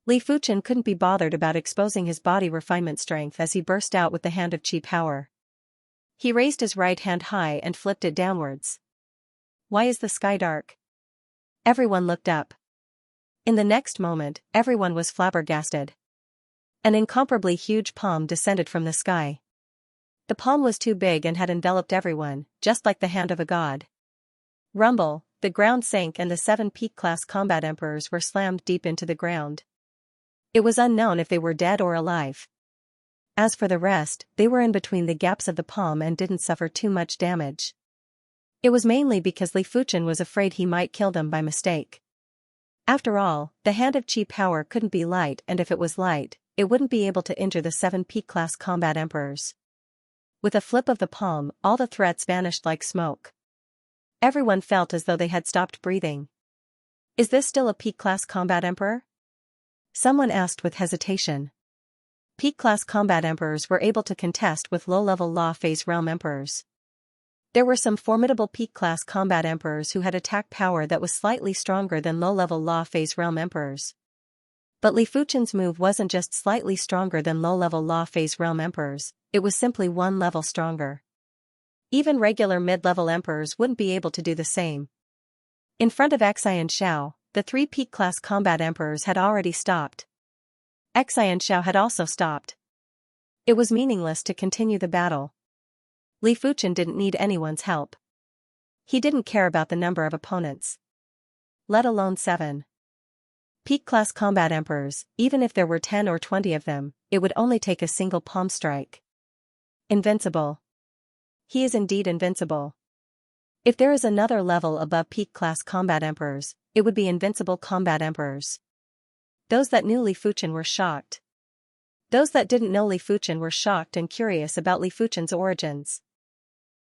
Li Fuchen couldn't be bothered about exposing his body refinement strength as he burst out with the Hand of Chi power. He raised his right hand high and flipped it downwards. Why is the sky dark? Everyone looked up. In the next moment, everyone was flabbergasted. An incomparably huge palm descended from the sky. The palm was too big and had enveloped everyone, just like the hand of a god. Rumble, the ground sank and the 7 Peak-class combat emperors were slammed deep into the ground. It was unknown if they were dead or alive. As for the rest, they were in between the gaps of the palm and didn't suffer too much damage. It was mainly because Li Fuchen was afraid he might kill them by mistake. After all, the Hand of Chi power couldn't be light, and if it was light, it wouldn't be able to injure the 7 Peak-class combat emperors. With a flip of the palm, all the threats vanished like smoke. Everyone felt as though they had stopped breathing. Is this still a Peak-class combat emperor? Someone asked with hesitation. Peak-class combat emperors were able to contest with low-level law phase realm emperors. There were some formidable peak-class combat emperors who had attack power that was slightly stronger than low-level law phase realm emperors. But Li Fuchen's move wasn't just slightly stronger than low-level law phase realm emperors, it was simply one level stronger. Even regular mid-level emperors wouldn't be able to do the same. In front of Xianxia, the three peak-class combat emperors had already stopped. Xianxia had also stopped. It was meaningless to continue the battle. Li Fuchen didn't need anyone's help. He didn't care about the number of opponents. Let alone 7. Peak-class combat emperors, even if there were 10 or 20 of them, it would only take a single palm strike. Invincible. He is indeed invincible. If there is another level above peak-class combat emperors, it would be invincible combat emperors. Those that knew Li Fuchen were shocked. Those that didn't know Li Fuchen were shocked and curious about Li Fuchen's origins.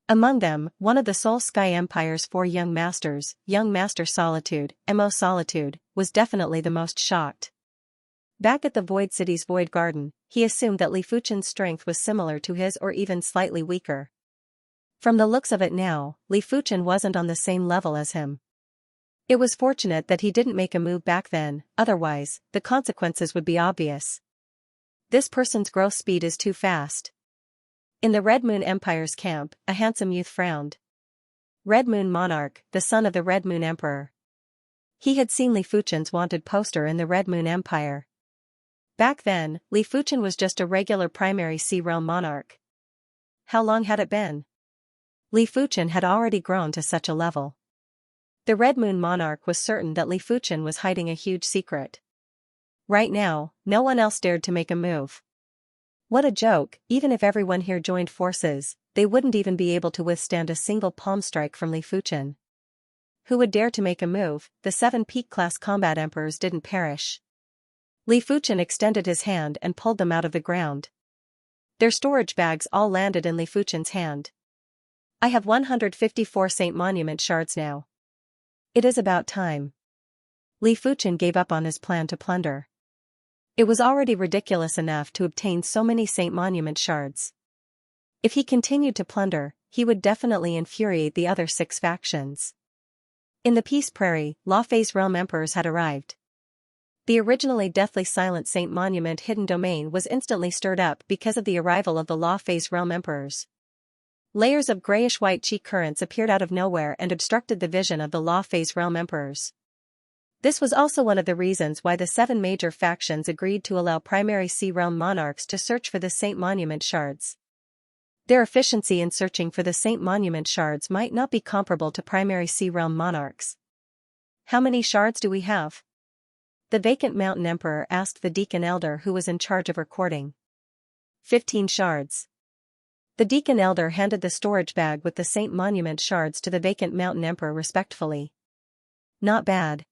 Among them, one of the Soul Sky Empire's 4 young masters, Young Master Solitude, Mo Solitude, was definitely the most shocked. Back at the Void City's Void Garden, he assumed that Li Fuchen's strength was similar to his or even slightly weaker. From the looks of it now, Li Fuchen wasn't on the same level as him. It was fortunate that he didn't make a move back then, otherwise, the consequences would be obvious. This person's growth speed is too fast. In the Red Moon Empire's camp, a handsome youth frowned. Red Moon Monarch, the son of the Red Moon Emperor. He had seen Li Fuchen's wanted poster in the Red Moon Empire. Back then, Li Fuchen was just a regular primary Sea Realm monarch. How long had it been? Li Fuchen had already grown to such a level. The Red Moon Monarch was certain that Li Fuchen was hiding a huge secret. Right now, no one else dared to make a move. What a joke, even if everyone here joined forces, they wouldn't even be able to withstand a single palm strike from Li Fuchen. Who would dare to make a move? The 7 peak-class combat emperors didn't perish. Li Fuchen extended his hand and pulled them out of the ground. Their storage bags all landed in Li Fuchen's hand. I have 154 Saint Monument shards now. It is about time. Li Fuchen gave up on his plan to plunder. It was already ridiculous enough to obtain so many Saint Monument shards. If he continued to plunder, he would definitely infuriate the other 6 factions. In the Peace Prairie, Law Phase Realm Emperors had arrived. The originally deathly silent Saint Monument hidden domain was instantly stirred up because of the arrival of the Law Phase Realm Emperors. Layers of grayish-white chi currents appeared out of nowhere and obstructed the vision of the Law Phase Realm Emperors. This was also one of the reasons why the 7 major factions agreed to allow primary Sea Realm monarchs to search for the Saint Monument shards. Their efficiency in searching for the Saint Monument shards might not be comparable to primary Sea Realm monarchs. How many shards do we have? The vacant Mountain Emperor asked the Deacon Elder who was in charge of recording. 15 shards. The Deacon Elder handed the storage bag with the Saint Monument shards to the vacant Mountain Emperor respectfully. Not bad.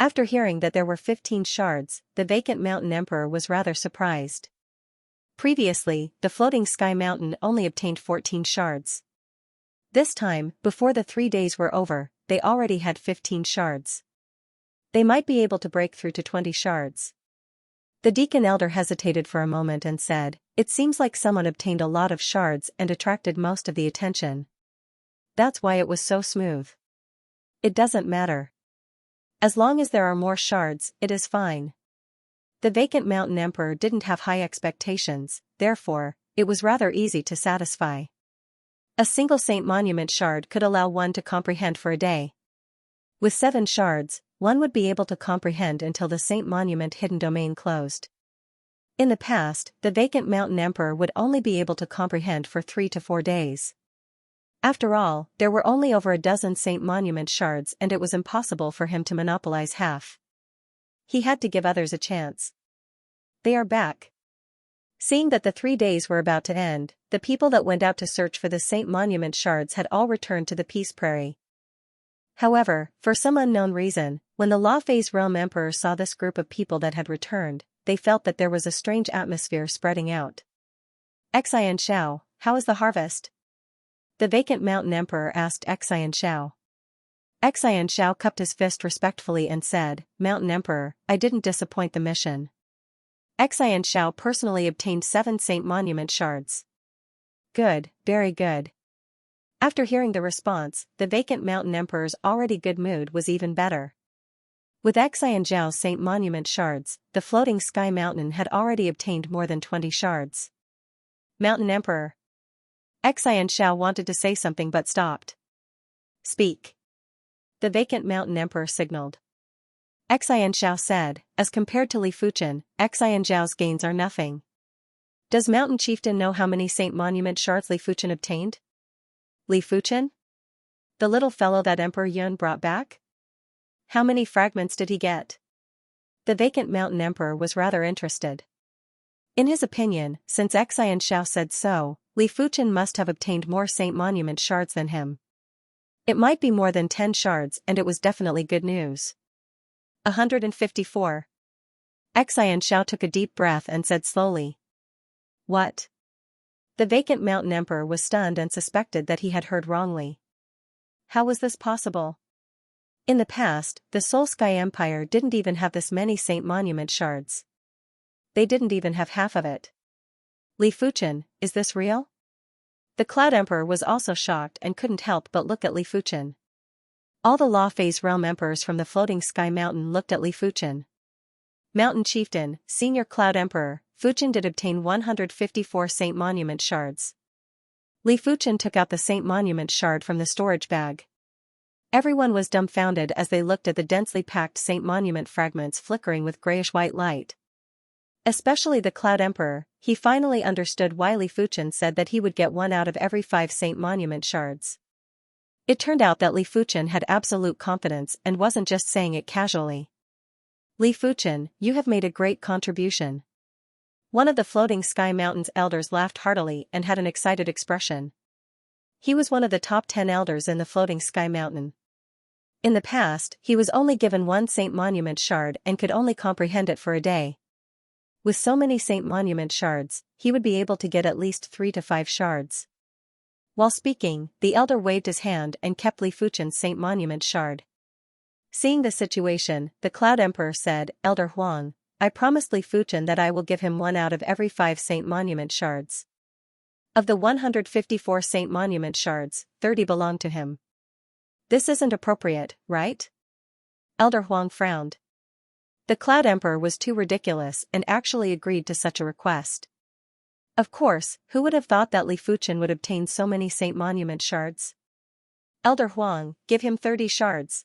After hearing that there were 15 shards, the vacant Mountain Emperor was rather surprised. Previously, the Floating Sky Mountain only obtained 14 shards. This time, before the 3 days were over, they already had 15 shards. They might be able to break through to 20 shards. The Deacon Elder hesitated for a moment and said, "It seems like someone obtained a lot of shards and attracted most of the attention. That's why it was so smooth. It doesn't matter. As long as there are more shards, it is fine." The vacant Mountain Emperor didn't have high expectations, therefore, it was rather easy to satisfy. A single Saint Monument shard could allow one to comprehend for a day. With 7 shards, one would be able to comprehend until the Saint Monument hidden domain closed. In the past, the vacant Mountain Emperor would only be able to comprehend for 3 to 4 days. After all, there were only over a dozen Saint Monument shards and it was impossible for him to monopolize half. He had to give others a chance. They are back. Seeing that the 3 days were about to end, the people that went out to search for the Saint Monument shards had all returned to the Peace Prairie. However, for some unknown reason, when the Law Phase Realm Emperor saw this group of people that had returned, they felt that there was a strange atmosphere spreading out. Xianxia, how is the harvest? The vacant Mountain Emperor asked Xianxia. Xianxia cupped his fist respectfully and said, "Mountain Emperor, I didn't disappoint the mission." Xianxia personally obtained 7 Saint Monument shards. Good, very good. After hearing the response, the vacant mountain emperor's already good mood was even better. With Xianxiao's Saint Monument shards, the floating sky mountain had already obtained more than 20 shards. Mountain Emperor. Xianxia wanted to say something but stopped. Speak. The vacant mountain emperor signaled. Xianxia said, as compared to Li Fuchen, Xianxiao's gains are nothing. Does Mountain Chieftain know how many Saint Monument shards Li Fuchen obtained? Li Fuchen? The little fellow that Emperor Yun brought back? How many fragments did he get? The vacant mountain emperor was rather interested. In his opinion, since Xianxia said so, Li Fuchen must have obtained more Saint Monument shards than him. It might be more than 10 shards, and it was definitely good news. 154. Xianxia took a deep breath and said slowly. What? The vacant mountain emperor was stunned and suspected that he had heard wrongly. How was this possible? In the past, the Soul Sky Empire didn't even have this many Saint Monument shards. They didn't even have half of it. Li Fuchen, is this real? The Cloud Emperor was also shocked and couldn't help but look at Li Fuchen. All the Law Phase Realm Emperors from the Floating Sky Mountain looked at Li Fuchen. Mountain Chieftain, Senior Cloud Emperor, Fuchen did obtain 154 Saint Monument shards. Li Fuchen took out the Saint Monument shard from the storage bag. Everyone was dumbfounded as they looked at the densely packed Saint Monument fragments flickering with grayish-white light. Especially the Cloud Emperor, he finally understood why Li Fuchen said that he would get 1 out of every 5 Saint Monument shards. It turned out that Li Fuchen had absolute confidence and wasn't just saying it casually. Li Fuchen, you have made a great contribution. One of the Floating Sky Mountain's elders laughed heartily and had an excited expression. He was one of the top 10 elders in the Floating Sky Mountain. In the past, he was only given 1 Saint Monument shard and could only comprehend it for a day. With so many Saint Monument shards, he would be able to get at least 3 to 5 shards. While speaking, the elder waved his hand and kept Li Fuchen's Saint Monument shard. Seeing the situation, the Cloud Emperor said, Elder Huang, I promised Li Fuchen that I will give him 1 out of every 5 Saint Monument shards. Of the 154 Saint Monument shards, 30 belong to him. This isn't appropriate, right? Elder Huang frowned. The Cloud Emperor was too ridiculous and actually agreed to such a request. Of course, who would have thought that Li Fuchen would obtain so many Saint Monument shards? Elder Huang, give him 30 shards.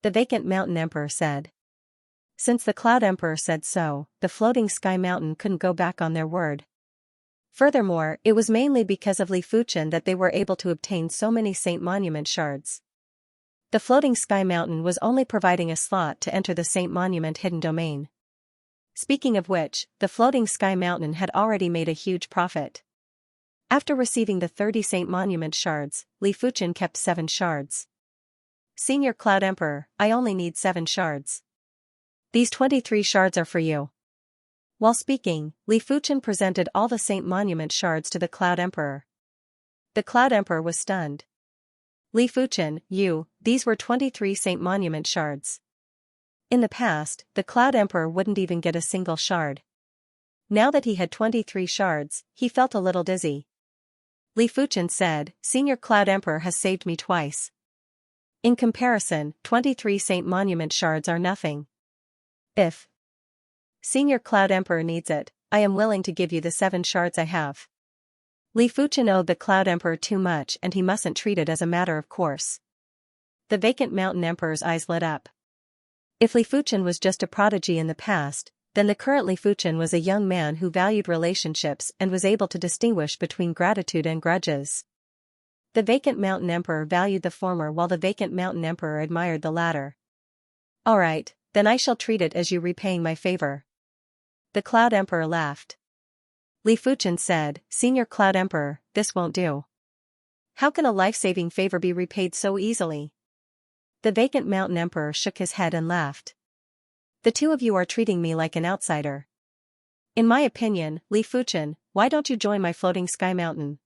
The vacant mountain emperor said. Since the Cloud Emperor said so, the Floating Sky Mountain couldn't go back on their word. Furthermore, it was mainly because of Li Fuchen that they were able to obtain so many Saint Monument shards. The Floating Sky Mountain was only providing a slot to enter the Saint Monument hidden domain. Speaking of which, the Floating Sky Mountain had already made a huge profit. After receiving the 30 Saint Monument shards, Li Fuchen kept 7 shards. Senior Cloud Emperor, I only need 7 shards. These 23 shards are for you. While speaking, Li Fuchen presented all the Saint Monument shards to the Cloud Emperor. The Cloud Emperor was stunned. Li Fuchen, these were 23 Saint Monument shards. In the past, the Cloud Emperor wouldn't even get a single shard. Now that he had 23 shards, he felt a little dizzy. Li Fuchen said, Senior Cloud Emperor has saved me twice. In comparison, 23 Saint Monument shards are nothing. If Senior Cloud Emperor needs it, I am willing to give you the 7 shards I have. Li Fuchen owed the Cloud Emperor too much and he mustn't treat it as a matter of course. The vacant mountain emperor's eyes lit up. If Li Fuchen was just a prodigy in the past, then the current Li Fuchen was a young man who valued relationships and was able to distinguish between gratitude and grudges. The vacant mountain emperor valued the former while the vacant mountain emperor admired the latter. Alright, then I shall treat it as you repaying my favor. The Cloud Emperor laughed. Li Fuchen said, Senior Cloud Emperor, this won't do. How can a life-saving favor be repaid so easily? The vacant mountain emperor shook his head and laughed. The two of you are treating me like an outsider. In my opinion, Li Fuchen, why don't you join my Floating Sky Mountain?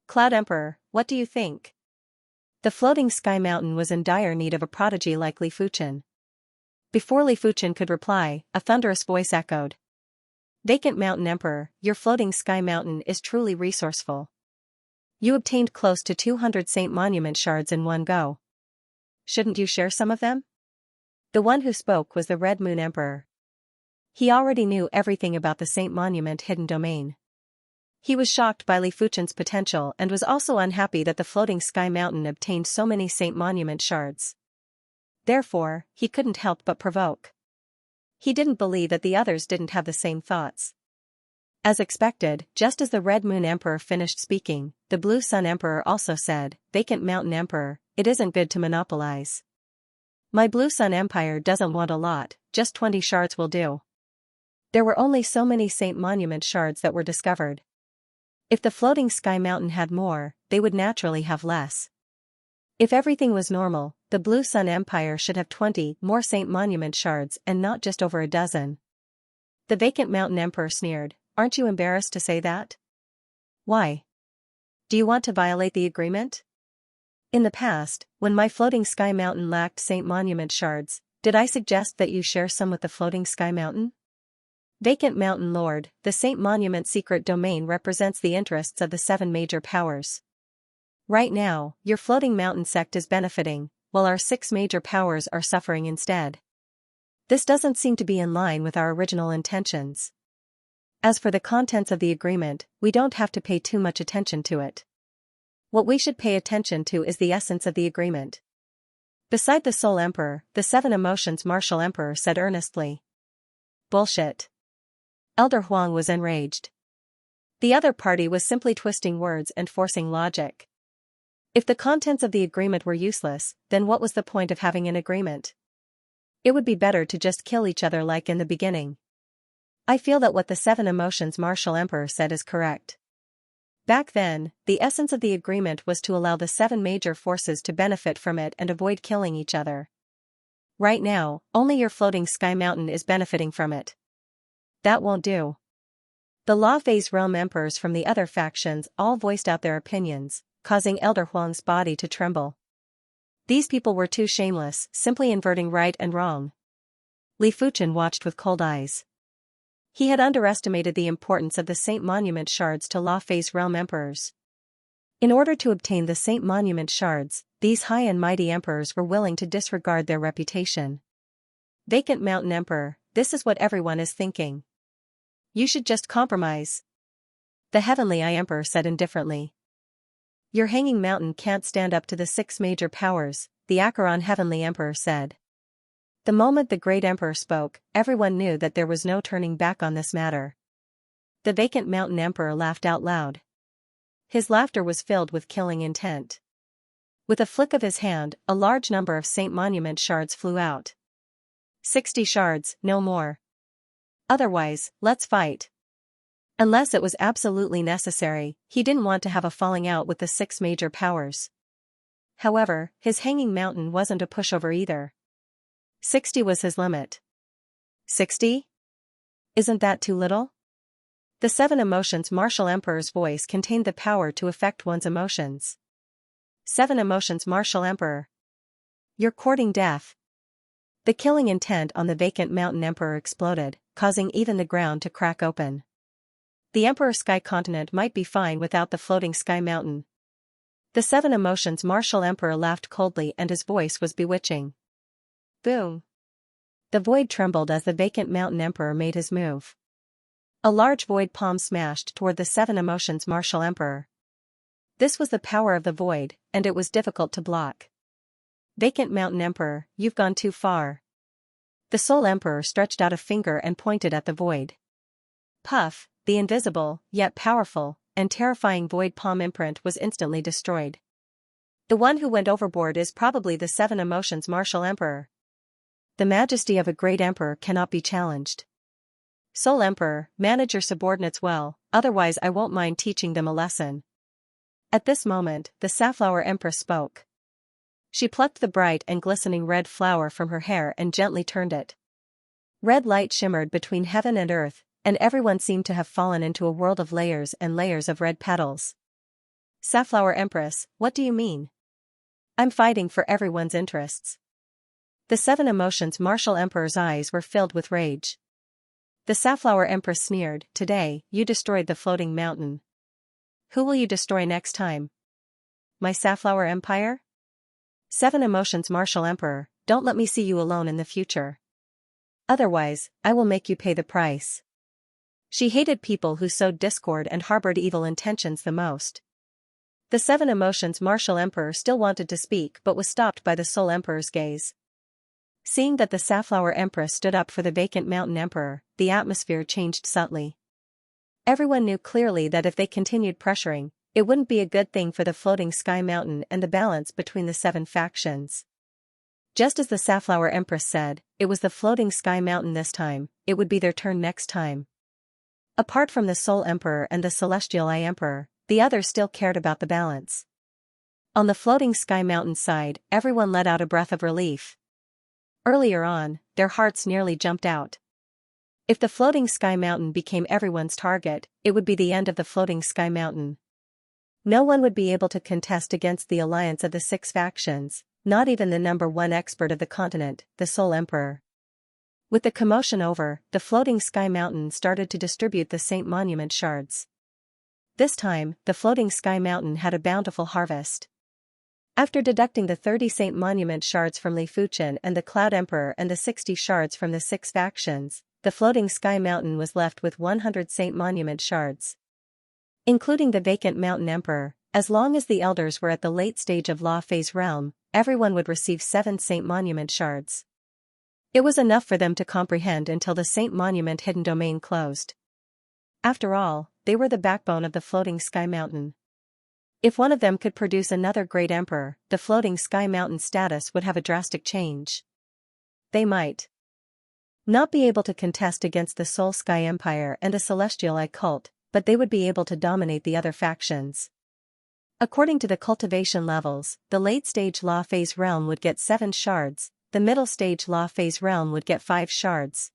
Cloud Emperor, what do you think? The Floating Sky Mountain was in dire need of a prodigy like Li Fuchen. Before Li Fuchen could reply, a thunderous voice echoed. Vacant Mountain Emperor, your floating sky mountain is truly resourceful. You obtained close to 200 Saint Monument shards in one go. Shouldn't you share some of them? The one who spoke was the Red Moon Emperor. He already knew everything about the Saint Monument hidden domain. He was shocked by Li Fuchen's potential and was also unhappy that the floating sky mountain obtained so many Saint Monument shards. Therefore, he couldn't help but provoke. He didn't believe that the others didn't have the same thoughts. As expected, just as the Red Moon Emperor finished speaking, the Blue Sun Emperor also said, "Vacant Mountain Emperor, it isn't good to monopolize. My Blue Sun Empire doesn't want a lot, just 20 shards will do." There were only so many Saint Monument shards that were discovered. If the floating sky mountain had more, they would naturally have less. If everything was normal, the Blue Sun Empire should have 20 more Saint Monument shards and not just over a dozen. The Vacant Mountain Emperor sneered, "Aren't you embarrassed to say that? Why? Do you want to violate the agreement? In the past, when my floating sky mountain lacked Saint Monument shards, did I suggest that you share some with the floating sky mountain? Vacant Mountain Lord, the Saint Monument secret domain represents the interests of the 7 major powers. Right now, your floating mountain sect is benefiting, while our 6 major powers are suffering instead. This doesn't seem to be in line with our original intentions. As for the contents of the agreement, we don't have to pay too much attention to it. What we should pay attention to is the essence of the agreement." Beside the Soul Emperor, the 7 Emotions Martial Emperor said earnestly. "Bullshit." Elder Huang was enraged. The other party was simply twisting words and forcing logic. If the contents of the agreement were useless, then what was the point of having an agreement? It would be better to just kill each other like in the beginning. I feel that what the 7 Emotions Martial Emperor said is correct. Back then, the essence of the agreement was to allow the 7 major forces to benefit from it and avoid killing each other. Right now, only your floating sky mountain is benefiting from it. That won't do. The La Phase Realm Emperors from the other factions all voiced out their opinions, causing Elder Huang's body to tremble. These people were too shameless, simply inverting right and wrong. Li Fuchen watched with cold eyes. He had underestimated the importance of the Saint Monument shards to La Phase Realm Emperors. In order to obtain the Saint Monument shards, these high and mighty emperors were willing to disregard their reputation. Vacant Mountain Emperor, this is what everyone is thinking. You should just compromise. The Heavenly Eye Emperor said indifferently. Your hanging mountain can't stand up to the 6 major powers, the Acheron Heavenly Emperor said. The moment the Great Emperor spoke, everyone knew that there was no turning back on this matter. The Vacant Mountain Emperor laughed out loud. His laughter was filled with killing intent. With a flick of his hand, a large number of Saint Monument shards flew out. 60 shards, no more. Otherwise, let's fight. Unless it was absolutely necessary, he didn't want to have a falling out with the 6 major powers. However, his hanging mountain wasn't a pushover either. 60 was his limit. 60? Isn't that too little? The 7 Emotions Martial Emperor's voice contained the power to affect one's emotions. 7 Emotions Martial Emperor. You're courting death. The killing intent on the Vacant Mountain Emperor exploded, causing even the ground to crack open. The Emperor Sky Continent might be fine without the floating sky mountain. The 7 Emotions Martial Emperor laughed coldly and his voice was bewitching. Boom. The void trembled as the Vacant Mountain Emperor made his move. A large void palm smashed toward the 7 Emotions Martial Emperor. This was the power of the void, and it was difficult to block. Vacant Mountain Emperor, you've gone too far. The Soul Emperor stretched out a finger and pointed at the void. Puff, the invisible, yet powerful, and terrifying void palm imprint was instantly destroyed. The one who went overboard is probably the 7 Emotions Martial Emperor. The majesty of a great emperor cannot be challenged. Soul Emperor, manage your subordinates well, otherwise I won't mind teaching them a lesson. At this moment, the Safflower Empress spoke. She plucked the bright and glistening red flower from her hair and gently turned it. Red light shimmered between heaven and earth, and everyone seemed to have fallen into a world of layers and layers of red petals. Safflower Empress, what do you mean? I'm fighting for everyone's interests. The 7 Emotions Martial Emperor's eyes were filled with rage. The Safflower Empress sneered, "Today, you destroyed the floating mountain. Who will you destroy next time? My Safflower Empire? 7 Emotions Martial Emperor, don't let me see you alone in the future. Otherwise, I will make you pay the price." She hated people who sowed discord and harbored evil intentions the most. The 7 Emotions Martial Emperor still wanted to speak but was stopped by the Soul Emperor's gaze. Seeing that the Safflower Empress stood up for the vacant Mountain Emperor, the atmosphere changed subtly. Everyone knew clearly that if they continued pressuring, it wouldn't be a good thing for the floating Sky Mountain and the balance between the 7 factions. Just as the Safflower Empress said, it was the floating Sky Mountain this time, it would be their turn next time. Apart from the Soul Emperor and the Celestial Eye Emperor, the others still cared about the balance. On the floating Sky Mountain side, everyone let out a breath of relief. Earlier on, their hearts nearly jumped out. If the floating Sky Mountain became everyone's target, it would be the end of the floating Sky Mountain. No one would be able to contest against the alliance of the 6 factions, not even the #1 expert of the continent, the Soul Emperor. With the commotion over, the floating Sky Mountain started to distribute the Saint Monument shards. This time, the floating Sky Mountain had a bountiful harvest. After deducting the 30 Saint Monument shards from Li Fuchen and the Cloud Emperor and the 60 shards from the 6 factions, the floating Sky Mountain was left with 100 Saint Monument shards. Including the vacant Mountain Emperor, as long as the elders were at the late stage of Law Phase Realm, everyone would receive 7 Saint Monument shards. It was enough for them to comprehend until the Saint Monument hidden domain closed. After all, they were the backbone of the floating Sky Mountain. If one of them could produce another great emperor, the floating Sky Mountain status would have a drastic change. They might not be able to contest against the Soul Sky Empire and a Celestial Eye cult, but they would be able to dominate the other factions. According to the cultivation levels, the late-stage Law Phase Realm would get 7 shards, the middle-stage Law Phase Realm would get 5 shards.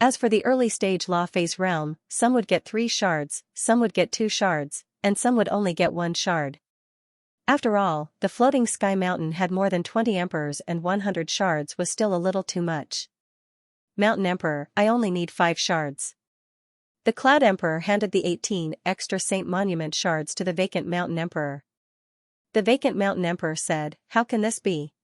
As for the early-stage Law Phase Realm, some would get 3 shards, some would get 2 shards, and some would only get 1 shard. After all, the floating Sky Mountain had more than 20 emperors and 100 shards was still a little too much. Mountain Emperor, I only need 5 shards. The Cloud Emperor handed the 18 extra Saint Monument shards to the vacant Mountain Emperor. The vacant Mountain Emperor said, "How can this be?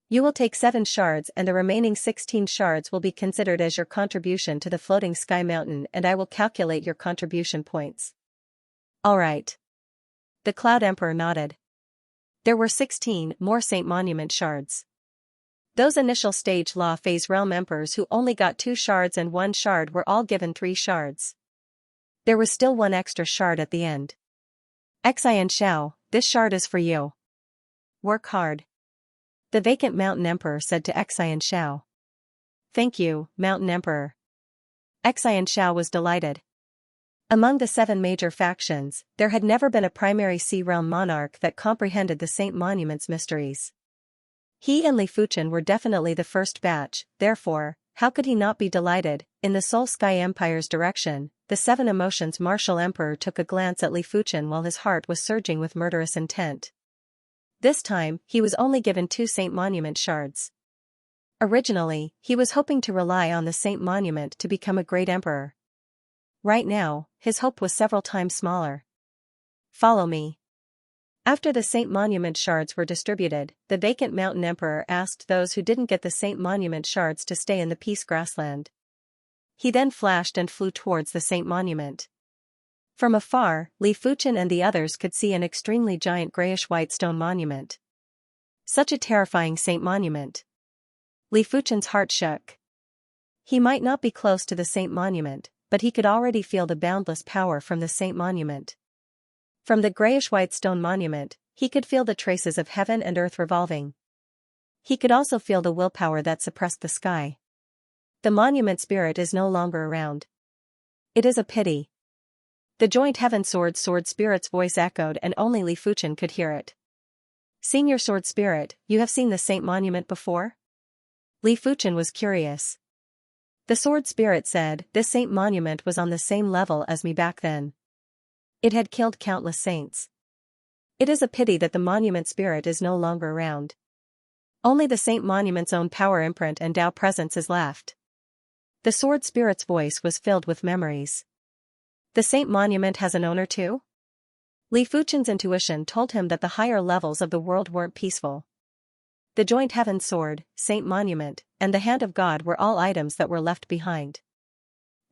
You will take 7 shards and the remaining 16 shards will be considered as your contribution to the floating Sky Mountain and I will calculate your contribution points." All right. The Cloud Emperor nodded. There were 16 more Saint Monument shards. Those initial stage Law Phase Realm emperors who only got 2 shards and 1 shard were all given 3 shards. There was still 1 extra shard at the end. Xianxia, this shard is for you. Work hard. The vacant Mountain Emperor said to Xianxia. Thank you, Mountain Emperor. Xianxia was delighted. Among the 7 major factions, there had never been a primary Sea Realm monarch that comprehended the Saint Monument's mysteries. He and Li Fuchen were definitely the first batch, therefore, how could he not be delighted? In the Soul Sky Empire's direction, the 7 Emotions Martial Emperor took a glance at Li Fuchen while his heart was surging with murderous intent. This time, he was only given 2 Saint Monument shards. Originally, he was hoping to rely on the Saint Monument to become a great emperor. Right now, his hope was several times smaller. Follow me. After the Saint Monument shards were distributed, the vacant Mountain Emperor asked those who didn't get the Saint Monument shards to stay in the Peace Grassland. He then flashed and flew towards the Saint Monument. From afar, Li Fuchen and the others could see an extremely giant grayish-white stone monument. Such a terrifying Saint Monument. Li Fuchen's heart shook. He might not be close to the Saint Monument, but he could already feel the boundless power from the Saint Monument. From the grayish-white stone monument, he could feel the traces of heaven and earth revolving. He could also feel the willpower that suppressed the sky. The monument spirit is no longer around. It is a pity. The joint heaven sword spirit's voice echoed and only Li Fuchen could hear it. Senior sword spirit, you have seen the Saint Monument before? Li Fuchen was curious. The sword spirit said, this Saint Monument was on the same level as me back then. It had killed countless saints. It is a pity that the monument spirit is no longer around. Only the Saint Monument's own power imprint and Tao presence is left. The sword spirit's voice was filled with memories. The Saint Monument has an owner too? Li Fuchen's intuition told him that the higher levels of the world weren't peaceful. The joint heaven sword, Saint Monument, and the hand of God were all items that were left behind.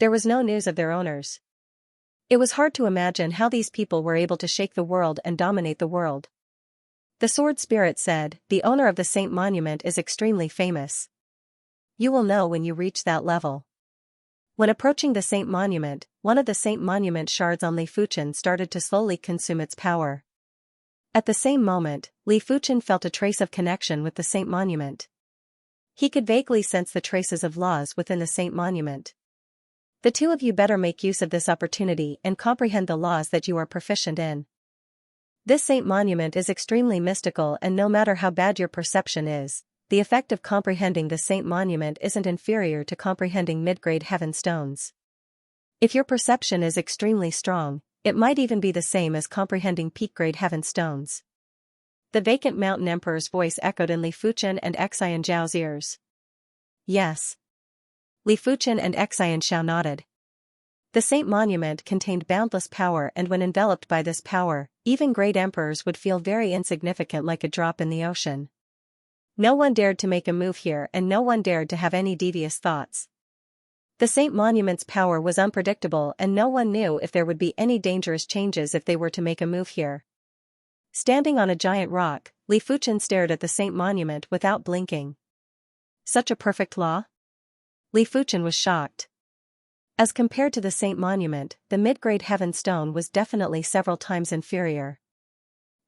There was no news of their owners. It was hard to imagine how these people were able to shake the world and dominate the world. The sword spirit said, "The owner of the Saint Monument is extremely famous. You will know when you reach that level." When approaching the Saint Monument, one of the Saint Monument shards on Li Fuchen started to slowly consume its power. At the same moment, Li Fuchen felt a trace of connection with the Saint Monument. He could vaguely sense the traces of laws within the Saint Monument. The two of you better make use of this opportunity and comprehend the laws that you are proficient in. This Saint Monument is extremely mystical, and no matter how bad your perception is, the effect of comprehending the Saint Monument isn't inferior to comprehending mid-grade heaven stones. If your perception is extremely strong, it might even be the same as comprehending peak-grade heaven stones. The vacant mountain emperor's voice echoed in Li Fuchen and Xianxiao's ears. Yes. Li Fuchen and Xianxiao nodded. The Saint Monument contained boundless power, and when enveloped by this power, even great emperors would feel very insignificant, like a drop in the ocean. No one dared to make a move here, and no one dared to have any devious thoughts. The Saint Monument's power was unpredictable, and no one knew if there would be any dangerous changes if they were to make a move here. Standing on a giant rock, Li Fuchen stared at the Saint Monument without blinking. Such a perfect law? Li Fuchen was shocked. As compared to the Saint Monument, the mid-grade heaven stone was definitely several times inferior.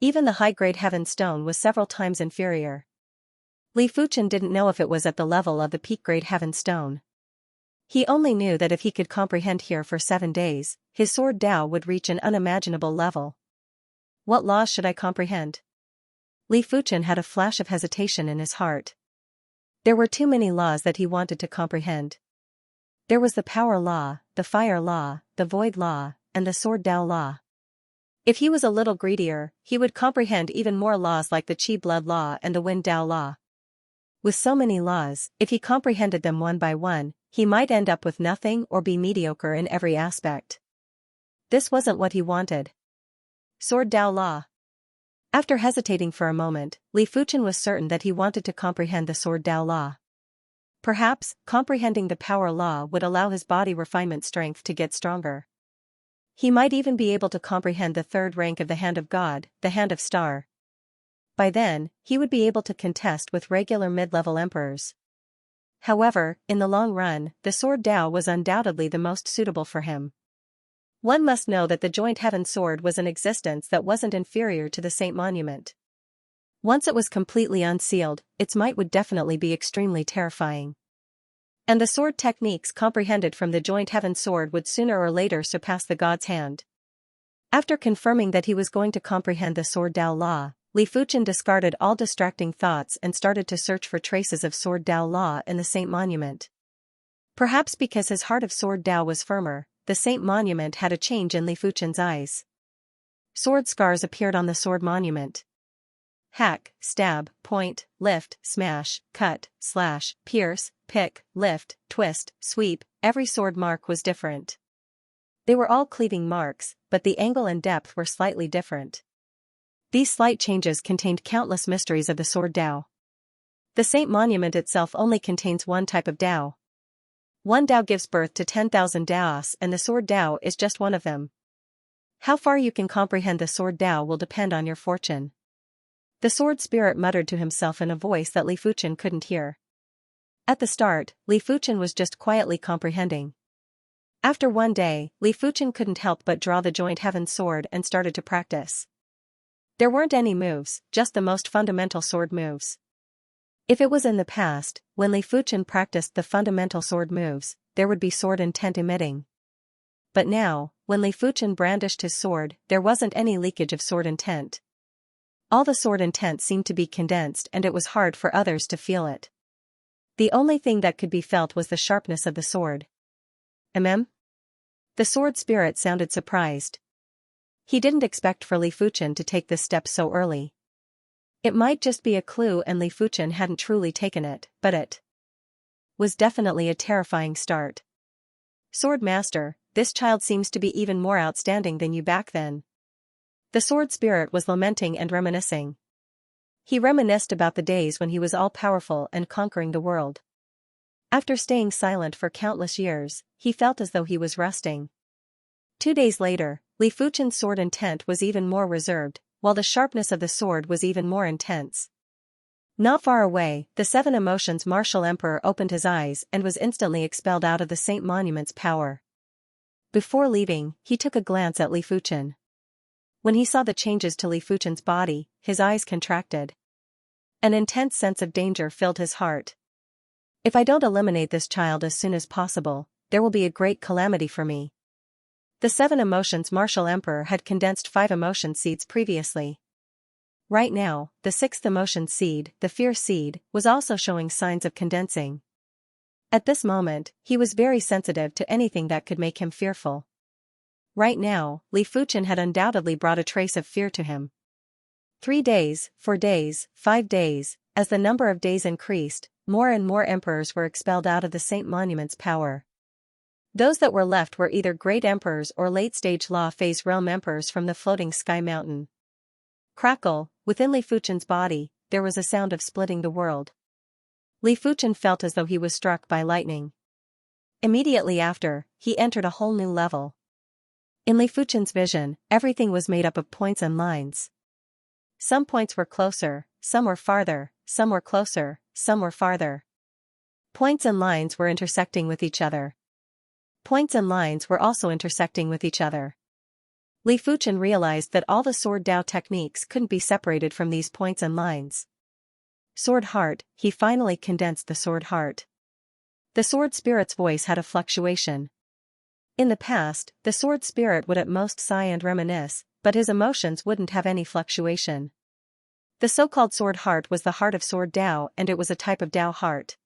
Even the high-grade heaven stone was several times inferior. Li Fuchen didn't know if it was at the level of the peak-grade heaven stone. He only knew that if he could comprehend here for 7 days, his sword Dao would reach an unimaginable level. What laws should I comprehend? Li Fuchen had a flash of hesitation in his heart. There were too many laws that he wanted to comprehend. There was the power law, the fire law, the void law, and the sword Dao law. If he was a little greedier, he would comprehend even more laws like the Qi blood law and the wind Dao law. With so many laws, if he comprehended them one by one, he might end up with nothing or be mediocre in every aspect. This wasn't what he wanted. Sword Dao law. After hesitating for a moment, Li Fuchen was certain that he wanted to comprehend the sword Dao law. Perhaps, comprehending the power law would allow his body refinement strength to get stronger. He might even be able to comprehend the third rank of the hand of God, the hand of star. By then, he would be able to contest with regular mid-level emperors. However, in the long run, the sword Dao was undoubtedly the most suitable for him. One must know that the joint heaven sword was an existence that wasn't inferior to the Saint Monument. Once it was completely unsealed, its might would definitely be extremely terrifying. And the sword techniques comprehended from the joint heaven sword would sooner or later surpass the god's hand. After confirming that he was going to comprehend the sword Dao law, Li Fuchen discarded all distracting thoughts and started to search for traces of sword Dao law in the Saint Monument. Perhaps because his heart of sword Dao was firmer, the Saint Monument had a change in Li Fuchen's eyes. Sword scars appeared on the sword monument. Hack, stab, point, lift, smash, cut, slash, pierce, pick, lift, twist, sweep, every sword mark was different. They were all cleaving marks, but the angle and depth were slightly different. These slight changes contained countless mysteries of the sword Dao. The Saint Monument itself only contains one type of Dao. One Dao gives birth to 10,000 Daos, and the sword Dao is just one of them. How far you can comprehend the sword Dao will depend on your fortune. The sword spirit muttered to himself in a voice that Li Fuchen couldn't hear. At the start, Li Fuchen was just quietly comprehending. After one day, Li Fuchen couldn't help but draw the joint heaven sword and started to practice. There weren't any moves, just the most fundamental sword moves. If it was in the past, when Li Fuchen practiced the fundamental sword moves, there would be sword intent emitting. But now, when Li Fuchen brandished his sword, there wasn't any leakage of sword intent. All the sword intent seemed to be condensed, and it was hard for others to feel it. The only thing that could be felt was the sharpness of the sword. The sword spirit sounded surprised. He didn't expect for Li Fuchen to take this step so early. It might just be a clue and Li Fuchen hadn't truly taken it, but it was definitely a terrifying start. Sword Master, this child seems to be even more outstanding than you back then. The sword spirit was lamenting and reminiscing. He reminisced about the days when he was all-powerful and conquering the world. After staying silent for countless years, he felt as though he was resting. 2 days later, Li Fuchen's sword intent was even more reserved, while the sharpness of the sword was even more intense. Not far away, the Seven Emotions Martial Emperor opened his eyes and was instantly expelled out of the Saint Monument's power. Before leaving, he took a glance at Li Fuchen. When he saw the changes to Li Fuchen's body, his eyes contracted. An intense sense of danger filled his heart. If I don't eliminate this child as soon as possible, there will be a great calamity for me. The Seven Emotions Martial Emperor had condensed 5 emotion seeds previously. Right now, the 6th emotion seed, the Fear seed, was also showing signs of condensing. At this moment, he was very sensitive to anything that could make him fearful. Right now, Li Fuchen had undoubtedly brought a trace of fear to him. 3 days, 4 days, 5 days, as the number of days increased, more and more emperors were expelled out of the Saint Monument's power. Those that were left were either great emperors or late-stage law phase realm emperors from the floating sky mountain. Crackle, within Li Fuchen's body, there was a sound of splitting the world. Li Fuchen felt as though he was struck by lightning. Immediately after, he entered a whole new level. In Li Fuchen's vision, everything was made up of points and lines. Some points were closer, some were farther, some were closer, some were farther. Points and lines were intersecting with each other. Points and lines were also intersecting with each other. Li Fuchen realized that all the Sword Dao techniques couldn't be separated from these points and lines. Sword Heart, he finally condensed the Sword Heart. The Sword Spirit's voice had a fluctuation. In the past, the Sword Spirit would at most sigh and reminisce, but his emotions wouldn't have any fluctuation. The so-called Sword Heart was the heart of Sword Dao and it was a type of Dao heart.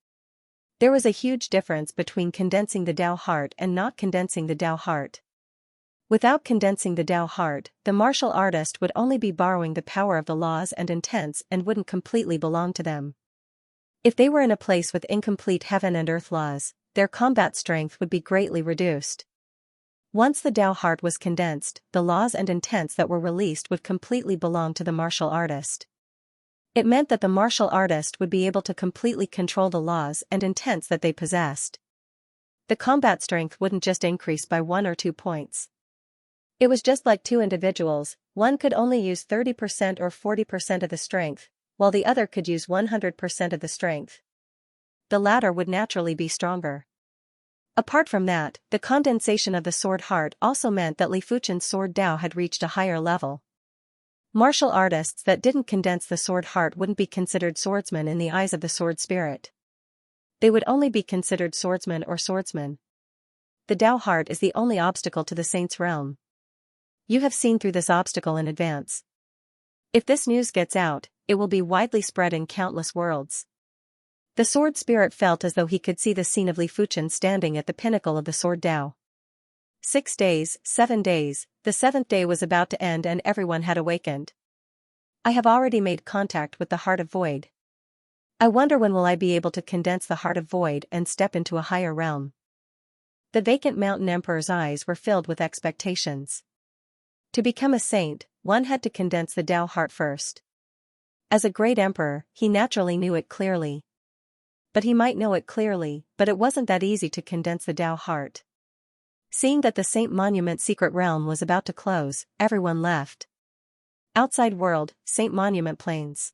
There was a huge difference between condensing the Dao heart and not condensing the Dao heart. Without condensing the Dao heart, the martial artist would only be borrowing the power of the laws and intents and wouldn't completely belong to them. If they were in a place with incomplete heaven and earth laws, their combat strength would be greatly reduced. Once the Dao heart was condensed, the laws and intents that were released would completely belong to the martial artist. It meant that the martial artist would be able to completely control the laws and intents that they possessed. The combat strength wouldn't just increase by 1 or 2 points. It was just like 2 individuals, one could only use 30% or 40% of the strength, while the other could use 100% of the strength. The latter would naturally be stronger. Apart from that, the condensation of the Sword Heart also meant that Li Fuchen's Sword Dao had reached a higher level. Martial artists that didn't condense the Sword Heart wouldn't be considered swordsmen in the eyes of the Sword Spirit. They would only be considered swordsman or swordsman. The Dao heart is the only obstacle to the Saint's realm. You have seen through this obstacle in advance. If this news gets out, it will be widely spread in countless worlds. The Sword Spirit felt as though he could see the scene of Li Fuchen standing at the pinnacle of the Sword Dao. 6 days, 7 days, the 7th day was about to end and everyone had awakened. I have already made contact with the Heart of Void. I wonder when will I be able to condense the Heart of Void and step into a higher realm. The vacant mountain emperor's eyes were filled with expectations. To become a saint, one had to condense the Dao heart first. As a great emperor, he naturally knew it clearly. But he might know it clearly, but it wasn't that easy to condense the Dao heart. Seeing that the Saint Monument secret realm was about to close, everyone left. Outside world, Saint Monument Plains.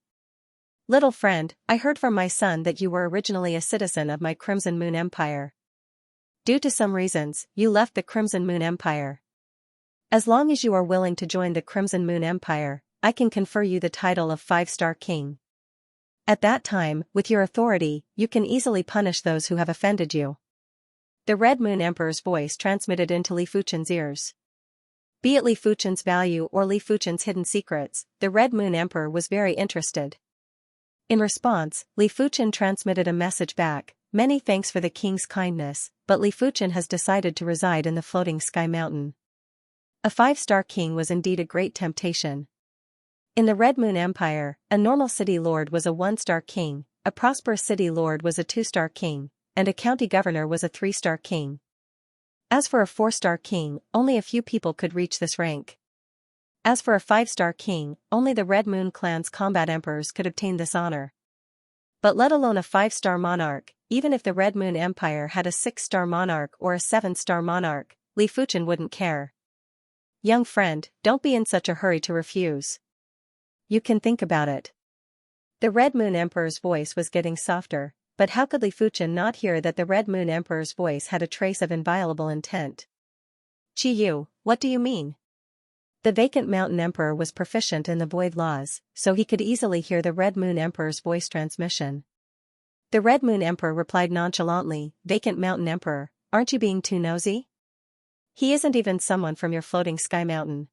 Little friend, I heard from my son that you were originally a citizen of my Crimson Moon Empire. Due to some reasons, you left the Crimson Moon Empire. As long as you are willing to join the Crimson Moon Empire, I can confer you the title of 5-star king. At that time, with your authority, you can easily punish those who have offended you. The Red Moon Emperor's voice transmitted into Li Fuchen's ears. Be it Li Fuchen's value or Li Fuchen's hidden secrets, the Red Moon Emperor was very interested. In response, Li Fuchen transmitted a message back, many thanks for the king's kindness, but Li Fuchen has decided to reside in the floating sky mountain. A 5-star king was indeed a great temptation. In the Red Moon Empire, a normal city lord was a 1-star king, a prosperous city lord was a 2-star king, and a county governor was a 3-star king. As for a 4-star king, only a few people could reach this rank. As for a 5-star king, only the Red Moon clan's combat emperors could obtain this honor. But let alone a 5-star monarch, even if the Red Moon Empire had a 6-star monarch or a 7-star monarch, Li Fuchen wouldn't care. Young friend, don't be in such a hurry to refuse. You can think about it. The Red Moon Emperor's voice was getting softer, but how could Li Fuchen not hear that the Red Moon Emperor's voice had a trace of inviolable intent? Qi Yu, what do you mean? The vacant mountain emperor was proficient in the void laws, so he could easily hear the Red Moon Emperor's voice transmission. The Red Moon Emperor replied nonchalantly, "Vacant mountain emperor, aren't you being too nosy? He isn't even someone from your floating sky mountain."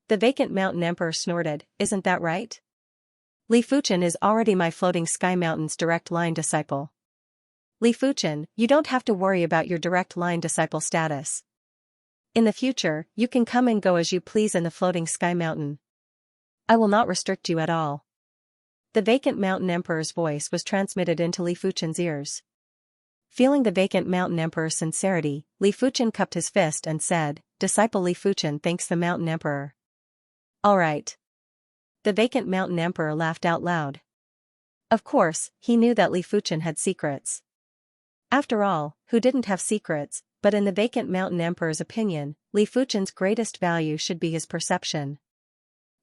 The vacant mountain emperor snorted, "Isn't that right? Li Fuchen is already my floating sky mountain's direct line disciple. Li Fuchen, you don't have to worry about your direct line disciple status. In the future, you can come and go as you please in the floating sky mountain. I will not restrict you at all." The vacant mountain emperor's voice was transmitted into Li Fuchen's ears. Feeling the vacant mountain emperor's sincerity, Li Fuchen cupped his fist and said, "Disciple Li Fuchen thanks the mountain emperor." "All right." The vacant mountain emperor laughed out loud. Of course, he knew that Li Fuchen had secrets. After all, who didn't have secrets? But in the vacant mountain emperor's opinion, Li Fuchen's greatest value should be his perception.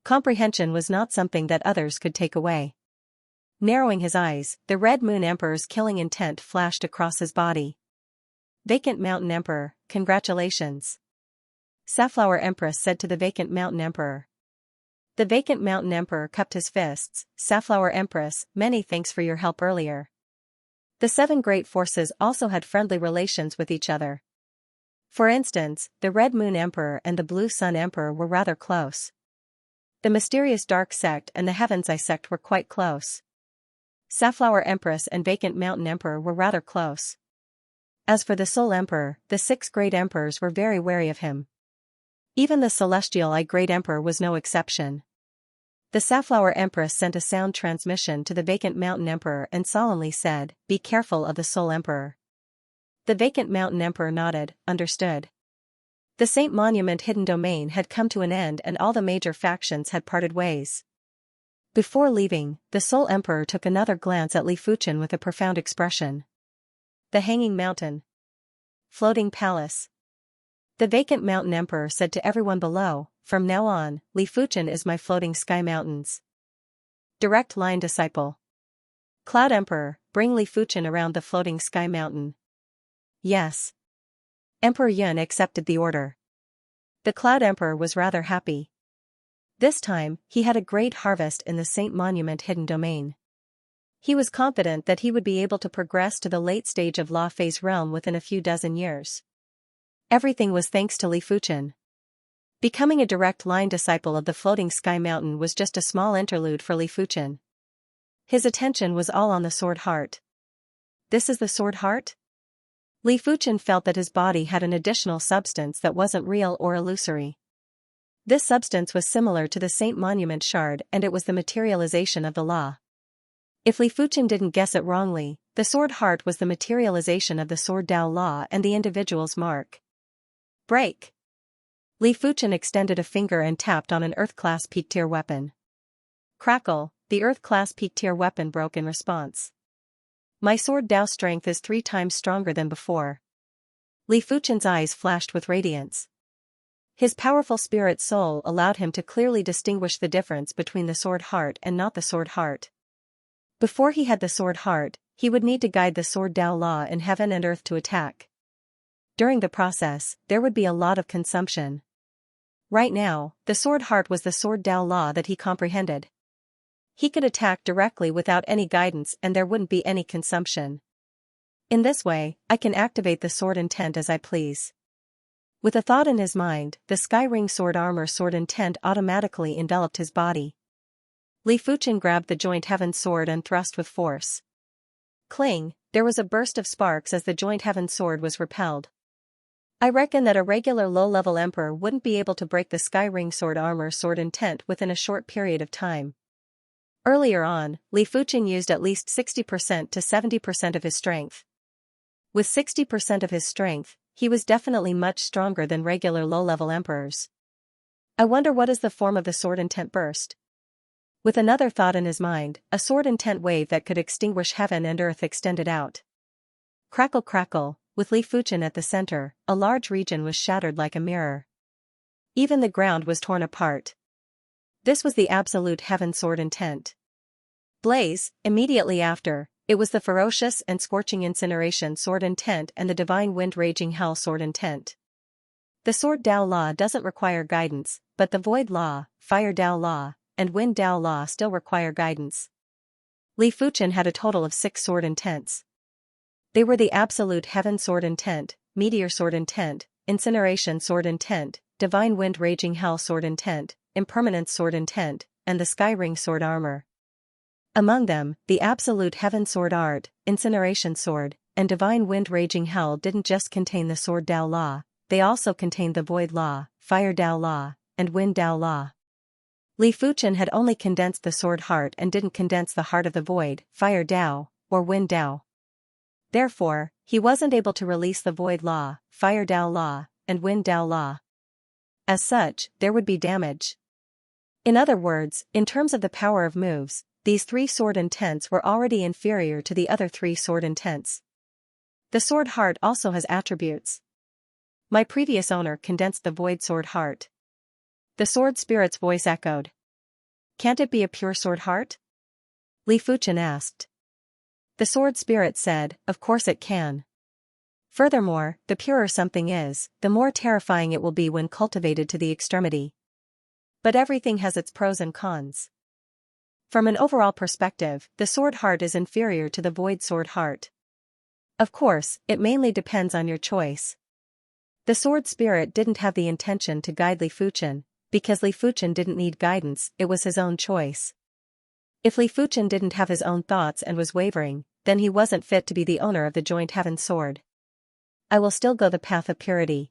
Comprehension was not something that others could take away. Narrowing his eyes, the Red Moon Emperor's killing intent flashed across his body. "Vacant mountain emperor, congratulations," Safflower Empress said to the vacant mountain emperor. The vacant mountain emperor cupped his fists. "Safflower Empress, many thanks for your help earlier." The 7 great forces also had friendly relations with each other. For instance, the Red Moon Emperor and the Blue Sun Emperor were rather close. The mysterious Dark Sect and the Heaven's Eye Sect were quite close. Safflower Empress and Vacant Mountain Emperor were rather close. As for the Soul Emperor, the 6 great emperors were very wary of him. Even the Celestial Eye Great Emperor was no exception. The Safflower Empress sent a sound transmission to the Vacant Mountain Emperor and solemnly said, "Be careful of the Soul Emperor." The Vacant Mountain Emperor nodded, understood. The Saint Monument Hidden Domain had come to an end and all the major factions had parted ways. Before leaving, the Soul Emperor took another glance at Li Fuchen with a profound expression. The Hanging Mountain. Floating Palace. The Vacant Mountain Emperor said to everyone below, "From now on, Li Fuchen is my floating sky mountains direct line disciple. Cloud Emperor, bring Li Fuchen around the floating sky mountain." Yes. Emperor Yun accepted the order. The Cloud Emperor was rather happy. This time, he had a great harvest in the Saint Monument Hidden Domain. He was confident that he would be able to progress to the late stage of Law Phase realm within a few dozen years. Everything was thanks to Li Fuchen. Becoming a direct line disciple of the floating sky mountain was just a small interlude for Li Fuchen. His attention was all on the Sword Heart. This is the Sword Heart? Li Fuchen felt that his body had an additional substance that wasn't real or illusory. This substance was similar to the Saint Monument Shard and it was the materialization of the law. If Li Fuchen didn't guess it wrongly, the Sword Heart was the materialization of the Sword Dao Law and the individual's mark. Break! Li Fuchen extended a finger and tapped on an Earth-class peak-tier weapon. Crackle, the Earth-class peak-tier weapon broke in response. My Sword Dao strength is 3 times stronger than before. Li Fuchen's eyes flashed with radiance. His powerful spirit soul allowed him to clearly distinguish the difference between the Sword Heart and not the Sword Heart. Before he had the Sword Heart, he would need to guide the Sword Dao Law in heaven and earth to attack. During the process, there would be a lot of consumption. Right now, the Sword Heart was the Sword Dao Law that he comprehended. He could attack directly without any guidance and there wouldn't be any consumption. In this way, I can activate the Sword Intent as I please. With a thought in his mind, the Sky Ring Sword Armor Sword Intent automatically enveloped his body. Li Fuchen grabbed the Joint Heaven Sword and thrust with force. Cling, there was a burst of sparks as the Joint Heaven Sword was repelled. I reckon that a regular low-level emperor wouldn't be able to break the Sky Ring Sword Armor Sword Intent within a short period of time. Earlier on, Li Fuchen used at least 60% to 70% of his strength. With 60% of his strength, he was definitely much stronger than regular low-level emperors. I wonder what is the form of the sword intent burst. With another thought in his mind, a sword intent wave that could extinguish heaven and earth extended out. Crackle crackle, with Li Fuchen at the center, a large region was shattered like a mirror. Even the ground was torn apart. This was the absolute heaven sword intent. Blaze, immediately after, it was the ferocious and scorching incineration sword intent and the divine wind raging hell sword intent. The sword Dao law doesn't require guidance, but the void law, fire Dao law, and wind Dao law still require guidance. Li Fuchen had a total of 6 sword intents. They were the absolute heaven sword intent, meteor sword intent, incineration sword intent, divine wind raging hell sword intent, impermanence sword intent, and the sky ring sword armor. Among them, the absolute heaven sword art, incineration sword, and divine wind raging hell didn't just contain the sword Dao law, they also contained the void law, fire Dao law, and wind Dao law. Li Fuchen had only condensed the sword heart and didn't condense the heart of the void, fire Dao, or wind Dao. Therefore, he wasn't able to release the void law, fire Dao law, and wind Dao law. As such, there would be damage. In other words, in terms of the power of moves, these 3 sword intents were already inferior to the other 3 sword intents. The sword heart also has attributes. My previous owner condensed the void sword heart. The sword spirit's voice echoed. Can't it be a pure sword heart? Li Fuchen asked. The sword spirit said, of course it can. Furthermore, the purer something is, the more terrifying it will be when cultivated to the extremity. But everything has its pros and cons. From an overall perspective, the sword heart is inferior to the void sword heart. Of course, it mainly depends on your choice. The sword spirit didn't have the intention to guide Li Fuchen, because Li Fuchen didn't need guidance, it was his own choice. If Li Fuchen didn't have his own thoughts and was wavering, then he wasn't fit to be the owner of the joint heaven sword. I will still go the path of purity.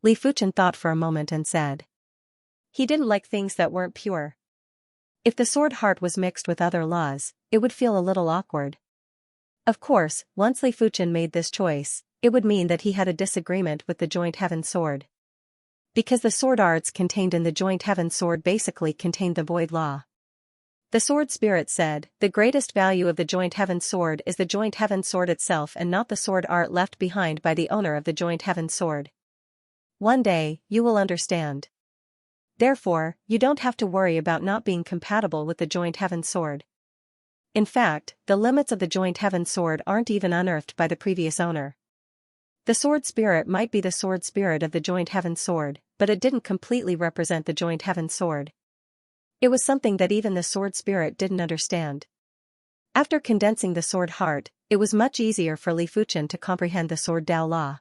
Li Fuchen thought for a moment and said. He didn't like things that weren't pure. If the sword heart was mixed with other laws, it would feel a little awkward. Of course, once Li Fuchen made this choice, it would mean that he had a disagreement with the joint heaven sword. Because the sword arts contained in the joint heaven sword basically contained the void law. The sword spirit said, the greatest value of the joint heaven sword is the joint heaven sword itself and not the sword art left behind by the owner of the joint heaven sword. One day, you will understand. Therefore, you don't have to worry about not being compatible with the joint heaven sword. In fact, the limits of the joint heaven sword aren't even unearthed by the previous owner. The sword spirit might be the sword spirit of the joint heaven sword, but it didn't completely represent the joint heaven sword. It was something that even the sword spirit didn't understand. After condensing the sword heart, it was much easier for Li Fuchen to comprehend the sword Dao law.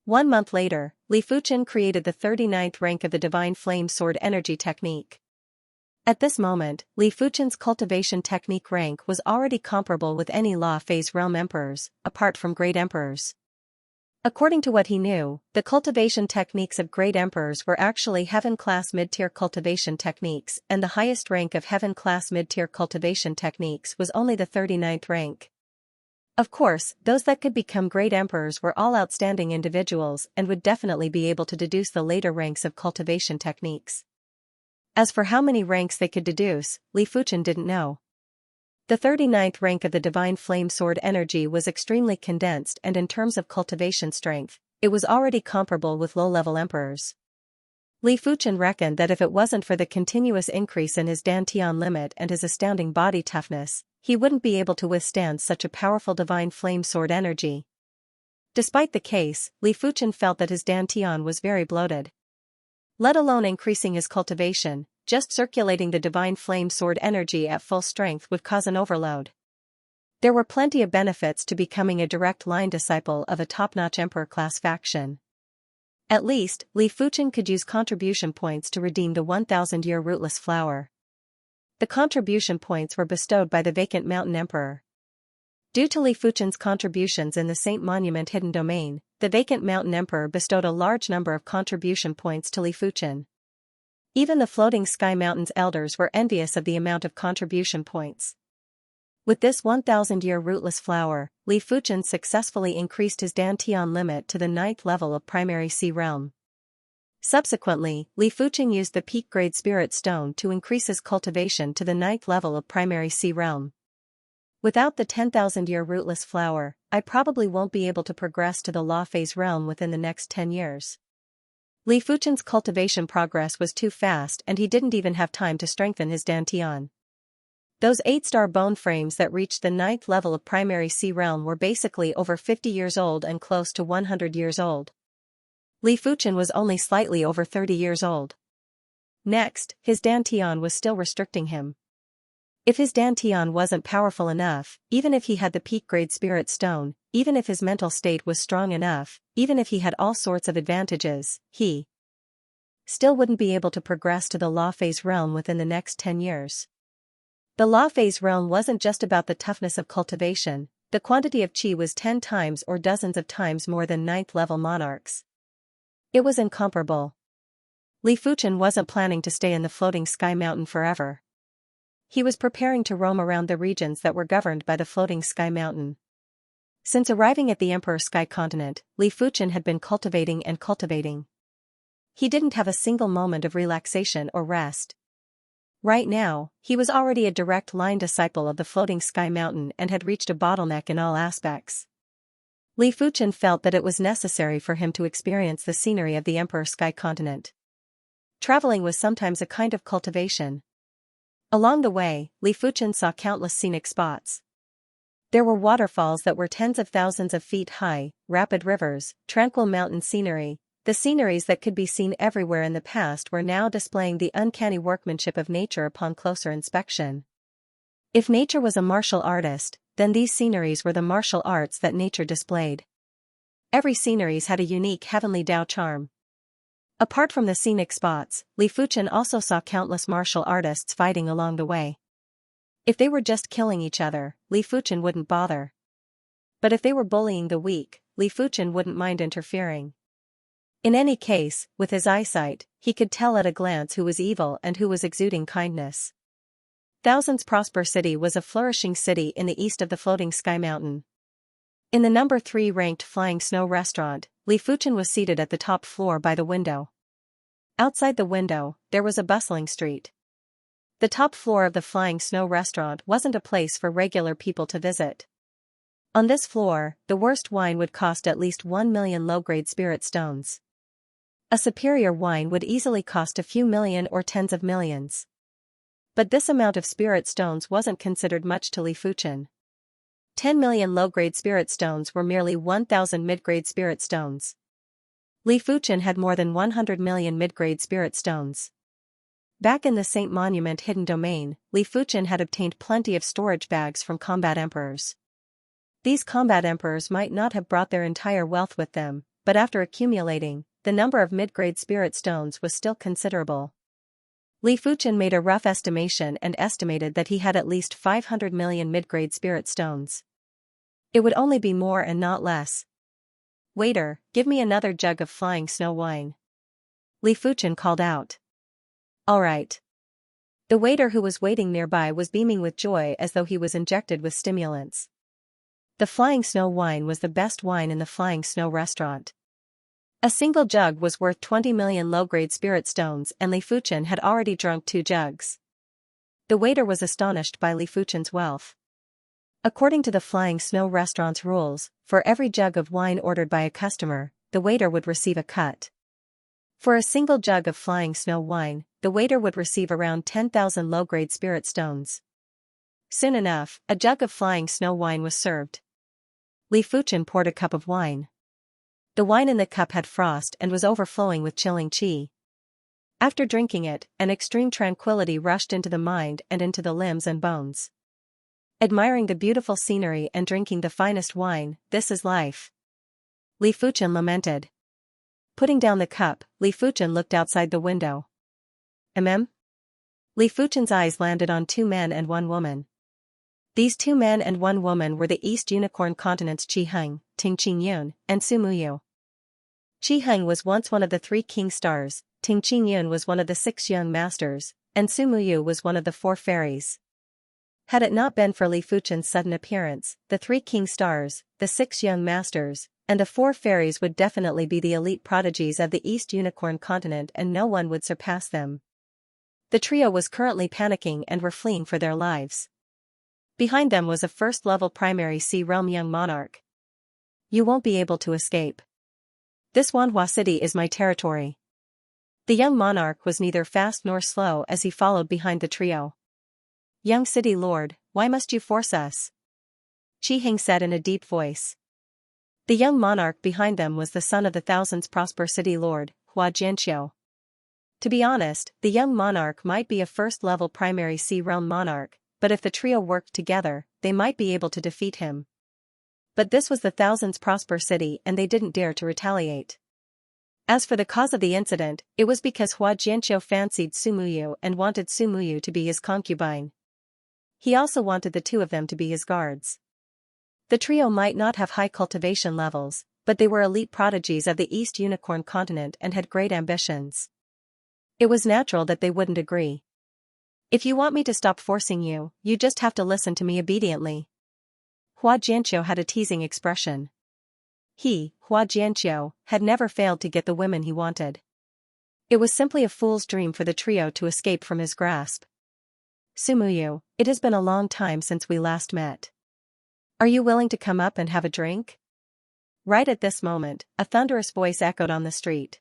1 month later, Li Fuchen created the 39th rank of the Divine Flame Sword Energy Technique. At this moment, Li Fuchen's cultivation technique rank was already comparable with any law phase realm emperors, apart from great emperors. According to what he knew, the cultivation techniques of great emperors were actually heaven-class mid-tier cultivation techniques, and the highest rank of heaven-class mid-tier cultivation techniques was only the 39th rank. Of course, those that could become great emperors were all outstanding individuals and would definitely be able to deduce the later ranks of cultivation techniques. As for how many ranks they could deduce, Li Fuchen didn't know. The 39th rank of the Divine Flame Sword energy was extremely condensed, and in terms of cultivation strength, it was already comparable with low-level emperors. Li Fuchen reckoned that if it wasn't for the continuous increase in his Dantian limit and his astounding body toughness, he wouldn't be able to withstand such a powerful Divine Flame Sword energy. Despite the case, Li Fuchen felt that his Dantian was very bloated. Let alone increasing his cultivation, just circulating the Divine Flame Sword energy at full strength would cause an overload. There were plenty of benefits to becoming a direct line disciple of a top-notch Emperor-class faction. At least, Li Fuchen could use contribution points to redeem the 1,000-year rootless flower. The contribution points were bestowed by the vacant Mountain Emperor. Due to Li Fuchen's contributions in the Saint Monument Hidden Domain, the vacant Mountain Emperor bestowed a large number of contribution points to Li Fuchen. Even the Floating Sky Mountain's elders were envious of the amount of contribution points. With this 1,000-year rootless flower, Li Fuchen successfully increased his Dantian limit to the 9th level of primary sea realm. Subsequently, Li Fuchen used the peak-grade spirit stone to increase his cultivation to the 9th level of primary sea realm. Without the 10,000-year rootless flower, I probably won't be able to progress to the law phase realm within the next 10 years. Li Fuchen's cultivation progress was too fast and he didn't even have time to strengthen his Dantian. Those 8-star bone frames that reached the 9th level of primary sea realm were basically over 50 years old and close to 100 years old. Li Fuchen was only slightly over 30 years old. Next, his Dantian was still restricting him. If his Dantian wasn't powerful enough, even if he had the peak-grade spirit stone, even if his mental state was strong enough, even if he had all sorts of advantages, he still wouldn't be able to progress to the law phase realm within the next 10 years. The law phase realm wasn't just about the toughness of cultivation, the quantity of qi was 10 times or dozens of times more than 9th level monarchs. It was incomparable. Li Fuchen wasn't planning to stay in the floating sky mountain forever. He was preparing to roam around the regions that were governed by the floating sky mountain. Since arriving at the Emperor Sky Continent, Li Fuchen had been cultivating and cultivating. He didn't have a single moment of relaxation or rest. Right now, he was already a direct line disciple of the floating sky mountain and had reached a bottleneck in all aspects. Li Fuchen felt that it was necessary for him to experience the scenery of the Emperor Sky Continent. Traveling was sometimes a kind of cultivation. Along the way, Li Fuchen saw countless scenic spots. There were waterfalls that were tens of thousands of feet high, rapid rivers, tranquil mountain scenery. The sceneries that could be seen everywhere in the past were now displaying the uncanny workmanship of nature upon closer inspection. If nature was a martial artist, then these sceneries were the martial arts that nature displayed. Every sceneries had a unique heavenly Tao charm. Apart from the scenic spots, Li Fuchen also saw countless martial artists fighting along the way. If they were just killing each other, Li Fuchen wouldn't bother. But if they were bullying the weak, Li Fuchen wouldn't mind interfering. In any case, with his eyesight, he could tell at a glance who was evil and who was exuding kindness. Thousands Prosper City was a flourishing city in the east of the floating sky mountain. In the number 3 ranked Flying Snow restaurant, Li Fuchen was seated at the top floor by the window. Outside the window, there was a bustling street. The top floor of the Flying Snow restaurant wasn't a place for regular people to visit. On this floor, the worst wine would cost at least 1 million low-grade spirit stones. A superior wine would easily cost a few million or tens of millions. But this amount of spirit stones wasn't considered much to Li Fuchen. 10 million low-grade spirit stones were merely 1,000 mid-grade spirit stones. Li Fuchen had more than 100 million mid-grade spirit stones. Back in the Saint Monument Hidden Domain, Li Fuchen had obtained plenty of storage bags from combat emperors. These combat emperors might not have brought their entire wealth with them, but after accumulating, the number of mid-grade spirit stones was still considerable. Li Fuchen made a rough estimation and estimated that he had at least 500 million mid-grade spirit stones. It would only be more and not less. "Waiter, give me another jug of Flying Snow wine," Li Fuchen called out. "All right." The waiter who was waiting nearby was beaming with joy as though he was injected with stimulants. The Flying Snow wine was the best wine in the Flying Snow restaurant. A single jug was worth 20 million low-grade spirit stones and Li Fuchen had already drunk 2 jugs. The waiter was astonished by Li Fuchen's wealth. According to the Flying Snow restaurant's rules, for every jug of wine ordered by a customer, the waiter would receive a cut. For a single jug of Flying Snow wine, the waiter would receive around 10,000 low-grade spirit stones. Soon enough, a jug of Flying Snow wine was served. Li Fuchen poured a cup of wine. The wine in the cup had frost and was overflowing with chilling qi. After drinking it, an extreme tranquility rushed into the mind and into the limbs and bones. Admiring the beautiful scenery and drinking the finest wine, this is life, Li Fuchen lamented. Putting down the cup, Li Fuchen looked outside the window. Li Fuchen's eyes landed on 2 men and 1 woman. These 2 men and 1 woman were the East Unicorn Continent's Qi Heng, Ting Qingyun, and Su Muyu. Qi Heng was once one of the 3 king stars, Ting Qingyun was one of the 6 young masters, and Su Muyu was one of the 4 fairies. Had it not been for Li Fuchen's sudden appearance, the 3 king stars, the 6 young masters, and the 4 fairies would definitely be the elite prodigies of the East Unicorn continent, and no one would surpass them. The trio was currently panicking and were fleeing for their lives. Behind them was a first-level primary Sea Realm young monarch. You won't be able to escape. This Wanhua city is my territory. The young monarch was neither fast nor slow as he followed behind the trio. Young city lord, why must you force us? Qi Hing said in a deep voice. The young monarch behind them was the son of the Thousands Prosper City Lord, Hua Jianxiu. To be honest, the young monarch might be a first-level primary Sea Realm monarch, but if the trio worked together, they might be able to defeat him. But this was the Thousands Prosper City and they didn't dare to retaliate. As for the cause of the incident, it was because Hua Jianxiu fancied Sumuyu and wanted Sumuyu to be his concubine. He also wanted the 2 of them to be his guards. The trio might not have high cultivation levels, but they were elite prodigies of the East Unicorn continent and had great ambitions. It was natural that they wouldn't agree. If you want me to stop forcing you, you just have to listen to me obediently. Hua Jianxiu had a teasing expression. He, Hua Jianxiu, had never failed to get the women he wanted. It was simply a fool's dream for the trio to escape from his grasp. Sumuyu, it has been a long time since we last met. Are you willing to come up and have a drink? Right at this moment, a thunderous voice echoed on the street.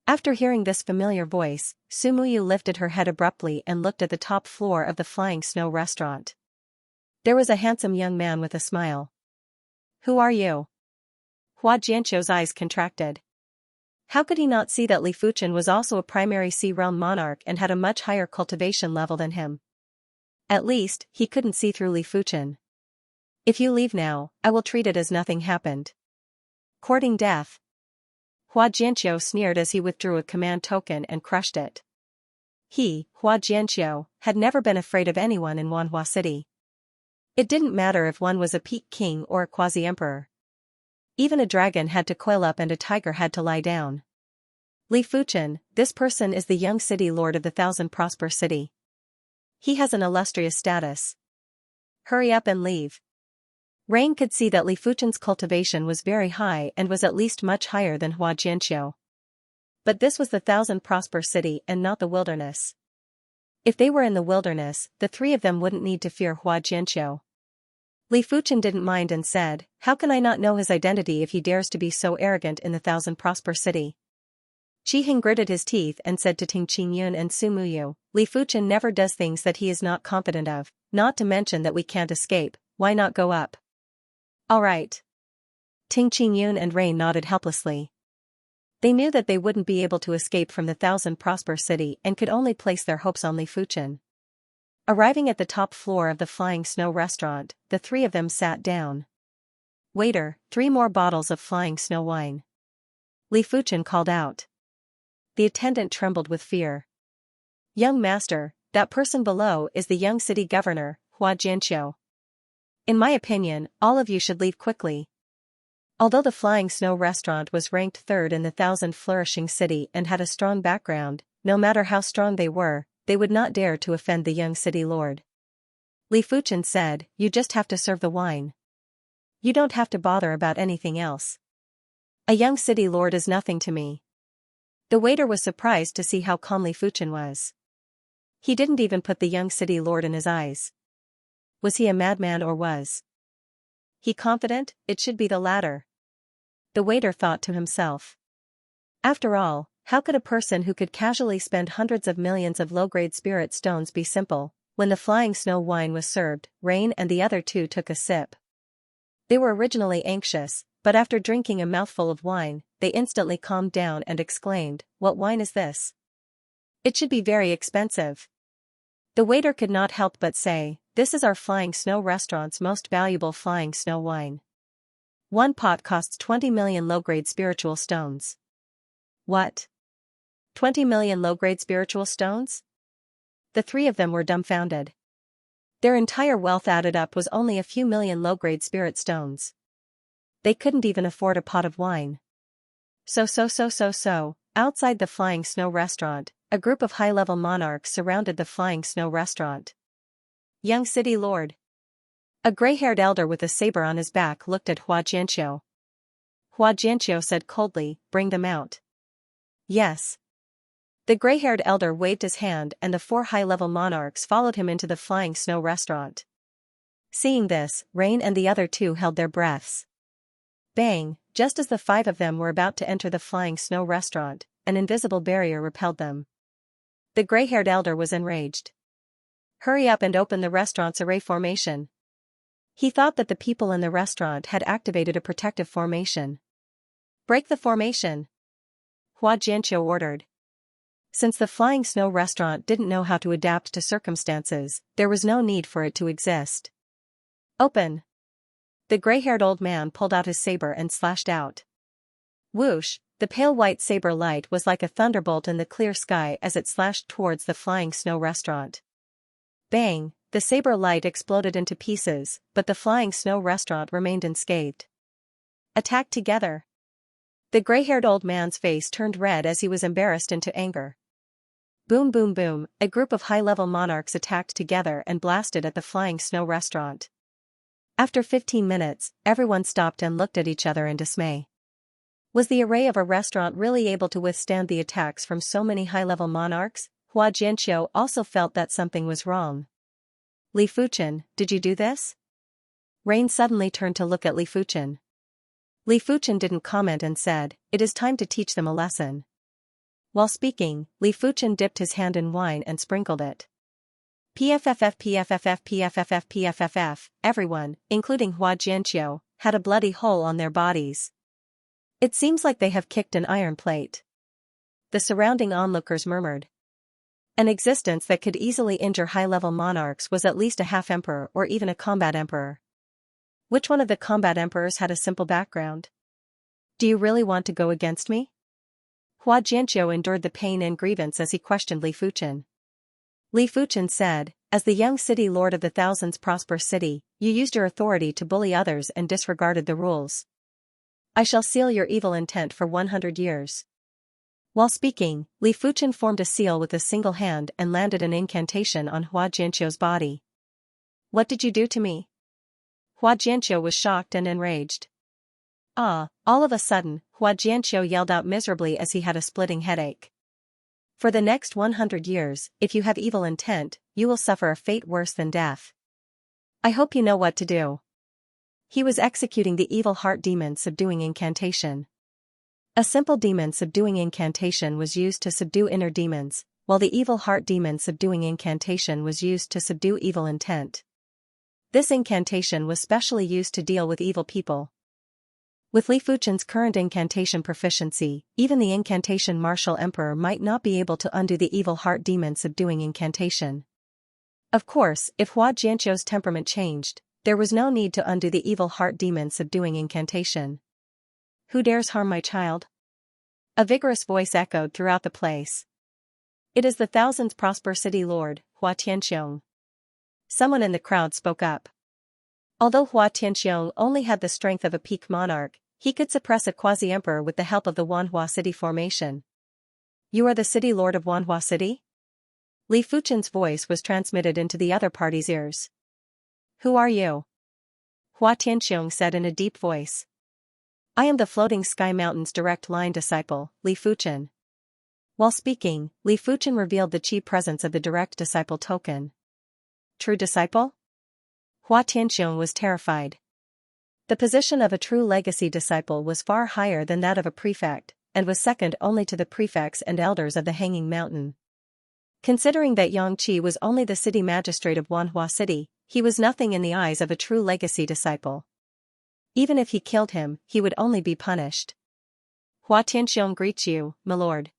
After hearing this familiar voice, Sumuyu lifted her head abruptly and looked at the top floor of the Flying Snow restaurant. There was a handsome young man with a smile. Who are you? Hua Jianxiu's eyes contracted. How could he not see that Li Fuchen was also a primary Sea Realm monarch and had a much higher cultivation level than him? At least, he couldn't see through Li Fuchen. If you leave now, I will treat it as nothing happened. Courting death. Hua Jianxiu sneered as he withdrew a command token and crushed it. He, Hua Jianxiu, had never been afraid of anyone in Wanhua City. It didn't matter if one was a peak king or a quasi-emperor. Even a dragon had to coil up and a tiger had to lie down. Li Fuchen, this person is the young city lord of the Thousand Prosper City. He has an illustrious status. Hurry up and leave. Rain could see that Li Fuchen's cultivation was very high and was at least much higher than Hua Jianxiu. But this was the Thousand Prosper City and not the wilderness. If they were in the wilderness, the 3 of them wouldn't need to fear Hua Jianxiu. Li Fuchen didn't mind and said, how can I not know his identity if he dares to be so arrogant in the Thousand Prosper City? Qi Hing gritted his teeth and said to Ting Qingyun and Sumuyu, Li Fuchen never does things that he is not confident of, not to mention that we can't escape, why not go up? All right. Ting Qingyun and Rain nodded helplessly. They knew that they wouldn't be able to escape from the Thousand Prosper City and could only place their hopes on Li Fuchen. Arriving at the top floor of the Flying Snow restaurant, the 3 of them sat down. Waiter, 3 more bottles of Flying Snow wine. Li Fuchen called out. The attendant trembled with fear. Young master, that person below is the young city governor, Hua Jianxiu. In my opinion, all of you should leave quickly. Although the Flying Snow restaurant was ranked 3rd in the Thousand Flourishing City and had a strong background, no matter how strong they were, they would not dare to offend the young city lord. Li Fuchen said, you just have to serve the wine. You don't have to bother about anything else. A young city lord is nothing to me. The waiter was surprised to see how calm Li Fuchen was. He didn't even put the young city lord in his eyes. Was he a madman or was he confident? It should be the latter. The waiter thought to himself. After all, how could a person who could casually spend hundreds of millions of low-grade spirit stones be simple? When the Flying Snow wine was served, Rain and the other 2 took a sip. They were originally anxious, but after drinking a mouthful of wine, they instantly calmed down and exclaimed, what wine is this? It should be very expensive. The waiter could not help but say, this is our Flying Snow restaurant's most valuable Flying Snow wine. 1 pot costs 20 million low-grade spiritual stones. What? 20 million low-grade spiritual stones? The 3 of them were dumbfounded. Their entire wealth added up was only a few million low-grade spirit stones. They couldn't even afford a pot of wine. Outside the Flying Snow restaurant, a group of high-level monarchs surrounded the Flying Snow restaurant. young city lord. A gray-haired elder with a saber on his back looked at Xianxia. Xianxia said coldly, bring them out. Yes. The gray-haired elder waved his hand and the 4 high-level monarchs followed him into the flying snow restaurant. Seeing this, Rain and the other 2 held their breaths. Bang, just as the 5 of them were about to enter the flying snow restaurant, an invisible barrier repelled them. The gray-haired elder was enraged. Hurry up and open the restaurant's array formation. He thought that the people in the restaurant had activated a protective formation. Break the formation. Xianxia ordered. Since the flying snow restaurant didn't know how to adapt to circumstances, there was no need for it to exist. Open. The gray-haired old man pulled out his saber and slashed out. Whoosh, the pale white saber light was like a thunderbolt in the clear sky as it slashed towards the flying snow restaurant. Bang, the saber light exploded into pieces, but the flying snow restaurant remained unscathed. Attack together. The gray-haired old man's face turned red as he was embarrassed into anger. Boom boom boom, a group of high-level monarchs attacked together and blasted at the flying snow restaurant. After 15 minutes, everyone stopped and looked at each other in dismay. Was the array of a restaurant really able to withstand the attacks from so many high-level monarchs? Xianxia also felt that something was wrong. Li Fuchen, did you do this? Rain suddenly turned to look at Li Fuchen. Li Fuchen didn't comment and said, it is time to teach them a lesson. While speaking, Li Fuchen dipped his hand in wine and sprinkled it. PFFF PFFF PFFF PFFF, everyone, including Xianxia, had a bloody hole on their bodies. It seems like they have kicked an iron plate. The surrounding onlookers murmured. An existence that could easily injure high-level monarchs was at least a half-emperor or even a combat emperor. Which one of the combat emperors had a simple background? Do you really want to go against me? Xianxia endured the pain and grievance as he questioned Li Fuchen. Li Fuchen said, as the young city lord of the thousands prosperous city, you used your authority to bully others and disregarded the rules. I shall seal your evil intent for 100 years. While speaking, Li Fuchen formed a seal with a single hand and landed an incantation on Xianxia's body. What did you do to me? Xianxia was shocked and enraged. Ah, all of a sudden, Xianxia yelled out miserably as he had a splitting headache. For the next 100 years, if you have evil intent, you will suffer a fate worse than death. I hope you know what to do. He was executing the evil heart demon subduing incantation. A simple demon subduing incantation was used to subdue inner demons, while the evil heart demon subduing incantation was used to subdue evil intent. This incantation was specially used to deal with evil people. With Li Fuchen's current incantation proficiency, even the incantation martial emperor might not be able to undo the evil heart demon subduing incantation. Of course, if Xianxia's temperament changed, there was no need to undo the evil heart demon subduing incantation. Who dares harm my child? A vigorous voice echoed throughout the place. It is the thousands prosper city lord, Xianxia. Someone in the crowd spoke up. Although Xianxia only had the strength of a peak monarch, he could suppress a quasi-emperor with the help of the Wanhua City formation. You are the city lord of Wanhua City? Li Fuchen's voice was transmitted into the other party's ears. Who are you? Xianxia said in a deep voice. I am the Floating Sky Mountain's direct line disciple, Li Fuchen. While speaking, Li Fuchen revealed the chi presence of the direct disciple token. True disciple? Xianxia was terrified. The position of a true legacy disciple was far higher than that of a prefect, and was second only to the prefects and elders of the Hanging Mountain. Considering that Yang Qi was only the city magistrate of Wanhua City, he was nothing in the eyes of a true legacy disciple. Even if he killed him, he would only be punished. Xianxia greets you, my lord.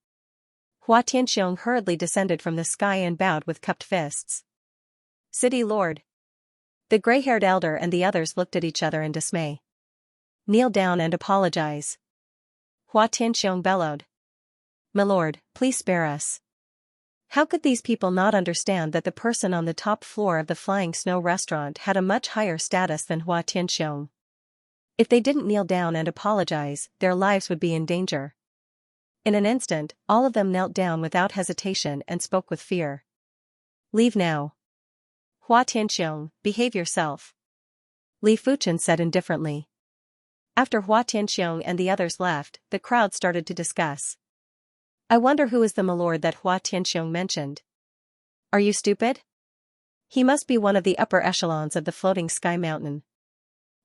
Xianxia hurriedly descended from the sky and bowed with cupped fists. City lord. The gray-haired elder and the others looked at each other in dismay. Kneel down and apologize. Xianxia bellowed. My lord, please spare us. How could these people not understand that the person on the top floor of the Flying Snow restaurant had a much higher status than Xianxia? If they didn't kneel down and apologize, their lives would be in danger. In an instant, all of them knelt down without hesitation and spoke with fear. Leave now. Hua Tianxiong, behave yourself. Li Fuchen said indifferently. After Hua Tianxiong and the others left, the crowd started to discuss. I wonder who is the milord that Hua Tianxiong mentioned. Are you stupid? He must be one of the upper echelons of the Floating Sky Mountain.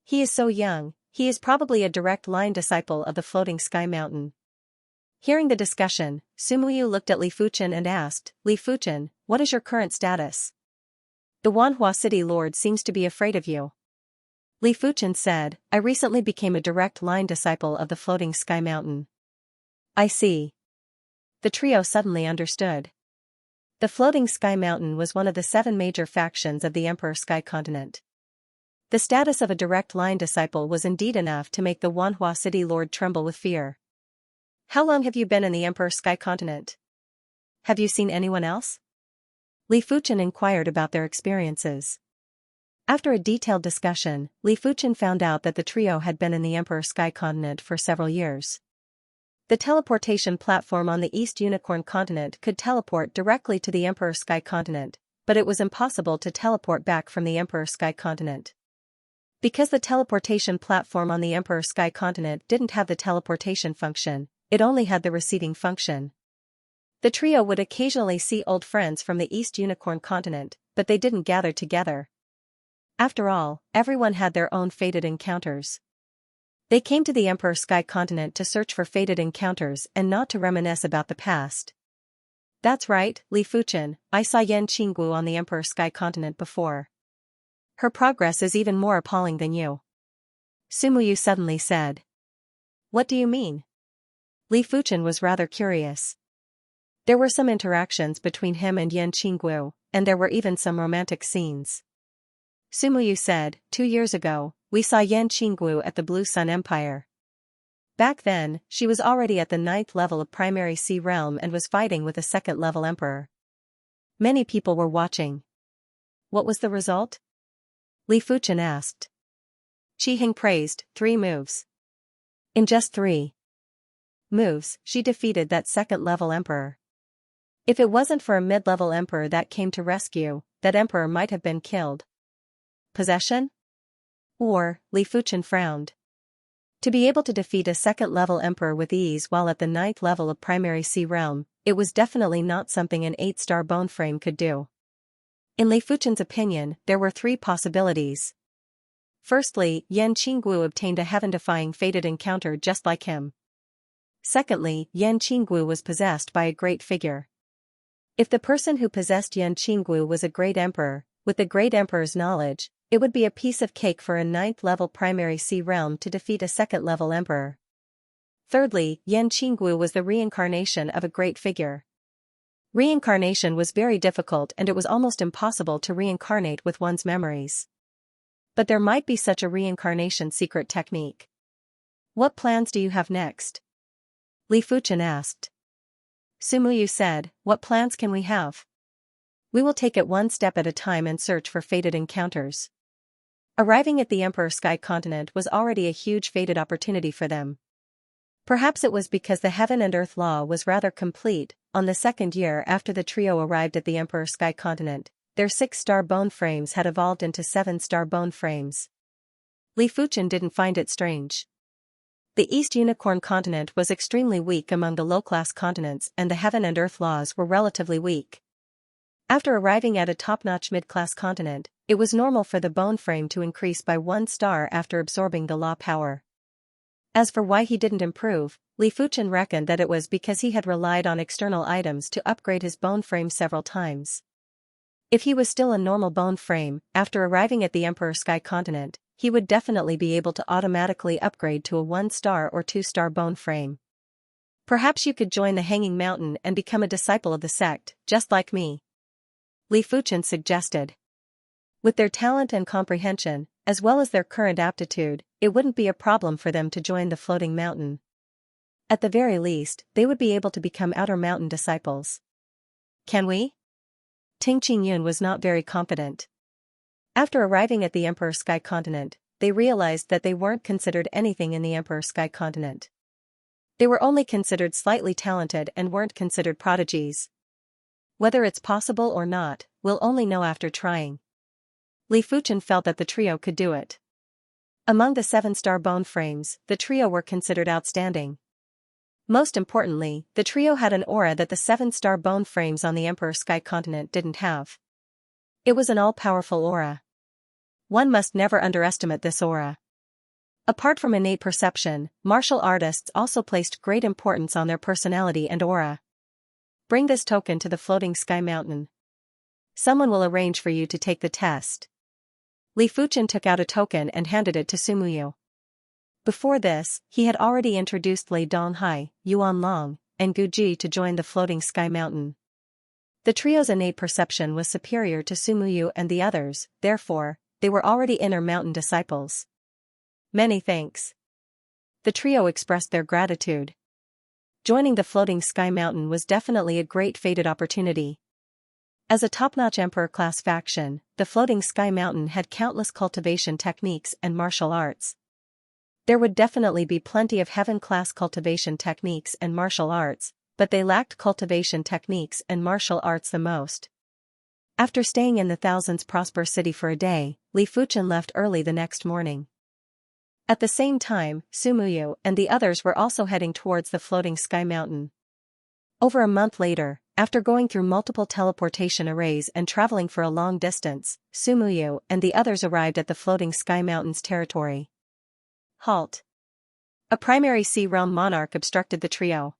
He is so young, he is probably a direct line disciple of the Floating Sky Mountain. Hearing the discussion, Sumuyu looked at Li Fuchen and asked, Li Fuchen, what is your current status? The Wanhua City Lord seems to be afraid of you. Li Fuchen said, I recently became a direct line disciple of the Floating Sky Mountain. I see. The trio suddenly understood. The Floating Sky Mountain was one of the 7 major factions of the Emperor Sky Continent. The status of a direct line disciple was indeed enough to make the Wanhua City Lord tremble with fear. How long have you been in the Emperor Sky Continent? Have you seen anyone else? Li Fuchen inquired about their experiences. After a detailed discussion, Li Fuchen found out that the trio had been in the Emperor Sky Continent for several years. The teleportation platform on the East Unicorn Continent could teleport directly to the Emperor Sky Continent, but it was impossible to teleport back from the Emperor Sky Continent. Because the teleportation platform on the Emperor Sky Continent didn't have the teleportation function, it only had the receiving function. The trio would occasionally see old friends from the East Unicorn Continent, but they didn't gather together. After all, everyone had their own fated encounters. They came to the Emperor Sky Continent to search for fated encounters and not to reminisce about the past. That's right, Li Fuchen, I saw Yan Qinggu on the Emperor Sky Continent before. Her progress is even more appalling than you. Sumuyu suddenly said. What do you mean? Li Fuchen was rather curious. There were some interactions between him and Yan Qinggu, and there were even some romantic scenes. Sumuyu said, 2 years ago, we saw Yan Qinggu at the Blue Sun Empire. Back then, she was already at the 9th level of Primary Sea Realm and was fighting with a 2nd level emperor. Many people were watching. What was the result? Li Fuchen asked. Qi Hing praised, 3 moves. In just 3 moves, she defeated that 2nd level emperor. If it wasn't for a mid-level emperor that came to rescue, that emperor might have been killed. Possession? Or, Li Fuchen frowned. To be able to defeat a 2nd level emperor with ease while at the 9th level of Primary Sea Realm, it was definitely not something an 8-star bone frame could do. In Li Fuchen's opinion, there were 3 possibilities. Firstly, Yan Qinggu obtained a heaven-defying fated encounter just like him. Secondly, Yan Qinggu was possessed by a great figure. If the person who possessed Yan Qinggu was a great emperor, with the great emperor's knowledge, it would be a piece of cake for a 9th level Primary Sea Realm to defeat a 2nd level emperor. Thirdly, Yan Qinggu was the reincarnation of a great figure. Reincarnation was very difficult and it was almost impossible to reincarnate with one's memories. But there might be such a reincarnation secret technique. What plans do you have next? Li Fuchen asked. Sumuyu said, what plans can we have? We will take it one step at a time and search for fated encounters. Arriving at the Emperor Sky Continent was already a huge fated opportunity for them. Perhaps it was because the Heaven and Earth Law was rather complete. On the 2nd year after the trio arrived at the Emperor Sky Continent, their 6-star bone frames had evolved into 7-star bone frames. Li Fuchen didn't find it strange. The East Unicorn Continent was extremely weak among the low-class continents and the Heaven and Earth Laws were relatively weak. After arriving at a top-notch mid-class continent, it was normal for the bone frame to increase by 1 star after absorbing the law power. As for why he didn't improve, Li Fuchen reckoned that it was because he had relied on external items to upgrade his bone frame several times. If he was still a normal bone frame, after arriving at the Emperor Sky Continent, he would definitely be able to automatically upgrade to a 1-star or 2-star bone frame. Perhaps you could join the Hanging Mountain and become a disciple of the sect, just like me. Li Fuchen suggested. With their talent and comprehension, as well as their current aptitude, it wouldn't be a problem for them to join the Floating Mountain. At the very least, they would be able to become Outer Mountain disciples. Can we? Ting Qingyun was not very confident. After arriving at the Emperor Sky Continent, they realized that they weren't considered anything in the Emperor Sky Continent. They were only considered slightly talented and weren't considered prodigies. Whether it's possible or not, we'll only know after trying. Li Fuchen felt that the trio could do it. Among the 7-star bone frames, the trio were considered outstanding. Most importantly, the trio had an aura that the 7-star bone frames on the Emperor Sky continent didn't have. It was an all-powerful aura. One must never underestimate this aura. Apart from innate perception, martial artists also placed great importance on their personality and aura. Bring this token to the floating sky mountain. Someone will arrange for you to take the test. Li Fuchen took out a token and handed it to Sumuyu. Before this, he had already introduced Lei Donghai, Yuan Long, and Gu Ji to join the floating sky mountain. The trio's innate perception was superior to Sumuyu and the others, therefore, they were already inner mountain disciples. Many thanks. The trio expressed their gratitude. Joining the floating sky mountain was definitely a great fated opportunity. As a top-notch Emperor-class faction, the floating sky mountain had countless cultivation techniques and martial arts. There would definitely be plenty of heaven-class cultivation techniques and martial arts, but they lacked cultivation techniques and martial arts the most. After staying in the Thousands Prosper City for a day, Li Fuchen left early the next morning. At the same time, Sumuyu and the others were also heading towards the floating sky mountain. Over a month later, after going through multiple teleportation arrays and traveling for a long distance, Sumuyu and the others arrived at the floating sky mountain's territory. Halt! A primary sea realm monarch obstructed the trio.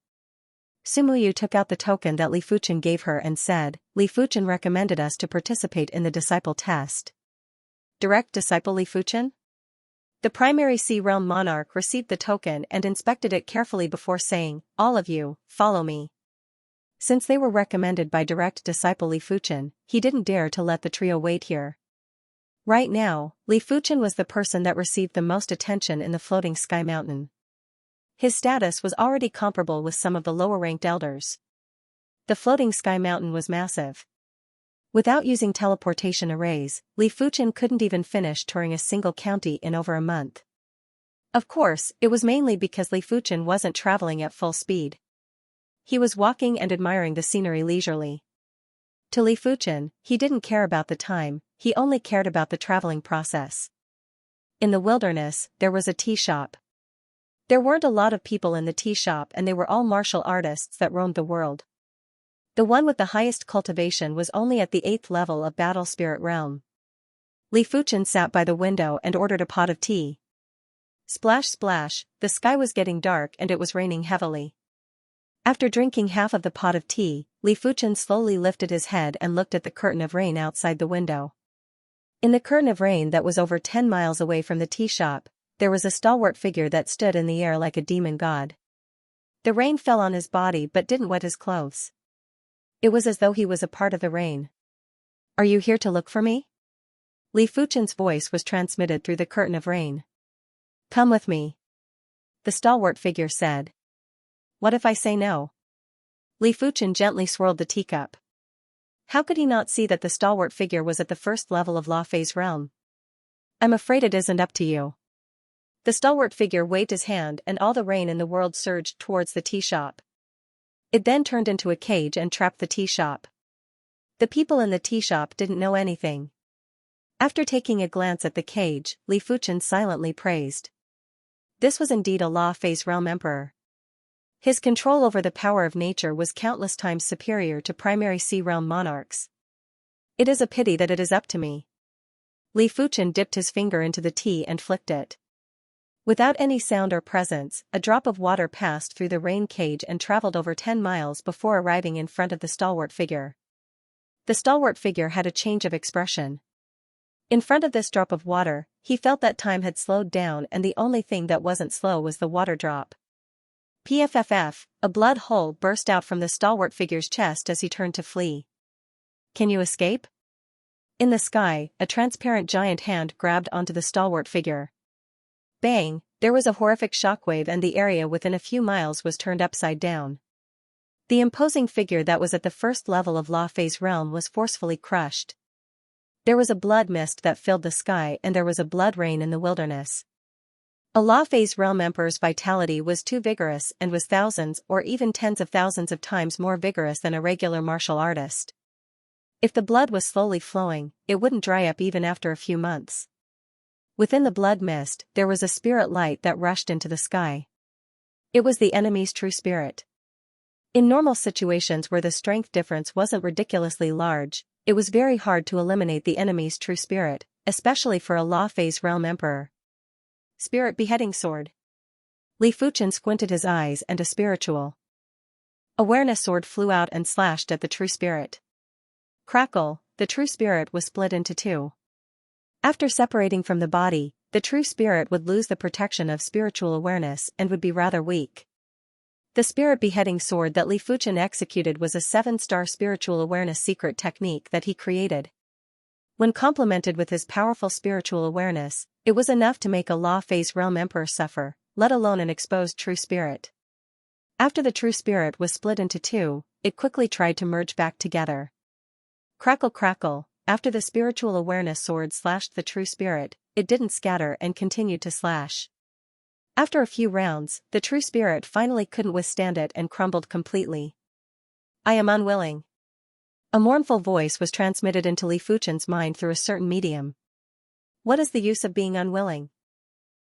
Sumuyu took out the token that Li Fuchen gave her and said, "Li Fuchen recommended us to participate in the disciple test." Direct disciple Li Fuchen? The primary sea realm monarch received the token and inspected it carefully before saying, "All of you, follow me." Since they were recommended by direct disciple Li Fuchen, he didn't dare to let the trio wait here. Right now, Li Fuchen was the person that received the most attention in the floating sky mountain. His status was already comparable with some of the lower-ranked elders. The floating sky mountain was massive. Without using teleportation arrays, Li Fuchen couldn't even finish touring a single county in over a month. Of course, it was mainly because Li Fuchen wasn't traveling at full speed. He was walking and admiring the scenery leisurely. To Li Fuchen, he didn't care about the time, he only cared about the traveling process. In the wilderness, there was a tea shop. There weren't a lot of people in the tea shop and they were all martial artists that roamed the world. The one with the highest cultivation was only at the 8th level of Battle Spirit Realm. Li Fuchen sat by the window and ordered a pot of tea. Splash splash, the sky was getting dark and it was raining heavily. After drinking half of the pot of tea, Li Fuchen slowly lifted his head and looked at the curtain of rain outside the window. In the curtain of rain that was over 10 miles away from the tea shop, there was a stalwart figure that stood in the air like a demon god. The rain fell on his body but didn't wet his clothes. It was as though he was a part of the rain. "Are you here to look for me?" Li Fuchen's voice was transmitted through the curtain of rain. "Come with me," the stalwart figure said. "What if I say no?" Li Fuchen gently swirled the teacup. How could he not see that the stalwart figure was at the first level of La Fei's realm? "I'm afraid it isn't up to you." The stalwart figure waved his hand and all the rain in the world surged towards the tea shop. It then turned into a cage and trapped the tea shop. The people in the tea shop didn't know anything. After taking a glance at the cage, Li Fuchen silently praised. This was indeed a La Fei's realm emperor. His control over the power of nature was countless times superior to primary sea realm monarchs. "It is a pity that it is up to me." Li Fuchen dipped his finger into the tea and flicked it. Without any sound or presence, a drop of water passed through the rain cage and traveled over 10 miles before arriving in front of the stalwart figure. The stalwart figure had a change of expression. In front of this drop of water, he felt that time had slowed down and the only thing that wasn't slow was the water drop. Pfff, a blood hole burst out from the stalwart figure's chest as he turned to flee. "Can you escape?" In the sky, a transparent giant hand grabbed onto the stalwart figure. Bang, there was a horrific shockwave and the area within a few miles was turned upside down. The imposing figure that was at the first level of La Fei's realm was forcefully crushed. There was a blood mist that filled the sky and there was a blood rain in the wilderness. A La Fei's realm emperor's vitality was too vigorous and was thousands or even tens of thousands of times more vigorous than a regular martial artist. If the blood was slowly flowing, it wouldn't dry up even after a few months. Within the blood mist, there was a spirit light that rushed into the sky. It was the enemy's true spirit. In normal situations where the strength difference wasn't ridiculously large, it was very hard to eliminate the enemy's true spirit, especially for a Law Phase Realm Emperor. Spirit Beheading Sword. Li Fuchen squinted his eyes and a spiritual awareness sword flew out and slashed at the true spirit. Crackle, the true spirit was split into two. After separating from the body, the true spirit would lose the protection of spiritual awareness and would be rather weak. The spirit beheading sword that Li Fuchen executed was a 7-star spiritual awareness secret technique that he created. When complemented with his powerful spiritual awareness, it was enough to make a Law Phase Realm Emperor suffer, let alone an exposed true spirit. After the true spirit was split into two, it quickly tried to merge back together. Crackle crackle, after the spiritual awareness sword slashed the true spirit, it didn't scatter and continued to slash. After a few rounds, the true spirit finally couldn't withstand it and crumbled completely. I am unwilling. A mournful voice was transmitted into Li Fuchen's mind through a certain medium. What is the use of being unwilling?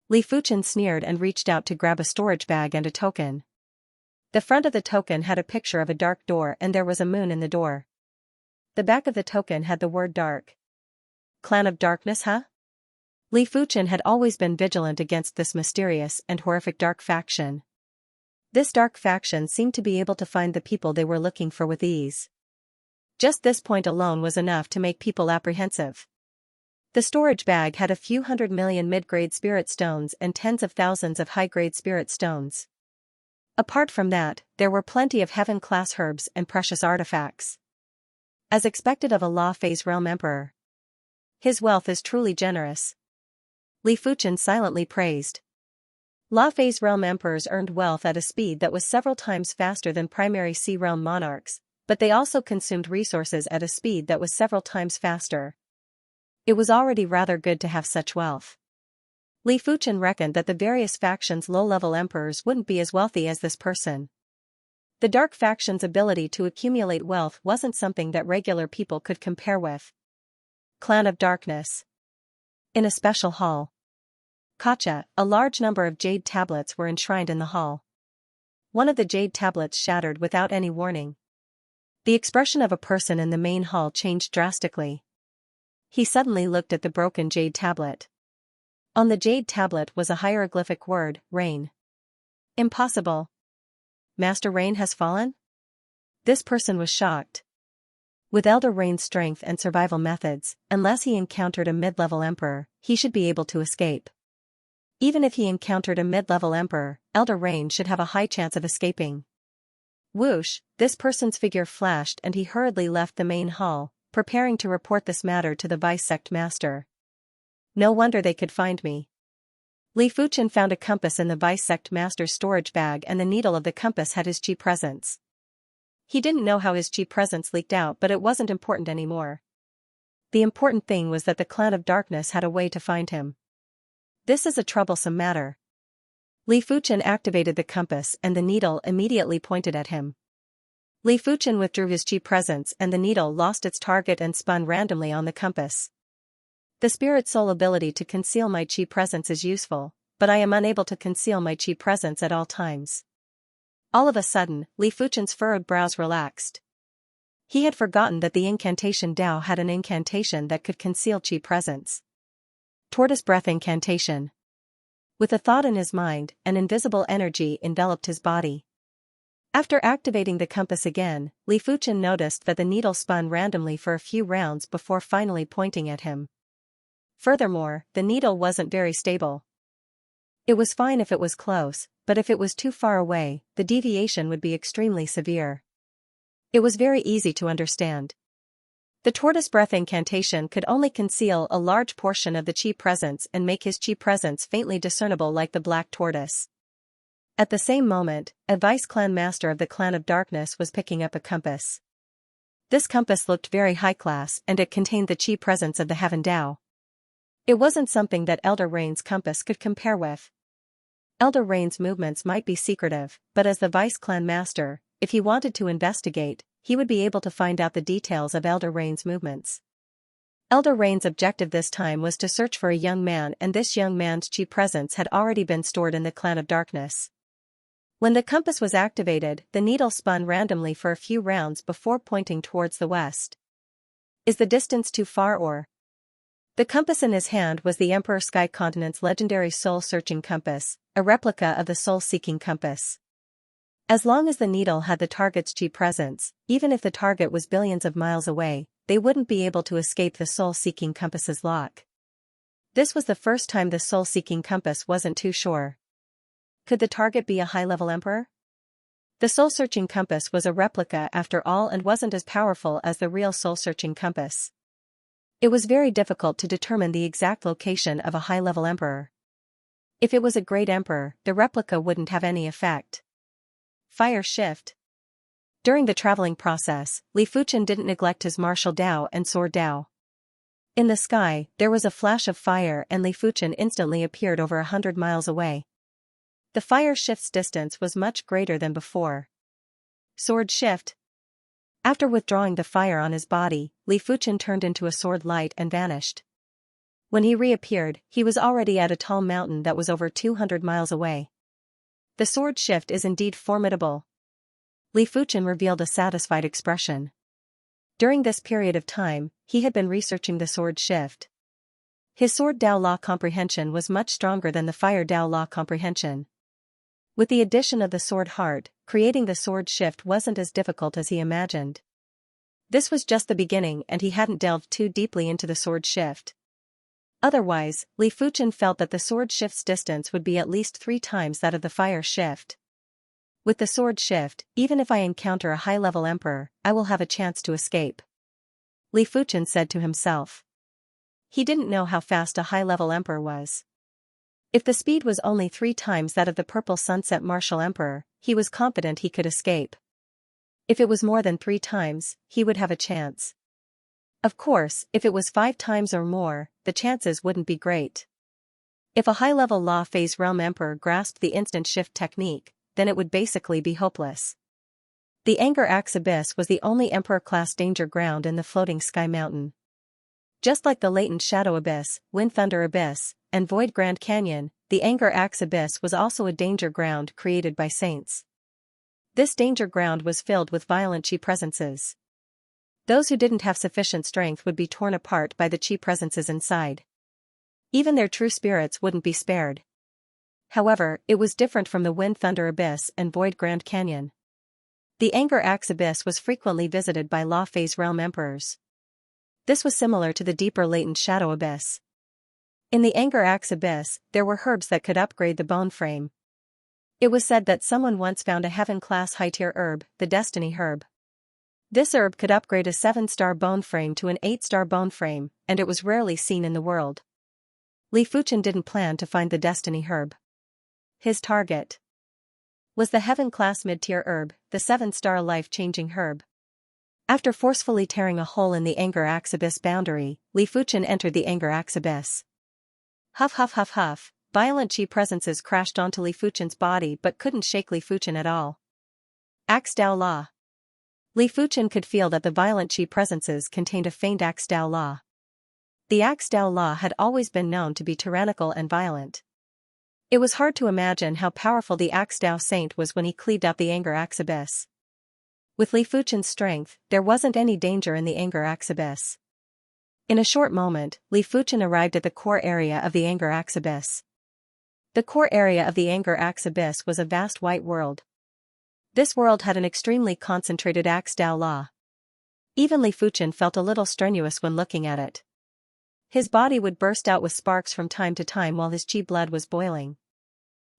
Li Fuchen sneered and reached out to grab a storage bag and a token. The front of the token had a picture of a dark door and there was a moon in the door. The back of the token had the word dark. Clan of Darkness, huh? Li Fuchen had always been vigilant against this mysterious and horrific dark faction. This dark faction seemed to be able to find the people they were looking for with ease. Just this point alone was enough to make people apprehensive. The storage bag had a few 100 million mid-grade spirit stones and tens of thousands of high-grade spirit stones. Apart from that, there were plenty of heaven-class herbs and precious artifacts. As expected of a Law Phase Realm Emperor. His wealth is truly generous. Li Fuchen silently praised. Law Phase Realm Emperors earned wealth at a speed that was several times faster than primary Sea Realm monarchs, but they also consumed resources at a speed that was several times faster. It was already rather good to have such wealth. Li Fuchen reckoned that the various factions' low-level emperors wouldn't be as wealthy as this person. The dark faction's ability to accumulate wealth wasn't something that regular people could compare with. Clan of Darkness. In a special hall. Kacha, a large number of jade tablets were enshrined in the hall. One of the jade tablets shattered without any warning. The expression of a person in the main hall changed drastically. He suddenly looked at the broken jade tablet. On the jade tablet was a hieroglyphic word, Rain. Impossible. Master Rain has fallen? This person was shocked. With Elder Rain's strength and survival methods, unless he encountered a mid-level emperor, he should be able to escape. Even if he encountered a mid-level emperor, Elder Rain should have a high chance of escaping. Whoosh, this person's figure flashed and he hurriedly left the main hall, preparing to report this matter to the Vice Sect Master. No wonder they could find me. Li Fuchen found a compass in the Vice Sect Master's storage bag and the needle of the compass had his chi presence. He didn't know how his chi presence leaked out, but it wasn't important anymore. The important thing was that the Clan of Darkness had a way to find him. This is a troublesome matter. Li Fuchen activated the compass and the needle immediately pointed at him. Li Fuchen withdrew his chi presence and the needle lost its target and spun randomly on the compass. The spirit soul ability to conceal my chi presence is useful, but I am unable to conceal my chi presence at all times. All of a sudden, Li Fuchen's furrowed brows relaxed. He had forgotten that the incantation Dao had an incantation that could conceal chi presence. Tortoise breath incantation. With a thought in his mind, an invisible energy enveloped his body. After activating the compass again, Li Fuchen noticed that the needle spun randomly for a few rounds before finally pointing at him. Furthermore, the needle wasn't very stable. It was fine if it was close, but if it was too far away, the deviation would be extremely severe. It was very easy to understand. The tortoise breath incantation could only conceal a large portion of the chi presence and make his chi presence faintly discernible like the black tortoise. At the same moment, a vice clan master of the Clan of Darkness was picking up a compass. This compass looked very high class and it contained the chi presence of the Heaven Dao. It wasn't something that Elder Rain's compass could compare with. Elder Rain's movements might be secretive, but as the vice clan master, if he wanted to investigate, he would be able to find out the details of Elder Rain's movements. Elder Rain's objective this time was to search for a young man, and this young man's chi presence had already been stored in the Clan of Darkness. When the compass was activated, the needle spun randomly for a few rounds before pointing towards the west. Is the distance too far, or? The compass in his hand was the Emperor Sky Continent's legendary soul-searching compass, a replica of the soul-seeking compass. As long as the needle had the target's chi presence, even if the target was billions of miles away, they wouldn't be able to escape the soul-seeking compass's lock. This was the first time the soul-seeking compass wasn't too sure. Could the target be a high-level emperor? The soul-searching compass was a replica after all and wasn't as powerful as the real soul-searching compass. It was very difficult to determine the exact location of a high-level emperor. If it was a great emperor, the replica wouldn't have any effect. Fire shift. During the traveling process, Li Fuchen didn't neglect his martial Dao and sword Dao. In the sky, there was a flash of fire and Li Fuchen instantly appeared over 100 miles away. The fire shift's distance was much greater than before. Sword shift. After withdrawing the fire on his body, Li Fuchen turned into a sword light and vanished. When he reappeared, he was already at a tall mountain that was over 200 miles away. The sword shift is indeed formidable. Li Fuchen revealed a satisfied expression. During this period of time, he had been researching the sword shift. His sword Dao law comprehension was much stronger than the fire Dao law comprehension. With the addition of the sword heart, creating the sword shift wasn't as difficult as he imagined. This was just the beginning and he hadn't delved too deeply into the sword shift. Otherwise, Li Fuchen felt that the sword shift's distance would be at least 3 times that of the fire shift. With the sword shift, even if I encounter a high-level emperor, I will have a chance to escape. Li Fuchen said to himself. He didn't know how fast a high-level emperor was. If the speed was only 3 times that of the Purple Sunset Martial Emperor, he was confident he could escape. If it was more than 3 times, he would have a chance. Of course, if it was 5 times or more, the chances wouldn't be great. If a high-level Law Phase Realm Emperor grasped the instant shift technique, then it would basically be hopeless. The Anger Axe Abyss was the only Emperor-class danger ground in the floating Sky Mountain. Just like the Latent Shadow Abyss, Wind Thunder Abyss, and Void Grand Canyon, the Anger Axe Abyss was also a danger ground created by saints. This danger ground was filled with violent chi presences. Those who didn't have sufficient strength would be torn apart by the chi presences inside. Even their true spirits wouldn't be spared. However, it was different from the Wind Thunder Abyss and Void Grand Canyon. The Anger Axe Abyss was frequently visited by Law Phase Realm Emperors. This was similar to the deeper Latent Shadow Abyss. In the Anger Axe Abyss, there were herbs that could upgrade the bone frame. It was said that someone once found a heaven-class high-tier herb, the Destiny Herb. This herb could upgrade a 7-star bone frame to an 8-star bone frame, and it was rarely seen in the world. Li Fuchen didn't plan to find the Destiny Herb. His target was the heaven-class mid-tier herb, the 7-star life-changing herb. After forcefully tearing a hole in the Anger Axe Abyss boundary, Li Fuchen entered the Anger Axe Abyss. Huff huff huff huff, violent chi presences crashed onto Li Fuchen's body but couldn't shake Li Fuchen at all. Axe Dao Law. Li Fuchen could feel that the violent chi presences contained a faint Axe Dao Law. The Axe Dao Law had always been known to be tyrannical and violent. It was hard to imagine how powerful the Axe Dao Saint was when he cleaved up the Anger Axe Abyss. With Li Fuchen's strength, there wasn't any danger in the Anger Axe Abyss. In a short moment, Li Fuchen arrived at the core area of the Anger Axe Abyss. The core area of the Anger Axe Abyss was a vast white world. This world had an extremely concentrated Axe Dao Law. Even Li Fuchen felt a little strenuous when looking at it. His body would burst out with sparks from time to time while his chi blood was boiling.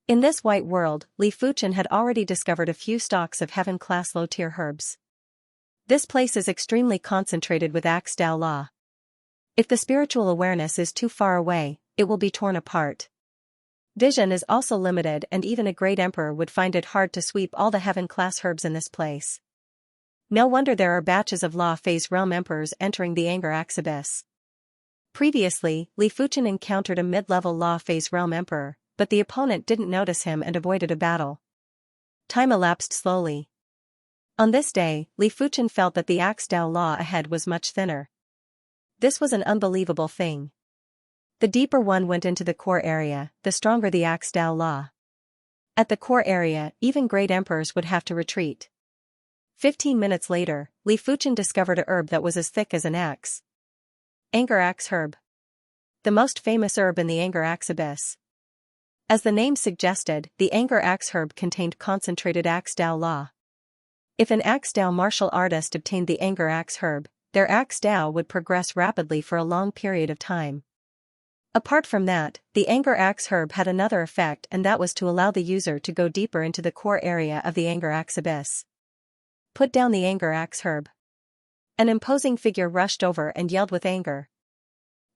In this white world, Li Fuchen had already discovered a few stalks of heaven-class low-tier herbs. This place is extremely concentrated with Axe Dao Law. If the spiritual awareness is too far away, it will be torn apart. Vision is also limited and even a great emperor would find it hard to sweep all the heaven-class herbs in this place. No wonder there are batches of Law Phase Realm Emperors entering the Anger Axe Abyss. Previously, Li Fuchen encountered a mid-level Law Phase Realm Emperor, but the opponent didn't notice him and avoided a battle. Time elapsed slowly. On this day, Li Fuchen felt that the axe Dao law ahead was much thinner. This was an unbelievable thing. The deeper one went into the core area, the stronger the axe Dao law. At the core area, even great emperors would have to retreat. 15 minutes later, Li Fuchen discovered a herb that was as thick as an axe. Anger axe herb. The most famous herb in the anger axe abyss. As the name suggested, the anger axe herb contained concentrated axe Dao law. If an axe Dao martial artist obtained the anger axe herb, their axe Dao would progress rapidly for a long period of time. Apart from that, the anger axe herb had another effect, and that was to allow the user to go deeper into the core area of the anger axe abyss. Put down the anger axe herb. An imposing figure rushed over and yelled with anger.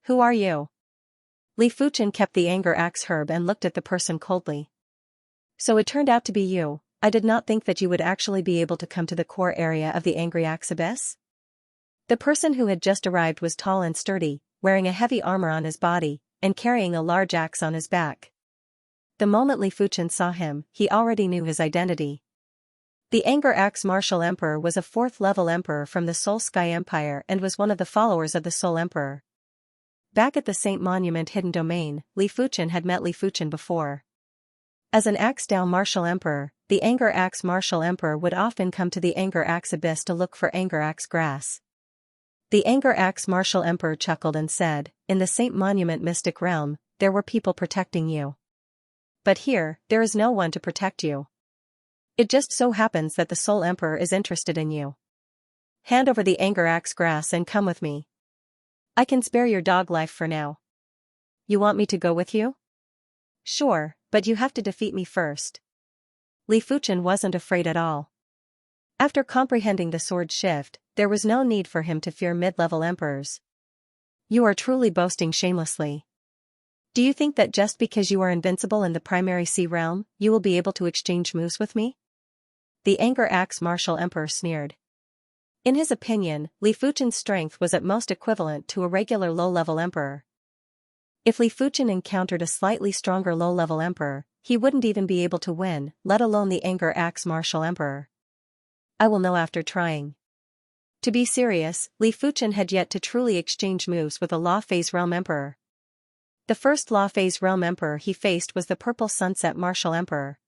Who are you? Li Fuchen kept the anger axe herb and looked at the person coldly. So it turned out to be you. I did not think that you would actually be able to come to the core area of the angry axe abyss. The person who had just arrived was tall and sturdy, wearing a heavy armor on his body, and carrying a large axe on his back. The moment Li Fuchen saw him, he already knew his identity. The Anger Axe Martial Emperor was a 4th-level emperor from the Soul Sky Empire and was one of the followers of the Soul Emperor. Back at the Saint Monument Hidden Domain, Li Fuchen had met Li Fuchen before. As an Axe Dao Martial Emperor, the Anger Axe Martial Emperor would often come to the Anger Axe Abyss to look for Anger Axe grass. The Anger Axe Martial Emperor chuckled and said, in the Saint Monument Mystic Realm, there were people protecting you. But here, there is no one to protect you. It just so happens that the Soul Emperor is interested in you. Hand over the Anger Axe grass and come with me. I can spare your dog life for now. You want me to go with you? Sure, but you have to defeat me first. Li Fuchen wasn't afraid at all. After comprehending the sword shift, there was no need for him to fear mid-level emperors. You are truly boasting shamelessly. Do you think that just because you are invincible in the primary sea realm, you will be able to exchange moves with me? The Anger Axe Martial Emperor sneered. In his opinion, Li Fuchen's strength was at most equivalent to a regular low-level emperor. If Li Fuchen encountered a slightly stronger low-level emperor, he wouldn't even be able to win, let alone the Anger Axe Martial Emperor. I will know after trying. To be serious, Li Fuchen had yet to truly exchange moves with a Law Phase Realm Emperor. The first Law Phase Realm Emperor he faced was the Purple Sunset Martial Emperor.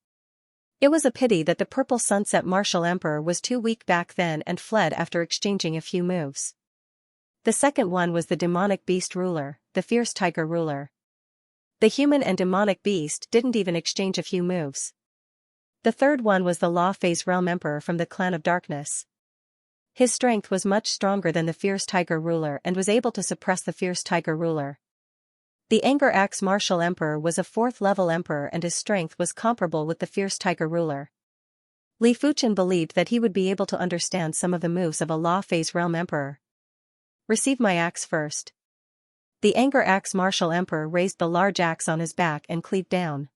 It was a pity that the Purple Sunset Martial Emperor was too weak back then and fled after exchanging a few moves. The second one was the Demonic Beast Ruler, the Fierce Tiger Ruler. The human and demonic beast didn't even exchange a few moves. The third one was the Law Phase Realm Emperor from the Clan of Darkness. His strength was much stronger than the Fierce Tiger Ruler and was able to suppress the Fierce Tiger Ruler. The Anger Axe Martial Emperor was a 4th-level emperor and his strength was comparable with the Fierce Tiger Ruler. Li Fuchen believed that he would be able to understand some of the moves of a Law Phase Realm Emperor. Receive my axe first. The Anger Axe Martial Emperor raised the large axe on his back and cleaved down.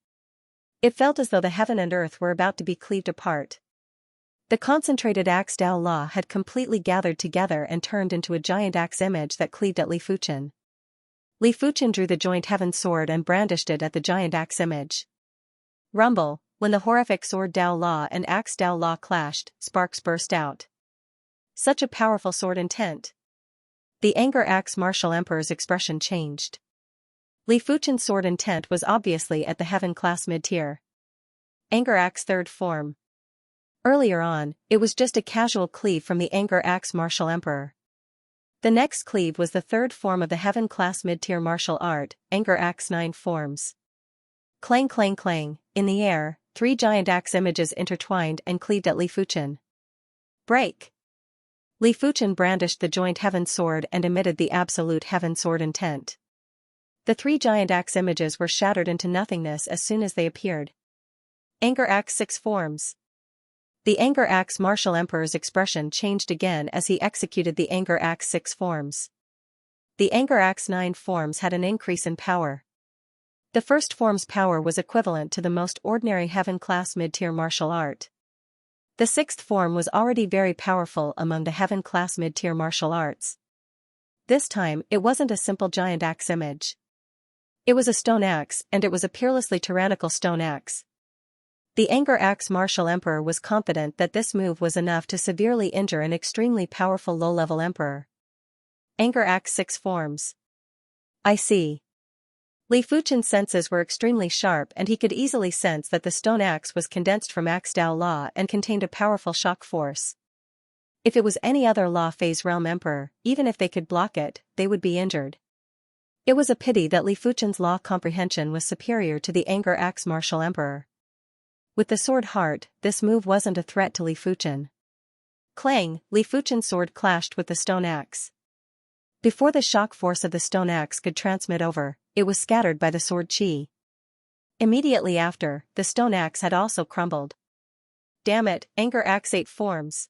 It felt as though the heaven and earth were about to be cleaved apart. The concentrated axe Dao Law had completely gathered together and turned into a giant axe image that cleaved at Li Fuchen. Li Fuchen drew the joint heaven sword and brandished it at the giant axe image. Rumble, when the horrific sword Dao Law and axe Dao Law clashed, sparks burst out. Such a powerful sword intent. The Anger Axe Martial Emperor's expression changed. Li Fuchen's sword intent was obviously at the heaven class mid-tier. Anger Axe 3rd form. Earlier on, it was just a casual cleave from the Anger Axe Martial Emperor. The next cleave was the 3rd form of the heaven class mid-tier martial art, Anger Axe 9 forms. Clang clang clang, in the air, 3 giant axe images intertwined and cleaved at Li Fuchen. Break! Li Fuchen brandished the joint heaven sword and emitted the absolute heaven sword intent. The 3 giant axe images were shattered into nothingness as soon as they appeared. Anger Axe 6 forms. The Anger Axe Martial Emperor's expression changed again as he executed the Anger Axe 6 forms. The Anger Axe 9 forms had an increase in power. The first form's power was equivalent to the most ordinary heaven-class mid-tier martial art. The 6th form was already very powerful among the heaven-class mid-tier martial arts. This time, it wasn't a simple giant axe image. It was a stone axe, and it was a peerlessly tyrannical stone axe. The Anger Axe Martial Emperor was confident that this move was enough to severely injure an extremely powerful low-level emperor. Anger Axe 6 forms. I see. Li Fuchen's senses were extremely sharp and he could easily sense that the stone axe was condensed from Axe Dao Law and contained a powerful shock force. If it was any other Law Phase Realm Emperor, even if they could block it, they would be injured. It was a pity that Li Fuchen's law comprehension was superior to the Anger Axe Martial Emperor. With the sword heart, this move wasn't a threat to Li Fuchen. Clang, Li Fuchen's sword clashed with the stone axe. Before the shock force of the stone axe could transmit over, it was scattered by the sword chi. Immediately after, the stone axe had also crumbled. Damn it, Anger Axe 8 forms.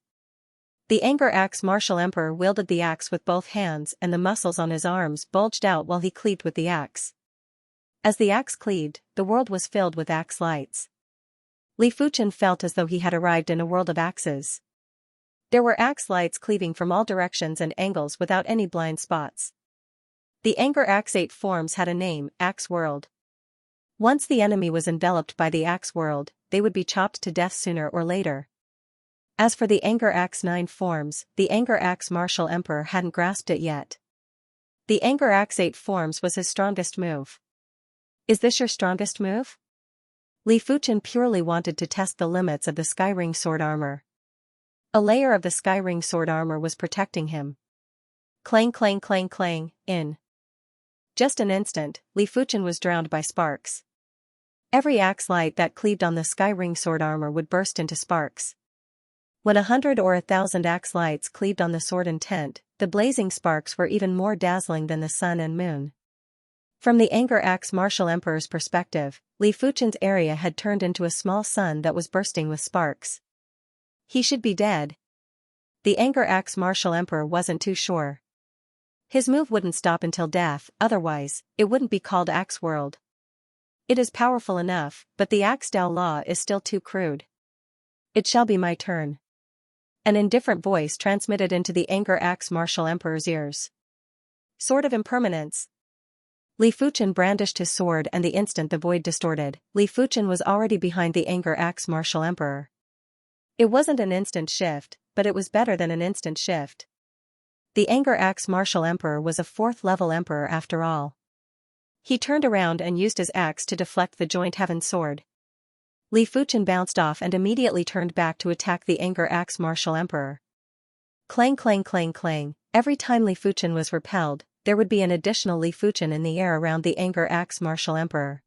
The Anger Axe Martial Emperor wielded the axe with both hands and the muscles on his arms bulged out while he cleaved with the axe. As the axe cleaved, the world was filled with axe lights. Li Fuchen felt as though he had arrived in a world of axes. There were axe lights cleaving from all directions and angles without any blind spots. The Anger Axe 8 forms had a name, Axe World. Once the enemy was enveloped by the Axe World, they would be chopped to death sooner or later. As for the Anger Axe 9 forms, the Anger Axe Martial Emperor hadn't grasped it yet. The Anger Axe 8 forms was his strongest move. Is this your strongest move? Li Fuchen purely wanted to test the limits of the Skyring sword armor. A layer of the Skyring sword armor was protecting him. Clang clang clang clang, in just an instant, Li Fuchen was drowned by sparks. Every axe light that cleaved on the Skyring sword armor would burst into sparks. When 100 or 1,000 axe lights cleaved on the sword intent, the blazing sparks were even more dazzling than the sun and moon. From the Anger Axe Martial Emperor's perspective, Li Fuchen's area had turned into a small sun that was bursting with sparks. He should be dead. The Anger Axe Martial Emperor wasn't too sure. His move wouldn't stop until death, otherwise, it wouldn't be called Axe World. It is powerful enough, but the Axe Dao Law is still too crude. It shall be my turn. An indifferent voice transmitted into the Anger Axe Martial Emperor's ears. Sword of Impermanence. Li Fuchen brandished his sword and the instant the void distorted, Li Fuchen was already behind the Anger Axe Martial Emperor. It wasn't an instant shift, but it was better than an instant shift. The Anger Axe Martial Emperor was a 4th-level emperor after all. He turned around and used his axe to deflect the Joint Heaven sword. Li Fuchen bounced off and immediately turned back to attack the Anger Axe Martial Emperor. Clang clang clang clang, every time Li Fuchen was repelled, there would be an additional Li Fuchen in the air around the Anger Axe Martial Emperor.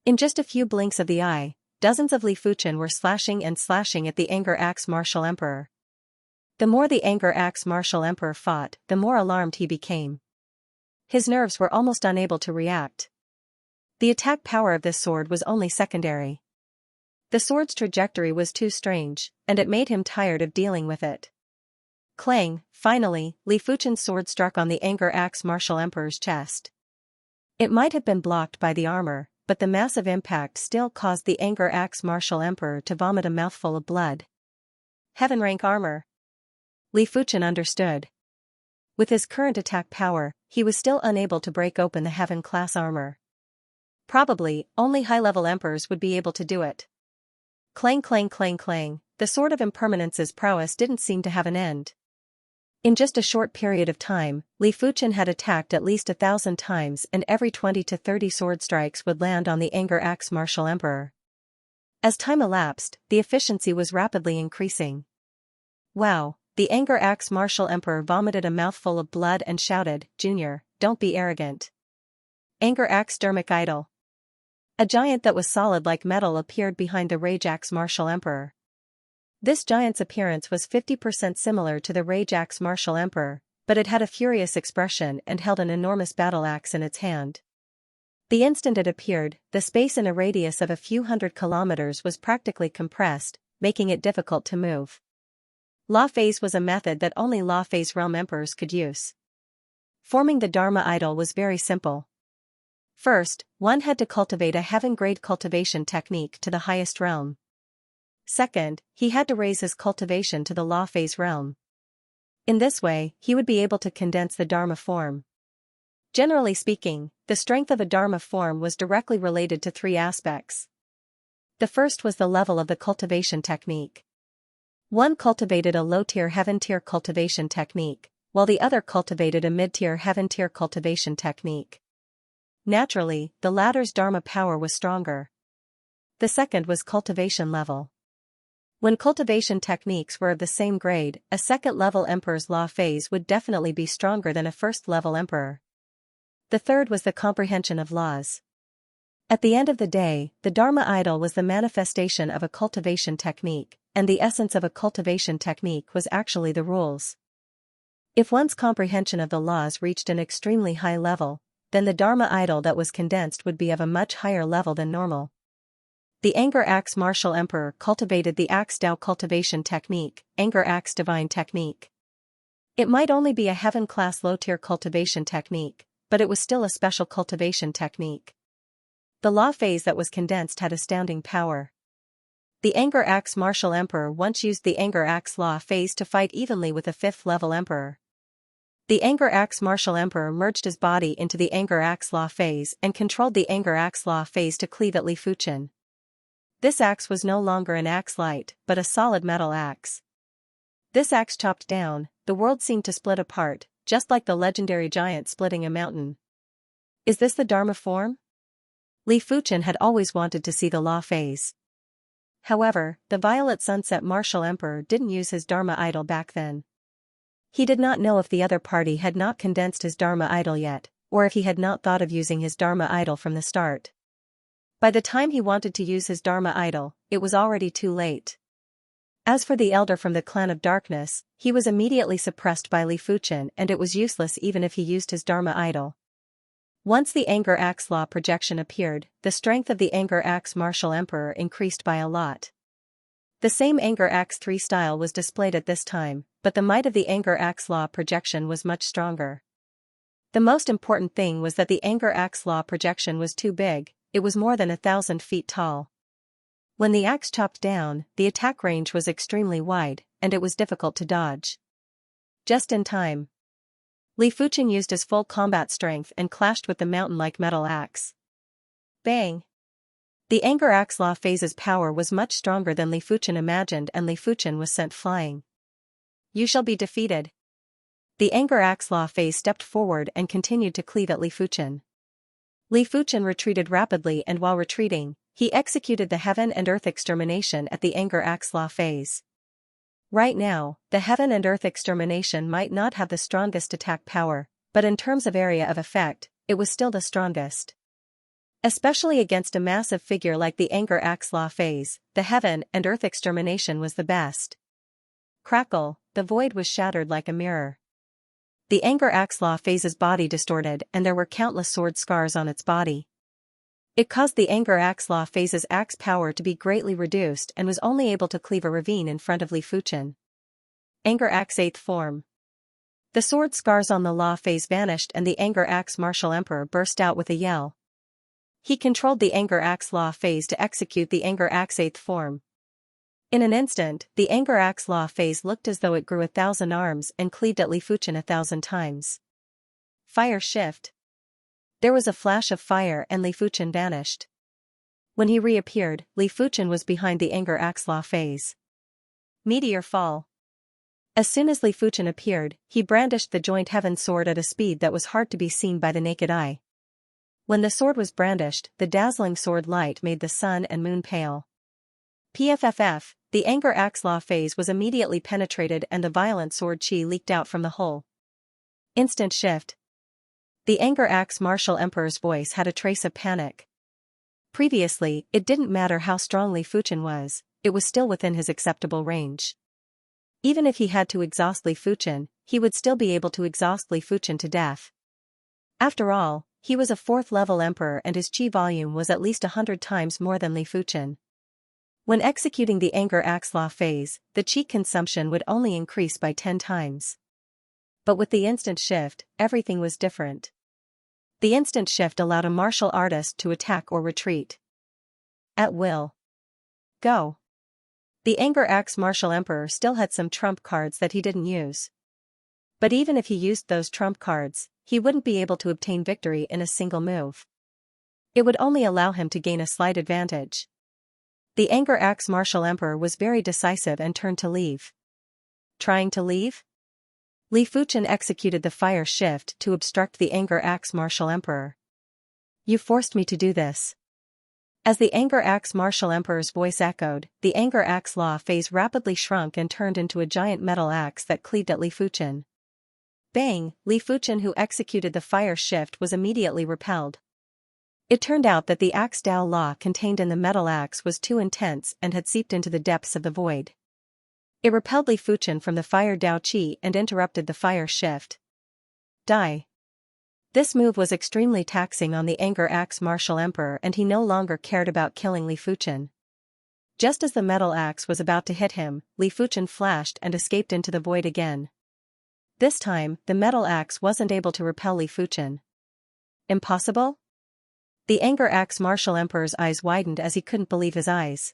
In just a few blinks of the eye, dozens of Li Fuchen were slashing and slashing at the Anger Axe Martial Emperor. The more the Anger Axe Martial Emperor fought, the more alarmed he became. His nerves were almost unable to react. The attack power of this sword was only secondary. The sword's trajectory was too strange, and it made him tired of dealing with it. Clang, finally, Li Fuchen's sword struck on the Anger Axe Martial Emperor's chest. It might have been blocked by the armor, but the massive impact still caused the Anger Axe Martial Emperor to vomit a mouthful of blood. Heaven rank armor. Li Fuchen understood. With his current attack power, he was still unable to break open the Heaven class armor. Probably, only high-level emperors would be able to do it. Clang clang clang clang, the Sword of Impermanence's prowess didn't seem to have an end. In just a short period of time, Li Fuchen had attacked at least 1,000 times and every 20 to 30 sword strikes would land on the Anger Axe Martial Emperor. As time elapsed, the efficiency was rapidly increasing. Wow, the Anger Axe Martial Emperor vomited a mouthful of blood and shouted, "Junior, don't be arrogant." Anger Axe Dermic Idol. A giant that was solid like metal appeared behind the Rage Axe Martial Emperor. This giant's appearance was 50% similar to the Rage Axe Martial Emperor, but it had a furious expression and held an enormous battle axe in its hand. The instant it appeared, the space in a radius of a few hundred kilometers was practically compressed, making it difficult to move. Law Phase was a method that only Law Phase realm emperors could use. Forming the Dharma idol was very simple. First, one had to cultivate a heaven-grade cultivation technique to the highest realm. Second, he had to raise his cultivation to the Law Phase realm. In this way, he would be able to condense the Dharma form. Generally speaking, the strength of a Dharma form was directly related to 3 aspects. The first was the level of the cultivation technique. One cultivated a low-tier heaven-tier cultivation technique, while the other cultivated a mid-tier heaven-tier cultivation technique. Naturally, the latter's dharma power was stronger. The second was cultivation level. When cultivation techniques were of the same grade, a second-level emperor's law phase would definitely be stronger than a first-level emperor. The third was the comprehension of laws. At the end of the day, the Dharma idol was the manifestation of a cultivation technique, and the essence of a cultivation technique was actually the rules. If one's comprehension of the laws reached an extremely high level, then the Dharma idol that was condensed would be of a much higher level than normal. The Anger Axe Martial Emperor cultivated the Axe Tao cultivation technique, Anger Axe Divine technique. It might only be a heaven-class low-tier cultivation technique, but it was still a special cultivation technique. The law phase that was condensed had astounding power. The Anger Axe Martial Emperor once used the Anger Axe law phase to fight evenly with a fifth-level emperor. The Anger Axe Martial Emperor merged his body into the Anger Axe law phase and controlled the Anger Axe law phase to cleave at Li Fuchen. This axe was no longer an axe light, but a solid metal axe. This axe chopped down, the world seemed to split apart, just like the legendary giant splitting a mountain. Is this the Dharma form? Li Fuchen had always wanted to see the law phase. However, the Violet Sunset Martial Emperor didn't use his Dharma idol back then. He did not know if the other party had not condensed his Dharma idol yet, or if he had not thought of using his Dharma idol from the start. By the time he wanted to use his Dharma idol, it was already too late. As for the elder from the clan of darkness, he was immediately suppressed by Li Fuchen, and it was useless even if he used his Dharma idol. Once the Anger Axe law projection appeared, the strength of the Anger Axe Martial Emperor increased by a lot. The same Anger Axe 3 style was displayed at this time, but the might of the Anger Axe law projection was much stronger. The most important thing was that the Anger Axe law projection was too big, it was more than 1,000 feet tall. When the axe chopped down, the attack range was extremely wide, and it was difficult to dodge. Just in time. Li Fuchen used his full combat strength and clashed with the mountain-like metal axe. Bang! The Anger Axe law phase's power was much stronger than Li Fuchen imagined, and Li Fuchen was sent flying. You shall be defeated. The Anger Axe law phase stepped forward and continued to cleave at Li Fuchen. Li Fuchen retreated rapidly, and while retreating, he executed the Heaven and Earth Extermination at the Anger Axe law phase. Right now, the Heaven and Earth Extermination might not have the strongest attack power, but in terms of area of effect, it was still the strongest. Especially against a massive figure like the Anger Axe law phase, the Heaven and Earth Extermination was the best. Crackle, the void was shattered like a mirror. The Anger Axe law phase's body distorted, and there were countless sword scars on its body. It caused the Anger Axe law phase's axe power to be greatly reduced and was only able to cleave a ravine in front of Li Fuchen. Anger Axe 8th form. The sword scars on the law phase vanished, and the Anger Axe Martial Emperor burst out with a yell. He controlled the Anger Axe law phase to execute the Anger Axe 8th form. In an instant, the Anger Axe law phase looked as though it grew 1,000 arms and cleaved at Li Fuchen 1,000 times. Fire shift. There was a flash of fire and Li Fuchen vanished. When he reappeared, Li Fuchen was behind the Anger Axe law phase. Meteor fall. As soon as Li Fuchen appeared, he brandished the joint heaven sword at a speed that was hard to be seen by the naked eye. When the sword was brandished, the dazzling sword light made the sun and moon pale. PFFF, the Anger Axe law phase was immediately penetrated, and the violent sword chi leaked out from the hole. Instant shift. The Anger Axe Martial Emperor's voice had a trace of panic. Previously, it didn't matter how strong Li Fuchen was, it was still within his acceptable range. Even if he had to exhaust Li Fuchen, he would still be able to exhaust Li Fuchen to death. After all, he was a 4th-level emperor, and his chi volume was at least 100 times more than Li Fuchen. When executing the Anger Axe law phase, the chi consumption would only increase by 10 times. But with the instant shift, everything was different. The instant shift allowed a martial artist to attack or retreat at will. Go. The Anger Axe Martial Emperor still had some trump cards that he didn't use. But even if he used those trump cards, he wouldn't be able to obtain victory in a single move. It would only allow him to gain a slight advantage. The Anger Axe Martial Emperor was very decisive and turned to leave. Trying to leave? Li Fuchen executed the fire shift to obstruct the Anger Axe Martial Emperor. You forced me to do this. As the Anger Axe Martial Emperor's voice echoed, the Anger Axe Law phase rapidly shrunk and turned into a giant metal axe that cleaved at Li Fuchen. Bang! Li Fuchen, who executed the fire shift, was immediately repelled. It turned out that the Axe Dao Law contained in the metal axe was too intense and had seeped into the depths of the void. It repelled Li Fuchen from the fire Dao Qi and interrupted the fire shift. Die. This move was extremely taxing on the Anger Axe Martial Emperor, and he no longer cared about killing Li Fuchen. Just as the metal axe was about to hit him, Li Fuchen flashed and escaped into the void again. This time, the metal axe wasn't able to repel Li Fuchen. Impossible? The Anger Axe Martial Emperor's eyes widened as he couldn't believe his eyes.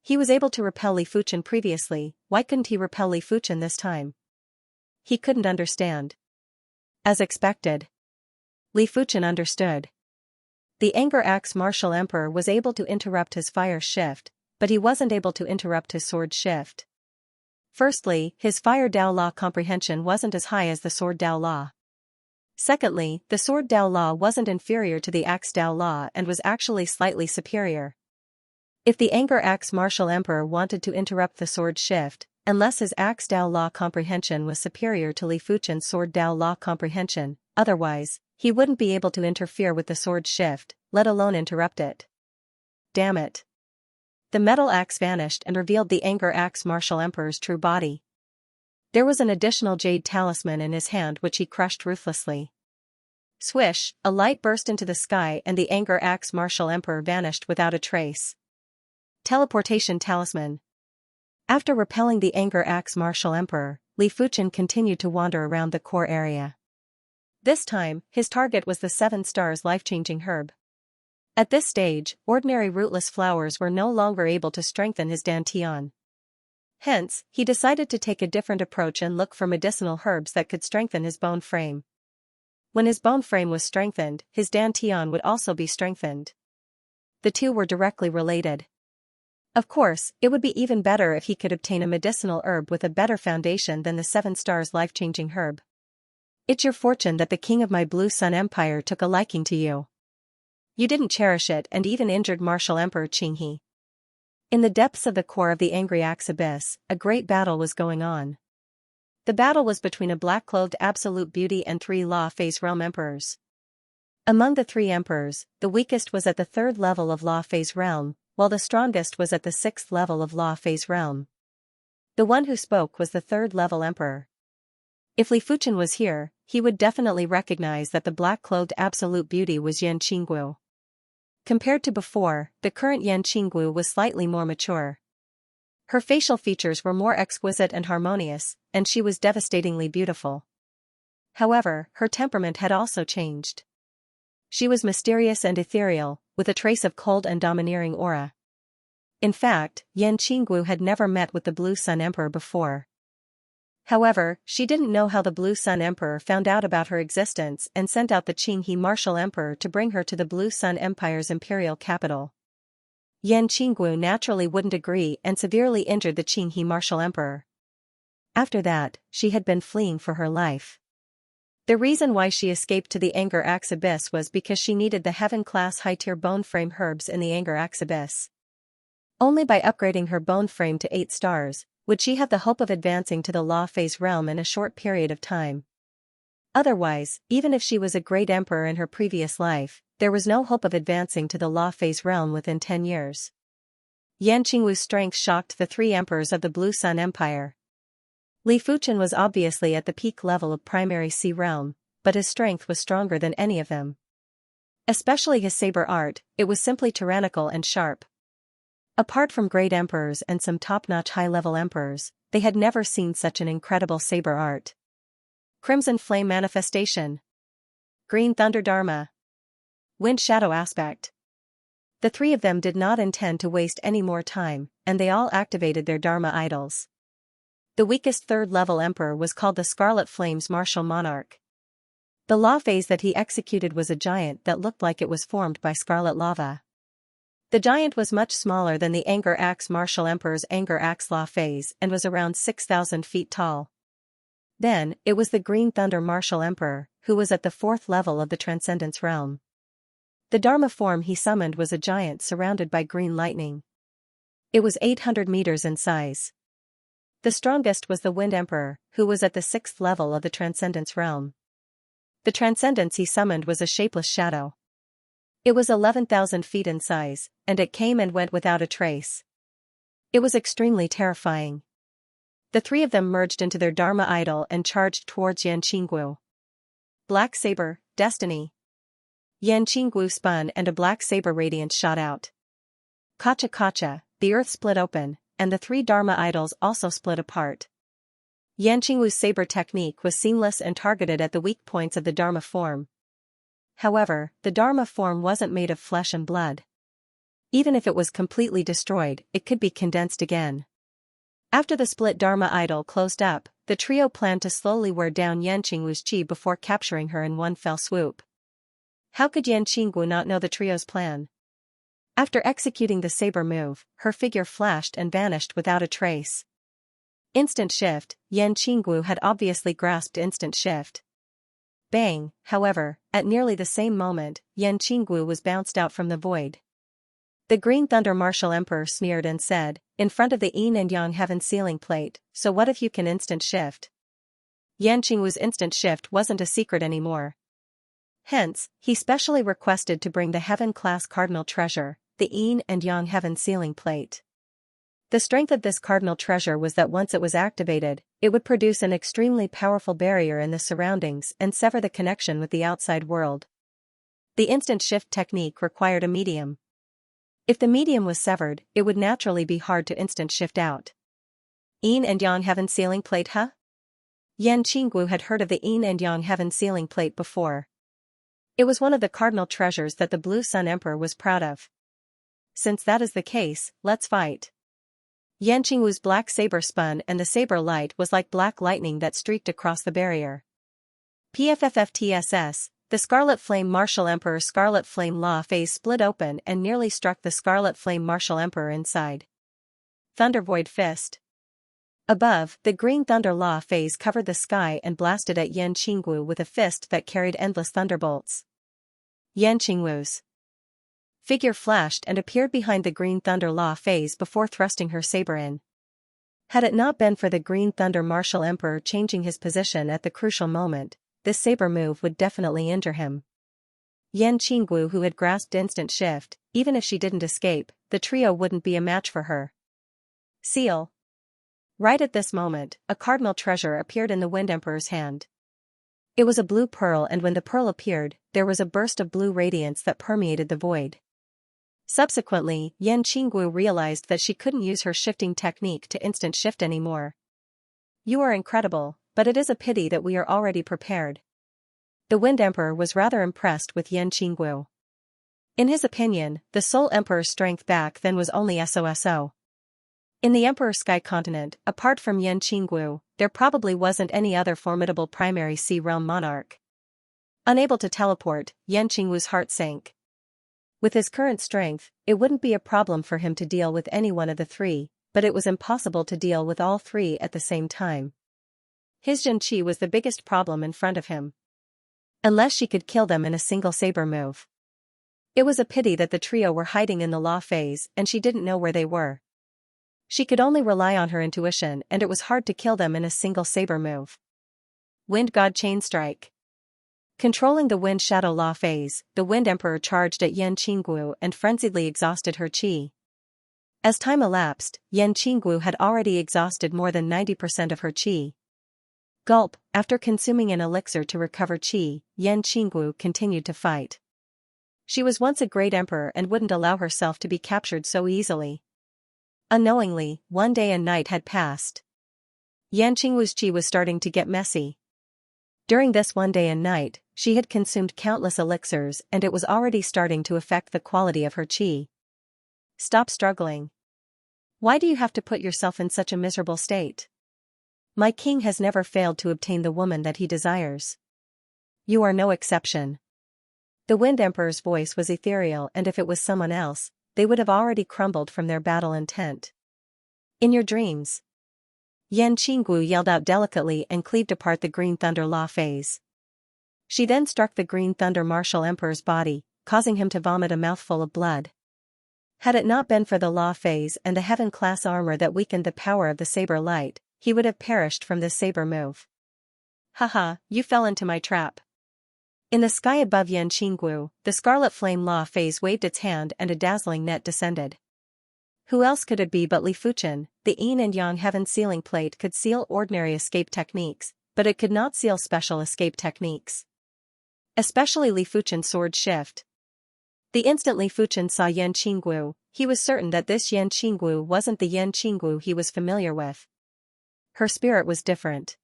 He was able to repel Li Fuchen previously, why couldn't he repel Li Fuchen this time? He couldn't understand. As expected. Li Fuchen understood. The Anger Axe Martial Emperor was able to interrupt his fire shift, but he wasn't able to interrupt his sword shift. Firstly, his Fire Dao Law comprehension wasn't as high as the Sword Dao Law. Secondly, the Sword Dao Law wasn't inferior to the Axe Dao Law and was actually slightly superior. If the Anger Axe Martial Emperor wanted to interrupt the sword shift, unless his Axe Dao Law comprehension was superior to Li Fuchen's Sword Dao Law comprehension, otherwise, he wouldn't be able to interfere with the sword shift, let alone interrupt it. Damn it. The metal axe vanished and revealed the Anger Axe Martial Emperor's true body. There was an additional jade talisman in his hand which he crushed ruthlessly. Swish, a light burst into the sky and the Anger Axe Martial Emperor vanished without a trace. Teleportation Talisman. After repelling the Anger Axe Martial Emperor, Li Fuchen continued to wander around the core area. This time, his target was the 7 stars life-changing herb. At this stage, ordinary rootless flowers were no longer able to strengthen his dantian. Hence, he decided to take a different approach and look for medicinal herbs that could strengthen his bone frame. When his bone frame was strengthened, his dantian would also be strengthened. The two were directly related. Of course, it would be even better if he could obtain a medicinal herb with a better foundation than the 7 stars life-changing herb. It's your fortune that the king of my Blue Sun Empire took a liking to you. You didn't cherish it and even injured Martial Emperor Qinghe. In the depths of the core of the Angry Axe Abyss, a great battle was going on. The battle was between a black-clothed Absolute Beauty and 3 Law Phase Realm Emperors. Among the 3 emperors, the weakest was at the 3rd level of Law Phase Realm, while the strongest was at the 6th level of Law Phase Realm. The one who spoke was the 3rd level emperor. If Li Fuchen was here, he would definitely recognize that the black-clothed Absolute Beauty was Yan Qinggu. Compared to before, the current Yan Qinggu was slightly more mature. Her facial features were more exquisite and harmonious, and she was devastatingly beautiful. However, her temperament had also changed. She was mysterious and ethereal, with a trace of cold and domineering aura. In fact, Yan Qinggu had never met with the Blue Sun Emperor before. However, she didn't know how the Blue Sun Emperor found out about her existence and sent out the Qinghe Martial Emperor to bring her to the Blue Sun Empire's imperial capital. Yan Qinggu naturally wouldn't agree and severely injured the Qinghe Martial Emperor. After that, she had been fleeing for her life. The reason why she escaped to the Anger Axe Abyss was because she needed the Heaven-class high-tier bone frame herbs in the Anger Axe Abyss. Only by upgrading her bone frame to 8 stars, would she have the hope of advancing to the Law Phase realm in a short period of time. Otherwise, even if she was a great emperor in her previous life, there was no hope of advancing to the Law Phase realm within 10 years. Yan Qinggu's strength shocked the 3 emperors of the Blue Sun Empire. Li Fuchen was obviously at the peak level of Primary Sea Realm, but his strength was stronger than any of them. Especially his saber art, it was simply tyrannical and sharp. Apart from great emperors and some top-notch high-level emperors, they had never seen such an incredible saber art. Crimson Flame Manifestation. Green Thunder Dharma. Wind Shadow Aspect. The 3 of them did not intend to waste any more time, and they all activated their Dharma idols. The weakest 3rd-level emperor was called the Scarlet Flames Martial Monarch. The law phase that he executed was a giant that looked like it was formed by scarlet lava. The giant was much smaller than the Anger Axe Martial Emperor's Anger Axe Law phase and was around 6,000 feet tall. Then, it was the Green Thunder Martial Emperor, who was at the 4th level of the Transcendence realm. The Dharma form he summoned was a giant surrounded by green lightning. It was 800 meters in size. The strongest was the Wind Emperor, who was at the 6th level of the Transcendence realm. The Transcendence he summoned was a shapeless shadow. It was 11,000 feet in size, and it came and went without a trace. It was extremely terrifying. The three of them merged into their Dharma idol and charged towards Yanqinggu. Black Saber, Destiny. Yanqinggu spun and a black saber radiance shot out. Kacha kacha, the earth split open, and the three Dharma idols also split apart. Yanqinggu's saber technique was seamless and targeted at the weak points of the Dharma form. However, the Dharma form wasn't made of flesh and blood. Even if it was completely destroyed, it could be condensed again. After the split Dharma idol closed up, the trio planned to slowly wear down Yanqinggu's chi before capturing her in one fell swoop. How could Yanqinggu not know the trio's plan? After executing the saber move, her figure flashed and vanished without a trace. Instant shift, Yanqinggu had obviously grasped instant shift. Bang, however, at nearly the same moment, Yanqinggu was bounced out from the void. The Green Thunder Martial Emperor sneered and said, in front of the Yin and Yang Heaven ceiling plate, so what if you can instant shift? Yanqinggu's instant shift wasn't a secret anymore. Hence, he specially requested to bring the Heaven-class Cardinal Treasure, the Yin and Yang Heaven ceiling plate. The strength of this Cardinal Treasure was that once it was activated, it would produce an extremely powerful barrier in the surroundings and sever the connection with the outside world. The instant shift technique required a medium. If the medium was severed, it would naturally be hard to instant shift out. Yin and Yang Heaven ceiling plate, huh? Yanqinggu had heard of the Yin and Yang Heaven ceiling plate before. It was one of the cardinal treasures that the Blue Sun Emperor was proud of. Since that is the case, let's fight. Yanqinggu's black saber spun and the saber light was like black lightning that streaked across the barrier. PFFFTSS, the Scarlet Flame Martial Emperor's Scarlet Flame Law phase split open and nearly struck the Scarlet Flame Martial Emperor inside. Thunder Void Fist. Above, the Green Thunder Law phase covered the sky and blasted at Yanqinggu with a fist that carried endless thunderbolts. Yanqinggu's figure flashed and appeared behind the Green Thunder Law phase before thrusting her saber in. Had it not been for the Green Thunder Martial Emperor changing his position at the crucial moment, this saber move would definitely injure him. Yanqinggu, who had grasped instant shift, even if she didn't escape, the trio wouldn't be a match for her. Seal. Right at this moment, a cardinal treasure appeared in the Wind Emperor's hand. It was a blue pearl, and when the pearl appeared, there was a burst of blue radiance that permeated the void. Subsequently, Yanqinggu realized that she couldn't use her shifting technique to instant shift anymore. You are incredible, but it is a pity that we are already prepared. The Wind Emperor was rather impressed with Yanqinggu. In his opinion, the Soul Emperor's strength back then was only SOSO. In the Emperor Sky Continent, apart from Yanqinggu, there probably wasn't any other formidable primary Sea Realm monarch. Unable to teleport, Yanqinggu's heart sank. With his current strength, it wouldn't be a problem for him to deal with any one of the three, but it was impossible to deal with all three at the same time. His Xianxia was the biggest problem in front of him. Unless she could kill them in a single saber move. It was a pity that the trio were hiding in the Law phase and she didn't know where they were. She could only rely on her intuition, and it was hard to kill them in a single saber move. Wind God Chain Strike. Controlling the Wind Shadow Law phase, the Wind Emperor charged at Yanqinggu and frenziedly exhausted her chi. As time elapsed, Yanqinggu had already exhausted more than 90% of her chi. Gulp, after consuming an elixir to recover chi, Yanqinggu continued to fight. She was once a great emperor and wouldn't allow herself to be captured so easily. Unknowingly, one day and night had passed. Yanqinggu's chi was starting to get messy. During this one day and night, she had consumed countless elixirs and it was already starting to affect the quality of her chi. Stop struggling. Why do you have to put yourself in such a miserable state? My king has never failed to obtain the woman that he desires. You are no exception. The Wind Emperor's voice was ethereal, and if it was someone else, they would have already crumbled from their battle intent. In your dreams. Yan Qinggu yelled out delicately and cleaved apart the Green Thunder Law phase. She then struck the Green Thunder Martial Emperor's body, causing him to vomit a mouthful of blood. Had it not been for the Law phase and the Heaven-class armor that weakened the power of the Saber Light, he would have perished from this saber move. Haha, you fell into my trap. In the sky above Yan Qinggu, the Scarlet Flame Law phase waved its hand and a dazzling net descended. Who else could it be but Li Fuchen? The Yin and Yang Heaven sealing plate could seal ordinary escape techniques, but it could not seal special escape techniques. Especially Li Fuchen's sword shift. The instant Li Fuchen saw Yan Qinggu, he was certain that this Yan Qinggu wasn't the Yan Qinggu he was familiar with. Her spirit was different.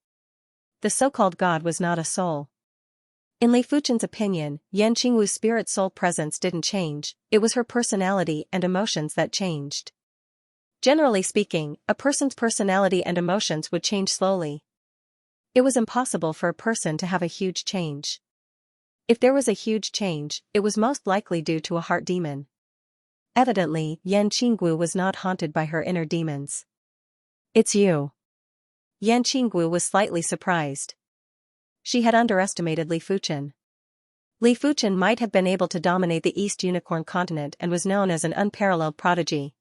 The so-called god was not a soul. In Li Fuchen's opinion, Yan Qinggu's spirit-soul presence didn't change, it was her personality and emotions that changed. Generally speaking, a person's personality and emotions would change slowly. It was impossible for a person to have a huge change. If there was a huge change, it was most likely due to a heart demon. Evidently, Yan Qinggu was not haunted by her inner demons. It's you. Yan Qinggu was slightly surprised. She had underestimated Li Fuchen. Li Fuchen might have been able to dominate the East Unicorn continent and was known as an unparalleled prodigy.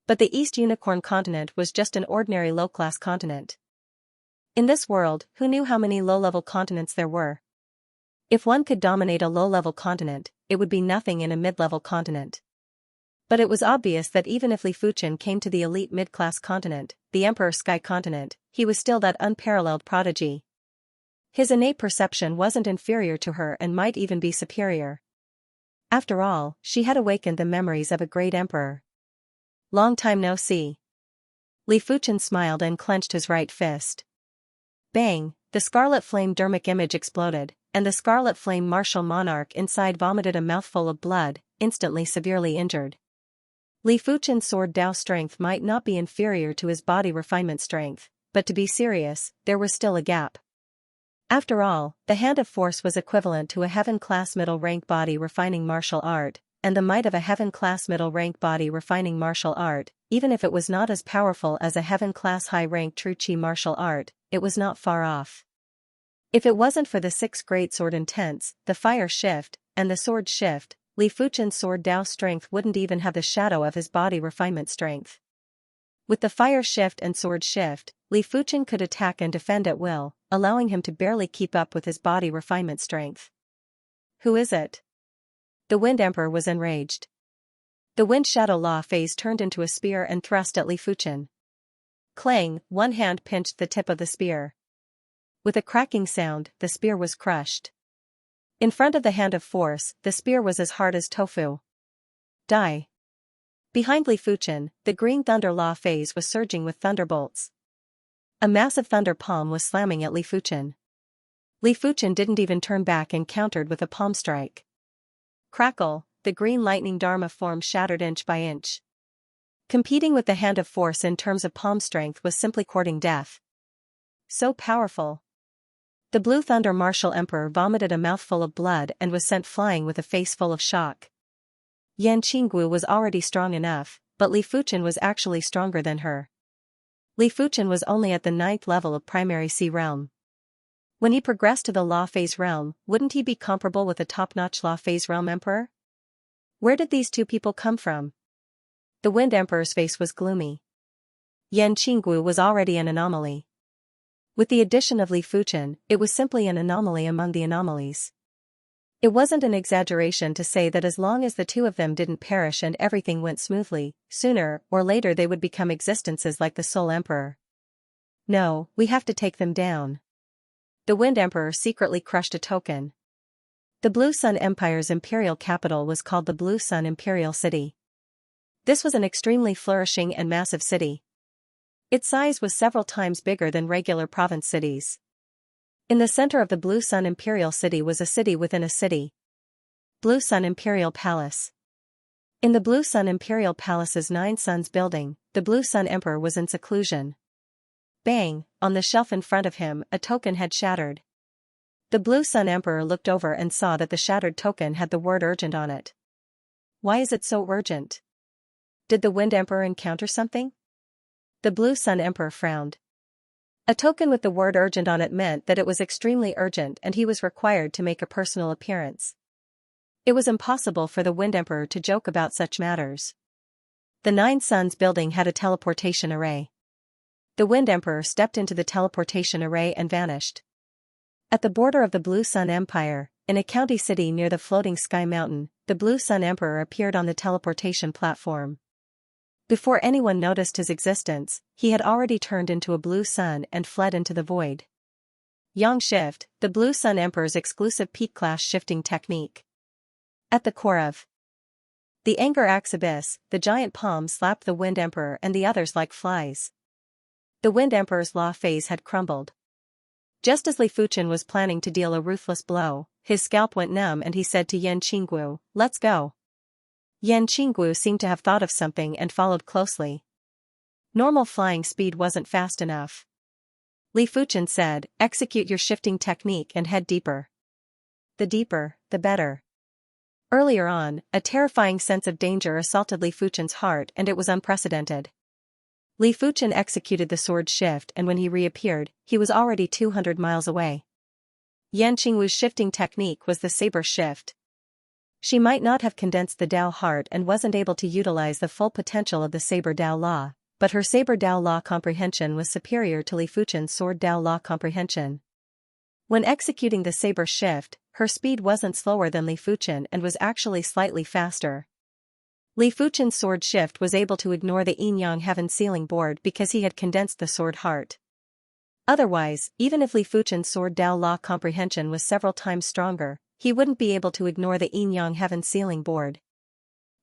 But the East Unicorn continent was just an ordinary low-class continent. In this world, who knew how many low-level continents there were? If one could dominate a low-level continent, it would be nothing in a mid-level continent. But it was obvious that even if Li Fuchen came to the elite mid-class continent, the Emperor Sky continent, he was still that unparalleled prodigy. His innate perception wasn't inferior to her and might even be superior. After all, she had awakened the memories of a great emperor. Long time no see. Li Fuchen smiled and clenched his right fist. Bang, the Scarlet Flame dermic image exploded, and the Scarlet Flame martial monarch inside vomited a mouthful of blood, instantly severely injured. Li Fuchen's sword Dao strength might not be inferior to his body refinement strength, but to be serious, there was still a gap. After all, the Hand of Force was equivalent to a Heaven-class middle-rank body refining martial art, and the might of a Heaven-class middle-rank body refining martial art, even if it was not as powerful as a Heaven-class high-rank true Qi martial art, it was not far off. If it wasn't for the 6 Great Sword Intense, the Fire Shift, and the Sword Shift, Li Fuchen's sword Dao strength wouldn't even have the shadow of his body refinement strength. With the Fire Shift and Sword Shift, Li Fuchen could attack and defend at will, allowing him to barely keep up with his body refinement strength. Who is it? The Wind Emperor was enraged. The Wind Shadow Law phase turned into a spear and thrust at Li Fuchen. Clang, one hand pinched the tip of the spear. With a cracking sound, the spear was crushed. In front of the Hand of Force, the spear was as hard as tofu. Die. Behind Li Fuchen, the Green Thunder Law phase was surging with thunderbolts. A massive thunder palm was slamming at Li Fuchen. Li Fuchen didn't even turn back and countered with a palm strike. Crackle, the green lightning Dharma form shattered inch by inch. Competing with the Hand of Force in terms of palm strength was simply courting death. So powerful. The Blue Thunder Martial Emperor vomited a mouthful of blood and was sent flying with a face full of shock. Yan Qinggu was already strong enough, but Li Fuchen was actually stronger than her. Li Fuchen was only at the 9th level of Primary Sea Realm. When he progressed to the Law Phase Realm, wouldn't he be comparable with a top-notch Law Phase Realm Emperor? Where did these two people come from? The Wind Emperor's face was gloomy. Yan Qinggu was already an anomaly. With the addition of Li Fuchen, it was simply an anomaly among the anomalies. It wasn't an exaggeration to say that as long as the two of them didn't perish and everything went smoothly, sooner or later they would become existences like the Soul Emperor. No, we have to take them down. The Wind Emperor secretly crushed a token. The Blue Sun Empire's imperial capital was called the Blue Sun Imperial City. This was an extremely flourishing and massive city. Its size was several times bigger than regular province cities. In the center of the Blue Sun Imperial City was a city within a city. Blue Sun Imperial Palace. In the Blue Sun Imperial Palace's 9 Suns building, the Blue Sun Emperor was in seclusion. Bang, on the shelf in front of him, a token had shattered. The Blue Sun Emperor looked over and saw that the shattered token had the word urgent on it. Why is it so urgent? Did the Wind Emperor encounter something? The Blue Sun Emperor frowned. A token with the word urgent on it meant that it was extremely urgent and he was required to make a personal appearance. It was impossible for the Wind Emperor to joke about such matters. The 9 Suns building had a teleportation array. The Wind Emperor stepped into the teleportation array and vanished. At the border of the Blue Sun Empire, in a county city near the floating sky mountain, the Blue Sun Emperor appeared on the teleportation platform. Before anyone noticed his existence, he had already turned into a blue sun and fled into the void. Yang Shift, the Blue Sun Emperor's exclusive peak class shifting technique. At the core of the Anger Axe Abyss, the giant palm slapped the Wind Emperor and the others like flies. The Wind Emperor's law phase had crumbled. Just as Li Fuchen was planning to deal a ruthless blow, his scalp went numb and he said to Yan Qinggu, "Let's go." Yan Qinggu seemed to have thought of something and followed closely. Normal flying speed wasn't fast enough. Li Fuchen said, "Execute your shifting technique and head deeper. The deeper, the better." Earlier on, a terrifying sense of danger assaulted Li Fuchen's heart and it was unprecedented. Li Fuchen executed the sword shift and when he reappeared, he was already 200 miles away. Yan Qingwu's shifting technique was the saber shift. She might not have condensed the Dao heart and wasn't able to utilize the full potential of the Saber Dao Law, but her Saber Dao Law comprehension was superior to Li Fuchen's Sword Dao Law comprehension. When executing the saber shift, her speed wasn't slower than Li Fuchen and was actually slightly faster. Li Fuchen's sword shift was able to ignore the yin-yang heaven sealing board because he had condensed the sword heart. Otherwise, even if Li Fuchen's Sword Dao Law comprehension was several times stronger, he wouldn't be able to ignore the yin-yang heaven sealing board.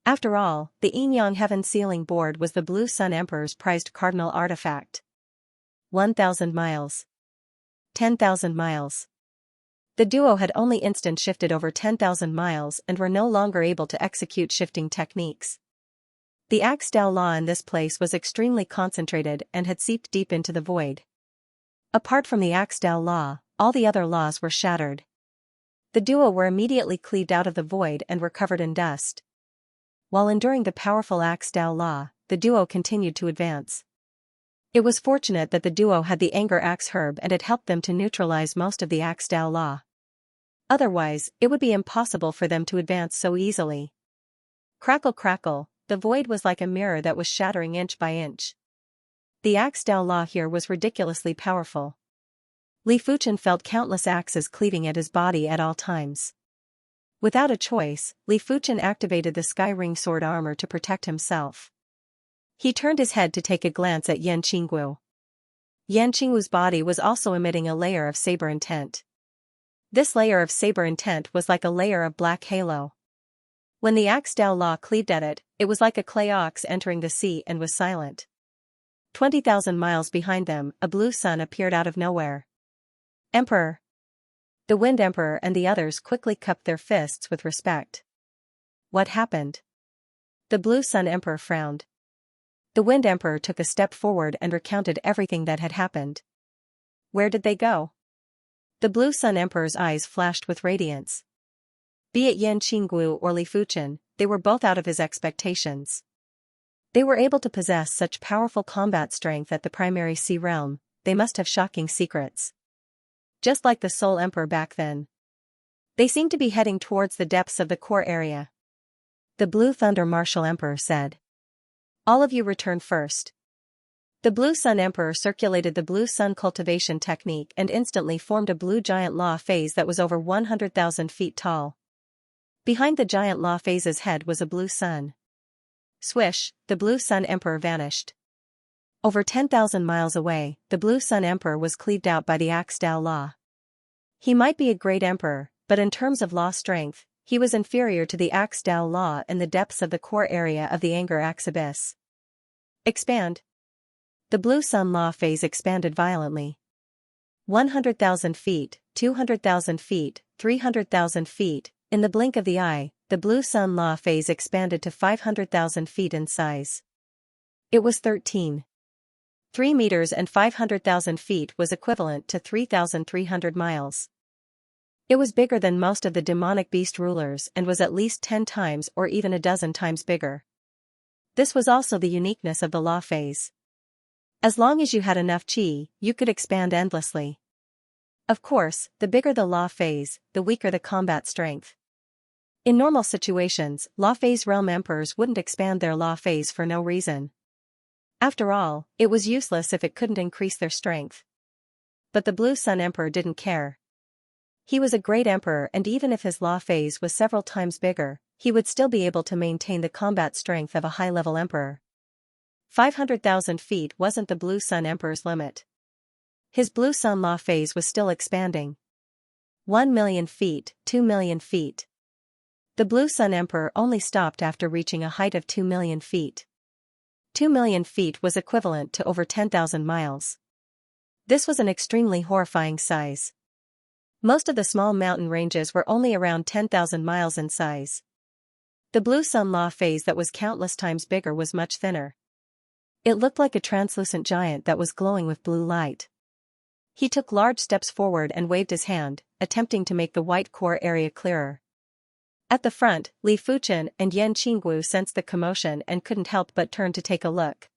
After all, the yin-yang heaven sealing board was the Blue Sun Emperor's prized cardinal artifact. 1,000 miles. 10,000 miles. The duo had only instant shifted over 10,000 miles and were no longer able to execute shifting techniques. The Axe Dao Law in this place was extremely concentrated and had seeped deep into the void. Apart from the Axe Dao Law, all the other laws were shattered. The duo were immediately cleaved out of the void and were covered in dust. While enduring the powerful Axe Dao Law, the duo continued to advance. It was fortunate that the duo had the Anger Axe Herb and it helped them to neutralize most of the Axe Dao Law. Otherwise, it would be impossible for them to advance so easily. Crackle crackle, the void was like a mirror that was shattering inch by inch. The Axe Dao Law here was ridiculously powerful. Li Fuchen felt countless axes cleaving at his body at all times. Without a choice, Li Fuchen activated the Sky Ring sword armor to protect himself. He turned his head to take a glance at Yan Qingwu. Yan Qingwu's body was also emitting a layer of saber intent. This layer of saber intent was like a layer of black halo. When the Axe Dao Law cleaved at it, it was like a clay ox entering the sea and was silent. 20,000 miles behind them, a blue sun appeared out of nowhere. Emperor! The Wind Emperor and the others quickly cupped their fists with respect. What happened? The Blue Sun Emperor frowned. The Wind Emperor took a step forward and recounted everything that had happened. Where did they go? The Blue Sun Emperor's eyes flashed with radiance. Be it Yan Qinggu or Li Fuchen, they were both out of his expectations. They were able to possess such powerful combat strength at the primary sea realm, they must have shocking secrets. Just like the Soul Emperor back then. They seemed to be heading towards the depths of the core area. The Blue Thunder Martial Emperor said. All of you return first. The Blue Sun Emperor circulated the Blue Sun Cultivation technique and instantly formed a blue giant law phase that was over 100,000 feet tall. Behind the giant law phase's head was a blue sun. Swish, the Blue Sun Emperor vanished. Over 10,000 miles away, the Blue Sun Emperor was cleaved out by the Axe Dao Law. He might be a great emperor, but in terms of law strength, he was inferior to the Axe Dao Law in the depths of the core area of the Anger Axe Abyss. Expand. The Blue Sun Law phase expanded violently. 100,000 feet, 200,000 feet, 300,000 feet, in the blink of the eye, the Blue Sun Law phase expanded to 500,000 feet in size. It was 13. 3 meters and 500,000 feet was equivalent to 3,300 miles. It was bigger than most of the demonic beast rulers and was at least 10 times or even a dozen times bigger. This was also the uniqueness of the law phase. As long as you had enough qi, you could expand endlessly. Of course, the bigger the law phase, the weaker the combat strength. In normal situations, law phase realm emperors wouldn't expand their law phase for no reason. After all, it was useless if it couldn't increase their strength. But the Blue Sun Emperor didn't care. He was a great emperor, and even if his law phase was several times bigger, he would still be able to maintain the combat strength of a high-level emperor. 500,000 feet wasn't the Blue Sun Emperor's limit. His Blue Sun law phase was still expanding. 1 million feet, 2 million feet. The Blue Sun Emperor only stopped after reaching a height of 2 million feet. 2 million feet was equivalent to over 10,000 miles. This was an extremely horrifying size. Most of the small mountain ranges were only around 10,000 miles in size. The Blue Sun law phase that was countless times bigger was much thinner. It looked like a translucent giant that was glowing with blue light. He took large steps forward and waved his hand, attempting to make the white core area clearer. At the front, Li Fuchen and Yan Qinggu sensed the commotion and couldn't help but turn to take a look.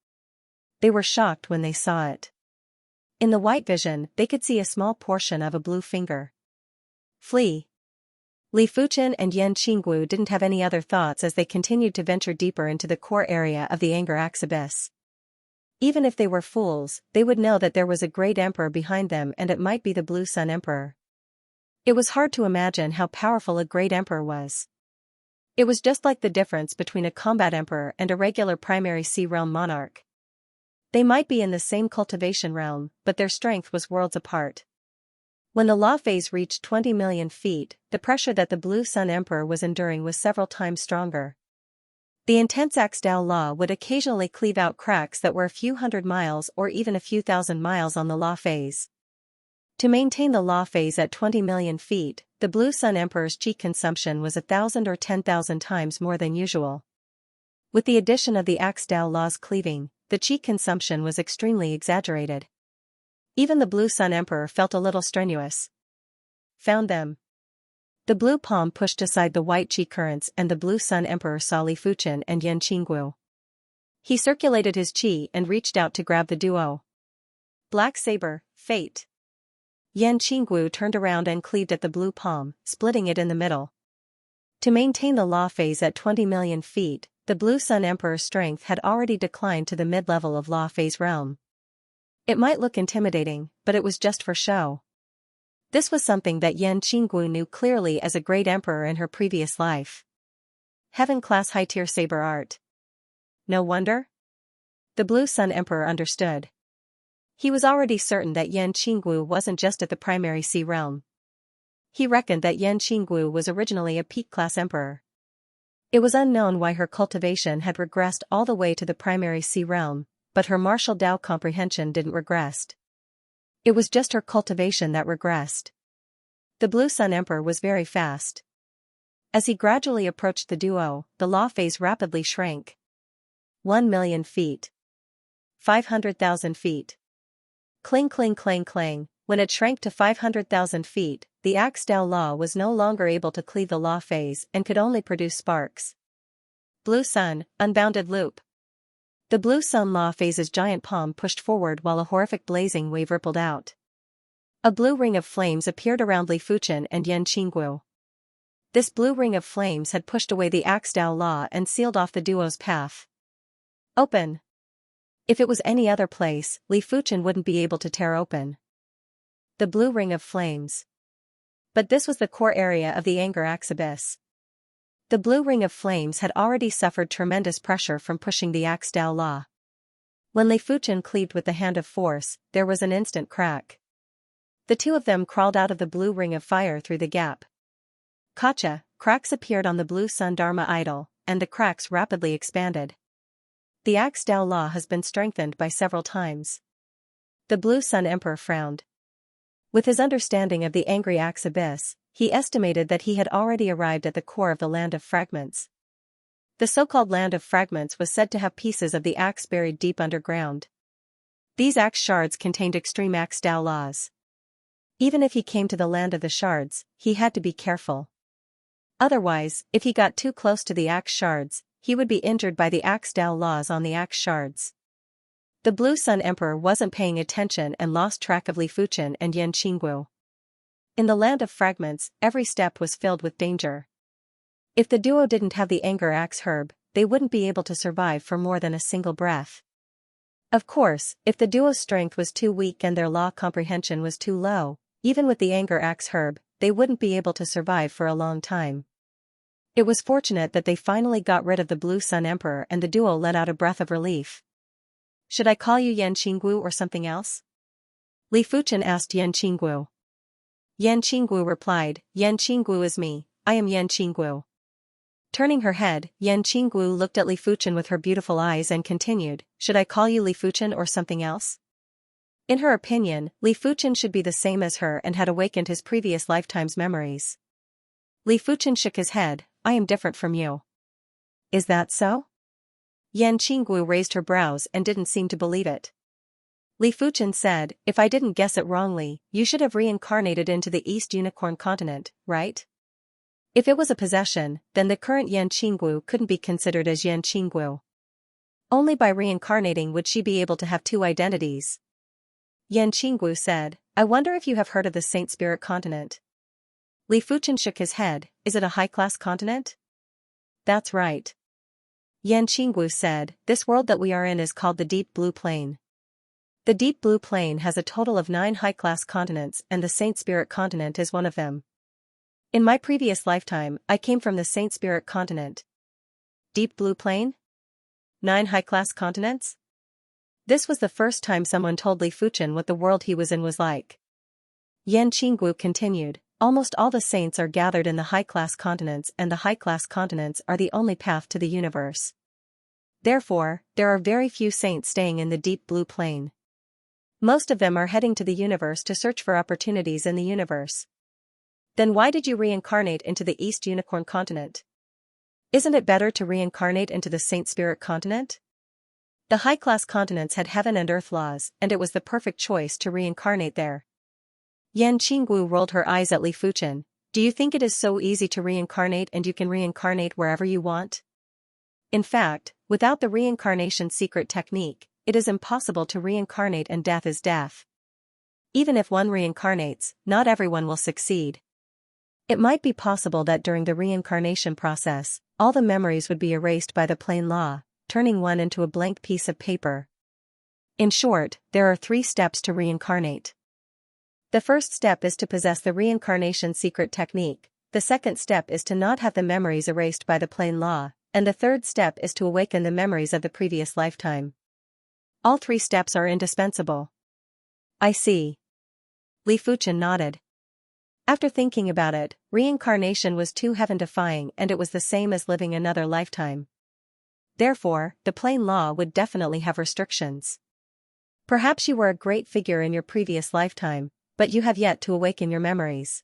They were shocked when they saw it. In the white vision, they could see a small portion of a blue finger. Flee! Li Fuchen and Yan Qinggu didn't have any other thoughts as they continued to venture deeper into the core area of the anger abyss. Even if they were fools, they would know that there was a great emperor behind them, and it might be the Blue Sun Emperor. It was hard to imagine how powerful a great emperor was. It was just like the difference between a combat emperor and a regular primary sea realm monarch. They might be in the same cultivation realm, but their strength was worlds apart. When the law phase reached 20 million feet, the pressure that the Blue Sun Emperor was enduring was several times stronger. The intense Axtao law would occasionally cleave out cracks that were a few hundred miles or even a few thousand miles on the law phase. To maintain the law phase at 20 million feet, the Blue Sun Emperor's qi consumption was 1,000 or 10,000 times more than usual. With the addition of the Axtao law's cleaving, the qi consumption was extremely exaggerated. Even the Blue Sun Emperor felt a little strenuous. Found them. The blue palm pushed aside the white qi currents, and the Blue Sun Emperor saw Li Fuchen and Yan Qinggu. He circulated his qi and reached out to grab the duo. Black Saber, Fate. Yan Qinggu turned around and cleaved at the blue palm, splitting it in the middle. To maintain the law phase at 20 million feet, the Blue Sun Emperor's strength had already declined to the mid-level of law phase realm. It might look intimidating, but it was just for show. This was something that Yan Qinggu knew clearly as a great emperor in her previous life. Heaven-class high-tier saber art. No wonder? The Blue Sun Emperor understood. He was already certain that Yan Qinggu wasn't just at the primary sea realm. He reckoned that Yan Qinggu was originally a peak-class emperor. It was unknown why her cultivation had regressed all the way to the primary sea realm, but her martial Dao comprehension didn't regress. It was just her cultivation that regressed. The Blue Sun Emperor was very fast. As he gradually approached the duo, the law phase rapidly shrank. 1 million feet. 500,000 feet. Cling cling clang clang. When it shrank to 500,000 feet, the Axtao law was no longer able to cleave the law phase and could only produce sparks. Blue Sun, unbounded loop. The Blue Sun law phase's giant palm pushed forward while a horrific blazing wave rippled out. A blue ring of flames appeared around Li Fuchen and Yan Qinggu. This blue ring of flames had pushed away the Axtao law and sealed off the duo's path. Open. If it was any other place, Li Fuchen wouldn't be able to tear open the blue ring of flames. But this was the core area of the anger abyss. The blue ring of flames had already suffered tremendous pressure from pushing the Axtao law. When Li Fuchen cleaved with the hand of force, there was an instant crack. The two of them crawled out of the blue ring of fire through the gap. Gotcha! Cracks appeared on the Blue Sun Dharma idol, and the cracks rapidly expanded. The Axtao law has been strengthened by several times. The Blue Sun Emperor frowned. With his understanding of the angry abyss, he estimated that he had already arrived at the core of the Land of Fragments. The so-called Land of Fragments was said to have pieces of the axe buried deep underground. These axe shards contained extreme Axtao laws. Even if he came to the Land of the Shards, he had to be careful. Otherwise, if he got too close to the axe shards, he would be injured by the Axe Dao laws on the axe shards. The Blue Sun Emperor wasn't paying attention and lost track of Li Fuchen and Yan Qinggu. In the land of fragments, every step was filled with danger. If the duo didn't have the anger axe herb, they wouldn't be able to survive for more than a single breath. Of course, if the duo's strength was too weak and their law comprehension was too low, even with the anger axe herb, they wouldn't be able to survive for a long time. It was fortunate that they finally got rid of the Blue Sun Emperor and the duo let out a breath of relief. Should I call you Yan Qinggu or something else? Li Fuchen asked Yan Qinggu. Yan Qinggu replied, Yan Qinggu is me, I am Yan Qinggu. Turning her head, Yan Qinggu looked at Li Fuchen with her beautiful eyes and continued, should I call you Li Fuchen or something else? In her opinion, Li Fuchen should be the same as her and had awakened his previous lifetime's memories. Li Fuchen shook his head, I am different from you. Is that so? Yan Qinggu raised her brows and didn't seem to believe it. Li Fuchen said, if I didn't guess it wrongly, you should have reincarnated into the East Unicorn continent, right? If it was a possession, then the current Yan Qinggu couldn't be considered as Yan Qinggu. Only by reincarnating would she be able to have two identities. Yan Qinggu said, I wonder if you have heard of the Saint Spirit continent. Li Fuchen shook his head, is it a high-class continent? That's right. Yan Qinggu said, this world that we are in is called the Deep Blue Plain. The Deep Blue Plain has a total of 9 high-class continents and the Saint Spirit continent is one of them. In my previous lifetime, I came from the Saint Spirit continent. Deep Blue Plain? 9 high-class continents? This was the first time someone told Li Fuchen what the world he was in was like. Yan Qinggu continued, almost all the saints are gathered in the high-class continents and the high-class continents are the only path to the universe. Therefore, there are very few saints staying in the Deep Blue Plain. Most of them are heading to the universe to search for opportunities in the universe. Then why did you reincarnate into the East Unicorn continent? Isn't it better to reincarnate into the Saint Spirit continent? The high-class continents had heaven and earth laws, and it was the perfect choice to reincarnate there. Yan Qinggu rolled her eyes at Li Fuchen. Do you think it is so easy to reincarnate and you can reincarnate wherever you want? In fact, without the reincarnation secret technique, it is impossible to reincarnate and death is death. Even if one reincarnates, not everyone will succeed. It might be possible that during the reincarnation process, all the memories would be erased by the plain law, turning one into a blank piece of paper. In short, there are 3 steps to reincarnate. The first step is to possess the reincarnation secret technique, the second step is to not have the memories erased by the plain law, and the third step is to awaken the memories of the previous lifetime. All 3 steps are indispensable. I see. Li Fuchen nodded. After thinking about it, reincarnation was too heaven-defying and it was the same as living another lifetime. Therefore, the plain law would definitely have restrictions. Perhaps you were a great figure in your previous lifetime, but you have yet to awaken your memories.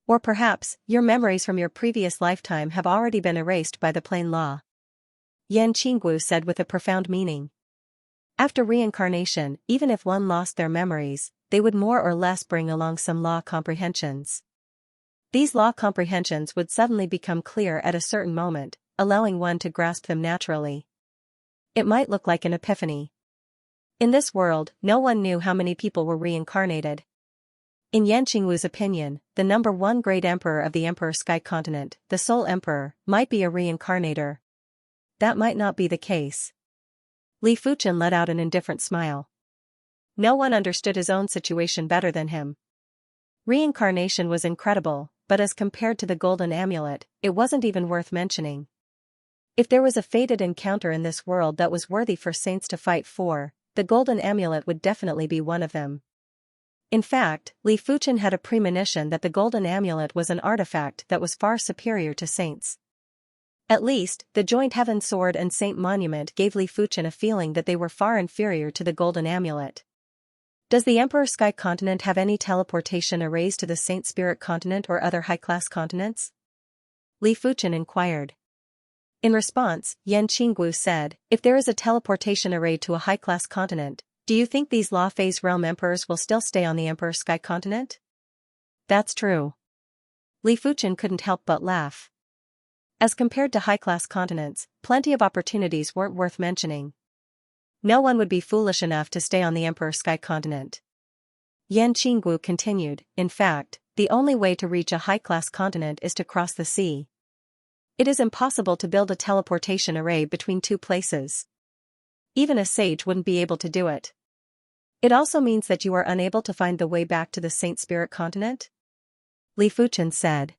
Or perhaps, your memories from your previous lifetime have already been erased by the plain law. Yan Qinggu said with a profound meaning. After reincarnation, even if one lost their memories, they would more or less bring along some law comprehensions. These law comprehensions would suddenly become clear at a certain moment, allowing one to grasp them naturally. It might look like an epiphany. In this world, no one knew how many people were reincarnated. In Yan Qinggu's opinion, the number 1 great emperor of the Emperor Sky Continent, the Soul Emperor, might be a reincarnator. That might not be the case. Li Fuchen let out an indifferent smile. No one understood his own situation better than him. Reincarnation was incredible, but as compared to the golden amulet, it wasn't even worth mentioning. If there was a fated encounter in this world that was worthy for saints to fight for, the golden amulet would definitely be one of them. In fact, Li Fuchen had a premonition that the golden amulet was an artifact that was far superior to saints. At least, the joint heaven sword and saint monument gave Li Fuchen a feeling that they were far inferior to the golden amulet. Does the Emperor Sky Continent have any teleportation arrays to the Saint Spirit Continent or other high-class continents? Li Fuchen inquired. In response, Yan Qinggu said, if there is a teleportation array to a high-class continent, do you think these Law Phase Realm Emperors will still stay on the Emperor Sky Continent? That's true. Li Fuchen couldn't help but laugh. As compared to high-class continents, plenty of opportunities weren't worth mentioning. No one would be foolish enough to stay on the Emperor Sky continent. Yan Qinggu continued, in fact, the only way to reach a high-class continent is to cross the sea. It is impossible to build a teleportation array between two places. Even a sage wouldn't be able to do it. It also means that you are unable to find the way back to the Saint Spirit continent? Li Fuchen said.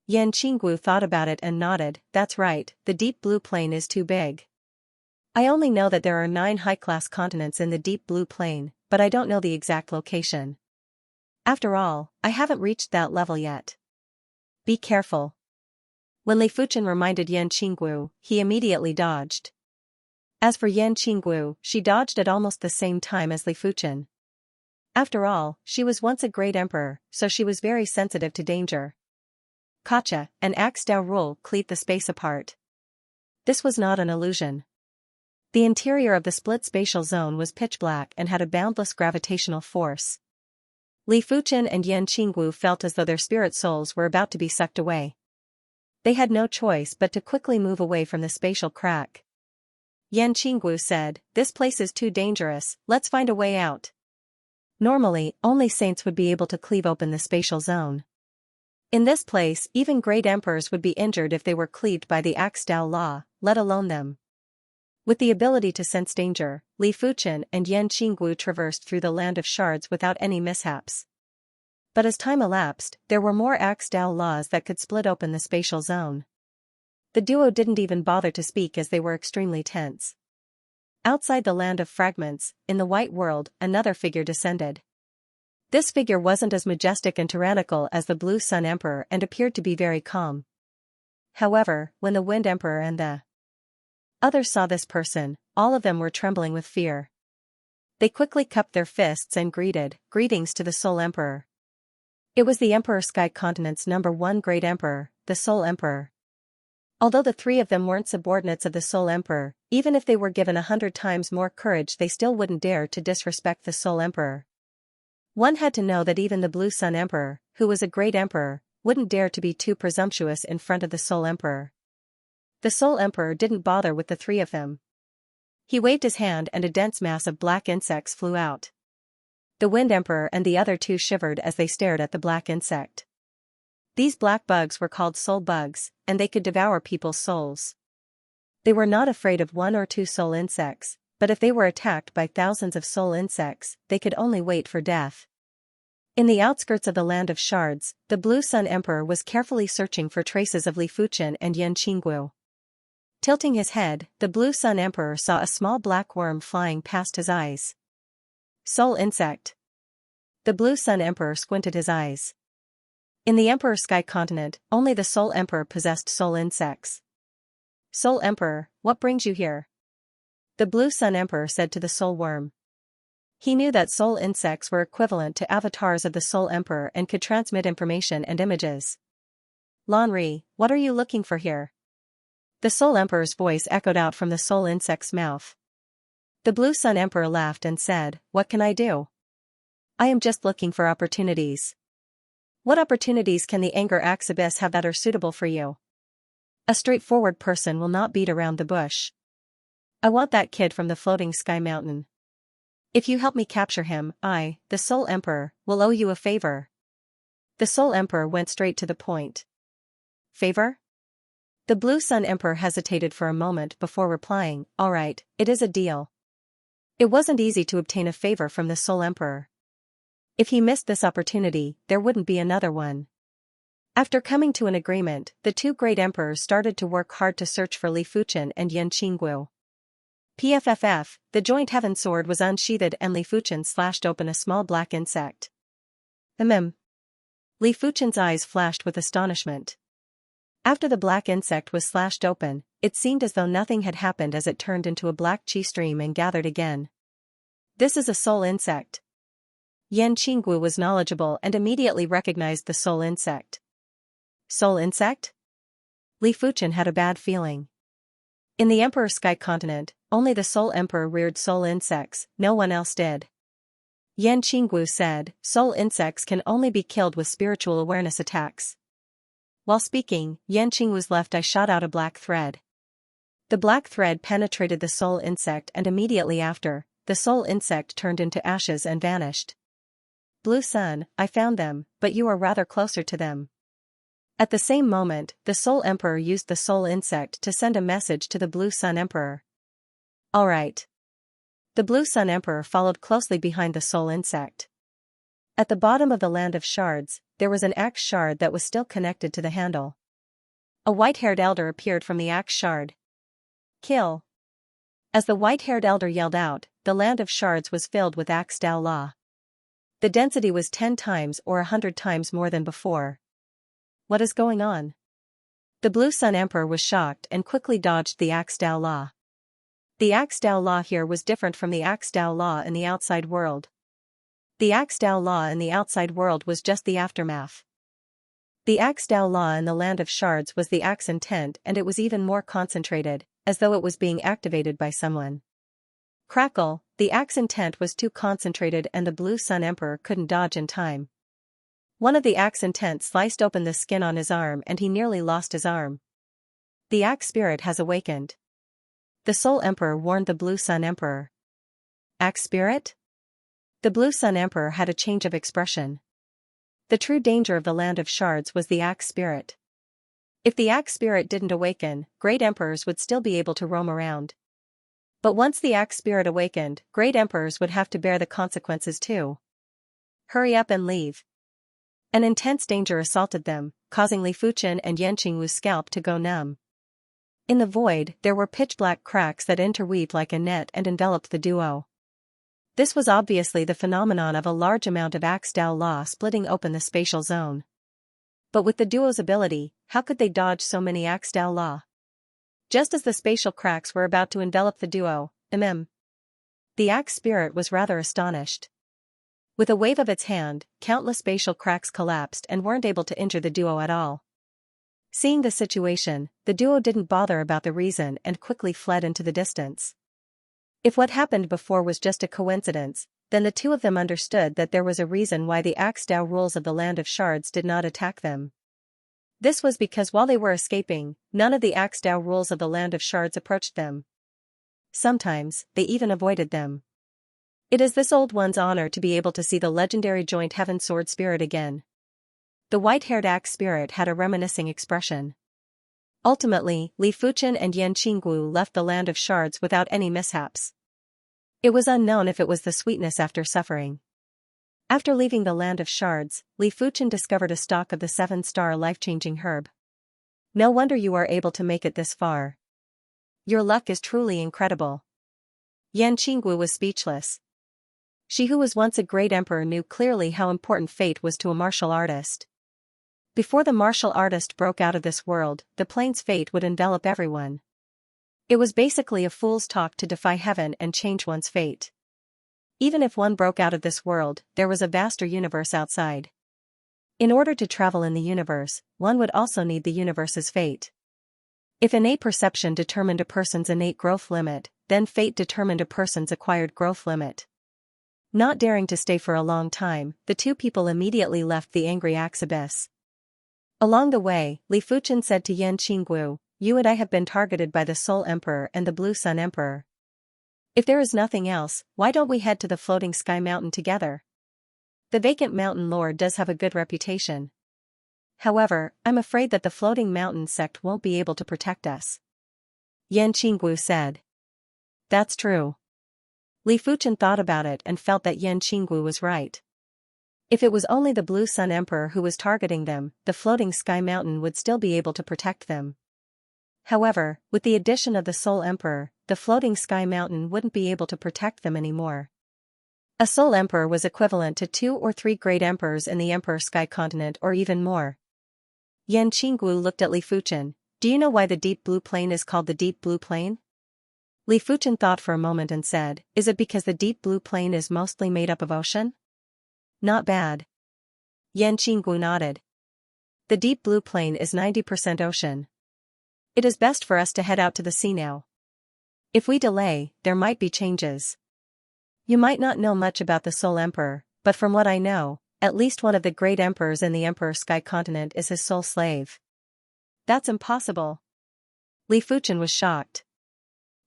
Yan Qinggu thought about it and nodded, that's right, the deep blue plain is too big. I only know that there are 9 high-class continents in the deep blue plain, but I don't know the exact location. After all, I haven't reached that level yet. Be careful. When Li Fuchen reminded Yan Qinggu, he immediately dodged. As for Yan Qinggu, she dodged at almost the same time as Li Fuchen. After all, she was once a great emperor, so she was very sensitive to danger. Kacha, an axe Dao rule cleat the space apart. This was not an illusion. The interior of the split spatial zone was pitch black and had a boundless gravitational force. Li Fuchen and Yan Qinggu felt as though their spirit souls were about to be sucked away. They had no choice but to quickly move away from the spatial crack. Yan Qinggu said, "This place is too dangerous, let's find a way out." Normally, only saints would be able to cleave open the spatial zone. In this place, even great emperors would be injured if they were cleaved by the Axe Dao law, let alone them. With the ability to sense danger, Li Fuchen and Yan Qinggu traversed through the land of shards without any mishaps. But as time elapsed, there were more Axe Dao laws that could split open the spatial zone. The duo didn't even bother to speak as they were extremely tense. Outside the land of fragments, in the white world, another figure descended. This figure wasn't as majestic and tyrannical as the Blue Sun Emperor and appeared to be very calm. However, when the Wind Emperor and the others saw this person, all of them were trembling with fear. They quickly cupped their fists and greeted, "Greetings to the Soul Emperor." It was the Emperor Sky Continent's #1 Great Emperor, the Soul Emperor. Although the 3 of them weren't subordinates of the Soul Emperor, even if they were given 100 times more courage they still wouldn't dare to disrespect the Soul Emperor. One had to know that even the Blue Sun Emperor, who was a great emperor, wouldn't dare to be too presumptuous in front of the Soul Emperor. The Soul Emperor didn't bother with the 3 of them. He waved his hand and a dense mass of black insects flew out. The Wind Emperor and the other 2 shivered as they stared at the black insect. These black bugs were called soul bugs, and they could devour people's souls. They were not afraid of 1 or 2 soul insects, but if they were attacked by thousands of soul insects, they could only wait for death. In the outskirts of the land of shards, the Blue Sun Emperor was carefully searching for traces of Li Fuchen and Yan Qinggu. Tilting his head, the Blue Sun Emperor saw a small black worm flying past his eyes. Soul insect. The Blue Sun Emperor squinted his eyes. In the Emperor Sky Continent, only the Soul Emperor possessed soul insects. "Soul Emperor, what brings you here?" the Blue Sun Emperor said to the Soul Worm. He knew that soul insects were equivalent to avatars of the Soul Emperor and could transmit information and images. "Lanri, what are you looking for here?" The Soul Emperor's voice echoed out from the soul insect's mouth. The Blue Sun Emperor laughed and said, "What can I do? I am just looking for opportunities." "What opportunities can the Anger Axe Abyss have that are suitable for you?" "A straightforward person will not beat around the bush. I want that kid from the floating sky mountain. If you help me capture him, I, the Soul Emperor, will owe you a favor." The Soul Emperor went straight to the point. "Favor?" The Blue Sun Emperor hesitated for a moment before replying, "All right, it is a deal." It wasn't easy to obtain a favor from the Soul Emperor. If he missed this opportunity, there wouldn't be another one. After coming to an agreement, the 2 great emperors started to work hard to search for Li Fuchen and Yan Qinggu. PFFF, the joint heaven sword was unsheathed and Li Fuchen slashed open a small black insect. Li Fuchen's eyes flashed with astonishment. After the black insect was slashed open, it seemed as though nothing had happened as it turned into a black chi stream and gathered again. "This is a soul insect." Yan Qinggu was knowledgeable and immediately recognized the soul insect. "Soul insect?" Li Fuchen had a bad feeling. In the Emperor Sky Continent, only the Soul Emperor reared soul insects, no one else did. Yan Qinggu said, "Soul insects can only be killed with spiritual awareness attacks." While speaking, Yanqingwu's left eye shot out a black thread. The black thread penetrated the soul insect and immediately after, the soul insect turned into ashes and vanished. Blue Sun, I found them, but you are rather closer to them. At the same moment, the Soul Emperor used the soul insect to send a message to the Blue Sun Emperor. Alright. The Blue Sun Emperor followed closely behind the soul insect. At the bottom of the land of shards, there was an axe shard that was still connected to the handle. A white-haired elder appeared from the axe shard. Kill. As the white-haired elder yelled out, the land of shards was filled with axe Dao La. The density was 10 times or 100 times more than before. What is going on? The Blue Sun Emperor was shocked and quickly dodged the axe Dao La. The axe Dao La here was different from the axe Dao La in the outside world. The axe Dao La in the outside world was just the aftermath. The axe Dao La in the land of shards was the axe intent, and it was even more concentrated, as though it was being activated by someone. Crackle, the axe intent was too concentrated and the Blue Sun Emperor couldn't dodge in time. One of the axe intent sliced open the skin on his arm and he nearly lost his arm. The axe spirit has awakened. The Soul Emperor warned the Blue Sun Emperor. Axe spirit? The Blue Sun Emperor had a change of expression. The true danger of the land of shards was the axe spirit. If the axe spirit didn't awaken, great emperors would still be able to roam around. But once the axe spirit awakened, great emperors would have to bear the consequences too. Hurry up and leave. An intense danger assaulted them, causing Li Fuchen and Yanqingwu's scalp to go numb. In the void, there were pitch-black cracks that interweaved like a net and enveloped the duo. This was obviously the phenomenon of a large amount of axe Dao La splitting open the spatial zone. But with the duo's ability, how could they dodge so many axe Dao La? Just as the spatial cracks were about to envelop the duo, the axe spirit was rather astonished. With a wave of its hand, countless spatial cracks collapsed and weren't able to injure the duo at all. Seeing the situation, the duo didn't bother about the reason and quickly fled into the distance. If what happened before was just a coincidence, then the two of them understood that there was a reason why the axe Dao rules of the land of shards did not attack them. This was because while they were escaping, none of the axe Dao rules of the land of shards approached them. Sometimes, they even avoided them. It is this old one's honor to be able to see the legendary joint heaven sword spirit again. The white-haired axe spirit had a reminiscing expression. Ultimately, Li Fuchen and Yanqingwu left the land of shards without any mishaps. It was unknown if it was the sweetness after suffering. After leaving the land of shards, Li Fuchen discovered a stalk of the 7-star life-changing herb. No wonder you are able to make it this far. Your luck is truly incredible. Yanqingwu was speechless. She who was once a great emperor knew clearly how important fate was to a martial artist. Before the martial artist broke out of this world, the plane's fate would envelop everyone. It was basically a fool's talk to defy heaven and change one's fate. Even if one broke out of this world, there was a vaster universe outside. In order to travel in the universe, one would also need the universe's fate. If innate perception determined a person's innate growth limit, then fate determined a person's acquired growth limit. Not daring to stay for a long time, the two people immediately left the angry axe abyss. Along the way, Li Fuchen said to Yanqingwu, "You and I have been targeted by the Soul Emperor and the Blue Sun Emperor. If there is nothing else, why don't we head to the floating sky mountain together? The vacant mountain lord does have a good reputation. However, I'm afraid that the floating mountain sect won't be able to protect us." Yanqingwu said. That's true. Li Fuchen thought about it and felt that Yanqingwu was right. If it was only the Blue Sun Emperor who was targeting them, the floating sky mountain would still be able to protect them. However, with the addition of the Soul Emperor, the floating sky mountain wouldn't be able to protect them anymore. A Soul Emperor was equivalent to 2 or 3 great emperors in the Emperor Sky Continent or even more. Yanqingwu looked at Li Fuchen. Do you know why the deep blue plain is called the deep blue plain? Li Fuchen thought for a moment and said, is it because the deep blue plain is mostly made up of ocean? Not bad. Yanqingwu nodded. The deep blue plain is 90% ocean. It is best for us to head out to the sea now. If we delay, there might be changes. You might not know much about the Soul Emperor, but from what I know, at least one of the great emperors in the Emperor Sky Continent is his sole slave. That's impossible. Li Fuchen was shocked.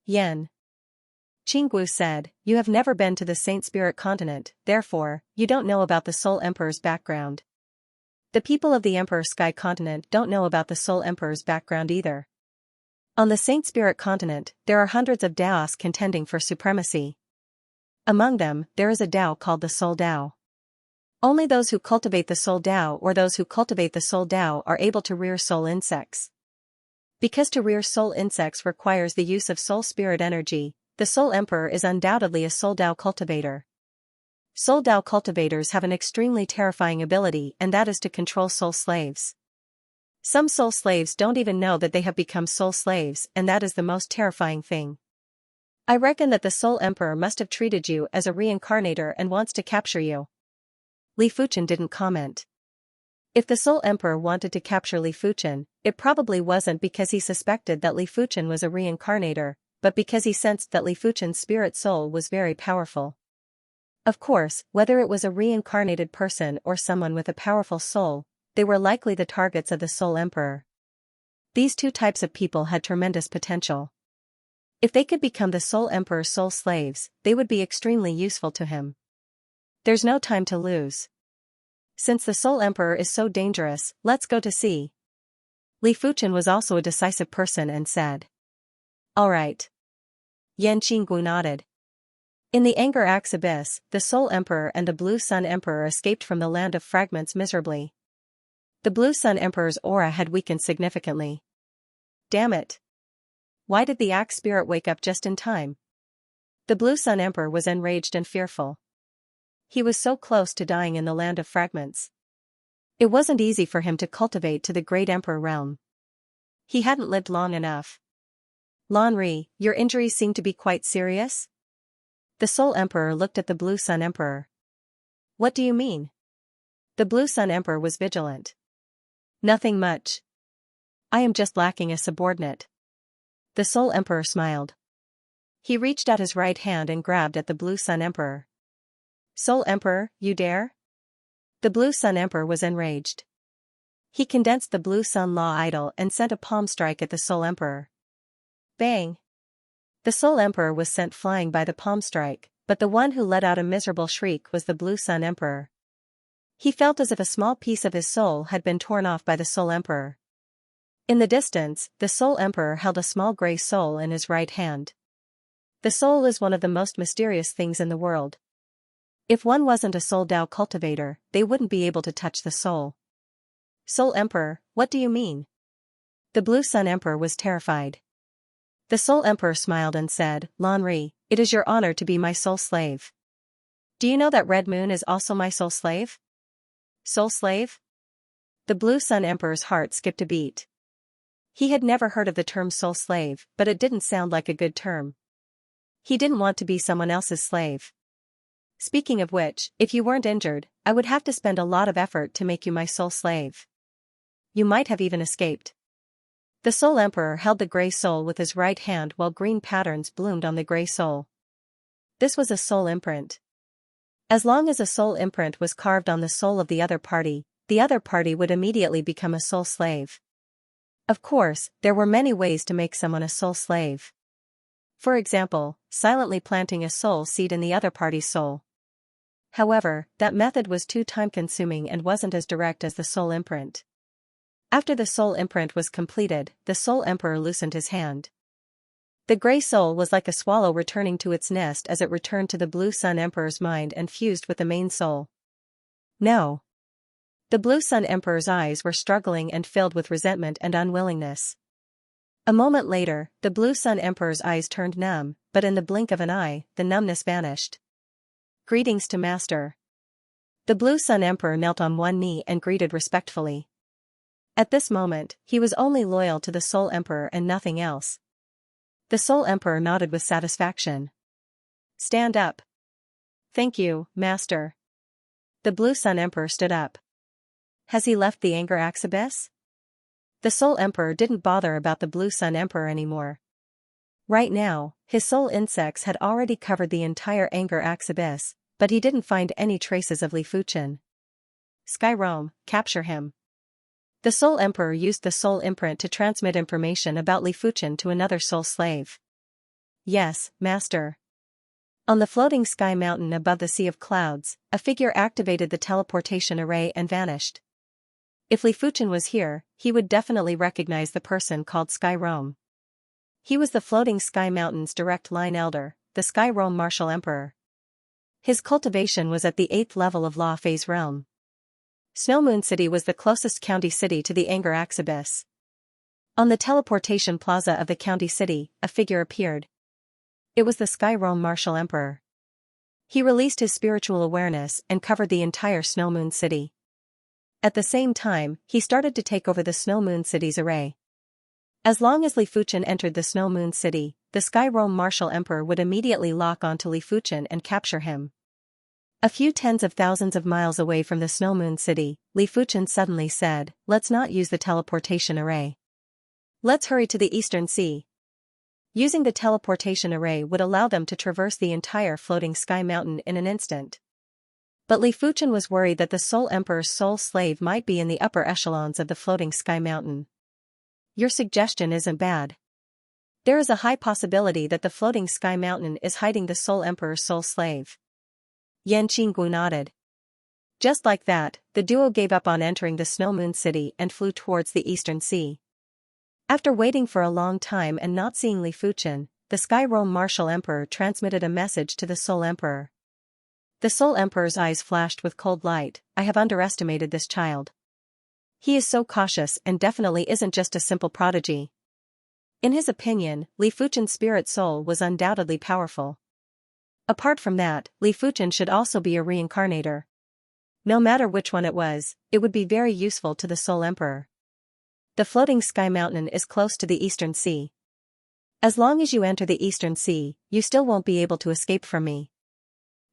Yen. Qinggu said, you have never been to the Saint Spirit continent, therefore, you don't know about the Soul Emperor's background. The people of the Emperor Sky continent don't know about the Soul Emperor's background either. On the Saint Spirit continent, there are hundreds of Daos contending for supremacy. Among them, there is a Dao called the Soul Dao. Only those who cultivate the Soul Dao or those who cultivate the Soul Dao are able to rear soul insects. Because to rear soul insects requires the use of soul spirit energy, the Soul Emperor is undoubtedly a Soul Dao cultivator. Soul Dao cultivators have an extremely terrifying ability, and that is to control soul slaves. Some soul slaves don't even know that they have become soul slaves, and that is the most terrifying thing. I reckon that the Soul Emperor must have treated you as a reincarnator and wants to capture you. Li Fuchen didn't comment. If the Soul Emperor wanted to capture Li Fuchen, it probably wasn't because he suspected that Li Fuchen was a reincarnator, but because he sensed that Li Fuchen's spirit soul was very powerful. Of course, whether it was a reincarnated person or someone with a powerful soul, they were likely the targets of the Soul Emperor. These two types of people had tremendous potential. If they could become the Soul Emperor's soul slaves, they would be extremely useful to him. There's no time to lose. Since the Soul Emperor is so dangerous, let's go to see. Li Fuchen was also a decisive person and said. All right. Yan Qinggu nodded. In the Anger Axe Abyss, the Soul Emperor and the Blue Sun Emperor escaped from the Land of Fragments miserably. The Blue Sun Emperor's aura had weakened significantly. Damn it. Why did the Axe Spirit wake up just in time? The Blue Sun Emperor was enraged and fearful. He was so close to dying in the Land of Fragments. It wasn't easy for him to cultivate to the Great Emperor realm. He hadn't lived long enough. Lanri, your injuries seem to be quite serious? The Soul Emperor looked at the Blue Sun Emperor. What do you mean? The Blue Sun Emperor was vigilant. Nothing much. I am just lacking a subordinate. The Soul Emperor smiled. He reached out his right hand and grabbed at the Blue Sun Emperor. Soul Emperor, you dare? The Blue Sun Emperor was enraged. He condensed the Blue Sun Law Idol and sent a palm strike at the Soul Emperor. Bang! The Soul Emperor was sent flying by the palm strike, but the one who let out a miserable shriek was the Blue Sun Emperor. He felt as if a small piece of his soul had been torn off by the Soul Emperor. In the distance, the Soul Emperor held a small gray soul in his right hand. The soul is one of the most mysterious things in the world. If one wasn't a Soul Dao cultivator, they wouldn't be able to touch the soul. Soul Emperor, what do you mean? The Blue Sun Emperor was terrified. The Soul Emperor smiled and said, Lanri, it is your honor to be my soul slave. Do you know that Red Moon is also my soul slave? Soul slave? The Blue Sun Emperor's heart skipped a beat. He had never heard of the term soul slave, but it didn't sound like a good term. He didn't want to be someone else's slave. Speaking of which, if you weren't injured, I would have to spend a lot of effort to make you my soul slave. You might have even escaped. The Soul Emperor held the gray soul with his right hand while green patterns bloomed on the gray soul. This was a soul imprint. As long as a soul imprint was carved on the soul of the other party would immediately become a soul slave. Of course, there were many ways to make someone a soul slave. For example, silently planting a soul seed in the other party's soul. However, that method was too time-consuming and wasn't as direct as the soul imprint. After the soul imprint was completed, the Soul Emperor loosened his hand. The gray soul was like a swallow returning to its nest as it returned to the Blue Sun Emperor's mind and fused with the main soul. No. The Blue Sun Emperor's eyes were struggling and filled with resentment and unwillingness. A moment later, the Blue Sun Emperor's eyes turned numb, but in the blink of an eye, the numbness vanished. Greetings to Master. The Blue Sun Emperor knelt on one knee and greeted respectfully. At this moment, he was only loyal to the Soul Emperor and nothing else. The Soul Emperor nodded with satisfaction. Stand up. Thank you, Master. The Blue Sun Emperor stood up. Has he left the Anger Axe Abyss? The Soul Emperor didn't bother about the Blue Sun Emperor anymore. Right now, his soul insects had already covered the entire Anger Axe Abyss, but he didn't find any traces of Li Fuchen. Skyrome, capture him. The Soul Emperor used the soul imprint to transmit information about Li Fuchen to another soul slave. Yes, Master. On the floating sky mountain above the sea of clouds, a figure activated the teleportation array and vanished. If Li Fuchen was here, he would definitely recognize the person called Sky Rome. He was the floating sky mountain's direct line elder, the Sky Rome Martial Emperor. His cultivation was at the 8th level of Law Phase realm. Snow Moon City was the closest county city to the Anger Abyss. On the teleportation plaza of the county city, a figure appeared. It was the Sky Rome Martial Emperor. He released his spiritual awareness and covered the entire Snow Moon City. At the same time, he started to take over the Snow Moon City's array. As long as Li Fuchen entered the Snow Moon City, the Sky Rome Martial Emperor would immediately lock onto Li Fuchen and capture him. A few tens of thousands of miles away from the Snow Moon City, Li Fuchen suddenly said, "Let's not use the teleportation array. Let's hurry to the Eastern Sea." Using the teleportation array would allow them to traverse the entire floating sky mountain in an instant. But Li Fuchen was worried that the Soul Emperor's soul slave might be in the upper echelons of the floating sky mountain. Your suggestion isn't bad. There is a high possibility that the floating sky mountain is hiding the Soul Emperor's soul slave. Yan Qinggu nodded. Just like that, the duo gave up on entering the Snow Moon City and flew towards the Eastern Sea. After waiting for a long time and not seeing Li Fuchen, the Sky Rome Martial Emperor transmitted a message to the Soul Emperor. The Soul Emperor's eyes flashed with cold light. "I have underestimated this child. He is so cautious and definitely isn't just a simple prodigy." In his opinion, Li Fuchen's spirit soul was undoubtedly powerful. Apart from that, Li Fuchen should also be a reincarnator. No matter which one it was, it would be very useful to the Soul Emperor. The floating sky mountain is close to the Eastern Sea. As long as you enter the Eastern Sea, you still won't be able to escape from me.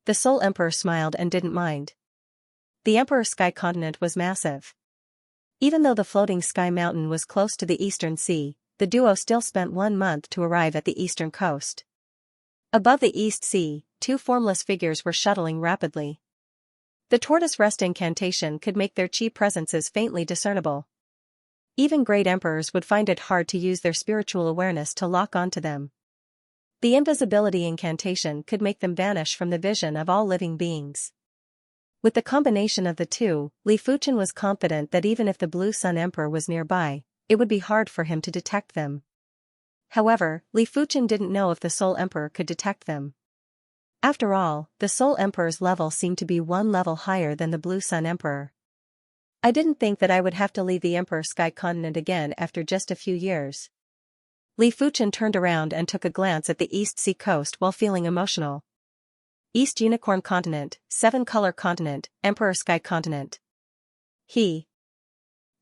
The Soul Emperor smiled and didn't mind. The Emperor Sky Continent was massive. Even though the floating sky mountain was close to the Eastern Sea, the duo still spent 1 month to arrive at the eastern coast. Above the East Sea, 2 formless figures were shuttling rapidly. The tortoise rest incantation could make their chi presences faintly discernible. Even great emperors would find it hard to use their spiritual awareness to lock onto them. The invisibility incantation could make them vanish from the vision of all living beings. With the combination of the two, Li Fuchen was confident that even if the Blue Sun Emperor was nearby, it would be hard for him to detect them. However, Li Fuchen didn't know if the Soul Emperor could detect them. After all, the Soul Emperor's level seemed to be 1 level higher than the Blue Sun Emperor. "I didn't think that I would have to leave the Emperor Sky Continent again after just a few years." Li Fuchen turned around and took a glance at the East Sea coast while feeling emotional. East Unicorn Continent, 7-Color Continent, Emperor Sky Continent. He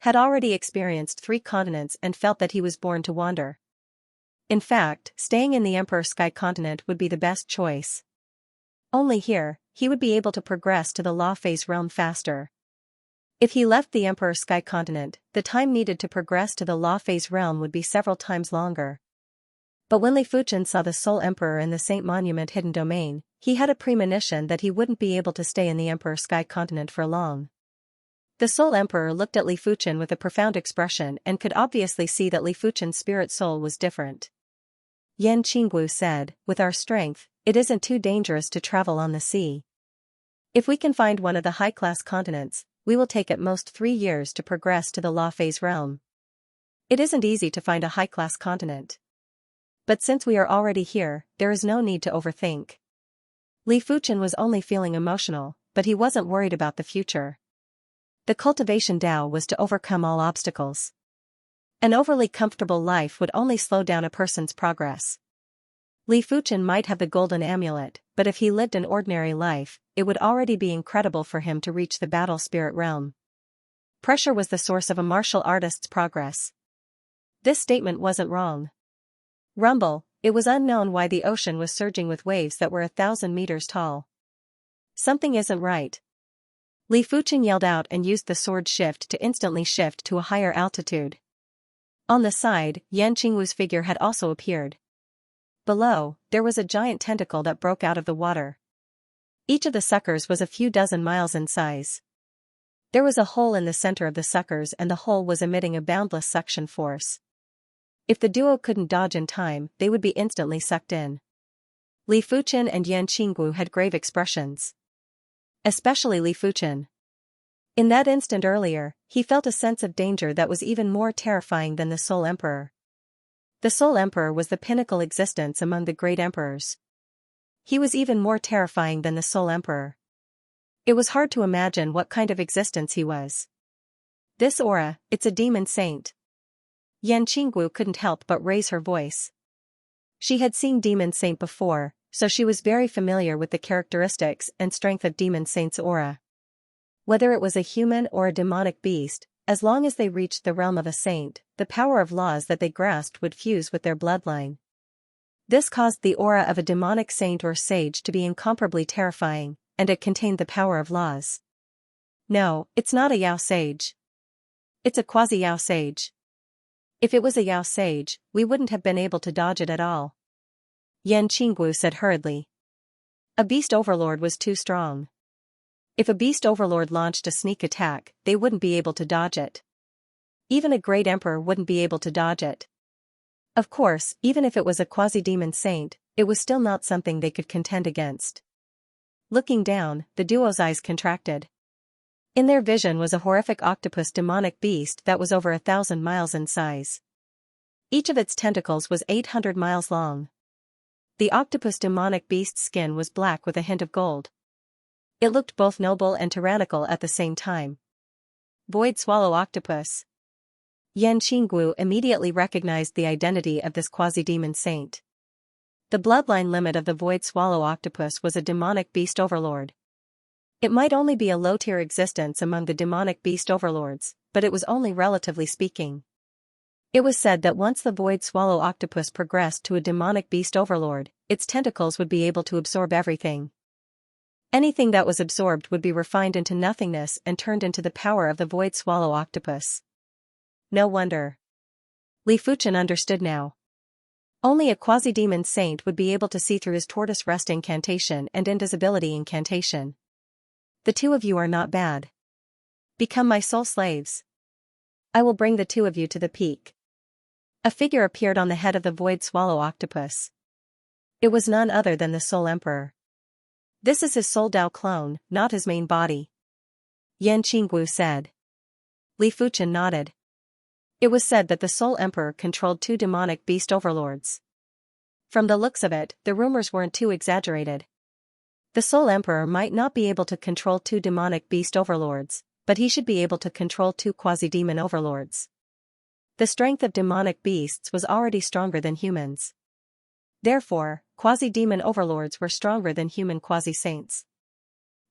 had already experienced 3 continents and felt that he was born to wander. In fact, staying in the Emperor Sky Continent would be the best choice. Only here, he would be able to progress to the Law Phase realm faster. If he left the Emperor Sky Continent, the time needed to progress to the Law Phase realm would be several times longer. But when Li Fuchen saw the Soul Emperor in the Saint Monument Hidden Domain, he had a premonition that he wouldn't be able to stay in the Emperor Sky Continent for long. The Soul Emperor looked at Li Fuchen with a profound expression and could obviously see that Li Fuchen's spirit soul was different. Yan Qinggu said, "With our strength, it isn't too dangerous to travel on the sea. If we can find one of the high-class continents, we will take at most 3 years to progress to the Law Phase realm. It isn't easy to find a high-class continent. But since we are already here, there is no need to overthink." Li Fuchen was only feeling emotional, but he wasn't worried about the future. The cultivation Tao was to overcome all obstacles. An overly comfortable life would only slow down a person's progress. Li Fuchen might have the golden amulet, but if he lived an ordinary life, it would already be incredible for him to reach the battle spirit realm. Pressure was the source of a martial artist's progress. This statement wasn't wrong. Rumble, it was unknown why the ocean was surging with waves that were 1,000 meters tall. Something isn't right. Li Fuchen yelled out and used the sword shift to instantly shift to a higher altitude. On the side, Yan Qingwu's figure had also appeared. Below, there was a giant tentacle that broke out of the water. Each of the suckers was a few dozen miles in size. There was a hole in the center of the suckers and the hole was emitting a boundless suction force. If the duo couldn't dodge in time, they would be instantly sucked in. Li Fuchen and Yan Qinggu had grave expressions. Especially Li Fuchen. In that instant earlier, he felt a sense of danger that was even more terrifying than the Soul Emperor. The Soul Emperor was the pinnacle existence among the great emperors. He was even more terrifying than the Soul Emperor. It was hard to imagine what kind of existence he was. This aura, it's a demon saint. Yan Qinggu couldn't help but raise her voice. She had seen Demon Saint before, so she was very familiar with the characteristics and strength of Demon Saint's aura. Whether it was a human or a demonic beast, as long as they reached the realm of a saint, the power of laws that they grasped would fuse with their bloodline. This caused the aura of a demonic saint or sage to be incomparably terrifying, and it contained the power of laws. No, it's not a Yao sage. It's a quasi-Yao sage. If it was a Yao sage, we wouldn't have been able to dodge it at all. Yan Qinggu said hurriedly. A beast overlord was too strong. If a beast overlord launched a sneak attack, they wouldn't be able to dodge it. Even a great emperor wouldn't be able to dodge it. Of course, even if it was a quasi-demon saint, it was still not something they could contend against. Looking down, the duo's eyes contracted. In their vision was a horrific octopus demonic beast that was over 1,000 miles in size. Each of its tentacles was 800 miles long. The octopus demonic beast's skin was black with a hint of gold. It looked both noble and tyrannical at the same time. Void Swallow Octopus. Yan Qinggu immediately recognized the identity of this quasi-demon saint. The bloodline limit of the Void Swallow Octopus was a demonic beast overlord. It might only be a low-tier existence among the demonic beast overlords, but it was only relatively speaking. It was said that once the Void Swallow Octopus progressed to a demonic beast overlord, its tentacles would be able to absorb everything. Anything that was absorbed would be refined into nothingness and turned into the power of the Void Swallow Octopus. No wonder. Li Fuchen understood now. Only a quasi-demon saint would be able to see through his tortoise rest incantation and invisibility incantation. The two of you are not bad. Become my soul slaves. I will bring the two of you to the peak. A figure appeared on the head of the Void Swallow Octopus. It was none other than the Soul Emperor. This is his Soul Dao clone, not his main body. Yan Qinggu said. Li Fuchen nodded. It was said that the Soul Emperor controlled two demonic beast overlords. From the looks of it, the rumors weren't too exaggerated. The Soul Emperor might not be able to control two demonic beast overlords, but he should be able to control two quasi-demon overlords. The strength of demonic beasts was already stronger than humans. Therefore, quasi-demon overlords were stronger than human quasi-saints.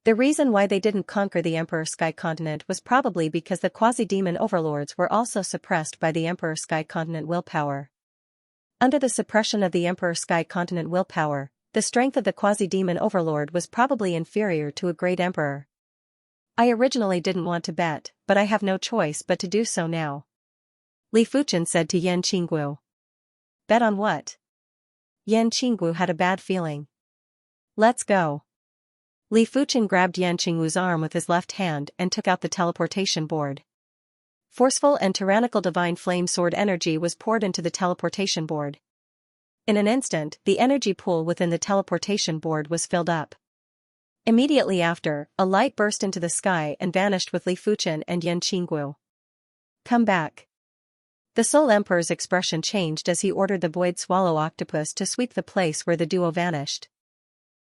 The reason why they didn't conquer the Emperor Sky Continent was probably because the quasi-demon overlords were also suppressed by the Emperor Sky Continent willpower. Under the suppression of the Emperor Sky Continent willpower, the strength of the quasi-demon overlord was probably inferior to a great emperor. I originally didn't want to bet, but I have no choice but to do so now. Li Fuchen said to Yan Qinggu. Bet on what? Yan Qinggu had a bad feeling. Let's go. Li Fuchen grabbed Yan Qinggu's arm with his left hand and took out the teleportation board. Forceful and tyrannical divine flame sword energy was poured into the teleportation board. In an instant, the energy pool within the teleportation board was filled up. Immediately after, a light burst into the sky and vanished with Li Fuchen and Yan Qinggu. Come back. The Soul Emperor's expression changed as he ordered the Void Swallow Octopus to sweep the place where the duo vanished.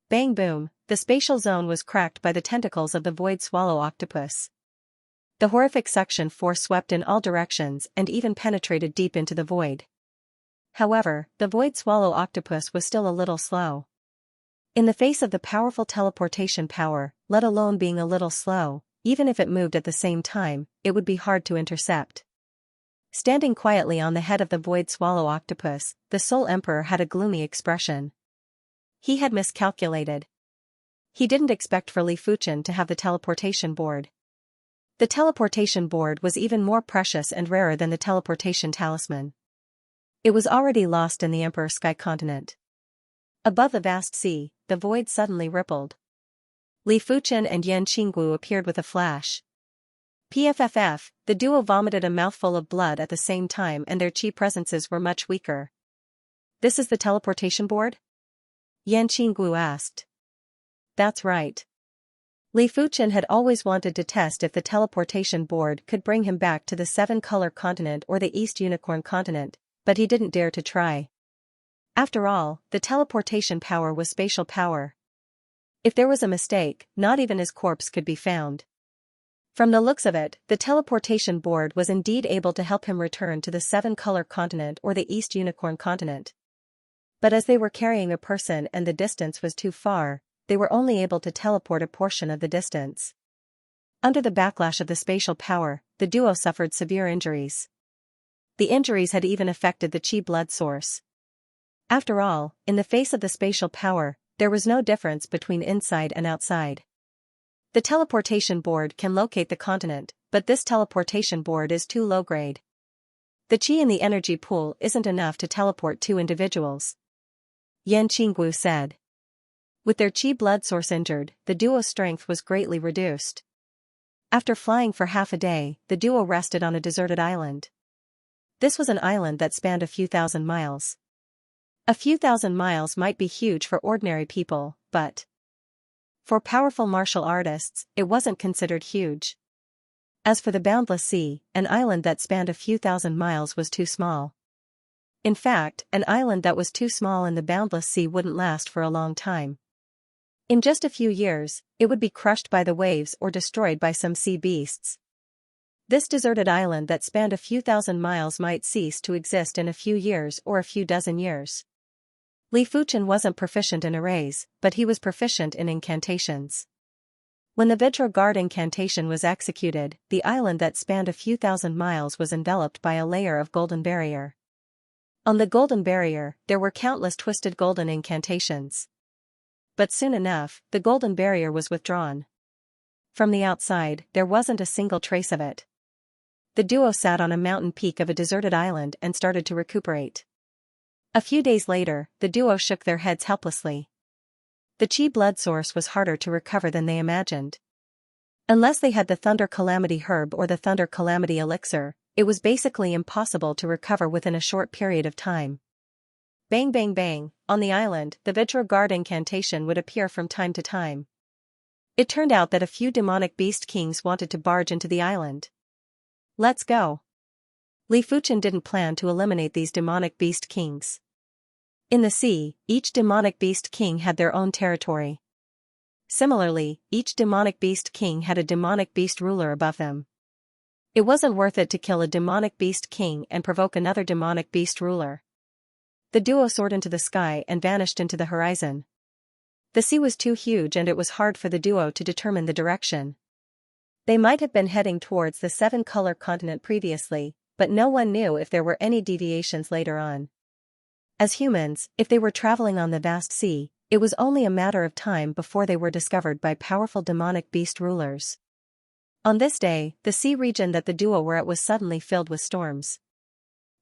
Bang boom, the spatial zone was cracked by the tentacles of the Void Swallow Octopus. The horrific suction force swept in all directions and even penetrated deep into the void. However, the Void Swallow Octopus was still a little slow. In the face of the powerful teleportation power, let alone being a little slow, even if it moved at the same time, it would be hard to intercept. Standing quietly on the head of the Void Swallow Octopus, the Soul Emperor had a gloomy expression. He had miscalculated. He didn't expect for Li Fuchen to have the teleportation board. The teleportation board was even more precious and rarer than the teleportation talisman. It was already lost in the Emperor Sky Continent. Above the vast sea, the void suddenly rippled. Li Fuchen and Yan Qinggu appeared with a flash. PFFF, the duo vomited a mouthful of blood at the same time and their chi presences were much weaker. This is the teleportation board? Yan Qinggu asked. That's right. Li Fuchen had always wanted to test if the teleportation board could bring him back to the seven-color continent or the East Unicorn continent, but he didn't dare to try. After all, the teleportation power was spatial power. If there was a mistake, not even his corpse could be found. From the looks of it, the teleportation board was indeed able to help him return to the seven-color continent or the East Unicorn continent. But as they were carrying a person and the distance was too far, they were only able to teleport a portion of the distance. Under the backlash of the spatial power, the duo suffered severe injuries. The injuries had even affected the chi blood source. After all, in the face of the spatial power, there was no difference between inside and outside. The teleportation board can locate the continent, but this teleportation board is too low grade. The chi in the energy pool isn't enough to teleport two individuals. Yan Qinggu said. With their chi blood source injured, the duo's strength was greatly reduced. After flying for half a day, the duo rested on a deserted island. This was an island that spanned a few thousand miles. A few thousand miles might be huge for ordinary people, but for powerful martial artists, it wasn't considered huge. As for the boundless sea, an island that spanned a few thousand miles was too small. In fact, an island that was too small in the boundless sea wouldn't last for a long time. In just a few years, it would be crushed by the waves or destroyed by some sea beasts. This deserted island that spanned a few thousand miles might cease to exist in a few years or a few dozen years. Li Fuchen wasn't proficient in arrays, but he was proficient in incantations. When the Vidra Guard incantation was executed, the island that spanned a few thousand miles was enveloped by a layer of golden barrier. On the golden barrier, there were countless twisted golden incantations. But soon enough, the golden barrier was withdrawn. From the outside, there wasn't a single trace of it. The duo sat on a mountain peak of a deserted island and started to recuperate. A few days later, the duo shook their heads helplessly. The chi blood source was harder to recover than they imagined. Unless they had the Thunder Calamity herb or the Thunder Calamity elixir, it was basically impossible to recover within a short period of time. Bang bang bang, on the island, the Vidra Guard incantation would appear from time to time. It turned out that a few demonic beast kings wanted to barge into the island. Let's go. Li Fuchen didn't plan to eliminate these demonic beast kings. In the sea, each demonic beast king had their own territory. Similarly, each demonic beast king had a demonic beast ruler above them. It wasn't worth it to kill a demonic beast king and provoke another demonic beast ruler. The duo soared into the sky and vanished into the horizon. The sea was too huge and it was hard for the duo to determine the direction. They might have been heading towards the seven-color continent previously, but no one knew if there were any deviations later on. As humans, if they were traveling on the vast sea, it was only a matter of time before they were discovered by powerful demonic beast rulers. On this day, the sea region that the duo were at was suddenly filled with storms.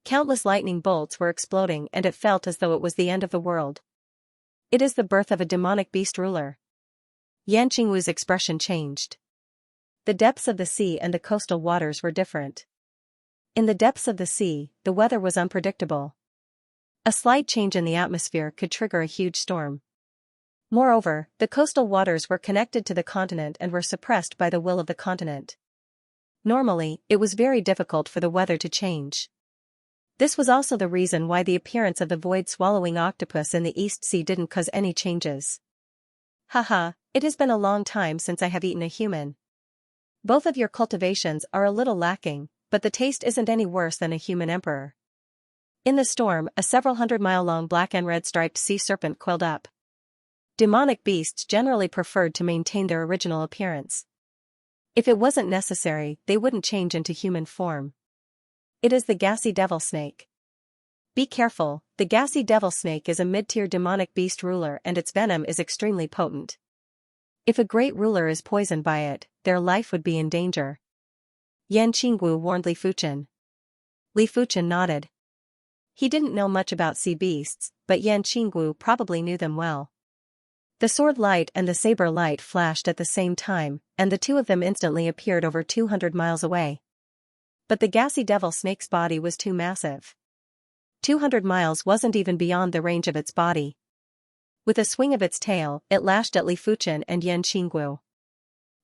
Countless lightning bolts were exploding and it felt as though it was the end of the world. It is the birth of a demonic beast ruler. Yan Qingwu's expression changed. The depths of the sea and the coastal waters were different. In the depths of the sea, the weather was unpredictable. A slight change in the atmosphere could trigger a huge storm. Moreover, the coastal waters were connected to the continent and were suppressed by the will of the continent. Normally, it was very difficult for the weather to change. This was also the reason why the appearance of the void-swallowing octopus in the East Sea didn't cause any changes. Haha, it has been a long time since I have eaten a human. Both of your cultivations are a little lacking, but the taste isn't any worse than a human emperor. In the storm, a several hundred-mile-long black and red-striped sea serpent coiled up. Demonic beasts generally preferred to maintain their original appearance. If it wasn't necessary, they wouldn't change into human form. It is the gassy devil snake. Be careful, the gassy devil snake is a mid-tier demonic beast ruler and its venom is extremely potent. If a great ruler is poisoned by it, their life would be in danger. Yan Qingwu warned Li Fuchen. Li Fuchen nodded. He didn't know much about sea beasts, but Yan Qingwu probably knew them well. The sword light and the saber light flashed at the same time, and the two of them instantly appeared over 200 miles away. But the gassy devil snake's body was too massive. 200 miles wasn't even beyond the range of its body. With a swing of its tail, it lashed at Li Fuchen and Yan Qinggu.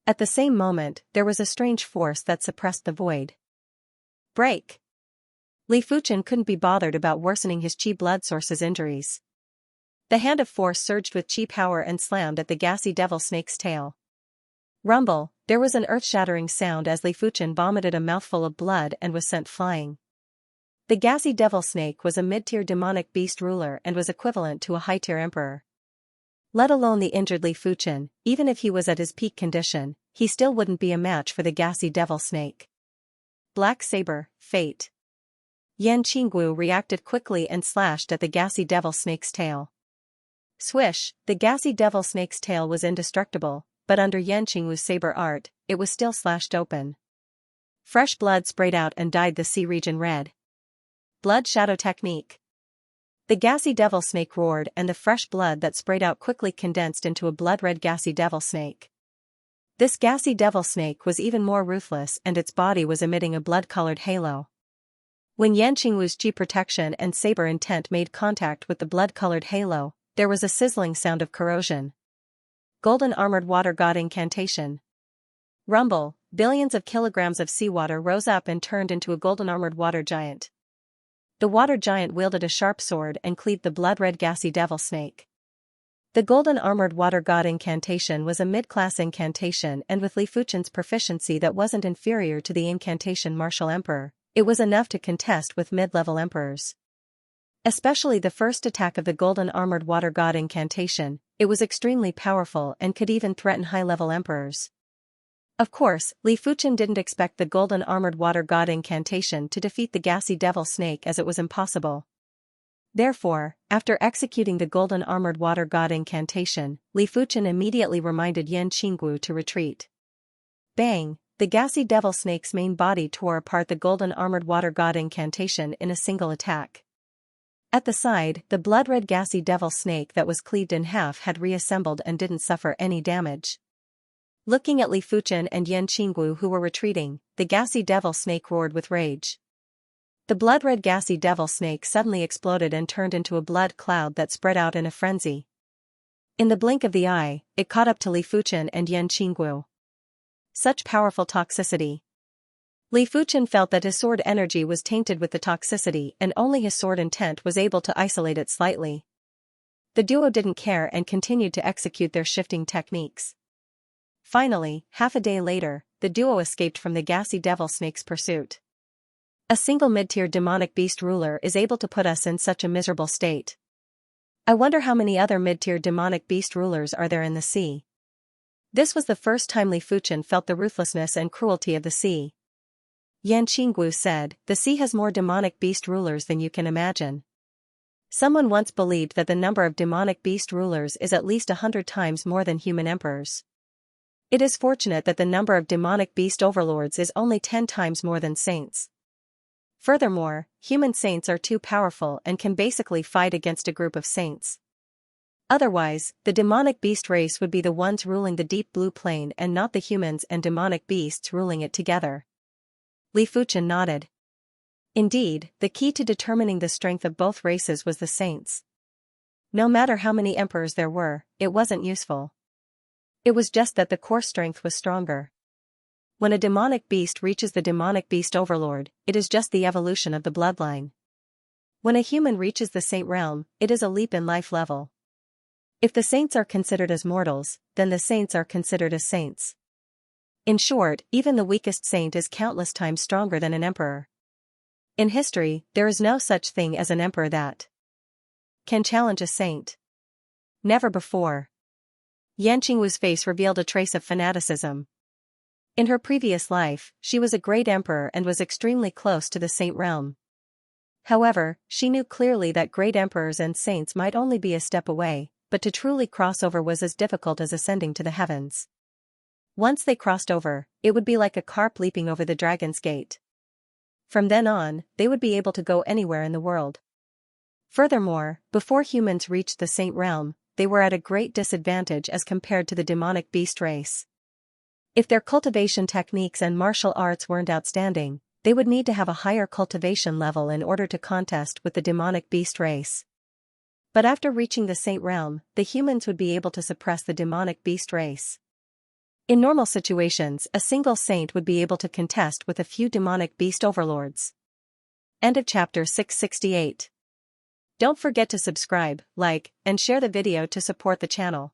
At the same moment, there was a strange force that suppressed the void. Break! Li Fuchen couldn't be bothered about worsening his qi blood source's injuries. The hand of force surged with qi power and slammed at the gassy devil snake's tail. Rumble, there was an earth-shattering sound as Li Fuchen vomited a mouthful of blood and was sent flying. The gassy devil snake was a mid-tier demonic beast ruler and was equivalent to a high-tier emperor. Let alone the injured Li Fuchen, even if he was at his peak condition, he still wouldn't be a match for the gassy devil snake. Black Saber, Fate. Yan Qinggu reacted quickly and slashed at the gassy devil snake's tail. Swish, the gassy devil snake's tail was indestructible, but under Yan Qinggu's saber art, it was still slashed open. Fresh blood sprayed out and dyed the sea region red. Blood Shadow Technique. The gassy devil snake roared and the fresh blood that sprayed out quickly condensed into a blood-red gassy devil snake. This gassy devil snake was even more ruthless and its body was emitting a blood-colored halo. When Yan Qinggu's qi protection and saber intent made contact with the blood-colored halo, there was a sizzling sound of corrosion. Golden Armored Water God Incantation. Rumble, billions of kilograms of seawater rose up and turned into a golden armored water giant. The water giant wielded a sharp sword and cleaved the blood-red gassy devil snake. The Golden Armored Water God Incantation was a mid-class incantation, and with Li Fuchen's proficiency that wasn't inferior to the incantation Martial Emperor, it was enough to contest with mid-level emperors. Especially the first attack of the Golden Armored Water God Incantation, it was extremely powerful and could even threaten high-level emperors. Of course, Li Fuchen didn't expect the Golden Armored Water God Incantation to defeat the gassy devil snake, as it was impossible. Therefore, after executing the Golden Armored Water God Incantation, Li Fuchen immediately reminded Yan Qinggu to retreat. Bang! The gassy devil snake's main body tore apart the Golden Armored Water God Incantation in a single attack. At the side, the blood-red gassy devil snake that was cleaved in half had reassembled and didn't suffer any damage. Looking at Li Fuchen and Yan Qinggu, who were retreating, the gassy devil snake roared with rage. The blood-red gassy devil snake suddenly exploded and turned into a blood cloud that spread out in a frenzy. In the blink of the eye, it caught up to Li Fuchen and Yan Qinggu. Such powerful toxicity. Li Fuchen felt that his sword energy was tainted with the toxicity and only his sword intent was able to isolate it slightly. The duo didn't care and continued to execute their shifting techniques. Finally, half a day later, the duo escaped from the gassy devil snake's pursuit. A single mid-tier demonic beast ruler is able to put us in such a miserable state. I wonder how many other mid-tier demonic beast rulers are there in the sea. This was the first time Li Fuchen felt the ruthlessness and cruelty of the sea. Yan Qinggu said, "The sea has more demonic beast rulers than you can imagine." Someone once believed that the number of demonic beast rulers is at least 100 times more than human emperors. It is fortunate that the number of demonic beast overlords is only 10 times more than saints. Furthermore, human saints are too powerful and can basically fight against a group of saints. Otherwise, the demonic beast race would be the ones ruling the deep blue plane and not the humans and demonic beasts ruling it together. Li Fuchen nodded. Indeed, the key to determining the strength of both races was the saints. No matter how many emperors there were, it wasn't useful. It was just that the core strength was stronger. When a demonic beast reaches the demonic beast overlord, it is just the evolution of the bloodline. When a human reaches the saint realm, it is a leap in life level. If the saints are considered as mortals, then the saints are considered as saints. In short, even the weakest saint is countless times stronger than an emperor. In history, there is no such thing as an emperor that can challenge a saint. Never before. Yan Qinggu's face revealed a trace of fanaticism. In her previous life, she was a great emperor and was extremely close to the saint realm. However, she knew clearly that great emperors and saints might only be a step away, but to truly cross over was as difficult as ascending to the heavens. Once they crossed over, it would be like a carp leaping over the dragon's gate. From then on, they would be able to go anywhere in the world. Furthermore, before humans reached the saint realm, they were at a great disadvantage as compared to the demonic beast race. If their cultivation techniques and martial arts weren't outstanding, they would need to have a higher cultivation level in order to contest with the demonic beast race. But after reaching the saint realm, the humans would be able to suppress the demonic beast race. In normal situations, a single saint would be able to contest with a few demonic beast overlords. End of chapter 668. Don't forget to subscribe, like, and share the video to support the channel.